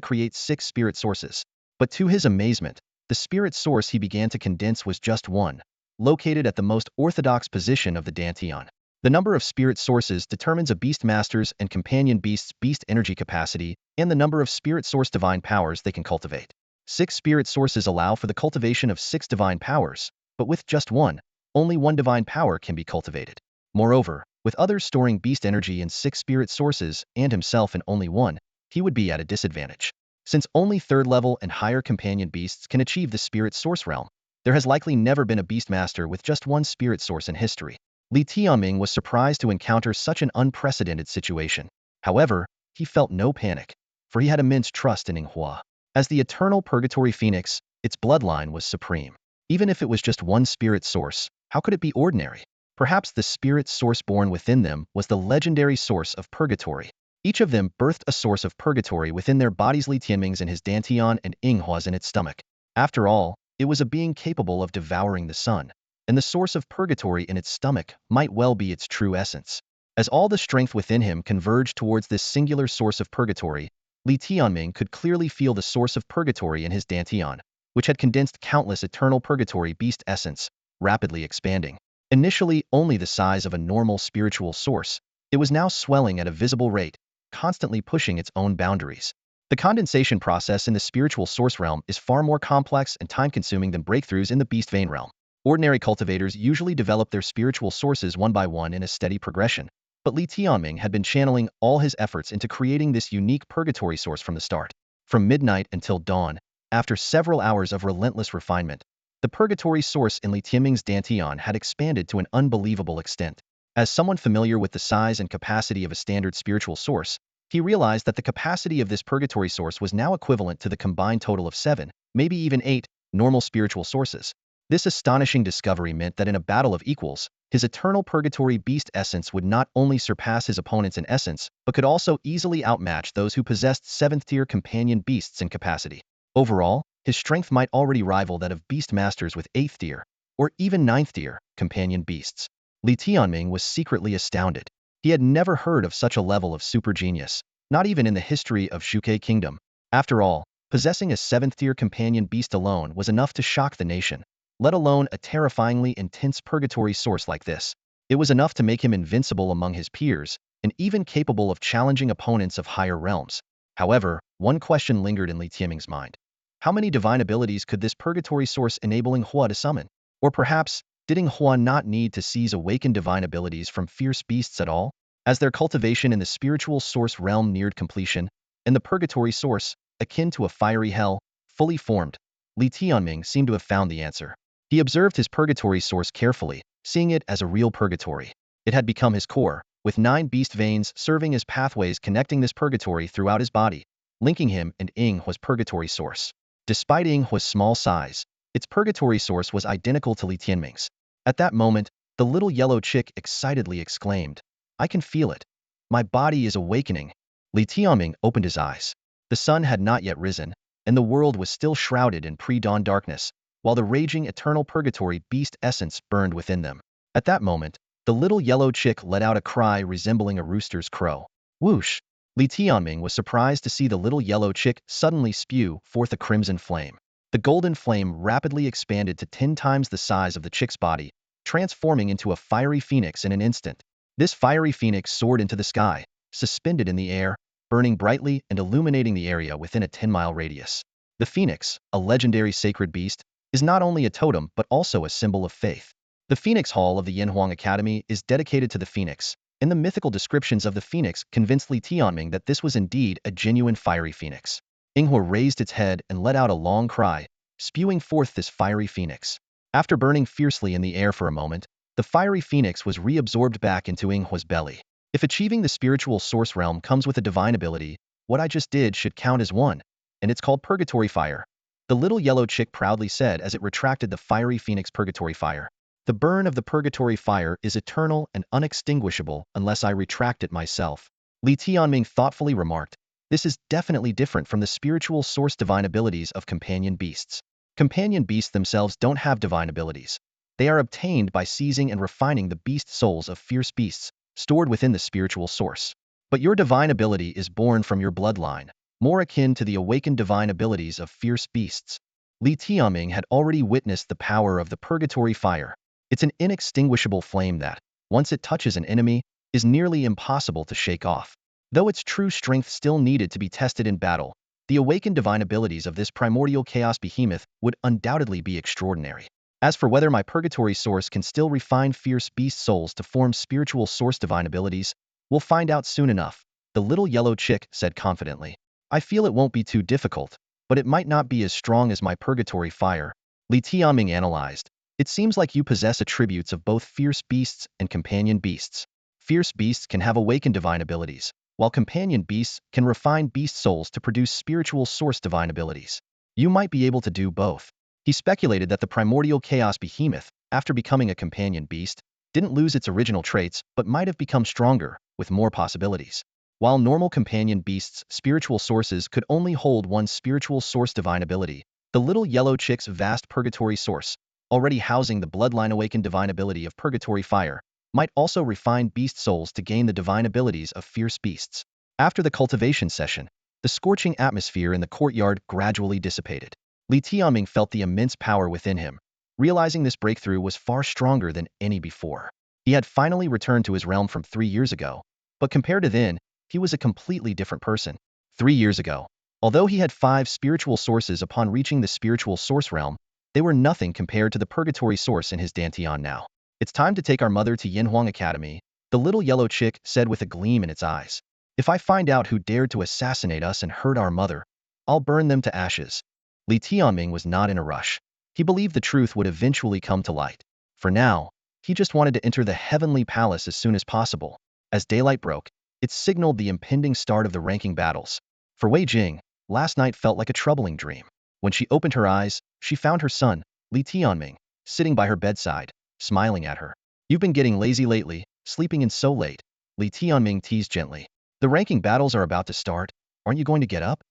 create 6 spirit sources. But to his amazement, the spirit source he began to condense was just one, located at the most orthodox position of the Dantian. The number of spirit sources determines a beast master's and companion beast's beast energy capacity and the number of spirit source divine powers they can cultivate. 6 spirit sources allow for the cultivation of 6 divine powers, but with just one, only one divine power can be cultivated. Moreover, with others storing beast energy in 6 spirit sources and himself in only one, he would be at a disadvantage. Since only 3rd level and higher companion beasts can achieve the spirit source realm, there has likely never been a beast master with just one spirit source in history. Li Tianming was surprised to encounter such an unprecedented situation. However, he felt no panic, for he had immense trust in Ying Hua. As the eternal purgatory phoenix, its bloodline was supreme. Even if it was just one spirit source, how could it be ordinary? Perhaps the spirit source born within them was the legendary source of purgatory. Each of them birthed a source of purgatory within their bodies. Li Tianming's in his Dantian and Ying Hua's in its stomach. After all, it was a being capable of devouring the sun, and the source of purgatory in its stomach might well be its true essence. As all the strength within him converged towards this singular source of purgatory, Li Tianming could clearly feel the source of purgatory in his Dantian. which had condensed countless eternal purgatory beast essence, rapidly expanding. Initially only the size of a normal spiritual source, it was now swelling at a visible rate, constantly pushing its own boundaries. The condensation process in the spiritual source realm is far more complex and time-consuming than breakthroughs in the beast vein realm. Ordinary cultivators usually develop their spiritual sources one by one in a steady progression, but Li Tianming had been channeling all his efforts into creating this unique purgatory source from the start. From midnight until dawn, after several hours of relentless refinement, the purgatory source in Li Tianming's Dantian had expanded to an unbelievable extent. As someone familiar with the size and capacity of a standard spiritual source, he realized that the capacity of this purgatory source was now equivalent to the combined total of 7, maybe even 8, normal spiritual sources. This astonishing discovery meant that in a battle of equals, his eternal purgatory beast essence would not only surpass his opponents in essence, but could also easily outmatch those who possessed 7th-tier companion beasts in capacity. Overall, his strength might already rival that of beast masters with 8th-tier, or even 9th-tier, companion beasts. Li Tianming was secretly astounded. He had never heard of such a level of super genius, not even in the history of Shuke Kingdom. After all, possessing a 7th-tier companion beast alone was enough to shock the nation, let alone a terrifyingly intense purgatory source like this. It was enough to make him invincible among his peers, and even capable of challenging opponents of higher realms. However, one question lingered in Li Tianming's mind. How many divine abilities could this purgatory source enable Inghua to summon? Or perhaps, did Inghua not need to seize awakened divine abilities from fierce beasts at all? As their cultivation in the spiritual source realm neared completion, and the purgatory source, akin to a fiery hell, fully formed, Li Tianming seemed to have found the answer. He observed his purgatory source carefully, seeing it as a real purgatory. It had become his core, with 9 beast veins serving as pathways connecting this purgatory throughout his body, linking him and Inghua's purgatory source. Despite Inghua's small size, its purgatory source was identical to Li Tianming's. At that moment, the little yellow chick excitedly exclaimed, "I can feel it. My body is awakening." Li Tianming opened his eyes. The sun had not yet risen, and the world was still shrouded in pre-dawn darkness, while the raging eternal purgatory beast essence burned within them. At that moment, the little yellow chick let out a cry resembling a rooster's crow. Whoosh! Li Tianming was surprised to see the little yellow chick suddenly spew forth a crimson flame. The golden flame rapidly expanded to 10 times the size of the chick's body, transforming into a fiery phoenix in an instant. This fiery phoenix soared into the sky, suspended in the air, burning brightly and illuminating the area within a 10-mile radius. The phoenix, a legendary sacred beast, is not only a totem but also a symbol of faith. The Phoenix Hall of the Yanhuang Academy is dedicated to the phoenix, and the mythical descriptions of the phoenix convinced Li Tianming that this was indeed a genuine fiery phoenix. Inghua raised its head and let out a long cry, spewing forth this fiery phoenix. After burning fiercely in the air for a moment, the fiery phoenix was reabsorbed back into Inghua's belly. If achieving the spiritual source realm comes with a divine ability, what I just did should count as one, and it's called Purgatory Fire. The little yellow chick proudly said as it retracted the fiery phoenix purgatory fire. The burn of the purgatory fire is eternal and unextinguishable unless I retract it myself. Li Tianming thoughtfully remarked, this is definitely different from the spiritual source divine abilities of companion beasts. Companion beasts themselves don't have divine abilities. They are obtained by seizing and refining the beast souls of fierce beasts, stored within the spiritual source. But your divine ability is born from your bloodline, more akin to the awakened divine abilities of fierce beasts. Li Tianming had already witnessed the power of the purgatory fire. It's an inextinguishable flame that, once it touches an enemy, is nearly impossible to shake off. Though its true strength still needed to be tested in battle, the awakened divine abilities of this primordial chaos behemoth would undoubtedly be extraordinary. As for whether my purgatory source can still refine fierce beast souls to form spiritual source divine abilities, we'll find out soon enough, the little yellow chick said confidently. I feel it won't be too difficult, but it might not be as strong as my purgatory fire. Li Tianming analyzed. It seems like you possess attributes of both fierce beasts and companion beasts. Fierce beasts can have awakened divine abilities, while companion beasts can refine beast souls to produce spiritual source divine abilities. You might be able to do both. He speculated that the primordial chaos behemoth, after becoming a companion beast, didn't lose its original traits but might have become stronger, with more possibilities. While normal companion beasts' spiritual sources could only hold one spiritual source divine ability, the little yellow chick's vast purgatory source, already housing the bloodline awakened divine ability of purgatory fire, might also refine beast souls to gain the divine abilities of fierce beasts. After the cultivation session, the scorching atmosphere in the courtyard gradually dissipated. Li Tianming felt the immense power within him, realizing this breakthrough was far stronger than any before. He had finally returned to his realm from 3 years ago, but compared to then, he was a completely different person. 3 years ago, although he had 5 spiritual sources upon reaching the spiritual source realm, they were nothing compared to the purgatory source in his Dantian now. It's time to take our mother to Yinhuang Academy, the little yellow chick said with a gleam in its eyes. If I find out who dared to assassinate us and hurt our mother, I'll burn them to ashes. Li Tianming was not in a rush. He believed the truth would eventually come to light. For now, he just wanted to enter the heavenly palace as soon as possible. As daylight broke, it signaled the impending start of the ranking battles. For Wei Jing, last night felt like a troubling dream. When she opened her eyes, she found her son, Li Tianming, sitting by her bedside, smiling at her. You've been getting lazy lately, sleeping in so late, Li Tianming teased gently. The ranking battles are about to start, aren't you going to get up?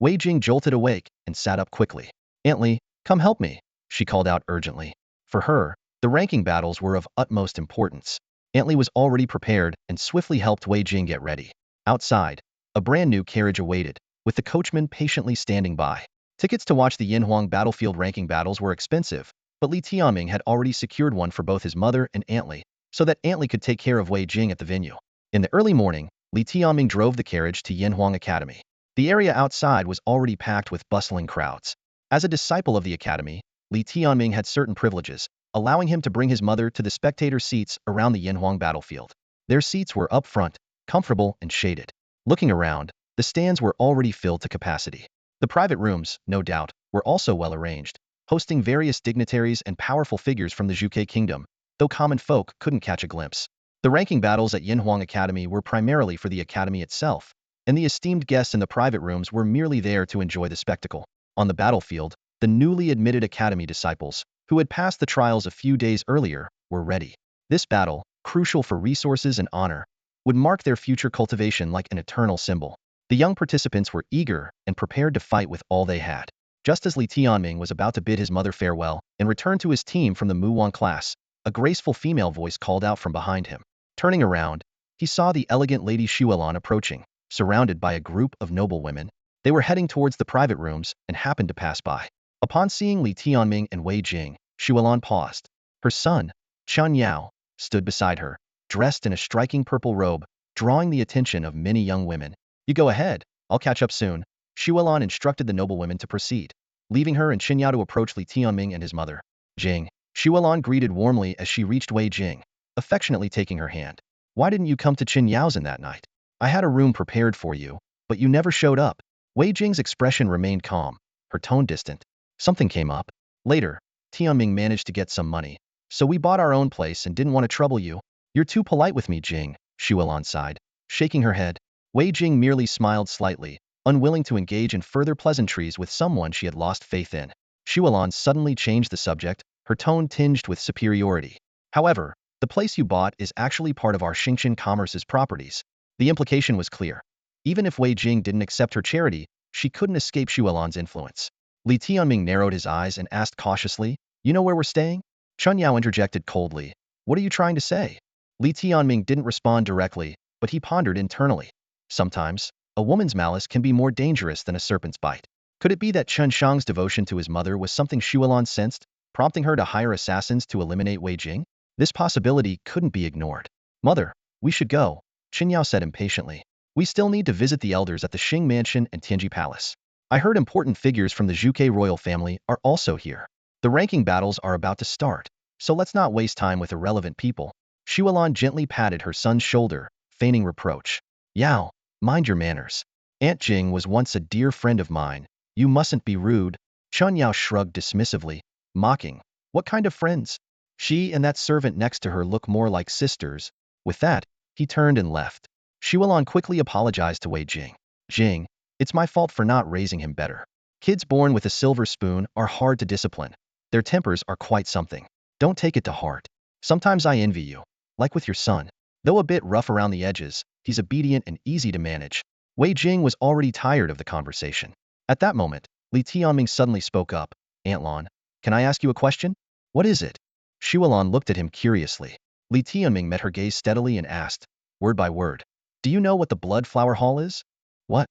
Wei Jing jolted awake and sat up quickly. Aunt Li, come help me, she called out urgently. For her, the ranking battles were of utmost importance. Aunt Li was already prepared and swiftly helped Wei Jing get ready. Outside, a brand new carriage awaited, with the coachman patiently standing by. Tickets to watch the Yinhuang battlefield ranking battles were expensive, but Li Tianming had already secured one for both his mother and Aunt Li, so that Aunt Li could take care of Wei Jing at the venue. In the early morning, Li Tianming drove the carriage to Yinhuang Academy. The area outside was already packed with bustling crowds. As a disciple of the academy, Li Tianming had certain privileges, allowing him to bring his mother to the spectator seats around the Yinhuang battlefield. Their seats were up front, comfortable and shaded. Looking around, the stands were already filled to capacity. The private rooms, no doubt, were also well arranged, hosting various dignitaries and powerful figures from the Zhuge kingdom, though common folk couldn't catch a glimpse. The ranking battles at Yinhuang Academy were primarily for the academy itself, and the esteemed guests in the private rooms were merely there to enjoy the spectacle. On the battlefield, the newly admitted academy disciples, who had passed the trials a few days earlier, were ready. This battle, crucial for resources and honor, would mark their future cultivation like an eternal symbol. The young participants were eager and prepared to fight with all they had. Just as Li Tianming was about to bid his mother farewell and return to his team from the Muwan class, a graceful female voice called out from behind him. Turning around, he saw the elegant Lady Xuelan approaching, surrounded by a group of noble women. They were heading towards the private rooms and happened to pass by. Upon seeing Li Tianming and Wei Jing, Xuelan paused. Her son, Chun Yao, stood beside her, dressed in a striking purple robe, drawing the attention of many young women. You go ahead, I'll catch up soon. Xuelan instructed the noblewomen to proceed, leaving her and Chen Yao to approach Li Tianming and his mother. Jing, Xuelan greeted warmly as she reached Wei Jing, affectionately taking her hand. Why didn't you come to Chen Yao's in that night? I had a room prepared for you, but you never showed up. Wei Jing's expression remained calm, her tone distant. Something came up. Later, Tianming managed to get some money, so we bought our own place and didn't want to trouble you. You're too polite with me, Jing, Xuelan sighed. Shaking her head, Wei Jing merely smiled slightly, unwilling to engage in further pleasantries with someone she had lost faith in. Xuelan suddenly changed the subject, her tone tinged with superiority. However, the place you bought is actually part of our Xingqian Commerce's properties. The implication was clear. Even if Wei Jing didn't accept her charity, she couldn't escape Xuelan's influence. Li Tianming narrowed his eyes and asked cautiously, you know where we're staying? Chun Yao interjected coldly. What are you trying to say? Li Tianming didn't respond directly, but he pondered internally. Sometimes, a woman's malice can be more dangerous than a serpent's bite. Could it be that Chen Shang's devotion to his mother was something Xuelan sensed, prompting her to hire assassins to eliminate Wei Jing? This possibility couldn't be ignored. Mother, we should go, Chen Yao said impatiently. We still need to visit the elders at the Xing Mansion and Tianji Palace. I heard important figures from the Zhuge royal family are also here. The ranking battles are about to start, so let's not waste time with irrelevant people. Xuelan gently patted her son's shoulder, feigning reproach. Yao, mind your manners. Aunt Jing was once a dear friend of mine. You mustn't be rude. Chun Yao shrugged dismissively, mocking. What kind of friends? She and that servant next to her look more like sisters. With that, he turned and left. Xuelan quickly apologized to Wei Jing. Jing, it's my fault for not raising him better. Kids born with a silver spoon are hard to discipline. Their tempers are quite something. Don't take it to heart. Sometimes I envy you. Like with your son. Though a bit rough around the edges, he's obedient and easy to manage. Wei Jing was already tired of the conversation. At that moment, Li Tianming suddenly spoke up. Aunt Lan, can I ask you a question? What is it? Xuelan looked at him curiously. Li Tianming met her gaze steadily and asked, word by word, do you know what the Blood Flower Hall is? What?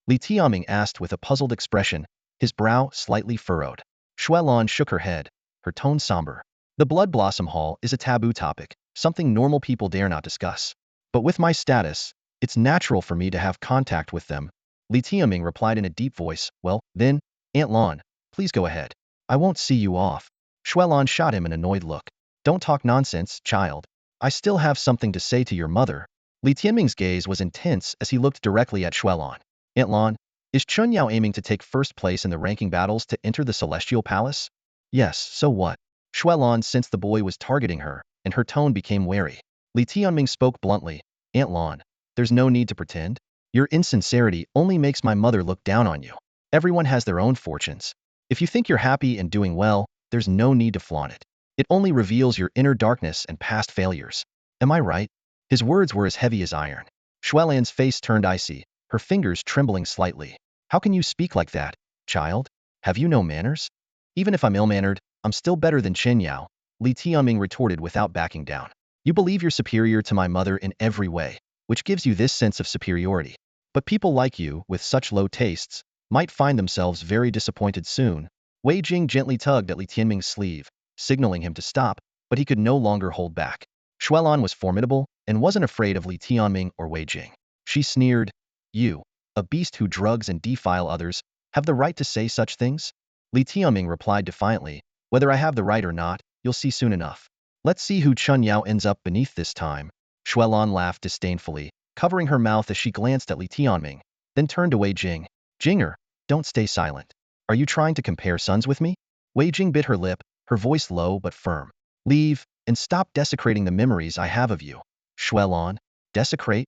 Li Tianming asked with a puzzled expression, his brow slightly furrowed. Xuelon shook her head, her tone somber. The Blood Blossom Hall is a taboo topic, something normal people dare not discuss. But with my status, it's natural for me to have contact with them. Li Tianming replied in a deep voice. Well, then, Aunt Lan, please go ahead. I won't see you off. Xuelon shot him an annoyed look. Don't talk nonsense, child. I still have something to say to your mother. Li Tianming's gaze was intense as he looked directly at Xuelon. Aunt Lan, is Chun Yao aiming to take first place in the ranking battles to enter the Celestial Palace? Yes, so what? Xuelon sensed the boy was targeting her, and her tone became wary. Li Tianming spoke bluntly. Aunt Lan, there's no need to pretend. Your insincerity only makes my mother look down on you. Everyone has their own fortunes. If you think you're happy and doing well, there's no need to flaunt it. It only reveals your inner darkness and past failures. Am I right? His words were as heavy as iron. Xuelon's face turned icy, her fingers trembling slightly. How can you speak like that, child? Have you no manners? Even if I'm ill-mannered, I'm still better than Chen Yao, Li Tianming retorted without backing down. You believe you're superior to my mother in every way, which gives you this sense of superiority. But people like you, with such low tastes, might find themselves very disappointed soon. Wei Jing gently tugged at Li Tianming's sleeve, signaling him to stop, but he could no longer hold back. Xuelon was formidable and wasn't afraid of Li Tianming or Wei Jing. She sneered, You, a beast who drugs and defile others, have the right to say such things? Li Tianming replied defiantly, Whether I have the right or not, you'll see soon enough. Let's see who Chun Yao ends up beneath this time. Xuelon laughed disdainfully, covering her mouth as she glanced at Li Tianming, then turned to Wei Jing. Jinger, don't stay silent. Are you trying to compare sons with me? Wei Jing bit her lip, her voice low but firm. Leave, and stop desecrating the memories I have of you. Xuelon, desecrate?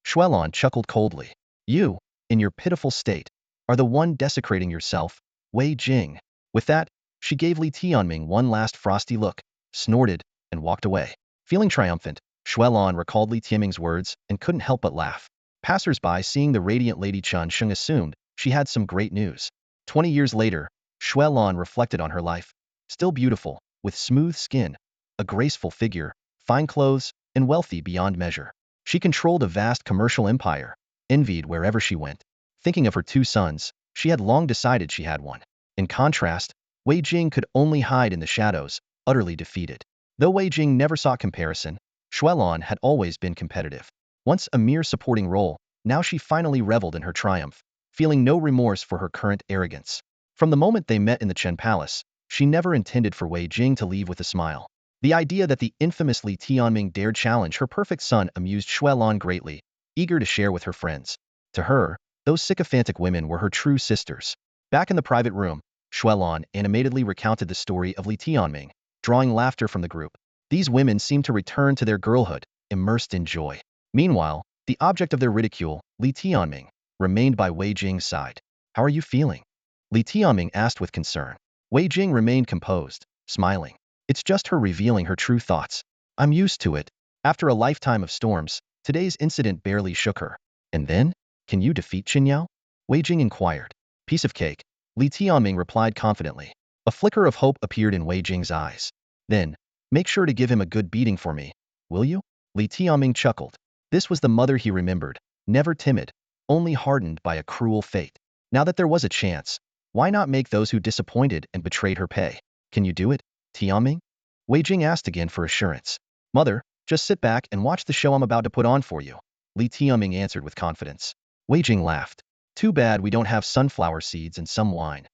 Xuelon chuckled coldly. You, in your pitiful state, are the one desecrating yourself, Wei Jing. With that, she gave Li Tianming one last frosty look, snorted, and walked away. Feeling triumphant, Xuelon recalled Li Tianming's words and couldn't help but laugh. Passers-by seeing the radiant Lady Chun Sheng assumed she had some great news. 20 years later, Xuelon reflected on her life. Still beautiful, with smooth skin, a graceful figure, fine clothes, and wealthy beyond measure. She controlled a vast commercial empire, envied wherever she went. Thinking of her two sons, she had long decided she had one. In contrast, Wei Jing could only hide in the shadows, utterly defeated. Though Wei Jing never sought comparison, Xuelon had always been competitive. Once a mere supporting role, now she finally reveled in her triumph, feeling no remorse for her current arrogance. From the moment they met in the Chen Palace, she never intended for Wei Jing to leave with a smile. The idea that the infamous Li Tianming dared challenge her perfect son amused Xuelon greatly, eager to share with her friends. To her, those sycophantic women were her true sisters. Back in the private room, Xuelon animatedly recounted the story of Li Tianming, drawing laughter from the group. These women seemed to return to their girlhood, immersed in joy. Meanwhile, the object of their ridicule, Li Tianming, remained by Wei Jing's side. How are you feeling? Li Tianming asked with concern. Wei Jing remained composed, smiling. It's just her revealing her true thoughts. I'm used to it. After a lifetime of storms, today's incident barely shook her. And then, can you defeat Chen Yao? Wei Jing inquired. Piece of cake. Li Tianming replied confidently. A flicker of hope appeared in Wei Jing's eyes. Then, make sure to give him a good beating for me, will you? Li Tianming chuckled. This was the mother he remembered, never timid, only hardened by a cruel fate. Now that there was a chance, why not make those who disappointed and betrayed her pay? Can you do it, Tianming? Wei Jing asked again for assurance. Mother, just sit back and watch the show I'm about to put on for you, Li Tianming answered with confidence. Wei Jing laughed. Too bad we don't have sunflower seeds and some wine.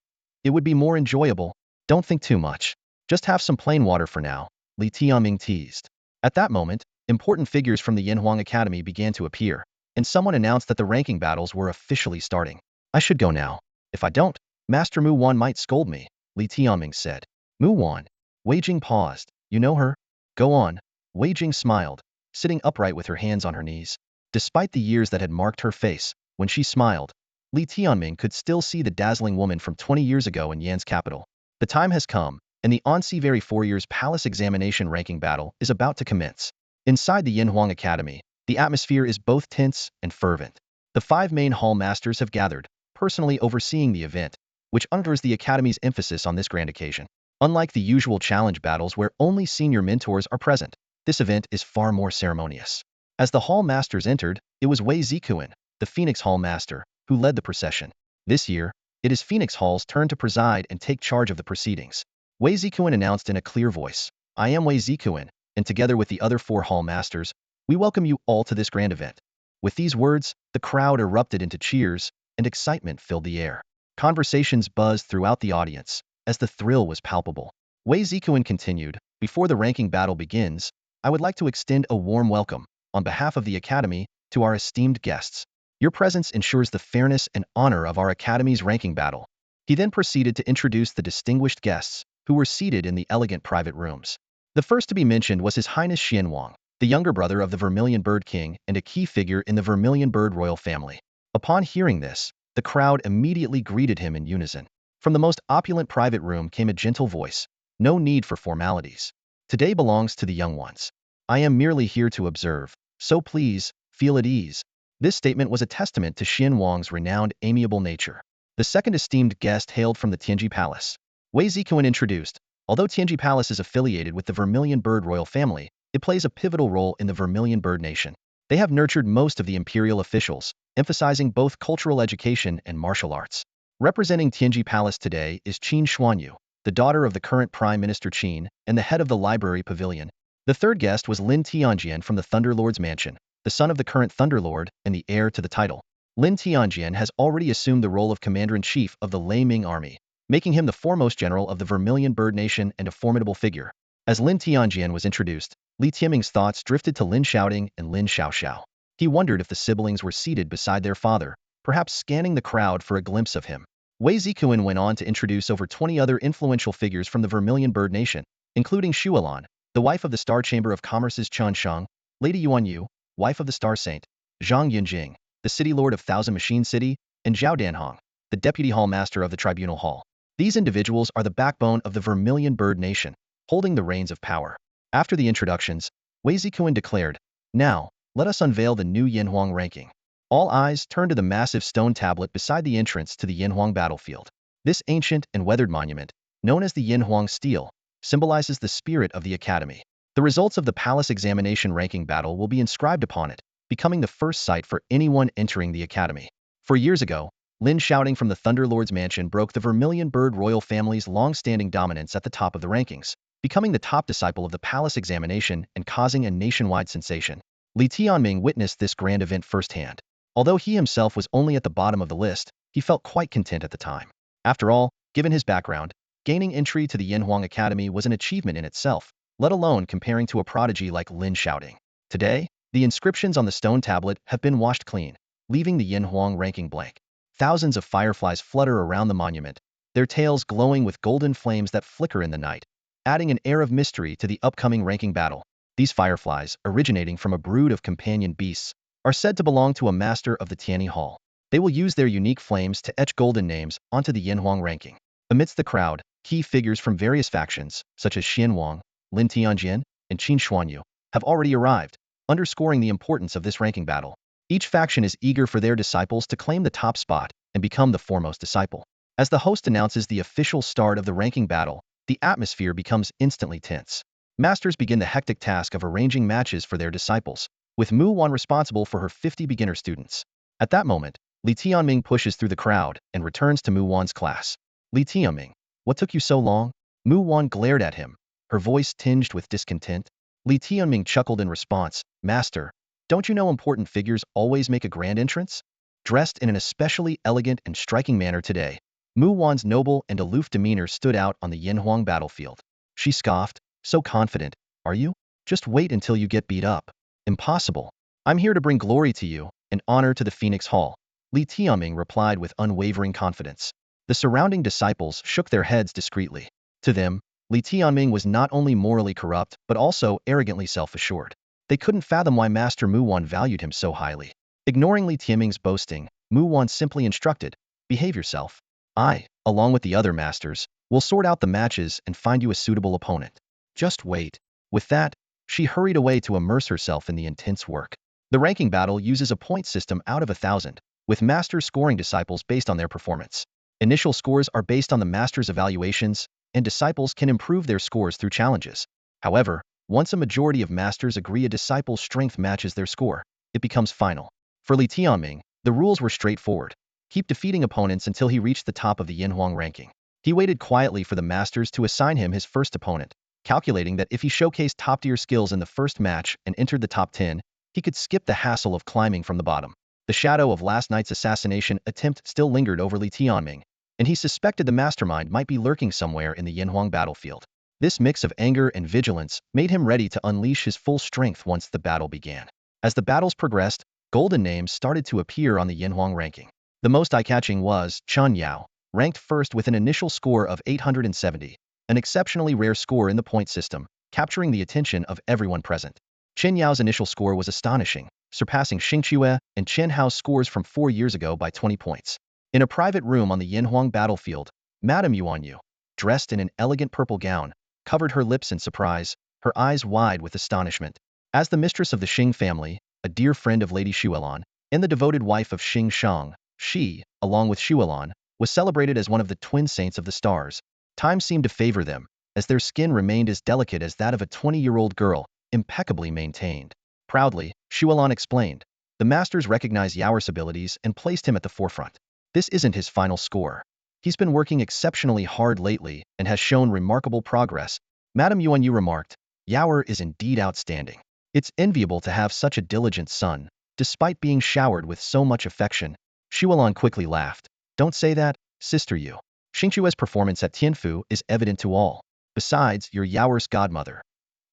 It would be more enjoyable. Don't think too much. Just have some plain water for now, Li Tianming teased. At that moment, important figures from the Yanhuang Academy began to appear, and someone announced that the ranking battles were officially starting. I should go now. If I don't, Master Mu Wan might scold me, Li Tianming said. Mu Wan. Wei Jing paused. You know her? Go on. Wei Jing smiled, sitting upright with her hands on her knees. Despite the years that had marked her face, when she smiled, Li Tianming could still see the dazzling woman from 20 years ago in Yan's capital. The time has come, and the Ansi 4 years palace examination ranking battle is about to commence. Inside the Yanhuang Academy, the atmosphere is both tense and fervent. The 5 main hall masters have gathered, personally overseeing the event, which underscores the Academy's emphasis on this grand occasion. Unlike the usual challenge battles where only senior mentors are present, this event is far more ceremonious. As the hall masters entered, it was Wei Zikuan, the Phoenix Hall Master, who led the procession. This year, It is Phoenix Hall's turn to preside and take charge of the proceedings. Wei Zikuan announced in a clear voice. I am Wei Zikuan, and together with the other 4 hall masters, we welcome you all to this grand event. With these words, the crowd erupted into cheers, and excitement filled the air. Conversations buzzed throughout the audience, as the thrill was palpable. Wei Zikuan continued, before the ranking battle begins, I would like to extend a warm welcome, on behalf of the Academy, to our esteemed guests. Your presence ensures the fairness and honor of our Academy's ranking battle. He then proceeded to introduce the distinguished guests, who were seated in the elegant private rooms. The first to be mentioned was His Highness Xianwang, the younger brother of the Vermilion Bird King and a key figure in the Vermilion Bird royal family. Upon hearing this, the crowd immediately greeted him in unison. From the most opulent private room came a gentle voice. No need for formalities. Today belongs to the young ones. I am merely here to observe, so please, feel at ease. This statement was a testament to Xianwang's renowned amiable nature. The second esteemed guest hailed from the Tianji Palace. Wei Zikuan introduced, although Tianji Palace is affiliated with the Vermilion Bird royal family, it plays a pivotal role in the Vermilion Bird Nation. They have nurtured most of the imperial officials, emphasizing both cultural education and martial arts. Representing Tianji Palace today is Qin Xuanyu, the daughter of the current Prime Minister Qin and the head of the Library Pavilion. The third guest was Lin Tianjian from the Thunder Lord's mansion, the son of the current Thunder Lord and the heir to the title. Lin Tianjian has already assumed the role of Commander-in-Chief of the Lei Ming Army, making him the foremost general of the Vermilion Bird Nation and a formidable figure. As Lin Tianjian was introduced, Li Tianming's thoughts drifted to Lin Shouting and Lin Xiaoxiao. He wondered if the siblings were seated beside their father, perhaps scanning the crowd for a glimpse of him. Wei Zikuan went on to introduce over 20 other influential figures from the Vermilion Bird Nation, including Shualan, the wife of the Star Chamber of Commerce's Chen Shang, Lady Yuan Yu, wife of the Star Saint, Zhang Yunjing, the City Lord of Thousand Machine City, and Zhao Danhong, the Deputy Hall Master of the Tribunal Hall. These individuals are the backbone of the Vermilion Bird Nation, holding the reins of power. After the introductions, Wei Zikuan declared, now, let us unveil the new Yanhuang ranking. All eyes turned to the massive stone tablet beside the entrance to the Yanhuang battlefield. This ancient and weathered monument, known as the Yanhuang Stele, symbolizes the spirit of the Academy. The results of the palace examination ranking battle will be inscribed upon it, becoming the first sight for anyone entering the Academy. 4 years ago, Lin Shouting from the Thunder Lord's mansion broke the Vermilion Bird royal family's long-standing dominance at the top of the rankings, becoming the top disciple of the palace examination and causing a nationwide sensation. Li Tianming witnessed this grand event firsthand. Although he himself was only at the bottom of the list, he felt quite content at the time. After all, given his background, gaining entry to the Yanhuang Academy was an achievement in itself, let alone comparing to a prodigy like Lin Shouting. Today, the inscriptions on the stone tablet have been washed clean, leaving the Yanhuang ranking blank. Thousands of fireflies flutter around the monument, their tails glowing with golden flames that flicker in the night, adding an air of mystery to the upcoming ranking battle. These fireflies, originating from a brood of companion beasts, are said to belong to a master of the Tianyi Hall. They will use their unique flames to etch golden names onto the Yanhuang ranking. Amidst the crowd, key figures from various factions, such as Xianwang, Lin Tianjian, and Qin Xuanyu, have already arrived, underscoring the importance of this ranking battle. Each faction is eager for their disciples to claim the top spot and become the foremost disciple. As the host announces the official start of the ranking battle, the atmosphere becomes instantly tense. Masters begin the hectic task of arranging matches for their disciples, with Mu Wan responsible for her 50 beginner students. At that moment, Li Tianming pushes through the crowd and returns to Mu Wan's class. Li Tianming, what took you so long? Mu Wan glared at him, her voice tinged with discontent. Li Tianming chuckled in response, Master, don't you know important figures always make a grand entrance? Dressed in an especially elegant and striking manner today, Mu Wan's noble and aloof demeanor stood out on the Yanhuang battlefield. She scoffed, so confident, are you? Just wait until you get beat up. Impossible. I'm here to bring glory to you, and honor to the Phoenix Hall. Li Tianming replied with unwavering confidence. The surrounding disciples shook their heads discreetly. To them, Li Tianming was not only morally corrupt, but also arrogantly self-assured. They couldn't fathom why Master Mu Wan valued him so highly. Ignoring Li Tianming's boasting, Mu Wan simply instructed, behave yourself. I, along with the other masters, will sort out the matches and find you a suitable opponent. Just wait. With that, she hurried away to immerse herself in the intense work. The ranking battle uses a point system out of 1,000, with masters scoring disciples based on their performance. Initial scores are based on the master's evaluations, and disciples can improve their scores through challenges. However, once a majority of masters agree a disciple's strength matches their score, it becomes final. For Li Tianming, the rules were straightforward. keep defeating opponents until he reached the top of the Yinhuang ranking. He waited quietly for the masters to assign him his first opponent, calculating that if he showcased top-tier skills in the first match and entered the top 10, he could skip the hassle of climbing from the bottom. The shadow of last night's assassination attempt still lingered over Li Tianming, and he suspected the mastermind might be lurking somewhere in the Yinhuang battlefield. This mix of anger and vigilance made him ready to unleash his full strength once the battle began. As the battles progressed, golden names started to appear on the Yinhuang ranking. The most eye-catching was Chen Yao, ranked first with an initial score of 870, an exceptionally rare score in the point system, capturing the attention of everyone present. Chen Yao's initial score was astonishing, surpassing Xing Que and Chen Hao's scores from 4 years ago by 20 points. In a private room on the Yinhuang battlefield, Madame Yuanyu, dressed in an elegant purple gown, covered her lips in surprise, her eyes wide with astonishment. As the mistress of the Xing family, a dear friend of Lady Xuelan, and the devoted wife of Xing Shang, she, along with Xuelan, was celebrated as one of the twin saints of the stars. Time seemed to favor them, as their skin remained as delicate as that of a 20-year-old girl, impeccably maintained. Proudly, Xuelan explained, the masters recognized Yao's abilities and placed him at the forefront. This isn't his final score. He's been working exceptionally hard lately and has shown remarkable progress. Madame Yuanyu remarked, Yao is indeed outstanding. It's enviable to have such a diligent son, despite being showered with so much affection. Xuelan quickly laughed. Don't say that, sister Yu. Xingque's performance at Tianfu is evident to all. Besides, you're Yao's godmother.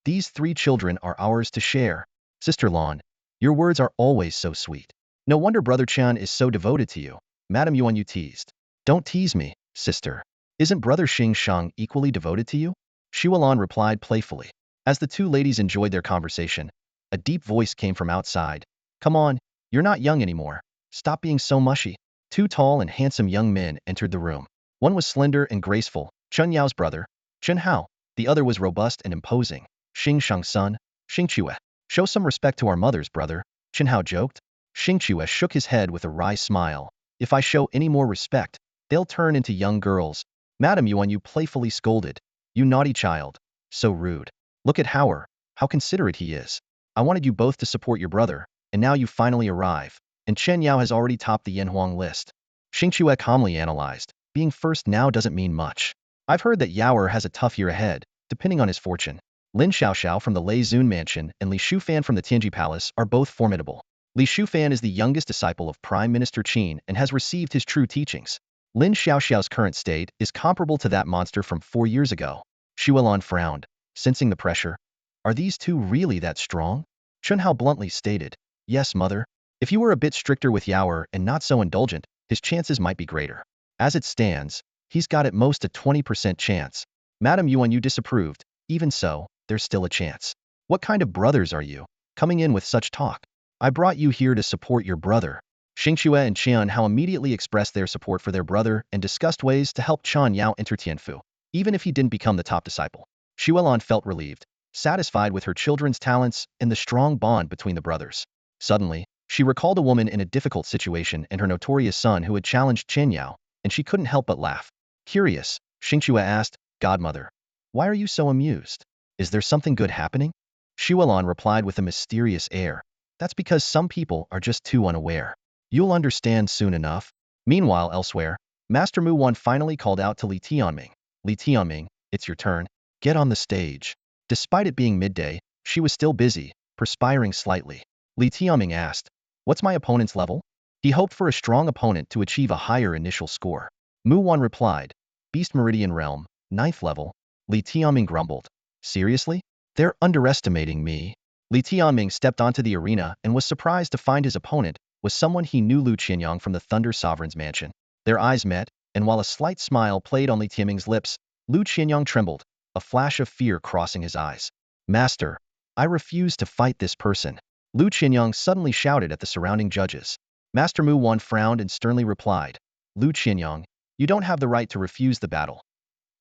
These 3 children are ours to share. Sister Lan, your words are always so sweet. No wonder Brother Qian is so devoted to you. Madame Yuanyu teased. Don't tease me, sister. Isn't Brother Xing Shang equally devoted to you? Xuelan replied playfully. As the 2 ladies enjoyed their conversation, a deep voice came from outside. Come on, you're not young anymore. Stop being so mushy. 2 tall and handsome young men entered the room. One was slender and graceful, Chen Yao's brother, Chen Hao. The other was robust and imposing, Xing Shang's son, Xing Que. Show some respect to our mother's brother, Chen Hao joked. Xing Que shook his head with a wry smile. If I show any more respect, they'll turn into young girls. Madame Yuanyu playfully scolded. You naughty child. So rude. Look at Hao, how considerate he is. I wanted you both to support your brother, and now you finally arrive. And Chen Yao has already topped the Yinhuang list. Xing Que calmly analyzed. Being first now doesn't mean much. I've heard that Yao has a tough year ahead, depending on his fortune. Lin Xiaoxiao from the Lei Zun Mansion and Li Shufan from the Tianji Palace are both formidable. Li Shufan is the youngest disciple of Prime Minister Qin and has received his true teachings. Lin Xiaoxiao's current state is comparable to that monster from 4 years ago. Xuelan frowned, sensing the pressure. Are these 2 really that strong? Chen Hao bluntly stated. Yes, mother. If you were a bit stricter with Yao and not so indulgent, his chances might be greater. As it stands, he's got at most a 20% chance. Madame Yuanyu disapproved. Even so, there's still a chance. What kind of brothers are you, coming in with such talk? I brought you here to support your brother. Xing Que and Qian Hao immediately expressed their support for their brother and discussed ways to help Chen Yao enter Tianfu, even if he didn't become the top disciple. Xuelan felt relieved, satisfied with her children's talents and the strong bond between the brothers. Suddenly, she recalled a woman in a difficult situation and her notorious son who had challenged Chen Yao, and she couldn't help but laugh. Curious, Xing Que asked, Godmother, why are you so amused? Is there something good happening? Xuelan replied with a mysterious air. That's because some people are just too unaware. You'll understand soon enough. Meanwhile, elsewhere, Master Mu Wan finally called out to Li Tianming. Li Tianming, it's your turn. Get on the stage. Despite it being midday, she was still busy, perspiring slightly. Li Tianming asked, what's my opponent's level? He hoped for a strong opponent to achieve a higher initial score. Mu Wan replied, Beast Meridian Realm, 9th level. Li Tianming grumbled. Seriously? They're underestimating me. Li Tianming stepped onto the arena and was surprised to find his opponent was someone he knew, Lu Qianyang from the Thunder Sovereign's mansion. Their eyes met, and while a slight smile played on Li Tianming's lips, Lu Qianyang trembled, a flash of fear crossing his eyes. Master, I refuse to fight this person. Lu Qianyang suddenly shouted at the surrounding judges. Master Mu Wan frowned and sternly replied, Lu Qianyang, you don't have the right to refuse the battle.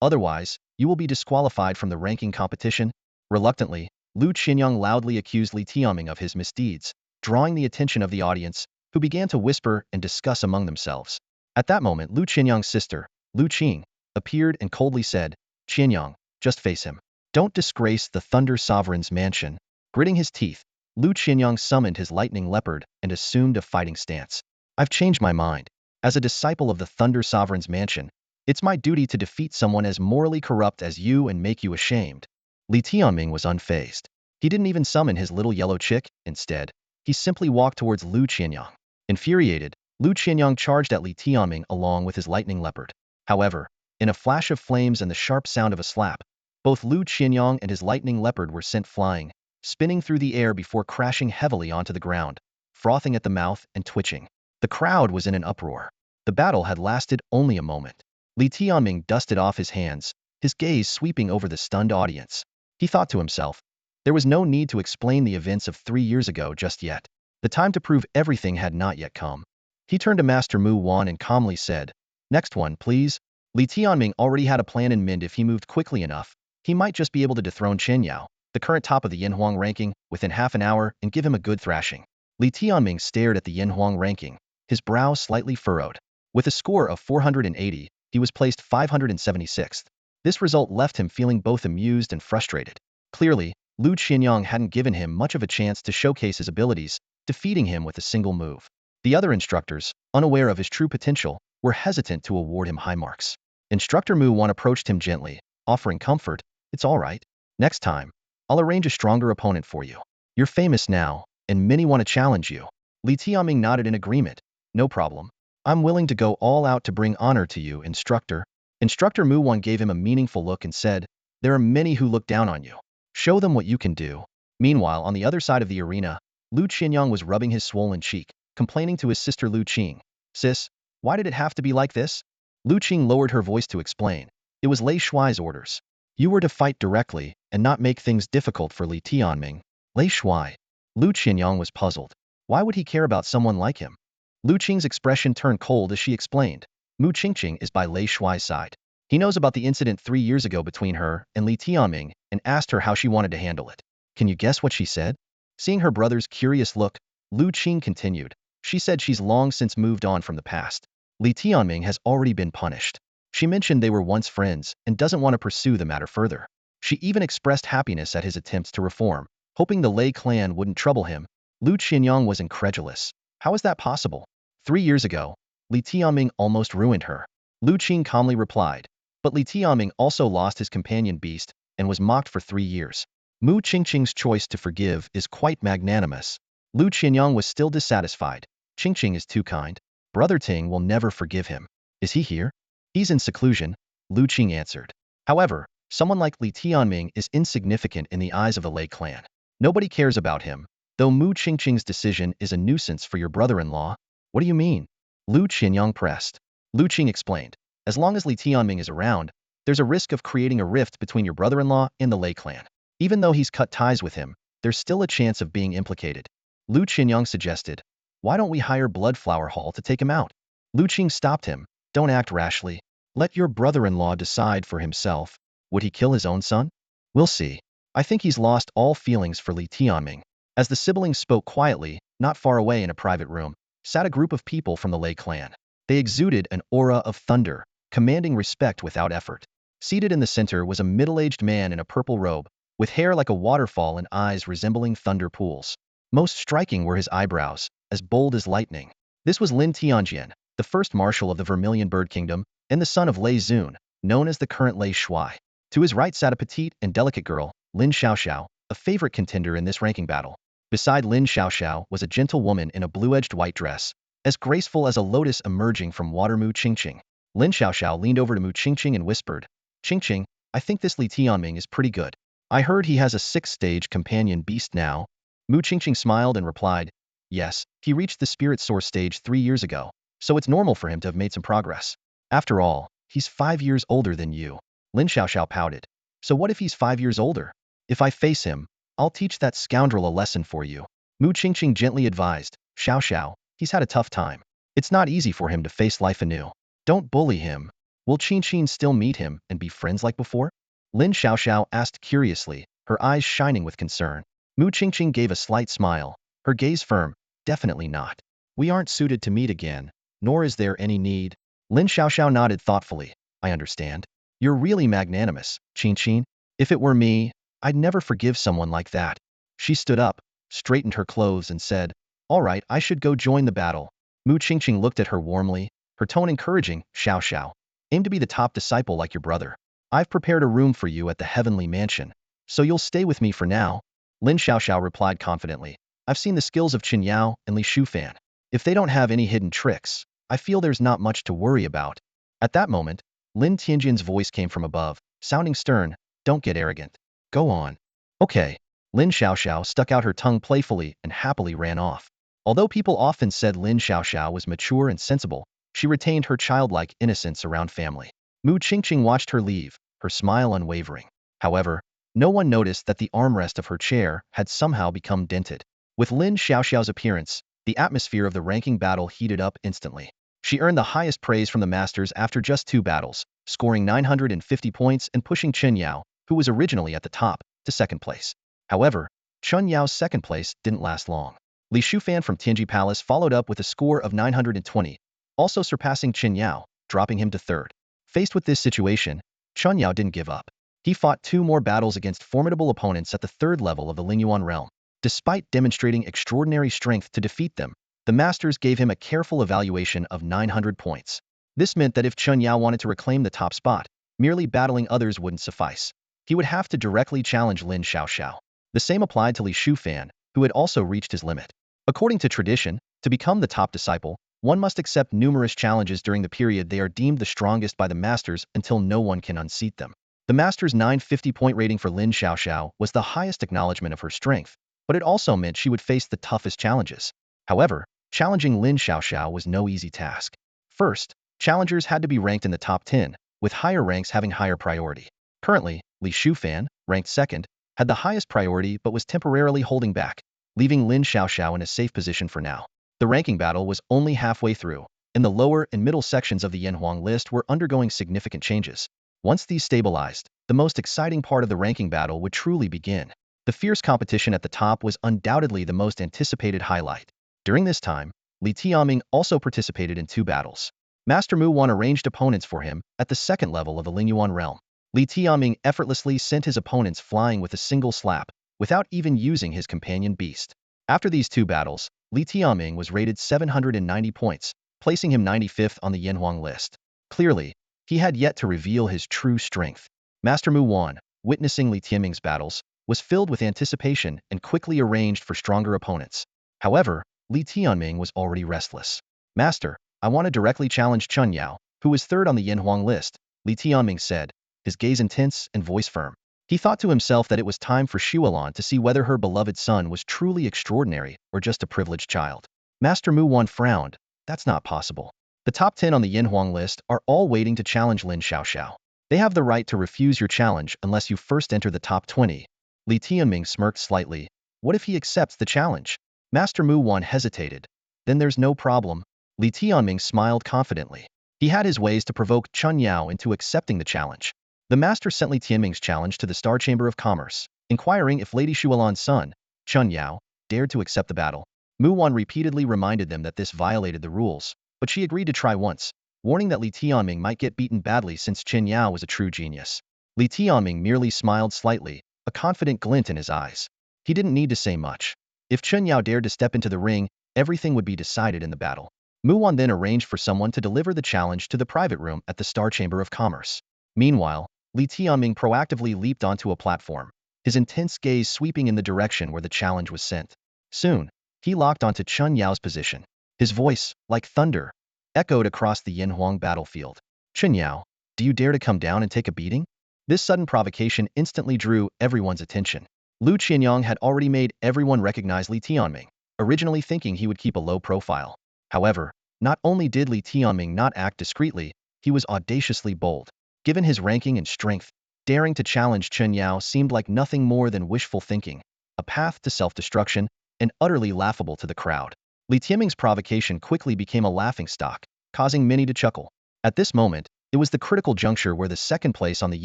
Otherwise, you will be disqualified from the ranking competition. Reluctantly, Lu Qianyang loudly accused Li Tianming of his misdeeds, drawing the attention of the audience, who began to whisper and discuss among themselves. At that moment, Lu Qianyang's sister, Lu Qing, appeared and coldly said, Qianyang, just face him. Don't disgrace the Thunder Sovereign's mansion. Gritting his teeth, Lu Qianyang summoned his lightning leopard and assumed a fighting stance. I've changed my mind. As a disciple of the Thunder Sovereign's mansion, it's my duty to defeat someone as morally corrupt as you and make you ashamed. Li Tianming was unfazed. He didn't even summon his little yellow chick. Instead, he simply walked towards Lu Qianyang. Infuriated, Lu Qianyang charged at Li Tianming along with his lightning leopard. However, in a flash of flames and the sharp sound of a slap, both Lu Qianyang and his lightning leopard were sent flying, spinning through the air before crashing heavily onto the ground, frothing at the mouth and twitching. The crowd was in an uproar. The battle had lasted only a moment. Li Tianming dusted off his hands, his gaze sweeping over the stunned audience. He thought to himself, there was no need to explain the events of 3 years ago just yet. The time to prove everything had not yet come. He turned to Master Mu Wan and calmly said, "Next one, please." Li Tianming already had a plan in mind. If he moved quickly enough, he might just be able to dethrone Chen Yao, the current top of the Yanhuang ranking, within half an hour and give him a good thrashing. Li Tianming stared at the Yanhuang ranking, his brow slightly furrowed. With a score of 480, he was placed 576th. This result left him feeling both amused and frustrated. Clearly, Lu Qianyang hadn't given him much of a chance to showcase his abilities, defeating him with a single move. The other instructors, unaware of his true potential, were hesitant to award him high marks. Instructor Mu Wan approached him gently, offering comfort. "It's all right. Next time, I'll arrange a stronger opponent for you. You're famous now, and many want to challenge you." Li Tianming nodded in agreement. "No problem. I'm willing to go all out to bring honor to you, instructor." Instructor Mu Wan gave him a meaningful look and said, "There are many who look down on you. Show them what you can do." Meanwhile, on the other side of the arena, Lu Qianyang was rubbing his swollen cheek, complaining to his sister Lu Qing. "Sis, why did it have to be like this?" Lu Qing lowered her voice to explain. "It was Lei Shuai's orders. You were to fight directly and not make things difficult for Li Tianming." Lei Shuai. Lu Qianyang was puzzled. Why would he care about someone like him? Lu Qing's expression turned cold as she explained. Mu Qingqing is by Lei Shuai's side. He knows about the incident 3 years ago between her and Li Tianming and asked her how she wanted to handle it. Can you guess what she said? Seeing her brother's curious look, Lu Qing continued. She said she's long since moved on from the past. Li Tianming has already been punished. She mentioned they were once friends and doesn't want to pursue the matter further. She even expressed happiness at his attempts to reform, hoping the Lei clan wouldn't trouble him. Lu Qianyang was incredulous. How is that possible? 3 years ago, Li Tianming almost ruined her. Lu Qing calmly replied. But Li Tianming also lost his companion beast and was mocked for 3 years. Mu Qingqing's choice to forgive is quite magnanimous. Lu Qianyang was still dissatisfied. Qingqing is too kind. Brother Ting will never forgive him. Is he here? He's in seclusion, Lu Qing answered. However, someone like Li Tianming is insignificant in the eyes of the Lei clan. Nobody cares about him, though Mu Qingqing's decision is a nuisance for your brother-in-law. What do you mean? Lu Qianyang pressed. Lu Qing explained. As long as Li Tianming is around, there's a risk of creating a rift between your brother-in-law and the Lei clan. Even though he's cut ties with him, there's still a chance of being implicated. Lu Qianyang suggested. Why don't we hire Bloodflower Hall to take him out? Lu Qing stopped him. Don't act rashly. Let your brother-in-law decide for himself. Would he kill his own son? We'll see. I think he's lost all feelings for Li Tianming. As the siblings spoke quietly, not far away in a private room, sat a group of people from the Lei clan. They exuded an aura of thunder, commanding respect without effort. Seated in the center was a middle-aged man in a purple robe, with hair like a waterfall and eyes resembling thunder pools. Most striking were his eyebrows, as bold as lightning. This was Lin Tianjian, the first marshal of the Vermilion Bird Kingdom, and the son of Lei Zun, known as the current Lei Shuai. To his right sat a petite and delicate girl, Lin Xiaoxiao, a favorite contender in this ranking battle. Beside Lin Xiaoxiao was a gentle woman in a blue-edged white dress, as graceful as a lotus emerging from water. Mu Qingqing. Lin Xiaoxiao leaned over to Mu Qingqing and whispered, Qingqing, I think this Li Tianming is pretty good. I heard he has a 6th-stage companion beast now. Mu Qingqing smiled and replied, yes, he reached the Spirit Source stage 3 years ago, so it's normal for him to have made some progress. After all, he's 5 years older than you. Lin Xiaoxiao pouted. So what if he's 5 years older? If I face him, I'll teach that scoundrel a lesson for you. Mu Qingqing gently advised, Xiaoxiao, he's had a tough time. It's not easy for him to face life anew. Don't bully him. Will Qingqing still meet him and be friends like before? Lin Xiaoxiao asked curiously, her eyes shining with concern. Mu Qingqing gave a slight smile, her gaze firm. Definitely not. We aren't suited to meet again, nor is there any need. Lin Xiaoxiao nodded thoughtfully. I understand. You're really magnanimous, Qingqing. If it were me, I'd never forgive someone like that. She stood up, straightened her clothes and said, all right, I should go join the battle. Mu Qingqing looked at her warmly, her tone encouraging. Xiao Xiao, aim to be the top disciple like your brother. I've prepared a room for you at the heavenly mansion, so you'll stay with me for now. Lin Xiaoxiao replied confidently. I've seen the skills of Qin Yao and Li Shufan. If they don't have any hidden tricks, I feel there's not much to worry about. At that moment, Lin Tianjin's voice came from above, sounding stern. Don't get arrogant. Go on. Okay. Lin Xiaoxiao stuck out her tongue playfully and happily ran off. Although people often said Lin Xiaoxiao was mature and sensible, she retained her childlike innocence around family. Mu Qingqing watched her leave, her smile unwavering. However, no one noticed that the armrest of her chair had somehow become dented. With Lin Xiaoxiao's appearance, the atmosphere of the ranking battle heated up instantly. She earned the highest praise from the masters after just 2 battles, scoring 950 points and pushing Chen Yao, who was originally at the top, to second place. However, Chen Yao's second place didn't last long. Li Shufan from Tianji Palace followed up with a score of 920, also surpassing Chen Yao, dropping him to third. Faced with this situation, Chen Yao didn't give up. He fought 2 more battles against formidable opponents at the 3rd level of the Lingyuan realm. Despite demonstrating extraordinary strength to defeat them, the masters gave him a careful evaluation of 900 points. This meant that if Chen Yao wanted to reclaim the top spot, merely battling others wouldn't suffice. He would have to directly challenge Lin Xiaoxiao. The same applied to Li Shufan, who had also reached his limit. According to tradition, to become the top disciple, one must accept numerous challenges during the period they are deemed the strongest by the masters until no one can unseat them. The master's 950-point rating for Lin Xiaoxiao was the highest acknowledgement of her strength, but it also meant she would face the toughest challenges. However, challenging Lin Xiaoxiao was no easy task. First, challengers had to be ranked in the top 10, with higher ranks having higher priority. Currently, Li Shufan, ranked 2nd, had the highest priority but was temporarily holding back, leaving Lin Xiaoxiao in a safe position for now. The ranking battle was only halfway through, and the lower and middle sections of the Yanhuang list were undergoing significant changes. Once these stabilized, the most exciting part of the ranking battle would truly begin. The fierce competition at the top was undoubtedly the most anticipated highlight. During this time, Li Tianming also participated in 2 battles. Master Mu Wan arranged opponents for him at the 2nd level of the Lingyuan realm. Li Tianming effortlessly sent his opponents flying with a single slap, without even using his companion beast. After these 2 battles, Li Tianming was rated 790 points, placing him 95th on the Yanhuang list. Clearly, he had yet to reveal his true strength. Master Mu Wan, witnessing Li Tianming's battles, was filled with anticipation and quickly arranged for stronger opponents. However, Li Tianming was already restless. Master, I want to directly challenge Chen Yao, who was 3rd on the Yanhuang list, Li Tianming said, his gaze intense and voice firm. He thought to himself that it was time for Xuelan to see whether her beloved son was truly extraordinary or just a privileged child. Master Mu Wan frowned. That's not possible. The top 10 on the Yanhuang list are all waiting to challenge Lin Xiaoxiao. They have the right to refuse your challenge unless you first enter the top 20. Li Tianming smirked slightly. What if he accepts the challenge? Master Mu Wan hesitated. Then there's no problem. Li Tianming smiled confidently. He had his ways to provoke Chen Yao into accepting the challenge. The master sent Li Tianming's challenge to the Star Chamber of Commerce, inquiring if Lady Xuelan's son, Chen Yao, dared to accept the battle. Mu Wan repeatedly reminded them that this violated the rules, but she agreed to try once, warning that Li Tianming might get beaten badly since Chen Yao was a true genius. Li Tianming merely smiled slightly, a confident glint in his eyes. He didn't need to say much. If Chen Yao dared to step into the ring, everything would be decided in the battle. Mu Wan then arranged for someone to deliver the challenge to the private room at the Star Chamber of Commerce. Meanwhile, Li Tianming proactively leaped onto a platform, his intense gaze sweeping in the direction where the challenge was sent. Soon, he locked onto Chen Yao's position. His voice, like thunder, echoed across the Yanhuang battlefield. Chen Yao, do you dare to come down and take a beating? This sudden provocation instantly drew everyone's attention. Lu Qianyang had already made everyone recognize Li Tianming, originally thinking he would keep a low profile. However, not only did Li Tianming not act discreetly, he was audaciously bold. Given his ranking and strength, daring to challenge Chen Yao seemed like nothing more than wishful thinking, a path to self-destruction, and utterly laughable to the crowd. Li Tianming's provocation quickly became a laughingstock, causing many to chuckle. At this moment, it was the critical juncture where the 2nd place on the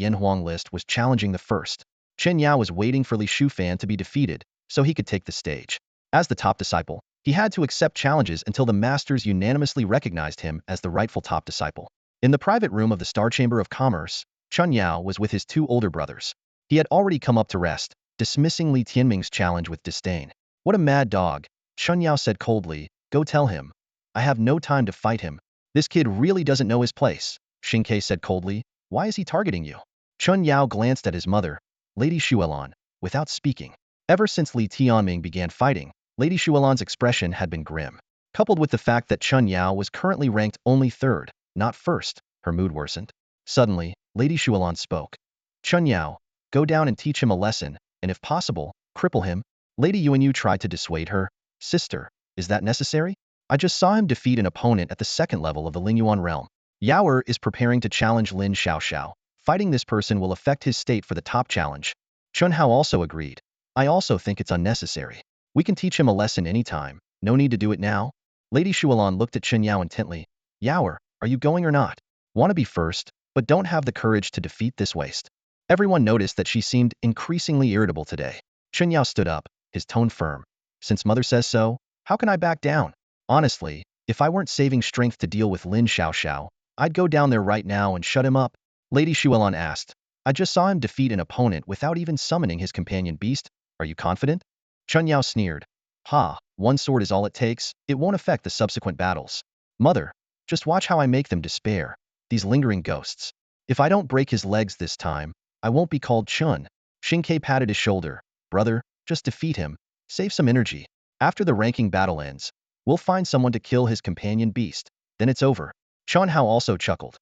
Yanhuang list was challenging the 1st. Chen Yao was waiting for Li Shufan to be defeated, so he could take the stage. As the top disciple, he had to accept challenges until the masters unanimously recognized him as the rightful top disciple. In the private room of the Star Chamber of Commerce, Chen Yao was with his 2 older brothers. He had already come up to rest, dismissing Li Tianming's challenge with disdain. What a mad dog, Chen Yao said coldly, go tell him. I have no time to fight him. This kid really doesn't know his place, Xingke said coldly. Why is he targeting you? Chun Yao glanced at his mother, Lady Shuelon, without speaking. Ever since Li Tianming began fighting, Lady Shuelon's expression had been grim. Coupled with the fact that Chun Yao was currently ranked only third, not first, her mood worsened. Suddenly, Lady Shuelon spoke. Chun Yao, go down and teach him a lesson, and if possible, cripple him. Lady Yuanyu tried to dissuade her. Sister, is that necessary? I just saw him defeat an opponent at the second level of the Lingyuan realm. Yaoer is preparing to challenge Lin Xiaoxiao. Fighting this person will affect his state for the top challenge. Chun Hao also agreed. I also think it's unnecessary. We can teach him a lesson anytime. No need to do it now. Lady Shuelon looked at Chun Yao intently. Yaoer, are you going or not? Want to be first, but don't have the courage to defeat this waste. Everyone noticed that she seemed increasingly irritable today. Chun Yao stood up, his tone firm. Since mother says so, how can I back down? Honestly, if I weren't saving strength to deal with Lin Xiaoxiao, I'd go down there right now and shut him up. Lady Shuelon asked. I just saw him defeat an opponent without even summoning his companion beast. Are you confident? Chun Yao sneered. Ha, one sword is all it takes. It won't affect the subsequent battles. Mother, just watch how I make them despair. These lingering ghosts. If I don't break his legs this time, I won't be called Chun. Xingke patted his shoulder. Brother, just defeat him. Save some energy. After the ranking battle ends, we'll find someone to kill his companion beast. Then it's over. Chun Hao also chuckled.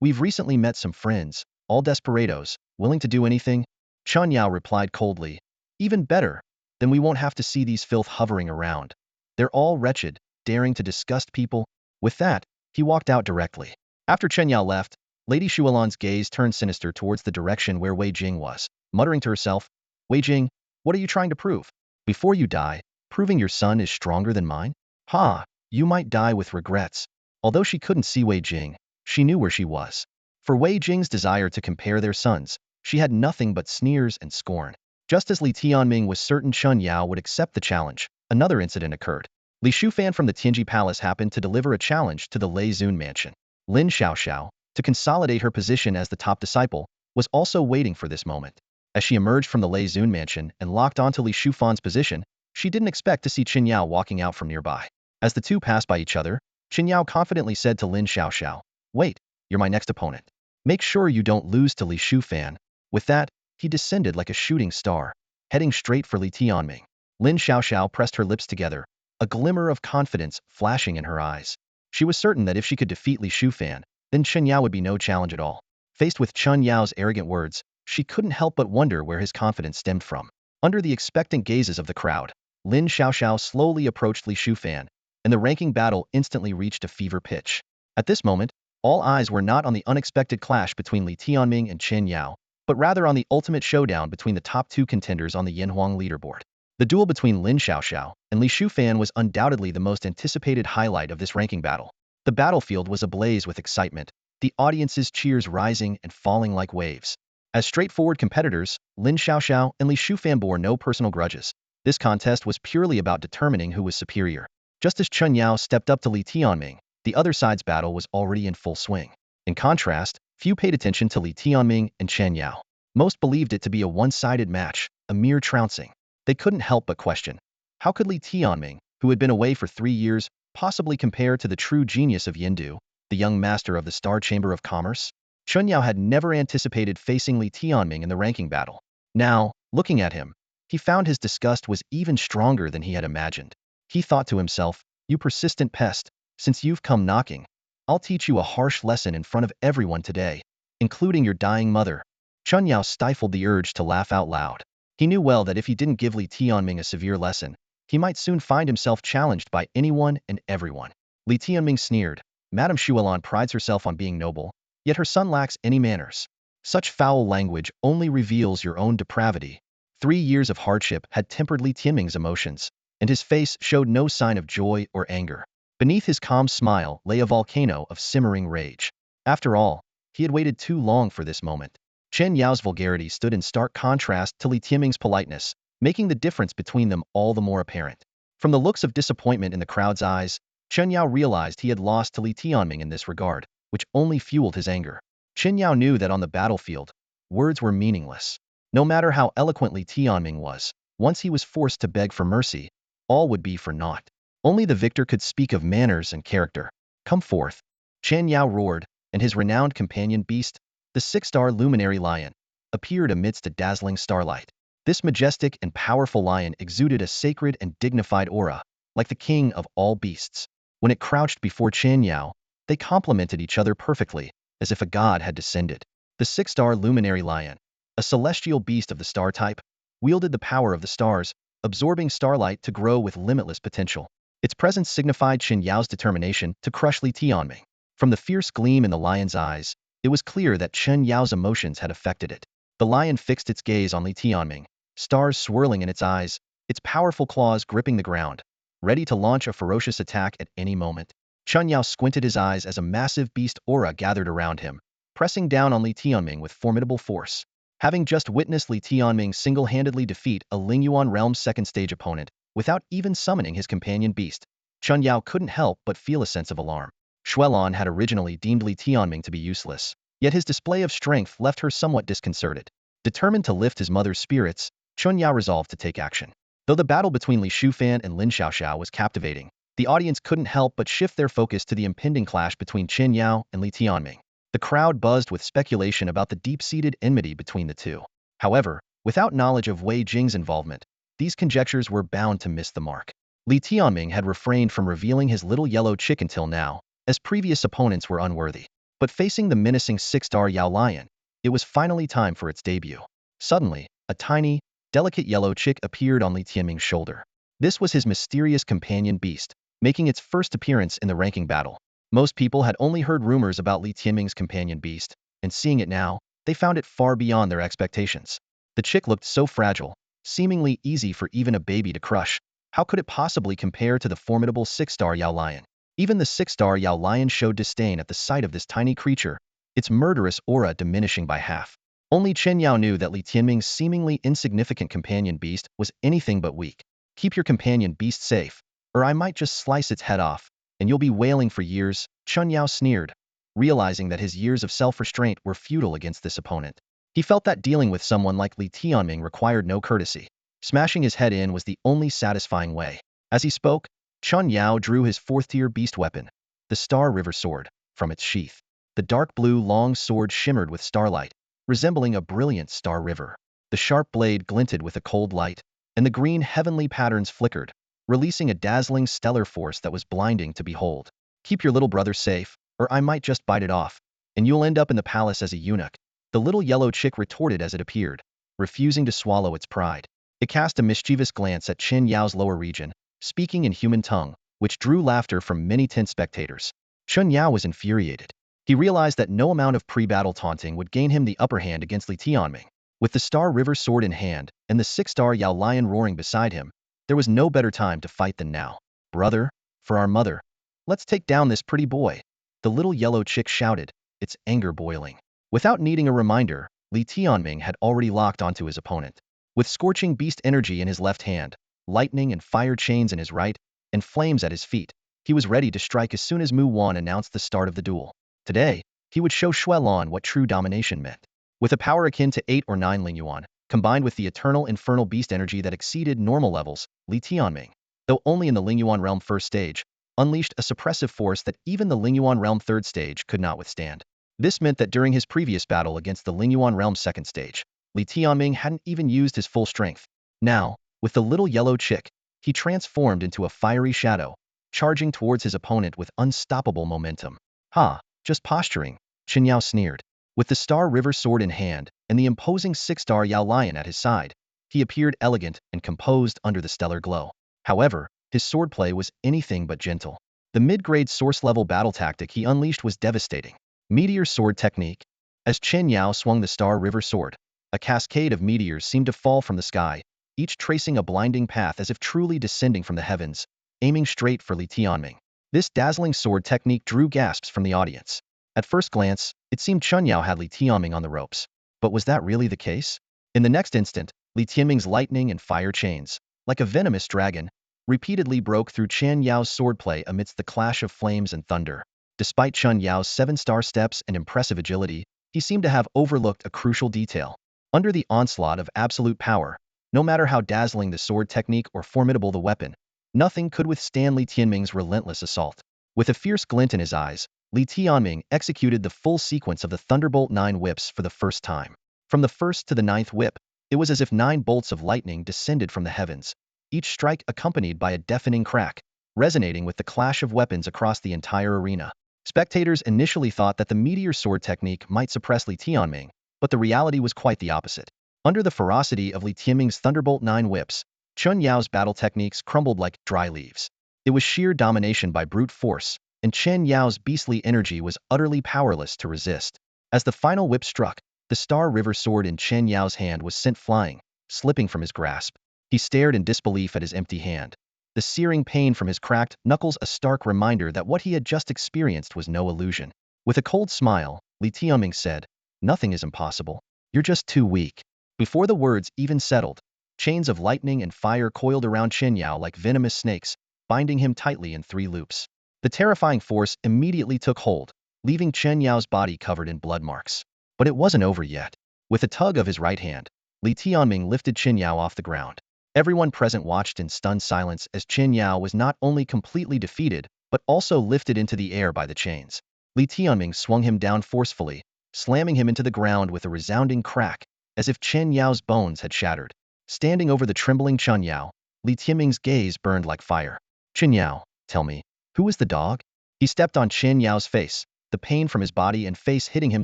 We've recently met some friends, all desperados, willing to do anything. Chun Yao replied coldly. Even better. Then we won't have to see these filth hovering around. They're all wretched, daring to disgust people. With that, he walked out directly. After Chen Yao left, Lady Shuelon's gaze turned sinister towards the direction where Wei Jing was, muttering to herself, Wei Jing, what are you trying to prove? Before you die, proving your son is stronger than mine? Ha, you might die with regrets. Although she couldn't see Wei Jing, she knew where she was. For Wei Jing's desire to compare their sons, she had nothing but sneers and scorn. Just as Li Tianming was certain Chun Yao would accept the challenge, another incident occurred. Li Shufan from the Tianji Palace happened to deliver a challenge to the Lei Zun mansion. Lin Xiaoxiao, to consolidate her position as the top disciple, was also waiting for this moment. As she emerged from the Lei Zun mansion and locked onto Li Shufan's position, she didn't expect to see Qin Yao walking out from nearby. As the two passed by each other, Qin Yao confidently said to Lin Xiaoxiao, Wait, you're my next opponent. Make sure you don't lose to Li Shufan. With that, he descended like a shooting star, heading straight for Li Tianming. Lin Xiaoxiao pressed her lips together, a glimmer of confidence flashing in her eyes. She was certain that if she could defeat Li Shufan, then Chen Yao would be no challenge at all. Faced with Chun Yao's arrogant words, she couldn't help but wonder where his confidence stemmed from. Under the expectant gazes of the crowd, Lin Xiaoxiao slowly approached Li Shufan, and the ranking battle instantly reached a fever pitch. At this moment, all eyes were not on the unexpected clash between Li Tianming and Chen Yao, but rather on the ultimate showdown between the top two contenders on the Yanhuang leaderboard. The duel between Lin Xiaoxiao and Li Shufan was undoubtedly the most anticipated highlight of this ranking battle. The battlefield was ablaze with excitement, the audience's cheers rising and falling like waves. As straightforward competitors, Lin Xiaoxiao and Li Shufan bore no personal grudges. This contest was purely about determining who was superior. Just as Chun Yao stepped up to Li Tianming, the other side's battle was already in full swing. In contrast, few paid attention to Li Tianming and Chen Yao. Most believed it to be a one-sided match, a mere trouncing. They couldn't help but question. How could Li Tianming, who had been away for 3 years, possibly compare to the true genius of Yindu, the young master of the Star Chamber of Commerce? Chun Yao had never anticipated facing Li Tianming in the ranking battle. Now, looking at him, he found his disgust was even stronger than he had imagined. He thought to himself, you persistent pest, since you've come knocking, I'll teach you a harsh lesson in front of everyone today, including your dying mother. Chun Yao stifled the urge to laugh out loud. He knew well that if he didn't give Li Tianming a severe lesson, he might soon find himself challenged by anyone and everyone. Li Tianming sneered. Madame Shuelon prides herself on being noble, yet her son lacks any manners. Such foul language only reveals your own depravity. 3 years of hardship had tempered Li Tianming's emotions, and his face showed no sign of joy or anger. Beneath his calm smile lay a volcano of simmering rage. After all, he had waited too long for this moment. Chen Yao's vulgarity stood in stark contrast to Li Tianming's politeness, making the difference between them all the more apparent. From the looks of disappointment in the crowd's eyes, Chen Yao realized he had lost to Li Tianming in this regard, which only fueled his anger. Chen Yao knew that on the battlefield, words were meaningless. No matter how eloquent Li Tianming was, once he was forced to beg for mercy, all would be for naught. Only the victor could speak of manners and character. Come forth. Chen Yao roared, and his renowned companion beast, the six-star luminary lion, appeared amidst a dazzling starlight. This majestic and powerful lion exuded a sacred and dignified aura, like the king of all beasts. When it crouched before Chen Yao, they complemented each other perfectly, as if a god had descended. The six-star luminary lion, a celestial beast of the star type, wielded the power of the stars, absorbing starlight to grow with limitless potential. Its presence signified Chen Yao's determination to crush Li Tianming. From the fierce gleam in the lion's eyes, it was clear that Chen Yao's emotions had affected it. The lion fixed its gaze on Li Tianming, stars swirling in its eyes, its powerful claws gripping the ground, ready to launch a ferocious attack at any moment. Chen Yao squinted his eyes as a massive beast aura gathered around him, pressing down on Li Tianming with formidable force. Having just witnessed Li Tianming single-handedly defeat a Lingyuan Realm's second-stage opponent, without even summoning his companion beast, Chen Yao couldn't help but feel a sense of alarm. Xuelon had originally deemed Li Tianming to be useless, yet his display of strength left her somewhat disconcerted. Determined to lift his mother's spirits, Chen Yao resolved to take action. Though the battle between Li Shufan and Lin Xiaoxiao was captivating, the audience couldn't help but shift their focus to the impending clash between Chen Yao and Li Tianming. The crowd buzzed with speculation about the deep-seated enmity between the two. However, without knowledge of Wei Jing's involvement, these conjectures were bound to miss the mark. Li Tianming had refrained from revealing his little yellow chick until now, as previous opponents were unworthy. But facing the menacing six-star Yao Lion, it was finally time for its debut. Suddenly, a tiny, delicate yellow chick appeared on Li Tianming's shoulder. This was his mysterious companion beast, making its first appearance in the ranking battle. Most people had only heard rumors about Li Tianming's companion beast, and seeing it now, they found it far beyond their expectations. The chick looked so fragile, seemingly easy for even a baby to crush. How could it possibly compare to the formidable six-star Yao Lion? Even the six-star Yao Lion showed disdain at the sight of this tiny creature, its murderous aura diminishing by half. Only Chen Yao knew that Li Tianming's seemingly insignificant companion beast was anything but weak. Keep your companion beast safe, or I might just slice its head off, and you'll be wailing for years, Chen Yao sneered, realizing that his years of self-restraint were futile against this opponent. He felt that dealing with someone like Li Tianming required no courtesy. Smashing his head in was the only satisfying way. As he spoke, Chen Yao drew his fourth-tier beast weapon, the Star River Sword, from its sheath. The dark blue long sword shimmered with starlight, resembling a brilliant star river. The sharp blade glinted with a cold light, and the green heavenly patterns flickered, releasing a dazzling stellar force that was blinding to behold. Keep your little brother safe, or I might just bite it off, and you'll end up in the palace as a eunuch. The little yellow chick retorted as it appeared, refusing to swallow its pride. It cast a mischievous glance at Chen Yao's lower region, speaking in human tongue, which drew laughter from many tense spectators. Chen Yao was infuriated. He realized that no amount of pre-battle taunting would gain him the upper hand against Li Tianming. With the Star River Sword in hand, and the six-star Yao Lion roaring beside him, there was no better time to fight than now. Brother, for our mother, let's take down this pretty boy, the little yellow chick shouted, its anger boiling. Without needing a reminder, Li Tianming had already locked onto his opponent. With scorching beast energy in his left hand, lightning and fire chains in his right, and flames at his feet, he was ready to strike as soon as Mu Wan announced the start of the duel. Today, he would show Xuelon what true domination meant. With a power akin to 8 or 9 Lingyuan, combined with the eternal infernal beast energy that exceeded normal levels, Li Tianming, though only in the Lingyuan realm first stage, unleashed a suppressive force that even the Lingyuan realm third stage could not withstand. This meant that during his previous battle against the Lingyuan realm second stage, Li Tianming hadn't even used his full strength. Now, with the little yellow chick, he transformed into a fiery shadow, charging towards his opponent with unstoppable momentum. Ha, just posturing, Chen Yao sneered. With the Star River Sword in hand, and the imposing six-star Yao Lion at his side, he appeared elegant and composed under the stellar glow. However, his swordplay was anything but gentle. The mid-grade source-level battle tactic he unleashed was devastating. Meteor Sword Technique. As Chen Yao swung the Star River Sword, a cascade of meteors seemed to fall from the sky, each tracing a blinding path as if truly descending from the heavens, aiming straight for Li Tianming. This dazzling sword technique drew gasps from the audience. At first glance, it seemed Chen Yao had Li Tianming on the ropes. But was that really the case? In the next instant, Li Tianming's lightning and fire chains, like a venomous dragon, repeatedly broke through Chen Yao's swordplay amidst the clash of flames and thunder. Despite Chen Yao's 7-star steps and impressive agility, he seemed to have overlooked a crucial detail. Under the onslaught of absolute power, no matter how dazzling the sword technique or formidable the weapon, nothing could withstand Li Tianming's relentless assault. With a fierce glint in his eyes, Li Tianming executed the full sequence of the Thunderbolt 9 whips for the first time. From the first to the ninth whip, it was as if 9 bolts of lightning descended from the heavens, each strike accompanied by a deafening crack, resonating with the clash of weapons across the entire arena. Spectators initially thought that the meteor sword technique might suppress Li Tianming, but the reality was quite the opposite. Under the ferocity of Li Tianming's Thunderbolt 9 whips, Chun Yao's battle techniques crumbled like dry leaves. It was sheer domination by brute force, and Chen Yao's beastly energy was utterly powerless to resist. As the final whip struck, the Star River sword in Chen Yao's hand was sent flying, slipping from his grasp. He stared in disbelief at his empty hand. The searing pain from his cracked knuckles a stark reminder that what he had just experienced was no illusion. With a cold smile, Li Tianming said, "Nothing is impossible. You're just too weak." Before the words even settled, chains of lightning and fire coiled around Chen Yao like venomous snakes, binding him tightly in 3 loops. The terrifying force immediately took hold, leaving Chen Yao's body covered in blood marks. But it wasn't over yet. With a tug of his right hand, Li Tianming lifted Chen Yao off the ground. Everyone present watched in stunned silence as Chen Yao was not only completely defeated, but also lifted into the air by the chains. Li Tianming swung him down forcefully, slamming him into the ground with a resounding crack, as if Chen Yao's bones had shattered. Standing over the trembling Chen Yao, Li Tianming's gaze burned like fire. "Chen Yao, tell me, who is the dog?" He stepped on Chen Yao's face, the pain from his body and face hitting him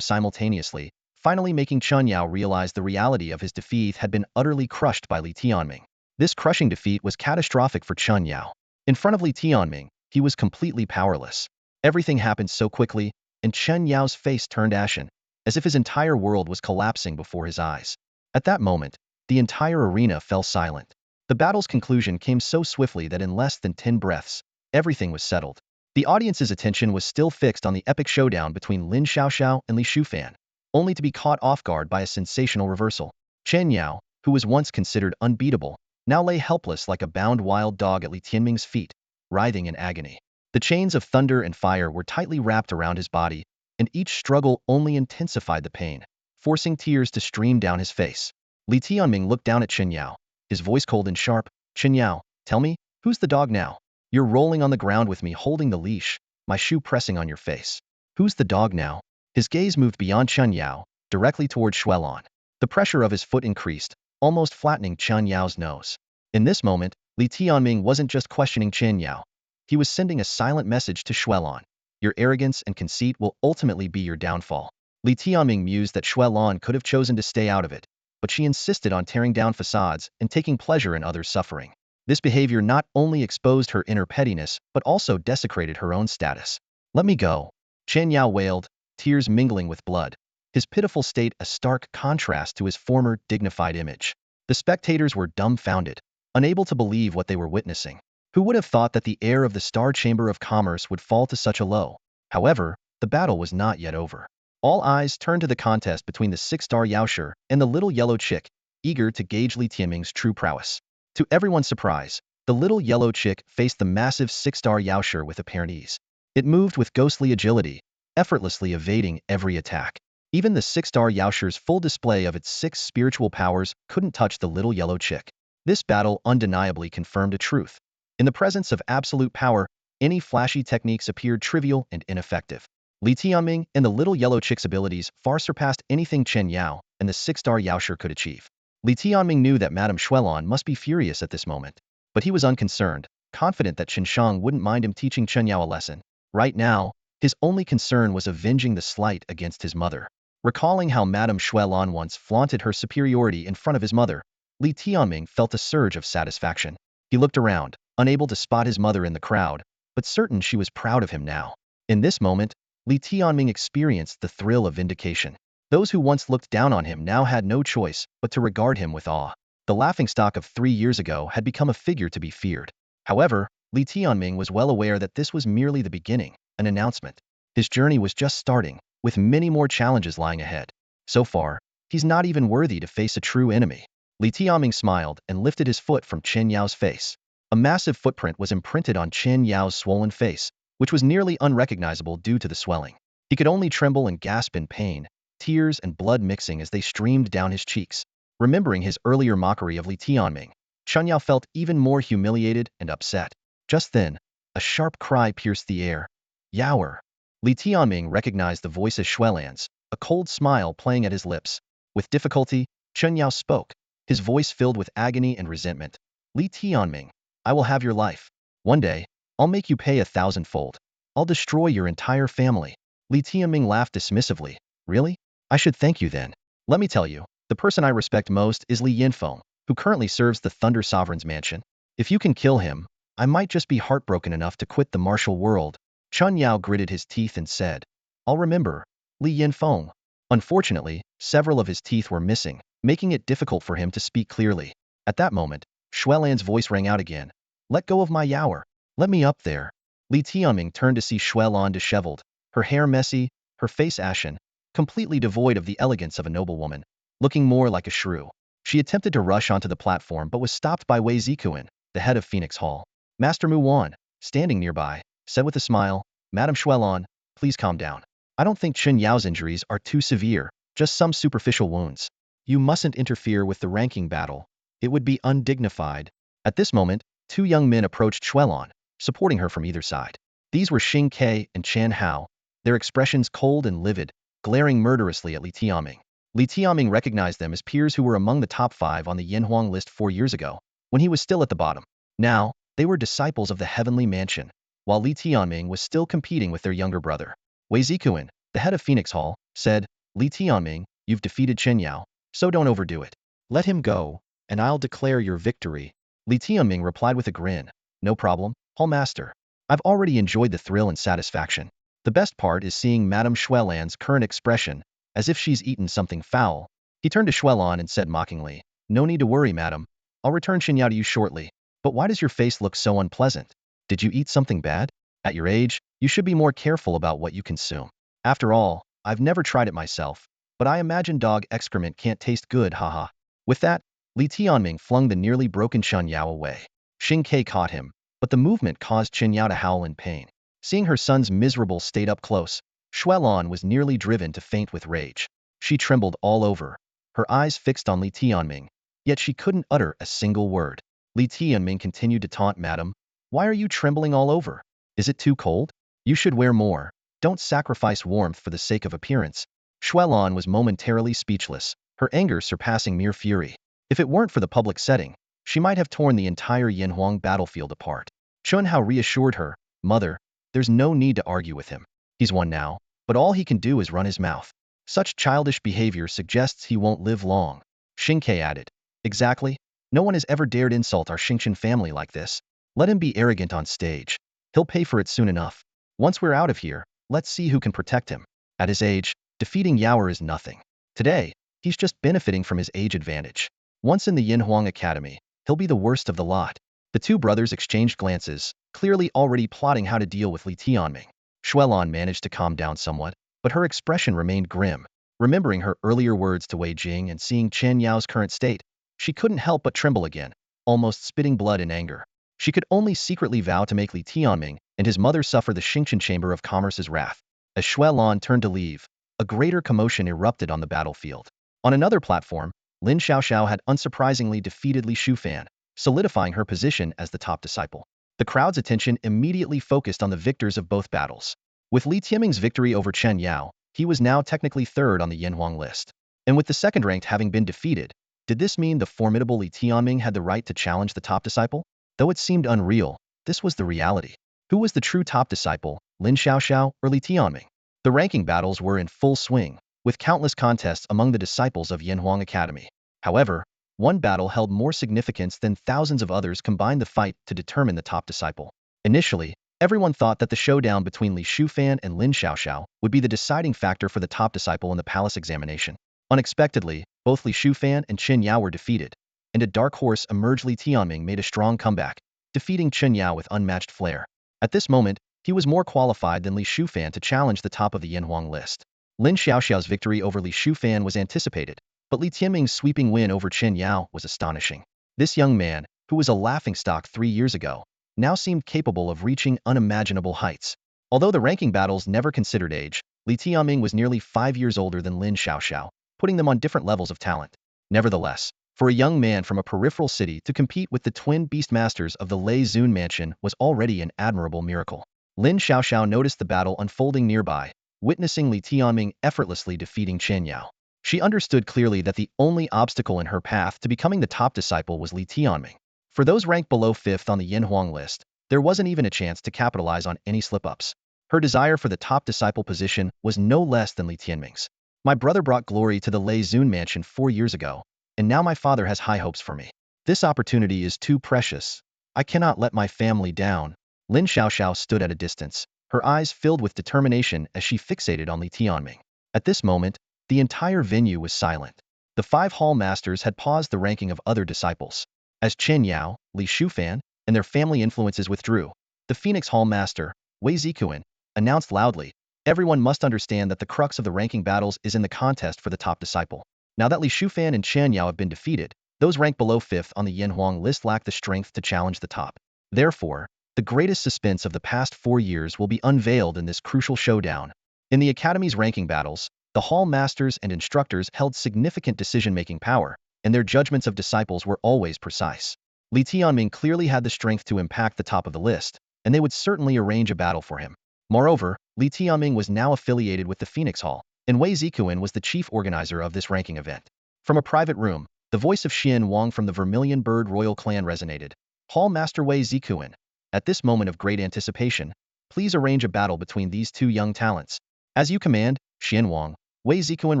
simultaneously, finally making Chen Yao realize the reality of his defeat had been utterly crushed by Li Tianming. This crushing defeat was catastrophic for Chen Yao. In front of Li Tianming, he was completely powerless. Everything happened so quickly, and Chen Yao's face turned ashen, as if his entire world was collapsing before his eyes. At that moment, the entire arena fell silent. The battle's conclusion came so swiftly that in less than 10 breaths, everything was settled. The audience's attention was still fixed on the epic showdown between Lin Xiaoxiao and Li Shufan, only to be caught off guard by a sensational reversal. Chen Yao, who was once considered unbeatable, now lay helpless like a bound wild dog at Li Tianming's feet, writhing in agony. The chains of thunder and fire were tightly wrapped around his body, and each struggle only intensified the pain, forcing tears to stream down his face. Li Tianming looked down at Chen Yao, his voice cold and sharp. "Chen Yao, tell me, who's the dog now? You're rolling on the ground with me holding the leash, my shoe pressing on your face. Who's the dog now?" His gaze moved beyond Chen Yao, directly toward Xuelon. The pressure of his foot increased, almost flattening Chen Yao's nose. In this moment, Li Tianming wasn't just questioning Chen Yao. He was sending a silent message to Xuelon. "Your arrogance and conceit will ultimately be your downfall." Li Tianming mused that Xuelon could have chosen to stay out of it, but she insisted on tearing down facades and taking pleasure in others' suffering. This behavior not only exposed her inner pettiness, but also desecrated her own status. "Let me go," Chen Yao wailed, tears mingling with blood, his pitiful state a stark contrast to his former dignified image. The spectators were dumbfounded, unable to believe what they were witnessing. Who would have thought that the heir of the Star Chamber of Commerce would fall to such a low? However, the battle was not yet over. All eyes turned to the contest between the 6-star Yaoshi and the little yellow chick, eager to gauge Li Tianming's true prowess. To everyone's surprise, the little yellow chick faced the massive 6-star Yaoshi with apparent ease. It moved with ghostly agility, effortlessly evading every attack. Even the 6-star Yaoshi's full display of its 6 spiritual powers couldn't touch the little yellow chick. This battle undeniably confirmed a truth. In the presence of absolute power, any flashy techniques appeared trivial and ineffective. Li Tianming and the little yellow chick's abilities far surpassed anything Chen Yao and the 6-star Yaoshi could achieve. Li Tianming knew that Madame Xuelon must be furious at this moment, but he was unconcerned, confident that Chen Shang wouldn't mind him teaching Chen Yao a lesson. Right now, his only concern was avenging the slight against his mother. Recalling how Madame Xuelon once flaunted her superiority in front of his mother, Li Tianming felt a surge of satisfaction. He looked around, unable to spot his mother in the crowd, but certain she was proud of him now. In this moment, Li Tianming experienced the thrill of vindication. Those who once looked down on him now had no choice but to regard him with awe. The laughingstock of 3 years ago had become a figure to be feared. However, Li Tianming was well aware that this was merely the beginning, an announcement. His journey was just starting, with many more challenges lying ahead. So far, he's not even worthy to face a true enemy. Li Tianming smiled and lifted his foot from Chen Yao's face. A massive footprint was imprinted on Chen Yao's swollen face, which was nearly unrecognizable due to the swelling. He could only tremble and gasp in pain, tears and blood mixing as they streamed down his cheeks. Remembering his earlier mockery of Li Tianming, Chen Yao felt even more humiliated and upset. Just then, a sharp cry pierced the air. "Yaoer!" Li Tianming recognized the voice as Xuelan's, a cold smile playing at his lips. With difficulty, Chen Yao spoke, his voice filled with agony and resentment. Li Tianming, I will have your life. One day, I'll make you pay 1,000-fold. I'll destroy your entire family. Li Tianming laughed dismissively. Really? I should thank you then. Let me tell you, the person I respect most is Li Yinfeng, who currently serves the Thunder Sovereign's mansion. If you can kill him, I might just be heartbroken enough to quit the martial world. Chen Yao gritted his teeth and said, I'll remember. Li Yinfeng. Unfortunately, several of his teeth were missing, making it difficult for him to speak clearly. At that moment, Xuelan's voice rang out again. Let go of my Yaoer. Let me up there. Li Tianming turned to see Xuelan disheveled, her hair messy, her face ashen, completely devoid of the elegance of a noblewoman, looking more like a shrew. She attempted to rush onto the platform but was stopped by Wei Zikuan, the head of Phoenix Hall. Master Mu Wan, standing nearby, said with a smile, Madame Xuelan, please calm down. I don't think Chen Yao's injuries are too severe, just some superficial wounds. You mustn't interfere with the ranking battle. It would be undignified. At this moment, two young men approached Xuelan, supporting her from either side. These were Xing Ke and Chan Hao, their expressions cold and livid, glaring murderously at Li Tianming. Li Tianming recognized them as peers who were among the top 5 on the Yanhuang list 4 years ago, when he was still at the bottom. Now, they were disciples of the Heavenly Mansion, while Li Tianming was still competing with their younger brother. Wei Zikuan, the head of Phoenix Hall, said, Li Tianming, you've defeated Chen Yao, so don't overdo it. Let him go, and I'll declare your victory. Li Tianming replied with a grin. No problem, Hall Master. I've already enjoyed the thrill and satisfaction. The best part is seeing Madame Xuelan's current expression, as if she's eaten something foul. He turned to Xuelan and said mockingly, No need to worry, madam. I'll return Chen Yao to you shortly. But why does your face look so unpleasant? Did you eat something bad? At your age, you should be more careful about what you consume. After all, I've never tried it myself, but I imagine dog excrement can't taste good, haha. With that, Li Tianming flung the nearly broken Chen Yao away. Xing Ke caught him, but the movement caused Chen Yao to howl in pain. Seeing her son's miserable state up close, Xuelan was nearly driven to faint with rage. She trembled all over, her eyes fixed on Li Tianming, yet she couldn't utter a single word. Li Tianming continued to taunt, Madam, why are you trembling all over? Is it too cold? You should wear more. Don't sacrifice warmth for the sake of appearance. Xuelan was momentarily speechless, her anger surpassing mere fury. If it weren't for the public setting, she might have torn the entire Yanhuang battlefield apart. Chen Hao reassured her, Mother, there's no need to argue with him. He's won now, but all he can do is run his mouth. Such childish behavior suggests he won't live long. Xing Ke added, Exactly. No one has ever dared insult our Xingchen family like this. Let him be arrogant on stage. He'll pay for it soon enough. Once we're out of here, let's see who can protect him. At his age, defeating Yaoer is nothing. Today, he's just benefiting from his age advantage. Once in the Yanhuang Academy, he'll be the worst of the lot. The two brothers exchanged glances, clearly already plotting how to deal with Li Tianming. Xuelan managed to calm down somewhat, but her expression remained grim. Remembering her earlier words to Wei Jing and seeing Chen Yao's current state, she couldn't help but tremble again, almost spitting blood in anger. She could only secretly vow to make Li Tianming and his mother suffer the Xingchen Chamber of Commerce's wrath. As Xuelan turned to leave, a greater commotion erupted on the battlefield. On another platform, Lin Xiaoxiao had unsurprisingly defeated Li Shufan, solidifying her position as the top disciple. The crowd's attention immediately focused on the victors of both battles. With Li Tianming's victory over Chen Yao, he was now technically third on the Yanhuang list. And with the second ranked having been defeated, did this mean the formidable Li Tianming had the right to challenge the top disciple? Though it seemed unreal, this was the reality. Who was the true top disciple, Lin Xiaoxiao or Li Tianming? The ranking battles were in full swing, with countless contests among the disciples of Yanhuang Academy. However, one battle held more significance than thousands of others combined the fight to determine the top disciple. Initially, everyone thought that the showdown between Li Shufan and Lin Xiaoxiao would be the deciding factor for the top disciple in the palace examination. Unexpectedly, both Li Shufan and Chen Yao were defeated, and a dark horse emerged. Li Tianming made a strong comeback, defeating Chen Yao with unmatched flair. At this moment, he was more qualified than Li Shufan to challenge the top of the Yanhuang list. Lin Xiaoxiao's victory over Li Shufan was anticipated, but Li Tianming's sweeping win over Chen Yao was astonishing. This young man, who was a laughingstock 3 years ago, now seemed capable of reaching unimaginable heights. Although the ranking battles never considered age, Li Tianming was nearly 5 years older than Lin Xiaoxiao, putting them on different levels of talent. Nevertheless, for a young man from a peripheral city to compete with the twin beastmasters of the Lei Zun mansion was already an admirable miracle. Lin Xiaoxiao noticed the battle unfolding nearby, witnessing Li Tianming effortlessly defeating Chen Yao. She understood clearly that the only obstacle in her path to becoming the top disciple was Li Tianming. For those ranked below 5th on the Yin Huang list, there wasn't even a chance to capitalize on any slip-ups. Her desire for the top disciple position was no less than Li Tianming's. My brother brought glory to the Lei Zun mansion 4 years ago, and now my father has high hopes for me. This opportunity is too precious. I cannot let my family down. Lin Xiaoxiao stood at a distance, her eyes filled with determination as she fixated on Li Tianming. At this moment, the entire venue was silent. The 5 hall masters had paused the ranking of other disciples. As Chen Yao, Li Shufan, and their family influences withdrew, the Phoenix Hall master, Wei Zikuan, announced loudly, "Everyone must understand that the crux of the ranking battles is in the contest for the top disciple. Now that Li Shufan and Chen Yao have been defeated, those ranked below 5th on the Yin Huang list lack the strength to challenge the top. Therefore, the greatest suspense of the past 4 years will be unveiled in this crucial showdown." In the Academy's ranking battles, the hall masters and instructors held significant decision-making power, and their judgments of disciples were always precise. Li Tianming clearly had the strength to impact the top of the list, and they would certainly arrange a battle for him. Moreover, Li Tianming was now affiliated with the Phoenix Hall, and Wei Zikuan was the chief organizer of this ranking event. From a private room, the voice of Xian Wang from the Vermilion Bird Royal Clan resonated. "Hall Master Wei Zikuan, at this moment of great anticipation, please arrange a battle between these 2 young talents." "As you command, Xian Wang," Wei Zikuan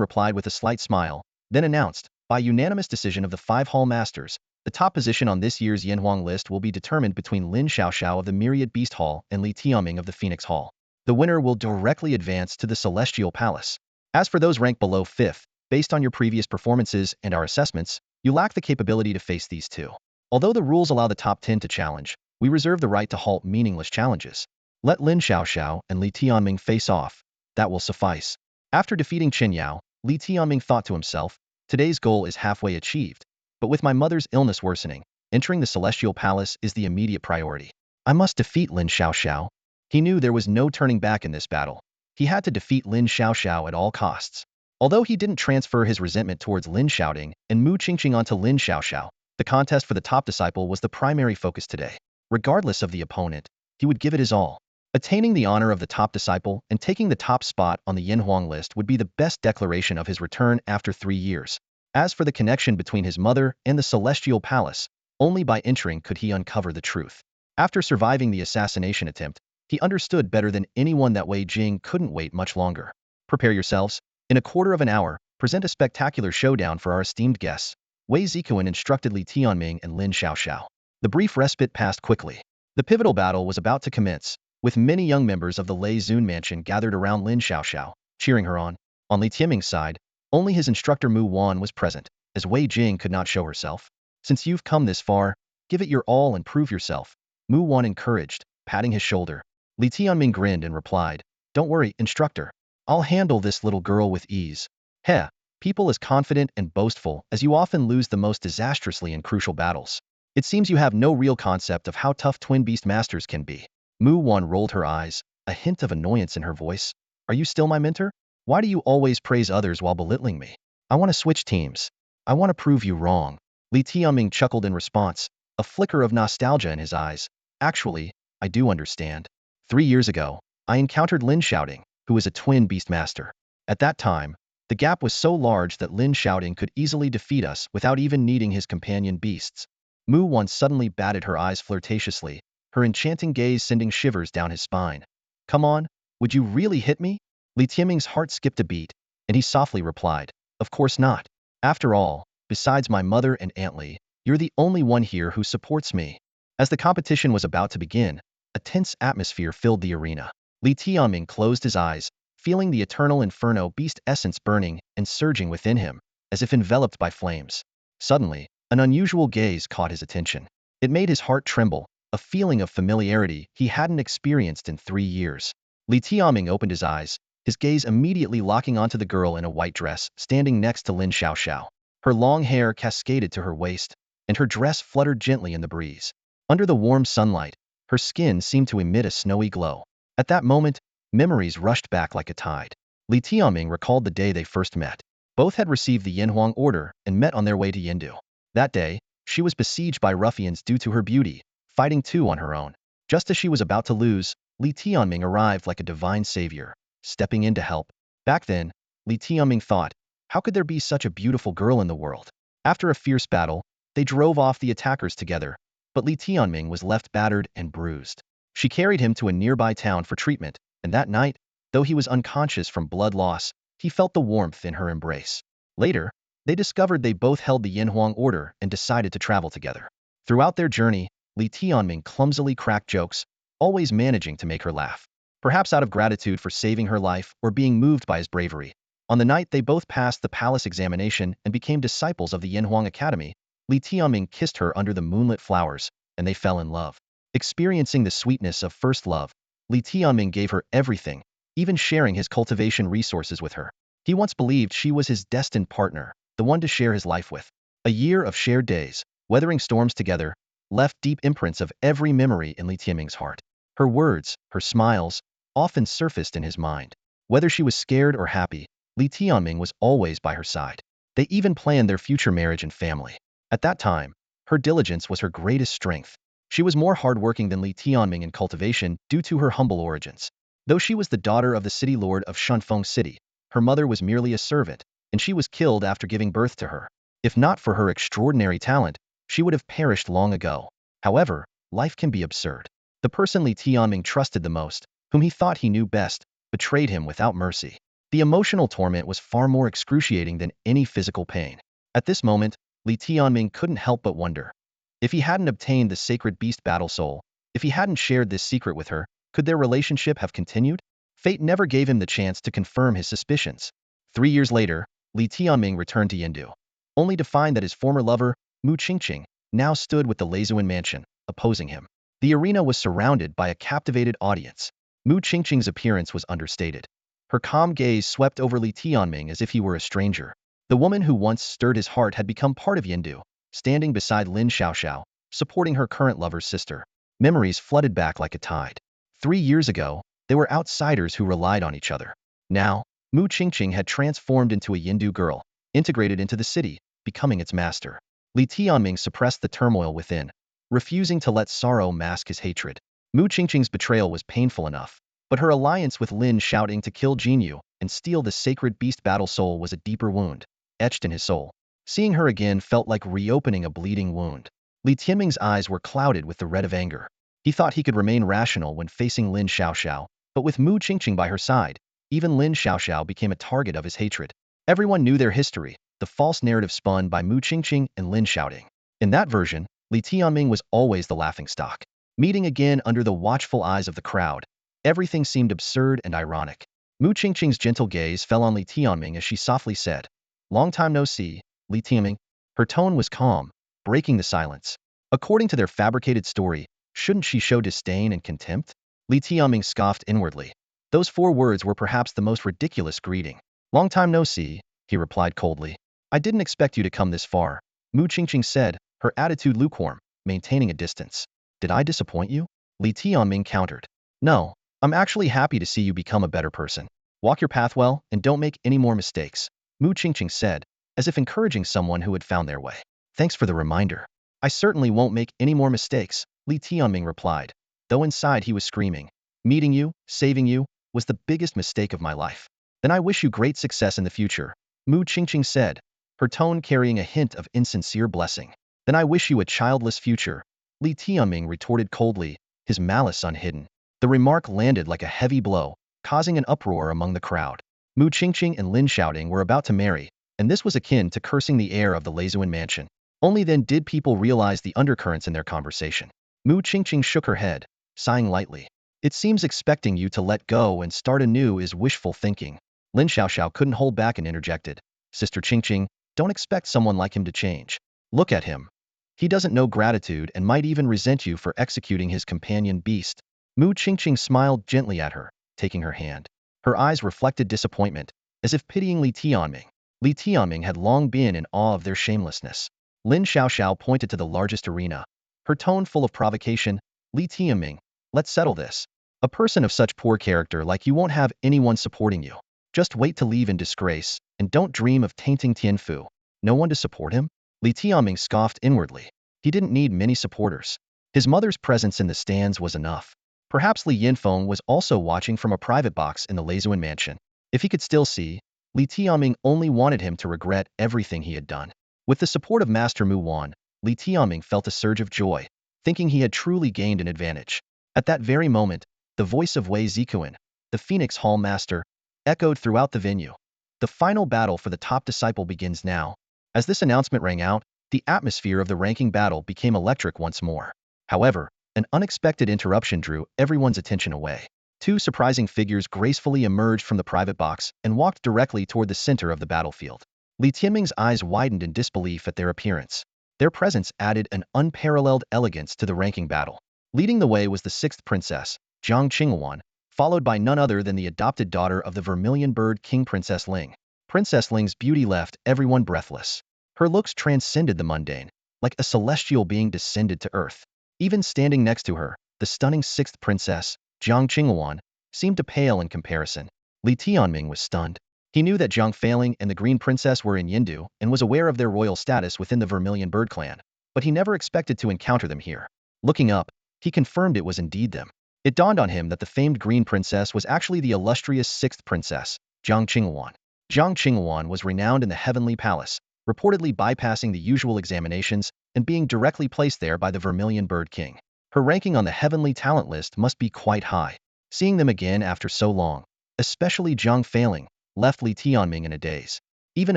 replied with a slight smile, then announced, "By unanimous decision of the 5 hall masters, the top position on this year's Yin Huang list will be determined between Lin Xiaoxiao of the Myriad Beast Hall and Li Tianming of the Phoenix Hall. The winner will directly advance to the Celestial Palace. As for those ranked below 5th, based on your previous performances and our assessments, you lack the capability to face these 2. Although the rules allow the top 10 to challenge, we reserve the right to halt meaningless challenges. Let Lin Xiaoxiao and Li Tianming face off. That will suffice." After defeating Chen Yao, Li Tianming thought to himself, "Today's goal is halfway achieved, but with my mother's illness worsening, entering the Celestial Palace is the immediate priority. I must defeat Lin Xiaoxiao." He knew there was no turning back in this battle. He had to defeat Lin Xiaoxiao at all costs. Although he didn't transfer his resentment towards Lin Shouting and Mu Qingqing onto Lin Xiaoxiao, the contest for the top disciple was the primary focus today. Regardless of the opponent, he would give it his all. Attaining the honor of the top disciple and taking the top spot on the Yin Huang list would be the best declaration of his return after 3 years. As for the connection between his mother and the Celestial Palace, only by entering could he uncover the truth. After surviving the assassination attempt, he understood better than anyone that Wei Jing couldn't wait much longer. "Prepare yourselves. In a quarter of an hour, present a spectacular showdown for our esteemed guests." Wei Zikuan instructed Li Tianming and Lin Xiaoxiao. The brief respite passed quickly. The pivotal battle was about to commence, with many young members of the Lei Zun mansion gathered around Lin Xiaoxiao, cheering her on. On Li Tianming's side, only his instructor Mu Wan was present, as Wei Jing could not show herself. "Since you've come this far, give it your all and prove yourself," Mu Wan encouraged, patting his shoulder. Li Tianming grinned and replied, "Don't worry, instructor. I'll handle this little girl with ease." Heh, people as confident and boastful as you often lose the most disastrously in crucial battles. It seems you have no real concept of how tough twin beast masters can be. Mu Wan rolled her eyes, a hint of annoyance in her voice. "Are you still my mentor? Why do you always praise others while belittling me? I want to switch teams. I want to prove you wrong." Li Tianming chuckled in response, a flicker of nostalgia in his eyes. "Actually, I do understand. 3 years ago, I encountered Lin Shouting, who is a twin beast master. At that time, the gap was so large that Lin Shouting could easily defeat us without even needing his companion beasts." Mu Wan suddenly batted her eyes flirtatiously, her enchanting gaze sending shivers down his spine. "Come on, would you really hit me?" Li Tianming's heart skipped a beat, and he softly replied, "Of course not. After all, besides my mother and Aunt Li, you're the only one here who supports me." As the competition was about to begin, a tense atmosphere filled the arena. Li Tianming closed his eyes, feeling the eternal Inferno beast essence burning and surging within him, as if enveloped by flames. Suddenly, an unusual gaze caught his attention. It made his heart tremble, a feeling of familiarity he hadn't experienced in 3 years. Li Tianming opened his eyes, his gaze immediately locking onto the girl in a white dress standing next to Lin Xiaoxiao. Her long hair cascaded to her waist, and her dress fluttered gently in the breeze. Under the warm sunlight, her skin seemed to emit a snowy glow. At that moment, memories rushed back like a tide. Li Tianming recalled the day they first met. Both had received the Yin Huang order and met on their way to Yindu. That day, she was besieged by ruffians due to her beauty, fighting 2 on her own. Just as she was about to lose, Li Tianming arrived like a divine savior, stepping in to help. Back then, Li Tianming thought, how could there be such a beautiful girl in the world? After a fierce battle, they drove off the attackers together, but Li Tianming was left battered and bruised. She carried him to a nearby town for treatment, and that night, though he was unconscious from blood loss, he felt the warmth in her embrace. Later, they discovered they both held the Yinhuang order and decided to travel together. Throughout their journey, Li Tianming clumsily cracked jokes, always managing to make her laugh. Perhaps out of gratitude for saving her life or being moved by his bravery. On the night they both passed the palace examination and became disciples of the Yinhuang Academy, Li Tianming kissed her under the moonlit flowers, and they fell in love. Experiencing the sweetness of first love, Li Tianming gave her everything, even sharing his cultivation resources with her. He once believed she was his destined partner, the one to share his life with. A year of shared days, weathering storms together, left deep imprints of every memory in Li Tianming's heart. Her words, her smiles, often surfaced in his mind. Whether she was scared or happy, Li Tianming was always by her side. They even planned their future marriage and family. At that time, her diligence was her greatest strength. She was more hardworking than Li Tianming in cultivation due to her humble origins. Though she was the daughter of the city lord of Shunfeng City, her mother was merely a servant, and she was killed after giving birth to her. If not for her extraordinary talent, she would have perished long ago. However, life can be absurd. The person Li Tianming trusted the most, whom he thought he knew best, betrayed him without mercy. The emotional torment was far more excruciating than any physical pain. At this moment, Li Tianming couldn't help but wonder. If he hadn't obtained the sacred beast battle soul, if he hadn't shared this secret with her, could their relationship have continued? Fate never gave him the chance to confirm his suspicions. 3 years later, Li Tianming returned to Yindu, only to find that his former lover, Mu Qingqing, now stood with the Leizuan mansion, opposing him. The arena was surrounded by a captivated audience. Mu Qingqing's appearance was understated. Her calm gaze swept over Li Tianming as if he were a stranger. The woman who once stirred his heart had become part of Yindu, standing beside Lin Xiaoxiao, supporting her current lover's sister. Memories flooded back like a tide. 3 years ago, they were outsiders who relied on each other. Now, Mu Qingqing had transformed into a Yindu girl, integrated into the city, becoming its master. Li Tianming suppressed the turmoil within, refusing to let sorrow mask his hatred. Mu Qingqing's betrayal was painful enough, but her alliance with Lin shouting to kill Jinyu and steal the sacred beast battle soul was a deeper wound, etched in his soul. Seeing her again felt like reopening a bleeding wound. Li Tianming's eyes were clouded with the red of anger. He thought he could remain rational when facing Lin Xiaoxiao, but with Mu Qingqing by her side, even Lin Xiaoxiao became a target of his hatred. Everyone knew their history, the false narrative spun by Mu Qingqing and Lin Xiaoting. In that version, Li Tianming was always the laughingstock. Meeting again under the watchful eyes of the crowd, everything seemed absurd and ironic. Mu Qingqing's gentle gaze fell on Li Tianming as she softly said, "Long time no see, Li Tianming." Her tone was calm, breaking the silence. According to their fabricated story, shouldn't she show disdain and contempt? Li Tianming scoffed inwardly. Those 4 words were perhaps the most ridiculous greeting. "Long time no see," he replied coldly. "I didn't expect you to come this far," Mu Qingqing said, her attitude lukewarm, maintaining a distance. "Did I disappoint you?" Li Tianming countered. "No, I'm actually happy to see you become a better person. Walk your path well and don't make any more mistakes," Mu Qingqing said, as if encouraging someone who had found their way. "Thanks for the reminder. I certainly won't make any more mistakes," Li Tianming replied, though inside he was screaming. "Meeting you, saving you, was the biggest mistake of my life. Then I wish you great success in the future," Mu Qingqing said, her tone carrying a hint of insincere blessing. "Then I wish you a childless future," Li Tianming retorted coldly, his malice unhidden. The remark landed like a heavy blow, causing an uproar among the crowd. Mu Qingqing and Lin Xiaoting were about to marry, and this was akin to cursing the heir of the Leizuan mansion. Only then did people realize the undercurrents in their conversation. Mu Qingqing shook her head, sighing lightly. "It seems expecting you to let go and start anew is wishful thinking." Lin Xiaoxiao couldn't hold back and interjected, "Sister Qingqing, don't expect someone like him to change. Look at him. He doesn't know gratitude and might even resent you for executing his companion beast." Mu Qingqing smiled gently at her, taking her hand. Her eyes reflected disappointment, as if pitying Li Tianming. Li Tianming had long been in awe of their shamelessness. Lin Xiaoxiao pointed to the largest arena, her tone full of provocation. "Li Tianming, let's settle this. A person of such poor character like you won't have anyone supporting you. Just wait to leave in disgrace, and don't dream of tainting Tianfu." No one to support him? Li Tianming scoffed inwardly. He didn't need many supporters. His mother's presence in the stands was enough. Perhaps Li Yinfeng was also watching from a private box in the Leizuan mansion. If he could still see, Li Tianming only wanted him to regret everything he had done. With the support of Master Mu Wan, Li Tianming felt a surge of joy, thinking he had truly gained an advantage. At that very moment, the voice of Wei Zikuan, the Phoenix Hall Master, echoed throughout the venue. The final battle for the top disciple begins now. As this announcement rang out, the atmosphere of the ranking battle became electric once more. However, an unexpected interruption drew everyone's attention away. Two surprising figures gracefully emerged from the private box and walked directly toward the center of the battlefield. Li Tianming's eyes widened in disbelief at their appearance. Their presence added an unparalleled elegance to the ranking battle. Leading the way was the sixth princess, Jiang Qinghuan, followed by none other than the adopted daughter of the Vermilion Bird King Princess Ling. Princess Ling's beauty left everyone breathless. Her looks transcended the mundane, like a celestial being descended to earth. Even standing next to her, the stunning sixth princess, Jiang Qinghuan, seemed to pale in comparison. Li Tianming was stunned. He knew that Jiang Feiling and the Green Princess were in Yindu and was aware of their royal status within the Vermilion Bird clan, but he never expected to encounter them here. Looking up, he confirmed it was indeed them. It dawned on him that the famed Green Princess was actually the illustrious sixth princess, Jiang Qinghuan. Jiang Qinghuan was renowned in the Heavenly Palace, reportedly bypassing the usual examinations and being directly placed there by the Vermilion Bird King. Her ranking on the heavenly talent list must be quite high. Seeing them again after so long, especially Jiang Feiling, left Li Tianming in a daze. Even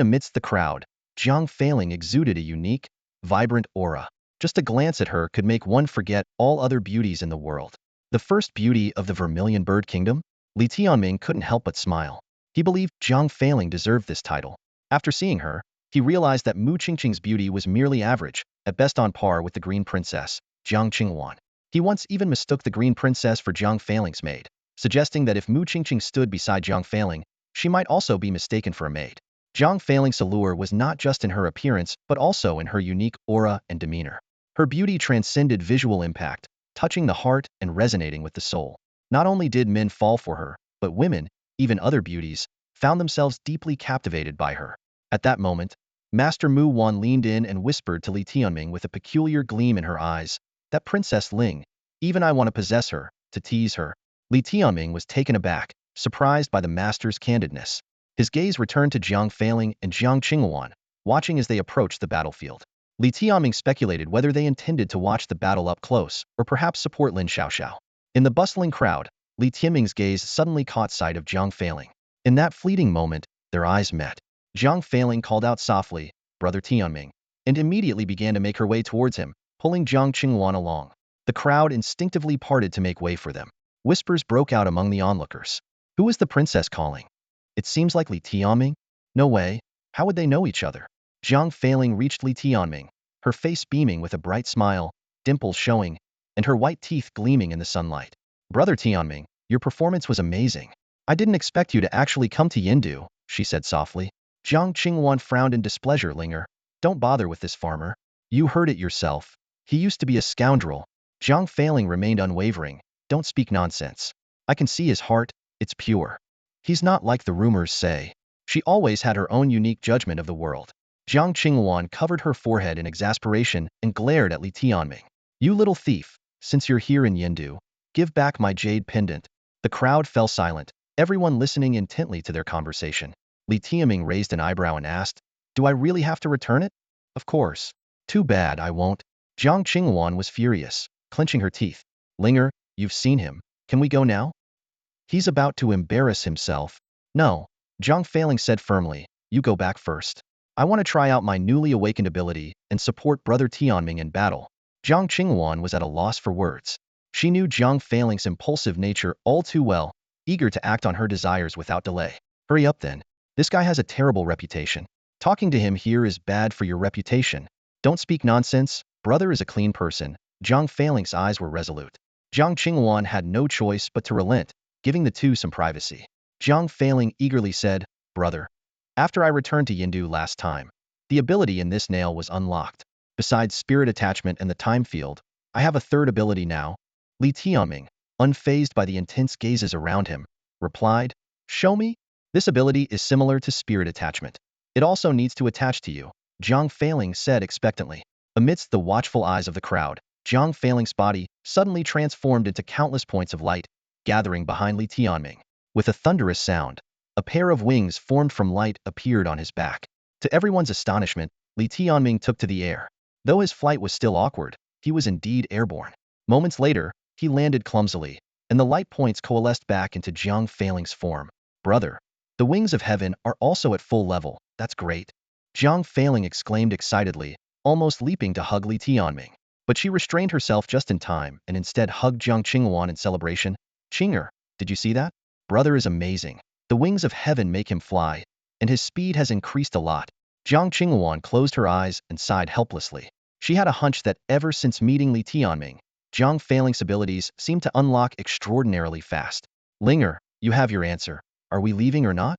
amidst the crowd, Jiang Feiling exuded a unique, vibrant aura. Just a glance at her could make one forget all other beauties in the world. The first beauty of the Vermilion Bird Kingdom? Li Tianming couldn't help but smile. He believed Jiang Feiling deserved this title. After seeing her, he realized that Mu Qingqing's beauty was merely average, at best on par with the Green Princess, Jiang Qinghuan. He once even mistook the Green Princess for Jiang Feiling's maid, suggesting that if Mu Qingqing stood beside Jiang Feiling, she might also be mistaken for a maid. Jiang Feiling's allure was not just in her appearance but also in her unique aura and demeanor. Her beauty transcended visual impact, touching the heart and resonating with the soul. Not only did men fall for her, but women, even other beauties, found themselves deeply captivated by her. At that moment, Master Mu Wan leaned in and whispered to Li Tianming with a peculiar gleam in her eyes, "That Princess Ling, even I want to possess her, to tease her." Li Tianming was taken aback, surprised by the master's candidness. His gaze returned to Jiang Feiling and Jiang Qinghuan, watching as they approached the battlefield. Li Tianming speculated whether they intended to watch the battle up close or perhaps support Lin Xiaoxiao. In the bustling crowd, Li Tianming's gaze suddenly caught sight of Jiang Feiling. In that fleeting moment, their eyes met. Jiang Feiling called out softly, "Brother Tianming," and immediately began to make her way towards him, pulling Jiang Qinghuan along. The crowd instinctively parted to make way for them. Whispers broke out among the onlookers. Who is the princess calling? It seems like Li Tianming? No way. How would they know each other? Jiang Feiling reached Li Tianming, her face beaming with a bright smile, dimples showing, and her white teeth gleaming in the sunlight. "Brother Tianming, your performance was amazing. I didn't expect you to actually come to Yindu," she said softly. Jiang Qinghuan frowned in displeasure. "Linger, don't bother with this farmer. You heard it yourself. He used to be a scoundrel." Jiang Feiling remained unwavering. "Don't speak nonsense. I can see his heart, it's pure. He's not like the rumors say." She always had her own unique judgment of the world. Jiang Qinghuan covered her forehead in exasperation and glared at Li Tianming. "You little thief, since you're here in Yindu, give back my jade pendant." The crowd fell silent, everyone listening intently to their conversation. Li Tianming raised an eyebrow and asked, "Do I really have to return it?" "Of course." "Too bad I won't." Jiang Qinghuan was furious, clenching her teeth. "Linger, you've seen him. Can we go now? He's about to embarrass himself." "No," Jiang Feiling said firmly, "you go back first. I want to try out my newly awakened ability and support Brother Tianming in battle." Jiang Qinghuan was at a loss for words. She knew Jiang Feiling's impulsive nature all too well, eager to act on her desires without delay. "Hurry up then. This guy has a terrible reputation. Talking to him here is bad for your reputation." "Don't speak nonsense. Brother is a clean person." Jiang Feiling's eyes were resolute. Jiang Qinghuan had no choice but to relent, giving the two some privacy. Jiang Feiling eagerly said, "Brother, after I returned to Yindu last time, the ability in this nail was unlocked. Besides spirit attachment and the time field, I have a third ability now." Li Tianming, unfazed by the intense gazes around him, replied, "Show me." "This ability is similar to spirit attachment. It also needs to attach to you," Jiang Feiling said expectantly. Amidst the watchful eyes of the crowd, Jiang Feiling's body suddenly transformed into countless points of light, gathering behind Li Tianming. With a thunderous sound, a pair of wings formed from light appeared on his back. To everyone's astonishment, Li Tianming took to the air. Though his flight was still awkward, he was indeed airborne. Moments later, he landed clumsily, and the light points coalesced back into Jiang Feiling's form. Brother, the wings of heaven are also at full level. That's great. Jiang Feiling exclaimed excitedly, almost leaping to hug Li Tianming. But she restrained herself just in time and instead hugged Jiang Qinghuan in celebration. Qinger, did you see that? Brother is amazing. The wings of heaven make him fly, and his speed has increased a lot. Jiang Qinghuan closed her eyes and sighed helplessly. She had a hunch that ever since meeting Li Tianming, Jiang Feiling's abilities seemed to unlock extraordinarily fast. Linger, you have your answer. Are we leaving or not?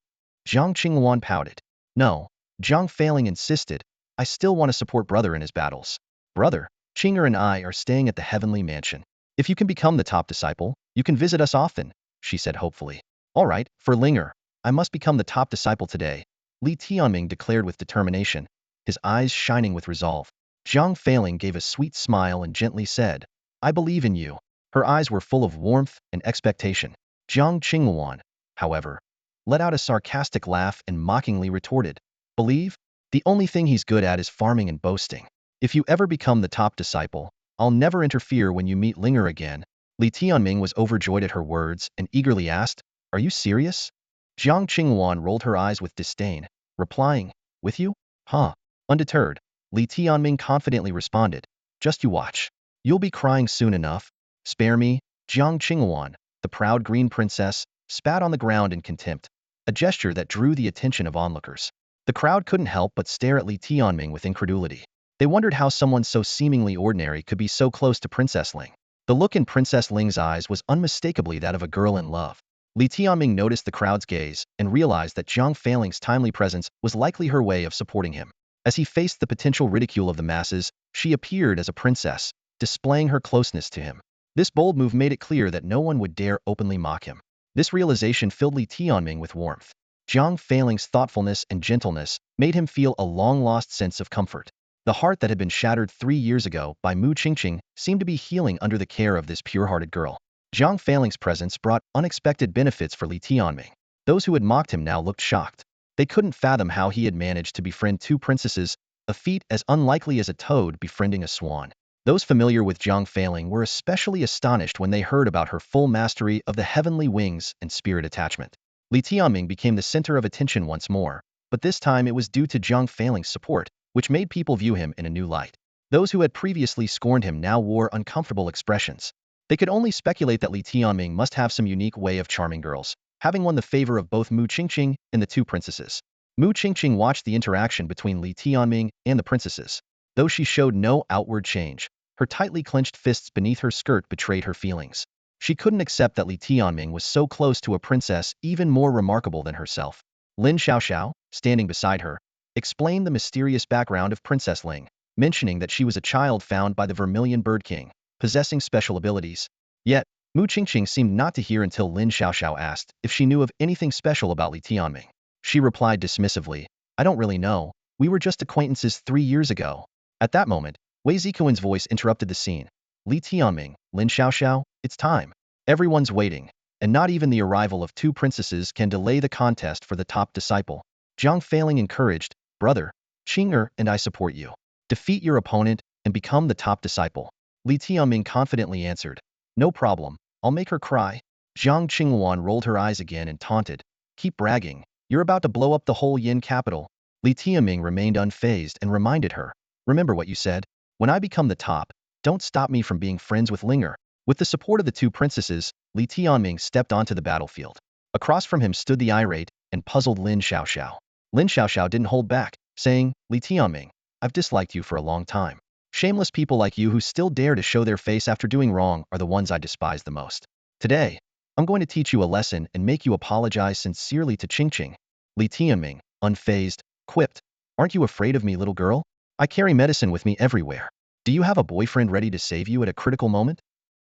Jiang Qinghuan pouted. No. Jiang Feiling insisted. I still want to support brother in his battles. Brother, Qinger and I are staying at the heavenly mansion. If you can become the top disciple, you can visit us often, she said hopefully. All right, for Linger, I must become the top disciple today, Li Tianming declared with determination, his eyes shining with resolve. Jiang Feiling gave a sweet smile and gently said, I believe in you. Her eyes were full of warmth and expectation. Jiang Qinghuan, however, let out a sarcastic laugh and mockingly retorted, Believe? The only thing he's good at is farming and boasting. If you ever become the top disciple, I'll never interfere when you meet Linger again. Li Tianming was overjoyed at her words and eagerly asked, Are you serious? Jiang Qinghuan rolled her eyes with disdain, replying, With you? Huh. Undeterred, Li Tianming confidently responded, Just you watch. You'll be crying soon enough. Spare me. Jiang Qinghuan, the proud green princess, spat on the ground in contempt, a gesture that drew the attention of onlookers. The crowd couldn't help but stare at Li Tianming with incredulity. They wondered how someone so seemingly ordinary could be so close to Princess Ling. The look in Princess Ling's eyes was unmistakably that of a girl in love. Li Tianming noticed the crowd's gaze and realized that Jiang Feiling's timely presence was likely her way of supporting him. As he faced the potential ridicule of the masses, she appeared as a princess, displaying her closeness to him. This bold move made it clear that no one would dare openly mock him. This realization filled Li Tianming with warmth. Jiang Feiling's thoughtfulness and gentleness made him feel a long-lost sense of comfort. The heart that had been shattered 3 years ago by Mu Qingqing seemed to be healing under the care of this pure-hearted girl. Jiang Feiling's presence brought unexpected benefits for Li Tianming. Those who had mocked him now looked shocked. They couldn't fathom how he had managed to befriend 2 princesses, a feat as unlikely as a toad befriending a swan. Those familiar with Jiang Feiling were especially astonished when they heard about her full mastery of the heavenly wings and spirit attachment. Li Tianming became the center of attention once more, but this time it was due to Jiang Feiling's support, which made people view him in a new light. Those who had previously scorned him now wore uncomfortable expressions. They could only speculate that Li Tianming must have some unique way of charming girls, having won the favor of both Mu Qingqing and the 2 princesses. Mu Qingqing watched the interaction between Li Tianming and the princesses. Though she showed no outward change, her tightly clenched fists beneath her skirt betrayed her feelings. She couldn't accept that Li Tianming was so close to a princess even more remarkable than herself. Lin Xiaoxiao, standing beside her, explained the mysterious background of Princess Ling, mentioning that she was a child found by the Vermilion Bird King, possessing special abilities. Yet, Mu Qingqing seemed not to hear until Lin Xiaoxiao asked if she knew of anything special about Li Tianming. She replied dismissively, I don't really know. We were just acquaintances 3 years ago. At that moment, Wei Zikuan's voice interrupted the scene. Li Tianming, Lin Xiaoxiao, it's time. Everyone's waiting, and not even the arrival of 2 princesses can delay the contest for the top disciple. Jiang Feiling encouraged, Brother, Qinger and I support you. Defeat your opponent and become the top disciple. Li Tianming confidently answered, No problem, I'll make her cry. Jiang Qinghuan rolled her eyes again and taunted, Keep bragging, you're about to blow up the whole Yin capital. Li Tianming remained unfazed and reminded her, Remember what you said? When I become the top, don't stop me from being friends with Linger. With the support of the 2 princesses, Li Tianming stepped onto the battlefield. Across from him stood the irate and puzzled Lin Xiaoxiao. Lin Xiaoxiao didn't hold back, saying, Li Tianming, I've disliked you for a long time. Shameless people like you who still dare to show their face after doing wrong are the ones I despise the most. Today, I'm going to teach you a lesson and make you apologize sincerely to Qingqing. Li Tianming, unfazed, quipped, Aren't you afraid of me, little girl? I carry medicine with me everywhere. Do you have a boyfriend ready to save you at a critical moment?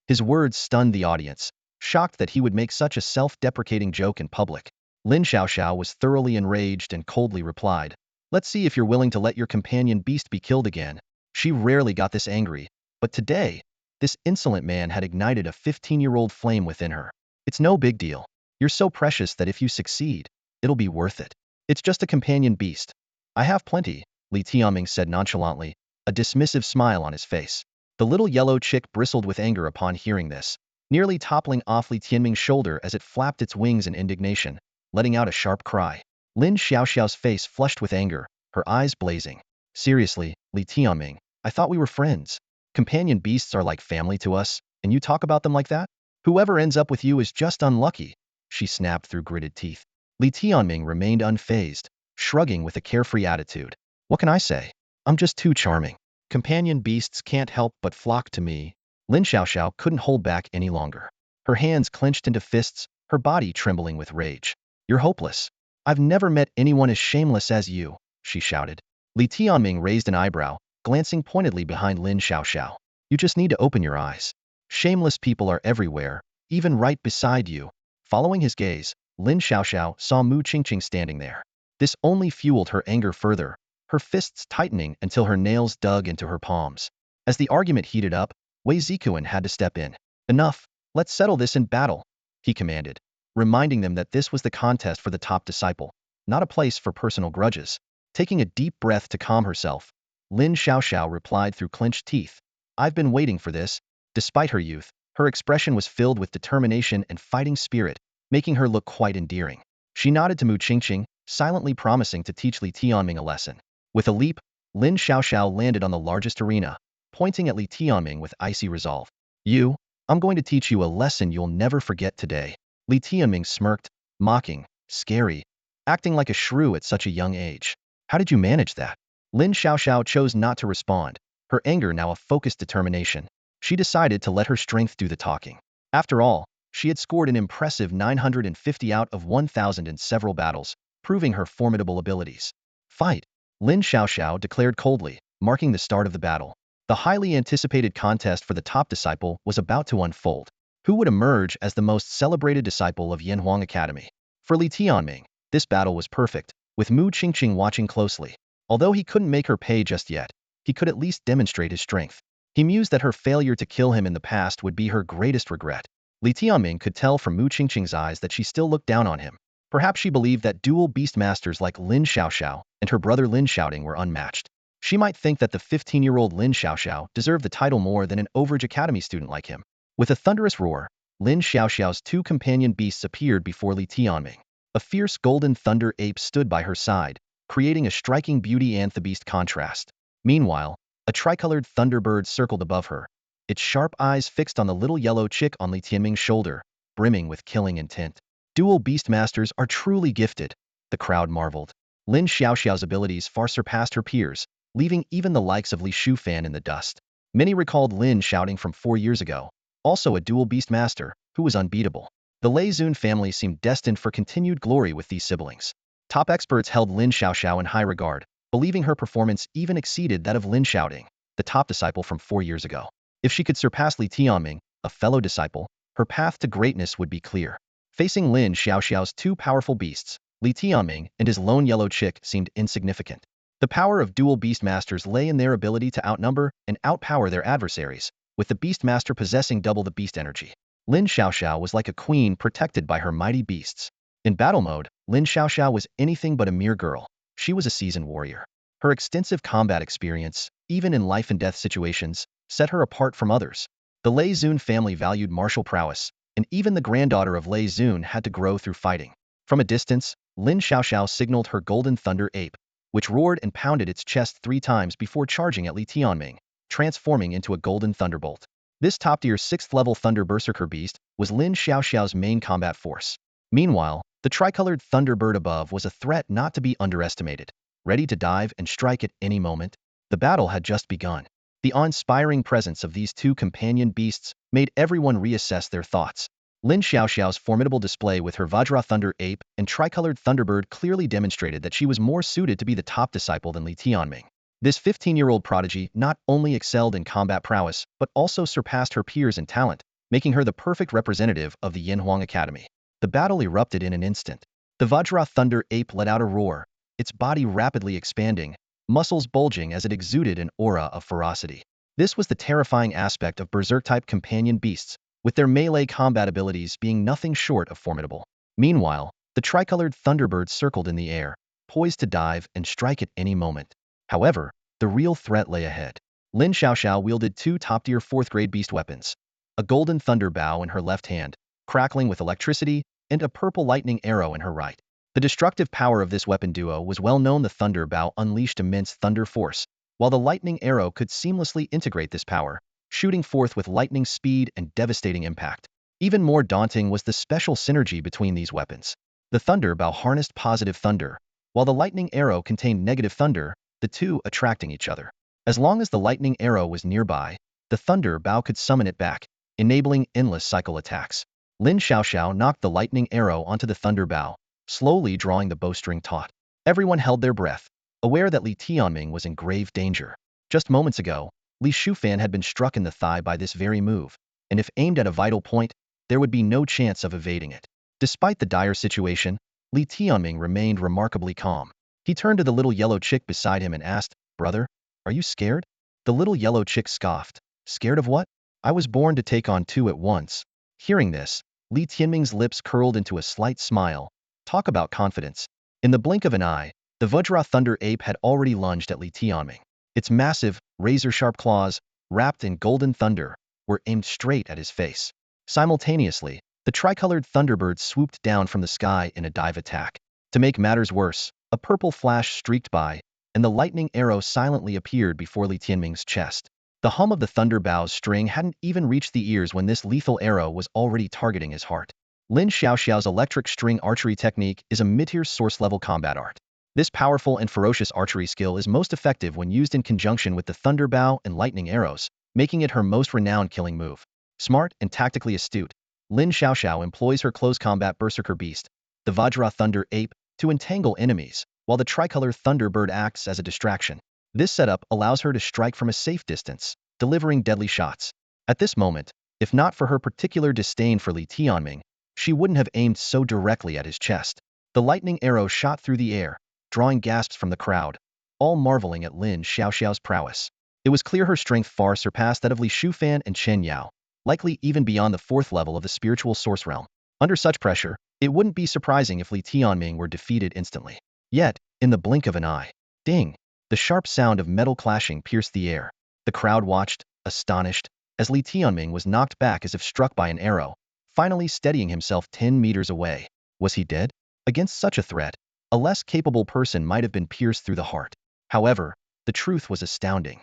His words stunned the audience, shocked that he would make such a self-deprecating joke in public. Lin Xiaoxiao was thoroughly enraged and coldly replied, Let's see if you're willing to let your companion beast be killed again. She rarely got this angry, but today, This insolent man had ignited a 15-year-old flame within her. It's no big deal. You're so precious that if you succeed, it'll be worth it. It's just a companion beast. I have plenty, Li Tianming said nonchalantly, a dismissive smile on his face. The little yellow chick bristled with anger upon hearing this, nearly toppling off Li Tianming's shoulder as it flapped its wings in indignation, letting out a sharp cry. Lin Xiaoxiao's face flushed with anger, her eyes blazing. Seriously, Li Tianming, I thought we were friends. Companion beasts are like family to us, and you talk about them like that? Whoever ends up with you is just unlucky, she snapped through gritted teeth. Li Tianming remained unfazed, shrugging with a carefree attitude. What can I say? I'm just too charming. Companion beasts can't help but flock to me. Lin Xiaoxiao couldn't hold back any longer. Her hands clenched into fists, her body trembling with rage. You're hopeless. I've never met anyone as shameless as you, she shouted. Li Tianming raised an eyebrow, glancing pointedly behind Lin Xiaoxiao. You just need to open your eyes. Shameless people are everywhere, even right beside you. Following his gaze, Lin Xiaoxiao saw Mu Qingqing standing there. This only fueled her anger further, her fists tightening until her nails dug into her palms. As the argument heated up, Wei Zikuan had to step in. Enough, let's settle this in battle, he commanded, reminding them that this was the contest for the top disciple, not a place for personal grudges. Taking a deep breath to calm herself, Lin Xiaoxiao replied through clenched teeth. I've been waiting for this. Despite her youth, her expression was filled with determination and fighting spirit, making her look quite endearing. She nodded to Mu Qingqing, silently promising to teach Li Tianming a lesson. With a leap, Lin Xiaoxiao landed on the largest arena, pointing at Li Tianming with icy resolve. I'm going to teach you a lesson you'll never forget today. Li Tianming smirked, mocking, scary, acting like a shrew at such a young age. How did you manage that? Lin Xiaoxiao chose not to respond, her anger now a focused determination. She decided to let her strength do the talking. After all, she had scored an impressive 950 out of 1,000 in several battles, proving her formidable abilities. Fight! Lin Xiaoxiao declared coldly, marking the start of the battle. The highly anticipated contest for the top disciple was about to unfold. Who would emerge as the most celebrated disciple of Yanhuang Academy? For Li Tianming, this battle was perfect, with Mu Qingqing watching closely. Although he couldn't make her pay just yet, he could at least demonstrate his strength. He mused that her failure to kill him in the past would be her greatest regret. Li Tianming could tell from Mu Qingqing's eyes that she still looked down on him. Perhaps she believed that dual beast masters like Lin Xiaoxiao and her brother Lin Shouting were unmatched. She might think that the 15-year-old Lin Xiaoxiao deserved the title more than an overage academy student like him. With a thunderous roar, Lin Xiaoxiao's two companion beasts appeared before Li Tianming. A fierce golden thunder ape stood by her side, creating a striking beauty and the beast contrast. Meanwhile, a tricolored thunderbird circled above her, its sharp eyes fixed on the little yellow chick on Li Tianming's shoulder, brimming with killing intent. Dual beastmasters are truly gifted, the crowd marveled. Lin Xiaoxiao's abilities far surpassed her peers, leaving even the likes of Li Shufan in the dust. Many recalled Lin Shouting from 4 years ago, also a dual beastmaster, who was unbeatable. The Lei Zun family seemed destined for continued glory with these siblings. Top experts held Lin Xiaoxiao in high regard, believing her performance even exceeded that of Lin Shouting, the top disciple from 4 years ago. If she could surpass Li Tianming, a fellow disciple, her path to greatness would be clear. Facing Lin Xiaoxiao's two powerful beasts, Li Tianming and his lone yellow chick seemed insignificant. The power of dual beastmasters lay in their ability to outnumber and outpower their adversaries, with the beastmaster possessing double the beast energy. Lin Xiaoxiao was like a queen protected by her mighty beasts. In battle mode, Lin Xiaoxiao was anything but a mere girl. She was a seasoned warrior. Her extensive combat experience, even in life and death situations, set her apart from others. The Lei Zun family valued martial prowess, and even the granddaughter of Lei Zun had to grow through fighting. From a distance, Lin Xiaoxiao signaled her golden thunder ape, which roared and pounded its chest 3 times before charging at Li Tianming, transforming into a golden thunderbolt. This top-tier 6th-level Thunder Berserker beast was Lin Xiaoxiao's main combat force. Meanwhile, the tricolored thunderbird above was a threat not to be underestimated, ready to dive and strike at any moment. The battle had just begun. The awe-inspiring presence of these two companion beasts made everyone reassess their thoughts. Lin Xiaoxiao's formidable display with her Vajra Thunder Ape and tricolored Thunderbird clearly demonstrated that she was more suited to be the top disciple than Li Tianming. This 15-year-old prodigy not only excelled in combat prowess, but also surpassed her peers in talent, making her the perfect representative of the Yanhuang Academy. The battle erupted in an instant. The Vajra Thunder Ape let out a roar, its body rapidly expanding, muscles bulging as it exuded an aura of ferocity. This was the terrifying aspect of Berserk-type companion beasts, with their melee combat abilities being nothing short of formidable. Meanwhile, the tricolored Thunderbird circled in the air, poised to dive and strike at any moment. However, the real threat lay ahead. Lin Xiaoxiao wielded two top-tier fourth-grade beast weapons, a golden thunder bow in her left hand, crackling with electricity, and a purple lightning arrow in her right. The destructive power of this weapon duo was well known. The thunder bow unleashed immense thunder force, while the lightning arrow could seamlessly integrate this power, shooting forth with lightning speed and devastating impact. Even more daunting was the special synergy between these weapons. The thunder bow harnessed positive thunder, while the lightning arrow contained negative thunder, the two attracting each other. As long as the lightning arrow was nearby, the thunder bow could summon it back, enabling endless cycle attacks. Lin Xiaoxiao knocked the lightning arrow onto the thunder bow, slowly drawing the bowstring taut. Everyone held their breath, aware that Li Tianming was in grave danger. Just moments ago, Li Shufan had been struck in the thigh by this very move, and if aimed at a vital point, there would be no chance of evading it. Despite the dire situation, Li Tianming remained remarkably calm. He turned to the little yellow chick beside him and asked, "Brother, are you scared?" The little yellow chick scoffed. "Scared of what? I was born to take on two at once." Hearing this, Li Tianming's lips curled into a slight smile. Talk about confidence. In the blink of an eye, the Vajra Thunder Ape had already lunged at Li Tianming. Its massive, razor-sharp claws, wrapped in golden thunder, were aimed straight at his face. Simultaneously, the tricolored Thunderbird swooped down from the sky in a dive attack. To make matters worse, a purple flash streaked by, and the lightning arrow silently appeared before Li Tianming's chest. The hum of the thunder bow's string hadn't even reached the ears when this lethal arrow was already targeting his heart. Lin Xiaoxiao's electric string archery technique is a mid-tier source-level combat art. This powerful and ferocious archery skill is most effective when used in conjunction with the thunder bow and lightning arrows, making it her most renowned killing move. Smart and tactically astute, Lin Xiaoxiao employs her close combat berserker beast, the Vajra Thunder Ape, to entangle enemies, while the tricolor Thunderbird acts as a distraction. This setup allows her to strike from a safe distance, delivering deadly shots. At this moment, if not for her particular disdain for Li Tianming, she wouldn't have aimed so directly at his chest. The lightning arrow shot through the air, drawing gasps from the crowd, all marveling at Lin Xiaoxiao's prowess. It was clear her strength far surpassed that of Li Shufan and Chen Yao, likely even beyond the fourth level of the spiritual source realm. Under such pressure, it wouldn't be surprising if Li Tianming were defeated instantly. Yet, in the blink of an eye, ding! The sharp sound of metal clashing pierced the air. The crowd watched, astonished, as Li Tianming was knocked back as if struck by an arrow, finally steadying himself 10 meters away. Was he dead? Against such a threat, a less capable person might have been pierced through the heart. However, the truth was astounding.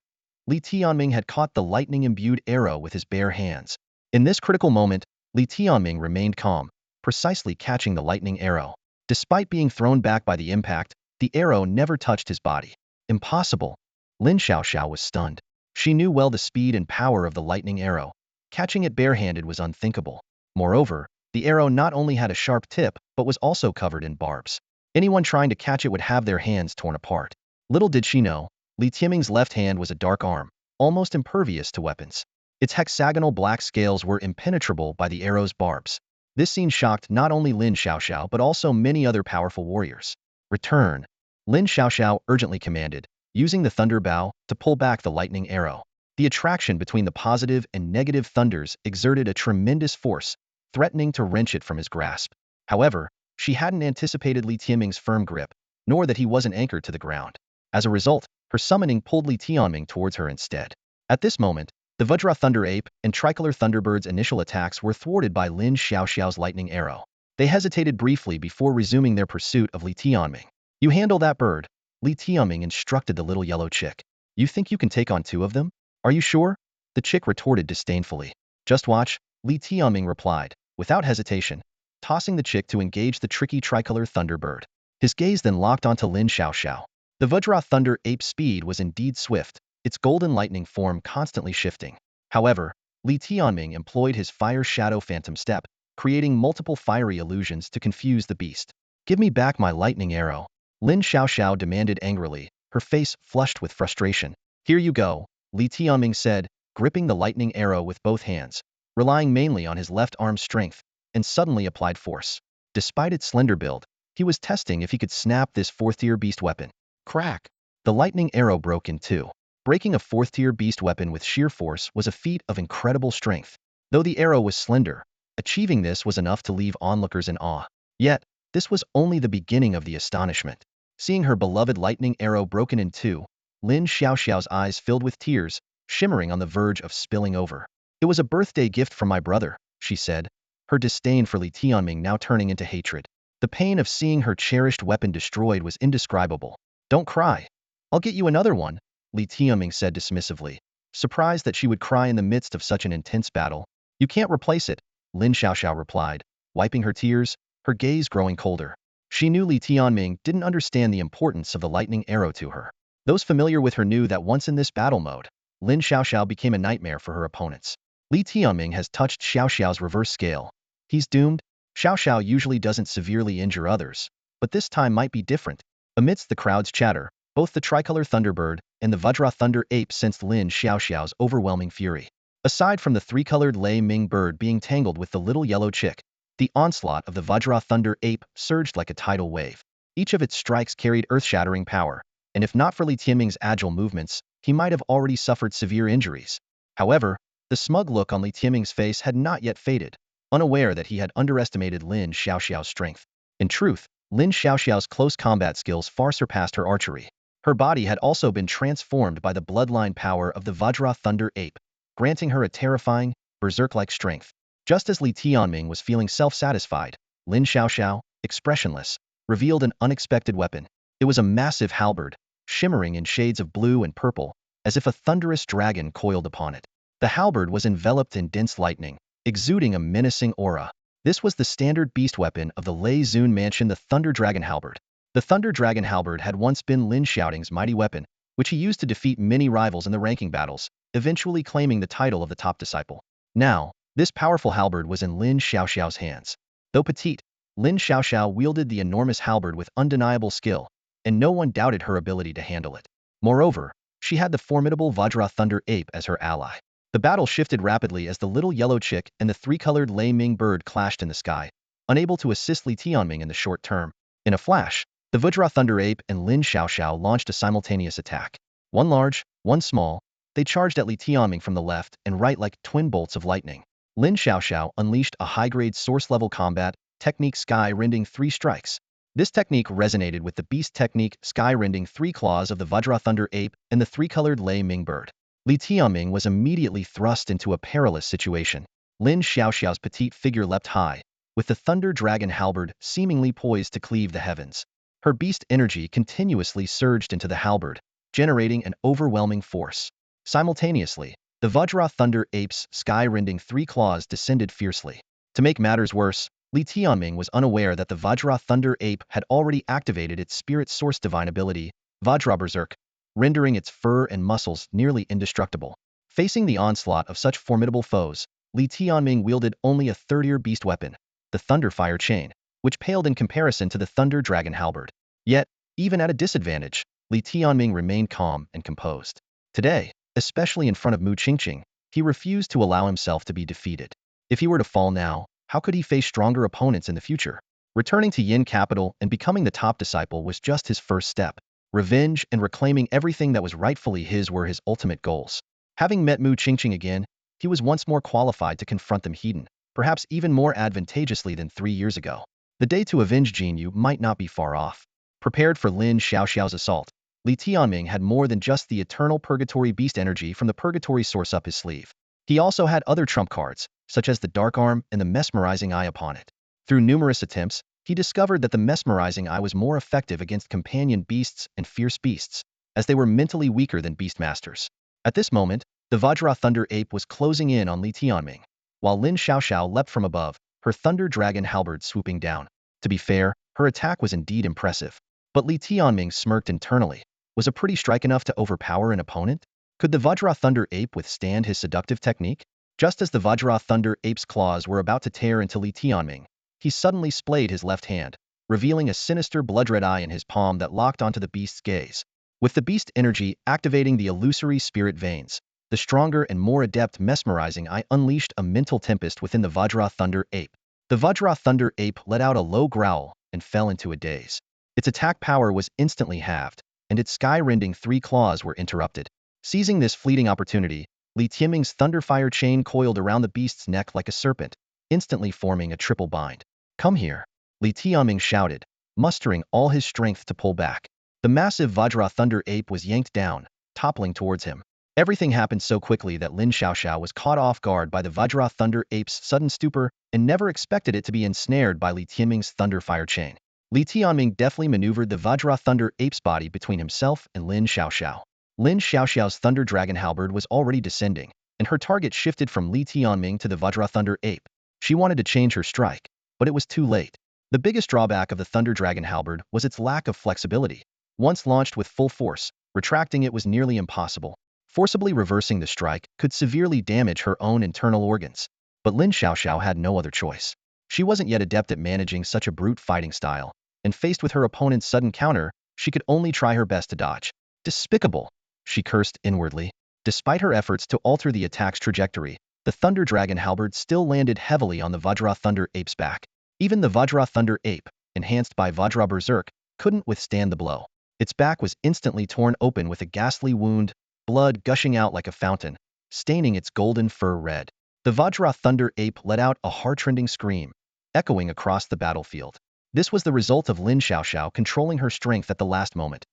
Li Tianming had caught the lightning-imbued arrow with his bare hands. In this critical moment, Li Tianming remained calm, precisely catching the lightning arrow. Despite being thrown back by the impact, the arrow never touched his body. Impossible! Lin Xiaoxiao was stunned. She knew well the speed and power of the lightning arrow. Catching it barehanded was unthinkable. Moreover, the arrow not only had a sharp tip, but was also covered in barbs. Anyone trying to catch it would have their hands torn apart. Little did she know, Li Tianming's left hand was a dark arm, almost impervious to weapons. Its hexagonal black scales were impenetrable by the arrow's barbs. This scene shocked not only Lin Xiaoxiao but also many other powerful warriors. Return! Lin Xiaoxiao urgently commanded, using the thunder bow to pull back the lightning arrow. The attraction between the positive and negative thunders exerted a tremendous force, threatening to wrench it from his grasp. However, she hadn't anticipated Li Tianming's firm grip, nor that he wasn't anchored to the ground. As a result, her summoning pulled Li Tianming towards her instead. At this moment, the Vajra Thunder Ape and Tricolor Thunderbird's initial attacks were thwarted by Lin Xiaoxiao's lightning arrow. They hesitated briefly before resuming their pursuit of Li Tianming. "You handle that bird," Li Tianming instructed the little yellow chick. "You think you can take on two of them? Are you sure?" The chick retorted disdainfully. "Just watch," Li Tianming replied, without hesitation, tossing the chick to engage the tricky tricolor Thunderbird. His gaze then locked onto Lin Xiaoxiao. The Vajra Thunder Ape's speed was indeed swift, its golden lightning form constantly shifting. However, Li Tianming employed his Fire Shadow Phantom Step, creating multiple fiery illusions to confuse the beast. "Give me back my lightning arrow," Lin Xiaoxiao demanded angrily, her face flushed with frustration. "Here you go," Li Tianming said, gripping the lightning arrow with both hands, relying mainly on his left arm's strength, and suddenly applied force. Despite its slender build, he was testing if he could snap this fourth-tier beast weapon. Crack! The lightning arrow broke in two. Breaking a 4th-tier beast weapon with sheer force was a feat of incredible strength. Though the arrow was slender, achieving this was enough to leave onlookers in awe. Yet, this was only the beginning of the astonishment. Seeing her beloved lightning arrow broken in two, Lin Xiaoxiao's eyes filled with tears, shimmering on the verge of spilling over. "It was a birthday gift from my brother," she said, her disdain for Li Tianming now turning into hatred. The pain of seeing her cherished weapon destroyed was indescribable. "Don't cry. I'll get you another one," Li Tianming said dismissively, surprised that she would cry in the midst of such an intense battle. "You can't replace it," Lin Xiaoxiao replied, wiping her tears, her gaze growing colder. She knew Li Tianming didn't understand the importance of the lightning arrow to her. Those familiar with her knew that once in this battle mode, Lin Xiaoxiao became a nightmare for her opponents. Li Tianming has touched Xiaoxiao's reverse scale. He's doomed. Xiaoxiao usually doesn't severely injure others, but this time might be different. Amidst the crowd's chatter, both the tricolor Thunderbird and the Vajra Thunder Ape sensed Lin Xiaoxiao's overwhelming fury. Aside from the three-colored Lei Ming bird being tangled with the little yellow chick, the onslaught of the Vajra Thunder Ape surged like a tidal wave. Each of its strikes carried earth-shattering power, and if not for Li Tianming's agile movements, he might have already suffered severe injuries. However, the smug look on Li Tianming's face had not yet faded, unaware that he had underestimated Lin Xiaoxiao's strength. In truth, Lin Xiaoxiao's close combat skills far surpassed her archery. Her body had also been transformed by the bloodline power of the Vajra Thunder Ape, granting her a terrifying, berserk-like strength. Just as Li Tianming was feeling self-satisfied, Lin Xiaoxiao, expressionless, revealed an unexpected weapon. It was a massive halberd, shimmering in shades of blue and purple, as if a thunderous dragon coiled upon it. The halberd was enveloped in dense lightning, exuding a menacing aura. This was the standard beast weapon of the Lei Zun mansion, the Thunder Dragon Halberd. The Thunder Dragon Halberd had once been Lin Xiaoting's mighty weapon, which he used to defeat many rivals in the ranking battles, eventually claiming the title of the top disciple. Now, this powerful halberd was in Lin Xiaoxiao's hands. Though petite, Lin Xiaoxiao wielded the enormous halberd with undeniable skill, and no one doubted her ability to handle it. Moreover, she had the formidable Vajra Thunder Ape as her ally. The battle shifted rapidly as the little yellow chick and the three-colored Lei Ming bird clashed in the sky, unable to assist Li Tianming in the short term. In a flash, the Vajra Thunder Ape and Lin Xiaoxiao launched a simultaneous attack. One large, one small, they charged at Li Tianming from the left and right like twin bolts of lightning. Lin Xiaoxiao unleashed a high-grade source-level combat technique sky-rending 3 strikes. This technique resonated with the beast technique sky-rending 3 claws of the Vajra Thunder Ape and the three-colored Lei Ming bird. Li Tianming was immediately thrust into a perilous situation. Lin Xiaoxiao's petite figure leapt high, with the Thunder Dragon Halberd seemingly poised to cleave the heavens. Her beast energy continuously surged into the halberd, generating an overwhelming force. Simultaneously, the Vajra Thunder Ape's sky-rending 3 claws descended fiercely. To make matters worse, Li Tianming was unaware that the Vajra Thunder Ape had already activated its spirit source divine ability, Vajra Berserk, rendering its fur and muscles nearly indestructible. Facing the onslaught of such formidable foes, Li Tianming wielded only a third-tier beast weapon, the Thunder Fire Chain, which paled in comparison to the Thunder Dragon Halberd. Yet, even at a disadvantage, Li Tianming remained calm and composed. Today, especially in front of Mu Qingqing, he refused to allow himself to be defeated. If he were to fall now, how could he face stronger opponents in the future? Returning to Yin Capital and becoming the top disciple was just his first step. Revenge and reclaiming everything that was rightfully his were his ultimate goals. Having met Mu Qingqing again, he was once more qualified to confront them hidden, perhaps even more advantageously than 3 years ago. The day to avenge Jin Yu might not be far off. Prepared for Lin Xiaoxiao's assault, Li Tianming had more than just the eternal purgatory beast energy from the purgatory source up his sleeve. He also had other trump cards, such as the Dark Arm and the Mesmerizing Eye upon it. Through numerous attempts, he discovered that the Mesmerizing Eye was more effective against companion beasts and fierce beasts, as they were mentally weaker than beastmasters. At this moment, the Vajra Thunder Ape was closing in on Li Tianming, while Lin Xiaoxiao leapt from above, her Thunder Dragon Halberd swooping down. To be fair, her attack was indeed impressive. But Li Tianming smirked internally. Was a pretty strike enough to overpower an opponent? Could the Vajra Thunder Ape withstand his seductive technique? Just as the Vajra Thunder Ape's claws were about to tear into Li Tianming, he suddenly splayed his left hand, revealing a sinister blood-red eye in his palm that locked onto the beast's gaze. With the beast energy activating the illusory spirit veins, the stronger and more adept Mesmerizing Eye unleashed a mental tempest within the Vajra Thunder Ape. The Vajra Thunder Ape let out a low growl and fell into a daze. Its attack power was instantly halved, and its sky-rending 3 claws were interrupted. Seizing this fleeting opportunity, Li Tianming's thunderfire chain coiled around the beast's neck like a serpent, instantly forming a triple bind. "Come here," Li Tianming shouted, mustering all his strength to pull back. The massive Vajra Thunder Ape was yanked down, toppling towards him. Everything happened so quickly that Lin Xiaoxiao was caught off guard by the Vajra Thunder Ape's sudden stupor and never expected it to be ensnared by Li Tianming's thunderfire chain. Li Tianming deftly maneuvered the Vajra Thunder Ape's body between himself and Lin Xiaoxiao. Lin Xiaoxiao's Thunder Dragon Halberd was already descending, and her target shifted from Li Tianming to the Vajra Thunder Ape. She wanted to change her strike, but it was too late. The biggest drawback of the Thunder Dragon Halberd was its lack of flexibility. Once launched with full force, retracting it was nearly impossible. Forcibly reversing the strike could severely damage her own internal organs. But Lin Xiaoxiao had no other choice. She wasn't yet adept at managing such a brute fighting style, and faced with her opponent's sudden counter, she could only try her best to dodge. Despicable, she cursed inwardly. Despite her efforts to alter the attack's trajectory, the Thunder Dragon Halberd still landed heavily on the Vajra Thunder Ape's back. Even the Vajra Thunder Ape, enhanced by Vajra Berserk, couldn't withstand the blow. Its back was instantly torn open with a ghastly wound, blood gushing out like a fountain, staining its golden fur red. The Vajra Thunder Ape let out a heart-rending scream, echoing across the battlefield. This was the result of Lin Xiaoxiao controlling her strength at the last moment.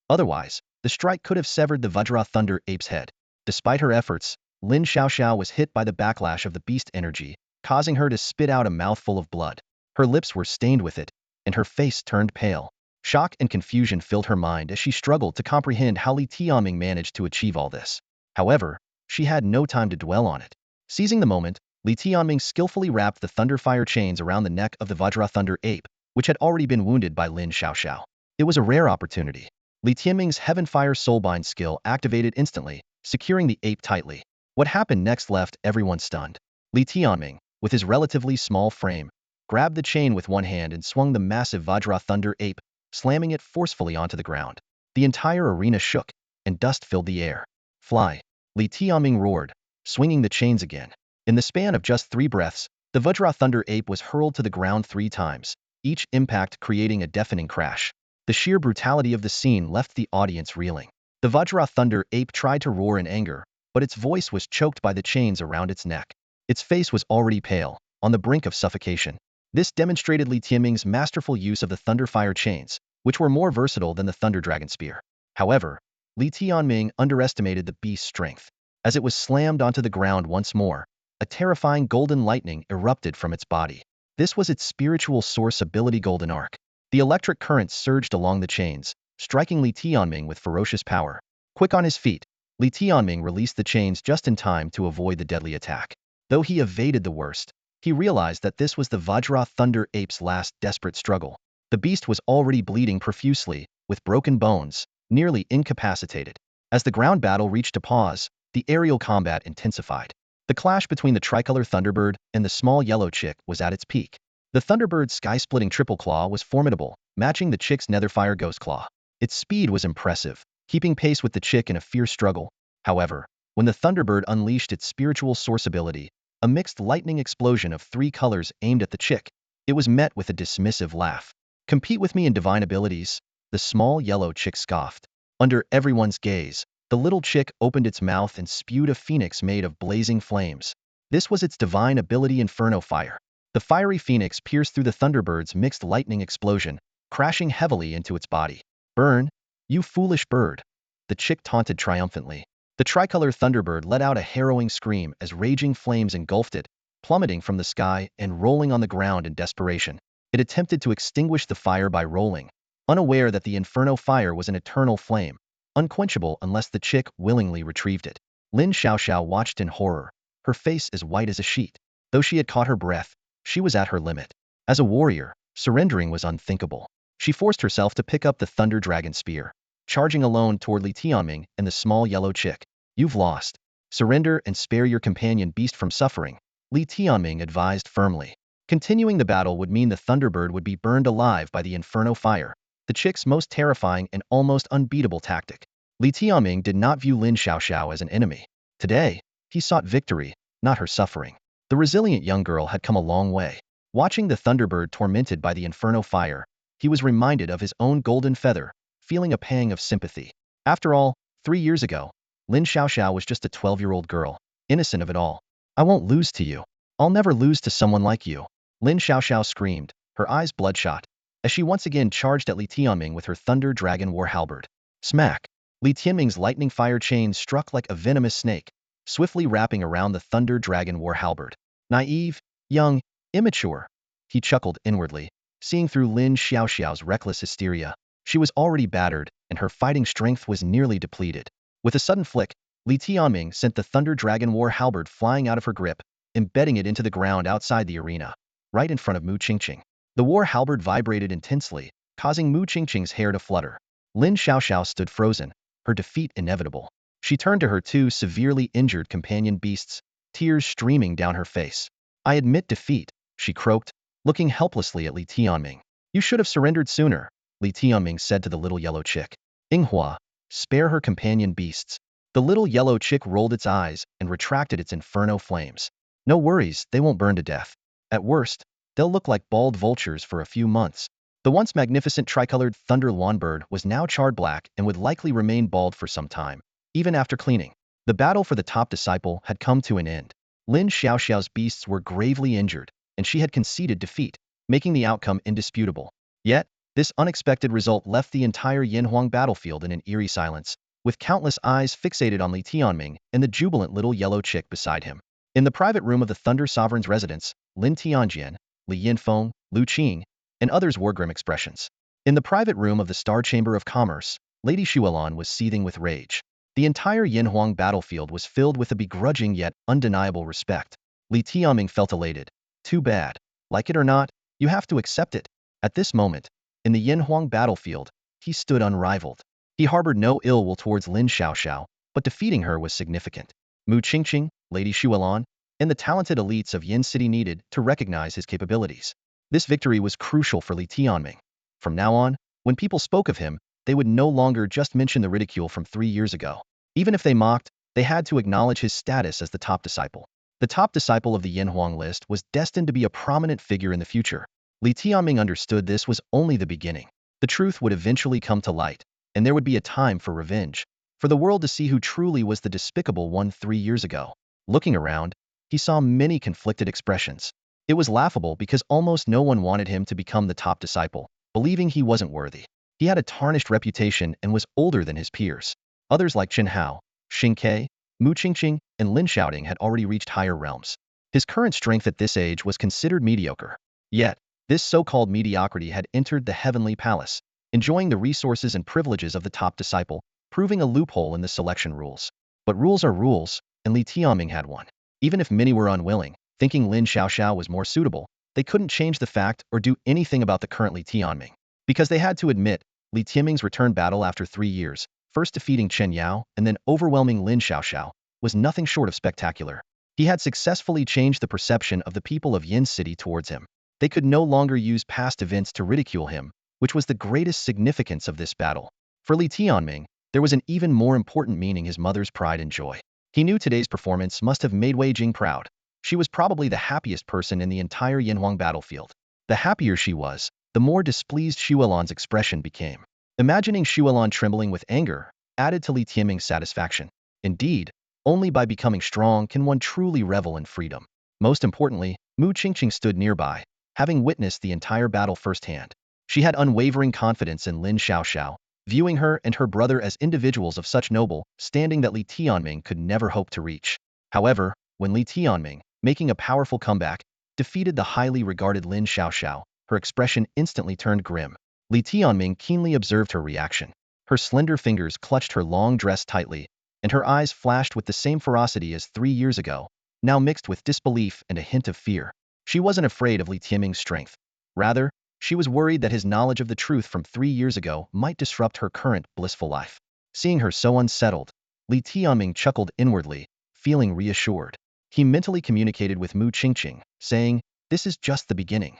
Otherwise, the strike could have severed the Vajra Thunder Ape's head. Despite her efforts, Lin Xiaoxiao was hit by the backlash of the beast energy, causing her to spit out a mouthful of blood. Her lips were stained with it, and her face turned pale. Shock and confusion filled her mind as she struggled to comprehend how Li Tianming managed to achieve all this. However, she had no time to dwell on it. Seizing the moment, Li Tianming skillfully wrapped the thunderfire chains around the neck of the Vajra Thunder Ape, which had already been wounded by Lin Xiaoxiao. It was a rare opportunity. Li Tianming's Heavenfire Soulbind skill activated instantly, securing the ape tightly. What happened next left everyone stunned. Li Tianming, with his relatively small frame, grabbed the chain with one hand and swung the massive Vajra Thunder Ape, slamming it forcefully onto the ground. The entire arena shook, and dust filled the air. "Fly!" Li Tianming roared, swinging the chains again. In the span of just 3 breaths, the Vajra Thunder Ape was hurled to the ground 3 times, each impact creating a deafening crash. The sheer brutality of the scene left the audience reeling. The Vajra Thunder Ape tried to roar in anger, but its voice was choked by the chains around its neck. Its face was already pale, on the brink of suffocation. This demonstrated Li Tianming's masterful use of the Thunderfire chains, which were more versatile than the Thunder Dragon Spear. However, Li Tianming underestimated the beast's strength. As it was slammed onto the ground once more, a terrifying golden lightning erupted from its body. This was its spiritual source ability Golden Arc. The electric current surged along the chains, striking Li Tianming with ferocious power. Quick on his feet, Li Tianming released the chains just in time to avoid the deadly attack. Though he evaded the worst, he realized that this was the Vajra Thunder Ape's last desperate struggle. The beast was already bleeding profusely, with broken bones, nearly incapacitated. As the ground battle reached a pause, the aerial combat intensified. The clash between the tricolor Thunderbird and the small yellow chick was at its peak. The Thunderbird's sky-splitting triple claw was formidable, matching the chick's netherfire ghost claw. Its speed was impressive, keeping pace with the chick in a fierce struggle. However, when the Thunderbird unleashed its spiritual source ability, a mixed lightning explosion of 3 colors aimed at the chick, it was met with a dismissive laugh. "Compete with me in divine abilities?" the small yellow chick scoffed. Under everyone's gaze, the little chick opened its mouth and spewed a phoenix made of blazing flames. This was its divine ability Inferno Fire. The fiery phoenix pierced through the Thunderbird's mixed lightning explosion, crashing heavily into its body. "Burn, you foolish bird!" the chick taunted triumphantly. The tricolor Thunderbird let out a harrowing scream as raging flames engulfed it, plummeting from the sky and rolling on the ground in desperation. It attempted to extinguish the fire by rolling, unaware that the Inferno Fire was an eternal flame, unquenchable unless the chick willingly retrieved it. Lin Xiaoxiao watched in horror, her face as white as a sheet. Though she had caught her breath, she was at her limit. As a warrior, surrendering was unthinkable. She forced herself to pick up the Thunder Dragon Spear, charging alone toward Li Tianming and the small yellow chick. "You've lost. Surrender and spare your companion beast from suffering," Li Tianming advised firmly. Continuing the battle would mean the Thunderbird would be burned alive by the Inferno Fire, the chick's most terrifying and almost unbeatable tactic. Li Tianming did not view Lin Xiaoxiao as an enemy. Today, he sought victory, not her suffering. The resilient young girl had come a long way. Watching the Thunderbird tormented by the Inferno Fire, he was reminded of his own golden feather, feeling a pang of sympathy. After all, 3 years ago, Lin Xiaoxiao was just a 12-year-old girl, innocent of it all. I won't lose to you. I'll never lose to someone like you. Lin Xiaoxiao screamed, her eyes bloodshot, as she once again charged at Li Tianming with her Thunder Dragon War Halberd. Smack! Li Tianming's lightning fire chain struck like a venomous snake, swiftly wrapping around the Thunder Dragon War Halberd. Naive, young, immature. He chuckled inwardly, seeing through Lin Xiaoxiao's reckless hysteria. She was already battered, and her fighting strength was nearly depleted. With a sudden flick, Li Tianming sent the Thunder Dragon War Halberd flying out of her grip, embedding it into the ground outside the arena, right in front of Mu Qingqing. The war halberd vibrated intensely, causing Mu Qingqing's hair to flutter. Lin Xiaoxiao stood frozen, her defeat inevitable. She turned to her two severely injured companion beasts, tears streaming down her face. I admit defeat, she croaked, looking helplessly at Li Tianming. You should have surrendered sooner, Li Tianming said to the little yellow chick. Yinghua, spare her companion beasts. The little yellow chick rolled its eyes and retracted its inferno flames. No worries, they won't burn to death. At worst, they'll look like bald vultures for a few months. The once magnificent tricolored thunder lawnbird was now charred black and would likely remain bald for some time, even after cleaning. The battle for the top disciple had come to an end. Lin Xiaoxiao's beasts were gravely injured, and she had conceded defeat, making the outcome indisputable. Yet, this unexpected result left the entire Yinhuang battlefield in an eerie silence, with countless eyes fixated on Li Tianming and the jubilant little yellow chick beside him. In the private room of the Thunder Sovereign's residence, Lin Tianjian, Li Yinfeng, Lu Qing, and others wore grim expressions. In the private room of the Star Chamber of Commerce, Lady Xuelan was seething with rage. The entire Yinhuang battlefield was filled with a begrudging yet undeniable respect. Li Tianming felt elated. Too bad. Like it or not, you have to accept it. At this moment, in the Yinhuang battlefield, he stood unrivaled. He harbored no ill will towards Lin Xiaoxiao, but defeating her was significant. Mu Qingqing, Lady Xuelan, and the talented elites of Yin City needed to recognize his capabilities. This victory was crucial for Li Tianming. From now on, when people spoke of him, they would no longer just mention the ridicule from 3 years ago. Even if they mocked, they had to acknowledge his status as the top disciple. The top disciple of the Yinhuang list was destined to be a prominent figure in the future. Li Tianming understood this was only the beginning. The truth would eventually come to light, and there would be a time for revenge, for the world to see who truly was the despicable one 3 years ago. Looking around, he saw many conflicted expressions. It was laughable because almost no one wanted him to become the top disciple, believing he wasn't worthy. He had a tarnished reputation and was older than his peers. Others like Chen Hao, Xing Ke, Mu Qingqing, and Lin Xiaoding had already reached higher realms. His current strength at this age was considered mediocre. Yet, this so-called mediocrity had entered the heavenly palace, enjoying the resources and privileges of the top disciple, proving a loophole in the selection rules. But rules are rules, and Li Tianming had one. Even if many were unwilling, thinking Lin Xiaoxiao was more suitable, they couldn't change the fact or do anything about the current Li Tianming. Because they had to admit, Li Tianming's return battle after 3 years, first defeating Chen Yao and then overwhelming Lin Xiaoxiao, was nothing short of spectacular. He had successfully changed the perception of the people of Yin City towards him. They could no longer use past events to ridicule him, which was the greatest significance of this battle. For Li Tianming, there was an even more important meaning: his mother's pride and joy. He knew today's performance must have made Wei Jing proud. She was probably the happiest person in the entire Yinhuang battlefield. The happier she was, the more displeased Xuelan's expression became. Imagining Xuelan trembling with anger added to Li Tianming's satisfaction. Indeed, only by becoming strong can one truly revel in freedom. Most importantly, Mu Qingqing stood nearby, having witnessed the entire battle firsthand. She had unwavering confidence in Lin Xiaoxiao, viewing her and her brother as individuals of such noble standing that Li Tianming could never hope to reach. However, when Li Tianming, making a powerful comeback, defeated the highly regarded Lin Xiaoxiao, her expression instantly turned grim. Li Tianming keenly observed her reaction. Her slender fingers clutched her long dress tightly, and her eyes flashed with the same ferocity as 3 years ago, now mixed with disbelief and a hint of fear. She wasn't afraid of Li Tianming's strength. Rather, she was worried that his knowledge of the truth from 3 years ago might disrupt her current blissful life. Seeing her so unsettled, Li Tianming chuckled inwardly, feeling reassured. He mentally communicated with Mu Qingqing, saying, "This is just the beginning.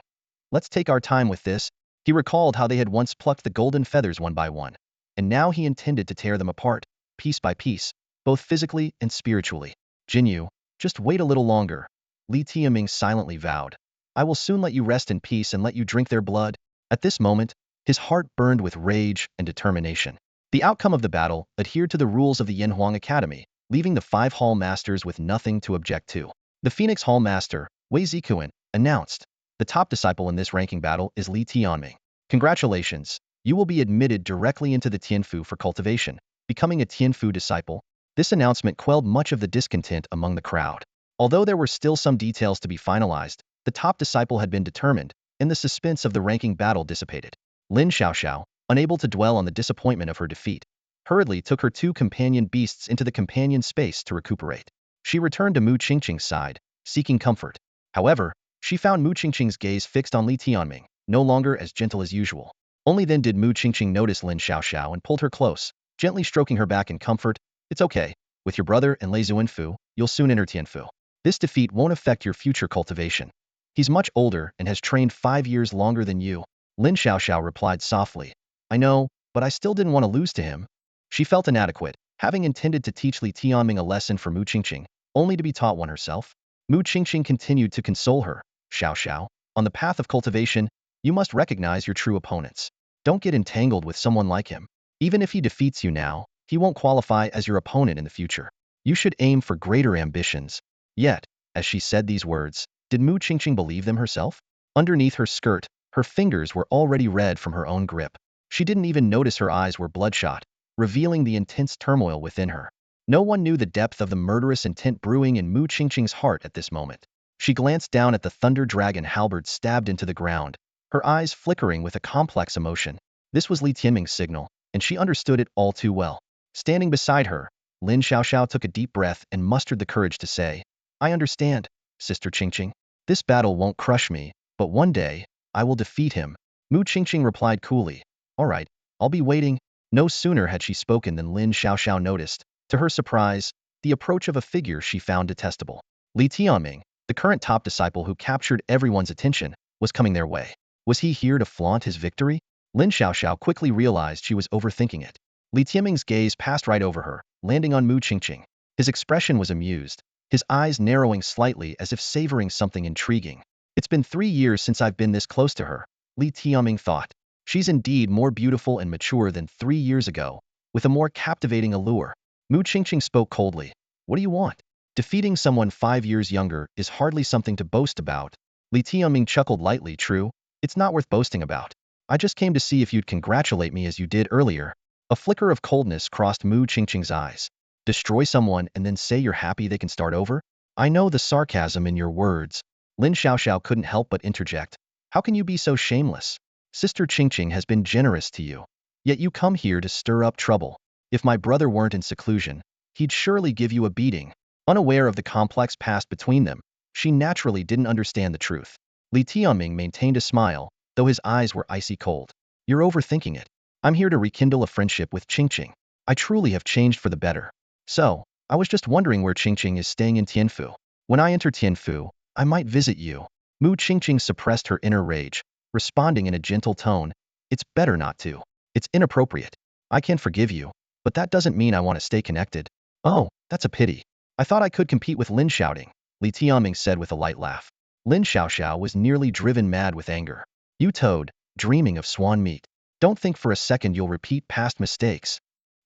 Let's take our time with this." He recalled how they had once plucked the golden feathers one by one, and now he intended to tear them apart, piece by piece, both physically and spiritually. "Jinyu, just wait a little longer," Li Tianming silently vowed. "I will soon let you rest in peace and let you drink their blood." At this moment, his heart burned with rage and determination. The outcome of the battle adhered to the rules of the Yanhuang Academy, leaving the 5 Hall Masters with nothing to object to. The Phoenix Hall Master, Wei Zikuan, announced, "The top disciple in this ranking battle is Li Tianming. Congratulations, you will be admitted directly into the Tianfu for cultivation, becoming a Tianfu disciple." This announcement quelled much of the discontent among the crowd. Although there were still some details to be finalized, the top disciple had been determined, and the suspense of the ranking battle dissipated. Lin Xiaoxiao, unable to dwell on the disappointment of her defeat, hurriedly took her 2 companion beasts into the companion space to recuperate. She returned to Mu Qingqing's side, seeking comfort. However, she found Mu Qingqing's gaze fixed on Li Tianming, no longer as gentle as usual. Only then did Mu Qingqing notice Lin Xiaoxiao and pulled her close, gently stroking her back in comfort. "It's okay. With your brother and Lei Zuinfu, you'll soon enter Tianfu. This defeat won't affect your future cultivation. He's much older and has trained 5 years longer than you." Lin Xiaoxiao replied softly. "I know, but I still didn't want to lose to him." She felt inadequate, having intended to teach Li Tianming a lesson for Mu Qingqing, only to be taught one herself. Mu Qingqing continued to console her. "Xiaoxiao, on the path of cultivation, you must recognize your true opponents. Don't get entangled with someone like him. Even if he defeats you now, he won't qualify as your opponent in the future. You should aim for greater ambitions." Yet, as she said these words, did Mu Qingqing believe them herself? Underneath her skirt, her fingers were already red from her own grip. She didn't even notice her eyes were bloodshot, revealing the intense turmoil within her. No one knew the depth of the murderous intent brewing in Mu Qingqing's heart at this moment. She glanced down at the Thunder Dragon halberd stabbed into the ground, her eyes flickering with a complex emotion. This was Li Tianming's signal, and she understood it all too well. Standing beside her, Lin Xiaoxiao took a deep breath and mustered the courage to say, "I understand, Sister Qingqing. This battle won't crush me, but one day, I will defeat him." Mu Qingqing replied coolly, "All right, I'll be waiting." No sooner had she spoken than Lin Xiaoxiao noticed, to her surprise, the approach of a figure she found detestable. Li Tianming, the current top disciple who captured everyone's attention, was coming their way. Was he here to flaunt his victory? Lin Xiaoxiao quickly realized she was overthinking it. Li Tianming's gaze passed right over her, landing on Mu Qingqing. His expression was amused, his eyes narrowing slightly as if savoring something intriguing. "It's been 3 years since I've been this close to her," Li Tianming thought. "She's indeed more beautiful and mature than 3 years ago, with a more captivating allure." Mu Qingqing spoke coldly. "What do you want?" Defeating someone 5 years younger is hardly something to boast about. Li Tianming chuckled lightly. "True, it's not worth boasting about. I just came to see if you'd congratulate me as you did earlier." A flicker of coldness crossed Mu Qingqing's eyes. "Destroy someone and then say you're happy they can start over? I know the sarcasm in your words." Lin Xiaoxiao couldn't help but interject. "How can you be so shameless? Sister Qingqing has been generous to you. Yet you come here to stir up trouble. If my brother weren't in seclusion, he'd surely give you a beating." Unaware of the complex past between them, she naturally didn't understand the truth. Li Tianming maintained a smile, though his eyes were icy cold. "You're overthinking it. I'm here to rekindle a friendship with Qingqing. I truly have changed for the better. So, I was just wondering where Qingqing is staying in Tianfu. When I enter Tianfu, I might visit you." Mu Qingqing suppressed her inner rage, responding in a gentle tone, "It's better not to. It's inappropriate. I can forgive you, but that doesn't mean I want to stay connected." "Oh, that's a pity. I thought I could compete with Lin shouting," Li Tianming said with a light laugh. Lin Xiaoxiao was nearly driven mad with anger. "You toad, dreaming of swan meat. Don't think for a second you'll repeat past mistakes."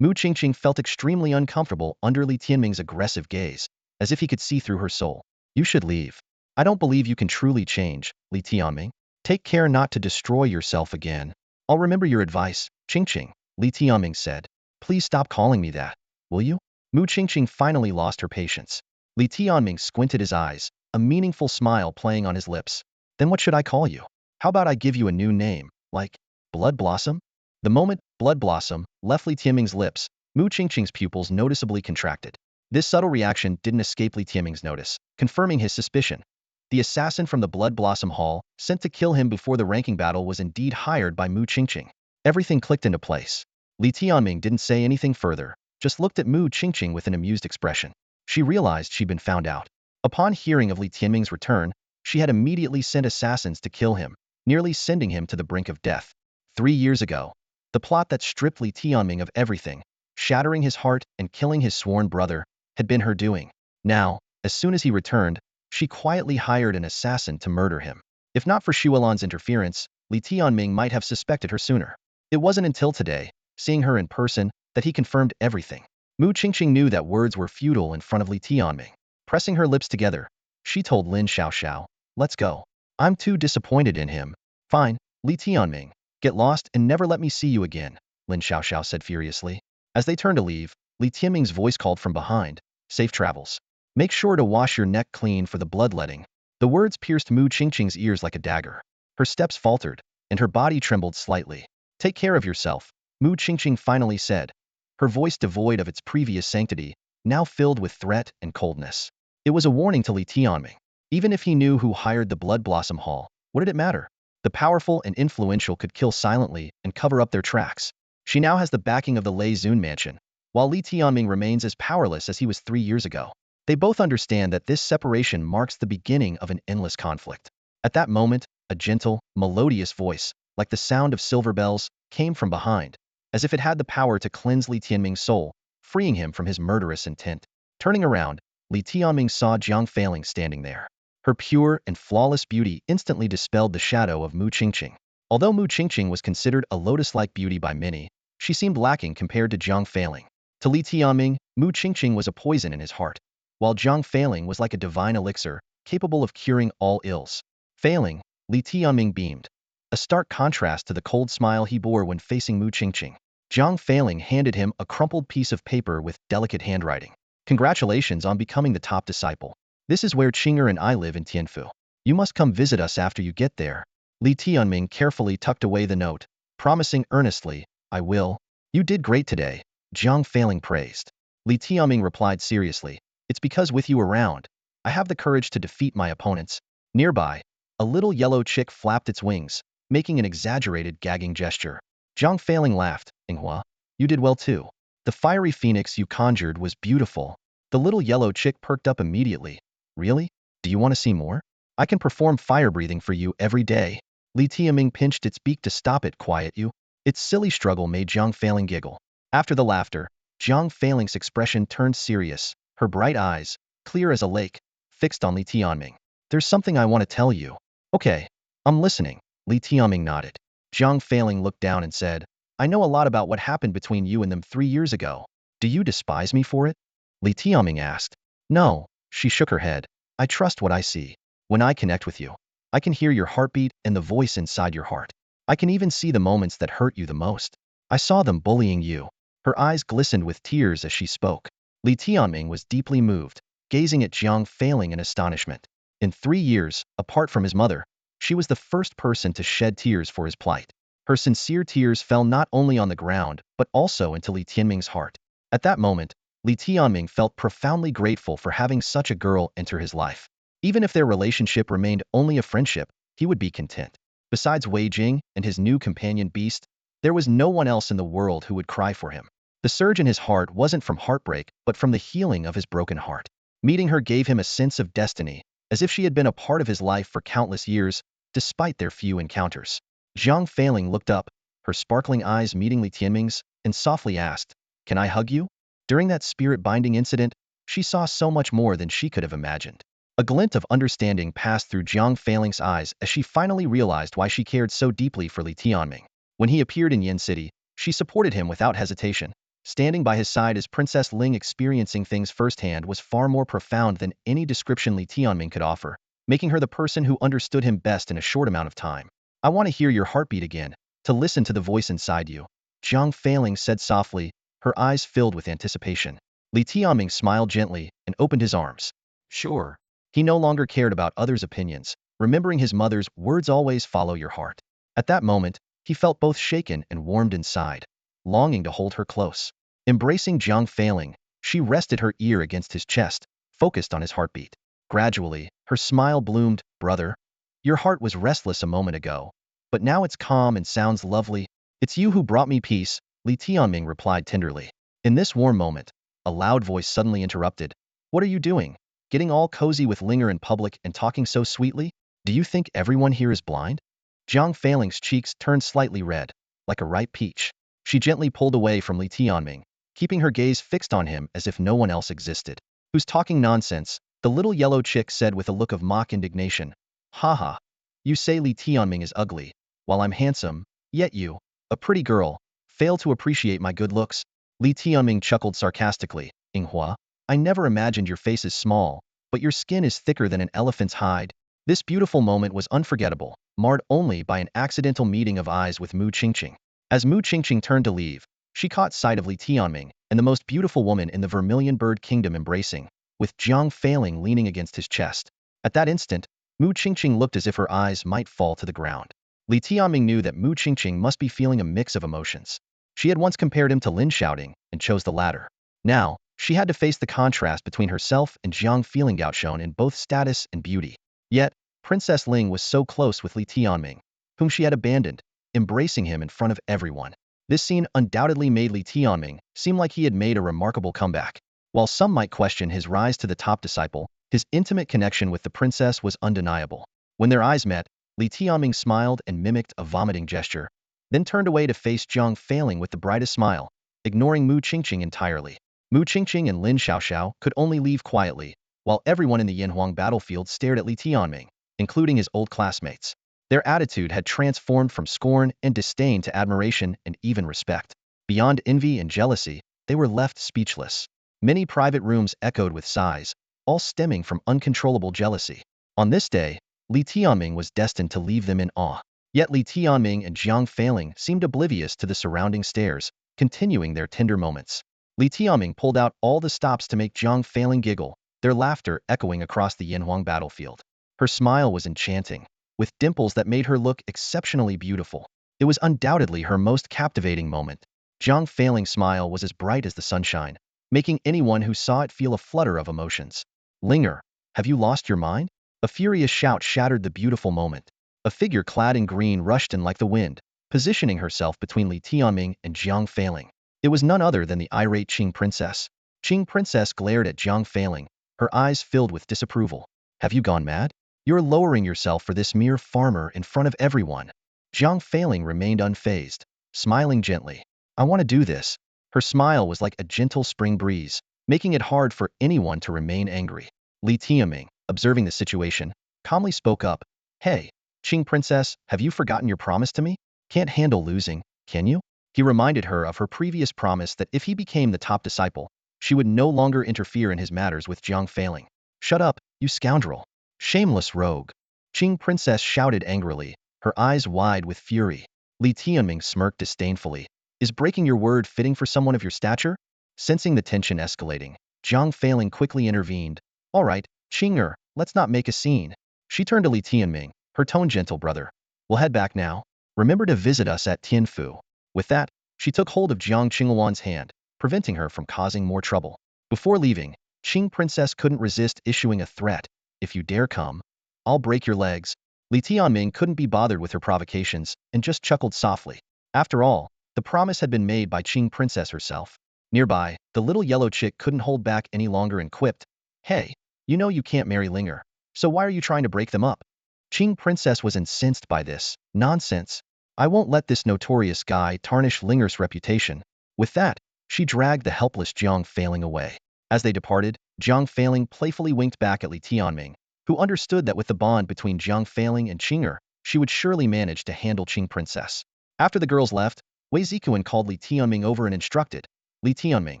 Mu Qingqing felt extremely uncomfortable under Li Tianming's aggressive gaze, as if he could see through her soul. "You should leave. I don't believe you can truly change, Li Tianming. Take care not to destroy yourself again." "I'll remember your advice, Qingqing," Li Tianming said. "Please stop calling me that, will you?" Mu Qingqing finally lost her patience. Li Tianming squinted his eyes, a meaningful smile playing on his lips. "Then what should I call you? How about I give you a new name, like Blood Blossom?" The moment Blood Blossom left Li Tianming's lips, Mu Qingqing's pupils noticeably contracted. This subtle reaction didn't escape Li Tianming's notice, confirming his suspicion. The assassin from the Blood Blossom Hall, sent to kill him before the ranking battle, was indeed hired by Mu Qingqing. Everything clicked into place. Li Tianming didn't say anything further, just looked at Mu Qingqing with an amused expression. She realized she'd been found out. Upon hearing of Li Tianming's return, she had immediately sent assassins to kill him, nearly sending him to the brink of death. 3 years ago, the plot that stripped Li Tianming of everything, shattering his heart and killing his sworn brother, had been her doing. Now, as soon as he returned, she quietly hired an assassin to murder him. If not for Xuelan's interference, Li Tianming might have suspected her sooner. It wasn't until today, seeing her in person, that he confirmed everything. Mu Qingqing knew that words were futile in front of Li Tianming. Pressing her lips together, she told Lin Xiaoxiao, let's go. I'm too disappointed in him. Fine, Li Tianming. Get lost and never let me see you again, Lin Xiaoxiao said furiously. As they turned to leave, Li Tianming's voice called from behind, safe travels. Make sure to wash your neck clean for the bloodletting. The words pierced Mu Qingqing's ears like a dagger. Her steps faltered, and her body trembled slightly. Take care of yourself, Mu Qingqing finally said, her voice devoid of its previous sanctity, now filled with threat and coldness. It was a warning to Li Tianming. Even if he knew who hired the Blood Blossom Hall, what did it matter? The powerful and influential could kill silently and cover up their tracks. She now has the backing of the Lei Zun mansion, while Li Tianming remains as powerless as he was 3 years ago. They both understand that this separation marks the beginning of an endless conflict. At that moment, a gentle, melodious voice, like the sound of silver bells, came from behind, as if it had the power to cleanse Li Tianming's soul, freeing him from his murderous intent. Turning around, Li Tianming saw Jiang Feiling standing there. Her pure and flawless beauty instantly dispelled the shadow of Mu Qingqing. Although Mu Qingqing was considered a lotus-like beauty by many, she seemed lacking compared to Jiang Feiling. To Li Tianming, Mu Qingqing was a poison in his heart, while Jiang Feiling was like a divine elixir, capable of curing all ills. Failing, Li Tianming beamed, a stark contrast to the cold smile he bore when facing Mu Qingqing. Jiang Feiling handed him a crumpled piece of paper with delicate handwriting. Congratulations on becoming the top disciple. This is where Qinger and I live in Tianfu. You must come visit us after you get there. Li Tianming carefully tucked away the note, promising earnestly, I will. You did great today, Jiang Feiling praised. Li Tianming replied seriously, it's because with you around, I have the courage to defeat my opponents. Nearby, a little yellow chick flapped its wings, making an exaggerated gagging gesture. Jiang Feiling laughed, Inghua, you did well too. The fiery phoenix you conjured was beautiful. The little yellow chick perked up immediately. Really? Do you want to see more? I can perform fire breathing for you every day. Li Tianming pinched its beak to stop it quiet you. Its silly struggle made Jiang Feiling giggle. After the laughter, Jiang Feiling's expression turned serious, her bright eyes, clear as a lake, fixed on Li Tianming. There's something I want to tell you. Okay, I'm listening. Li Tianming nodded. Jiang Feiling looked down and said, I know a lot about what happened between you and them 3 years ago. Do you despise me for it? Li Tianming asked. No, she shook her head. I trust what I see. When I connect with you, I can hear your heartbeat and the voice inside your heart. I can even see the moments that hurt you the most. I saw them bullying you. Her eyes glistened with tears as she spoke. Li Tianming was deeply moved, gazing at Jiang Feiling in astonishment. In 3 years, apart from his mother, she was the first person to shed tears for his plight. Her sincere tears fell not only on the ground, but also into Li Tianming's heart. At that moment, Li Tianming felt profoundly grateful for having such a girl enter his life. Even if their relationship remained only a friendship, he would be content. Besides Wei Jing and his new companion beast, there was no one else in the world who would cry for him. The surge in his heart wasn't from heartbreak, but from the healing of his broken heart. Meeting her gave him a sense of destiny, as if she had been a part of his life for countless years, despite their few encounters. Jiang Feiling looked up, her sparkling eyes meeting Li Tianming's, and softly asked, Can I hug you? During that spirit-binding incident, she saw so much more than she could have imagined. A glint of understanding passed through Jiang Feiling's eyes as she finally realized why she cared so deeply for Li Tianming. When he appeared in Yin City, she supported him without hesitation. Standing by his side as Princess Ling experiencing things firsthand was far more profound than any description Li Tianming could offer, making her the person who understood him best in a short amount of time. I want to hear your heartbeat again, to listen to the voice inside you. Jiang Feiling said softly, her eyes filled with anticipation. Li Tianming smiled gently and opened his arms. Sure. He no longer cared about others' opinions, remembering his mother's words always follow your heart. At that moment, he felt both shaken and warmed inside, longing to hold her close. Embracing Jiang Feiling, she rested her ear against his chest, focused on his heartbeat. Gradually, her smile bloomed, brother. Your heart was restless a moment ago, but now it's calm and sounds lovely. It's you who brought me peace, Li Tianming replied tenderly. In this warm moment, a loud voice suddenly interrupted. What are you doing? Getting all cozy with Linger in public and talking so sweetly? Do you think everyone here is blind? Jiang Feiling's cheeks turned slightly red, like a ripe peach. She gently pulled away from Li Tianming, keeping her gaze fixed on him as if no one else existed. Who's talking nonsense? The little yellow chick said with a look of mock indignation. Haha. You say Li Tianming is ugly, while I'm handsome, yet you, a pretty girl, fail to appreciate my good looks? Li Tianming chuckled sarcastically. Inghua, I never imagined your face is small, but your skin is thicker than an elephant's hide. This beautiful moment was unforgettable, marred only by an accidental meeting of eyes with Mu Qingqing. As Mu Qingqing turned to leave, she caught sight of Li Tianming and the most beautiful woman in the Vermilion Bird Kingdom embracing, with Jiang Failing leaning against his chest. At that instant, Mu Qingqing looked as if her eyes might fall to the ground. Li Tianming knew that Mu Qingqing must be feeling a mix of emotions. She had once compared him to Lin Shouting and chose the latter. Now, she had to face the contrast between herself and Jiang Feeling Gaoshun in both status and beauty. Yet, Princess Ling was so close with Li Tianming, whom she had abandoned, embracing him in front of everyone. This scene undoubtedly made Li Tianming seem like he had made a remarkable comeback. While some might question his rise to the top disciple, his intimate connection with the princess was undeniable. When their eyes met, Li Tianming smiled and mimicked a vomiting gesture, then turned away to face Jiang Failing with the brightest smile, ignoring Mu Qingqing entirely. Mu Qingqing and Lin Xiaoxiao could only leave quietly, while everyone in the Yanhuang battlefield stared at Li Tianming, including his old classmates. Their attitude had transformed from scorn and disdain to admiration and even respect. Beyond envy and jealousy, they were left speechless. Many private rooms echoed with sighs, all stemming from uncontrollable jealousy. On this day, Li Tianming was destined to leave them in awe. Yet Li Tianming and Jiang Failing seemed oblivious to the surrounding stares, continuing their tender moments. Li Tianming pulled out all the stops to make Jiang Failing giggle, their laughter echoing across the Yanhuang battlefield. Her smile was enchanting, with dimples that made her look exceptionally beautiful. It was undoubtedly her most captivating moment. Jiang Failing's smile was as bright as the sunshine, making anyone who saw it feel a flutter of emotions. Linger, have you lost your mind? A furious shout shattered the beautiful moment. A figure clad in green rushed in like the wind, positioning herself between Li Tianming and Jiang Failing. It was none other than the irate Qing Princess. Qing Princess glared at Jiang Failing, her eyes filled with disapproval. Have you gone mad? You're lowering yourself for this mere farmer in front of everyone. Jiang Failing remained unfazed, smiling gently. I want to do this. Her smile was like a gentle spring breeze, making it hard for anyone to remain angry. Li Tianming, observing the situation, calmly spoke up. Hey, Qing Princess, have you forgotten your promise to me? Can't handle losing, can you? He reminded her of her previous promise that if he became the top disciple, she would no longer interfere in his matters with Jiang Failing. Shut up, you scoundrel. Shameless rogue. Qing Princess shouted angrily, her eyes wide with fury. Li Tianming smirked disdainfully. Is breaking your word fitting for someone of your stature? Sensing the tension escalating, Jiang Failing quickly intervened. All right, Qinger, let's not make a scene. She turned to Li Tianming, her tone gentle. Brother, we'll head back now. Remember to visit us at Tianfu. With that, she took hold of Jiang Qinghuan's hand, preventing her from causing more trouble. Before leaving, Qing Princess couldn't resist issuing a threat. If you dare come, I'll break your legs. Li Tianming couldn't be bothered with her provocations and just chuckled softly. After all, the promise had been made by Qing Princess herself. Nearby, the little yellow chick couldn't hold back any longer and quipped, Hey, you know you can't marry Linger, so why are you trying to break them up? Qing Princess was incensed by this nonsense. I won't let this notorious guy tarnish Linger's reputation. With that, she dragged the helpless Jiang Failing away. As they departed, Jiang Failing playfully winked back at Li Tianming, who understood that with the bond between Jiang Failing and Qinger, she would surely manage to handle Qing Princess. After the girls left, Wei Zikuan called Li Tianming over and instructed, Li Tianming,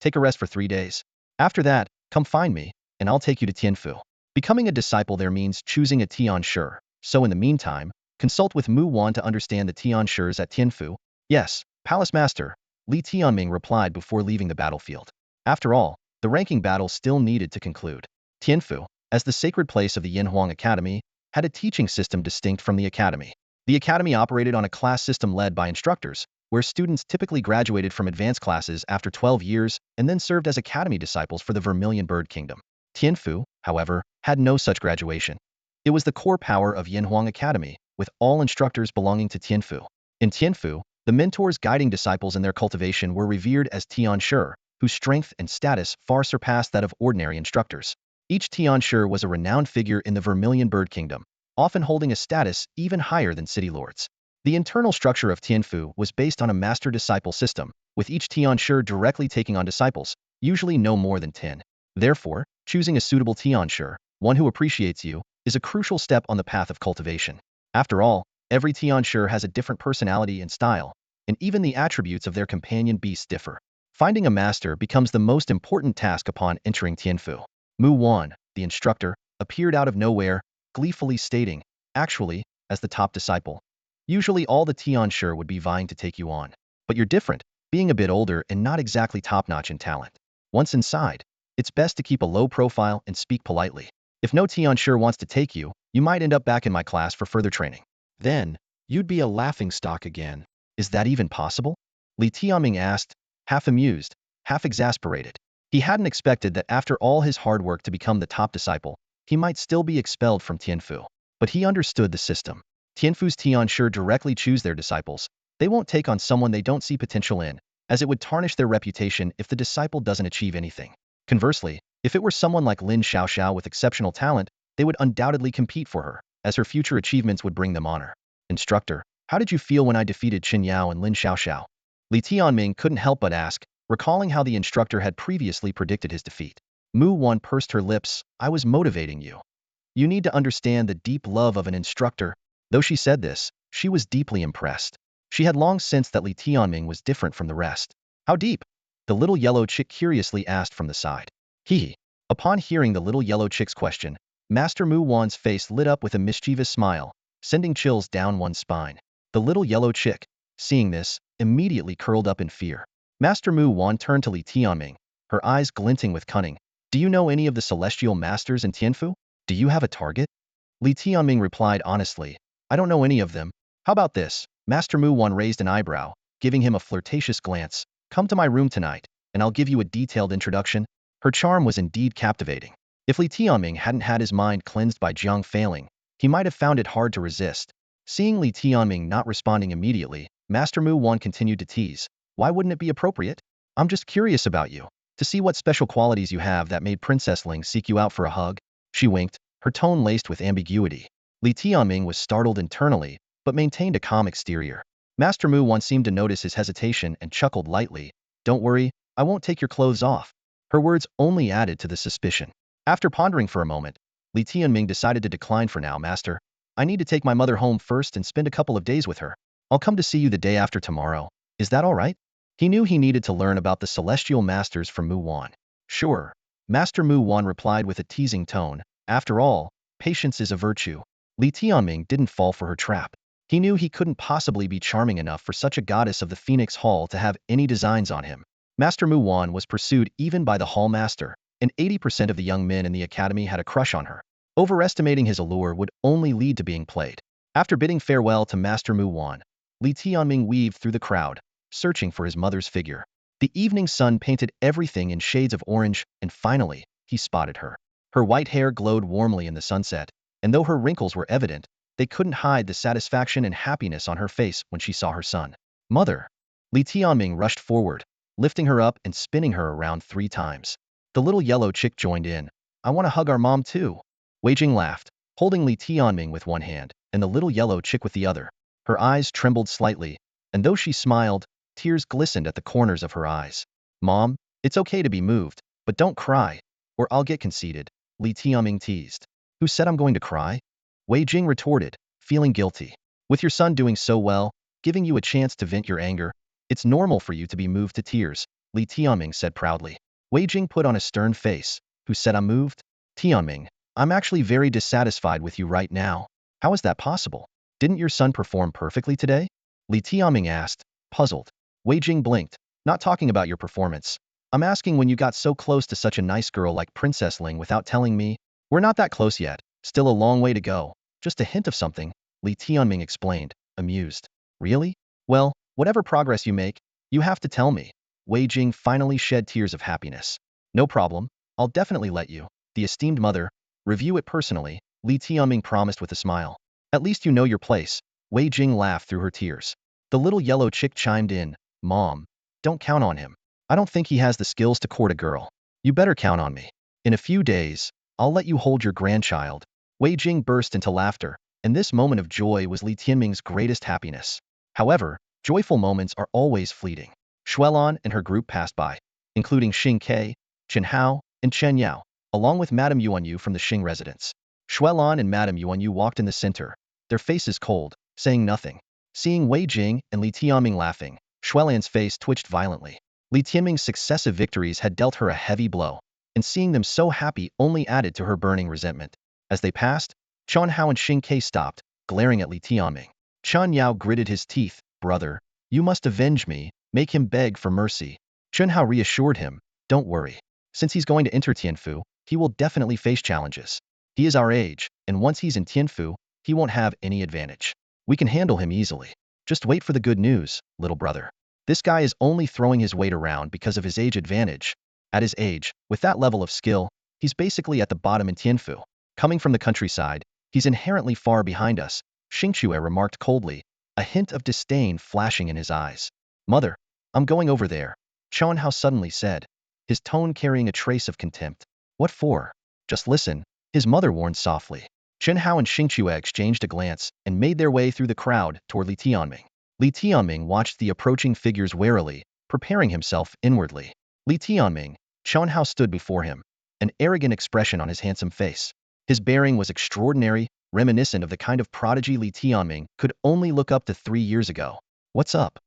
take a rest for 3 days. After that, come find me, and I'll take you to Tianfu. Becoming a disciple there means choosing a Tian Shi, so in the meantime, consult with Mu Wan to understand the Tian Shis at Tianfu. Yes, Palace Master, Li Tianming replied before leaving the battlefield. After all, the ranking battle still needed to conclude. Tianfu, as the sacred place of the Yanhuang Academy, had a teaching system distinct from the academy. The academy operated on a class system led by instructors, where students typically graduated from advanced classes after 12 years and then served as academy disciples for the Vermilion Bird Kingdom. Tianfu, however, had no such graduation. It was the core power of Yanhuang Academy, with all instructors belonging to Tianfu. In Tianfu, the mentors guiding disciples in their cultivation were revered as Tian Shi, whose strength and status far surpassed that of ordinary instructors. Each Tian Shi was a renowned figure in the Vermilion Bird Kingdom, often holding a status even higher than city lords. The internal structure of Tianfu was based on a master-disciple system, with each Tian Shi directly taking on disciples, usually no more than 10. Therefore, choosing a suitable Tian Shi, one who appreciates you, is a crucial step on the path of cultivation. After all, every Tian Shi has a different personality and style, and even the attributes of their companion beasts differ. Finding a master becomes the most important task upon entering Tianfu. Mu Wan, the instructor, appeared out of nowhere, gleefully stating, "Actually, as the top disciple. Usually all the Tianshi would be vying to take you on. But you're different, being a bit older and not exactly top-notch in talent. Once inside, it's best to keep a low profile and speak politely. If no Tianshi wants to take you, you might end up back in my class for further training. Then, you'd be a laughingstock again. Is that even possible?" Li Tianming asked, half amused, half exasperated. He hadn't expected that after all his hard work to become the top disciple, he might still be expelled from Tianfu. But he understood the system. Tianfu's Tianshi directly choose their disciples. They won't take on someone they don't see potential in, as it would tarnish their reputation if the disciple doesn't achieve anything. Conversely, if it were someone like Lin Xiaoxiao with exceptional talent, they would undoubtedly compete for her, as her future achievements would bring them honor. "Instructor, how did you feel when I defeated Qin Yao and Lin Xiaoxiao?" Li Tianming couldn't help but ask, recalling how the instructor had previously predicted his defeat. Mu Wan pursed her lips. "I was motivating you. You need to understand the deep love of an instructor." Though she said this, she was deeply impressed. She had long sensed that Li Tianming was different from the rest. "How deep?" the little yellow chick curiously asked from the side. He. Upon hearing the little yellow chick's question, Master Mu Wan's face lit up with a mischievous smile, sending chills down one's spine. The little yellow chick, seeing this, immediately curled up in fear. Master Mu Wan turned to Li Tianming, her eyes glinting with cunning. "Do you know any of the celestial masters in Tianfu? Do you have a target?" Li Tianming replied honestly, "I don't know any of them. How about this?" Master Mu Wan raised an eyebrow, giving him a flirtatious glance. "Come to my room tonight, and I'll give you a detailed introduction." Her charm was indeed captivating. If Li Tianming hadn't had his mind cleansed by Jiang failing, he might have found it hard to resist. Seeing Li Tianming not responding immediately, Master Mu Wan continued to tease. "Why wouldn't it be appropriate? I'm just curious about you, to see what special qualities you have that made Princess Ling seek you out for a hug." She winked, her tone laced with ambiguity. Li Tianming was startled internally, but maintained a calm exterior. Master Mu Wan seemed to notice his hesitation and chuckled lightly. "Don't worry, I won't take your clothes off." Her words only added to the suspicion. After pondering for a moment, Li Tianming decided to decline for now. "Master, I need to take my mother home first and spend a couple of days with her. I'll come to see you the day after tomorrow. Is that all right?" He knew he needed to learn about the celestial masters from Mu Wan. "Sure." Master Mu Wan replied with a teasing tone. After all, patience is a virtue. Li Tianming didn't fall for her trap. He knew he couldn't possibly be charming enough for such a goddess of the Phoenix Hall to have any designs on him. Master Mu Wan was pursued even by the hall master, and 80% of the young men in the academy had a crush on her. Overestimating his allure would only lead to being played. After bidding farewell to Master Mu Wan, Li Tianming weaved through the crowd, searching for his mother's figure. The evening sun painted everything in shades of orange, and finally, he spotted her. Her white hair glowed warmly in the sunset, and though her wrinkles were evident, they couldn't hide the satisfaction and happiness on her face when she saw her son. "Mother!" Li Tianming rushed forward, lifting her up and spinning her around 3 times. The little yellow chick joined in. "I want to hug our mom too." Wei Jing laughed, holding Li Tianming with one hand, and the little yellow chick with the other. Her eyes trembled slightly, and though she smiled, tears glistened at the corners of her eyes. "Mom, it's okay to be moved, but don't cry, or I'll get conceited," Li Tianming teased. "Who said I'm going to cry?" Wei Jing retorted, feeling guilty. "With your son doing so well, giving you a chance to vent your anger, it's normal for you to be moved to tears," Li Tianming said proudly. Wei Jing put on a stern face. "Who said I'm moved?" "Tianming, I'm actually very dissatisfied with you right now." "How is that possible? Didn't your son perform perfectly today?" Li Tianming asked, puzzled. Wei Jing blinked. "Not talking about your performance. I'm asking when you got so close to such a nice girl like Princess Ling without telling me." "We're not that close yet. Still a long way to go. Just a hint of something," Li Tianming explained, amused. "Really? Well, whatever progress you make, you have to tell me." Wei Jing finally shed tears of happiness. "No problem. I'll definitely let you, the esteemed mother, review it personally," Li Tianming promised with a smile. "At least you know your place." Wei Jing laughed through her tears. The little yellow chick chimed in. "Mom, don't count on him. I don't think he has the skills to court a girl. You better count on me. In a few days, I'll let you hold your grandchild." Wei Jing burst into laughter, and this moment of joy was Li Tianming's greatest happiness. However, joyful moments are always fleeting. Xuelan and her group passed by, including Xing Ke, Chen Hao, and Chen Yao, along with Madame Yuanyu from the Xing residence. Xuelan and Madame Yuanyu walked in the center, their faces cold, saying nothing. Seeing Wei Jing and Li Tianming laughing, Xuelan's face twitched violently. Li Tianming's successive victories had dealt her a heavy blow, and seeing them so happy only added to her burning resentment. As they passed, Chen Hao and Xing Ke stopped, glaring at Li Tianming. Chen Yao gritted his teeth. Brother, you must avenge me, make him beg for mercy. Chen Hao reassured him, don't worry. Since he's going to enter Tianfu, he will definitely face challenges. He is our age, and once he's in Tianfu, he won't have any advantage. We can handle him easily. Just wait for the good news, little brother. This guy is only throwing his weight around because of his age advantage. At his age, with that level of skill, he's basically at the bottom in Tianfu. Coming from the countryside, he's inherently far behind us, Xingchue remarked coldly, a hint of disdain flashing in his eyes. Mother, I'm going over there, Chen Hao suddenly said, his tone carrying a trace of contempt. What for? Just listen, his mother warned softly. Chen Hao and Xingchue exchanged a glance and made their way through the crowd toward Li Tianming. Li Tianming watched the approaching figures warily, preparing himself inwardly. Li Tianming, Chen Hao stood before him, an arrogant expression on his handsome face. His bearing was extraordinary, reminiscent of the kind of prodigy Li Tianming could only look up to 3 years ago. What's up?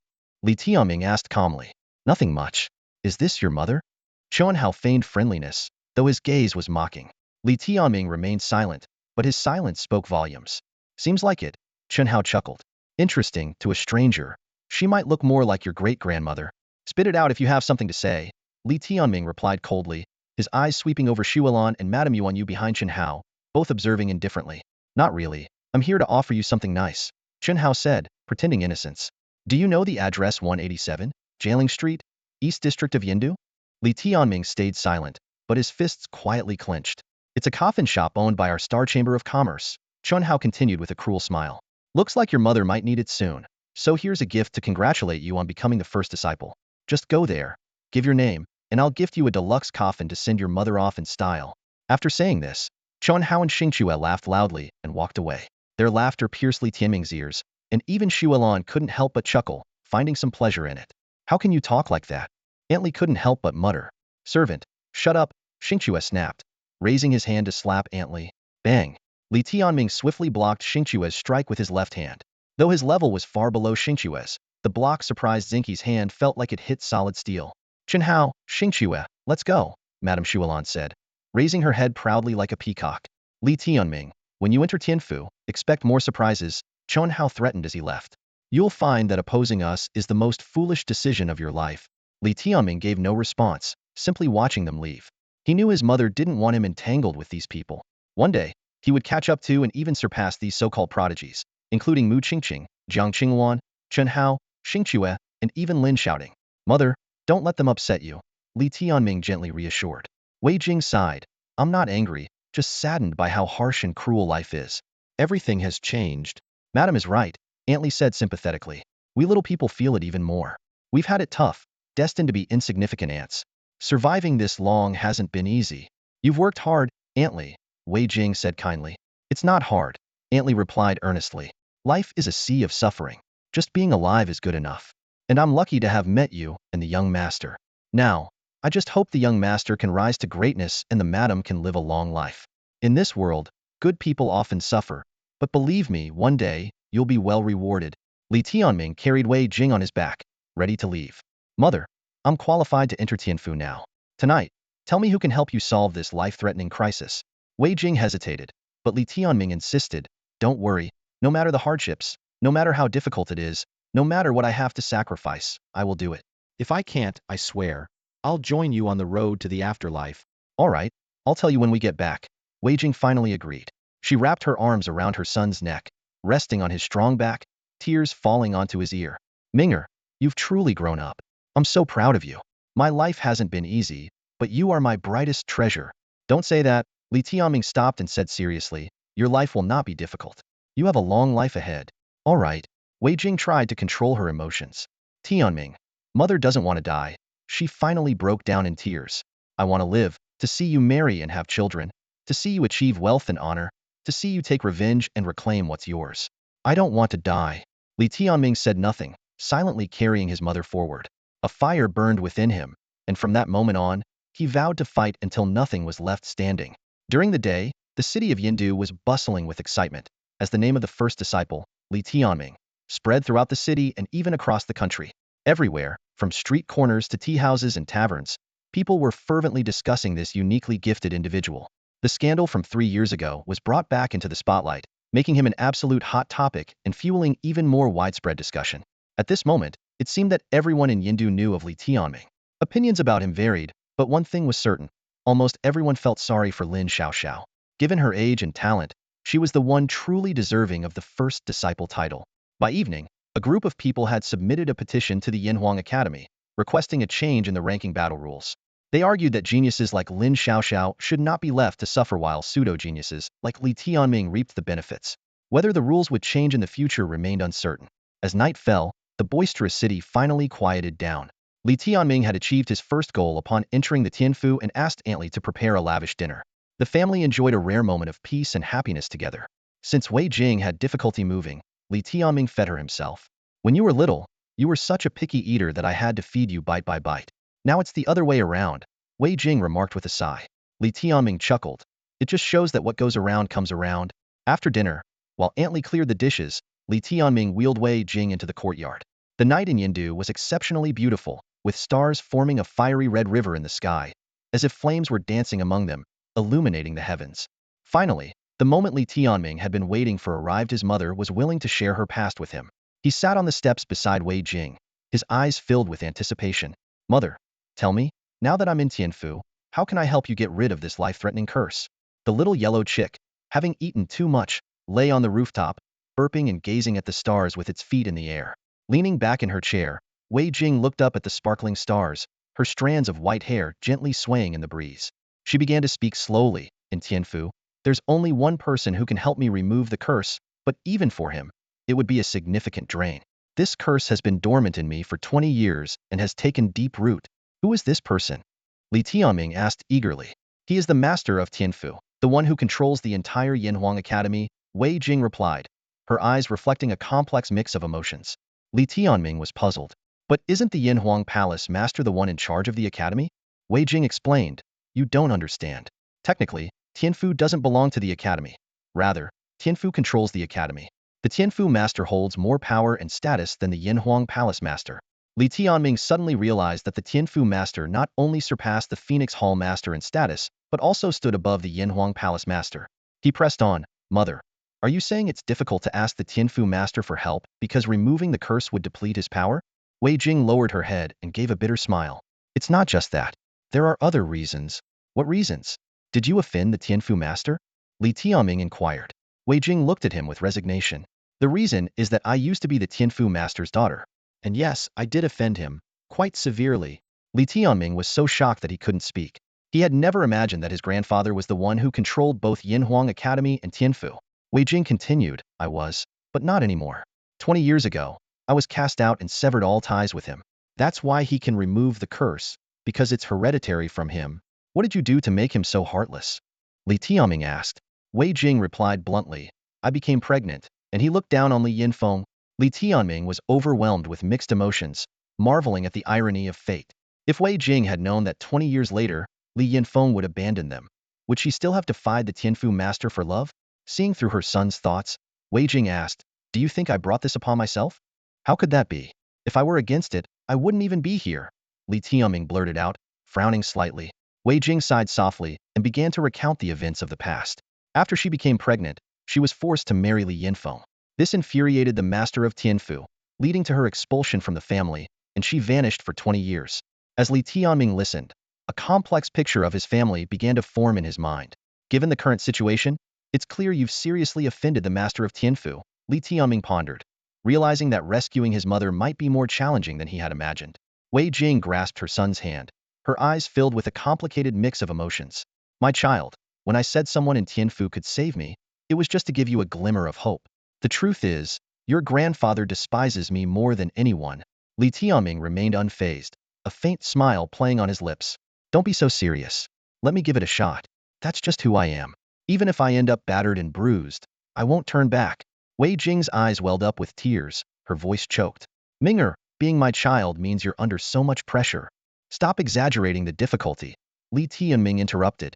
Li Tianming asked calmly. Nothing much. Is this your mother? Chen Hao feigned friendliness, though his gaze was mocking. Li Tianming remained silent, but his silence spoke volumes. Seems like it, Chen Hao chuckled. Interesting, to a stranger. She might look more like your great-grandmother. Spit it out if you have something to say. Li Tianming replied coldly, his eyes sweeping over Xuelan and Madame Yuanyu behind Chen Hao, both observing indifferently. Not really. I'm here to offer you something nice, Chen Hao said, pretending innocence. Do you know the address 187, Jialing Street, East District of Yindu? Li Tianming stayed silent, but his fists quietly clenched. It's a coffin shop owned by our Star Chamber of Commerce, Chen Hao continued with a cruel smile. Looks like your mother might need it soon, so here's a gift to congratulate you on becoming the first disciple. Just go there, give your name, and I'll gift you a deluxe coffin to send your mother off in style. After saying this, Chen Hao and Xingchue laughed loudly and walked away. Their laughter pierced Li Tianming's ears, and even Xuelan couldn't help but chuckle, finding some pleasure in it. How can you talk like that? Aunt Li couldn't help but mutter. Servant, shut up, Xingchue snapped, raising his hand to slap Aunt Li. Bang! Li Tianming swiftly blocked Xingchue's strike with his left hand. Though his level was far below Xingchue's, the block surprised Zinki's hand felt like it hit solid steel. Chen Hao, Xingchue, let's go, Madame Xuelan said, raising her head proudly like a peacock. Li Tianming, when you enter Tianfu, expect more surprises, Chen Hao threatened as he left. You'll find that opposing us is the most foolish decision of your life. Li Tianming gave no response, simply watching them leave. He knew his mother didn't want him entangled with these people. One day, he would catch up to and even surpass these so-called prodigies, including Mu Qingqing, Jiang Qingwan, Chen Hao, Xingchue, and even Lin shouting. Mother, don't let them upset you, Li Tianming gently reassured. Wei Jing sighed. I'm not angry, just saddened by how harsh and cruel life is. Everything has changed. Madam is right, Aunt Li said sympathetically. We little people feel it even more. We've had it tough, destined to be insignificant ants. Surviving this long hasn't been easy. You've worked hard, Aunt Li, Wei Jing said kindly. It's not hard, Aunt Li replied earnestly. Life is a sea of suffering. Just being alive is good enough. And I'm lucky to have met you and the young master. Now, I just hope the young master can rise to greatness and the madam can live a long life. In this world, good people often suffer, but believe me, one day, you'll be well rewarded. Li Tianming carried Wei Jing on his back, ready to leave. Mother, I'm qualified to enter Tianfu now. Tonight, tell me who can help you solve this life-threatening crisis. Wei Jing hesitated, but Li Tianming insisted, don't worry, no matter the hardships, no matter how difficult it is, no matter what I have to sacrifice, I will do it. If I can't, I swear, I'll join you on the road to the afterlife. All right, I'll tell you when we get back. Wei Jing finally agreed. She wrapped her arms around her son's neck, resting on his strong back, tears falling onto his ear. Minger, you've truly grown up. I'm so proud of you. My life hasn't been easy, but you are my brightest treasure. Don't say that, Li Tianming stopped and said seriously, your life will not be difficult. You have a long life ahead. All right. Wei Jing tried to control her emotions. Tianming, mother doesn't want to die. She finally broke down in tears. I want to live, to see you marry and have children, to see you achieve wealth and honor, to see you take revenge and reclaim what's yours. I don't want to die. Li Tianming said nothing, silently carrying his mother forward. A fire burned within him, and from that moment on, he vowed to fight until nothing was left standing. During the day, the city of Yindu was bustling with excitement, as the name of the first disciple, Li Tianming, spread throughout the city and even across the country. Everywhere, from street corners to tea houses and taverns, people were fervently discussing this uniquely gifted individual. The scandal from 3 years ago was brought back into the spotlight, making him an absolute hot topic and fueling even more widespread discussion. At this moment, it seemed that everyone in Yindu knew of Li Tianming. Opinions about him varied, but one thing was certain. Almost everyone felt sorry for Lin Xiaoxiao. Given her age and talent, she was the one truly deserving of the first disciple title. By evening, a group of people had submitted a petition to the Yinhuang Academy, requesting a change in the ranking battle rules. They argued that geniuses like Lin Xiaoxiao should not be left to suffer while pseudo-geniuses like Li Tianming reaped the benefits. Whether the rules would change in the future remained uncertain. As night fell, the boisterous city finally quieted down. Li Tianming had achieved his first goal upon entering the Tianfu and asked Aunt Li to prepare a lavish dinner. The family enjoyed a rare moment of peace and happiness together. Since Wei Jing had difficulty moving, Li Tianming fed her himself. When you were little, you were such a picky eater that I had to feed you bite by bite. Now it's the other way around, Wei Jing remarked with a sigh. Li Tianming chuckled. It just shows that what goes around comes around. After dinner, while Aunt Li cleared the dishes, Li Tianming wheeled Wei Jing into the courtyard. The night in Yindu was exceptionally beautiful, with stars forming a fiery red river in the sky, as if flames were dancing among them, illuminating the heavens. Finally, the moment Li Tianming had been waiting for arrived, his mother was willing to share her past with him. He sat on the steps beside Wei Jing, his eyes filled with anticipation. Mother, tell me, now that I'm in Tianfu, how can I help you get rid of this life-threatening curse? The little yellow chick, having eaten too much, lay on the rooftop, burping and gazing at the stars with its feet in the air. Leaning back in her chair, Wei Jing looked up at the sparkling stars, her strands of white hair gently swaying in the breeze. She began to speak slowly. In Tianfu, there's only one person who can help me remove the curse, but even for him, it would be a significant drain. This curse has been dormant in me for 20 years and has taken deep root. Who is this person? Li Tianming asked eagerly. He is the master of Tianfu, the one who controls the entire Yinhuang Academy, Wei Jing replied, her eyes reflecting a complex mix of emotions. Li Tianming was puzzled. But isn't the Yinhuang Palace master the one in charge of the academy? Wei Jing explained. You don't understand. Technically, Tianfu doesn't belong to the academy. Rather, Tianfu controls the academy. The Tianfu master holds more power and status than the Yinhuang Palace master. Li Tianming suddenly realized that the Tianfu master not only surpassed the Phoenix Hall master in status, but also stood above the Yinhuang Palace master. He pressed on, Mother, are you saying it's difficult to ask the Tianfu master for help because removing the curse would deplete his power? Wei Jing lowered her head and gave a bitter smile. It's not just that. There are other reasons. What reasons? Did you offend the Tianfu master? Li Tianming inquired. Wei Jing looked at him with resignation. The reason is that I used to be the Tianfu master's daughter. And yes, I did offend him, quite severely. Li Tianming was so shocked that he couldn't speak. He had never imagined that his grandfather was the one who controlled both Yinhuang Academy and Tianfu. Wei Jing continued, I was, but not anymore. 20 years ago, I was cast out and severed all ties with him. That's why he can remove the curse, because it's hereditary from him. What did you do to make him so heartless? Li Tianming asked. Wei Jing replied bluntly, I became pregnant, and he looked down on Li Yinfeng. Li Tianming was overwhelmed with mixed emotions, marveling at the irony of fate. If Wei Jing had known that 20 years later, Li Yinfeng would abandon them, would she still have defied the Tianfu master for love? Seeing through her son's thoughts, Wei Jing asked, Do you think I brought this upon myself? How could that be? If I were against it, I wouldn't even be here. Li Tianming blurted out, frowning slightly. Wei Jing sighed softly and began to recount the events of the past. After she became pregnant, she was forced to marry Li Yinfeng. This infuriated the master of Tianfu, leading to her expulsion from the family, and she vanished for 20 years. As Li Tianming listened, a complex picture of his family began to form in his mind. Given the current situation, it's clear you've seriously offended the master of Tianfu, Li Tianming pondered, realizing that rescuing his mother might be more challenging than he had imagined. Wei Jing grasped her son's hand, her eyes filled with a complicated mix of emotions. My child, when I said someone in Tianfu could save me, it was just to give you a glimmer of hope. The truth is, your grandfather despises me more than anyone. Li Tianming remained unfazed, a faint smile playing on his lips. Don't be so serious. Let me give it a shot. That's just who I am. Even if I end up battered and bruised, I won't turn back. Wei Jing's eyes welled up with tears, her voice choked. Minger, being my child means you're under so much pressure. Stop exaggerating the difficulty. Li Tianming interrupted.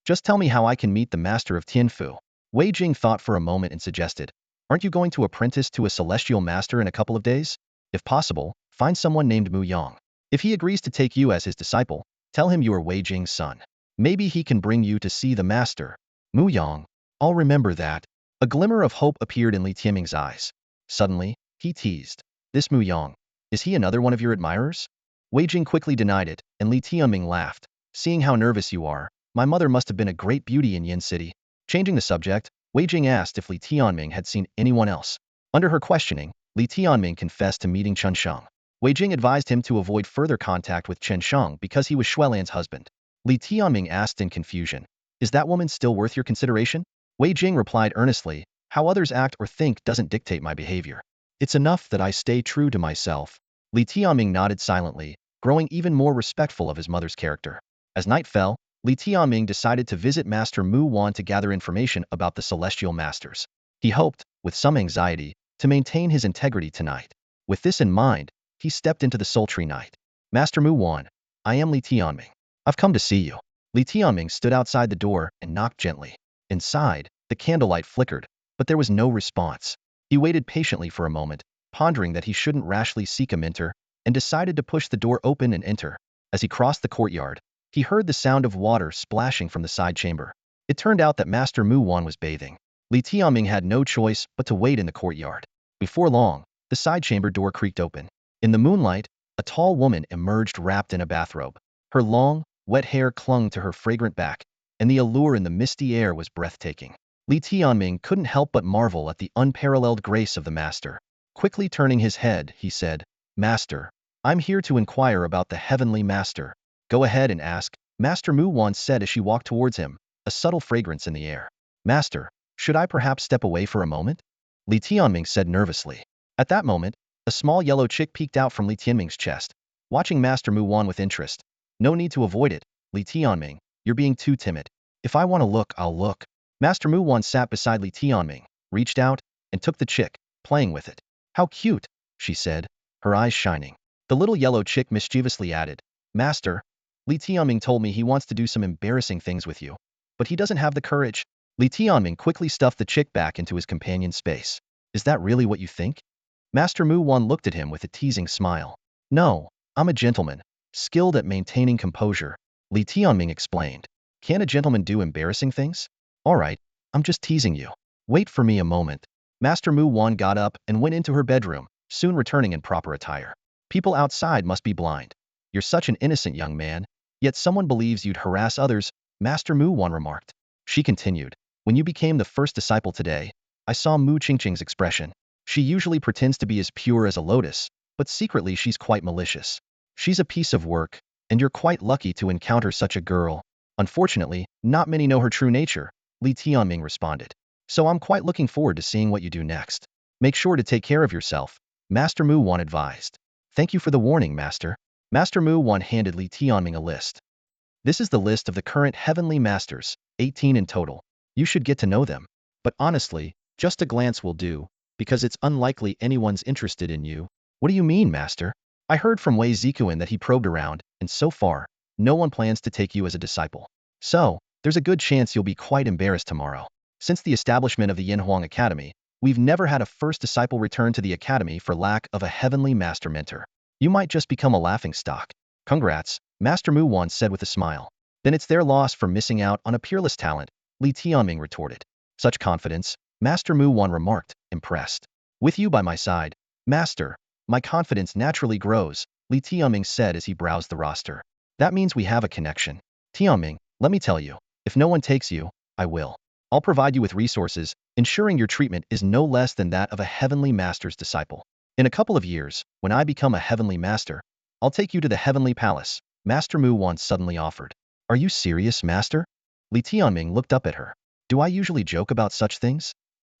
Just tell me how I can meet the master of Tianfu. Wei Jing thought for a moment and suggested. Aren't you going to apprentice to a celestial master in a couple of days? If possible, find someone named Mu Yang. If he agrees to take you as his disciple, tell him you are Wei Jing's son. Maybe he can bring you to see the master. Mu Yang. I'll remember that. A glimmer of hope appeared in Li Tianming's eyes. Suddenly, he teased. This Mu Yang. Is he another one of your admirers? Wei Jing quickly denied it, and Li Tianming laughed. Seeing how nervous you are, my mother must have been a great beauty in Yin City. Changing the subject, Wei Jing asked if Li Tianming had seen anyone else. Under her questioning, Li Tianming confessed to meeting Chen Sheng. Wei Jing advised him to avoid further contact with Chen Sheng because he was Shuelan's husband. Li Tianming asked in confusion, "Is that woman still worth your consideration?" Wei Jing replied earnestly, "How others act or think doesn't dictate my behavior. It's enough that I stay true to myself." Li Tianming nodded silently, growing even more respectful of his mother's character. As night fell, Li Tianming decided to visit Master Mu Wan to gather information about the Celestial Masters. He hoped, with some anxiety, to maintain his integrity tonight. With this in mind, he stepped into the sultry night. "Master Mu Wan, I am Li Tianming. I've come to see you." Li Tianming stood outside the door and knocked gently. Inside, the candlelight flickered, but there was no response. He waited patiently for a moment, pondering that he shouldn't rashly seek a mentor, and decided to push the door open and enter. As he crossed the courtyard, he heard the sound of water splashing from the side chamber. It turned out that Master Mu Wan was bathing. Li Tianming had no choice but to wait in the courtyard. Before long, the side chamber door creaked open. In the moonlight, a tall woman emerged wrapped in a bathrobe. Her long, wet hair clung to her fragrant back, and the allure in the misty air was breathtaking. Li Tianming couldn't help but marvel at the unparalleled grace of the master. Quickly turning his head, he said, "Master, I'm here to inquire about the Heavenly Master." "Go ahead and ask," Master Mu Wan said as she walked towards him, a subtle fragrance in the air. "Master, should I perhaps step away for a moment?" Li Tianming said nervously. At that moment, a small yellow chick peeked out from Li Tianming's chest, watching Master Mu Wan with interest. "No need to avoid it, Li Tianming, you're being too timid. If I want to look, I'll look." Master Mu Wan sat beside Li Tianming, reached out, and took the chick, playing with it. "How cute," she said, her eyes shining. The little yellow chick mischievously added, "Master, Li Tianming told me he wants to do some embarrassing things with you, but he doesn't have the courage." Li Tianming quickly stuffed the chick back into his companion's space. "Is that really what you think?" Master Mu Wan looked at him with a teasing smile. "No, I'm a gentleman, skilled at maintaining composure," Li Tianming explained. "Can a gentleman do embarrassing things?" "All right, I'm just teasing you. Wait for me a moment." Master Mu Wan got up and went into her bedroom, soon returning in proper attire. "People outside must be blind. You're such an innocent young man, yet someone believes you'd harass others," Master Mu Wan remarked. She continued, "When you became the first disciple today, I saw Mu Qingqing's expression. She usually pretends to be as pure as a lotus, but secretly she's quite malicious. She's a piece of work, and you're quite lucky to encounter such a girl." "Unfortunately, not many know her true nature," Li Tianming responded. "So I'm quite looking forward to seeing what you do next. Make sure to take care of yourself," Master Mu Wan advised. "Thank you for the warning, Master." Master Mu Wan handed Li Tianming a list. "This is the list of the current Heavenly Masters, 18 in total. You should get to know them. But honestly, just a glance will do, because it's unlikely anyone's interested in you." "What do you mean, Master?" "I heard from Wei Zikuan that he probed around, and so far, no one plans to take you as a disciple. So, there's a good chance you'll be quite embarrassed tomorrow. Since the establishment of the Yanhuang Academy, we've never had a first disciple return to the academy for lack of a Heavenly Master mentor. You might just become a laughingstock." "Congrats," Master Mu Wan said with a smile. "Then it's their loss for missing out on a peerless talent," Li Tianming retorted. "Such confidence," Master Mu Wan remarked, impressed. "With you by my side, Master, my confidence naturally grows," Li Tianming said as he browsed the roster. "That means we have a connection. Tianming, let me tell you, if no one takes you, I will. I'll provide you with resources, ensuring your treatment is no less than that of a Heavenly Master's disciple. In a couple of years, when I become a Heavenly Master, I'll take you to the Heavenly Palace," Master Mu Wan suddenly offered. "Are you serious, Master?" Li Tianming looked up at her. "Do I usually joke about such things?"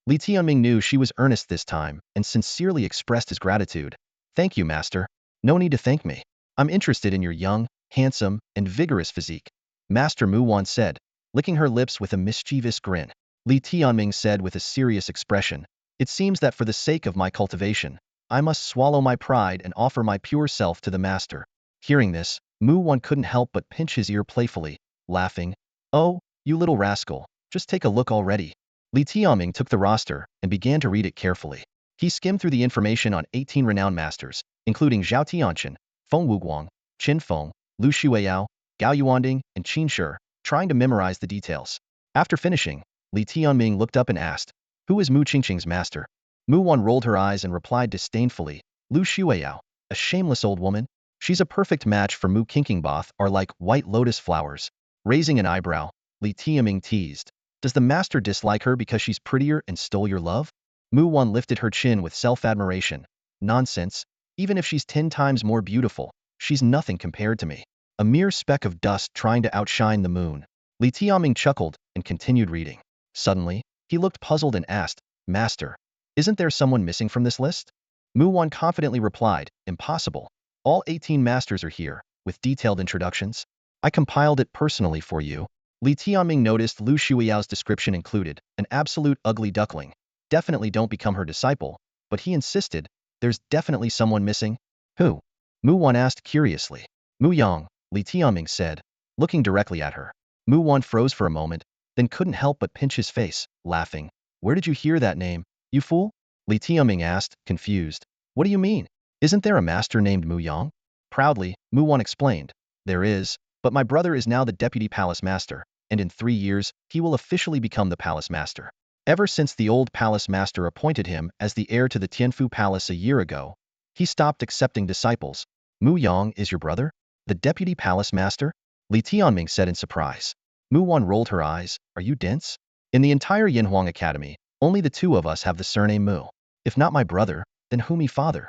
Li Tianming knew she was earnest this time and sincerely expressed his gratitude. "Thank you, Master. No need to thank me. I'm interested in your young, handsome, and vigorous physique," Master Mu Wan said, licking her lips with a mischievous grin. Li Tianming said with a serious expression, "It seems that for the sake of my cultivation, I must swallow my pride and offer my pure self to the Master." Hearing this, Mu Wan couldn't help but pinch his ear playfully, laughing. "Oh, you little rascal, just take a look already. Li Tianming took the roster and began to read it carefully. He skimmed through the information on 18 renowned masters, including Zhao Tianchen, Feng Wuguang, Qin Feng, Lu Shuiyao, Gao Yuanding, and Qin Shi, trying to memorize the details. After finishing, Li Tianming looked up and asked, "Who is Mu Qingqing's master?" Mu Wan rolled her eyes and replied disdainfully, "Lu Shuiyao, a shameless old woman. She's a perfect match for Mu Qingqing. Both are like white lotus flowers." Raising an eyebrow, Li Tianming teased, "Does the master dislike her because she's prettier and stole your love?" Mu Wan lifted her chin with self-admiration. "Nonsense. Even if she's 10 times more beautiful, she's nothing compared to me. A mere speck of dust trying to outshine the moon." Li Tianming chuckled and continued reading. Suddenly, he looked puzzled and asked, "Master, isn't there someone missing from this list?" Mu Wan confidently replied, "Impossible. All 18 masters are here, with detailed introductions. I compiled it personally for you." Li Tianming noticed Lu Shuiyao's description included an absolute ugly duckling. Definitely don't become her disciple, but he insisted, "There's definitely someone missing." "Who?" Mu Wan asked curiously. "Mu Yang," Li Tianming said, looking directly at her. Mu Wan froze for a moment, then couldn't help but pinch his face, laughing. "Where did you hear that name, you fool?" Li Tianming asked, confused. "What do you mean? Isn't there a master named Mu Yang?" Proudly, Mu Wan explained, "There is, but my brother is now the deputy palace master, and in 3 years, he will officially become the palace master. Ever since the old palace master appointed him as the heir to the Tianfu palace a year ago, he stopped accepting disciples." "Mu Yang is your brother? The deputy palace master?" Li Tianming said in surprise. Mu Wan rolled her eyes. "Are you dense? In the entire Yinhuang Academy, only the 2 of us have the surname Mu. If not my brother, then who me father?"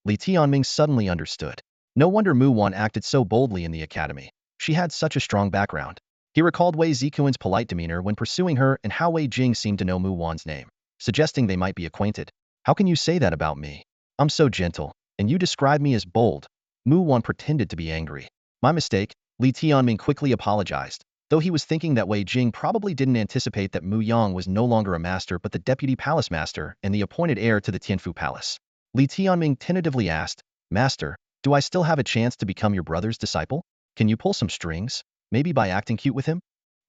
Li Tianming suddenly understood. No wonder Mu Wan acted so boldly in the academy. She had such a strong background. He recalled Wei Zikuan's polite demeanor when pursuing her and how Wei Jing seemed to know Mu Wan's name, suggesting they might be acquainted. "How can you say that about me? I'm so gentle, and you describe me as bold." Mu Wan pretended to be angry. "My mistake." Li Tianming quickly apologized, though he was thinking that Wei Jing probably didn't anticipate that Mu Yang was no longer a master but the deputy palace master and the appointed heir to the Tianfu palace. Li Tianming tentatively asked, "Master, do I still have a chance to become your brother's disciple? Can you pull some strings? Maybe by acting cute with him?"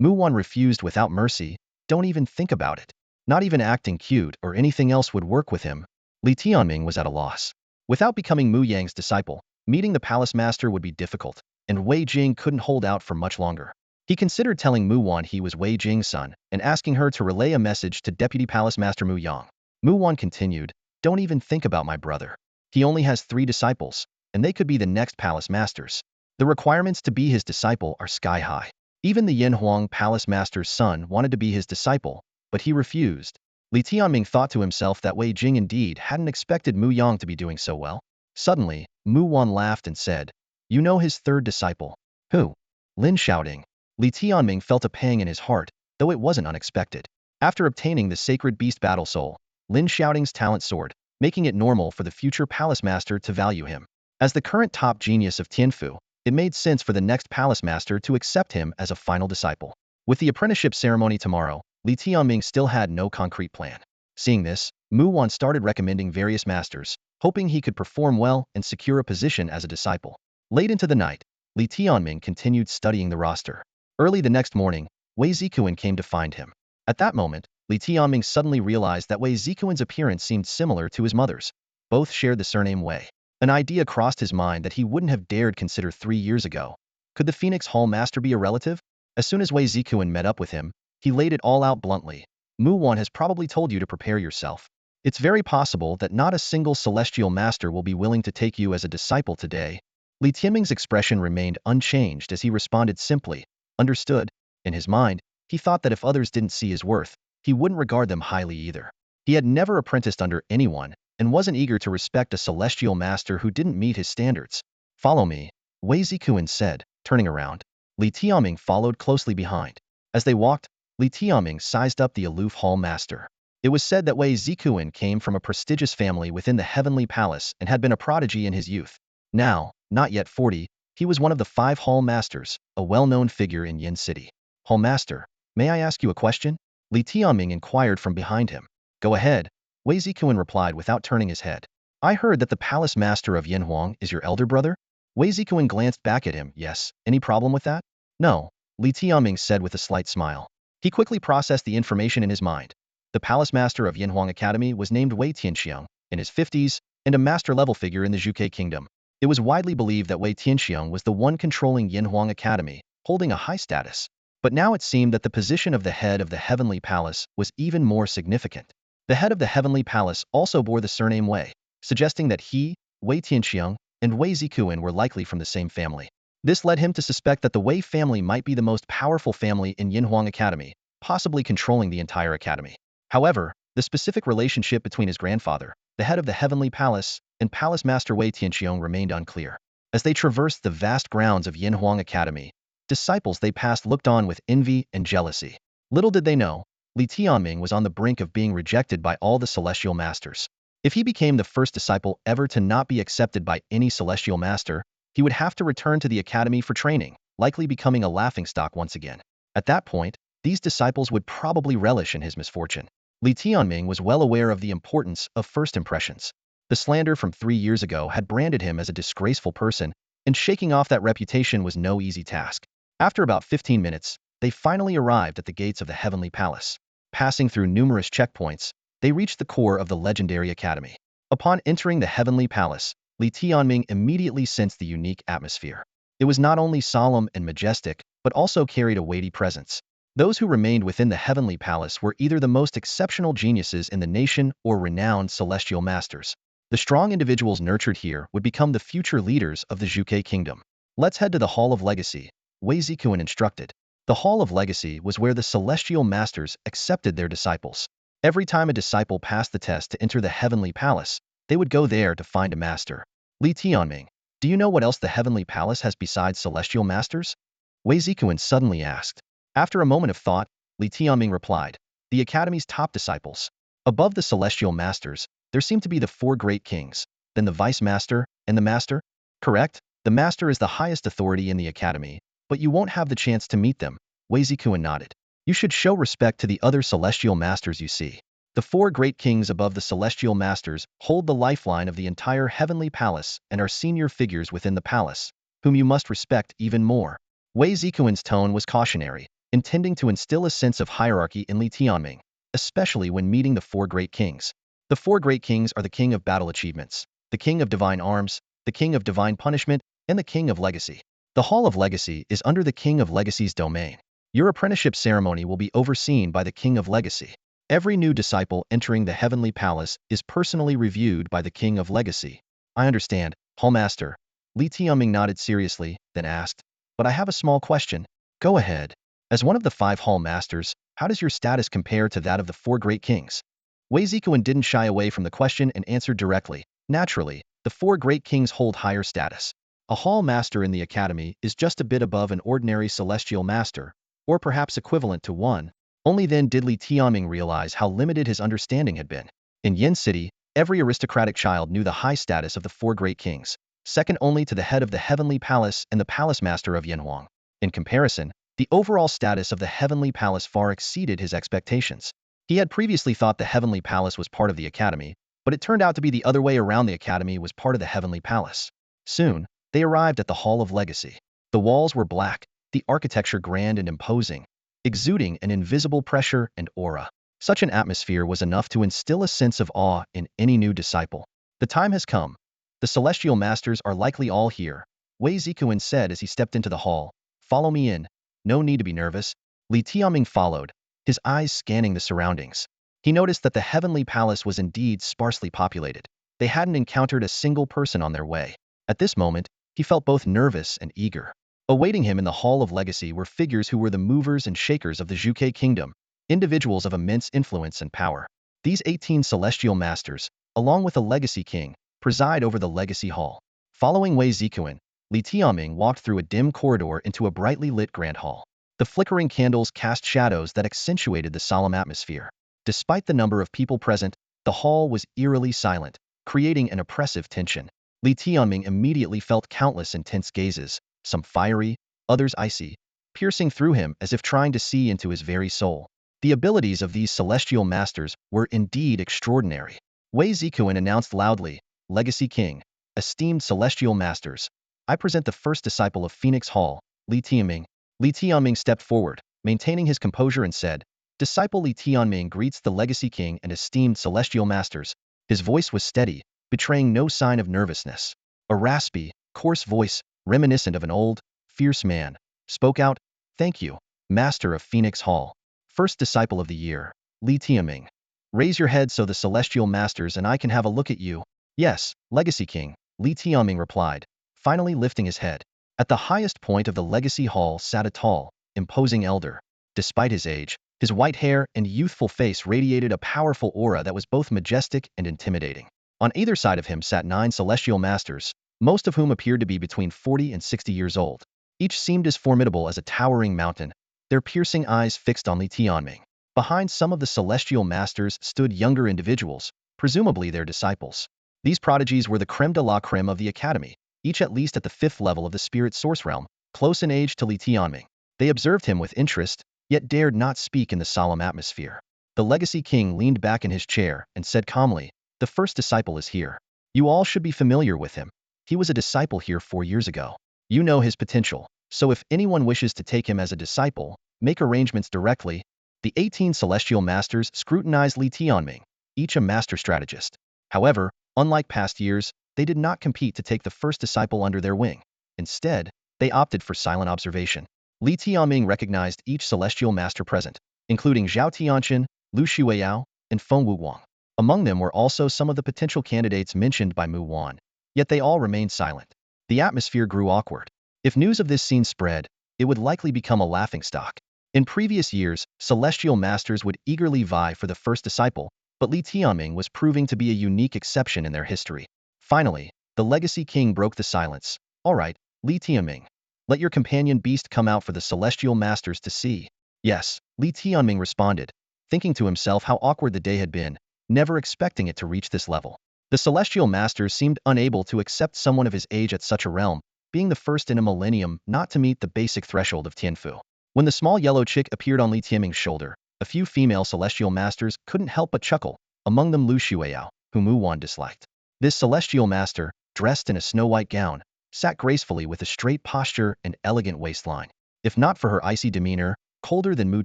Mu Wan refused without mercy. "Don't even think about it. Not even acting cute or anything else would work with him." Li Tianming was at a loss. Without becoming Mu Yang's disciple, meeting the palace master would be difficult, and Wei Jing couldn't hold out for much longer. He considered telling Mu Wan he was Wei Jing's son and asking her to relay a message to Deputy Palace Master Mu Yang. Mu Wan continued, "Don't even think about my brother. He only has 3 disciples, and they could be the next palace masters. The requirements to be his disciple are sky high. Even the Yinhuang palace master's son wanted to be his disciple, but he refused." Li Tianming thought to himself that Wei Jing indeed hadn't expected Mu Yang to be doing so well. Suddenly, Mu Wan laughed and said, "You know his 3rd disciple." "Who?" Lin shouting. Li Tianming felt a pang in his heart, though it wasn't unexpected. After obtaining the sacred beast battle soul, Lin Shouting's talent soared, making it normal for the future palace master to value him. As the current top genius of Tianfu, it made sense for the next palace master to accept him as a final disciple. With the apprenticeship ceremony tomorrow, Li Tianming still had no concrete plan. Seeing this, Mu Wan started recommending various masters, hoping he could perform well and secure a position as a disciple. Late into the night, Li Tianming continued studying the roster. Early the next morning, Wei Zikuan came to find him. At that moment, Li Tianming suddenly realized that Wei Zikuan's appearance seemed similar to his mother's. Both shared the surname Wei. An idea crossed his mind that he wouldn't have dared consider 3 years ago. Could the Phoenix Hall master be a relative? As soon as Wei Zikuan met up with him, he laid it all out bluntly. "Mu Wan has probably told you to prepare yourself. It's very possible that not a single celestial master will be willing to take you as a disciple today." Li Tianming's expression remained unchanged as he responded simply, "Understood." In his mind, he thought that if others didn't see his worth, he wouldn't regard them highly either. He had never apprenticed under anyone, and wasn't eager to respect a celestial master who didn't meet his standards. "Follow me," Wei Zikuan said, turning around. Li Tianming followed closely behind. As they walked, Li Tianming sized up the aloof hall master. It was said that Wei Zikuan came from a prestigious family within the Heavenly Palace and had been a prodigy in his youth. Now, not yet 40, he was one of the 5 hall masters, a well-known figure in Yin City. "Hall master, may I ask you a question?" Li Tianming inquired from behind him. "Go ahead," Wei Zikuan replied without turning his head. "I heard that the palace master of Yinhuang is your elder brother?" Wei Zikuan glanced back at him. "Yes, any problem with that?" "No," Li Tianming said with a slight smile. He quickly processed the information in his mind. The palace master of Yinhuang Academy was named Wei Tianxiang, in his 50s, and a master-level figure in the Zhuge Kingdom. It was widely believed that Wei Tianxiang was the one controlling Yinhuang Academy, holding a high status. But now it seemed that the position of the head of the Heavenly Palace was even more significant. The head of the Heavenly Palace also bore the surname Wei, suggesting that he, Wei Tianxiang, and Wei Zikuan were likely from the same family. This led him to suspect that the Wei family might be the most powerful family in Yinhuang Academy, possibly controlling the entire academy. However, the specific relationship between his grandfather, the head of the Heavenly Palace, and Palace Master Wei Tianxiang remained unclear. As they traversed the vast grounds of Yinhuang Academy, disciples they passed looked on with envy and jealousy. Little did they know, Li Tianming was on the brink of being rejected by all the celestial masters. If he became the first disciple ever to not be accepted by any celestial master, he would have to return to the academy for training, likely becoming a laughingstock once again. At that point, these disciples would probably relish in his misfortune. Li Tianming was well aware of the importance of first impressions. The slander from 3 years ago had branded him as a disgraceful person, and shaking off that reputation was no easy task. After about 15 minutes, they finally arrived at the gates of the Heavenly Palace. Passing through numerous checkpoints, they reached the core of the legendary academy. Upon entering the Heavenly Palace, Li Tianming immediately sensed the unique atmosphere. It was not only solemn and majestic, but also carried a weighty presence. Those who remained within the Heavenly Palace were either the most exceptional geniuses in the nation or renowned celestial masters. The strong individuals nurtured here would become the future leaders of the Zhuge Kingdom. Let's head to the Hall of Legacy, Wei Zikuan instructed. The Hall of Legacy was where the celestial masters accepted their disciples. Every time a disciple passed the test to enter the Heavenly Palace, they would go there to find a master. Li Tianming, do you know what else the Heavenly Palace has besides celestial masters? Wei Zikuan suddenly asked. After a moment of thought, Li Tianming replied, the Academy's top disciples. Above the celestial masters, there seem to be the 4 great kings, then the vice master, and the master? Correct, the master is the highest authority in the Academy, but you won't have the chance to meet them. Wei Zikuan nodded. You should show respect to the other celestial masters you see. The 4 great kings above the celestial masters hold the lifeline of the entire Heavenly Palace and are senior figures within the palace, whom you must respect even more. Wei Zikuan's tone was cautionary, intending to instill a sense of hierarchy in Li Tianming, especially when meeting the 4 great kings. The 4 great kings are the king of battle achievements, the king of divine arms, the king of divine punishment, and the king of legacy. The Hall of Legacy is under the king of legacy's domain. Your apprenticeship ceremony will be overseen by the king of legacy. Every new disciple entering the Heavenly Palace is personally reviewed by the king of legacy. I understand, Hallmaster. Li Tianming nodded seriously, then asked, but I have a small question. Go ahead. As one of the 5 Hall Masters, how does your status compare to that of the 4 great kings? Wei Zikuan didn't shy away from the question and answered directly. Naturally, the 4 great kings hold higher status. A Hall Master in the Academy is just a bit above an ordinary Celestial Master, or perhaps equivalent to one. Only then did Li Tianming realize how limited his understanding had been. In Yin City, every aristocratic child knew the high status of the 4 great kings, second only to the head of the Heavenly Palace and the Palace Master of Yinhuang. In comparison, the overall status of the Heavenly Palace far exceeded his expectations. He had previously thought the Heavenly Palace was part of the Academy, but it turned out to be the other way around. The Academy was part of the Heavenly Palace. Soon, they arrived at the Hall of Legacy. The walls were black, the architecture grand and imposing, exuding an invisible pressure and aura. Such an atmosphere was enough to instill a sense of awe in any new disciple. The time has come. The Celestial Masters are likely all here, Wei Zikuan said as he stepped into the hall. Follow me in. No need to be nervous. Li Tianming followed, his eyes scanning the surroundings. He noticed that the Heavenly Palace was indeed sparsely populated. They hadn't encountered a single person on their way. At this moment, he felt both nervous and eager. Awaiting him in the Hall of Legacy were figures who were the movers and shakers of the Zhuge Kingdom, individuals of immense influence and power. These 18 Celestial Masters, along with a Legacy King, preside over the Legacy Hall. Following Wei Zikuan, Li Tianming walked through a dim corridor into a brightly lit grand hall. The flickering candles cast shadows that accentuated the solemn atmosphere. Despite the number of people present, the hall was eerily silent, creating an oppressive tension. Li Tianming immediately felt countless intense gazes, some fiery, others icy, piercing through him as if trying to see into his very soul. The abilities of these celestial masters were indeed extraordinary. Wei Zikuan announced loudly, Legacy King, esteemed celestial masters, I present the first disciple of Phoenix Hall, Li Tianming. Li Tianming stepped forward, maintaining his composure and said, Disciple Li Tianming greets the Legacy King and esteemed celestial masters. His voice was steady, betraying no sign of nervousness. A raspy, coarse voice, reminiscent of an old, fierce man, spoke out, "Thank you, Master of Phoenix Hall. First disciple of the year, Li Tianming. Raise your head so the celestial masters and I can have a look at you." "Yes, Legacy King," Li Tianming replied, finally lifting his head. At the highest point of the Legacy Hall sat a tall, imposing elder. Despite his age, his white hair and youthful face radiated a powerful aura that was both majestic and intimidating. On either side of him sat 9 celestial masters, most of whom appeared to be between 40 and 60 years old. Each seemed as formidable as a towering mountain, their piercing eyes fixed on Li Tianming. Behind some of the celestial masters stood younger individuals, presumably their disciples. These prodigies were the creme de la creme of the academy, each at least at the 5th level of the spirit source realm, close in age to Li Tianming. They observed him with interest, yet dared not speak in the solemn atmosphere. The Legacy King leaned back in his chair and said calmly, "The first disciple is here. You all should be familiar with him. He was a disciple here 4 years ago. You know his potential, so if anyone wishes to take him as a disciple, make arrangements directly." The 18 celestial masters scrutinized Li Tianming, each a master strategist. However, unlike past years, they did not compete to take the first disciple under their wing. Instead, they opted for silent observation. Li Tianming recognized each celestial master present, including Zhao Tianqian, Lu Shuiyao, and Feng Wuguang. Among them were also some of the potential candidates mentioned by Mu Wan. Yet they all remained silent. The atmosphere grew awkward. If news of this scene spread, it would likely become a laughingstock. In previous years, celestial masters would eagerly vie for the first disciple, but Li Tianming was proving to be a unique exception in their history. Finally, the Legacy King broke the silence. "All right, Li Tianming. Let your companion beast come out for the celestial masters to see." "Yes," Li Tianming responded, thinking to himself how awkward the day had been, never expecting it to reach this level. The celestial masters seemed unable to accept someone of his age at such a realm, being the first in a millennium not to meet the basic threshold of Tianfu. When the small yellow chick appeared on Li Tianming's shoulder, a few female celestial masters couldn't help but chuckle, among them Lu Shuiyao, whom Mu Wan disliked. This celestial master, dressed in a snow-white gown, sat gracefully with a straight posture and elegant waistline. If not for her icy demeanor, colder than Mu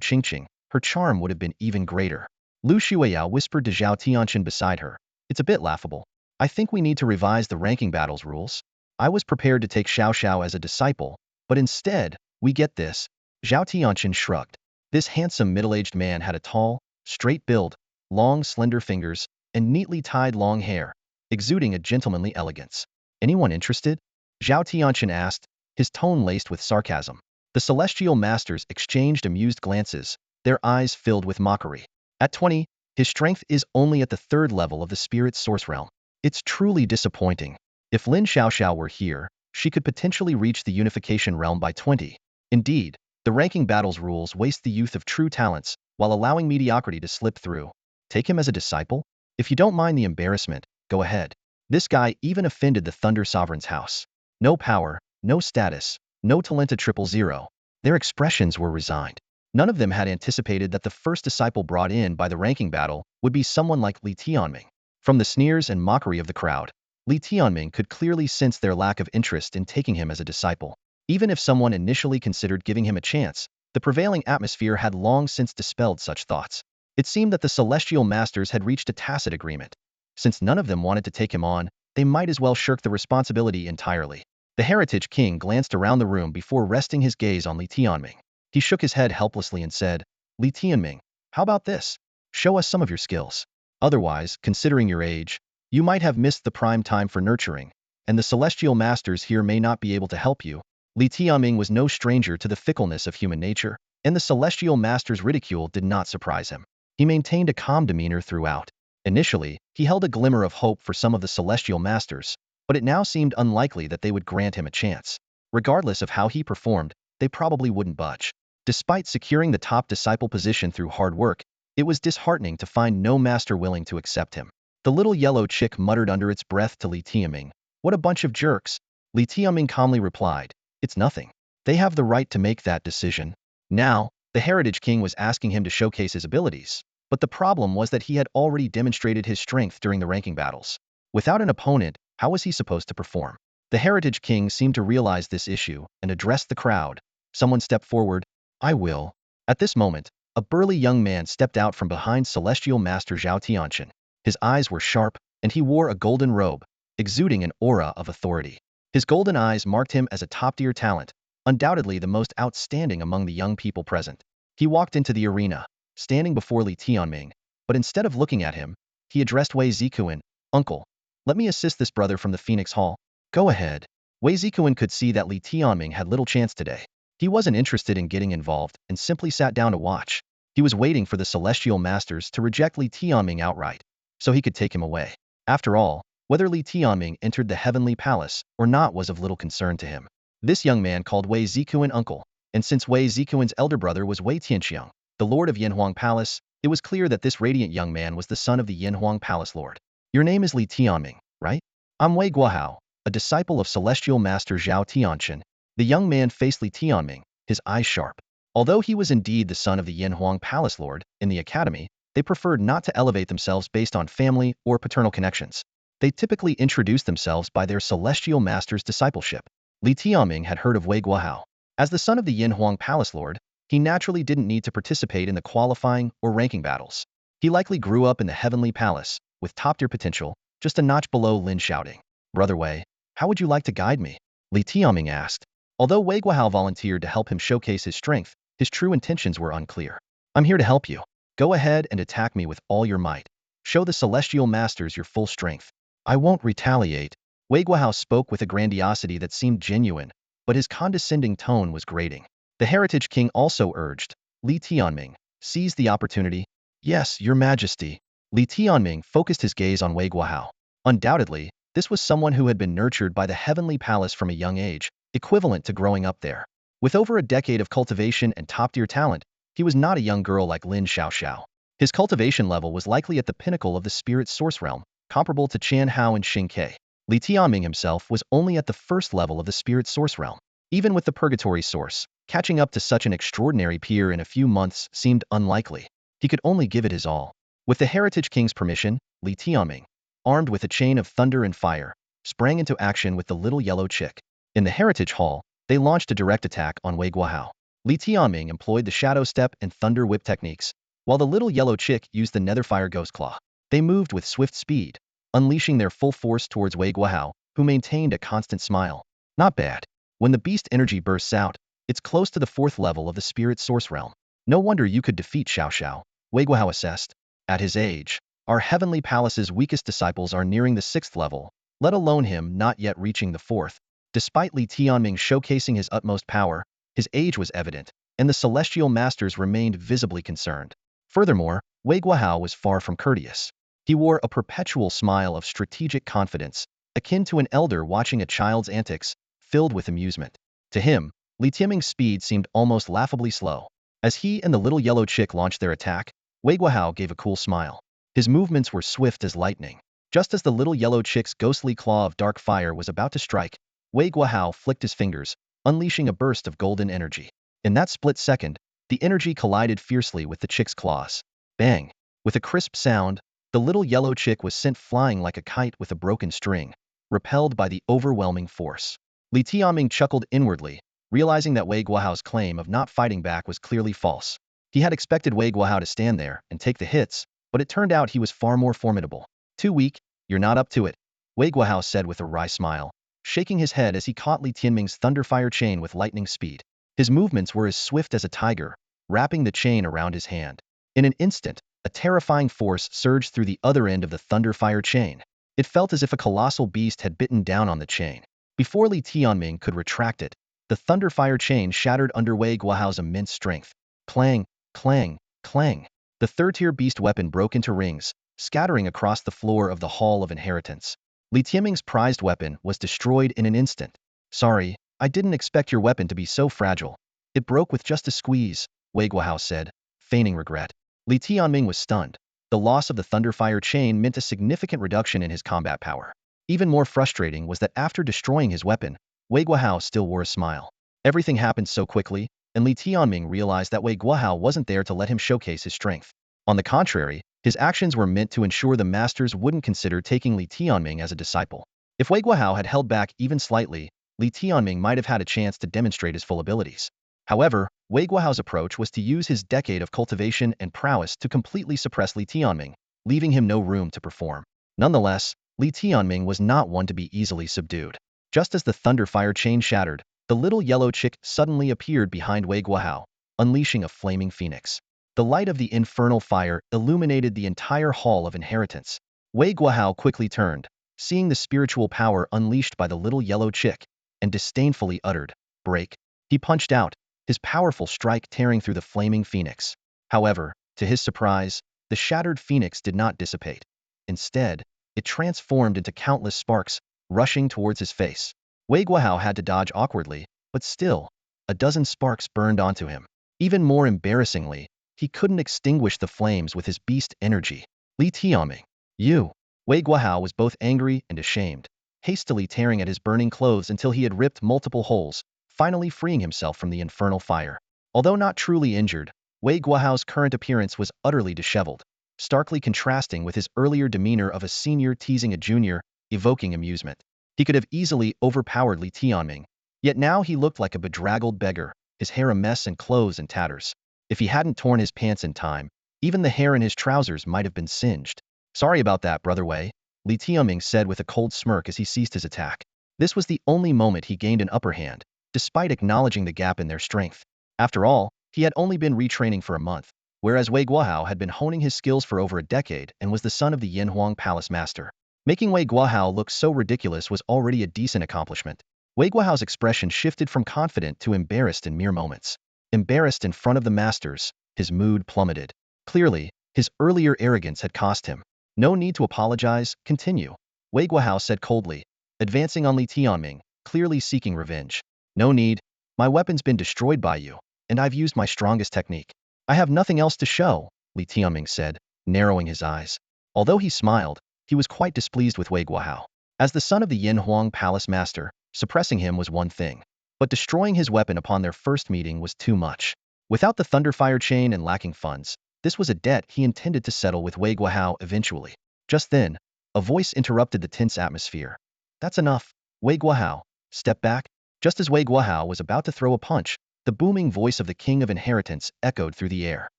Qingqing, her charm would have been even greater. Lu Shuiyao whispered to Zhao Tianqian beside her, "It's a bit laughable. I think we need to revise the ranking battles rules. I was prepared to take Xiao Xiao as a disciple, but instead, we get this." Zhao Tianqian shrugged. This handsome middle-aged man had a tall, straight build, long slender fingers, and neatly tied long hair, exuding a gentlemanly elegance. "Anyone interested?" Zhao Tianqian asked, his tone laced with sarcasm. The celestial masters exchanged amused glances, their eyes filled with mockery. At 20, his strength is only at the 3rd level of the spirit source realm. It's truly disappointing. If Lin Xiaoxiao were here, she could potentially reach the unification realm by 20. Indeed, the ranking battles rules waste the youth of true talents, while allowing mediocrity to slip through. Take him as a disciple? If you don't mind the embarrassment, go ahead. This guy even offended the Thunder Sovereign's house. No power, no status, no talenta 000. Their expressions were resigned. None of them had anticipated that the first disciple brought in by the ranking battle would be someone like Li Tianming. From the sneers and mockery of the crowd, Li Tianming could clearly sense their lack of interest in taking him as a disciple. Even if someone initially considered giving him a chance, the prevailing atmosphere had long since dispelled such thoughts. It seemed that the celestial masters had reached a tacit agreement. Since none of them wanted to take him on, they might as well shirk the responsibility entirely. The Heritage King glanced around the room before resting his gaze on Li Tianming. He shook his head helplessly and said, "Li Tianming, how about this? Show us some of your skills. Otherwise, considering your age, you might have missed the prime time for nurturing, and the celestial masters here may not be able to help you." Li Tianming was no stranger to the fickleness of human nature, and the celestial master's ridicule did not surprise him. He maintained a calm demeanor throughout. Initially, he held a glimmer of hope for some of the celestial masters, but it now seemed unlikely that they would grant him a chance. Regardless of how he performed, they probably wouldn't budge. Despite securing the top disciple position through hard work, it was disheartening to find no master willing to accept him. The little yellow chick muttered under its breath to Li Tianming, "What a bunch of jerks." Li Tianming calmly replied, "It's nothing. They have the right to make that decision." Now, the Heritage King was asking him to showcase his abilities, but the problem was that he had already demonstrated his strength during the ranking battles. Without an opponent, how was he supposed to perform? The Heritage King seemed to realize this issue and addressed the crowd. Someone stepped forward. "I will." At this moment, a burly young man stepped out from behind Celestial Master Zhao Tianqian. His eyes were sharp, and he wore a golden robe, exuding an aura of authority. His golden eyes marked him as a top-tier talent, undoubtedly the most outstanding among the young people present. He walked into the arena, standing before Li Tianming, but instead of looking at him, he addressed Wei Zikuan, "Uncle, let me assist this brother from the Phoenix Hall." "Go ahead." Wei Zikuan could see that Li Tianming had little chance today. He wasn't interested in getting involved and simply sat down to watch. He was waiting for the Celestial Masters to reject Li Tianming outright, so he could take him away. After all, whether Li Tianming entered the Heavenly Palace or not was of little concern to him. This young man called Wei Zikuan uncle, and since Wei Zikuan's elder brother was Wei Tianxiang, the lord of Yanhuang Palace, it was clear that this radiant young man was the son of the Yanhuang Palace lord. "Your name is Li Tianming, right?" "I'm Wei Guohao, a disciple of Celestial Master Zhao Tianqian." The young man faced Li Tianming, his eyes sharp. Although he was indeed the son of the Yanhuang Palace lord, in the academy, they preferred not to elevate themselves based on family or paternal connections. They typically introduced themselves by their Celestial Master's discipleship. Li Tianming had heard of Wei Guohao. As the son of the Yanhuang Palace lord, he naturally didn't need to participate in the qualifying or ranking battles. He likely grew up in the Heavenly Palace, with top-tier potential, just a notch below Lin shouting. "Brother Wei, how would you like to guide me?" Li Tianming asked. Although Wei Guohao volunteered to help him showcase his strength, his true intentions were unclear. "I'm here to help you. Go ahead and attack me with all your might. Show the Celestial Masters your full strength." "I won't retaliate." Wei Guohao spoke with a grandiosity that seemed genuine, but his condescending tone was grating. The Heritage King also urged, "Li Tianming, seize the opportunity." "Yes, your majesty." Li Tianming focused his gaze on Wei Guohao. Undoubtedly, this was someone who had been nurtured by the Heavenly Palace from a young age, equivalent to growing up there. With over a decade of cultivation and top-tier talent, he was not a young girl like Lin Xiaoxiao. His cultivation level was likely at the pinnacle of the spirit source realm, comparable to Qian Hao and Xing Ke. Li Tianming himself was only at the first level of the spirit source realm. Even with the purgatory source, catching up to such an extraordinary peer in a few months seemed unlikely. He could only give it his all. With the Heritage King's permission, Li Tianming, armed with a chain of thunder and fire, sprang into action with the little yellow chick. In the Heritage Hall, they launched a direct attack on Wei Guohao. Li Tianming employed the Shadow Step and Thunder Whip techniques, while the little yellow chick used the Netherfire Ghost Claw. They moved with swift speed, unleashing their full force towards Wei Guohao, who maintained a constant smile. Not bad. When the beast energy bursts out, it's close to the 4th level of the spirit source realm. No wonder you could defeat Xiao, Wei Guohao assessed. At his age, our Heavenly Palace's weakest disciples are nearing the 6th level, let alone him not yet reaching the 4th. Despite Li Tianming showcasing his utmost power, his age was evident, and the Celestial Masters remained visibly concerned. Furthermore, Wei Guohao was far from courteous. He wore a perpetual smile of strategic confidence, akin to an elder watching a child's antics, filled with amusement. To him, Li Tianming's speed seemed almost laughably slow. As he and the little yellow chick launched their attack, Wei Guohao gave a cool smile. His movements were swift as lightning. Just as the little yellow chick's ghostly claw of dark fire was about to strike, Wei Guohao flicked his fingers, unleashing a burst of golden energy. In that split second, the energy collided fiercely with the chick's claws. Bang! With a crisp sound, the little yellow chick was sent flying like a kite with a broken string, repelled by the overwhelming force. Li Tianming chuckled inwardly, realizing that Wei Guohao's claim of not fighting back was clearly false. He had expected Wei Guohao to stand there and take the hits, but it turned out he was far more formidable. "Too weak, you're not up to it," Wei Guohao said with a wry smile, shaking his head as he caught Li Tianming's thunderfire chain with lightning speed. His movements were as swift as a tiger, wrapping the chain around his hand. In an instant, a terrifying force surged through the other end of the thunderfire chain. It felt as if a colossal beast had bitten down on the chain. Before Li Tianming could retract it, the thunderfire chain shattered under Wei Guohao's immense strength. Clang, clang, clang. The third-tier beast weapon broke into rings, scattering across the floor of the Hall of Inheritance. Li Tianming's prized weapon was destroyed in an instant. "Sorry, I didn't expect your weapon to be so fragile. It broke with just a squeeze," Wei Guohao said, feigning regret. Li Tianming was stunned. The loss of the thunderfire chain meant a significant reduction in his combat power. Even more frustrating was that after destroying his weapon, Wei Guohao still wore a smile. Everything happened so quickly, and Li Tianming realized that Wei Guohao wasn't there to let him showcase his strength. On the contrary, his actions were meant to ensure the masters wouldn't consider taking Li Tianming as a disciple. If Wei Guohao had held back even slightly, Li Tianming might have had a chance to demonstrate his full abilities. However, Wei Guohao's approach was to use his decade of cultivation and prowess to completely suppress Li Tianming, leaving him no room to perform. Nonetheless, Li Tianming was not one to be easily subdued. Just as the thunderfire chain shattered, the little yellow chick suddenly appeared behind Wei Guohao, unleashing a flaming phoenix. The light of the infernal fire illuminated the entire hall of inheritance. Wei Guohao quickly turned, seeing the spiritual power unleashed by the little yellow chick, and disdainfully uttered, "Break." He punched out, his powerful strike tearing through the flaming phoenix. However, to his surprise, the shattered phoenix did not dissipate. Instead, it transformed into countless sparks, rushing towards his face. Wei Guohao had to dodge awkwardly, but still, a dozen sparks burned onto him. Even more embarrassingly, he couldn't extinguish the flames with his beast energy. Li Tianming, you! Wei Guohao was both angry and ashamed, hastily tearing at his burning clothes until he had ripped multiple holes, finally freeing himself from the infernal fire. Although not truly injured, Wei Guohao's current appearance was utterly disheveled, starkly contrasting with his earlier demeanor of a senior teasing a junior, evoking amusement. He could have easily overpowered Li Tianming, yet now he looked like a bedraggled beggar, his hair a mess and clothes in tatters. If he hadn't torn his pants in time, even the hair in his trousers might have been singed. "Sorry about that, Brother Wei," Li Tianming said with a cold smirk as he ceased his attack. This was the only moment he gained an upper hand, despite acknowledging the gap in their strength. After all, he had only been retraining for a month, whereas Wei Guohao had been honing his skills for over a decade and was the son of the Yanhuang Palace Master. Making Wei Guohao look so ridiculous was already a decent accomplishment. Wei Guohao's expression shifted from confident to embarrassed in mere moments. Embarrassed in front of the masters, his mood plummeted. Clearly, his earlier arrogance had cost him. "No need to apologize, continue," Wei Guohao said coldly, advancing on Li Tianming, clearly seeking revenge. "No need. My weapon's been destroyed by you, and I've used my strongest technique. I have nothing else to show," Li Tianming said, narrowing his eyes. Although he smiled, he was quite displeased with Wei Guohao. As the son of the Yanhuang Palace Master, suppressing him was one thing, but destroying his weapon upon their first meeting was too much. Without the thunderfire chain and lacking funds, this was a debt he intended to settle with Wei Guohao eventually. Just then, a voice interrupted the tense atmosphere. "That's enough. Wei Guohao, step back." Just as Wei Guohao was about to throw a punch, the booming voice of the King of Inheritance echoed through the air.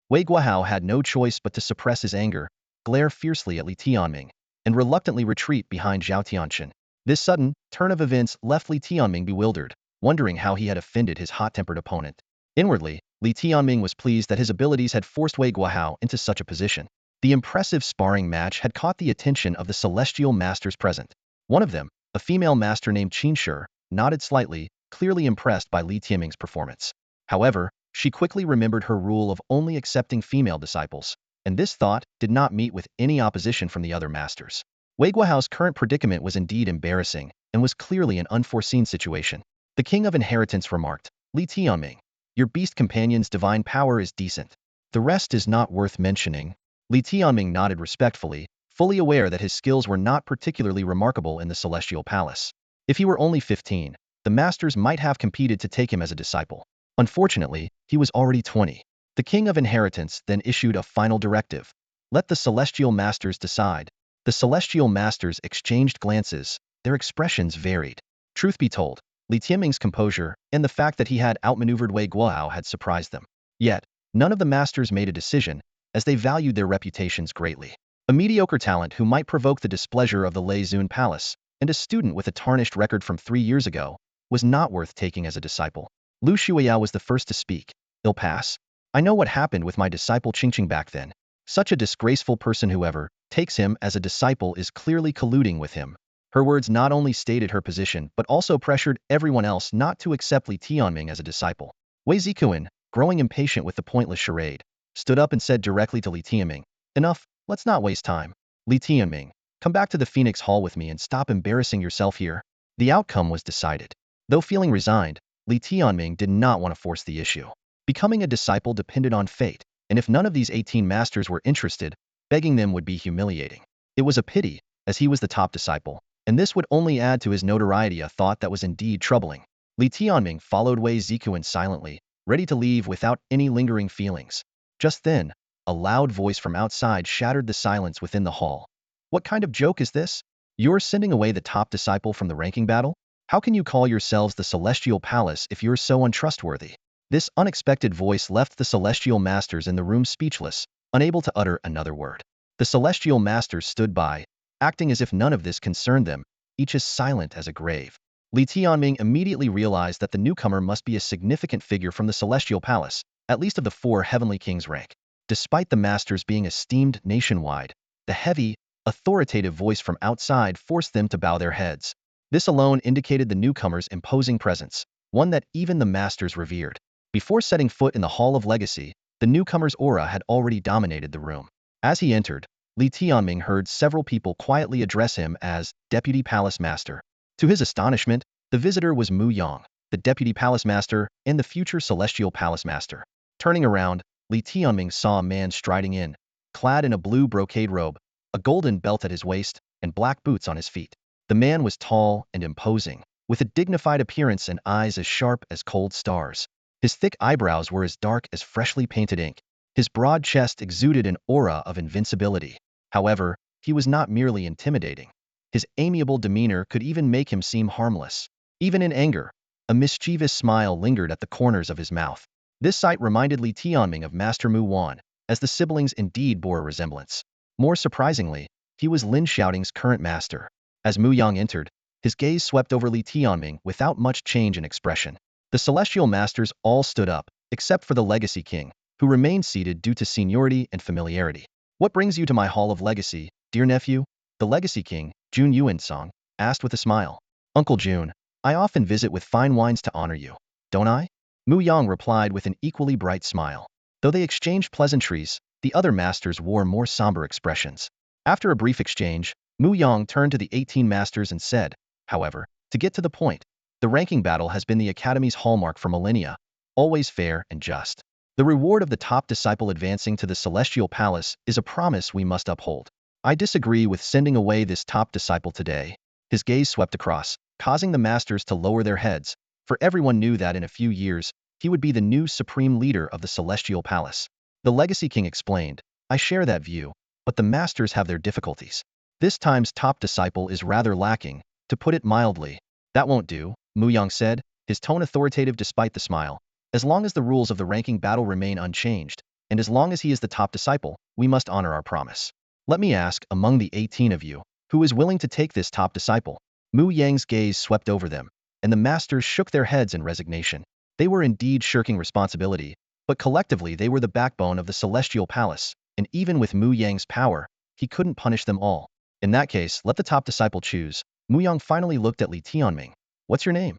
Wei Guohao had no choice but to suppress his anger, glare fiercely at Li Tianming, and reluctantly retreat behind Zhao Tianchen. This sudden turn of events left Li Tianming bewildered, wondering how he had offended his hot-tempered opponent. Inwardly, Li Tianming was pleased that his abilities had forced Wei Guohao into such a position. The impressive sparring match had caught the attention of the celestial masters present. One of them, a female master named Qin Shi, nodded slightly, clearly impressed by Li Tianming's performance. However, she quickly remembered her rule of only accepting female disciples, and this thought did not meet with any opposition from the other masters. Wei Guohao's current predicament was indeed embarrassing, and was clearly an unforeseen situation. The King of Inheritance remarked, "Li Tianming, your beast companion's divine power is decent. The rest is not worth mentioning." Li Tianming nodded respectfully, fully aware that his skills were not particularly remarkable in the Celestial Palace. If he were only 15, the masters might have competed to take him as a disciple. Unfortunately, he was already 20. The King of Inheritance then issued a final directive. "Let the Celestial Masters decide." The Celestial Masters exchanged glances, their expressions varied. Truth be told, Li Tianming's composure and the fact that he had outmaneuvered Wei Guohao had surprised them. Yet, none of the masters made a decision, as they valued their reputations greatly. A mediocre talent who might provoke the displeasure of the Lei Zun Palace, and a student with a tarnished record from 3 years ago, was not worth taking as a disciple. Lu Shuiyao was the first to speak. "Il pass. I know what happened with my disciple Qingqing back then. Such a disgraceful person, whoever takes him as a disciple is clearly colluding with him." Her words not only stated her position but also pressured everyone else not to accept Li Tianming as a disciple. Wei Zikuan, growing impatient with the pointless charade, stood up and said directly to Li Tianming, "Enough, let's not waste time. Li Tianming, come back to the Phoenix Hall with me and stop embarrassing yourself here." The outcome was decided. Though feeling resigned, Li Tianming did not want to force the issue. Becoming a disciple depended on fate, and if none of these 18 masters were interested, begging them would be humiliating. It was a pity, as he was the top disciple, and this would only add to his notoriety, a thought that was indeed troubling. Li Tianming followed Wei Zikuan silently, ready to leave without any lingering feelings. Just then, a loud voice from outside shattered the silence within the hall. "What kind of joke is this? You're sending away the top disciple from the ranking battle? How can you call yourselves the Celestial Palace if you're so untrustworthy?" This unexpected voice left the Celestial Masters in the room speechless, unable to utter another word. The Celestial Masters stood by, acting as if none of this concerned them, each as silent as a grave. Li Tianming immediately realized that the newcomer must be a significant figure from the Celestial Palace, at least of the 4 Heavenly Kings rank. Despite the Masters being esteemed nationwide, the heavy, authoritative voice from outside forced them to bow their heads. This alone indicated the newcomer's imposing presence, one that even the Masters revered. Before setting foot in the Hall of Legacy, the newcomer's aura had already dominated the room. As he entered, Li Tianming heard several people quietly address him as Deputy Palace Master. To his astonishment, the visitor was Mu Yang, the Deputy Palace Master and the future Celestial Palace Master. Turning around, Li Tianming saw a man striding in, clad in a blue brocade robe, a golden belt at his waist, and black boots on his feet. The man was tall and imposing, with a dignified appearance and eyes as sharp as cold stars. His thick eyebrows were as dark as freshly painted ink. His broad chest exuded an aura of invincibility. However, he was not merely intimidating. His amiable demeanor could even make him seem harmless. Even in anger, a mischievous smile lingered at the corners of his mouth. This sight reminded Li Tianming of Master Mu Wan, as the siblings indeed bore a resemblance. More surprisingly, he was Lin Xiaoting's current master. As Mu Yang entered, his gaze swept over Li Tianming without much change in expression. The Celestial Masters all stood up, except for the Legacy King, who remained seated due to seniority and familiarity. "What brings you to my Hall of Legacy, dear nephew?" The Legacy King, Jun Yuansong, asked with a smile. "Uncle Jun, I often visit with fine wines to honor you, don't I?" Mu Yang replied with an equally bright smile. Though they exchanged pleasantries, the other masters wore more somber expressions. After a brief exchange, Mu Yang turned to the 18 masters and said, however, to get to the point, the ranking battle has been the Academy's hallmark for millennia, always fair and just. The reward of the top disciple advancing to the Celestial Palace is a promise we must uphold. I disagree with sending away this top disciple today. His gaze swept across, causing the masters to lower their heads, for everyone knew that in a few years, he would be the new supreme leader of the Celestial Palace. The Legacy King explained, "I share that view, but the masters have their difficulties. This time's top disciple is rather lacking, to put it mildly." "That won't do," Mu Yang said, his tone authoritative despite the smile. "As long as the rules of the ranking battle remain unchanged, and as long as he is the top disciple, we must honor our promise. Let me ask, among the 18 of you, who is willing to take this top disciple?" Mu Yang's gaze swept over them, and the masters shook their heads in resignation. They were indeed shirking responsibility, but collectively they were the backbone of the Celestial Palace, and even with Mu Yang's power, he couldn't punish them all. "In that case, let the top disciple choose." Mu Yang finally looked at Li Tianming. "What's your name?"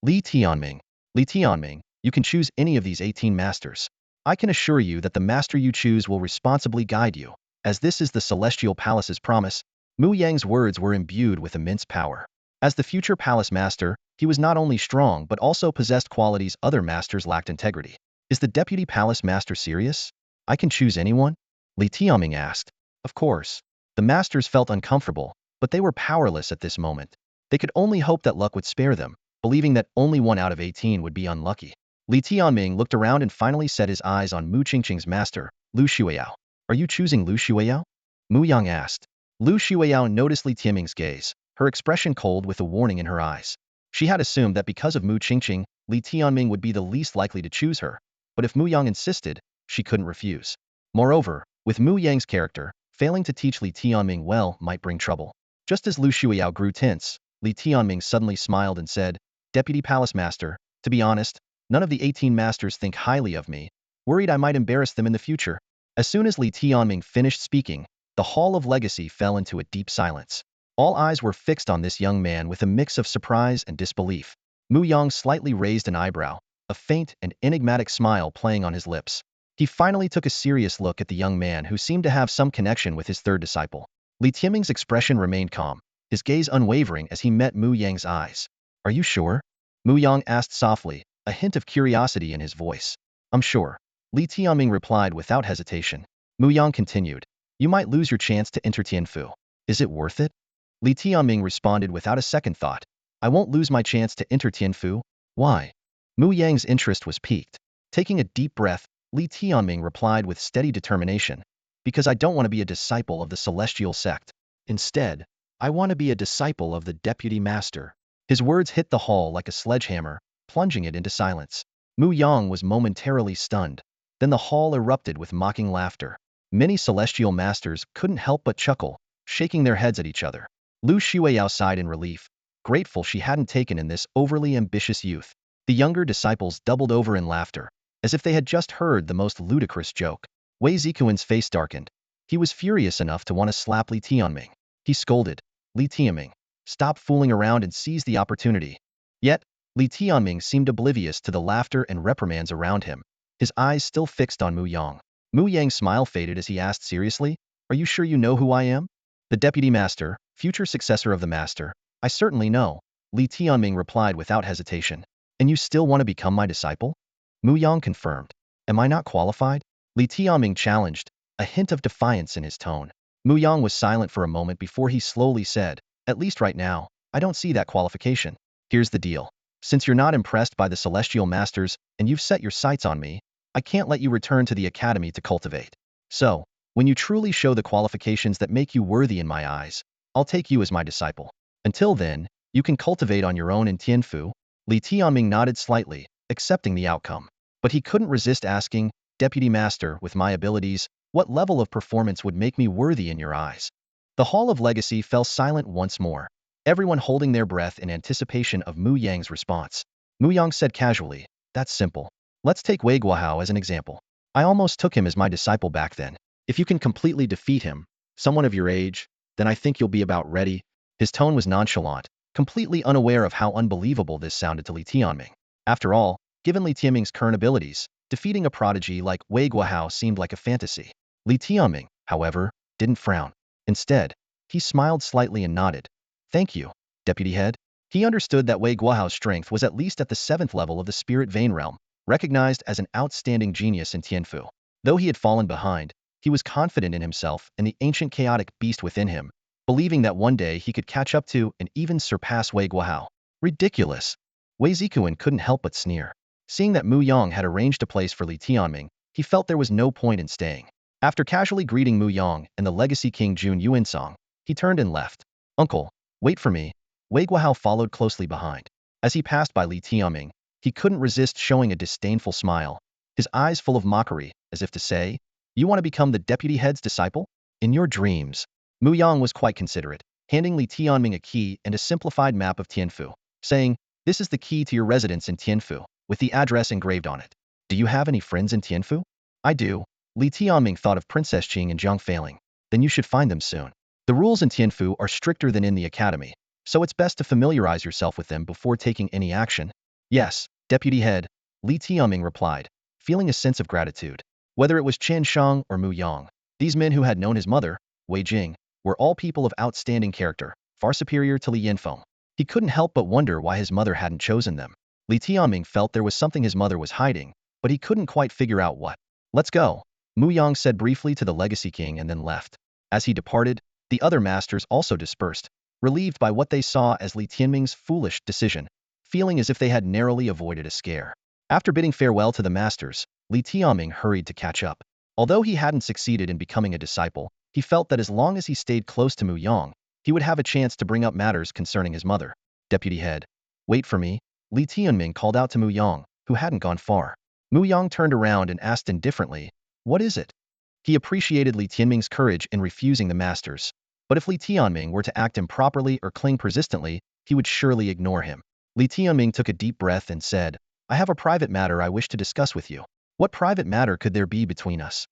"Li Tianming." "Li Tianming, you can choose any of these 18 masters. I can assure you that the master you choose will responsibly guide you, as this is the Celestial Palace's promise." Mu Yang's words were imbued with immense power. As the future palace master, he was not only strong but also possessed qualities other masters lacked: integrity. "Is the deputy palace master serious? I can choose anyone?" Li Tianming asked. Of course. The masters felt uncomfortable, but they were powerless at this moment. They could only hope that luck would spare them, believing that only 1 out of 18 would be unlucky. Li Tianming looked around and finally set his eyes on Mu Qingqing's master, Lu Shuiyao. "Are you choosing Lu Shuiyao?" Mu Yang asked. Lu Shuiyao noticed Li Tianming's gaze, her expression cold with a warning in her eyes. She had assumed that because of Mu Qingqing, Li Tianming would be the least likely to choose her, but if Mu Yang insisted, she couldn't refuse. Moreover, with Mu Yang's character, failing to teach Li Tianming well might bring trouble. Just as Lu Shuiyao grew tense, Li Tianming suddenly smiled and said, "Deputy Palace Master, to be honest, none of the 18 masters think highly of me, worried I might embarrass them in the future." As soon as Li Tianming finished speaking, the Hall of Legacy fell into a deep silence. All eyes were fixed on this young man with a mix of surprise and disbelief. Mu Yang slightly raised an eyebrow, a faint and enigmatic smile playing on his lips. He finally took a serious look at the young man who seemed to have some connection with his third disciple. Li Tianming's expression remained calm, his gaze unwavering as he met Mu Yang's eyes. "Are you sure?" Mu Yang asked softly, a hint of curiosity in his voice. "I'm sure," Li Tianming replied without hesitation. Mu Yang continued, "You might lose your chance to enter Tianfu. Is it worth it?" Li Tianming responded without a second thought. "I won't lose my chance to enter Tianfu. Why?" Mu Yang's interest was piqued. Taking a deep breath, Li Tianming replied with steady determination, "Because I don't want to be a disciple of the Celestial Sect. Instead, I want to be a disciple of the Deputy Master." His words hit the hall like a sledgehammer, plunging it into silence. Mu Yang was momentarily stunned. Then the hall erupted with mocking laughter. Many celestial masters couldn't help but chuckle, shaking their heads at each other. Lu Shuai sighed in relief, grateful she hadn't taken in this overly ambitious youth. The younger disciples doubled over in laughter, as if they had just heard the most ludicrous joke. Wei Zikuan's face darkened. He was furious enough to want to slap Li Tianming. He scolded, "Li Tianming, stop fooling around and seize the opportunity." Yet, Li Tianming seemed oblivious to the laughter and reprimands around him, his eyes still fixed on Mu Yang. Mu Yang's smile faded as he asked seriously, "Are you sure you know who I am?" "The deputy master, future successor of the master. I certainly know," Li Tianming replied without hesitation. "And you still want to become my disciple?" Mu Yang confirmed. "Am I not qualified?" Li Tianming challenged, a hint of defiance in his tone. Mu Yang was silent for a moment before he slowly said, "At least right now, I don't see that qualification. Here's the deal. Since you're not impressed by the celestial masters and you've set your sights on me, I can't let you return to the academy to cultivate. So, when you truly show the qualifications that make you worthy in my eyes, I'll take you as my disciple. Until then, you can cultivate on your own in Tianfu." Li Tianming nodded slightly, accepting the outcome. But he couldn't resist asking, "Deputy Master, with my abilities, what level of performance would make me worthy in your eyes?" The Hall of Legacy fell silent once more, everyone holding their breath in anticipation of Mu Yang's response. Mu Yang said casually, "That's simple. Let's take Wei Guohao as an example. I almost took him as my disciple back then. If you can completely defeat him, someone of your age, then I think you'll be about ready." His tone was nonchalant, completely unaware of how unbelievable this sounded to Li Tianming. After all, given Li Tianming's current abilities, defeating a prodigy like Wei Guohao seemed like a fantasy. Li Tianming, however, didn't frown. Instead, he smiled slightly and nodded. "Thank you, Deputy Head." He understood that Wei Guohao's strength was at least at the 7th level of the Spirit Vein Realm, recognized as an outstanding genius in Tianfu. Though he had fallen behind, he was confident in himself and the ancient chaotic beast within him, believing that one day he could catch up to and even surpass Wei Guohao. Ridiculous! Wei Zikuan couldn't help but sneer. Seeing that Mu Yang had arranged a place for Li Tianming, he felt there was no point in staying. After casually greeting Mu Yang and the legacy king Jun Yuansong, he turned and left. "Uncle, wait for me." Wei Guohao followed closely behind. As he passed by Li Tianming, he couldn't resist showing a disdainful smile, his eyes full of mockery, as if to say, "You want to become the deputy head's disciple? In your dreams." Mu Yang was quite considerate, handing Li Tianming a key and a simplified map of Tianfu, saying, "This is the key to your residence in Tianfu, with the address engraved on it. Do you have any friends in Tianfu?" "I do." Li Tianming thought of Princess Qing and Zhang Feiling. "Then you should find them soon. The rules in Tianfu are stricter than in the academy, so it's best to familiarize yourself with them before taking any action." "Yes, Deputy Head," Li Tianming replied, feeling a sense of gratitude. Whether it was Chen Shang or Mu Yang, these men who had known his mother, Wei Jing, were all people of outstanding character, far superior to Li Yanfeng. He couldn't help but wonder why his mother hadn't chosen them. Li Tianming felt there was something his mother was hiding, but he couldn't quite figure out what. "Let's go," Mu Yang said briefly to the Legacy King and then left. As he departed, the other masters also dispersed, relieved by what they saw as Li Tianming's foolish decision, feeling as if they had narrowly avoided a scare. After bidding farewell to the masters, Li Tianming hurried to catch up. Although he hadn't succeeded in becoming a disciple, he felt that as long as he stayed close to Mu Yang, he would have a chance to bring up matters concerning his mother. "Deputy Head, wait for me," Li Tianming called out to Mu Yang, who hadn't gone far. Mu Yang turned around and asked indifferently, "What is it?" He appreciated Li Tianming's courage in refusing the masters, but if Li Tianming were to act improperly or cling persistently, he would surely ignore him. Li Tianming took a deep breath and said, "I have a private matter I wish to discuss with you." "What private matter could there be between us?"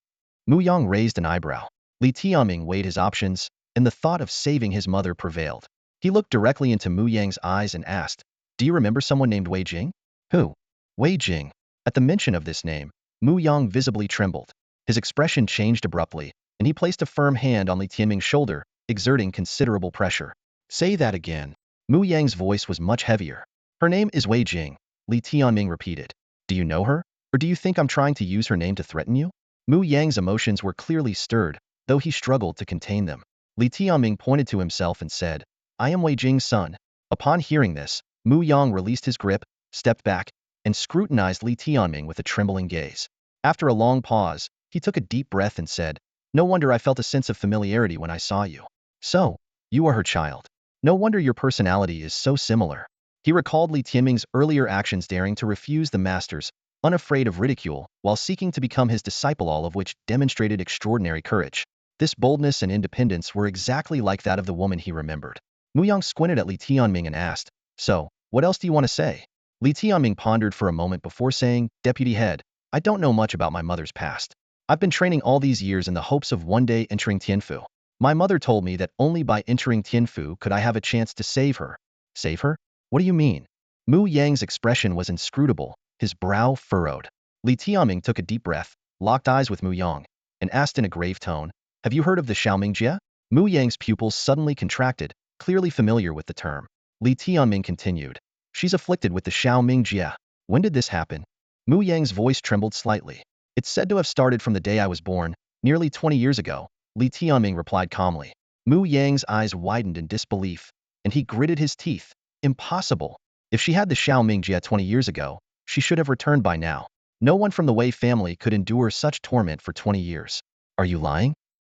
Mu Yang raised an eyebrow. Li Tianming weighed his options, and the thought of saving his mother prevailed. He looked directly into Mu Yang's eyes and asked, "Do you remember someone named Wei Jing?" "Who?" "Wei Jing." At the mention of this name, Mu Yang visibly trembled. His expression changed abruptly, and he placed a firm hand on Li Tianming's shoulder, exerting considerable pressure. "Say that again." Mu Yang's voice was much heavier. "Her name is Wei Jing," Li Tianming repeated. "Do you know her? Or do you think I'm trying to use her name to threaten you?" Mu Yang's emotions were clearly stirred, though he struggled to contain them. Li Tianming pointed to himself and said, "I am Wei Jing's son." Upon hearing this, Mu Yang released his grip, stepped back, and scrutinized Li Tianming with a trembling gaze. After a long pause, he took a deep breath and said, "No wonder I felt a sense of familiarity when I saw you. So, you are her child. No wonder your personality is so similar." He recalled Li Tianming's earlier actions daring to refuse the masters, unafraid of ridicule, while seeking to become his disciple, all of which demonstrated extraordinary courage. This boldness and independence were exactly like that of the woman he remembered. Muyang squinted at Li Tianming and asked, "So, what else do you want to say?" Li Tianming pondered for a moment before saying, "Deputy Head, I don't know much about my mother's past. I've been training all these years in the hopes of one day entering Tianfu. My mother told me that only by entering Tianfu could I have a chance to save her." "Save her? What do you mean?" Mu Yang's expression was inscrutable, his brow furrowed. Li Tianming took a deep breath, locked eyes with Mu Yang, and asked in a grave tone, "Have you heard of the Xiaoming Jia?" Mu Yang's pupils suddenly contracted, clearly familiar with the term. Li Tianming continued, "She's afflicted with the Xiaoming Jia. When did this happen?" Mu Yang's voice trembled slightly. "It's said to have started from the day I was born, nearly 20 years ago," Li Tianming replied calmly. Mu Yang's eyes widened in disbelief, and he gritted his teeth. Impossible. If she had the Xiaoming Jia 20 years ago, she should have returned by now. No one from the Wei family could endure such torment for 20 years. "Are you lying?"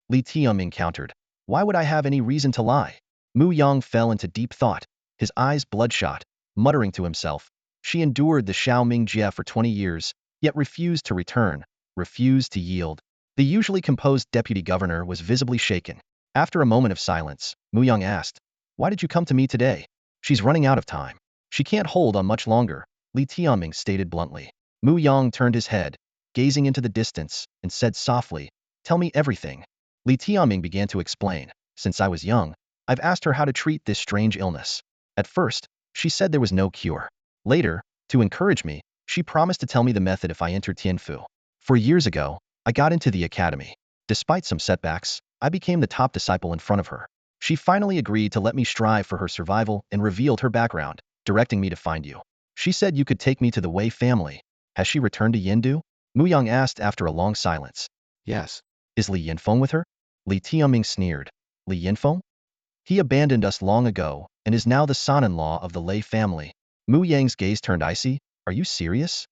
Li Tianming countered. "Why would I have any reason to lie?" Mu Yang fell into deep thought, his eyes bloodshot, muttering to himself. She endured the Xiaoming Jia for 20 years, yet refused to return, refused to yield. The usually composed deputy governor was visibly shaken. After a moment of silence, Mu Yang asked, "Why did you come to me today?" "She's running out of time. She can't hold on much longer," Li Tianming stated bluntly. Mu Yang turned his head, gazing into the distance, and said softly, "Tell me everything." Li Tianming began to explain. "Since I was young, I've asked her how to treat this strange illness. At first, she said there was no cure. Later, to encourage me, she promised to tell me the method if I entered Tianfu. 4 years ago, I got into the academy. Despite some setbacks, I became the top disciple in front of her. She finally agreed to let me strive for her survival and revealed her background, directing me to find you. She said you could take me to the Wei family. Has she returned to Yindu?" Mu Yang asked after a long silence. "Yes." "Is Li Yinfeng with her?" Li Tianming sneered. "Li Yinfeng? He abandoned us long ago and is now the son-in-law of the Lei family." Mu Yang's gaze turned icy. "Are you serious?"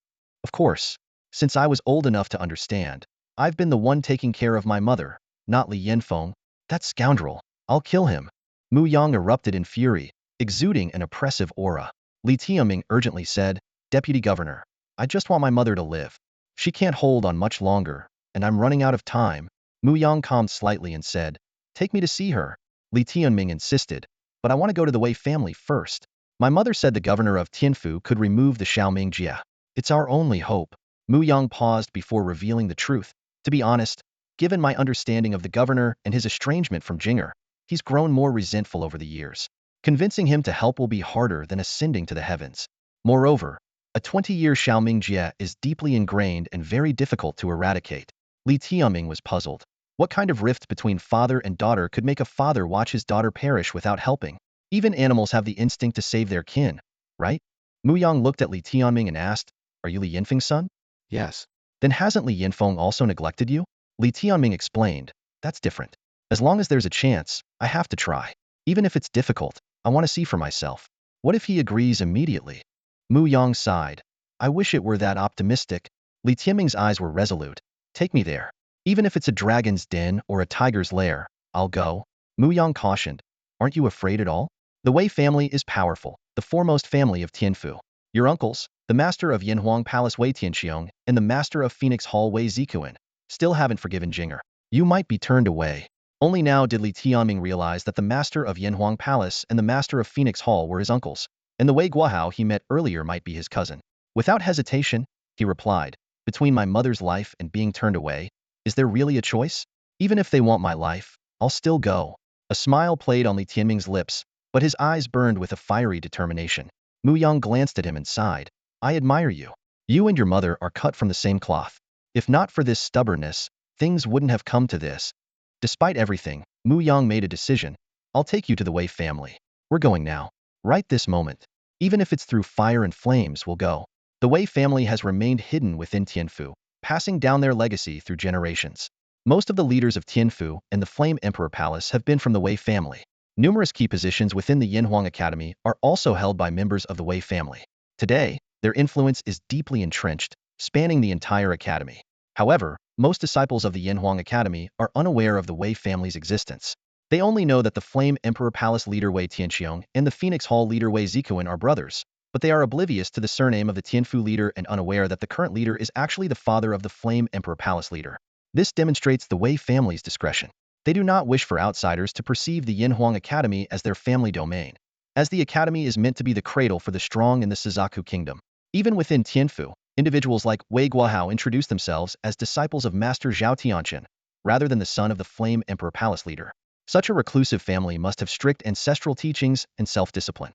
"Of course. Since I was old enough to understand, I've been the one taking care of my mother, not Li Yinfeng. That scoundrel. I'll kill him." Mu Yang erupted in fury, exuding an oppressive aura. Li Tianming urgently said, "Deputy Governor, I just want my mother to live. She can't hold on much longer, and I'm running out of time." Mu Yang calmed slightly and said, "Take me to see her." Li Tianming insisted, "But I want to go to the Wei family first. My mother said the governor of Tianfu could remove the Xiaoming Jia. It's our only hope." Mu Yang paused before revealing the truth. "To be honest, given my understanding of the governor and his estrangement from Jinger, he's grown more resentful over the years. Convincing him to help will be harder than ascending to the heavens. Moreover, a 20-year Xiaoming Jia is deeply ingrained and very difficult to eradicate." Li Tianming was puzzled. What kind of rift between father and daughter could make a father watch his daughter perish without helping? Even animals have the instinct to save their kin, right? Mu Yang looked at Li Tianming and asked, "Are you Li Yinfeng's son?" "Yes." "Then hasn't Li Yinfeng also neglected you?" Li Tianming explained, "That's different. As long as there's a chance, I have to try. Even if it's difficult, I want to see for myself. What if he agrees immediately?" Mu Yang sighed. "I wish it were that optimistic." Li Tianming's eyes were resolute. "Take me there. Even if it's a dragon's den or a tiger's lair, I'll go." Mu Yang cautioned, "Aren't you afraid at all? The Wei family is powerful, the foremost family of Tianfu. Your uncles, the master of Yanhuang Palace Wei Tianxiong and the master of Phoenix Hall Wei Zikuan, still haven't forgiven Jinger. You might be turned away." Only now did Li Tianming realize that the master of Yanhuang Palace and the master of Phoenix Hall were his uncles, and the Wei Guohao he met earlier might be his cousin. Without hesitation, he replied, "Between my mother's life and being turned away, is there really a choice? Even if they want my life, I'll still go." A smile played on Li Tianming's lips, but his eyes burned with a fiery determination. Mu Yang glanced at him and sighed. "I admire you. You and your mother are cut from the same cloth. If not for this stubbornness, things wouldn't have come to this." Despite everything, Mu Yang made a decision. "I'll take you to the Wei family. We're going now. Right this moment. Even if it's through fire and flames, we'll go." The Wei family has remained hidden within Tianfu, passing down their legacy through generations. Most of the leaders of Tianfu and the Flame Emperor Palace have been from the Wei family. Numerous key positions within the Yanhuang Academy are also held by members of the Wei family. Today, their influence is deeply entrenched, spanning the entire academy. However, most disciples of the Yanhuang Academy are unaware of the Wei family's existence. They only know that the Flame Emperor Palace leader Wei Tianxiong and the Phoenix Hall leader Wei Zikuan are brothers. but they are oblivious to the surname of the Tianfu leader and unaware that the current leader is actually the father of the Flame Emperor Palace leader. This demonstrates the Wei family's discretion. They do not wish for outsiders to perceive the Yinhuang Academy as their family domain, as the academy is meant to be the cradle for the strong in the Suzaku kingdom. Even within Tianfu, individuals like Wei Guohao introduce themselves as disciples of Master Zhao Tianqian, rather than the son of the Flame Emperor Palace leader. Such a reclusive family must have strict ancestral teachings and self-discipline.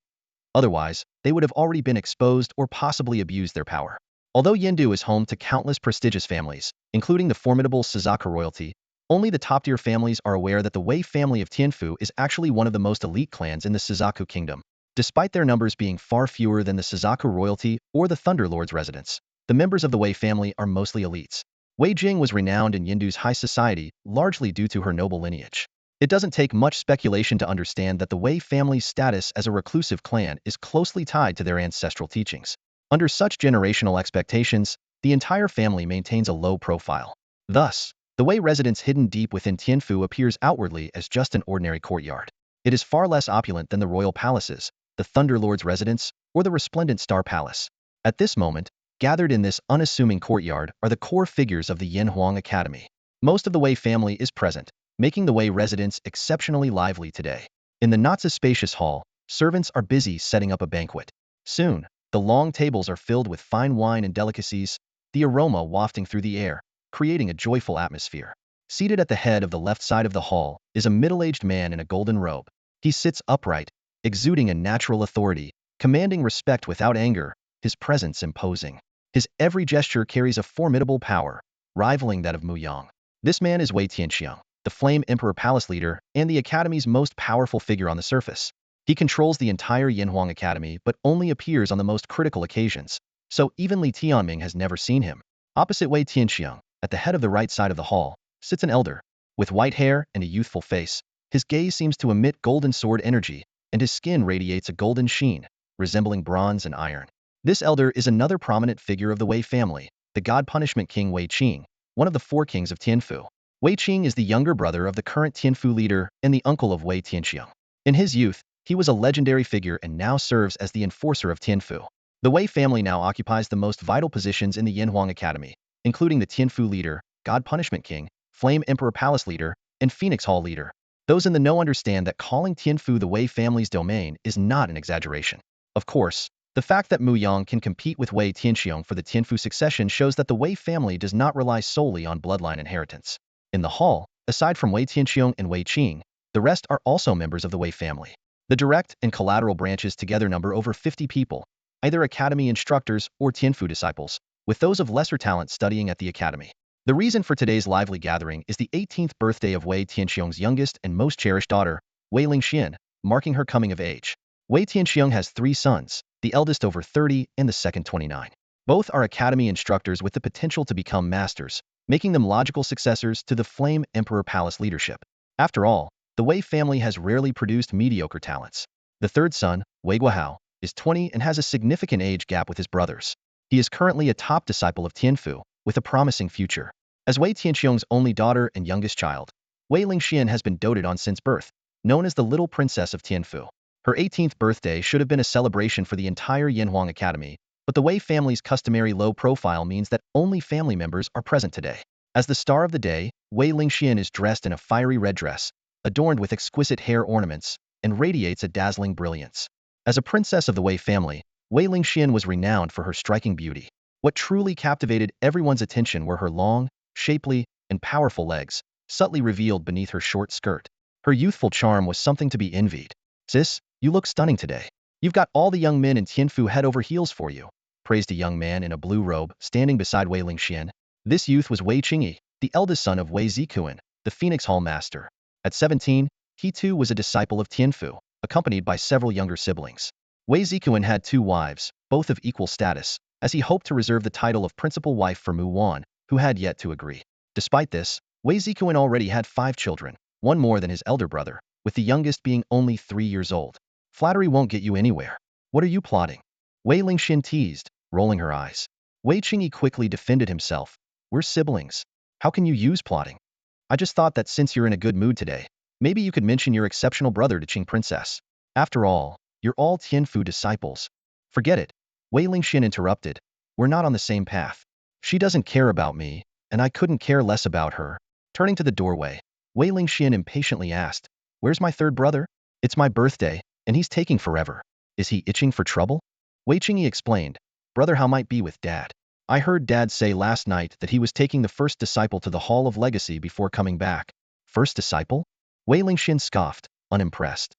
Otherwise, they would have already been exposed or possibly abused their power. Although Yindu is home to countless prestigious families, including the formidable Suzaku royalty, only the top-tier families are aware that the Wei family of Tianfu is actually one of the most elite clans in the Suzaku kingdom. Despite their numbers being far fewer than the Suzaku royalty or the Thunder Lord's residents, the members of the Wei family are mostly elites. Wei Jing was renowned in Yindu's high society, largely due to her noble lineage. It doesn't take much speculation to understand that the Wei family's status as a reclusive clan is closely tied to their ancestral teachings. Under such generational expectations, the entire family maintains a low profile. Thus, the Wei residence hidden deep within Tianfu appears outwardly as just an ordinary courtyard. It is far less opulent than the royal palaces, the Thunder Lord's residence, or the resplendent Star Palace. At this moment, gathered in this unassuming courtyard are the core figures of the Yinhuang Academy. Most of the Wei family is present, making the Wei residence exceptionally lively today. In the not-so-spacious hall, servants are busy setting up a banquet. Soon, the long tables are filled with fine wine and delicacies, the aroma wafting through the air, creating a joyful atmosphere. Seated at the head of the left side of the hall is a middle-aged man in a golden robe. He sits upright, exuding a natural authority, commanding respect without anger, his presence imposing. His every gesture carries a formidable power, rivaling that of Mu Yang. This man is Wei Tianxiang, the Flame Emperor Palace leader and the Academy's most powerful figure on the surface. He controls the entire Yinhuang Academy but only appears on the most critical occasions, so even Li Tianming has never seen him. Opposite Wei Tianxiang, at the head of the right side of the hall, sits an elder. With white hair and a youthful face, his gaze seems to emit golden sword energy, and his skin radiates a golden sheen, resembling bronze and iron. This elder is another prominent figure of the Wei family, the God Punishment King Wei Qing, one of the four kings of Tianfu. Wei Qing is the younger brother of the current Tianfu leader and the uncle of Wei Tianxiang. In his youth, he was a legendary figure and now serves as the enforcer of Tianfu. The Wei family now occupies the most vital positions in the Yinhuang Academy, including the Tianfu leader, God Punishment King, Flame Emperor Palace leader, and Phoenix Hall leader. Those in the know understand that calling Tianfu the Wei family's domain is not an exaggeration. Of course, the fact that Mu Yang can compete with Wei Tianxiang for the Tianfu succession shows that the Wei family does not rely solely on bloodline inheritance. In the hall, aside from Wei Tianxiang and Wei Qing, the rest are also members of the Wei family. The direct and collateral branches together number over 50 people, either academy instructors or Tianfu disciples, with those of lesser talent studying at the academy. The reason for today's lively gathering is the 18th birthday of Wei Tianxiang's youngest and most cherished daughter, Wei Lingxian, marking her coming of age. Wei Tianxiang has 3 sons, the eldest over 30 and the second 29. Both are academy instructors with the potential to become masters, making them logical successors to the Flame Emperor Palace leadership. After all, the Wei family has rarely produced mediocre talents. The third son, Wei Guohao, is 20 and has a significant age gap with his brothers. He is currently a top disciple of Tianfu, with a promising future. As Wei Tianxiang's only daughter and youngest child, Wei Lingxian has been doted on since birth, known as the Little Princess of Tianfu. Her 18th birthday should have been a celebration for the entire Yinhuang Academy, but the Wei family's customary low profile means that only family members are present today. As the star of the day, Wei Lingxian is dressed in a fiery red dress, adorned with exquisite hair ornaments, and radiates a dazzling brilliance. As a princess of the Wei family, Wei Lingxian was renowned for her striking beauty. What truly captivated everyone's attention were her long, shapely, and powerful legs, subtly revealed beneath her short skirt. Her youthful charm was something to be envied. "Sis, you look stunning today. You've got all the young men in Tianfu head over heels for you," praised a young man in a blue robe standing beside Wei Lingxian. This youth was Wei Qingyi, the eldest son of Wei Zikuan, the Phoenix Hall master. At 17, he too was a disciple of Tianfu, accompanied by several younger siblings. Wei Zikuan had 2 wives, both of equal status, as he hoped to reserve the title of principal wife for Mu Wan, who had yet to agree. Despite this, Wei Zikuan already had 5 children, one more than his elder brother, with the youngest being only 3 years old. "Flattery won't get you anywhere. What are you plotting?" Wei Lingxian teased, rolling her eyes. Wei Qingyi quickly defended himself. "We're siblings. How can you use plotting? I just thought that since you're in a good mood today, maybe you could mention your exceptional brother to Qing Princess. After all, you're all Tianfu disciples." Forget it. Wei Lingxian interrupted. We're not on the same path. She doesn't care about me, and I couldn't care less about her. Turning to the doorway, Wei Lingxian impatiently asked, Where's my third brother? It's my birthday, and he's taking forever. Is he itching for trouble? Wei Qingyi explained. Brother, how might be with Dad? I heard Dad say last night that he was taking the first disciple to the Hall of Legacy before coming back. First disciple? Wei Lingxian scoffed, unimpressed.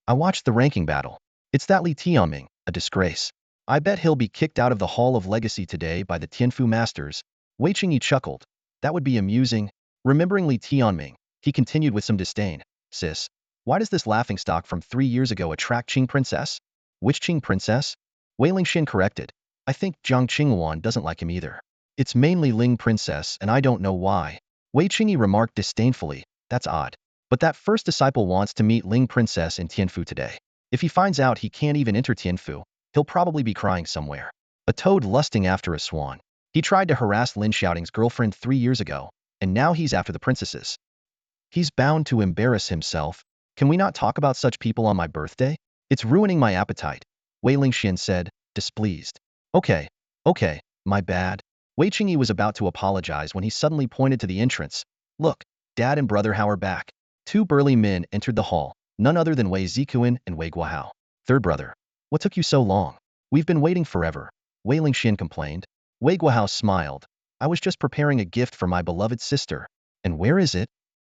I watched the ranking battle. It's that Li Tianming, a disgrace. I bet he'll be kicked out of the Hall of Legacy today by the Tianfu Masters. Wei Qingyi chuckled. That would be amusing. Remembering Li Tianming, he continued with some disdain. Sis, why does this laughingstock from 3 years ago attract Qing Princess? Which Qing Princess? Wei Lingxian corrected. I think Jiang Qinghuan doesn't like him either. It's mainly Ling Princess, and I don't know why. Wei Qingyi remarked disdainfully. That's odd. But that first disciple wants to meet Ling Princess in Tianfu today. If he finds out he can't even enter Tianfu, he'll probably be crying somewhere. A toad lusting after a swan. He tried to harass Lin Xiaoting's girlfriend 3 years ago, and now he's after the princesses. He's bound to embarrass himself. Can we not talk about such people on my birthday? It's ruining my appetite, Wei Lingxian said, displeased. Okay, my bad. Wei Qingyi was about to apologize when he suddenly pointed to the entrance. Look, Dad and Brother Hao are back. 2 burly men entered the hall, none other than Wei Zikuan and Wei Guohao. Third brother. What took you so long? We've been waiting forever, Wei Lingxian complained. Wei Guohao smiled. I was just preparing a gift for my beloved sister. And where is it?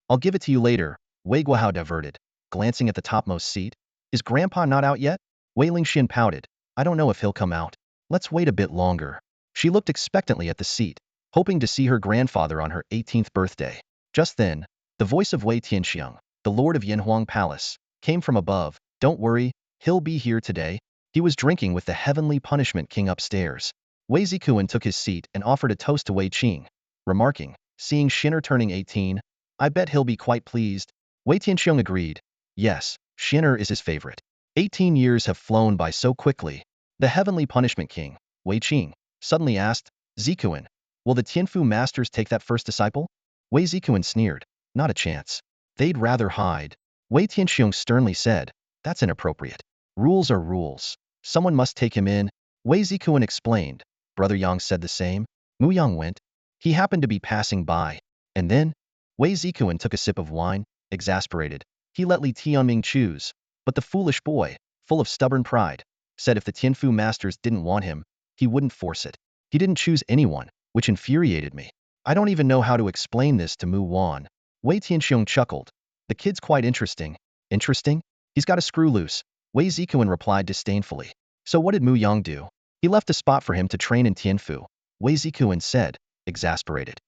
I'll give it to you later, Wei Guohao diverted, glancing at the topmost seat. Is Grandpa not out yet? Wei Lingxian pouted. I don't know if he'll come out. Let's wait a bit longer. She looked expectantly at the seat, hoping to see her grandfather on her 18th birthday. Just then, the voice of Wei Tianxiang, the lord of Yanhuang Palace, came from above. Don't worry, he'll be here today. He was drinking with the heavenly punishment king upstairs. Wei Zikuan took his seat and offered a toast to Wei Qing, remarking, seeing Shinner turning 18, I bet he'll be quite pleased. Wei Tianxiang agreed. Yes, Shinner is his favorite. 18 years have flown by so quickly. The heavenly punishment king, Wei Qing, suddenly asked, Zikuan, will the Tianfu masters take that first disciple? Wei Zikuan sneered. Not a chance. They'd rather hide. Wei Tianxiang sternly said, that's inappropriate. Rules are rules. Someone must take him in. Wei Zikuan explained. Brother Yang said the same. Mu Yang went. He happened to be passing by. And then? Wei Zikuan took a sip of wine, exasperated. He let Li Tianming choose. But the foolish boy, full of stubborn pride, said if the Tianfu masters didn't want him, he wouldn't force it. He didn't choose anyone, which infuriated me. I don't even know how to explain this to Mu Wan. Wei Tianxiang chuckled. The kid's quite interesting. Interesting? He's got a screw loose, Wei Zikuan replied disdainfully. So what did Mu Yang do? He left a spot for him to train in Tianfu, Wei Zikuan said, exasperated.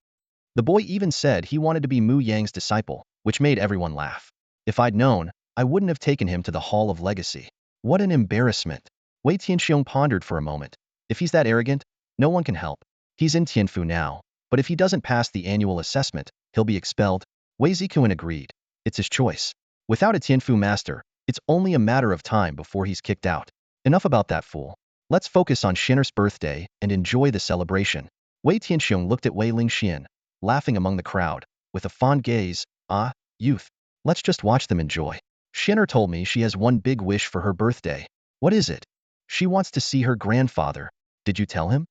The boy even said he wanted to be Mu Yang's disciple, which made everyone laugh. If I'd known, I wouldn't have taken him to the Hall of Legacy. What an embarrassment. Wei Tianxiang pondered for a moment. If he's that arrogant, no one can help. He's in Tianfu now, but if he doesn't pass the annual assessment, he'll be expelled. Wei Zikuan agreed. It's his choice. Without a Tianfu master, it's only a matter of time before he's kicked out. Enough about that fool. Let's focus on Shinner's birthday and enjoy the celebration. Wei Tianxiang looked at Wei Lingxian, laughing among the crowd, with a fond gaze. Ah, youth. Let's just watch them enjoy. Shinner told me she has one big wish for her birthday. What is it? She wants to see her grandfather. Did you tell him?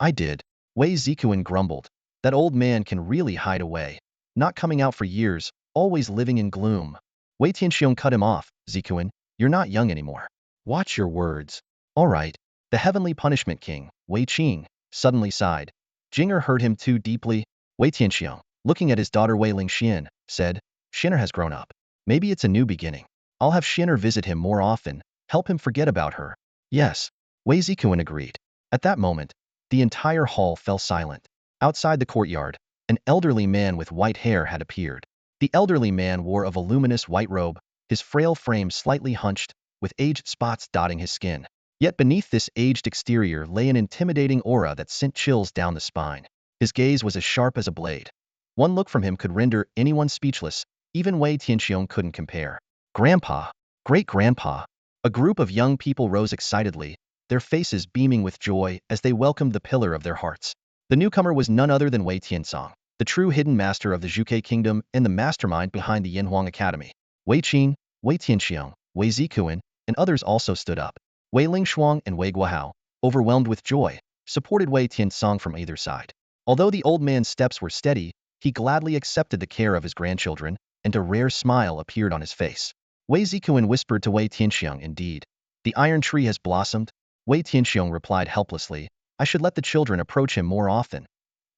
I did. Wei Zikuan grumbled. That old man can really hide away. Not coming out for years, always living in gloom. Wei Tianxiang cut him off. Zikuan, you're not young anymore. Watch your words. All right. The heavenly punishment king, Wei Qing, suddenly sighed. Jinger hurt him too deeply. Wei Tianxiang, looking at his daughter Wei Lingxian, said, Shinner has grown up. Maybe it's a new beginning. I'll have Shinner visit him more often, help him forget about her. Yes. Wei Zikuan agreed. At that moment, the entire hall fell silent. Outside the courtyard, an elderly man with white hair had appeared. The elderly man wore a voluminous white robe, his frail frame slightly hunched, with aged spots dotting his skin. Yet beneath this aged exterior lay an intimidating aura that sent chills down the spine. His gaze was as sharp as a blade. One look from him could render anyone speechless. Even Wei Tianxiang couldn't compare. Grandpa! Great-grandpa! A group of young people rose excitedly, their faces beaming with joy as they welcomed the pillar of their hearts. The newcomer was none other than Wei Tiansong, the true hidden master of the Zhuge Kingdom and the mastermind behind the Yanhuang Academy. Wei Qing, Wei Tianxiang, Wei Zikuan, and others also stood up. Wei Lingshuang and Wei Guohao, overwhelmed with joy, supported Wei Tiansong from either side. Although the old man's steps were steady, he gladly accepted the care of his grandchildren, and a rare smile appeared on his face. Wei Zikuan whispered to Wei Tianxiong, indeed. The iron tree has blossomed. Wei Tianxiong replied helplessly, I should let the children approach him more often.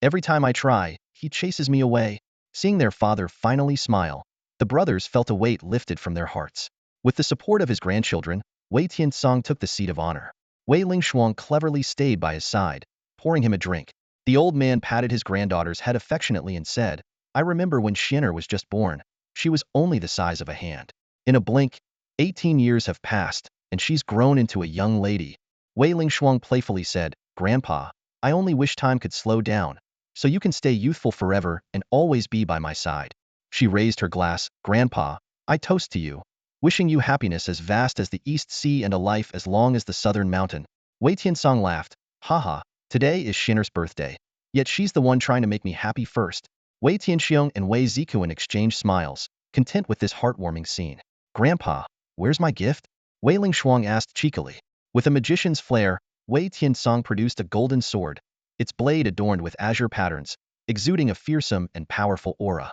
Every time I try, he chases me away. Seeing their father finally smile, the brothers felt a weight lifted from their hearts. With the support of his grandchildren, Wei Tiansong took the seat of honor. Wei Lingshuang cleverly stayed by his side, pouring him a drink. The old man patted his granddaughter's head affectionately and said, I remember when Xin'er was just born. She was only the size of a hand. In a blink, 18 years have passed, and she's grown into a young lady. Wei Lingshuang playfully said, Grandpa, I only wish time could slow down, so you can stay youthful forever and always be by my side. She raised her glass, Grandpa, I toast to you, wishing you happiness as vast as the East Sea and a life as long as the southern mountain. Wei Tiansong laughed, haha, today is Xin'er's birthday. Yet she's the one trying to make me happy first. Wei Tianxiong and Wei Zikuan exchanged smiles, content with this heartwarming scene. Grandpa, where's my gift? Wei Lingshuang asked cheekily. With a magician's flair, Wei Tiansong produced a golden sword, its blade adorned with azure patterns, exuding a fearsome and powerful aura.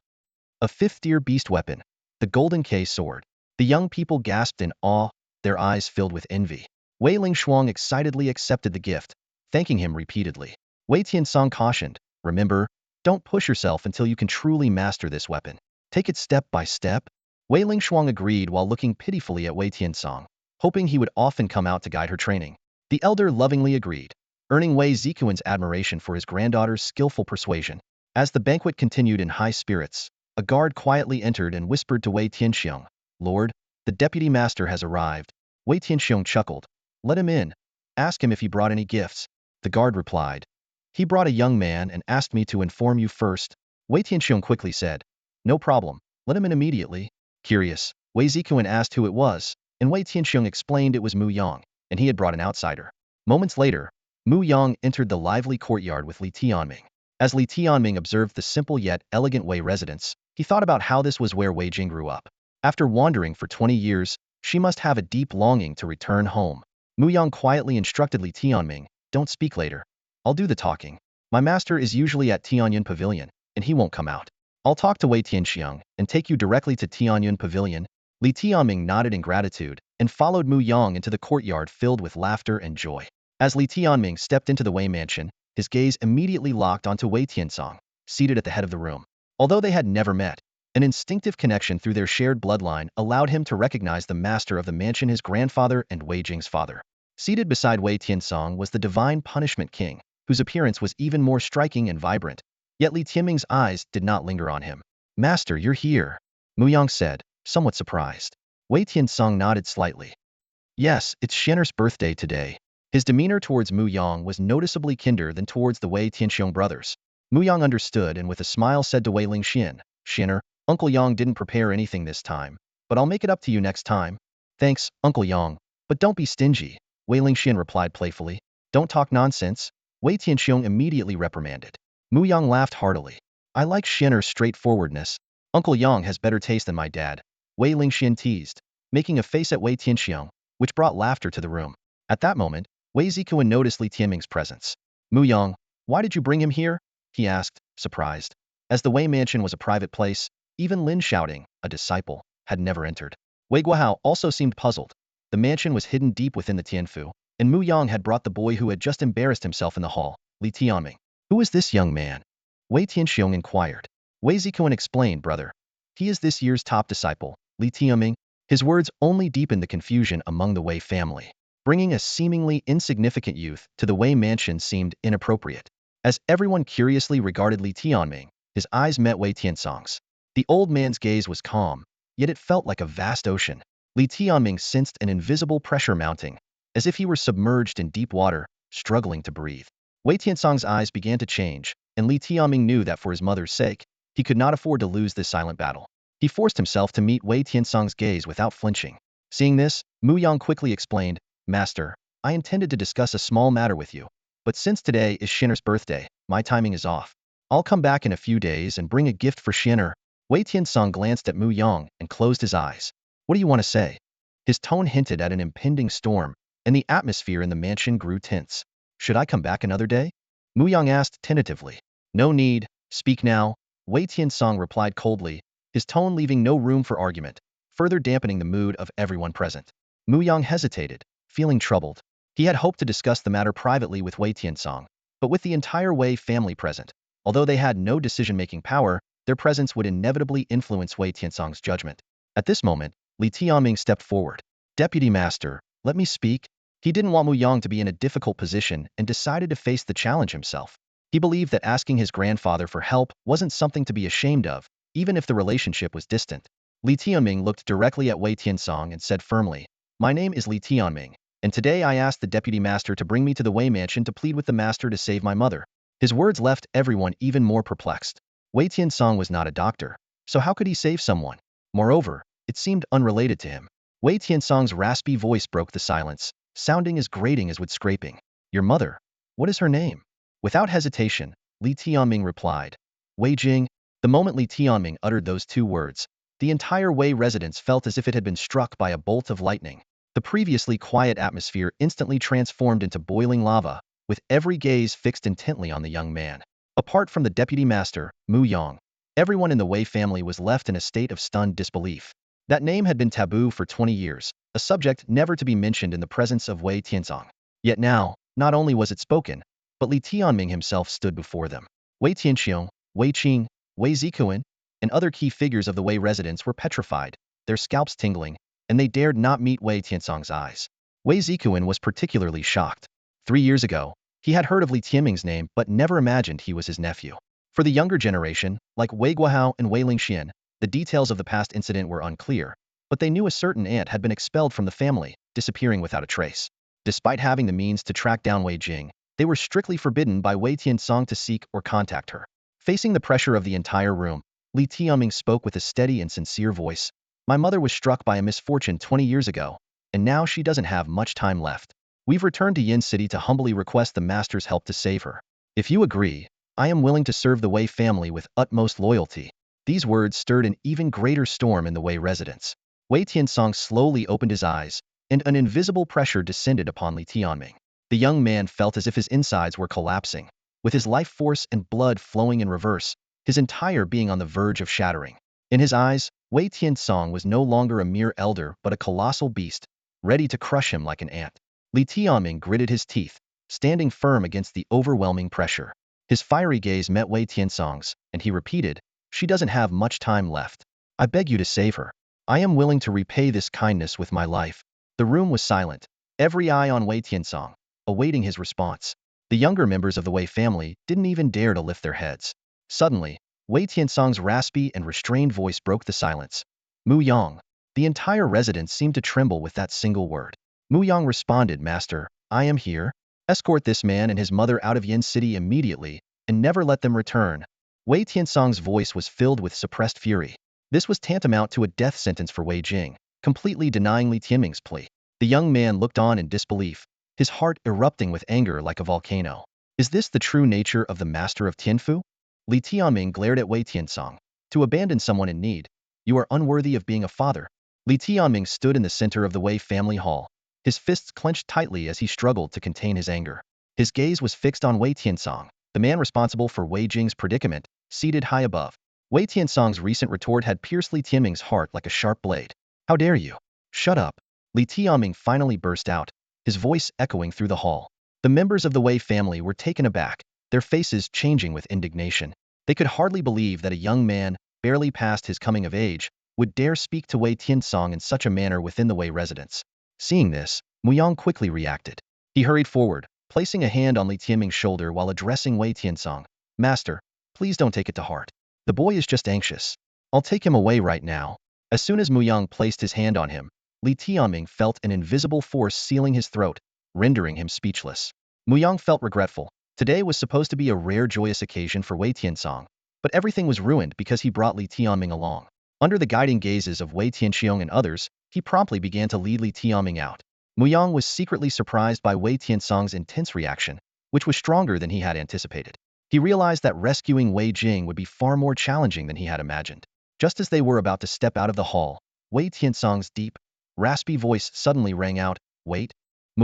A fifth-tier beast weapon, the Golden K sword. The young people gasped in awe, their eyes filled with envy. Wei Lingshuang excitedly accepted the gift, thanking him repeatedly. Wei Tiansong cautioned, remember, don't push yourself until you can truly master this weapon. Take it step by step. Wei Lingshuang agreed while looking pitifully at Wei Tiansong, hoping he would often come out to guide her training. The elder lovingly agreed, earning Wei Zikuan's admiration for his granddaughter's skillful persuasion. As the banquet continued in high spirits, a guard quietly entered and whispered to Wei Tianxiong, Lord, the deputy master has arrived. Wei Tianxiong chuckled. Let him in. Ask him if he brought any gifts. The guard replied. He brought a young man and asked me to inform you first. Wei Tianxiong quickly said. No problem. Let him in immediately. Curious, Wei Zikuan asked who it was, and Wei Tianxiong explained it was Mu Yang, and he had brought an outsider. Moments later, Mu Yang entered the lively courtyard with Li Tianming. As Li Tianming observed the simple yet elegant Wei residence, he thought about how this was where Wei Jing grew up. After wandering for 20 years, she must have a deep longing to return home. Mu Yang quietly instructed Li Tianming, don't speak later. I'll do the talking. My master is usually at Tianyun Pavilion, and he won't come out. I'll talk to Wei Tianxiong and take you directly to Tianyun Pavilion. Li Tianming nodded in gratitude and followed Mu Yang into the courtyard filled with laughter and joy. As Li Tianming stepped into the Wei mansion, his gaze immediately locked onto Wei Tiansong, seated at the head of the room. Although they had never met, an instinctive connection through their shared bloodline allowed him to recognize the master of the mansion, his grandfather and Wei Jing's father. Seated beside Wei Tiansong was the Divine Punishment King, whose appearance was even more striking and vibrant. Yet Li Tianming's eyes did not linger on him. Master, you're here, Mu Yang said, somewhat surprised. Wei Tiansong nodded slightly. Yes, it's Xin'er's birthday today. His demeanor towards Mu Yang was noticeably kinder than towards the Wei Tianxiong brothers. Mu Yang understood and with a smile said to Wei Lingxian, Xin'er, Uncle Yang didn't prepare anything this time, but I'll make it up to you next time. Thanks, Uncle Yang, but don't be stingy, Wei Lingxian replied playfully. Don't talk nonsense, Wei Tianxiong immediately reprimanded. Mu Yang laughed heartily. I like Xin'er's straightforwardness. Uncle Yang has better taste than my dad, Wei Lingxian teased, making a face at Wei Tianxiong, which brought laughter to the room. At that moment, Wei Zikuan noticed Li Tianming's presence. Mu Yang, why did you bring him here? He asked, surprised. As the Wei mansion was a private place, even Lin Shouting, a disciple, had never entered. Wei Guohao also seemed puzzled. The mansion was hidden deep within the Tianfu, and Mu Yang had brought the boy who had just embarrassed himself in the hall, Li Tianming. Who is this young man? Wei Tianxiong inquired. Wei Zikuan explained, brother. He is this year's top disciple, Li Tianming. His words only deepened the confusion among the Wei family. Bringing a seemingly insignificant youth to the Wei mansion seemed inappropriate. As everyone curiously regarded Li Tianming, his eyes met Wei Tiansong's. The old man's gaze was calm, yet it felt like a vast ocean. Li Tianming sensed an invisible pressure mounting, as if he were submerged in deep water, struggling to breathe. Wei Tiansong's eyes began to change, and Li Tianming knew that for his mother's sake, he could not afford to lose this silent battle. He forced himself to meet Wei Tiansong's gaze without flinching. Seeing this, Mu Yang quickly explained, Master, I intended to discuss a small matter with you, but since today is Xin'er's birthday, my timing is off. I'll come back in a few days and bring a gift for Xin'er. Wei Tiansong glanced at Mu Yang and closed his eyes. What do you want to say? His tone hinted at an impending storm. and the atmosphere in the mansion grew tense. Should I come back another day? Mu Yang asked tentatively. No need, speak now, Wei Tiansong replied coldly, his tone leaving no room for argument, further dampening the mood of everyone present. Mu Yang hesitated, feeling troubled. He had hoped to discuss the matter privately with Wei Tiansong, but with the entire Wei family present, although they had no decision-making power, their presence would inevitably influence Wei Tiansong's judgment. At this moment, Li Tianming stepped forward. Deputy Master, let me speak. He didn't want Mu Yang to be in a difficult position and decided to face the challenge himself. He believed that asking his grandfather for help wasn't something to be ashamed of, even if the relationship was distant. Li Tianming looked directly at Wei Tiansong and said firmly, My name is Li Tianming, and today I asked the Deputy Master to bring me to the Wei Mansion to plead with the Master to save my mother. His words left everyone even more perplexed. Wei Tiansong was not a doctor, so how could he save someone? Moreover, it seemed unrelated to him. Wei Tiansong's raspy voice broke the silence, sounding as grating as wood scraping. Your mother? What is her name? Without hesitation, Li Tianming replied. Wei Jing. The moment Li Tianming uttered those two words, the entire Wei residence felt as if it had been struck by a bolt of lightning. The previously quiet atmosphere instantly transformed into boiling lava, with every gaze fixed intently on the young man. Apart from the deputy master, Mu Yang, everyone in the Wei family was left in a state of stunned disbelief. That name had been taboo for 20 years, a subject never to be mentioned in the presence of Wei Tiansong. Yet now, not only was it spoken, but Li Tianming himself stood before them. Wei Tianxiong, Wei Qing, Wei Zikuan, and other key figures of the Wei residence were petrified, their scalps tingling, and they dared not meet Wei Tiansong's eyes. Wei Zikuan was particularly shocked. 3 years ago, he had heard of Li Tianming's name but never imagined he was his nephew. For the younger generation, like Wei Guohao and Wei Lingxian, the details of the past incident were unclear, but they knew a certain aunt had been expelled from the family, disappearing without a trace. Despite having the means to track down Wei Jing, they were strictly forbidden by Wei Tiansong to seek or contact her. Facing the pressure of the entire room, Li Tianming spoke with a steady and sincere voice. My mother was struck by a misfortune 20 years ago, and now she doesn't have much time left. We've returned to Yin City to humbly request the Master's help to save her. If you agree, I am willing to serve the Wei family with utmost loyalty. These words stirred an even greater storm in the Wei residence. Wei Tiansong slowly opened his eyes, and an invisible pressure descended upon Li Tianming. The young man felt as if his insides were collapsing, with his life force and blood flowing in reverse, his entire being on the verge of shattering. In his eyes, Wei Tiansong was no longer a mere elder but a colossal beast, ready to crush him like an ant. Li Tianming gritted his teeth, standing firm against the overwhelming pressure. His fiery gaze met Wei Tiansong's, and he repeated, She doesn't have much time left. I beg you to save her. I am willing to repay this kindness with my life. The room was silent, every eye on Wei Tiansong, awaiting his response. The younger members of the Wei family didn't even dare to lift their heads. Suddenly, Wei Tiansong's raspy and restrained voice broke the silence. Mu Yang. The entire residence seemed to tremble with that single word. Mu Yang responded, Master, I am here. Escort this man and his mother out of Yin City immediately, and never let them return. Wei Tiansong's voice was filled with suppressed fury. This was tantamount to a death sentence for Wei Jing, completely denying Li Tianming's plea. The young man looked on in disbelief, his heart erupting with anger like a volcano. Is this the true nature of the master of Tianfu? Li Tianming glared at Wei Tiansong. To abandon someone in need, you are unworthy of being a father. Li Tianming stood in the center of the Wei family hall, his fists clenched tightly as he struggled to contain his anger. His gaze was fixed on Wei Tiansong, the man responsible for Wei Jing's predicament, seated high above. Wei Tiansong's recent retort had pierced Li Tianming's heart like a sharp blade. How dare you? Shut up. Li Tianming finally burst out, his voice echoing through the hall. The members of the Wei family were taken aback, their faces changing with indignation. They could hardly believe that a young man, barely past his coming of age, would dare speak to Wei Tiansong in such a manner within the Wei residence. Seeing this, Mu Yang quickly reacted. He hurried forward, placing a hand on Li Tianming's shoulder while addressing Wei Tiansong. Master, please don't take it to heart. The boy is just anxious. I'll take him away right now. As soon as Mu Yang placed his hand on him, Li Tianming felt an invisible force sealing his throat, rendering him speechless. Mu Yang felt regretful. Today was supposed to be a rare joyous occasion for Wei Tiansong, but everything was ruined because he brought Li Tianming along. Under the guiding gazes of Wei Tianxiong and others, he promptly began to lead Li Tianming out. Mu Yang was secretly surprised by Wei Tiansong's intense reaction, which was stronger than he had anticipated. He realized that rescuing Wei Jing would be far more challenging than he had imagined. Just as they were about to step out of the hall, Wei Tiansong's deep, raspy voice suddenly rang out, Wait.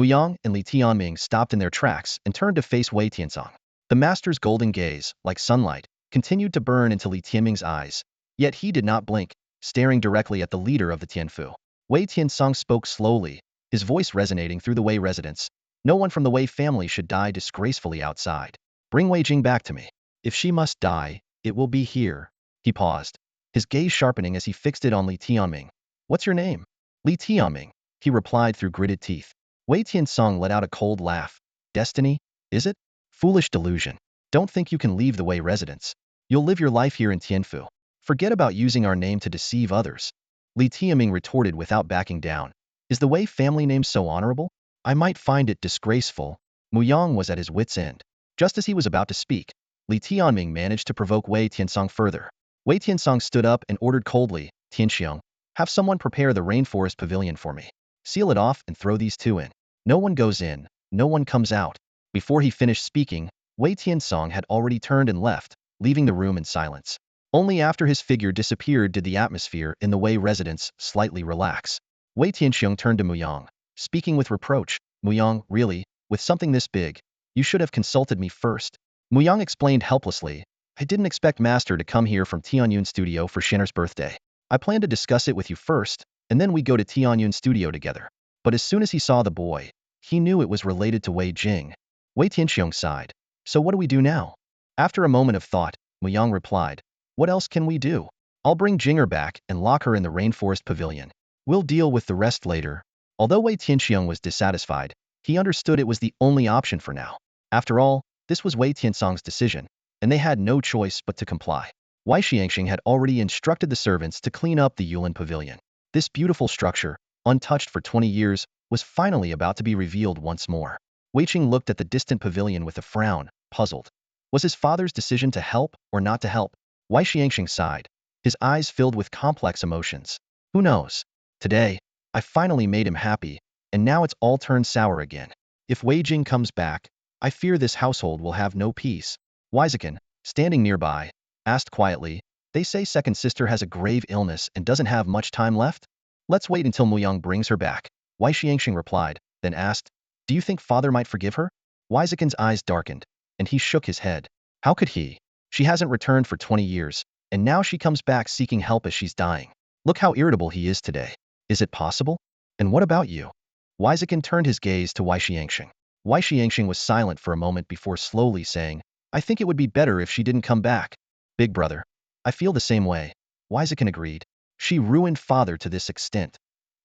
Yang and Li Tianming stopped in their tracks and turned to face Wei Tianzong. The master's golden gaze, like sunlight, continued to burn into Li Tianming's eyes, yet he did not blink, staring directly at the leader of the Tianfu. Wei Tianzong spoke slowly, his voice resonating through the Wei residence. No one from the Wei family should die disgracefully outside. Bring Wei Jing back to me. If she must die, it will be here. He paused, his gaze sharpening as he fixed it on Li Tianming. What's your name? Li Tianming, he replied through gritted teeth. Wei Tianzong let out a cold laugh. Destiny, is it? Foolish delusion. Don't think you can leave the Wei residence. You'll live your life here in Tianfu. Forget about using our name to deceive others. Li Tianming retorted without backing down. Is the Wei family name so honorable? I might find it disgraceful. Yang was at his wit's end. Just as he was about to speak, Li Tianming managed to provoke Wei Tianzong further. Wei Tianzong stood up and ordered coldly, Tianxiong, have someone prepare the rainforest pavilion for me. Seal it off and throw these two in. No one goes in, no one comes out. Before he finished speaking, Wei Tianzong had already turned and left, leaving the room in silence. Only after his figure disappeared did the atmosphere in the Wei residence slightly relax. Wei Tianxiong turned to Yang, speaking with reproach. Yang, really, with something this big, you should have consulted me first. Yang explained helplessly, I didn't expect Master to come here from Tianyun Studio for Shinner's birthday. I planned to discuss it with you first, and then we go to Tianyun Studio together. But as soon as he saw the boy, he knew it was related to Wei Jing. Wei Tianxiong sighed. So what do we do now? After a moment of thought, Yang replied, what else can we do? I'll bring Jinger back and lock her in the rainforest pavilion. We'll deal with the rest later. Although Wei Tianxiong was dissatisfied, he understood it was the only option for now. After all, this was Wei Tianzong's decision, and they had no choice but to comply. Wei Xiangxing had already instructed the servants to clean up the Yulin pavilion. This beautiful structure, untouched for 20 years, was finally about to be revealed once more. Wei Qing looked at the distant pavilion with a frown, puzzled. Was his father's decision to help or not to help? Wei Xiangxing sighed, his eyes filled with complex emotions. Who knows? Today, I finally made him happy, and now it's all turned sour again. If Wei Jing comes back, I fear this household will have no peace. Weiziken, standing nearby, asked quietly, they say second sister has a grave illness and doesn't have much time left? Let's wait until Yang brings her back. Wei Xiangxing replied, then asked, do you think father might forgive her? Weiziken's eyes darkened, and he shook his head. How could he? She hasn't returned for 20 years, and now she comes back seeking help as she's dying. Look how irritable he is today. Is it possible? And what about you? Weiziken turned his gaze to Wei Xiangxing. Wei Xiangxing was silent for a moment before slowly saying, I think it would be better if she didn't come back. Big brother. I feel the same way. Weiziken agreed. She ruined father to this extent.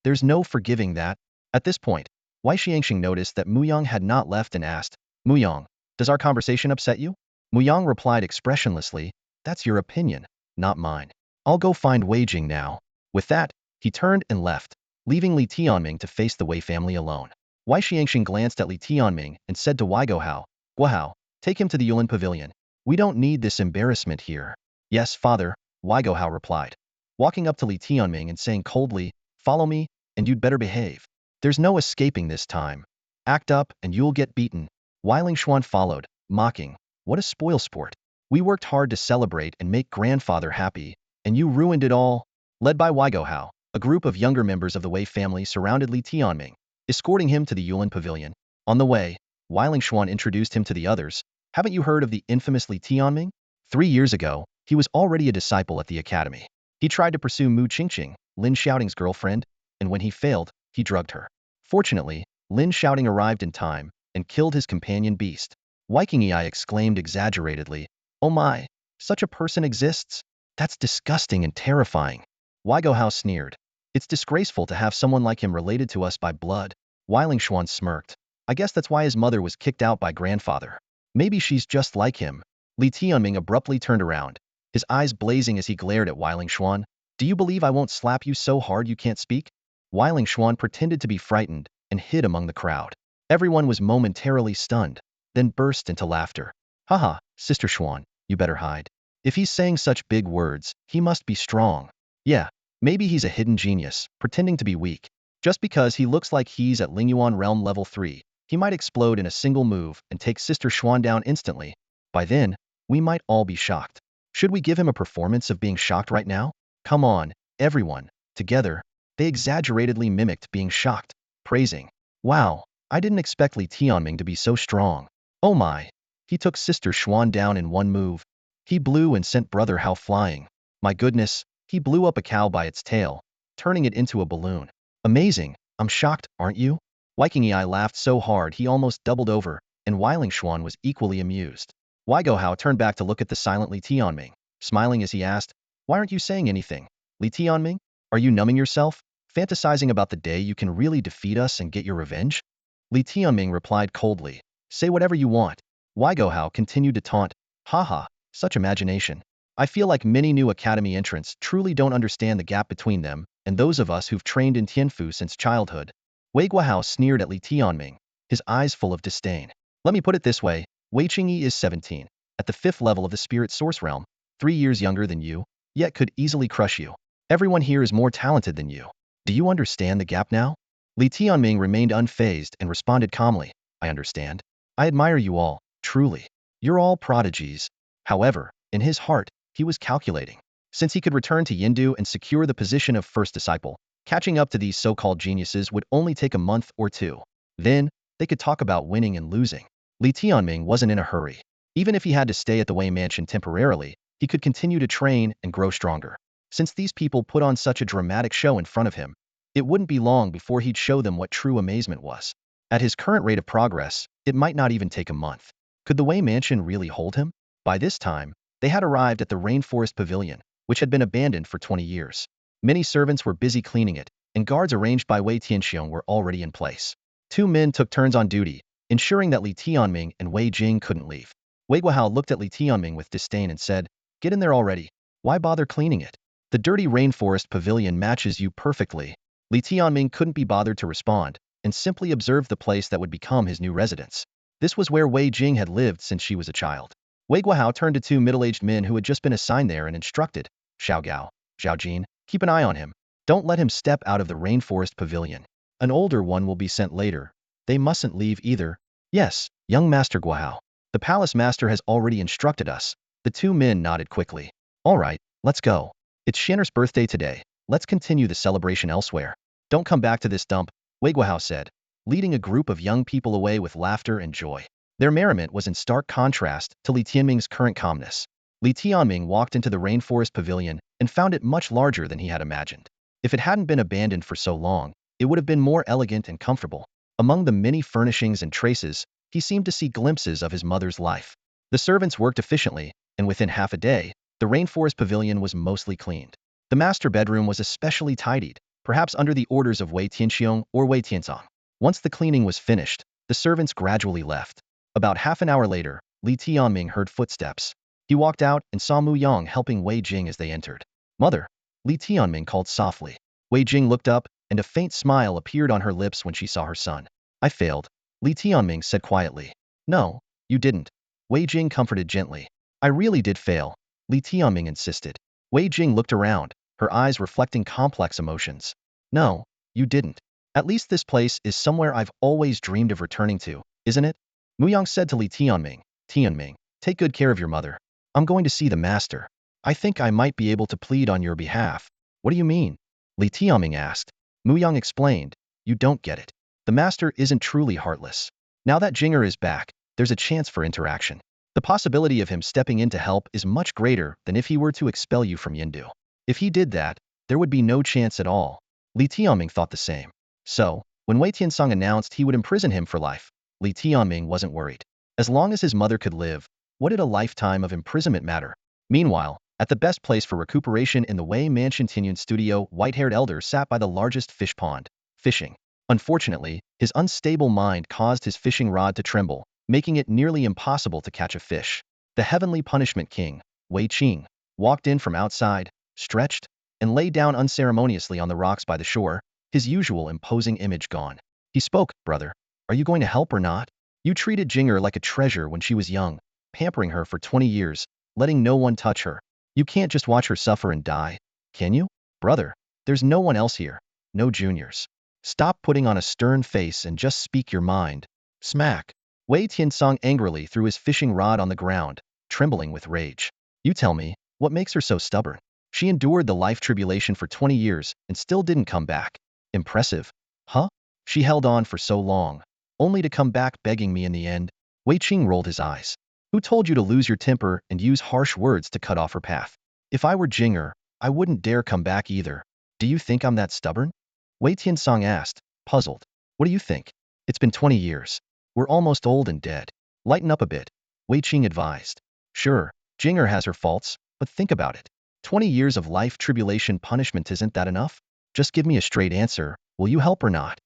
There's no forgiving that. At this point, Wei Xiangxing noticed that Yang had not left and asked, Yang, does our conversation upset you? Yang replied expressionlessly, that's your opinion, not mine. I'll go find Wei Jing now. With that, he turned and left, leaving Li Tianming to face the Wei family alone. Wei Xiangxing glanced at Li Tianming and said to Wei Guohao, take him to the Yulin pavilion. We don't need this embarrassment here. Yes, father, Wei Guohao replied, walking up to Li Tianming and saying coldly, follow me, and you'd better behave. There's no escaping this time. Act up and you'll get beaten. Wei Lingshuan followed, mocking, what a spoilsport. We worked hard to celebrate and make grandfather happy, and you ruined it all. Led by Wei Guohao, a group of younger members of the Wei family surrounded Li Tianming, escorting him to the Yulin pavilion. On the way, Wei Lingshuan introduced him to the others. Haven't you heard of the infamous Li Tianming? 3 years ago, he was already a disciple at the academy. He tried to pursue Mu Qingqing, Lin Shouting's girlfriend, and when he failed, he drugged her. Fortunately, Lin Shouting arrived in time and killed his companion beast. Viking Ei exclaimed exaggeratedly, oh my, such a person exists? That's disgusting and terrifying. Wei Guohao sneered. It's disgraceful to have someone like him related to us by blood. Wei Lingshuan smirked. I guess that's why his mother was kicked out by grandfather. Maybe she's just like him. Li Tianming abruptly turned around, his eyes blazing as he glared at Wei Lingshuan. Do you believe I won't slap you so hard you can't speak? Wei Lingshuan pretended to be frightened and hid among the crowd. Everyone was momentarily stunned, then burst into laughter. Haha, Sister Xuan, you better hide. If he's saying such big words, he must be strong. Yeah, maybe he's a hidden genius, pretending to be weak. Just because he looks like he's at Lingyuan Realm Level 3, he might explode in a single move and take Sister Xuan down instantly. By then, we might all be shocked. Should we give him a performance of being shocked right now? Come on, everyone, together. They exaggeratedly mimicked being shocked, praising. Wow, I didn't expect Li Tianming to be so strong. Oh my. He took Sister Xuan down in one move. He blew and sent Brother Hao flying. My goodness, he blew up a cow by its tail, turning it into a balloon. Amazing, I'm shocked, aren't you? Viking Yi laughed so hard he almost doubled over, and Weiling Xuan was equally amused. Weigo Hao turned back to look at the silent Li Tianming, smiling as he asked, why aren't you saying anything? Li Tianming? Are you numbing yourself? Fantasizing about the day you can really defeat us and get your revenge? Li Tianming replied coldly, say whatever you want. Weigo Hao continued to taunt, haha, such imagination. I feel like many new academy entrants truly don't understand the gap between them and those of us who've trained in Tianfu since childhood. Wei Guohao sneered at Li Tianming, his eyes full of disdain. Let me put it this way, Wei Qingyi is 17, at the 5th level of the Spirit Source Realm, 3 years younger than you, yet could easily crush you. Everyone here is more talented than you. Do you understand the gap now? Li Tianming remained unfazed and responded calmly, I understand. I admire you all, truly. You're all prodigies. However, in his heart, he was calculating. Since he could return to Yindu and secure the position of first disciple, catching up to these so-called geniuses would only take a month or two. Then, they could talk about winning and losing. Li Tianming wasn't in a hurry. Even if he had to stay at the Wei Mansion temporarily, he could continue to train and grow stronger. Since these people put on such a dramatic show in front of him, it wouldn't be long before he'd show them what true amazement was. At his current rate of progress, it might not even take a month. Could the Wei Mansion really hold him? By this time, they had arrived at the Rainforest Pavilion, which had been abandoned for 20 years. Many servants were busy cleaning it, and guards arranged by Wei Tianxiong were already in place. 2 men took turns on duty, ensuring that Li Tianming and Wei Jing couldn't leave. Wei Guohao looked at Li Tianming with disdain and said, get in there already. Why bother cleaning it? The dirty Rainforest Pavilion matches you perfectly. Li Tianming couldn't be bothered to respond, and simply observed the place that would become his new residence. This was where Wei Jing had lived since she was a child. Wei Guohao turned to 2 middle-aged men who had just been assigned there and instructed, Xiao Gao, Zhao Jin, keep an eye on him. Don't let him step out of the Rainforest Pavilion. An older one will be sent later. They mustn't leave either. Yes, young Master Guohao. The palace master has already instructed us. The 2 men nodded quickly. All right, let's go. It's Shanner's birthday today. Let's continue the celebration elsewhere. Don't come back to this dump, Wei Guohao said, leading a group of young people away with laughter and joy. Their merriment was in stark contrast to Li Tianming's current calmness. Li Tianming walked into the Rainforest Pavilion and found it much larger than he had imagined. If it hadn't been abandoned for so long, it would have been more elegant and comfortable. Among the many furnishings and traces, he seemed to see glimpses of his mother's life. The servants worked efficiently, and within half a day, the Rainforest Pavilion was mostly cleaned. The master bedroom was especially tidied, perhaps under the orders of Wei Tianxiong or Wei Tianzong. Once the cleaning was finished, the servants gradually left. About half an hour later, Li Tianming heard footsteps. He walked out and saw Mu Yang helping Wei Jing as they entered. Mother, Li Tianming called softly. Wei Jing looked up, and a faint smile appeared on her lips when she saw her son. I failed, Li Tianming said quietly. No, you didn't. Wei Jing comforted gently. I really did fail, Li Tianming insisted. Wei Jing looked around, her eyes reflecting complex emotions. No, you didn't. At least this place is somewhere I've always dreamed of returning to, isn't it? Mu Yang said to Li Tianming, Tianming, take good care of your mother. I'm going to see the master. I think I might be able to plead on your behalf. What do you mean? Li Tianming asked. Mu Yang explained, you don't get it. The master isn't truly heartless. Now that Jinger is back, there's a chance for interaction. The possibility of him stepping in to help is much greater than if he were to expel you from Yindu. If he did that, there would be no chance at all. Li Tianming thought the same. So, when Wei Tianzong announced he would imprison him for life, Li Tianming wasn't worried. As long as his mother could live, what did a lifetime of imprisonment matter? Meanwhile, at the best place for recuperation in the Wei Mansion Tianyun studio, white-haired elder sat by the largest fish pond, fishing. Unfortunately, his unstable mind caused his fishing rod to tremble, making it nearly impossible to catch a fish. The heavenly punishment king, Wei Qing, walked in from outside, stretched, and lay down unceremoniously on the rocks by the shore, his usual imposing image gone. He spoke, brother. Are you going to help or not? You treated Jinger like a treasure when she was young, pampering her for 20 years, letting no one touch her. You can't just watch her suffer and die, can you? Brother, there's no one else here. No juniors. Stop putting on a stern face and just speak your mind. Smack. Wei Tianzong angrily threw his fishing rod on the ground, trembling with rage. You tell me, what makes her so stubborn? She endured the life tribulation for 20 years and still didn't come back. Impressive. Huh? She held on for so long. only to come back begging me in the end. Wei Qing rolled his eyes. Who told you to lose your temper and use harsh words to cut off her path? If I were Jinger, I wouldn't dare come back either. Do you think I'm that stubborn? Wei Tiansong asked, puzzled. What do you think? It's been 20 years. We're almost old and dead. Lighten up a bit, Wei Qing advised. Sure, Jinger has her faults, but think about it. 20 years of life tribulation punishment, isn't that enough? Just give me a straight answer, will you help or not?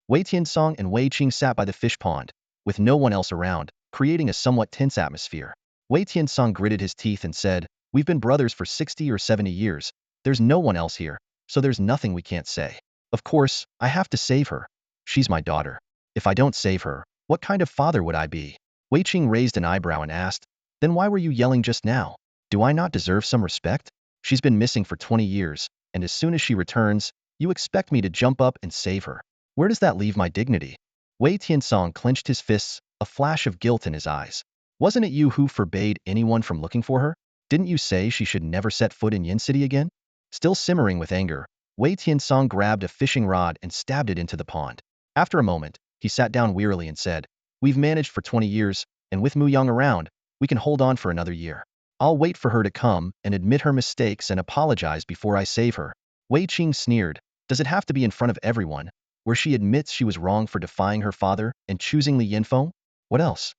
Wei Tiansong and Wei Qing sat by the fish pond, with no one else around, creating a somewhat tense atmosphere. Wei Tiansong gritted his teeth and said, we've been brothers for 60 or 70 years. There's no one else here, so there's nothing we can't say. Of course, I have to save her. She's my daughter. If I don't save her, what kind of father would I be? Wei Qing raised an eyebrow and asked, then why were you yelling just now? Do I not deserve some respect? She's been missing for 20 years, and as soon as she returns, you expect me to jump up and save her. Where does that leave my dignity? Wei Tiansong clenched his fists, a flash of guilt in his eyes. Wasn't it you who forbade anyone from looking for her? Didn't you say she should never set foot in Yin City again? Still simmering with anger, Wei Tiansong grabbed a fishing rod and stabbed it into the pond. After a moment, he sat down wearily and said, we've managed for 20 years, and with Mu Yang around, we can hold on for another year. I'll wait for her to come and admit her mistakes and apologize before I save her. Wei Qing sneered, does it have to be in front of everyone, where she admits she was wrong for defying her father and choosing Li Yinfeng? What else?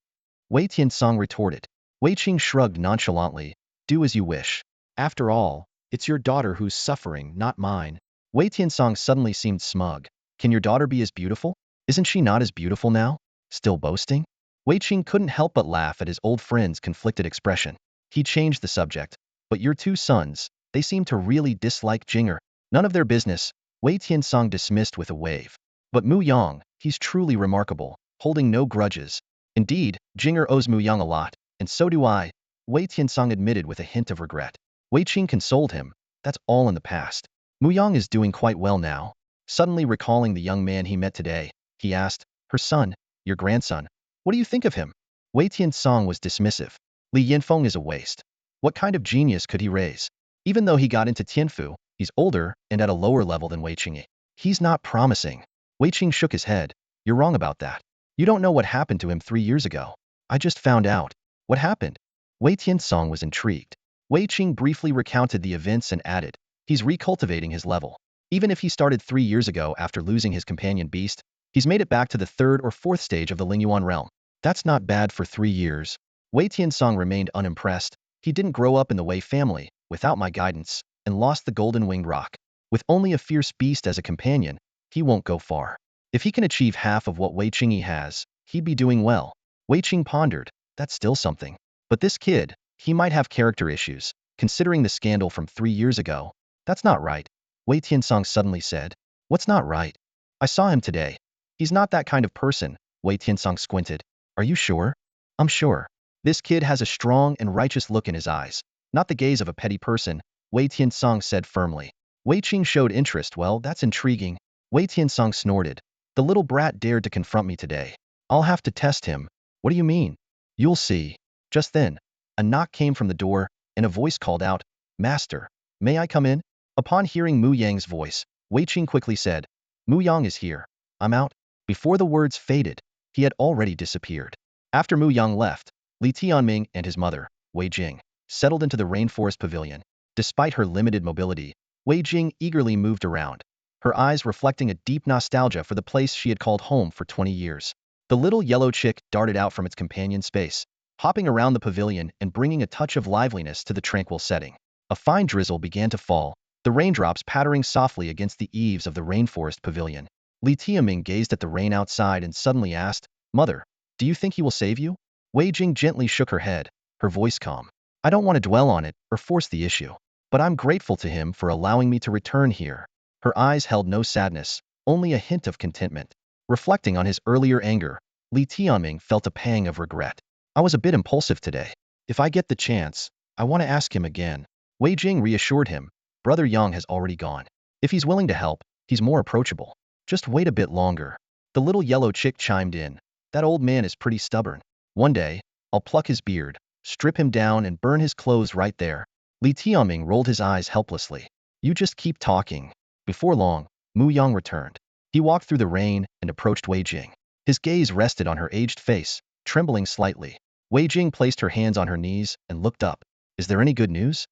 Wei Tiansong retorted. Wei Qing shrugged nonchalantly, do as you wish. After all, it's your daughter who's suffering, not mine. Wei Tiansong suddenly seemed smug. Can your daughter be as beautiful? Isn't she not as beautiful now? Still boasting? Wei Qing couldn't help but laugh at his old friend's conflicted expression. He changed the subject. But your two sons, they seem to really dislike Jinger. None of their business, Wei Tiansong dismissed with a wave. But Mu Yang, he's truly remarkable, holding no grudges. Indeed, Jinger owes Mu Yang a lot, and so do I, Wei Tiansong admitted with a hint of regret. Wei Qing consoled him, that's all in the past. Mu Yang is doing quite well now. Suddenly recalling the young man he met today, he asked, her son, your grandson, what do you think of him? Wei Tiansong was dismissive. Li Yinfeng is a waste. What kind of genius could he raise? Even though he got into Tianfu, he's older and at a lower level than Wei Qing. He's not promising. Wei Qing shook his head. You're wrong about that. You don't know what happened to him 3 years ago. I just found out. What happened? Wei Tiansong was intrigued. Wei Qing briefly recounted the events and added, he's recultivating his level. Even if he started 3 years ago after losing his companion beast, he's made it back to the 3rd or 4th stage of the Lingyuan realm. That's not bad for 3 years. Wei Tiansong remained unimpressed. He didn't grow up in the Wei family, without my guidance, and lost the golden winged rock. With only a fierce beast as a companion, he won't go far. If he can achieve half of what Wei Qingyi has, he'd be doing well. Wei Qing pondered, that's still something. But this kid, he might have character issues, considering the scandal from 3 years ago. That's not right, Wei Tiansong suddenly said. What's not right? I saw him today. He's not that kind of person, Wei Tiansong squinted. Are you sure? I'm sure. This kid has a strong and righteous look in his eyes, not the gaze of a petty person, Wei Tiansong said firmly. Wei Qing showed interest. Well, that's intriguing. Wei Tiansong snorted. The little brat dared to confront me today. I'll have to test him. What do you mean? You'll see. Just then, a knock came from the door, and a voice called out, Master, may I come in? Upon hearing Mu Yang's voice, Wei Qing quickly said, Mu Yang is here. I'm out. Before the words faded, he had already disappeared. After Mu Yang left, Li Tianming and his mother, Wei Jing, settled into the rainforest pavilion. Despite her limited mobility, Wei Jing eagerly moved around, her eyes reflecting a deep nostalgia for the place she had called home for 20 years. The little yellow chick darted out from its companion space, hopping around the pavilion and bringing a touch of liveliness to the tranquil setting. A fine drizzle began to fall, the raindrops pattering softly against the eaves of the rainforest pavilion. Li Tianming gazed at the rain outside and suddenly asked, Mother, do you think he will save you? Wei Jing gently shook her head, her voice calm. I don't want to dwell on it or force the issue, but I'm grateful to him for allowing me to return here. Her eyes held no sadness, only a hint of contentment. Reflecting on his earlier anger, Li Tianming felt a pang of regret. I was a bit impulsive today. If I get the chance, I want to ask him again. Wei Jing reassured him. Brother Yang has already gone. If he's willing to help, he's more approachable. Just wait a bit longer. The little yellow chick chimed in. That old man is pretty stubborn. One day, I'll pluck his beard, strip him down and burn his clothes right there. Li Tianming rolled his eyes helplessly. You just keep talking. Before long, Mu Yang returned. He walked through the rain and approached Wei Jing. His gaze rested on her aged face, trembling slightly. Wei Jing placed her hands on her knees and looked up. Is there any good news?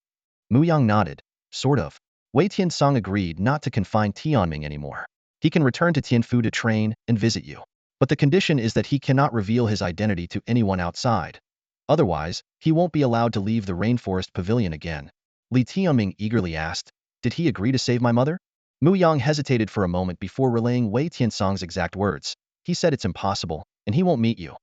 Mu Yang nodded. Sort of. Wei Tiansong agreed not to confine Tianming anymore. He can return to Tianfu to train and visit you. But the condition is that he cannot reveal his identity to anyone outside. Otherwise, he won't be allowed to leave the rainforest pavilion again. Li Tianming eagerly asked, did he agree to save my mother? Mu Yang hesitated for a moment before relaying Wei Tiansong's exact words. He said it's impossible, and he won't meet you.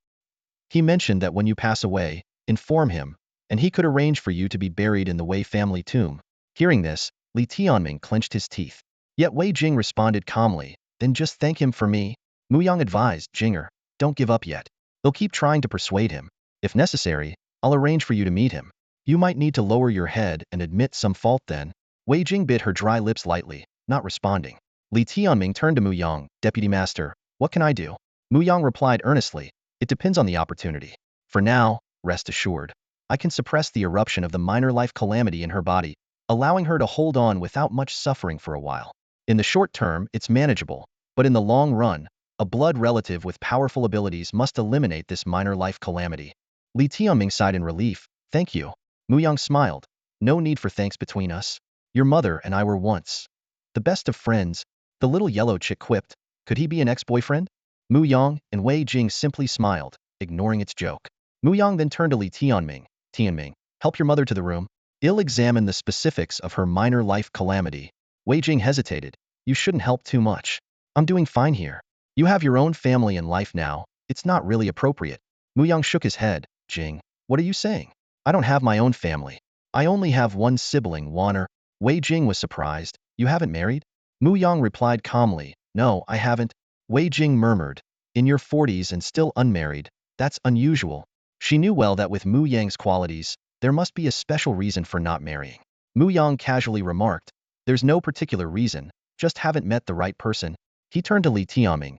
He mentioned that when you pass away, inform him, and he could arrange for you to be buried in the Wei family tomb. Hearing this, Li Tianming clenched his teeth. Yet Wei Jing responded calmly, then just thank him for me. Mu Yang advised, Jinger, don't give up yet. They'll keep trying to persuade him. If necessary, I'll arrange for you to meet him. You might need to lower your head and admit some fault then. Wei Jing bit her dry lips lightly, not responding. Li Tianming turned to Mu Yang, Deputy Master, what can I do? Mu Yang replied earnestly, it depends on the opportunity. For now, rest assured, I can suppress the eruption of the minor life calamity in her body, allowing her to hold on without much suffering for a while. In the short term, it's manageable, but in the long run, a blood relative with powerful abilities must eliminate this minor life calamity. Li Tianming sighed in relief, thank you. Mu Yang smiled, no need for thanks between us. Your mother and I were once the best of friends. The little yellow chick quipped, could he be an ex-boyfriend? Mu Yang and Wei Jing simply smiled, ignoring its joke. Mu Yang then turned to Li Tianming, Tianming, help your mother to the room. I'll examine the specifics of her minor life calamity. Wei Jing hesitated, you shouldn't help too much. I'm doing fine here. You have your own family and life now, it's not really appropriate. Mu Yang shook his head, Jing, what are you saying? I don't have my own family. I only have one sibling, Wanner. Wei Jing was surprised, you haven't married? Mu Yang replied calmly, no, I haven't. Wei Jing murmured, in your 40s and still unmarried, that's unusual. She knew well that with Mu Yang's qualities, there must be a special reason for not marrying. Mu Yang casually remarked, there's no particular reason, just haven't met the right person. He turned to Li Tianming.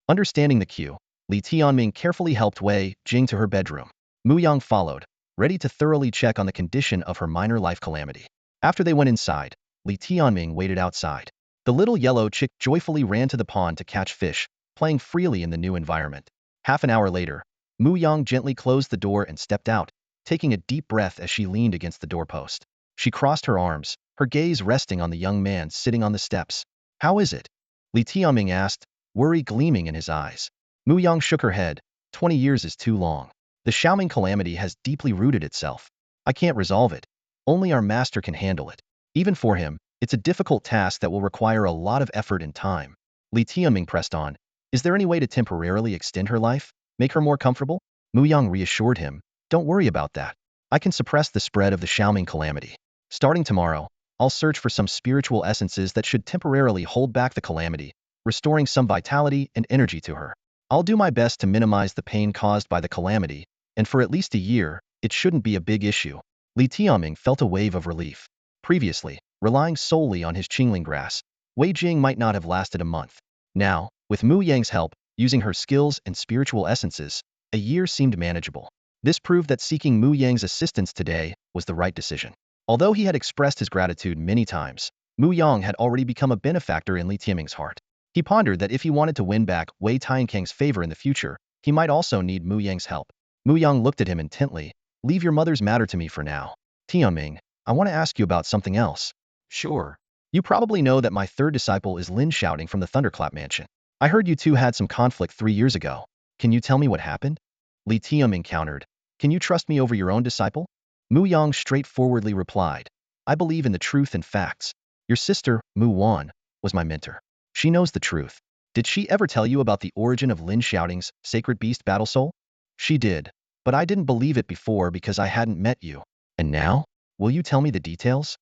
Understanding the cue, Li Tianming carefully helped Wei Jing to her bedroom. Mu Yang followed, ready to thoroughly check on the condition of her minor life calamity. After they went inside, Li Tianming waited outside. The little yellow chick joyfully ran to the pond to catch fish, playing freely in the new environment. Half an hour later, Mu Yang gently closed the door and stepped out, taking a deep breath as she leaned against the doorpost. She crossed her arms, her gaze resting on the young man sitting on the steps. How is it? Li Tianming asked, worry gleaming in his eyes. Mu Yang shook her head, 20 years is too long. The Xiaoming calamity has deeply rooted itself. I can't resolve it. Only our master can handle it. Even for him, it's a difficult task that will require a lot of effort and time. Li Tianming pressed on. Is there any way to temporarily extend her life? Make her more comfortable? Mu Yang reassured him. Don't worry about that. I can suppress the spread of the Xiaoming calamity. Starting tomorrow, I'll search for some spiritual essences that should temporarily hold back the calamity, restoring some vitality and energy to her. I'll do my best to minimize the pain caused by the calamity, and for at least a year, it shouldn't be a big issue. Li Tianming felt a wave of relief. Previously, relying solely on his Qingling grass, Wei Jing might not have lasted a month. Now, with Mu Yang's help, using her skills and spiritual essences, a year seemed manageable. This proved that seeking Mu Yang's assistance today was the right decision. Although he had expressed his gratitude many times, Mu Yang had already become a benefactor in Li Tianming's heart. He pondered that if he wanted to win back Wei Tiankang's favor in the future, he might also need Mu Yang's help. Mu Yang looked at him intently. Leave your mother's matter to me for now. Tianming, I want to ask you about something else. Sure. You probably know that my third disciple is Lin Shouting from the Thunderclap Mansion. I heard you two had some conflict 3 years ago. Can you tell me what happened? Li Tianming countered. Can you trust me over your own disciple? Mu Yang straightforwardly replied. I believe in the truth and facts. Your sister, Mu Wan, was my mentor. She knows the truth. Did she ever tell you about the origin of Lin Shouting's sacred beast battle soul? She did, but I didn't believe it before because I hadn't met you. And now? Will you tell me the details?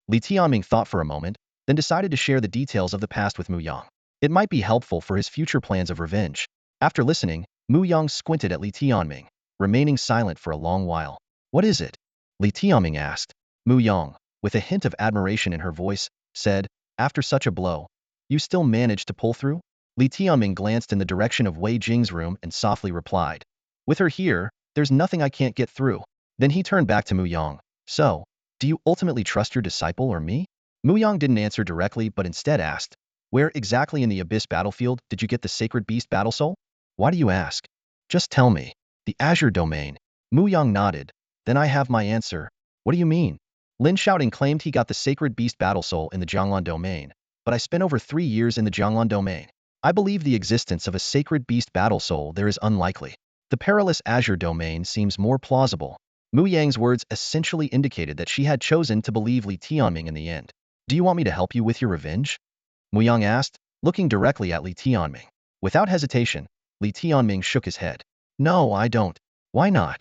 Li Tianming thought for a moment, then decided to share the details of the past with Mu Yang. It might be helpful for his future plans of revenge. After listening, Mu Yang squinted at Li Tianming, remaining silent for a long while. What is it? Li Tianming asked. Mu Yang, with a hint of admiration in her voice, said, after such a blow, you still managed to pull through? Li Tianming glanced in the direction of Wei Jing's room and softly replied. With her here, there's nothing I can't get through. Then he turned back to Mu Yang. So, do you ultimately trust your disciple or me? Mu Yang didn't answer directly but instead asked, where exactly in the Abyss battlefield did you get the sacred beast battle soul? Why do you ask? Just tell me. The Azure Domain. Mu Yang nodded. Then I have my answer. What do you mean? Lin Shouting claimed he got the sacred beast battle soul in the Jianglan domain, but I spent over 3 years in the Jianglan domain. I believe the existence of a sacred beast battle soul there is unlikely. The perilous Azure domain seems more plausible. Mu Yang's words essentially indicated that she had chosen to believe Li Tianming in the end. Do you want me to help you with your revenge? Mu Yang asked, looking directly at Li Tianming. Without hesitation, Li Tianming shook his head. No, I don't. Why not?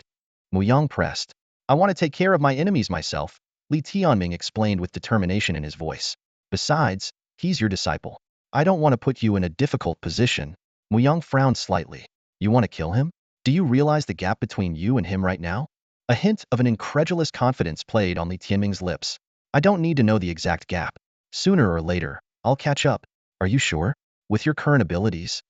Mu Yang pressed. I want to take care of my enemies myself, Li Tianming explained with determination in his voice. Besides, he's your disciple. I don't want to put you in a difficult position. Mu Yang frowned slightly. You want to kill him? Do you realize the gap between you and him right now? A hint of an incredulous confidence played on Li Tianming's lips. I don't need to know the exact gap. Sooner or later, I'll catch up. Are you sure? With your current abilities?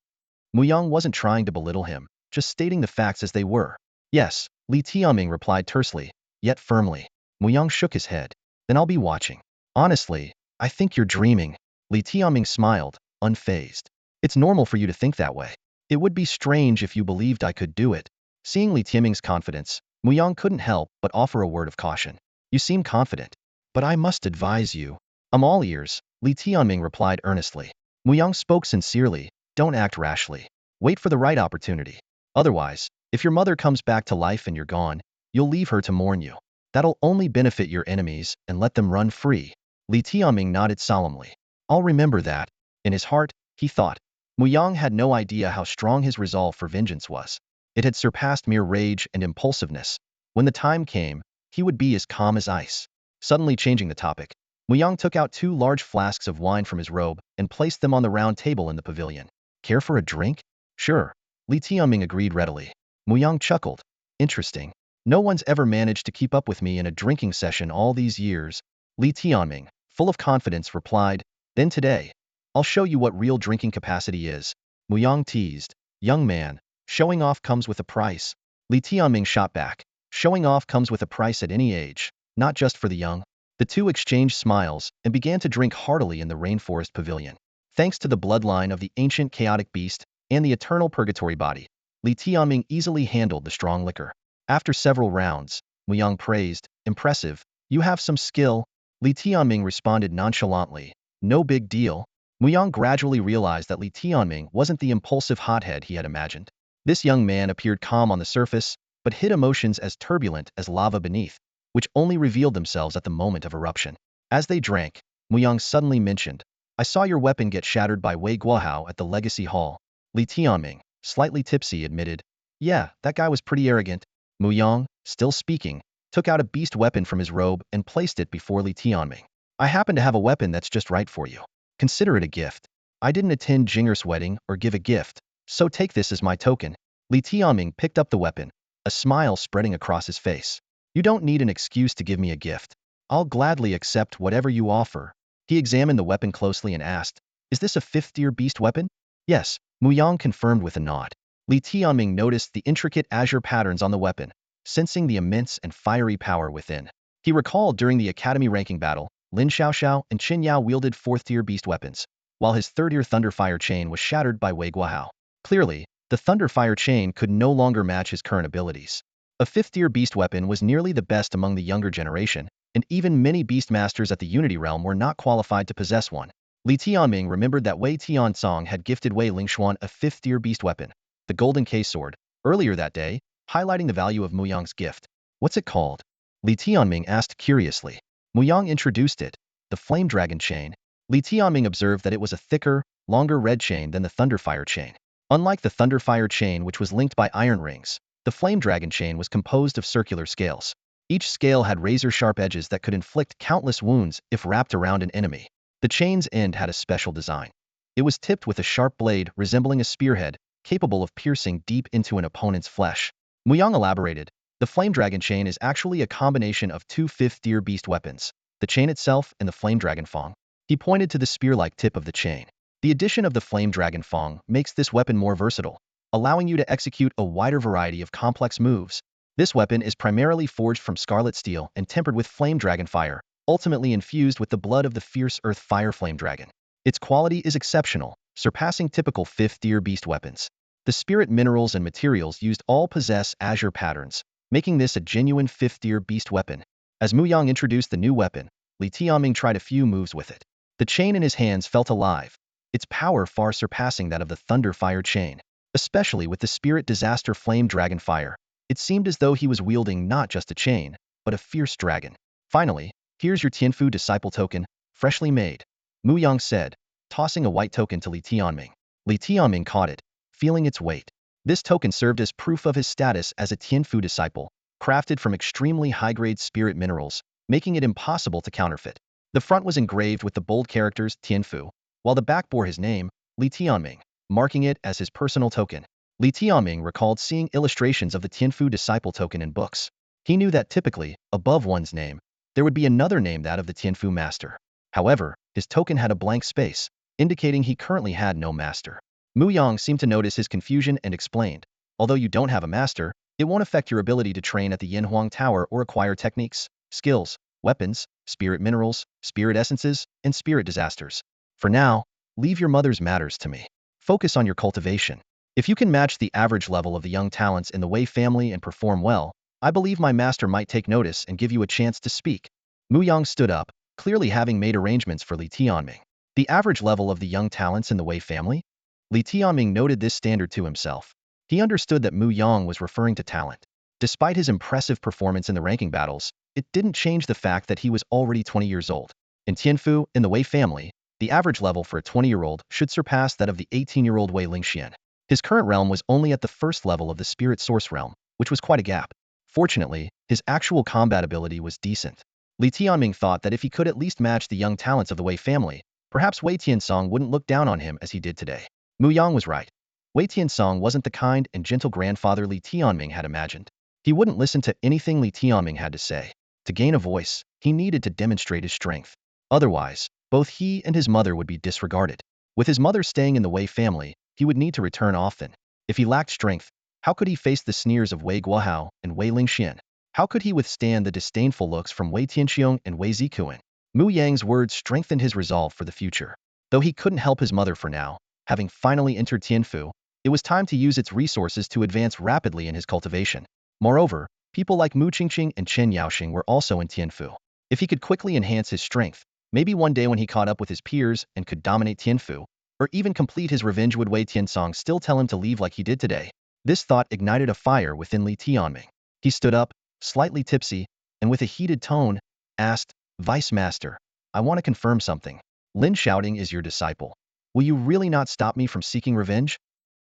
Mu Yang wasn't trying to belittle him, just stating the facts as they were. Yes, Li Tianming replied tersely, yet firmly. Mu Yang shook his head. Then I'll be watching. Honestly, I think you're dreaming. Li Tianming smiled, unfazed. It's normal for you to think that way. It would be strange if you believed I could do it. Seeing Li Tianming's confidence, Mu Yang couldn't help but offer a word of caution. You seem confident. But I must advise you. I'm all ears, Li Tianming replied earnestly. Mu Yang spoke sincerely. Don't act rashly. Wait for the right opportunity. Otherwise, if your mother comes back to life and you're gone, you'll leave her to mourn you. That'll only benefit your enemies and let them run free. Li Tianming nodded solemnly. I'll remember that. In his heart, he thought. Mu Yang had no idea how strong his resolve for vengeance was. It had surpassed mere rage and impulsiveness. When the time came, he would be as calm as ice. Suddenly changing the topic, Mu Yang took out 2 large flasks of wine from his robe and placed them on the round table in the pavilion. Care for a drink? Sure. Li Tianming agreed readily. Mu Yang chuckled. Interesting. No one's ever managed to keep up with me in a drinking session all these years. Li Tianming, full of confidence, replied. Then today, I'll show you what real drinking capacity is. Mu Yang teased. Young man, showing off comes with a price. Li Tianming shot back. Showing off comes with a price at any age, not just for the young. The two exchanged smiles and began to drink heartily in the rainforest pavilion. Thanks to the bloodline of the ancient chaotic beast and the eternal purgatory body, Li Tianming easily handled the strong liquor. After several rounds, Mu Yang praised, impressive. You have some skill. Li Tianming responded nonchalantly. No big deal. Mu Yang gradually realized that Li Tianming wasn't the impulsive hothead he had imagined. This young man appeared calm on the surface, but hid emotions as turbulent as lava beneath, which only revealed themselves at the moment of eruption. As they drank, Mu Yang suddenly mentioned, I saw your weapon get shattered by Wei Guohao at the Legacy Hall. Li Tianming, slightly tipsy, admitted, yeah, that guy was pretty arrogant. Mu Yang, still speaking, took out a beast weapon from his robe and placed it before Li Tianming. I happen to have a weapon that's just right for you. Consider it a gift. I didn't attend Jinger's wedding or give a gift, so take this as my token. Li Tianming picked up the weapon, a smile spreading across his face. You don't need an excuse to give me a gift. I'll gladly accept whatever you offer. He examined the weapon closely and asked, is this a 5th-tier beast weapon? Yes, Mu Yang confirmed with a nod. Li Tianming noticed the intricate azure patterns on the weapon, sensing the immense and fiery power within. He recalled during the academy ranking battle, Lin Xiaoxiao and Qin Yao wielded 4th-tier beast weapons, while his 3rd-tier Thunderfire chain was shattered by Wei Guohao. Clearly, the Thunderfire chain could no longer match his current abilities. A 5th-tier beast weapon was nearly the best among the younger generation, and even many beast masters at the Unity Realm were not qualified to possess one. Li Tianming remembered that Wei Tianzong had gifted Wei Lingxuan a 5th-tier beast weapon, the Golden Case Sword, earlier that day, highlighting the value of Mu Yang's gift. What's it called? Li Tianming asked curiously. Mu Yang introduced it, the Flame Dragon Chain. Li Tianming observed that it was a thicker, longer red chain than the Thunderfire chain. Unlike the Thunderfire chain, which was linked by iron rings, the Flame Dragon chain was composed of circular scales. Each scale had razor-sharp edges that could inflict countless wounds if wrapped around an enemy. The chain's end had a special design. It was tipped with a sharp blade resembling a spearhead, capable of piercing deep into an opponent's flesh. Mu Yang elaborated, the Flame Dragon chain is actually a combination of 2 5th-tier beast weapons, the chain itself and the Flame Dragon Fang. He pointed to the spear-like tip of the chain. The addition of the Flame Dragon Fang makes this weapon more versatile, allowing you to execute a wider variety of complex moves. This weapon is primarily forged from scarlet steel and tempered with Flame Dragon fire, ultimately infused with the blood of the fierce Earth Fire Flame Dragon. Its quality is exceptional, surpassing typical 5th-tier beast weapons. The spirit minerals and materials used all possess azure patterns, making this a genuine 5th-tier beast weapon. As Mu Yang introduced the new weapon, Li Tianming tried a few moves with it. The chain in his hands felt alive, its power far surpassing that of the Thunder Fire chain. Especially with the Spirit Disaster Flame Dragon Fire, it seemed as though he was wielding not just a chain, but a fierce dragon. Finally, here's your Tianfu Disciple token, freshly made, Mu Yang said, tossing a white token to Li Tianming. Li Tianming caught it, feeling its weight. This token served as proof of his status as a Tianfu Disciple, crafted from extremely high-grade spirit minerals, making it impossible to counterfeit. The front was engraved with the bold characters Tianfu, while the back bore his name, Li Tianming, marking it as his personal token. Li Tianming recalled seeing illustrations of the Tianfu Disciple token in books. He knew that typically, above one's name, there would be another name, that of the Tianfu Master. However, his token had a blank space, indicating he currently had no master. Mu Yang seemed to notice his confusion and explained, although you don't have a master, it won't affect your ability to train at the Yanhuang Tower or acquire techniques, skills, weapons, spirit minerals, spirit essences, and spirit disasters. For now, leave your mother's matters to me. Focus on your cultivation. If you can match the average level of the young talents in the Wei family and perform well, I believe my master might take notice and give you a chance to speak. Mu Yang stood up, clearly having made arrangements for Li Tianming. The average level of the young talents in the Wei family? Li Tianming noted this standard to himself. He understood that Mu Yang was referring to talent. Despite his impressive performance in the ranking battles, it didn't change the fact that he was already 20 years old. In Tianfu, in the Wei family, the average level for a 20-year-old should surpass that of the 18-year-old Wei Lingxian. His current realm was only at the first level of the Spirit Source realm, which was quite a gap. Fortunately, his actual combat ability was decent. Li Tianming thought that if he could at least match the young talents of the Wei family, perhaps Wei Tiansong wouldn't look down on him as he did today. Mu Yang was right. Wei Tiansong wasn't the kind and gentle grandfather Li Tianming had imagined. He wouldn't listen to anything Li Tianming had to say. To gain a voice, he needed to demonstrate his strength. Otherwise, both he and his mother would be disregarded. With his mother staying in the Wei family, he would need to return often. If he lacked strength, how could he face the sneers of Wei Guohao and Wei Lingxian? How could he withstand the disdainful looks from Wei Tianxiong and Wei Zikuan? Mu Yang's words strengthened his resolve for the future. Though he couldn't help his mother for now, having finally entered Tianfu, it was time to use its resources to advance rapidly in his cultivation. Moreover, people like Mu Qingqing and Chen Yaoxing were also in Tianfu. If he could quickly enhance his strength, maybe one day when he caught up with his peers and could dominate Tianfu, or even complete his revenge, would Wei Tiansong still tell him to leave like he did today? This thought ignited a fire within Li Tianming. He stood up, slightly tipsy, and with a heated tone, asked, Vice Master, I want to confirm something. Lin Shouting is your disciple. Will you really not stop me from seeking revenge?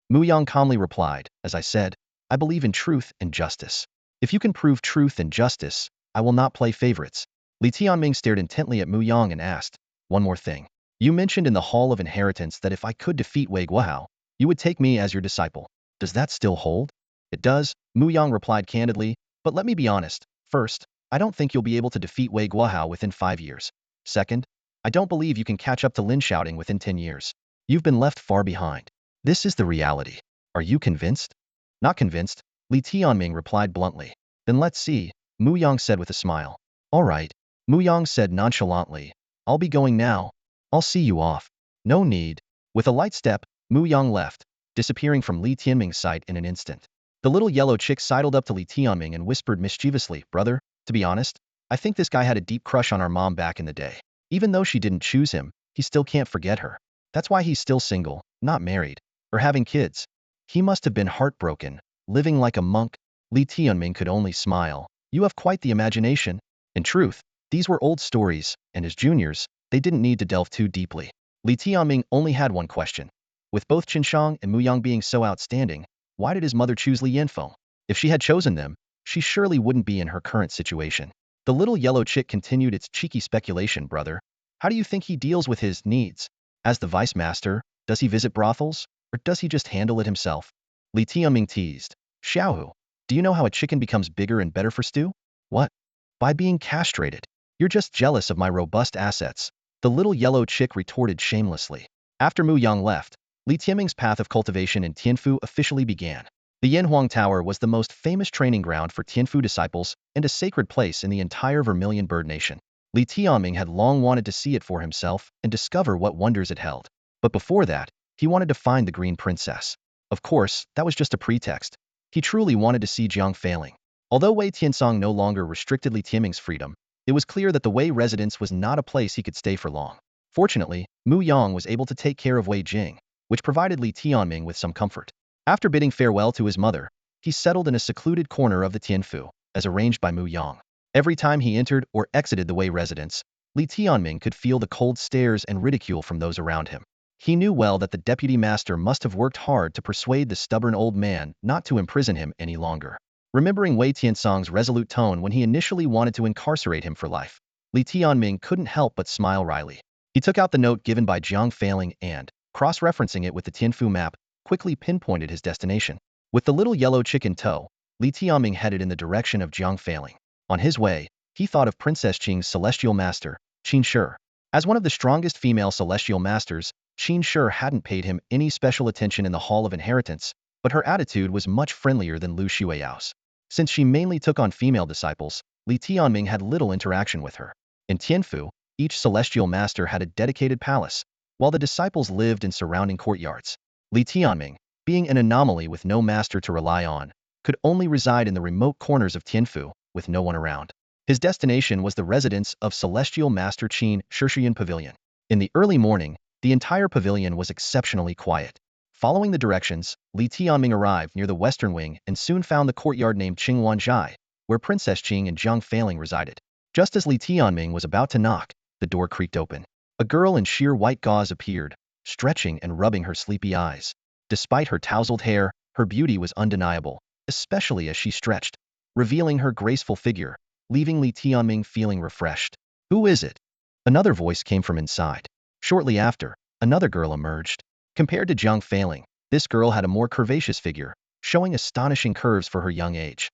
Mu Yang calmly replied, as I said, I believe in truth and justice. If you can prove truth and justice, I will not play favorites. Li Tianming stared intently at Mu Yang and asked, one more thing. You mentioned in the Hall of Inheritance that if I could defeat Wei Guohao, you would take me as your disciple. Does that still hold? It does, Mu Yang replied candidly, but let me be honest. First, I don't think you'll be able to defeat Wei Guohao within 5 years. Second, I don't believe you can catch up to Lin Shouting within 10 years. You've been left far behind. This is the reality. Are you convinced? Not convinced, Li Tianming replied bluntly. Then let's see, Mu Yang said with a smile. All right, Mu Yang said nonchalantly. I'll be going now. I'll see you off. No need. With a light step, Mu Yang left, disappearing from Li Tianming's sight in an instant. The little yellow chick sidled up to Li Tianming and whispered mischievously, Brother, to be honest, I think this guy had a deep crush on our mom back in the day. Even though she didn't choose him, he still can't forget her. That's why he's still single, not married, or having kids. He must have been heartbroken, living like a monk. Li Tianming could only smile. You have quite the imagination. In truth, these were old stories, and as juniors, they didn't need to delve too deeply. Li Tianming only had one question. With both Qinshang and Mu Yang being so outstanding, why did his mother choose Li Yanfeng? If she had chosen them, she surely wouldn't be in her current situation. The little yellow chick continued its cheeky speculation, Brother. How do you think he deals with his needs? As the vice master, does he visit brothels, or does he just handle it himself? Li Tianming teased. Xiaohu, do you know how a chicken becomes bigger and better for stew? What? By being castrated. You're just jealous of my robust assets. The little yellow chick retorted shamelessly. After Mu Yang left, Li Tianming's path of cultivation in Tianfu officially began. The Yanhuang Tower was the most famous training ground for Tianfu disciples and a sacred place in the entire Vermilion Bird Nation. Li Tianming had long wanted to see it for himself and discover what wonders it held. But before that, he wanted to find the Green Princess. Of course, that was just a pretext. He truly wanted to see Jiang failing. Although Wei Tiansong no longer restricted Li Tianming's freedom, it was clear that the Wei residence was not a place he could stay for long. Fortunately, Mu Yang was able to take care of Wei Jing, which provided Li Tianming with some comfort. After bidding farewell to his mother, he settled in a secluded corner of the Tianfu, as arranged by Mu Yang. Every time he entered or exited the Wei residence, Li Tianming could feel the cold stares and ridicule from those around him. He knew well that the deputy master must have worked hard to persuade the stubborn old man not to imprison him any longer. Remembering Wei Tiansong's resolute tone when he initially wanted to incarcerate him for life, Li Tianming couldn't help but smile wryly. He took out the note given by Jiang failing and, cross-referencing it with the Tianfu map, quickly pinpointed his destination. With the little yellow chick in tow, Li Tianming headed in the direction of Jiang failing. On his way, he thought of Princess Qing's celestial master, Qin Shi. As one of the strongest female celestial masters, Qin Shi hadn't paid him any special attention in the Hall of Inheritance, but her attitude was much friendlier than Lu Xueyao's. Since she mainly took on female disciples, Li Tianming had little interaction with her. In Tianfu, each celestial master had a dedicated palace, while the disciples lived in surrounding courtyards. Li Tianming, being an anomaly with no master to rely on, could only reside in the remote corners of Tianfu, with no one around. His destination was the residence of Celestial Master Qin Shirshiyan Pavilion. In the early morning, the entire pavilion was exceptionally quiet. Following the directions, Li Tianming arrived near the western wing and soon found the courtyard named Qingwanzhai, where Princess Qing and Jiang Failing resided. Just as Li Tianming was about to knock, the door creaked open. A girl in sheer white gauze appeared, stretching and rubbing her sleepy eyes. Despite her tousled hair, her beauty was undeniable, especially as she stretched, revealing her graceful figure, leaving Li Tianming feeling refreshed. "Who is it?" Another voice came from inside. Shortly after, another girl emerged. Compared to Jiang Failing, this girl had a more curvaceous figure, showing astonishing curves for her young age.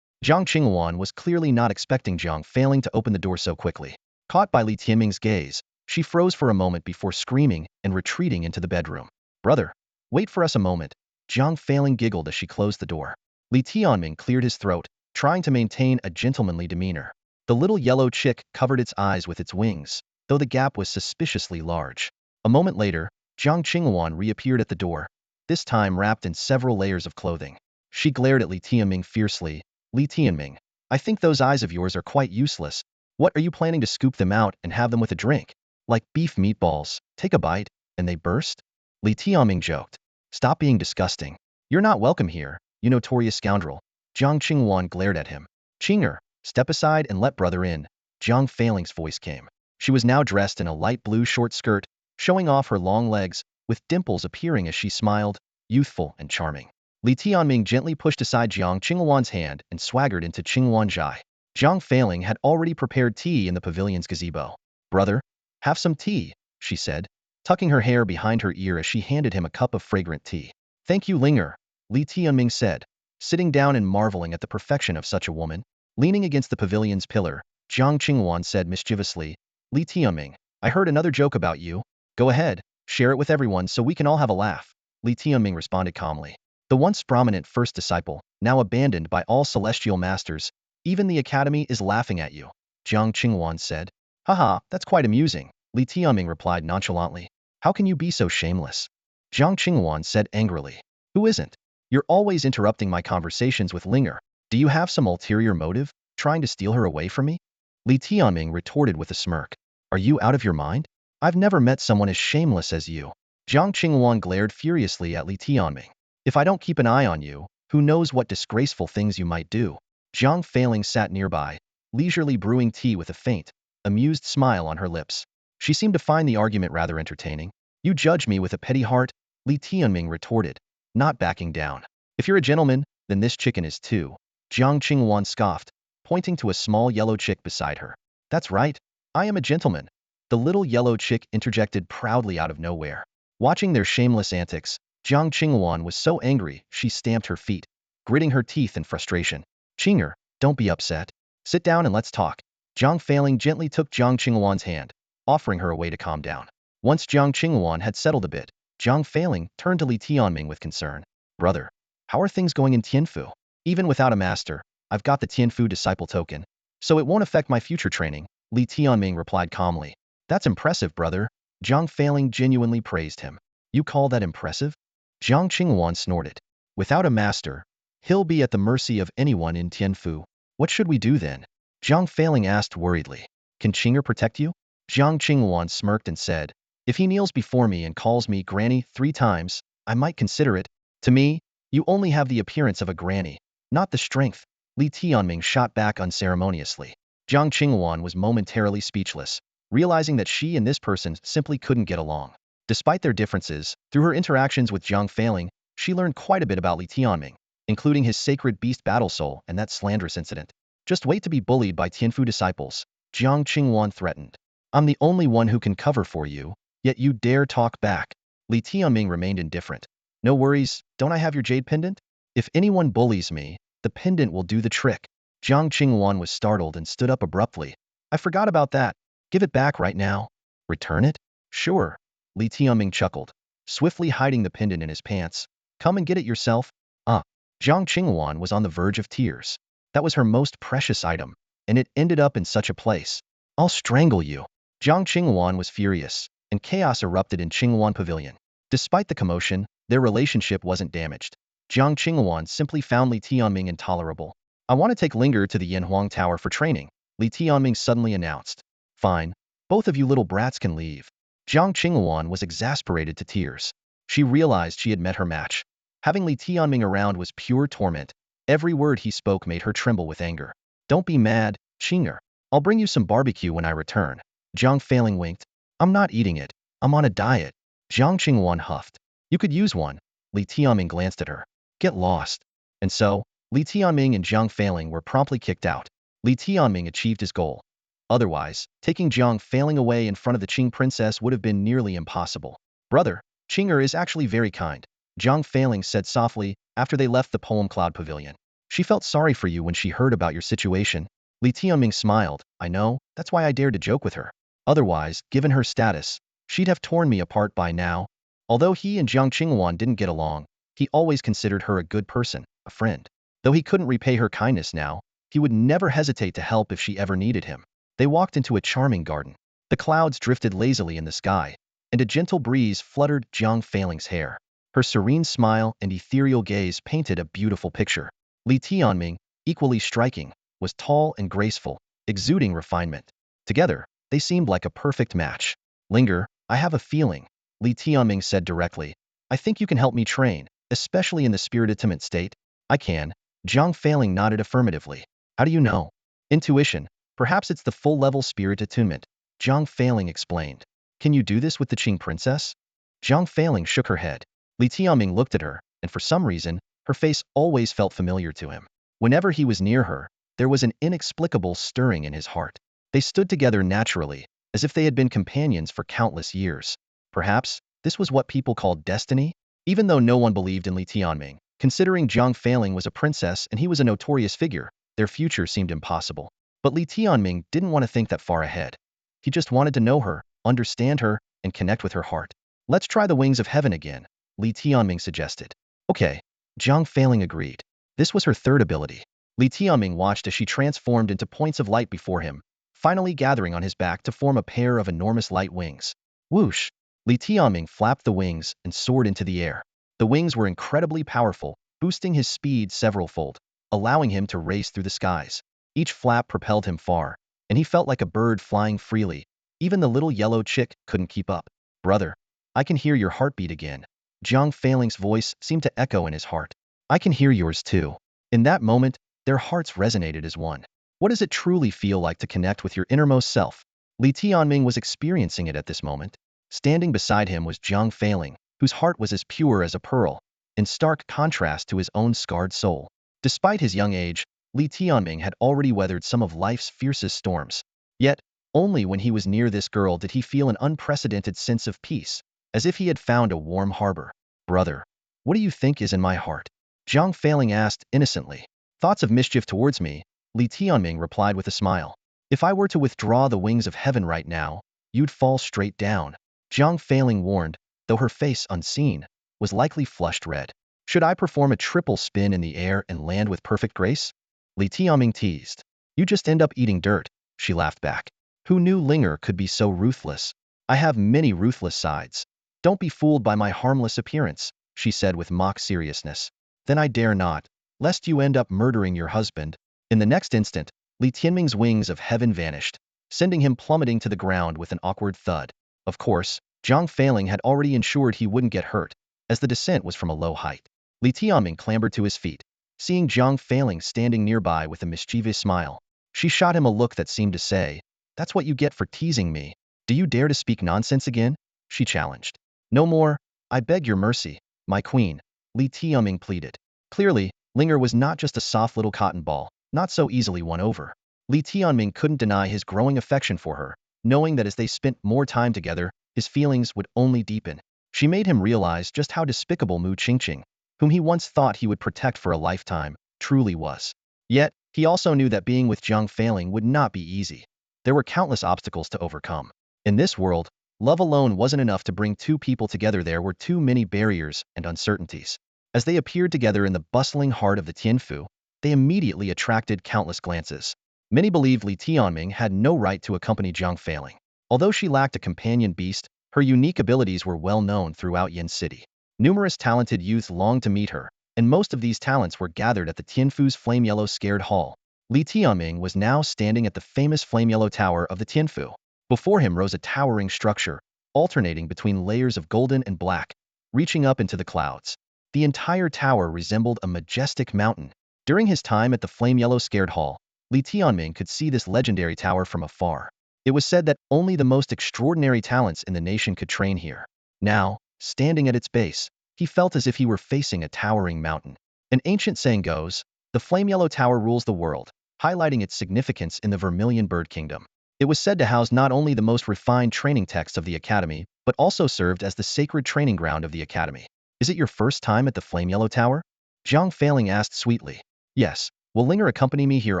Jiang Qingwan was clearly not expecting Jiang Failing to open the door so quickly. Caught by Li Tianming's gaze, she froze for a moment before screaming and retreating into the bedroom. "Brother, wait for us a moment." Jiang Failing giggled as she closed the door. Li Tianming cleared his throat, trying to maintain a gentlemanly demeanor. The little yellow chick covered its eyes with its wings, though the gap was suspiciously large. A moment later, Jiang Qingwan reappeared at the door, this time wrapped in several layers of clothing. She glared at Li Tianming fiercely. "Li Tianming, I think those eyes of yours are quite useless. What are you planning to scoop them out and have them with a drink? Like beef meatballs, take a bite, and they burst?" Li Tianming joked. "Stop being disgusting. You're not welcome here, you notorious scoundrel." Jiang Qingwan glared at him. "Qinger, step aside and let brother in." Jiang Failing's voice came. She was now dressed in a light blue short skirt, showing off her long legs, with dimples appearing as she smiled, youthful and charming. Li Tianming gently pushed aside Jiang Qingwan's hand and swaggered into Qingwanzhai. Jiang Failing had already prepared tea in the pavilion's gazebo. "Brother, have some tea," she said, tucking her hair behind her ear as she handed him a cup of fragrant tea. "Thank you, Linger," Li Tianming said, sitting down and marveling at the perfection of such a woman. Leaning against the pavilion's pillar, Jiang Qingwan said mischievously, "Li Tianming, I heard another joke about you. Go ahead, share it with everyone so we can all have a laugh." Li Tianming responded calmly. "The once prominent first disciple, now abandoned by all celestial masters, even the academy is laughing at you," Jiang Qingwan said. "Haha, that's quite amusing," Li Tianming replied nonchalantly. "How can you be so shameless?" Jiang Qingwan said angrily. "Who isn't? You're always interrupting my conversations with Linger. Do you have some ulterior motive, trying to steal her away from me?" Li Tianming retorted with a smirk. "Are you out of your mind? I've never met someone as shameless as you." Jiang Qingwan glared furiously at Li Tianming. "If I don't keep an eye on you, who knows what disgraceful things you might do?" Jiang Failing sat nearby, leisurely brewing tea with a faint, amused smile on her lips. She seemed to find the argument rather entertaining. "You judge me with a petty heart," Li Tianming retorted, not backing down. "If you're a gentleman, then this chicken is too." Jiang Qingwan scoffed, pointing to a small yellow chick beside her. "That's right, I am a gentleman," the little yellow chick interjected proudly out of nowhere. Watching their shameless antics, Jiang Qingwan was so angry she stamped her feet, gritting her teeth in frustration. "Qinger, don't be upset. Sit down and let's talk." Jiang Failing gently took Jiang Qingwan's hand, offering her a way to calm down. Once Jiang Qingwan had settled a bit, Jiang Failing turned to Li Tianming with concern. "Brother, how are things going in Tianfu? Even without a master, I've got the Tianfu disciple token, so it won't affect my future training," Li Tianming replied calmly. "That's impressive, brother." Jiang Failing genuinely praised him. "You call that impressive?" Jiang Qinghuan snorted. Without a master, he'll be at the mercy of anyone in Tianfu. What should we do then? Jiang Failing asked worriedly. Can Qinger protect you? Jiang Qinghuan smirked and said, if he kneels before me and calls me granny 3 times, I might consider it. To me, you only have the appearance of a granny, not the strength. Li Tianming shot back unceremoniously. Jiang Qinghuan was momentarily speechless, realizing that she and this person simply couldn't get along. Despite their differences, through her interactions with Jiang Failing, she learned quite a bit about Li Tianming, including his sacred beast battle soul and that slanderous incident. Just wait to be bullied by Tianfu disciples, Jiang Qinghuan threatened. I'm the only one who can cover for you, yet you dare talk back. Li Tianming remained indifferent. No worries, don't I have your jade pendant? If anyone bullies me, the pendant will do the trick. Jiang Qinghuan was startled and stood up abruptly. I forgot about that. Give it back right now. Return it? Sure. Li Tianming chuckled, swiftly hiding the pendant in his pants. Come and get it yourself. Jiang Qinghuan was on the verge of tears. That was her most precious item, and it ended up in such a place. I'll strangle you. Jiang Qinghuan was furious, and chaos erupted in Qinghuan Pavilion. Despite the commotion, their relationship wasn't damaged. Jiang Qinghuan simply found Li Tianming intolerable. I want to take Linger to the Yanhuang Tower for training, Li Tianming suddenly announced. Fine. Both of you little brats can leave. Jiang Qinghuan was exasperated to tears. She realized she had met her match. Having Li Tianming around was pure torment. Every word he spoke made her tremble with anger. Don't be mad, Qinger. I'll bring you some barbecue when I return. Jiang Failing winked. I'm not eating it. I'm on a diet. Jiang Qinghuan huffed. You could use one. Li Tianming glanced at her. Get lost. And so, Li Tianming and Jiang Failing were promptly kicked out. Li Tianming achieved his goal. Otherwise, taking Jiang Failing away in front of the Qing princess would have been nearly impossible. Brother, Qinger is actually very kind, Jiang Failing said softly after they left the Poem Cloud Pavilion. She felt sorry for you when she heard about your situation. Li Tianming smiled. I know, that's why I dared to joke with her. Otherwise, given her status, she'd have torn me apart by now. Although he and Jiang Qinghuan didn't get along, he always considered her a good person, a friend. Though he couldn't repay her kindness now, he would never hesitate to help if she ever needed him. They walked into a charming garden. The clouds drifted lazily in the sky, and a gentle breeze fluttered Jiang Failing's hair. Her serene smile and ethereal gaze painted a beautiful picture. Li Tianming, equally striking, was tall and graceful, exuding refinement. Together, they seemed like a perfect match. Linger, I have a feeling, Li Tianming said directly. I think you can help me train, especially in the spirit state. I can. Jiang Failing nodded affirmatively. How do you know? Intuition. Perhaps it's the full-level spirit attunement, Jiang Failing explained. Can you do this with the Qing princess? Jiang Failing shook her head. Li Tianming looked at her, and for some reason, her face always felt familiar to him. Whenever he was near her, there was an inexplicable stirring in his heart. They stood together naturally, as if they had been companions for countless years. Perhaps, this was what people called destiny? Even though no one believed in Li Tianming, considering Jiang Failing was a princess and he was a notorious figure, their future seemed impossible. But Li Tianming didn't want to think that far ahead. He just wanted to know her, understand her, and connect with her heart. Let's try the wings of heaven again, Li Tianming suggested. Okay, Jiang Failing agreed. This was her third ability. Li Tianming watched as she transformed into points of light before him, finally gathering on his back to form a pair of enormous light wings. Whoosh! Li Tianming flapped the wings and soared into the air. The wings were incredibly powerful, boosting his speed several-fold, allowing him to race through the skies. Each flap propelled him far, and he felt like a bird flying freely. Even the little yellow chick couldn't keep up. Brother, I can hear your heartbeat again. Jiang Failing's voice seemed to echo in his heart. I can hear yours too. In that moment, their hearts resonated as one. What does it truly feel like to connect with your innermost self? Li Tianming was experiencing it at this moment. Standing beside him was Jiang Failing, whose heart was as pure as a pearl, in stark contrast to his own scarred soul. Despite his young age, Li Tianming had already weathered some of life's fiercest storms. Yet, only when he was near this girl did he feel an unprecedented sense of peace, as if he had found a warm harbor. Brother, what do you think is in my heart? Jiang Failing asked innocently. Thoughts of mischief towards me, Li Tianming replied with a smile. If I were to withdraw the wings of heaven right now, you'd fall straight down. Jiang Failing warned, though her face, unseen, was likely flushed red. Should I perform a triple spin in the air and land with perfect grace? Li Tianming teased. You just end up eating dirt, she laughed back. Who knew Linger could be so ruthless? I have many ruthless sides. Don't be fooled by my harmless appearance. she said with mock seriousness. Then I dare not, lest you end up murdering your husband. In the next instant, Li Tianming's wings of heaven vanished, sending him plummeting to the ground with an awkward thud. Of course, Zhang Feiling had already ensured he wouldn't get hurt, as the descent was from a low height. Li Tianming clambered to his feet, seeing Zhang Feiling standing nearby with a mischievous smile. She shot him a look that seemed to say, "That's what you get for teasing me. Do you dare to speak nonsense again?" she challenged. "No more, I beg your mercy, my queen," Li Tianming pleaded. Clearly, Linger was not just a soft little cotton ball, not so easily won over. Li Tianming couldn't deny his growing affection for her, knowing that as they spent more time together, his feelings would only deepen. She made him realize just how despicable Mu Qingqing, whom he once thought he would protect for a lifetime, truly was. Yet, he also knew that being with Zhang Feiling would not be easy. There were countless obstacles to overcome. In this world, love alone wasn't enough to bring two people together. There were too many barriers and uncertainties. As they appeared together in the bustling heart of the Tianfu, they immediately attracted countless glances. Many believed Li Tianming had no right to accompany Zhang Feiling. Although she lacked a companion beast, her unique abilities were well known throughout Yin City. Numerous talented youths longed to meet her, and most of these talents were gathered at the Tianfu's Flame Yellow Scared Hall. Li Tianming was now standing at the famous Flame Yellow Tower of the Tianfu. Before him rose a towering structure, alternating between layers of golden and black, reaching up into the clouds. The entire tower resembled a majestic mountain. During his time at the Flame Yellow Scared Hall, Li Tianming could see this legendary tower from afar. It was said that only the most extraordinary talents in the nation could train here. Now, standing at its base, he felt as if he were facing a towering mountain. An ancient saying goes, "The Flame Yellow Tower rules the world," highlighting its significance in the Vermilion Bird Kingdom. It was said to house not only the most refined training texts of the Academy, but also served as the sacred training ground of the Academy. "Is it your first time at the Flame Yellow Tower?" Zhang Feiling asked sweetly. "Yes. Will Linger accompany me here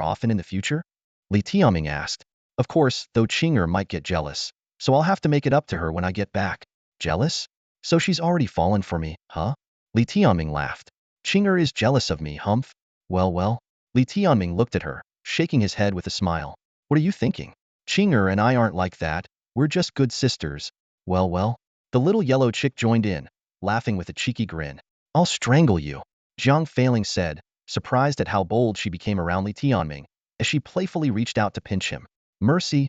often in the future?" Li Tianming asked. "Of course, though Qinger might get jealous, so I'll have to make it up to her when I get back." "Jealous? So she's already fallen for me, huh?" Li Tianming laughed. "Qinger is jealous of me, humph." Well. Li Tianming looked at her, shaking his head with a smile. "What are you thinking? Qinger and I aren't like that. We're just good sisters." Well. The little yellow chick joined in, laughing with a cheeky grin. "I'll strangle you," Zhang Feiling said, surprised at how bold she became around Li Tianming, as she playfully reached out to pinch him. Mercy.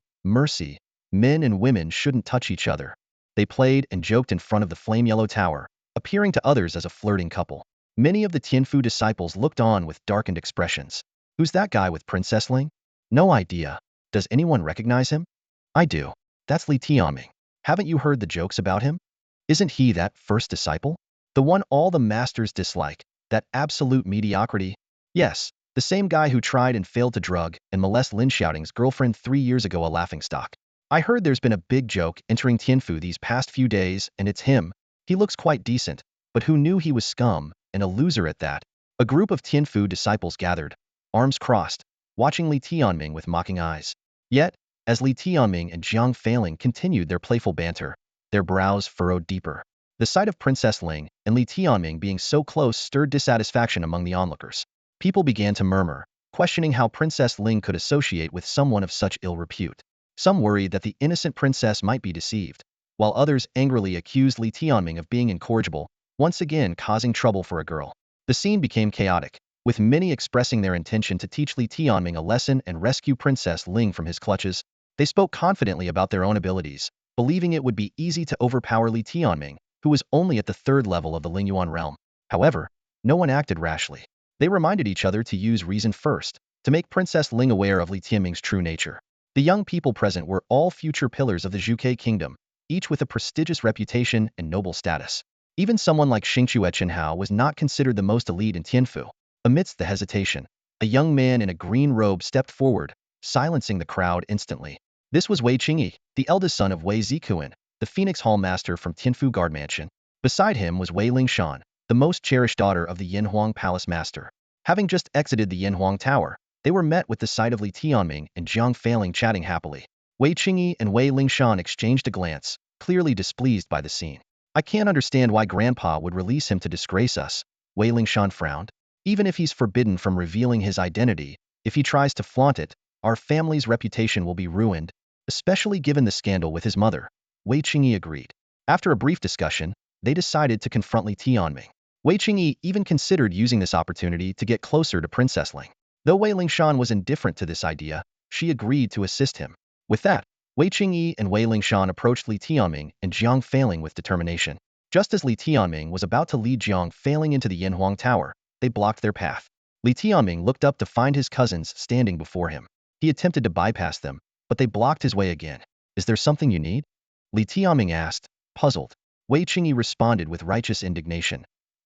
Men and women shouldn't touch each other. They played and joked in front of the Flame Yellow Tower, appearing to others as a flirting couple. Many of the Tianfu disciples looked on with darkened expressions. "Who's that guy with Princess Ling?" "No idea. Does anyone recognize him?" "I do. That's Li Tianming. Haven't you heard the jokes about him? Isn't he that first disciple? The one all the masters dislike, that absolute mediocrity?" "Yes, the same guy who tried and failed to drug and molest Lin Xiaoting's girlfriend 3 years ago, a laughingstock. I heard there's been a big joke entering Tianfu these past few days, and it's him. He looks quite decent, but who knew he was scum, and a loser at that?" A group of Tianfu disciples gathered, arms crossed, watching Li Tianming with mocking eyes. Yet, as Li Tianming and Zhang Feiling continued their playful banter, their brows furrowed deeper. The sight of Princess Ling and Li Tianming being so close stirred dissatisfaction among the onlookers. People began to murmur, questioning how Princess Ling could associate with someone of such ill repute. Some worried that the innocent princess might be deceived, while others angrily accused Li Tianming of being incorrigible, once again causing trouble for a girl. The scene became chaotic, with many expressing their intention to teach Li Tianming a lesson and rescue Princess Ling from his clutches. They spoke confidently about their own abilities, believing it would be easy to overpower Li Tianming, who was only at the 3rd level of the Lingyuan realm. However, no one acted rashly. They reminded each other to use reason first, to make Princess Ling aware of Li Tianming's true nature. The young people present were all future pillars of the Zhuke kingdom, each with a prestigious reputation and noble status. Even someone like Xingqiu Chenhao was not considered the most elite in Tianfu. Amidst the hesitation, a young man in a green robe stepped forward, silencing the crowd instantly. This was Wei Qingyi, the eldest son of Wei Zikuan, the Phoenix Hall Master from Tianfu Guard Mansion. Beside him was Wei Lingshan, the most cherished daughter of the Yanhuang Palace Master. Having just exited the Yanhuang Tower, they were met with the sight of Li Tianming and Zhang Feiling chatting happily. Wei Qingyi and Wei Lingshan exchanged a glance, clearly displeased by the scene. "I can't understand why Grandpa would release him to disgrace us," Wei Lingshan frowned. "Even if he's forbidden from revealing his identity, if he tries to flaunt it, our family's reputation will be ruined, especially given the scandal with his mother." Wei Qingyi agreed. After a brief discussion, they decided to confront Li Tianming. Wei Qingyi even considered using this opportunity to get closer to Princess Ling. Though Wei Lingshan was indifferent to this idea, she agreed to assist him. With that, Wei Qingyi and Wei Lingshan approached Li Tianming and Jiang Failing with determination. Just as Li Tianming was about to lead Jiang Failing into the Yanhuang Tower, they blocked their path. Li Tianming looked up to find his cousins standing before him. He attempted to bypass them, but they blocked his way again. Is there something you need? Li Tianming asked, puzzled. Wei Qingyi responded with righteous indignation.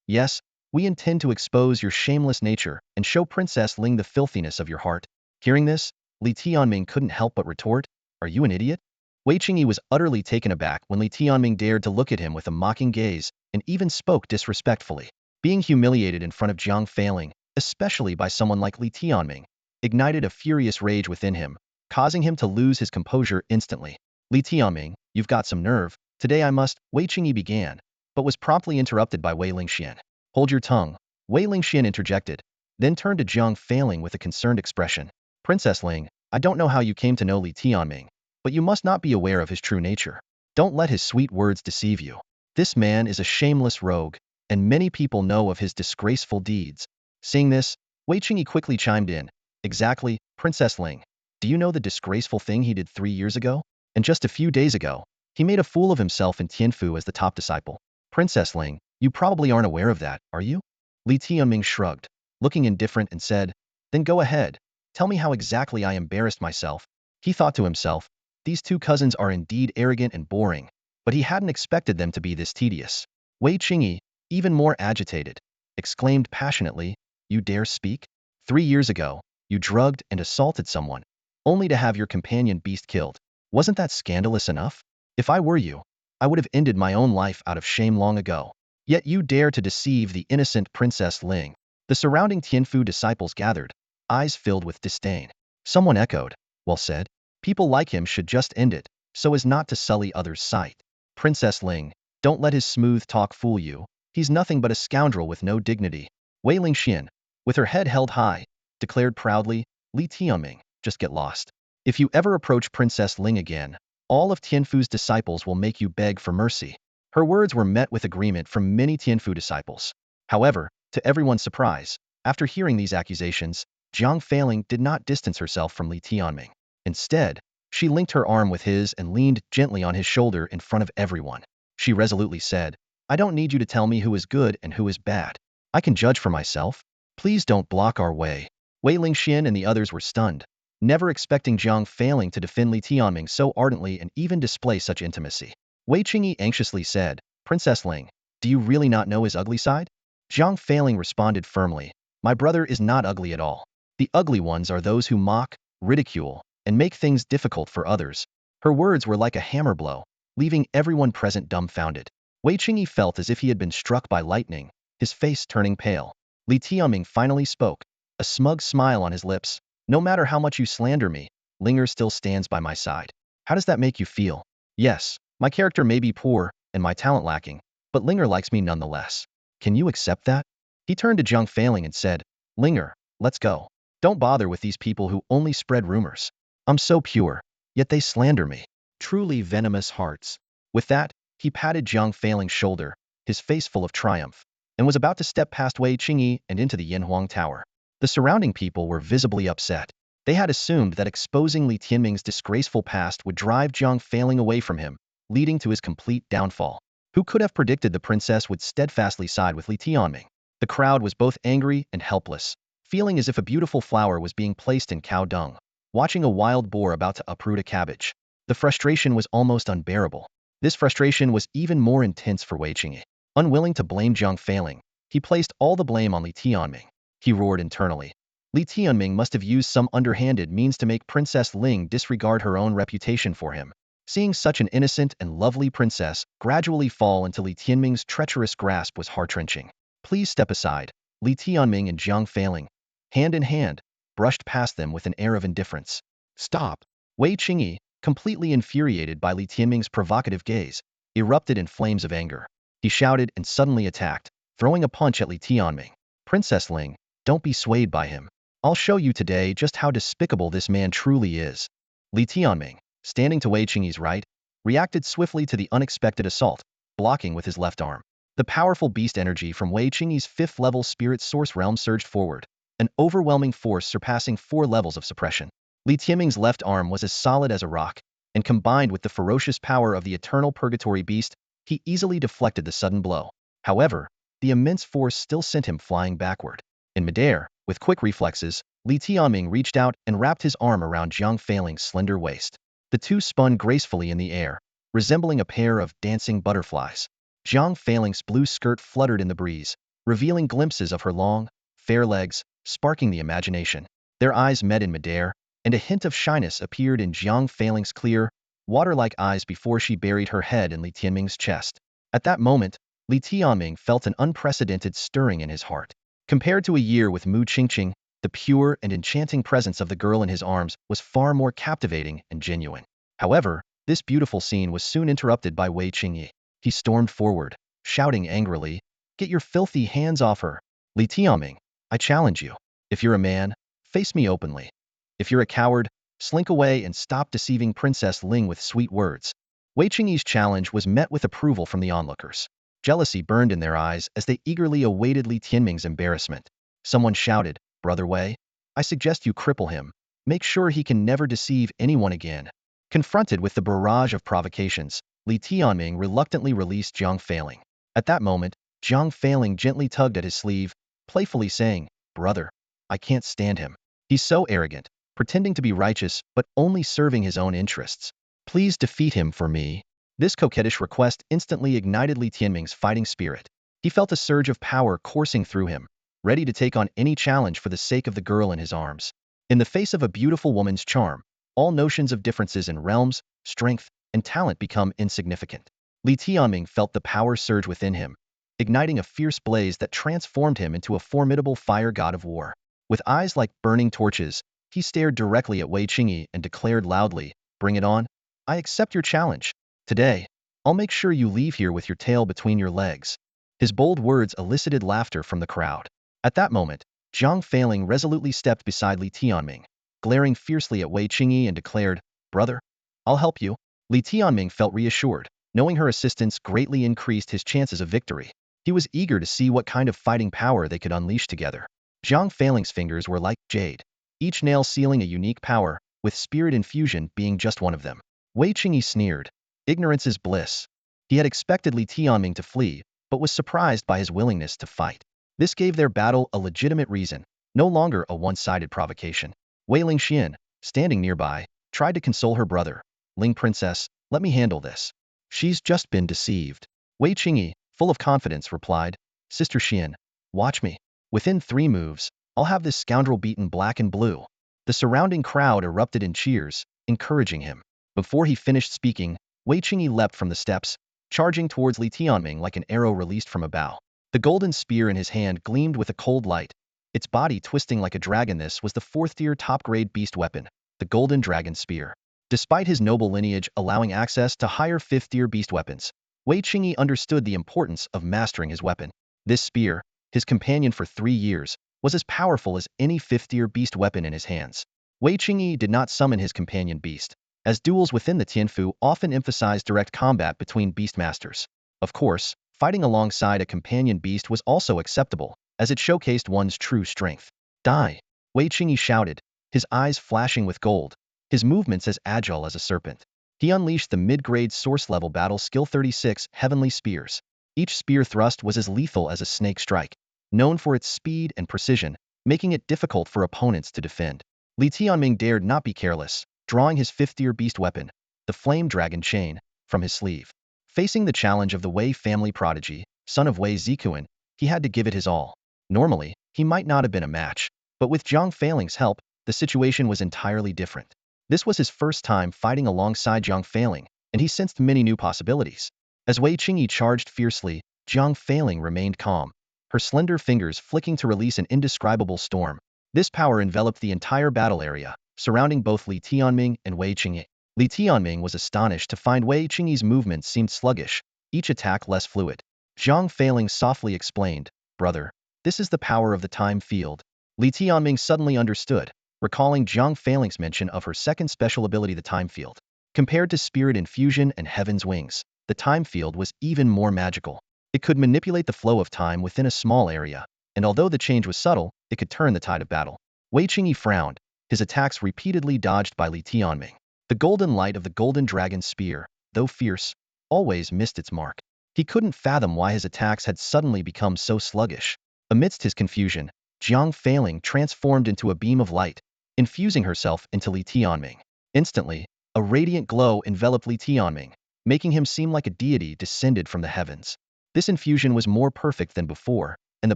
Yes, we intend to expose your shameless nature and show Princess Ling the filthiness of your heart. Hearing this, Li Tianming couldn't help but retort, are you an idiot? Wei Qingyi was utterly taken aback when Li Tianming dared to look at him with a mocking gaze and even spoke disrespectfully. Being humiliated in front of Jiang Failing, especially by someone like Li Tianming, ignited a furious rage within him, causing him to lose his composure instantly. Li Tianming, you've got some nerve. Today I must, Wei Qingyi began, but was promptly interrupted by Wei Lingxian. Hold your tongue, Wei Lingxian interjected, then turned to Jiang Failing with a concerned expression. Princess Ling, I don't know how you came to know Li Tianming, but you must not be aware of his true nature. Don't let his sweet words deceive you. This man is a shameless rogue, and many people know of his disgraceful deeds. Seeing this, Wei Qingyi quickly chimed in. Exactly, Princess Ling. Do you know the disgraceful thing he did 3 years ago? And just a few days ago, he made a fool of himself in Tianfu as the top disciple. Princess Ling, you probably aren't aware of that, are you? Li Tianming shrugged, looking indifferent and said, then go ahead. Tell me how exactly I embarrassed myself. He thought to himself, these two cousins are indeed arrogant and boring, but he hadn't expected them to be this tedious. Wei Qingyi, even more agitated, exclaimed passionately, you dare speak? 3 years ago, you drugged and assaulted someone, only to have your companion beast killed. Wasn't that scandalous enough? If I were you, I would have ended my own life out of shame long ago. Yet you dare to deceive the innocent Princess Ling. The surrounding Tianfu disciples gathered, eyes filled with disdain. Someone echoed, well said. People like him should just end it, so as not to sully others' sight. Princess Ling, don't let his smooth talk fool you. He's nothing but a scoundrel with no dignity. Wei Lingxian, with her head held high, declared proudly, Li Tianming, just get lost. If you ever approach Princess Ling again, all of Tianfu's disciples will make you beg for mercy. Her words were met with agreement from many Tianfu disciples. However, to everyone's surprise, after hearing these accusations, Jiang Failing did not distance herself from Li Tianming. Instead, she linked her arm with his and leaned gently on his shoulder in front of everyone. She resolutely said, I don't need you to tell me who is good and who is bad. I can judge for myself. Please don't block our way. Wei Lingxian and the others were stunned, never expecting Jiang Failing to defend Li Tianming so ardently and even display such intimacy. Wei Qingyi anxiously said, Princess Ling, do you really not know his ugly side? Jiang Failing responded firmly, my brother is not ugly at all. The ugly ones are those who mock, ridicule, and make things difficult for others. Her words were like a hammer blow, leaving everyone present dumbfounded. Wei Qingyi felt as if he had been struck by lightning, his face turning pale. Li Tianming finally spoke, a smug smile on his lips. No matter how much you slander me, Linger still stands by my side. How does that make you feel? Yes, my character may be poor, and my talent lacking, but Linger likes me nonetheless. Can you accept that? He turned to Jiang Failing and said, Linger, let's go. Don't bother with these people who only spread rumors. I'm so pure, yet they slander me. Truly venomous hearts. With that, he patted Jiang Failing's shoulder, his face full of triumph, and was about to step past Wei Qingyi and into the Yanhuang Tower. The surrounding people were visibly upset. They had assumed that exposing Li Tianming's disgraceful past would drive Jiang Failing away from him, leading to his complete downfall. Who could have predicted the princess would steadfastly side with Li Tianming? The crowd was both angry and helpless, feeling as if a beautiful flower was being placed in cow dung, watching a wild boar about to uproot a cabbage. The frustration was almost unbearable. This frustration was even more intense for Wei Qingyi. Unwilling to blame Jiang Failing, he placed all the blame on Li Tianming. He roared internally. Li Tianming must have used some underhanded means to make Princess Ling disregard her own reputation for him. Seeing such an innocent and lovely princess gradually fall into Li Tianming's treacherous grasp was heart-wrenching. Please step aside. Li Tianming and Jiang Failing, hand in hand, brushed past them with an air of indifference. Stop! Wei Qingyi, completely infuriated by Li Tianming's provocative gaze, erupted in flames of anger. He shouted and suddenly attacked, throwing a punch at Li Tianming. Princess Ling, don't be swayed by him. I'll show you today just how despicable this man truly is. Li Tianming, standing to Wei Qingyi's right, reacted swiftly to the unexpected assault, blocking with his left arm. The powerful beast energy from Wei Qingyi's 5th-level spirit source realm surged forward, an overwhelming force surpassing 4 levels of suppression. Li Tianming's left arm was as solid as a rock, and combined with the ferocious power of the eternal purgatory beast, he easily deflected the sudden blow. However, the immense force still sent him flying backward. In midair, with quick reflexes, Li Tianming reached out and wrapped his arm around Zhang Feiling's slender waist. The two spun gracefully in the air, resembling a pair of dancing butterflies. Zhang Feiling's blue skirt fluttered in the breeze, revealing glimpses of her long, fair legs, sparking the imagination. Their eyes met in midair, and a hint of shyness appeared in Zhang Feiling's clear, water-like eyes before she buried her head in Li Tianming's chest. At that moment, Li Tianming felt an unprecedented stirring in his heart. Compared to a year with Mu Qingqing, the pure and enchanting presence of the girl in his arms was far more captivating and genuine. However, this beautiful scene was soon interrupted by Wei Qingyi. He stormed forward, shouting angrily, "Get your filthy hands off her! Li Tianming, I challenge you. If you're a man, face me openly. If you're a coward, slink away and stop deceiving Princess Ling with sweet words." Wei Qingyi's challenge was met with approval from the onlookers. Jealousy burned in their eyes as they eagerly awaited Li Tianming's embarrassment. Someone shouted, "Brother Wei, I suggest you cripple him. Make sure he can never deceive anyone again." Confronted with the barrage of provocations, Li Tianming reluctantly released Zhang Feiling. At that moment, Zhang Feiling gently tugged at his sleeve, playfully saying, "Brother, I can't stand him. He's so arrogant, pretending to be righteous but only serving his own interests. Please defeat him for me." This coquettish request instantly ignited Li Tianming's fighting spirit. He felt a surge of power coursing through him, ready to take on any challenge for the sake of the girl in his arms. In the face of a beautiful woman's charm, all notions of differences in realms, strength, and talent become insignificant. Li Tianming felt the power surge within him, igniting a fierce blaze that transformed him into a formidable fire god of war. With eyes like burning torches, he stared directly at Wei Qingyi and declared loudly, "Bring it on. I accept your challenge. Today, I'll make sure you leave here with your tail between your legs." His bold words elicited laughter from the crowd. At that moment, Zhang Feiling resolutely stepped beside Li Tianming, glaring fiercely at Wei Qingyi and declared, "Brother, I'll help you." Li Tianming felt reassured, knowing her assistance greatly increased his chances of victory. He was eager to see what kind of fighting power they could unleash together. Zhang Feiling's fingers were like jade, each nail sealing a unique power, with spirit infusion being just one of them. Wei Qingyi sneered, "Ignorance is bliss." He had expected Li Tianming to flee, but was surprised by his willingness to fight. This gave their battle a legitimate reason, no longer a one-sided provocation. Wei Lingxian, standing nearby, tried to console her brother. "Ling Princess, let me handle this. She's just been deceived." Wei Qingyi, full of confidence, replied, "Sister Xian, watch me. Within 3 moves, I'll have this scoundrel beaten black and blue." The surrounding crowd erupted in cheers, encouraging him. Before he finished speaking, Wei Qingyi leapt from the steps, charging towards Li Tianming like an arrow released from a bow. The golden spear in his hand gleamed with a cold light, its body twisting like a dragon. This was the 4th-tier top-grade beast weapon, the Golden Dragon Spear. Despite his noble lineage allowing access to higher 5th-tier beast weapons, Wei Qingyi understood the importance of mastering his weapon. This spear, his companion for 3 years, was as powerful as any 5th-tier beast weapon in his hands. Wei Qingyi did not summon his companion beast, as duels within the Tianfu often emphasize direct combat between beastmasters. Of course, fighting alongside a companion beast was also acceptable, as it showcased one's true strength. "Die!" Wei Qingyi shouted, his eyes flashing with gold, his movements as agile as a serpent. He unleashed the mid-grade source-level battle skill 36 Heavenly Spears. Each spear thrust was as lethal as a snake strike, known for its speed and precision, making it difficult for opponents to defend. Li Tianming dared not be careless, drawing his 5th-tier beast weapon, the Flame Dragon Chain, from his sleeve. Facing the challenge of the Wei family prodigy, son of Wei Zikuan, he had to give it his all. Normally, he might not have been a match, but with Zhang Feiling's help, the situation was entirely different. This was his first time fighting alongside Zhang Feiling, and he sensed many new possibilities. As Wei Qingyi charged fiercely, Zhang Feiling remained calm, her slender fingers flicking to release an indescribable storm. This power enveloped the entire battle area, surrounding both Li Tianming and Wei Qingyi. Li Tianming was astonished to find Wei Qingyi's movements seemed sluggish, each attack less fluid. Zhang Feiling softly explained, "Brother, this is the power of the time field." Li Tianming suddenly understood, recalling Zhang Feiling's mention of her second special ability, the time field. Compared to Spirit Infusion and Heaven's Wings, the time field was even more magical. It could manipulate the flow of time within a small area, and although the change was subtle, it could turn the tide of battle. Wei Qingyi frowned, his attacks repeatedly dodged by Li Tianming. The golden light of the golden dragon spear, though fierce, always missed its mark. He couldn't fathom why his attacks had suddenly become so sluggish. Amidst his confusion, Jiang Failing transformed into a beam of light, infusing herself into Li Tianming. Instantly, a radiant glow enveloped Li Tianming, making him seem like a deity descended from the heavens. This infusion was more perfect than before, and the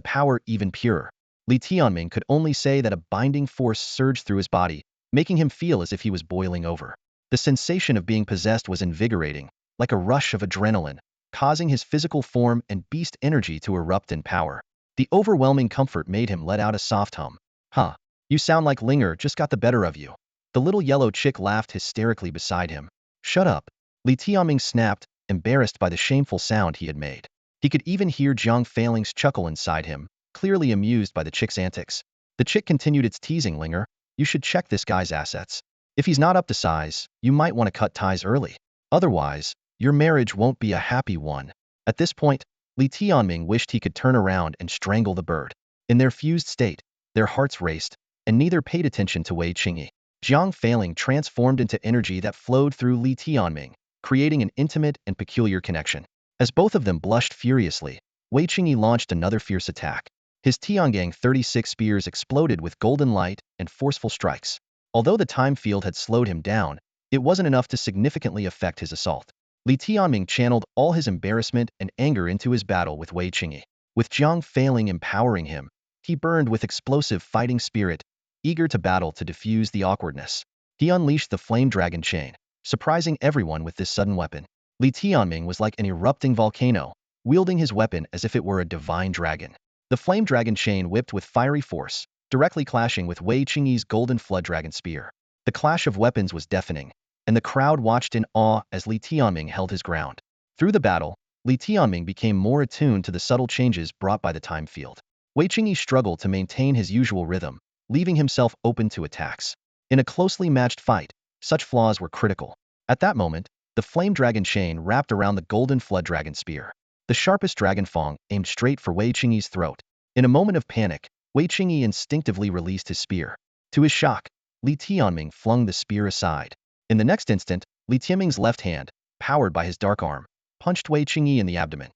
power even purer. Li Tianming could only say that a binding force surged through his body, making him feel as if he was boiling over. The sensation of being possessed was invigorating, like a rush of adrenaline, causing his physical form and beast energy to erupt in power. The overwhelming comfort made him let out a soft hum. Huh. You sound like Linger just got the better of you. The little yellow chick laughed hysterically beside him. Shut up. Li Tianming snapped, embarrassed by the shameful sound he had made. He could even hear Jiang Failing's chuckle inside him, clearly amused by the chick's antics. The chick continued its teasing. Linger, you should check this guy's assets. If he's not up to size, you might want to cut ties early. Otherwise, your marriage won't be a happy one. At this point, Li Tianming wished he could turn around and strangle the bird. In their fused state, their hearts raced, and neither paid attention to Wei Qingyi. Jiang Failing transformed into energy that flowed through Li Tianming, creating an intimate and peculiar connection. As both of them blushed furiously, Wei Qingyi launched another fierce attack. His Tiangang 36 spears exploded with golden light and forceful strikes. Although the time field had slowed him down, it wasn't enough to significantly affect his assault. Li Tianming channeled all his embarrassment and anger into his battle with Wei Qingyi. With Jiang Failing empowering him, he burned with explosive fighting spirit, eager to battle to diffuse the awkwardness. He unleashed the flame dragon chain, surprising everyone with this sudden weapon. Li Tianming was like an erupting volcano, wielding his weapon as if it were a divine dragon. The flame dragon chain whipped with fiery force, directly clashing with Wei Qingyi's golden flood dragon spear. The clash of weapons was deafening, and the crowd watched in awe as Li Tianming held his ground. Through the battle, Li Tianming became more attuned to the subtle changes brought by the time field. Wei Qingyi struggled to maintain his usual rhythm, leaving himself open to attacks. In a closely matched fight, such flaws were critical. At that moment, the flame dragon chain wrapped around the golden flood dragon spear. The sharpest dragon fang aimed straight for Wei Qingyi's throat. In a moment of panic, Wei Qingyi instinctively released his spear. To his shock, Li Tianming flung the spear aside. In the next instant, Li Tianming's left hand, powered by his dark arm, punched Wei Qingyi in the abdomen.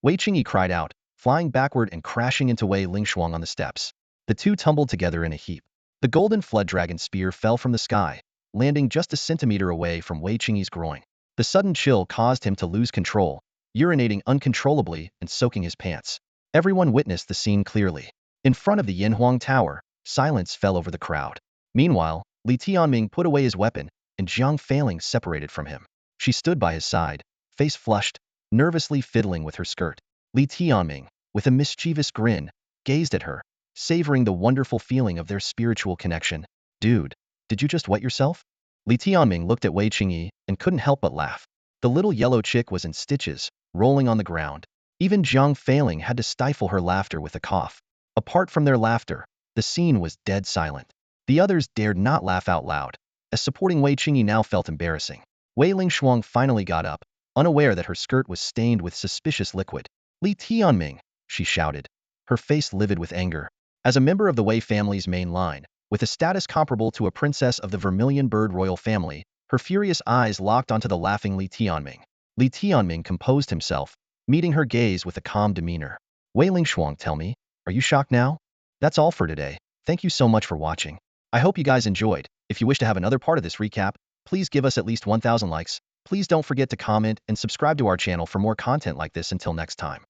Wei Qingyi cried out, flying backward and crashing into Wei Lingshuang on the steps. The two tumbled together in a heap. The golden flood dragon spear fell from the sky, landing just a centimeter away from Wei Qingyi's groin. The sudden chill caused him to lose control, urinating uncontrollably and soaking his pants. Everyone witnessed the scene clearly. In front of the Yinhuang Tower, silence fell over the crowd. Meanwhile, Li Tianming put away his weapon, and Jiang Failing separated from him. She stood by his side, face flushed, nervously fiddling with her skirt. Li Tianming, with a mischievous grin, gazed at her, savoring the wonderful feeling of their spiritual connection. Dude, did you just wet yourself? Li Tianming looked at Wei Qingyi and couldn't help but laugh. The little yellow chick was in stitches, rolling on the ground. Even Jiang Failing had to stifle her laughter with a cough. Apart from their laughter, the scene was dead silent. The others dared not laugh out loud, as supporting Wei Qingyi now felt embarrassing. Wei Lingshuang finally got up, unaware that her skirt was stained with suspicious liquid. Li Tianming, she shouted, her face livid with anger. As a member of the Wei family's main line, with a status comparable to a princess of the Vermilion Bird royal family, her furious eyes locked onto the laughing Li Tianming. Li Tianming composed himself, meeting her gaze with a calm demeanor. Wei Lingshuang, tell me, are you shocked now? That's all for today. Thank you so much for watching. I hope you guys enjoyed. If you wish to have another part of this recap, please give us at least 1,000 likes. Please don't forget to comment and subscribe to our channel for more content like this. Until next time.